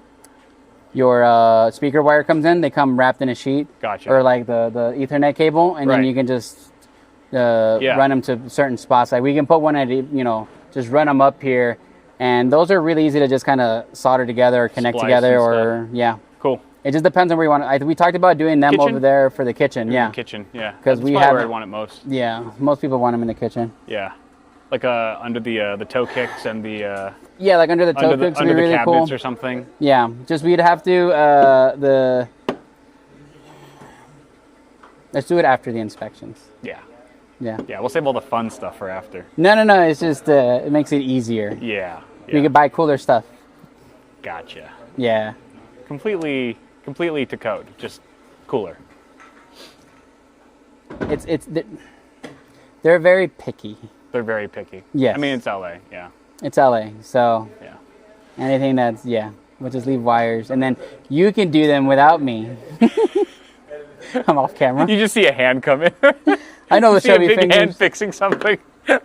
H: your speaker wire comes in. They come wrapped in a sheet.
D: Gotcha.
H: Or like the Ethernet cable, and then
D: Right.
H: you can just run them to certain spots. Like we can put one at just run them up here, and those are really easy to just kind of solder together or connect
D: Splice
H: together,
D: and
H: or yeah.
D: Cool.
H: It just depends on where you want it. We talked about doing them
D: Kitchen?
H: over there for the kitchen. Yeah.
D: Kitchen. Yeah.
H: 'Cause
D: That's
H: we
D: probably where
H: have-
D: I want it most.
H: Yeah. Most people want them in the kitchen.
D: Yeah. Like under the toe kicks and the
H: Yeah, like under the toe
D: under
H: kicks would
D: under
H: be
D: the
H: really
D: cabinets
H: cool.
D: or something.
H: Yeah. Just we'd have to let's do it after the inspections.
D: Yeah.
H: Yeah.
D: Yeah. We'll save all the fun stuff for after.
H: No. It's just it makes it easier.
D: Yeah.
H: We could buy cooler stuff.
D: Gotcha.
H: Yeah.
D: Completely to code. Just cooler.
H: They're very picky.
D: They're very picky.
H: Yes.
D: I mean, it's LA. Yeah.
H: It's LA, so
D: Yeah.
H: anything we'll just leave wires, and then you can do them without me. I'm off camera.
D: You just see a hand come in.
H: I know the
D: see a
H: chubby
D: big
H: fingers.
D: hand fixing something. And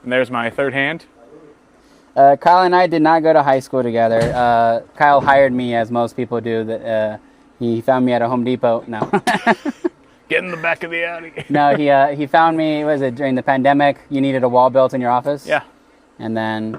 D: there's my third hand.
H: Kyle and I did not go to high school together. Kyle hired me, as most people do. That he found me at a Home Depot. No,
D: Get in the back of the Audi.
H: no, he found me. Was it during the pandemic? You needed a wall built in your office.
D: Yeah.
H: And then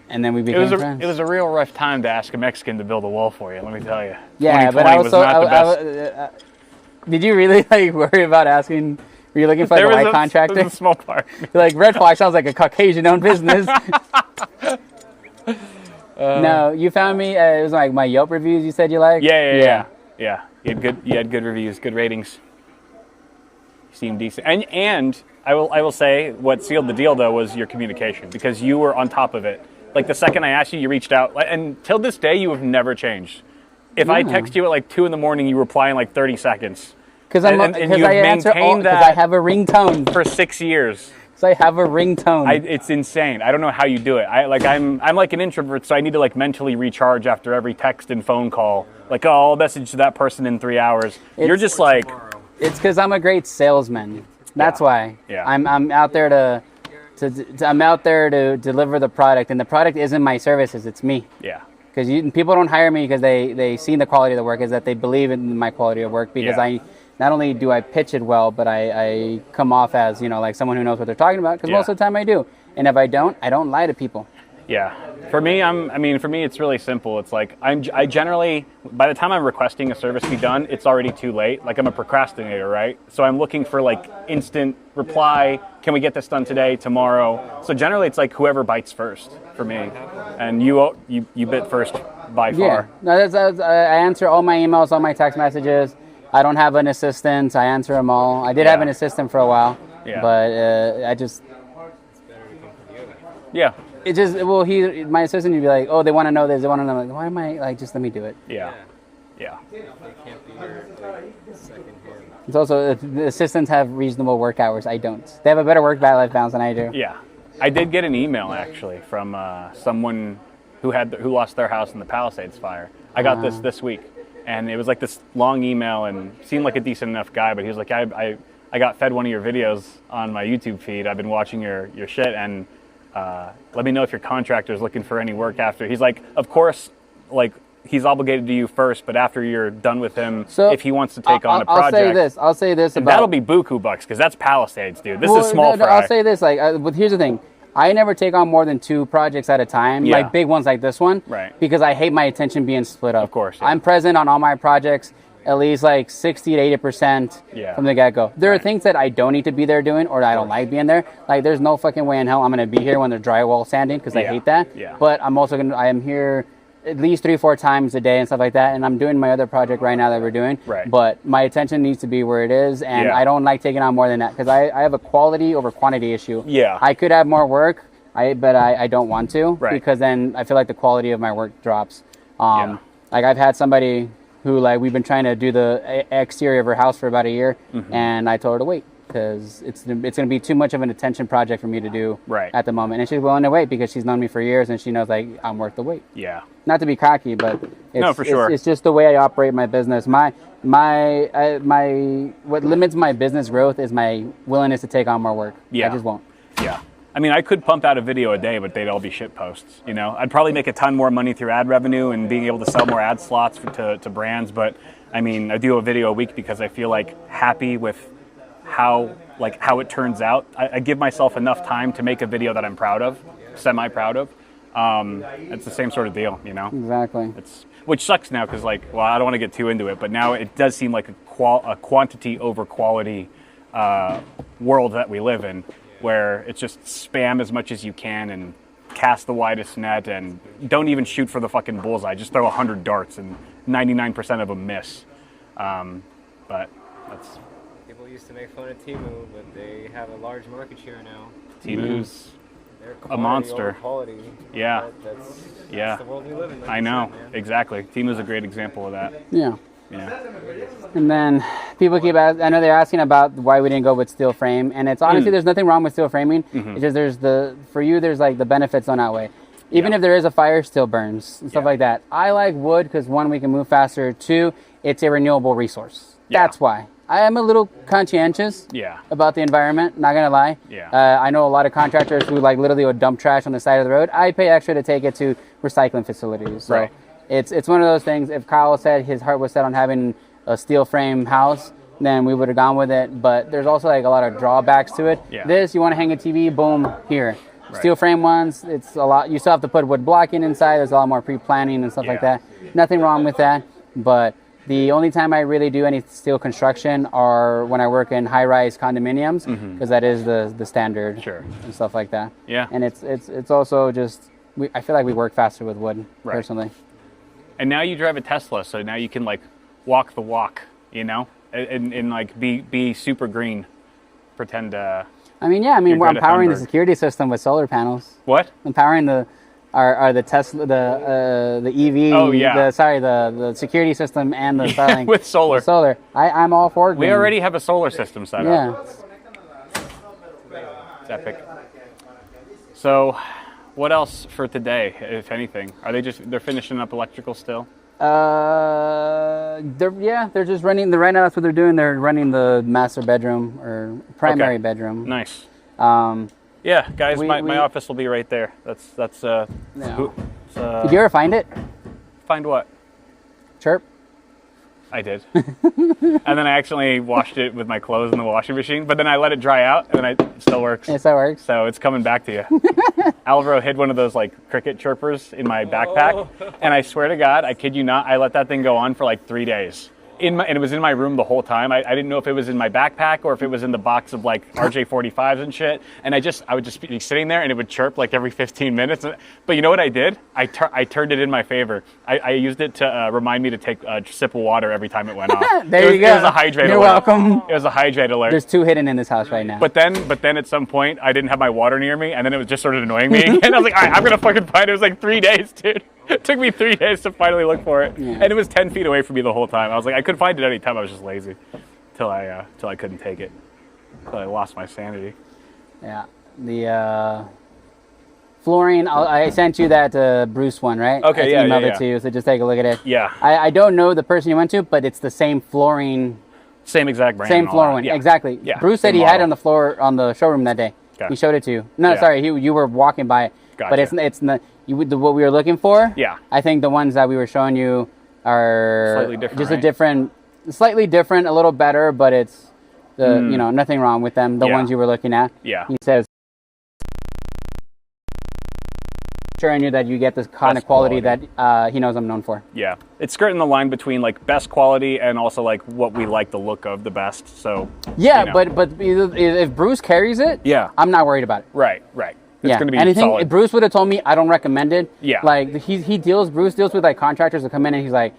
H: we
D: It
H: became
D: was
H: friends.
D: it was a real rough time to ask a Mexican to build a wall for you. Let me tell you.
H: Yeah, but
D: 2020
H: I was so.
D: not the best.
H: Did you really worry about asking? Were you looking for
D: There
H: a
D: was
H: white contractor?
D: there was a small part.
H: You're like, Red Fox sounds like a Caucasian-owned business. No, you found me. It was like my Yelp reviews. You said you liked.
D: Yeah. You had good reviews, good ratings. You seemed decent. And I will say what sealed the deal though was your communication, because you were on top of it. Like the second I asked you, you reached out, and till this day you have never changed. If I text you at like 2 a.m, you reply in like 30 seconds.
H: Because
D: And you
H: I
D: have
H: answer all.
D: maintained
H: Because
D: that
H: I have a ringtone.
D: for 6 years.
H: So I have a ringtone.
D: It's insane. I don't know how you do it. I'm like an introvert, so I need to like mentally recharge after every text and phone call. Like, oh, I'll message to that person in 3 hours. You're just like,
H: It's because I'm a great salesman. That's why.
D: Yeah.
H: I'm out there to deliver the product, and the product isn't my services. It's me.
D: yeah,
H: Because people don't hire me because they see the quality of the work, is that they believe in my quality of work, because
D: Yeah.
H: not only do I pitch it well, but I come off as, like someone who knows what they're talking about, because most of the time I do. And if I don't lie to people.
D: yeah. For me, it's really simple. It's like I generally, by the time I'm requesting a service be done, it's already too late. Like I'm a procrastinator, right? So I'm looking for like instant reply. Can we get this done today, tomorrow? So generally, it's like whoever bites first for me, and you bit first by
H: Yeah.
D: far.
H: No, I answer all my emails, all my text messages. I don't have an assistant. I answer them all. I did have an assistant for a while, but I just.
D: Yeah.
H: It just, my assistant would be like, oh, they want to know this, they want to know, like, why am I, like, just let me do it.
D: Yeah.
H: It's also, the assistants have reasonable work hours, I don't. They have a better work-life balance than I do.
D: Yeah. I did get an email actually from someone who lost their house in the Palisades fire. I got this week, and it was like this long email, and seemed like a decent enough guy, but he was like, I got fed one of your videos on my YouTube feed. I've been watching your shit, and let me know if your contractor is looking for any work after. He's like, of course, like he's obligated to you first, but after you're done with him,
H: So,
D: if he wants to take on a project,
H: I'll say this
D: and
H: about...
D: that'll be buku bucks, because that's Palisades, dude. This is small fry.
H: I'll say this, but here's the thing. I never take on more than 2 projects at a time, like big ones like this one,
D: Right.
H: because I hate my attention being split up.
D: Of course, yeah.
H: I'm present on all my projects, at least like 60 to 80%
D: Yeah.
H: from the get-go. There are things that I don't need to be there doing, or I don't like being there. Like, there's no fucking way in hell I'm going to be here when they're drywall sanding, because I hate that.
D: Yeah.
H: But I am here at least 3-4 times a day and stuff like that, and I'm doing my other project right now that we're doing.
D: Right.
H: But my attention needs to be where it is, and I don't like taking on more than that, because I have a quality over quantity issue.
D: Yeah.
H: I could have more work, but I don't want to,
D: Right.
H: because then I feel like the quality of my work drops. Like, I've had somebody who, like, we've been trying to do the exterior of her house for about a year, and I told her to wait, because it's going to be too much of an attention project for me to do at the moment. And she's willing to wait because she's known me for years, and she knows, like, I'm worth the wait.
D: Yeah.
H: Not to be cocky, but
D: No, for sure.
H: It's just the way I operate my business. What limits my business growth is my willingness to take on more work.
D: Yeah.
H: I just won't.
D: Yeah. I mean, I could pump out a video a day, but they'd all be shit posts. You know, I'd probably make a ton more money through ad revenue and being able to sell more ad slots to brands. But I mean, I do a video a week because I feel like happy with how it turns out. I give myself enough time to make a video that I'm proud of, semi-proud of. It's the same sort of deal, you know.
H: Exactly.
D: Which sucks now because, like, well, I don't want to get too into it, but now it does seem like a quantity over quality world that we live in, where it's just spam as much as you can and cast the widest net and don't even shoot for the fucking bullseye. Just throw 100 darts and 99% of them miss. But that's...
J: People used to make fun of Temu, but they have a large market share now.
D: Temu's
J: They're
D: a monster.
J: Quality.
D: Yeah.
J: That's the world we live in. Like
D: I know.
J: said, man.
D: Exactly. Temu's a great example of that.
H: Yeah.
D: Yeah.
H: And then people keep asking, I know they're asking about why we didn't go with steel frame, and it's honestly, there's nothing wrong with steel framing. It's just for you, there's like the benefits don't outweigh. Even if there is a fire, still burns and stuff like that. I like wood because, one, we can move faster. Two, it's a renewable resource. That's why. I am a little conscientious about the environment, not gonna lie. I know a lot of contractors who like literally would dump trash on the side of the road. I pay extra to take it to recycling facilities. So it's one of those things. If Kyle said his heart was set on having a steel frame house, then we would have gone with it. But there's also like a lot of drawbacks to it. This, you want to hang a TV, boom, here. Steel frame ones, it's a lot. You still have to put wood blocking inside. There's a lot more pre-planning and stuff like that. Nothing wrong with that. But the only time I really do any steel construction are when I work in high-rise condominiums, because that is the standard and stuff like that.
D: Yeah.
H: And it's also just, I feel like we work faster with wood, personally.
D: And now you drive a Tesla, so now you can like walk the walk, you know, and like be super green, pretend.
H: I mean, yeah. I mean, I'm powering the security system with solar panels.
D: What?
H: I'm powering the Tesla, the EV.
D: Oh yeah.
H: The security system and the Starlink
D: with solar.
H: Solar. I'm all for green.
D: We already have a solar system set up.
H: Yeah.
D: It's epic. So, what else for today, if anything? Are they're finishing up electrical still?
H: They're just running right now. That's what they're doing. They're running the master bedroom or primary bedroom.
D: Nice. Yeah, guys, my office will be right there. That's
H: Did you ever find it?
D: Find what?
H: Chirp.
D: I did. And then I accidentally washed it with my clothes in the washing machine, but then I let it dry out, and then it still works.
H: It still works.
D: So it's coming back to you. Alvaro hid one of those like cricket chirpers in my backpack, and I swear to God, I kid you not, I let that thing go on for like 3 days. And it was in my room the whole time. I didn't know if it was in my backpack or if it was in the box of like RJ45s and shit. And I would just be sitting there and it would chirp like every 15 minutes. But you know what I did? I turned it in my favor. I used it to remind me to take a sip of water every time it went off.
H: There you go.
D: It was a hydrate alert.
H: You're welcome.
D: It was a hydrate alert.
H: There's 2 hidden in this house right now.
D: But then at some point I didn't have my water near me, and then it was just sort of annoying me. And I was like, all right, I'm gonna fucking find it. It was like 3 days, dude. It took me 3 days to finally look for it, and it was 10 feet away from me the whole time. I was like, I could find it any time. I was just lazy, till I couldn't take it, till I lost my sanity.
H: Yeah, the flooring. I sent you that Bruce one, right?
D: Okay,
H: I emailed it to you, so just take a look at it.
D: Yeah.
H: I don't know the person you went to, but it's the same flooring.
D: Same exact brand.
H: Same flooring, exactly.
D: Yeah.
H: Bruce said he had it on the floor on the showroom that day.
D: Okay.
H: He showed it to you. No, sorry, you were walking by it.
D: Gotcha.
H: But it's not what we were looking for.
D: Yeah.
H: I think the ones that we were showing you are
D: Slightly different,
H: just
D: right?
H: slightly different, a little better, but it's nothing wrong with them. The ones you were looking at.
D: Yeah.
H: He says ensuring you that you get this kind of
D: Best
H: quality
D: quality.
H: that he knows I'm known for.
D: Yeah, it's skirting the line between like best quality and also like what we like the look of the best. So
H: Yeah,
D: you know.
H: but if Bruce carries it,
D: Yeah.
H: I'm not worried about it.
D: Right. It's
H: Yeah,
D: going to be
H: anything.
D: solid.
H: If Bruce would have told me, I don't recommend it.
D: Yeah.
H: Like Bruce deals with like contractors that come in and he's like,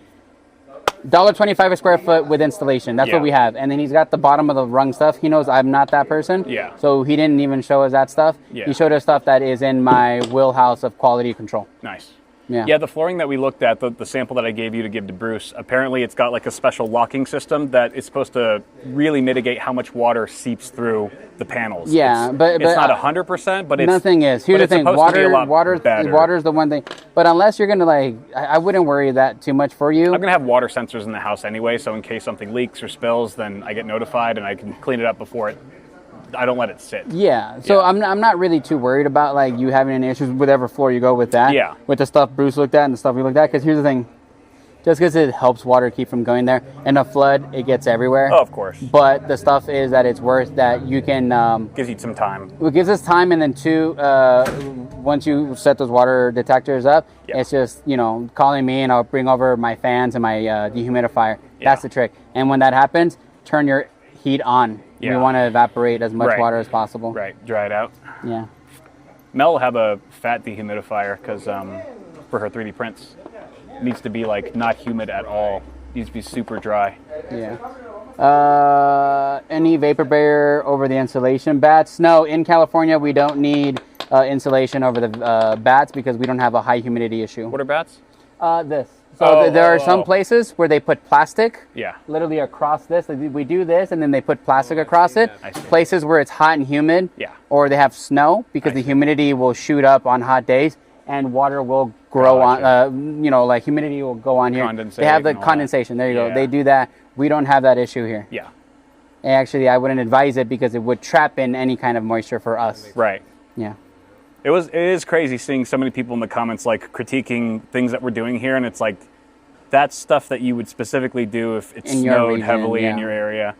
H: $1.25 a square foot with installation. That's
D: Yeah.
H: what we have. And then he's got the bottom of the rung stuff. He knows I'm not that person.
D: Yeah.
H: So he didn't even show us that stuff.
D: Yeah.
H: He showed us stuff that is in my wheelhouse of quality control.
D: Nice.
H: Yeah.
D: Yeah, the flooring that we looked at, the sample that I gave you to give to Bruce, apparently it's got like a special locking system that is supposed to really mitigate how much water seeps through the panels.
H: Yeah, but
D: it's not 100%, but it's
H: nothing is. Here's
D: but
H: the
D: it's
H: thing:
D: supposed to be a lot better.
H: water's the one thing. But unless you're gonna like, I wouldn't worry that too much for you.
D: I'm gonna have water sensors in the house anyway, so in case something leaks or spills, then I get notified and I can clean it up before it. I don't let it sit.
H: Yeah, so
D: Yeah.
H: I'm not really too worried about like you having any issues with whatever floor you go with that.
D: Yeah.
H: With the stuff Bruce looked at and the stuff we looked at, because here's the thing, just because it helps water keep from going there. In a flood, it gets everywhere.
D: Oh, of course.
H: But the stuff is that it's worth that you can.
D: Gives you some time.
H: It gives us time, and then two, once you set those water detectors up,
D: Yeah.
H: it's just calling me, and I'll bring over my fans and my dehumidifier.
D: Yeah.
H: That's the trick. And when that happens, turn your heat on. We
D: Yeah.
H: want to evaporate as much
D: Right.
H: water as possible.
D: Right, dry it out.
H: Yeah.
D: Mel will have a fat dehumidifier because for her 3D prints, it needs to be like not humid at all. It needs to be super dry.
H: Yeah. Any vapor barrier over the insulation bats? No, in California we don't need insulation over the bats because we don't have a high humidity issue.
D: What are bats?
H: This. So there are some
D: oh.
H: places where they put plastic.
D: Yeah.
H: Literally across this. We do this, and then they put plastic across it.
D: I see.
H: Places where it's hot and humid.
D: Yeah.
H: Or they have snow because
D: I
H: the
D: see.
H: humidity will shoot up on hot days, and water will grow
D: Gotcha.
H: on. Like humidity will go on here.
D: Condensate
H: They have the
D: and all that.
H: condensation. There you go.
D: Yeah.
H: They do that. We don't have that issue here.
D: Yeah.
H: And actually, I wouldn't advise it because it would trap in any kind of moisture for us.
D: Right.
H: Yeah.
D: It is crazy seeing so many people in the comments like critiquing things that we're doing here, and it's like that's stuff that you would specifically do if it
H: In your
D: snowed
H: region,
D: heavily in
H: yeah.
D: your area.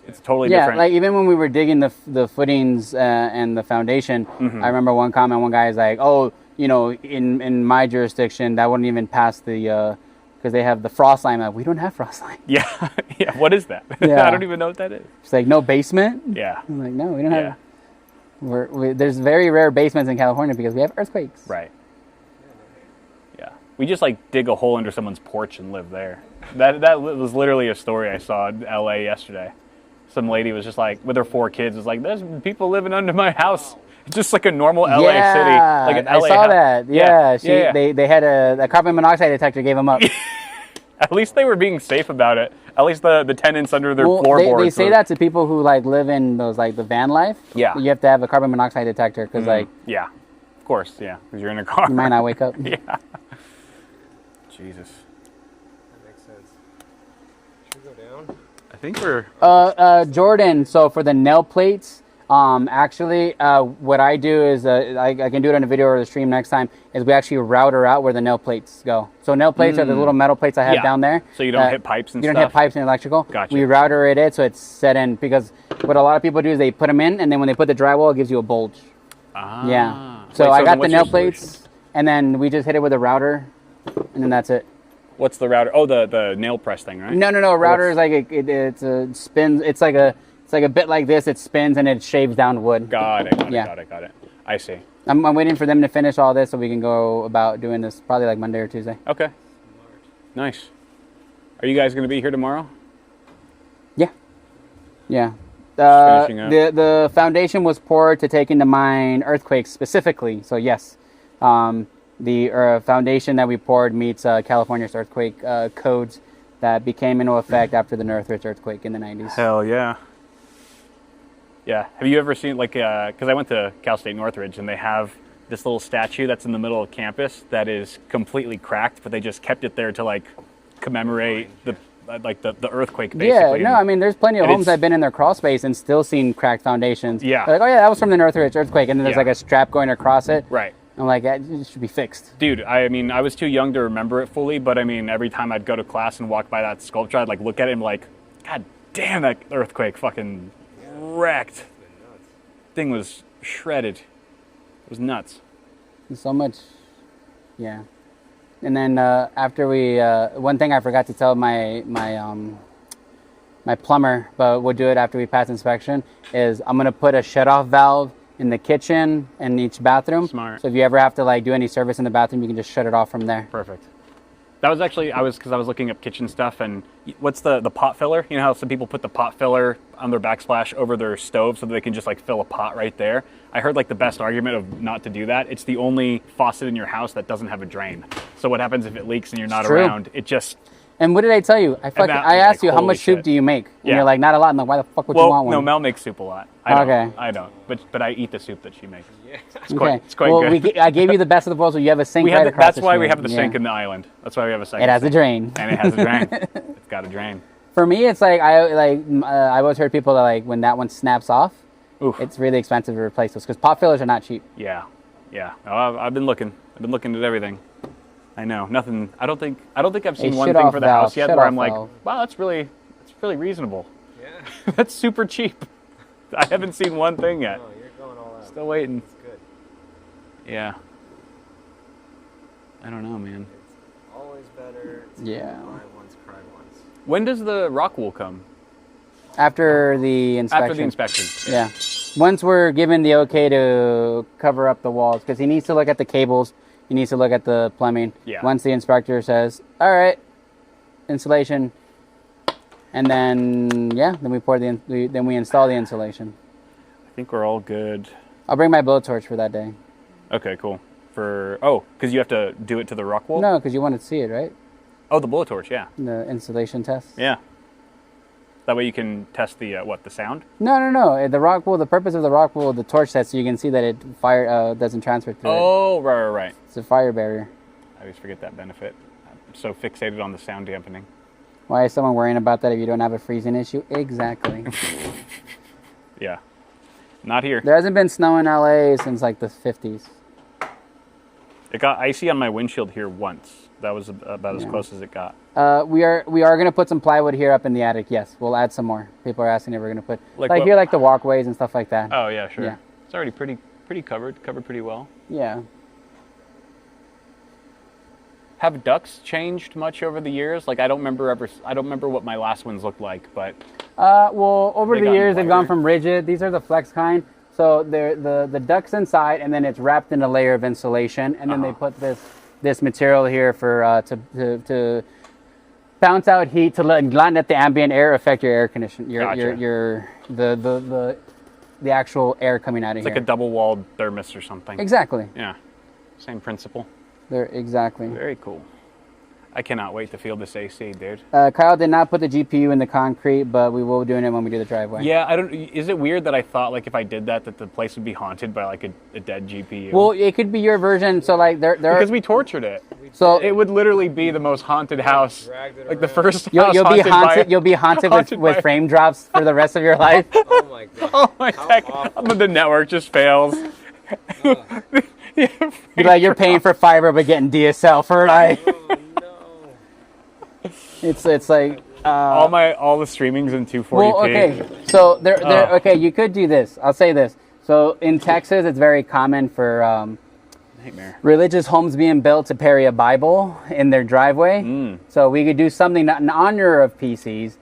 D: It's totally
H: Yeah,
D: different.
H: like even when we were digging the footings and the foundation,
D: Mm-hmm.
H: I remember one comment, one guy's like, "Oh, in my jurisdiction, that wouldn't even pass the because they have the frost line." I'm like, we don't have frost line.
D: yeah, yeah. What is that?
H: Yeah.
D: I don't even know what that is.
H: It's like no basement.
D: Yeah,
H: I'm like, no, we don't
D: yeah.
H: have. There's very rare basements in California because we have earthquakes.
D: Right. Yeah. We just like dig a hole under someone's porch and live there. That was literally a story I saw in LA yesterday. Some lady was just like, with her 4 kids, was like, "There's people living under my house." It's just like a normal LA city, like an
H: I
D: LA
H: saw
D: house.
H: that. Yeah, They had a carbon monoxide detector, gave them up.
D: At least they were being safe about it. At least the tenants under their
H: Well,
D: floorboards.
H: they say
D: were-
H: that to people who like live in those like the van life.
D: Yeah.
H: You have to have a carbon monoxide detector because like
D: Yeah, of course, yeah, because you're in a car.
H: you might not wake up.
D: Yeah. Jesus.
J: That makes sense. Should we go down?
D: I think we're.
H: Jordan, so for the nail plates, actually, what I do is, I can do it on a video or the stream next time, is we actually router out where the nail plates go. So nail plates are the little metal plates I have
D: Yeah.
H: down there.
D: So you don't hit pipes and
H: You don't
D: stuff?
H: hit pipes and electrical.
D: Gotcha.
H: We router it in so it's set in, because what a lot of people do is they put them in, and then when they put the drywall, it gives you a bulge.
D: Ah.
H: Yeah. So
D: Wait,
H: I
D: then
H: got the
D: what's
H: nail
D: your solution?
H: plates, and then we just hit it with a router, and then that's it.
D: What's the router? Oh, the nail press thing, right?
H: No. A router is like it's a spins. It's like a bit like this. It spins and it shaves down wood.
D: Got it.
H: Yeah.
D: Got it. I see.
H: I'm waiting for them to finish all this so we can go about doing this probably like Monday or Tuesday.
D: Okay. Nice. Are you guys going to be here tomorrow?
H: Yeah.
D: finishing up.
H: The foundation was poured to take into mind earthquakes specifically. So yes, the foundation that we poured meets California's earthquake codes that became into effect after the Northridge earthquake in the 90s.
D: Hell yeah. Yeah. Have you ever seen, like, because I went to Cal State Northridge, and they have this little statue that's in the middle of campus that is completely cracked, but they just kept it there to, like, commemorate the earthquake, basically.
H: Yeah, no, I mean, there's plenty of
D: and
H: homes
D: it's-
H: I've been in their crawl space and still seen cracked foundations.
D: Yeah.
H: They're like, oh yeah, that was from the Northridge earthquake, and then there's
D: Yeah.
H: like a strap going across it.
D: Right.
H: I'm like, it should be fixed.
D: Dude, I mean, I was too young to remember it fully, but I mean, every time I'd go to class and walk by that sculpture, I'd like look at it and be like, God damn, that earthquake fucking wrecked. Thing was shredded. It was nuts.
H: There's so much. Yeah. And then after we, one thing I forgot to tell my plumber, but we'll do it after we pass inspection, is I'm gonna put a shut-off valve in the kitchen and each bathroom.
D: Smart.
H: So if you ever have to like do any service in the bathroom, you can just shut it off from there.
D: Perfect. That was actually, because I was looking up kitchen stuff, and what's the pot filler? You know how some people put the pot filler on their backsplash over their stove so that they can just like fill a pot right there? I heard like the best argument of not to do that. It's the only faucet in your house that doesn't have a drain. So what happens if it leaks and you're not around? It just...
H: And what did I tell you? I asked you, how much soup do you make? And you're like, not a lot. I'm like, why the fuck would you want one?
D: No, Mel makes soup a lot. I don't. But I eat the soup that she makes. Yeah. It's quite good.
H: I gave you the best of the world, so you have a sink right across
D: That's why we have the sink in the island. That's why we have a sink.
H: It has a drain.
D: And it has a drain. It's got a drain.
H: For me, it's like, I always heard people that like, when that one snaps off, it's really expensive to replace those, because pot fillers are not cheap.
D: Yeah. I've been looking. I've been looking at everything. I know, nothing. I don't think I've seen one thing for the house yet where I'm like, wow, that's really reasonable. Yeah. That's super cheap. I haven't seen one thing yet.
J: No, you're going all out.
D: Still waiting.
J: It's good.
D: Yeah. I don't know, man.
J: It's always better to buy once, cry once.
D: When does the rock wool come?
H: After the inspection.
D: After the inspection.
H: Yeah. Once we're given the okay to cover up the walls, because he needs to look at the cables. He needs to look at the plumbing.
D: Yeah.
H: Once the inspector says, all right, insulation, and then, then we pour then we install the insulation.
D: I think we're all good.
H: I'll bring my blowtorch for that day.
D: Okay, cool. Because you have to do it to the rock wool?
H: No, because you want to see it, right?
D: Oh, the blowtorch, yeah.
H: The insulation test.
D: Yeah. That way you can test the the sound?
H: No. The rock wool. The purpose of the rock wool, the torch test, so you can see that it doesn't transfer through it.
D: Oh, right.
H: It's a fire barrier.
D: I always forget that benefit. I'm so fixated on the sound dampening.
H: Why is someone worrying about that if you don't have a freezing issue? Exactly.
D: Yeah. Not here.
H: There hasn't been snow in LA since like the 50s.
D: It got icy on my windshield here once. That was about as close as it got.
H: We are going to put some plywood here up in the attic. Yes, we'll add some more. People are asking if we're going to put here, like the walkways and stuff like that.
D: Oh yeah, sure.
H: Yeah.
D: It's already pretty covered pretty well.
H: Yeah.
D: Have ducts changed much over the years? Like I don't remember what my last ones looked like, but.
H: Well, over the years they've gone from rigid. These are the flex kind. So they're the ducts inside, and then it's wrapped in a layer of insulation, and then they put this material here for to bounce out heat to not let the ambient air affect your air condition, the actual air coming out of here.
D: It's like a double-walled thermos or something.
H: Exactly.
D: Yeah, same principle.
H: Exactly.
D: Very cool. I cannot wait to feel this AC, dude.
H: Kyle did not put the GPU in the concrete, but we will be doing it when we do the driveway.
D: Yeah, is it weird that I thought like if I did that the place would be haunted by like a dead GPU?
H: Well, it could be your version. So like
D: because we tortured it.
H: So
D: it would literally be the most haunted house, like the first house
H: you'll be haunted with frame drops for the rest of your life.
J: Oh my god.
D: Oh my god. The network just fails.
H: You're paying for fiber but getting DSL for like. It's like
D: all the streamings in 240p.
H: Well, okay, so okay. You could do this. I'll say this. So in Texas, it's very common for religious homes being built to carry a Bible in their driveway. So we could do something in honor of PCs,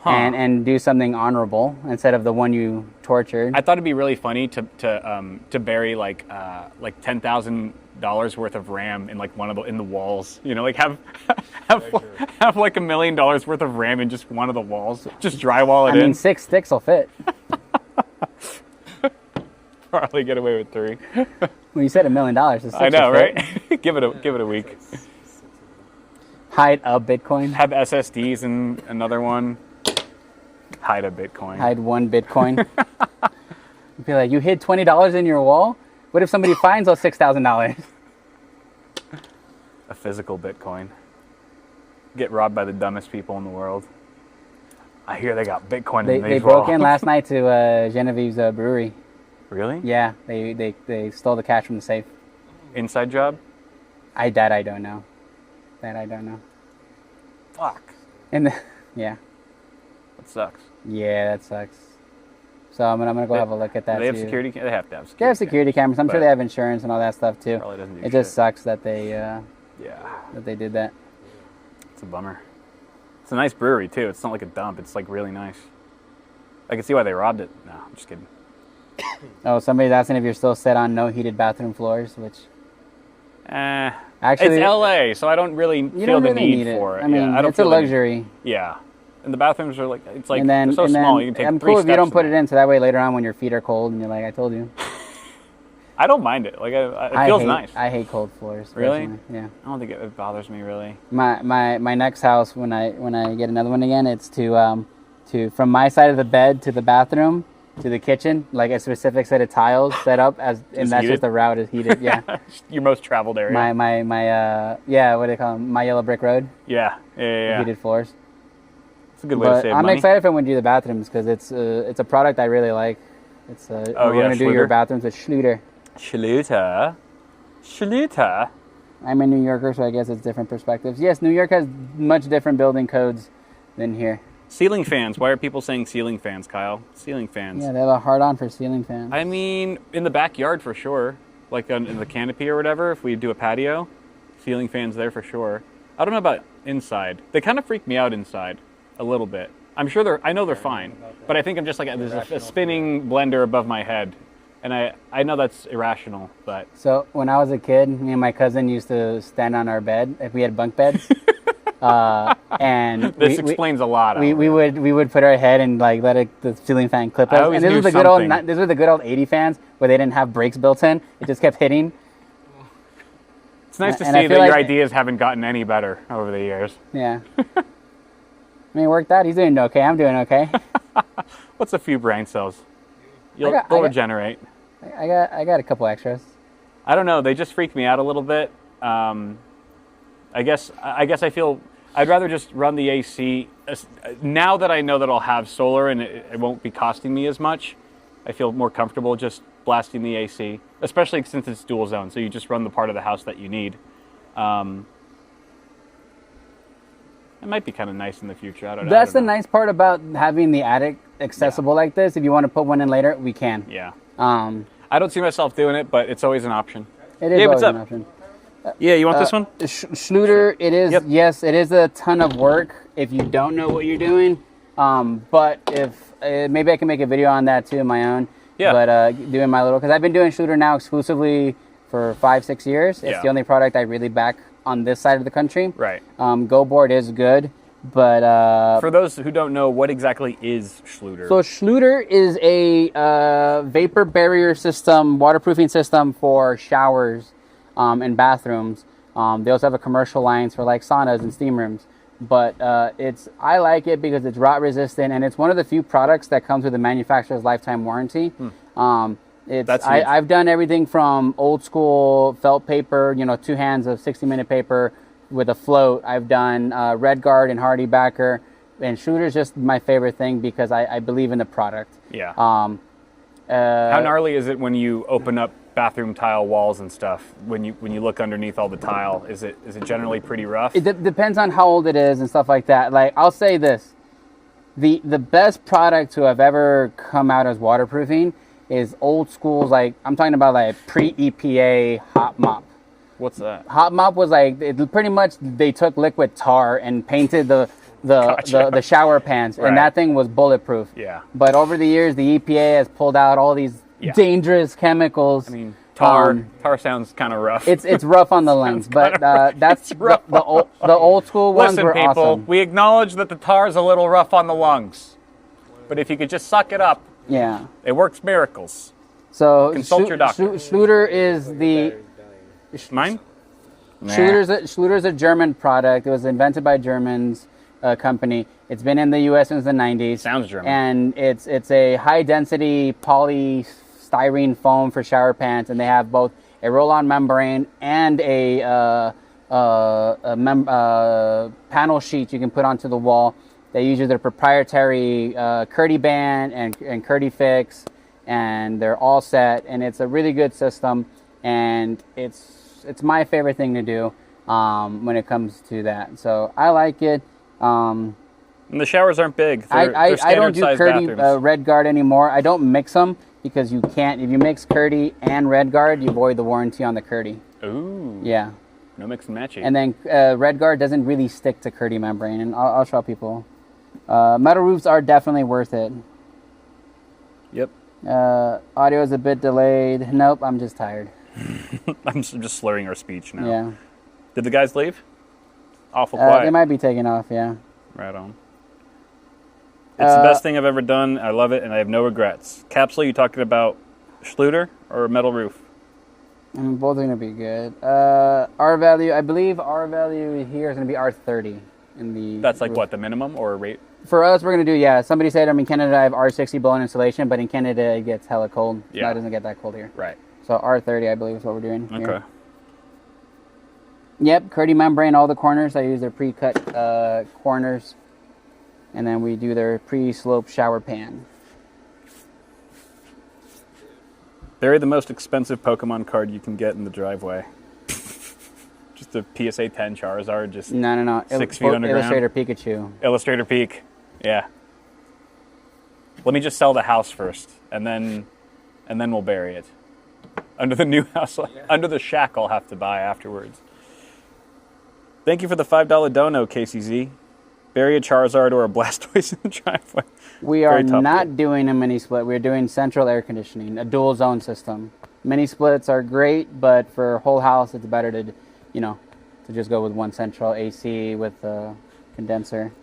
H: and do something honorable instead of the one you tortured.
D: I thought it'd be really funny to bury like $10,000 worth of RAM in like in the walls, like have like $1 million worth of RAM in just one of the walls, just drywall it in.
H: I mean, 6 sticks will fit.
D: Probably get away with 3.
H: When you said $1 million,
D: I know, right? give it a week.
H: Hide a Bitcoin.
D: Have SSDs in another one. Hide a Bitcoin.
H: Hide 1 Bitcoin. Be like, you hid $20 in your wall? What if somebody finds those $6,000?
D: A physical Bitcoin. Get robbed by the dumbest people in the world. I hear they got Bitcoin in these walls.
H: They broke in last night to Genevieve's brewery.
D: Really?
H: Yeah, they stole the cash from the safe.
D: Inside job?
H: I don't know. That I don't know.
D: Fuck.
H: And yeah.
D: That sucks.
H: Yeah, that sucks. So I'm gonna go have a look at that.
D: They have
H: too.
D: security. They have to have security.
H: They have security cameras. I'm sure
D: but
H: they have insurance and all that stuff too.
D: probably doesn't do
H: It just
D: shit.
H: sucks that they
D: Yeah,
H: that they did that.
D: it's a bummer. It's a nice brewery too. It's not like a dump. It's like really nice. I can see why they robbed it. No, I'm just kidding.
H: Oh, somebody's asking if you're still set on no heated bathroom floors, which actually
D: It's LA, so I don't really
H: you
D: feel
H: don't
D: the
H: really
D: need
H: it.
D: for it.
H: I mean,
D: yeah, I don't
H: it's a
D: feel the need.
H: luxury.
D: Yeah, and the bathrooms are like it's like
H: And then,
D: they're so
H: and
D: small.
H: then
D: You can take
H: I'm
D: 3
H: cool if you
D: steps
H: don't put
D: in
H: it in, so that way later on when your feet are cold and you're like, I told you.
D: I don't mind it. Like it feels nice.
H: I hate cold floors.
D: Really?
H: Personally. Yeah.
D: I don't think it bothers me really.
H: My next house when I get another one again, it's to from my side of the bed to the bathroom to the kitchen, like a specific set of tiles set up and that's
D: heated?
H: just the route is heated. Yeah.
D: Your most traveled area.
H: My yeah, what do they call them? My Yellow Brick Road.
D: Yeah.
H: Heated floors.
D: It's a good way to
H: But
D: save
H: I'm
D: money.
H: excited for when we do the bathrooms because it's a product I really like. It's we're gonna do your
D: Schluter?
H: bathrooms with Schluter.
D: Schluter.
H: I'm a New Yorker, so I guess it's different perspectives. Yes, New York has much different building codes than here.
D: Ceiling fans. Why are people saying ceiling fans, Kyle? Ceiling fans.
H: Yeah, they have a hard on for ceiling fans.
D: I mean, in the backyard for sure. Like in the canopy or whatever, if we do a patio, ceiling fans there for sure. I don't know about inside. They kind of freak me out inside a little bit. I'm sure I know they're fine, but I think I'm just like, there's a spinning blender above my head. And I know that's irrational, but...
H: So when I was a kid, me and my cousin used to stand on our bed if we had bunk beds. And
D: this explains a lot.
H: We would put our head and like let the ceiling fan clip us. And this was the good old this was the good old 80 fans where they didn't have brakes built in. It just kept hitting.
D: It's nice to see that your ideas haven't gotten any better over the years.
H: Yeah. I mean, it worked out. He's doing okay. I'm doing okay.
D: What's a few brain cells? They'll regenerate.
H: I got a couple extras.
D: I don't know. They just freak me out a little bit. I guess I feel I'd rather just run the AC. Now that I know that I'll have solar and it won't be costing me as much, I feel more comfortable just blasting the AC, especially since it's dual zone. So you just run the part of the house that you need. It might be kind of nice in the future. I don't know.
H: That's the nice part about having the attic accessible like this. If you want to put one in later, we can.
D: Yeah. I don't see myself doing it, but it's always an option.
H: It is always an option.
D: Yeah, you want this one?
H: Schluter, it is, yes, it is a ton of work if you don't know what you're doing. But if, maybe I can make a video on that too, my own.
D: Yeah.
H: But doing my little, because I've been doing Schluter now exclusively for 5-6 years. It's the only product I really back on this side of the country.
D: Right.
H: Go Board is good, but...
D: for those who don't know, what exactly is Schluter?
H: So Schluter is a vapor barrier system, waterproofing system for showers and bathrooms. They also have a commercial lines for like saunas and steam rooms. But I like it because it's rot resistant and it's one of the few products that comes with a manufacturer's lifetime warranty. I've done everything from old school felt paper, 2 hands of 60-minute paper with a float. I've done Redguard and Hardy Backer, and Schluter's just my favorite thing because I believe in the product.
D: Yeah. How gnarly is it when you open up bathroom tile walls and stuff? When you look underneath all the tile, is it generally pretty rough?
H: It depends on how old it is and stuff like that. Like I'll say this, the best product to have ever come out as waterproofing is old schools. Like I'm talking about like pre-EPA hot mop.
D: What's that?
H: Hot mop was like pretty much they took liquid tar and painted the shower pans, and that thing was bulletproof.
D: Yeah.
H: But over the years, the EPA has pulled out all these dangerous chemicals.
D: I mean, tar sounds kind of rough.
H: It's rough on the lungs, but that's the old school ones were
D: people,
H: awesome.
D: We acknowledge that the tar is a little rough on the lungs, but if you could just suck it up, it works miracles.
H: So
D: consult your doctor.
H: Schluter is the
D: mine.
H: Schluter's a German product. It was invented by Germans. Company. It's been in the U.S. since the 90s.
D: Sounds German.
H: And it's a high-density polystyrene foam for shower pants, and they have both a roll-on membrane and a panel sheet you can put onto the wall. They use their proprietary Curdy Band and Curdy Fix, and they're all set. And it's a really good system, and it's my favorite thing to do when it comes to that. So I like it.
D: And the showers aren't big. They're
H: I don't do
D: standard-sized
H: Curdy
D: bathrooms.
H: Red Guard anymore. I don't mix them because you can't. If you mix Curdy and Red Guard, you void the warranty on the Curdy.
D: Ooh.
H: Yeah.
D: No mix and matching.
H: And then Red Guard doesn't really stick to Curdy membrane, and I'll show people. Metal roofs are definitely worth it.
D: Yep.
H: Audio is a bit delayed. Nope, I'm just tired.
D: I'm just slurring our speech now.
H: Yeah.
D: Did the guys leave? Awful quiet.
H: They might be taking off, yeah.
D: Right on. It's the best thing I've ever done. I love it, and I have no regrets. Capsule, you talking about Schluter or metal roof?
H: I mean, both are going to be good. R value, I believe R value here is going to be R30 in the.
D: That's like
H: roof.
D: what, the minimum or a rate?
H: For us, we're going to do, yeah. Somebody said, in Canada, I have R60 blown insulation, but in Canada, it gets hella cold.
D: Yeah.
H: It doesn't get that cold here.
D: Right.
H: So R30, I believe, is what we're doing here.
D: Okay.
H: Yep, Curdy membrane, all the corners. I use their pre-cut corners. And then we do their pre-slope shower pan.
D: They're the most expensive Pokemon card you can get in the driveway. Just a PSA 10 Charizard, just
H: No.
D: 6 feet underground.
H: Illustrator Pikachu.
D: Illustrator Peak, yeah. Let me just sell the house first, and then we'll bury it under the new house, under the shack I'll have to buy afterwards. Thank you for the $5 dono, KCZ. Bury a Charizard or a Blastoise in the driveway.
H: We are not doing a mini split. We're doing central air conditioning, a dual zone system. Mini splits are great, but for whole house, it's better to, to just go with one central AC with a condenser.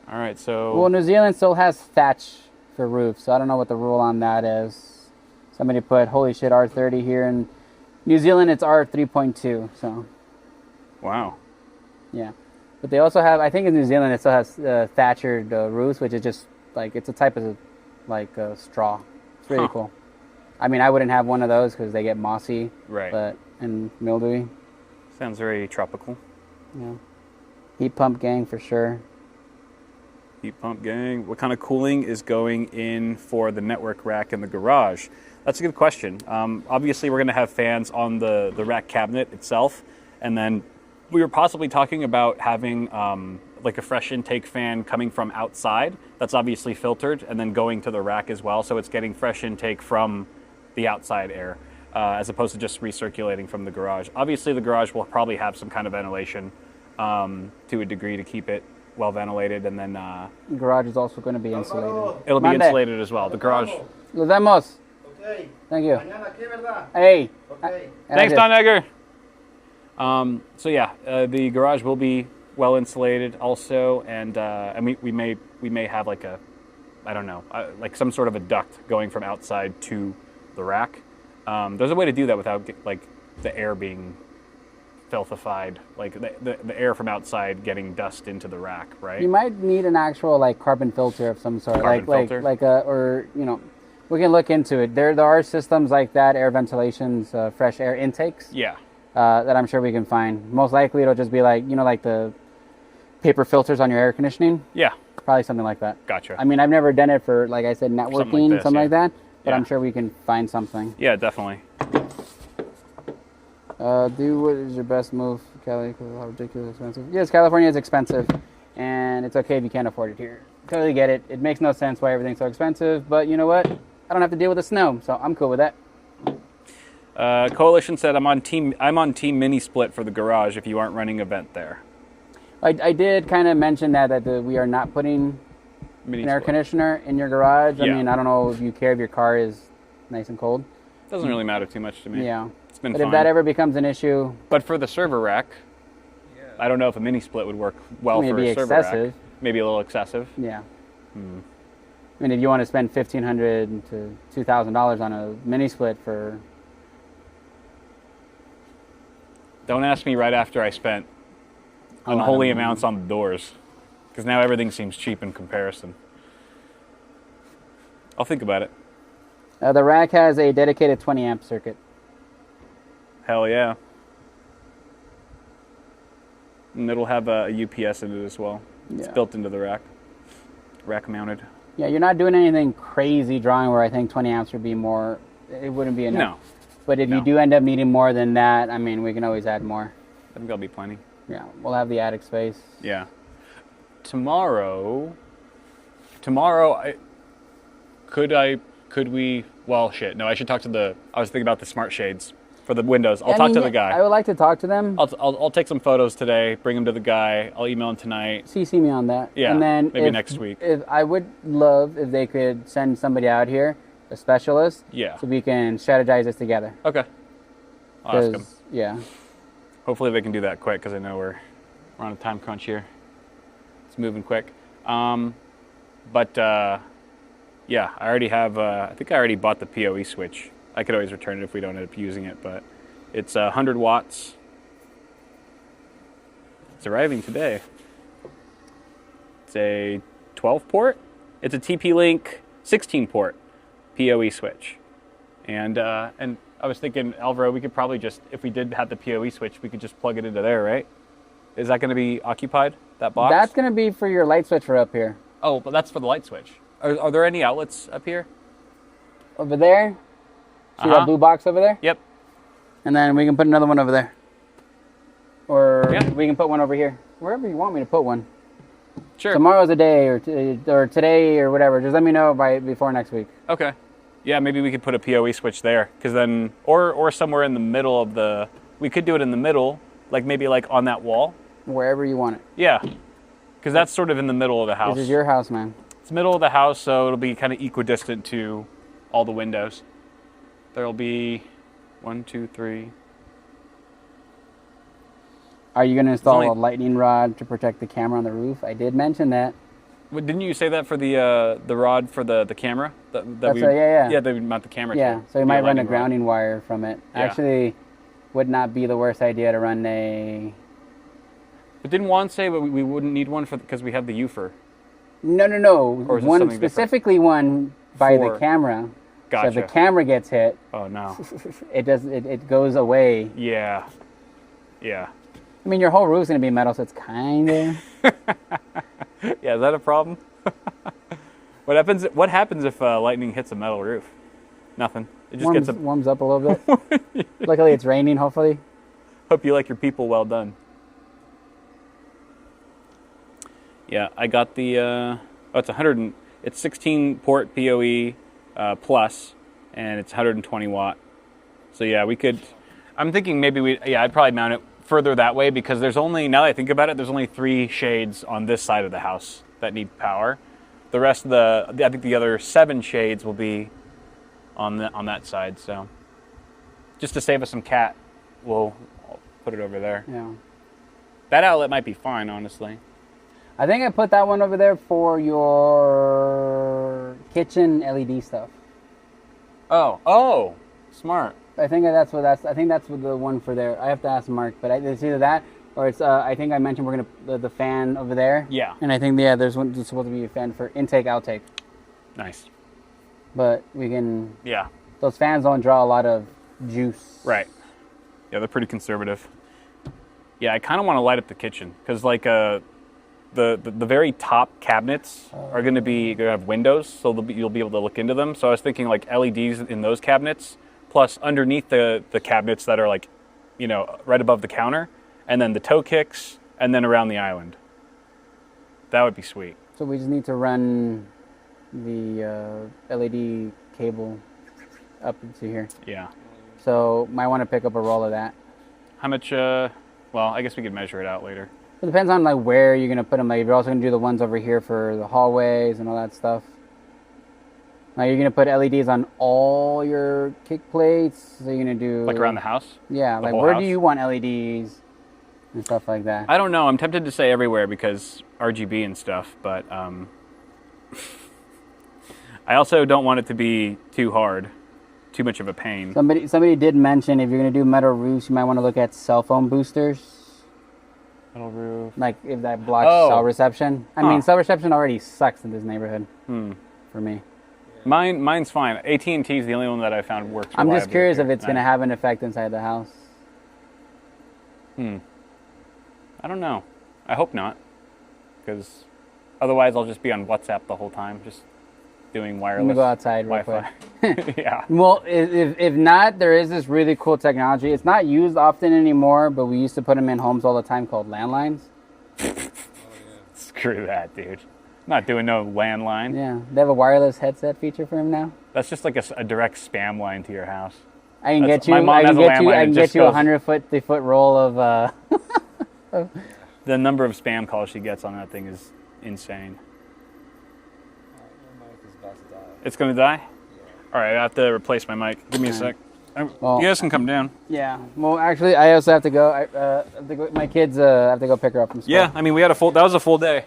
D: All right, so.
H: Well, New Zealand still has thatch for roofs, so I don't know what the rule on that is. Somebody put, holy shit, R30 here, and New Zealand, it's R3.2, so.
D: Wow.
H: Yeah. But they also have, I think in New Zealand, it still has thatchered roofs, which is just, it's a type of, straw. It's really cool. I mean, I wouldn't have one of those because they get mossy.
D: Right.
H: And mildewy.
D: Sounds very tropical.
H: Yeah. Heat pump gang for sure.
D: Heat pump gang. What kind of cooling is going in for the network rack in the garage? That's a good question. Obviously, we're going to have fans on the rack cabinet itself, and then we were possibly talking about having a fresh intake fan coming from outside. That's obviously filtered, and then going to the rack as well, so it's getting fresh intake from the outside air, as opposed to just recirculating from the garage. Obviously, the garage will probably have some kind of ventilation to a degree to keep it well ventilated, and then
H: the garage is also going to be insulated.
D: It'll be insulated as well. The garage.
H: Nos vemos. Thank you. Hey.
D: Thanks, Don Egger. So yeah, the garage will be well insulated also, and we may have like some sort of a duct going from outside to the rack. There's a way to do that without the air being filthified, the air from outside getting dust into the rack, right?
H: You might need an actual carbon filter of some sort, we can look into it. There are systems like that, air ventilations, fresh air intakes.
D: Yeah.
H: That I'm sure we can find. Most likely it'll just be like the paper filters on your air conditioning.
D: Yeah.
H: Probably something like that.
D: Gotcha.
H: I mean, I've never done it for, like I said, networking, something like that, but
D: Yeah.
H: I'm sure we can find something.
D: Yeah, definitely.
H: What is your best move, Cali? Because how ridiculous expensive. Yes, California is expensive, and it's okay if you can't afford it here. Totally get it. It makes no sense why everything's so expensive, but you know what? I don't have to deal with the snow, so I'm cool with that.
D: Coalition said I'm on team mini split for the garage if you aren't running a vent there.
H: I did kind of mention that we are not putting an air conditioner in your garage.
D: Yeah.
H: I mean, I don't know if you care if your car is nice and cold.
D: Doesn't really matter too much to me.
H: Yeah.
D: It's been
H: But
D: fine.
H: if that ever becomes an issue,
D: But for the server rack, I don't know if a mini split would work well for
H: maybe
D: a server rack.
H: excessive.
D: Maybe a little excessive.
H: Yeah. I mean, if you want to spend $1,500 to $2,000 on a mini split for.
D: Don't ask me right after I spent unholy amounts on the doors, because now everything seems cheap in comparison. I'll think about it.
H: The rack has a dedicated 20 amp circuit.
D: Hell yeah. And it'll have a UPS in it as well. It's built into the rack. Rack mounted.
H: Yeah, you're not doing anything crazy drawing where I think 20 amps would be more. It wouldn't be enough.
D: No.
H: But if you do end up needing more than that, I mean, we can always add more.
D: I think that'll be plenty.
H: Yeah, we'll have the attic space.
D: Yeah. Tomorrow, could we, well, shit, no, I should talk to I was thinking about the smart shades for the windows. I'll talk to the guy.
H: I would like to talk to them.
D: I'll take some photos today, bring them to the guy. I'll email him tonight.
H: CC me on that.
D: Yeah,
H: and then
D: maybe next week.
H: If I would love if they could send somebody out here, a specialist,
D: Yeah.
H: so we can strategize this together.
D: Okay. I'll ask him.
H: Yeah.
D: Hopefully they can do that quick because I know we're on a time crunch here. It's moving quick. Yeah, I already have, I think I already bought the PoE switch. I could always return it if we don't end up using it, but it's 100 watts. It's arriving today. It's a 12 port. It's a TP-Link 16 port PoE switch. And I was thinking, Alvaro, we could probably just, if we did have the PoE switch, we could just plug it into there, right? Is that going to be occupied, that box?
H: That's going to be for your light switch for up here.
D: Oh, but that's for the light switch. Are there any outlets up here?
H: Over there? See that blue box over there?
D: Yep.
H: And then we can put another one over there. Or we can put one over here. Wherever you want me to put one.
D: Sure.
H: Tomorrow's a day, or today, or whatever. Just let me know before next week.
D: Okay. Yeah, maybe we could put a PoE switch there, because then, or somewhere in the middle of the. We could do it in the middle, like maybe like on that wall.
H: Wherever you want it.
D: Yeah, because that's sort of in the middle of the house.
H: This is your house, man.
D: It's middle of the house, so it'll be kind of equidistant to all the windows. There'll be 1, 2, 3.
H: Are you going to install a lightning rod to protect the camera on the roof? I did mention that.
D: Well, didn't you say that for the rod for the camera?
H: Yeah,
D: they would mount the camera to.
H: Yeah, so you might run a grounding wire from it.
D: Yeah.
H: Actually, would not be the worst idea to run a...
D: But didn't Juan say we wouldn't need one because we have the UFER?
H: No.
D: Or is it
H: one
D: something
H: specifically
D: different?
H: One by the camera.
D: Gotcha.
H: So if the camera gets hit,
D: oh no,
H: it goes away.
D: Yeah.
H: I mean, your whole roof's gonna be metal, so it's kind of.
D: Yeah, is that a problem? What happens if lightning hits a metal roof? Nothing. It just
H: warms up a little bit. Luckily, it's raining. Hopefully.
D: Hope you like your people well done. Yeah, I got the. It's 16 port PoE plus, and it's 120 watt. So yeah, we could. I'm thinking maybe I'd probably mount it further that way because there's only, now that I think about it, there's only 3 shades on this side of the house that need power. The rest of I think the other 7 shades will be on that side. So just to save us some cat, I'll put it over there.
H: Yeah.
D: That outlet might be fine, honestly.
H: I think I put that one over there for your kitchen LED stuff.
D: Oh, smart.
H: I think that's the one for there. I have to ask Mark, but it's either that or it's. I think I mentioned we're gonna the fan over there.
D: Yeah.
H: And I think there's supposed to be a fan for intake outtake.
D: Nice.
H: But we can.
D: Yeah.
H: Those fans don't draw a lot of juice.
D: Right. Yeah, they're pretty conservative. Yeah, I kind of want to light up the kitchen because like the very top cabinets are going to have windows, so you'll be able to look into them. So I was thinking like LEDs in those cabinets, plus underneath the cabinets that are like, right above the counter, and then the toe kicks, and then around the island. That would be sweet.
H: So we just need to run the LED cable up into here.
D: Yeah.
H: So might want to pick up a roll of that.
D: How much? Well, I guess we could measure it out later.
H: It depends on like where you're gonna put them. Like if you're also gonna do the ones over here for the hallways and all that stuff. Like you're gonna put LEDs on all your kick plates. So you're gonna do
D: like around the house.
H: Yeah, like where do you want LEDs and stuff like that?
D: I don't know. I'm tempted to say everywhere because RGB and stuff, but I also don't want it to be too hard, too much of a pain.
H: Somebody did mention if you're gonna do metal roofs, you might want to look at cell phone boosters.
D: Metal roof.
H: Like if that blocks cell reception. I mean, cell reception already sucks in this neighborhood. For me.
D: Mine's fine. AT&T is the only one that I found works.
H: I'm just curious if it's gonna have an effect inside the house.
D: I don't know. I hope not, because otherwise I'll just be on WhatsApp the whole time, just doing
H: Let
D: wireless
H: me go outside real
D: Wi-Fi.
H: quick.
D: Yeah.
H: Well, if not, there is this really cool technology. It's not used often anymore, but we used to put them in homes all the time called landlines.
D: Screw that, dude. Not doing no landline.
H: Yeah, they have a wireless headset feature for him now.
D: That's just like a direct spam line to your house.
H: I can
D: That's-
H: get you.
D: my mom
H: I
D: has
H: can
D: a
H: get you.
D: landline,
H: I
D: it
H: can
D: just
H: get you a
D: goes-
H: 150-foot roll of.
D: The number of spam calls she gets on that thing is insane.
J: My mic is about to die.
D: It's gonna die? All right, I have to replace my mic. Give me a sec.
H: Well,
D: You guys can come down.
H: Yeah. Well, actually, I also have to go. My kids have to go pick her up from school.
D: Yeah, I mean, that was a full day.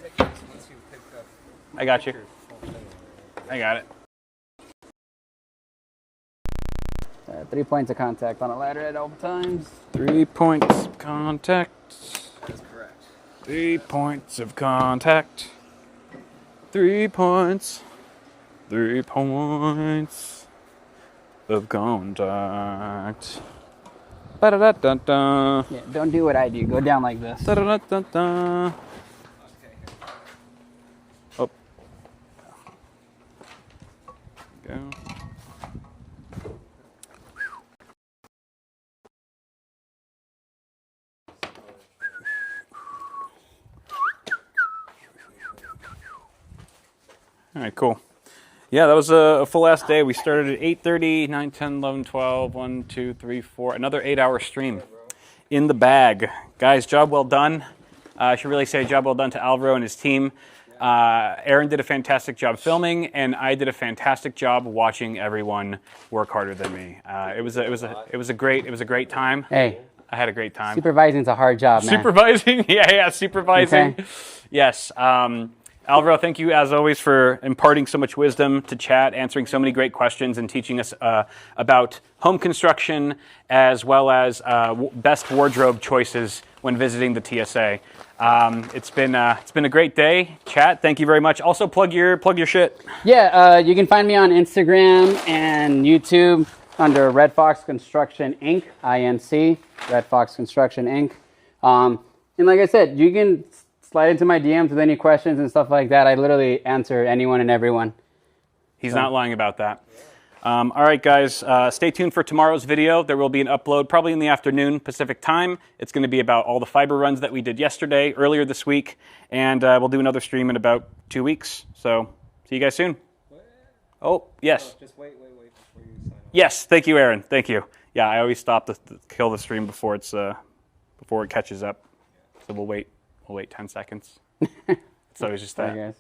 D: I got you. I got it.
H: 3 points of contact on a ladder at all times.
D: 3 points of contact.
J: That's correct.
D: 3 points of contact. 3 points. 3 points of contact. Ba-da-da-da-da.
H: Yeah, don't do what I do. Go down like this.
D: Da-da-da-da-da. Oh. Go. All right, cool. Yeah, that was a full ass day. We started at 8:30, 9, 10, 11, 12, 1, 2, 3, 4. Another 8-hour stream in the bag. Guys, job well done. I should really say job well done to Alvaro and his team. Aaron did a fantastic job filming, and I did a fantastic job watching everyone work harder than me. It was a great time.
H: Hey,
D: I had a great time.
H: supervising's a hard job, man.
D: Supervising? Yeah, supervising.
H: Okay.
D: Yes. Alvaro, thank you as always for imparting so much wisdom to chat, answering so many great questions, and teaching us about home construction as well as best wardrobe choices when visiting the TSA. It's been a great day, chat. Thank you very much. Also, plug your shit.
H: Yeah, you can find me on Instagram and YouTube under Red Fox Construction Inc. INC, Red Fox Construction Inc. And like I said, you can slide into my DMs with any questions and stuff like that. I literally answer anyone and everyone.
D: He's not lying about that. All right, guys, stay tuned for tomorrow's video. There will be an upload probably in the afternoon Pacific time. It's going to be about all the fiber runs that we did yesterday, earlier this week, and we'll do another stream in about 2 weeks. So see you guys soon. Oh, yes.
J: Just wait before you sign off.
D: Yes, thank you, Aaron. Thank you. Yeah, I always stop to kill the stream before it catches up. So we'll wait 10 seconds. It's always just that.
H: Bye, guys.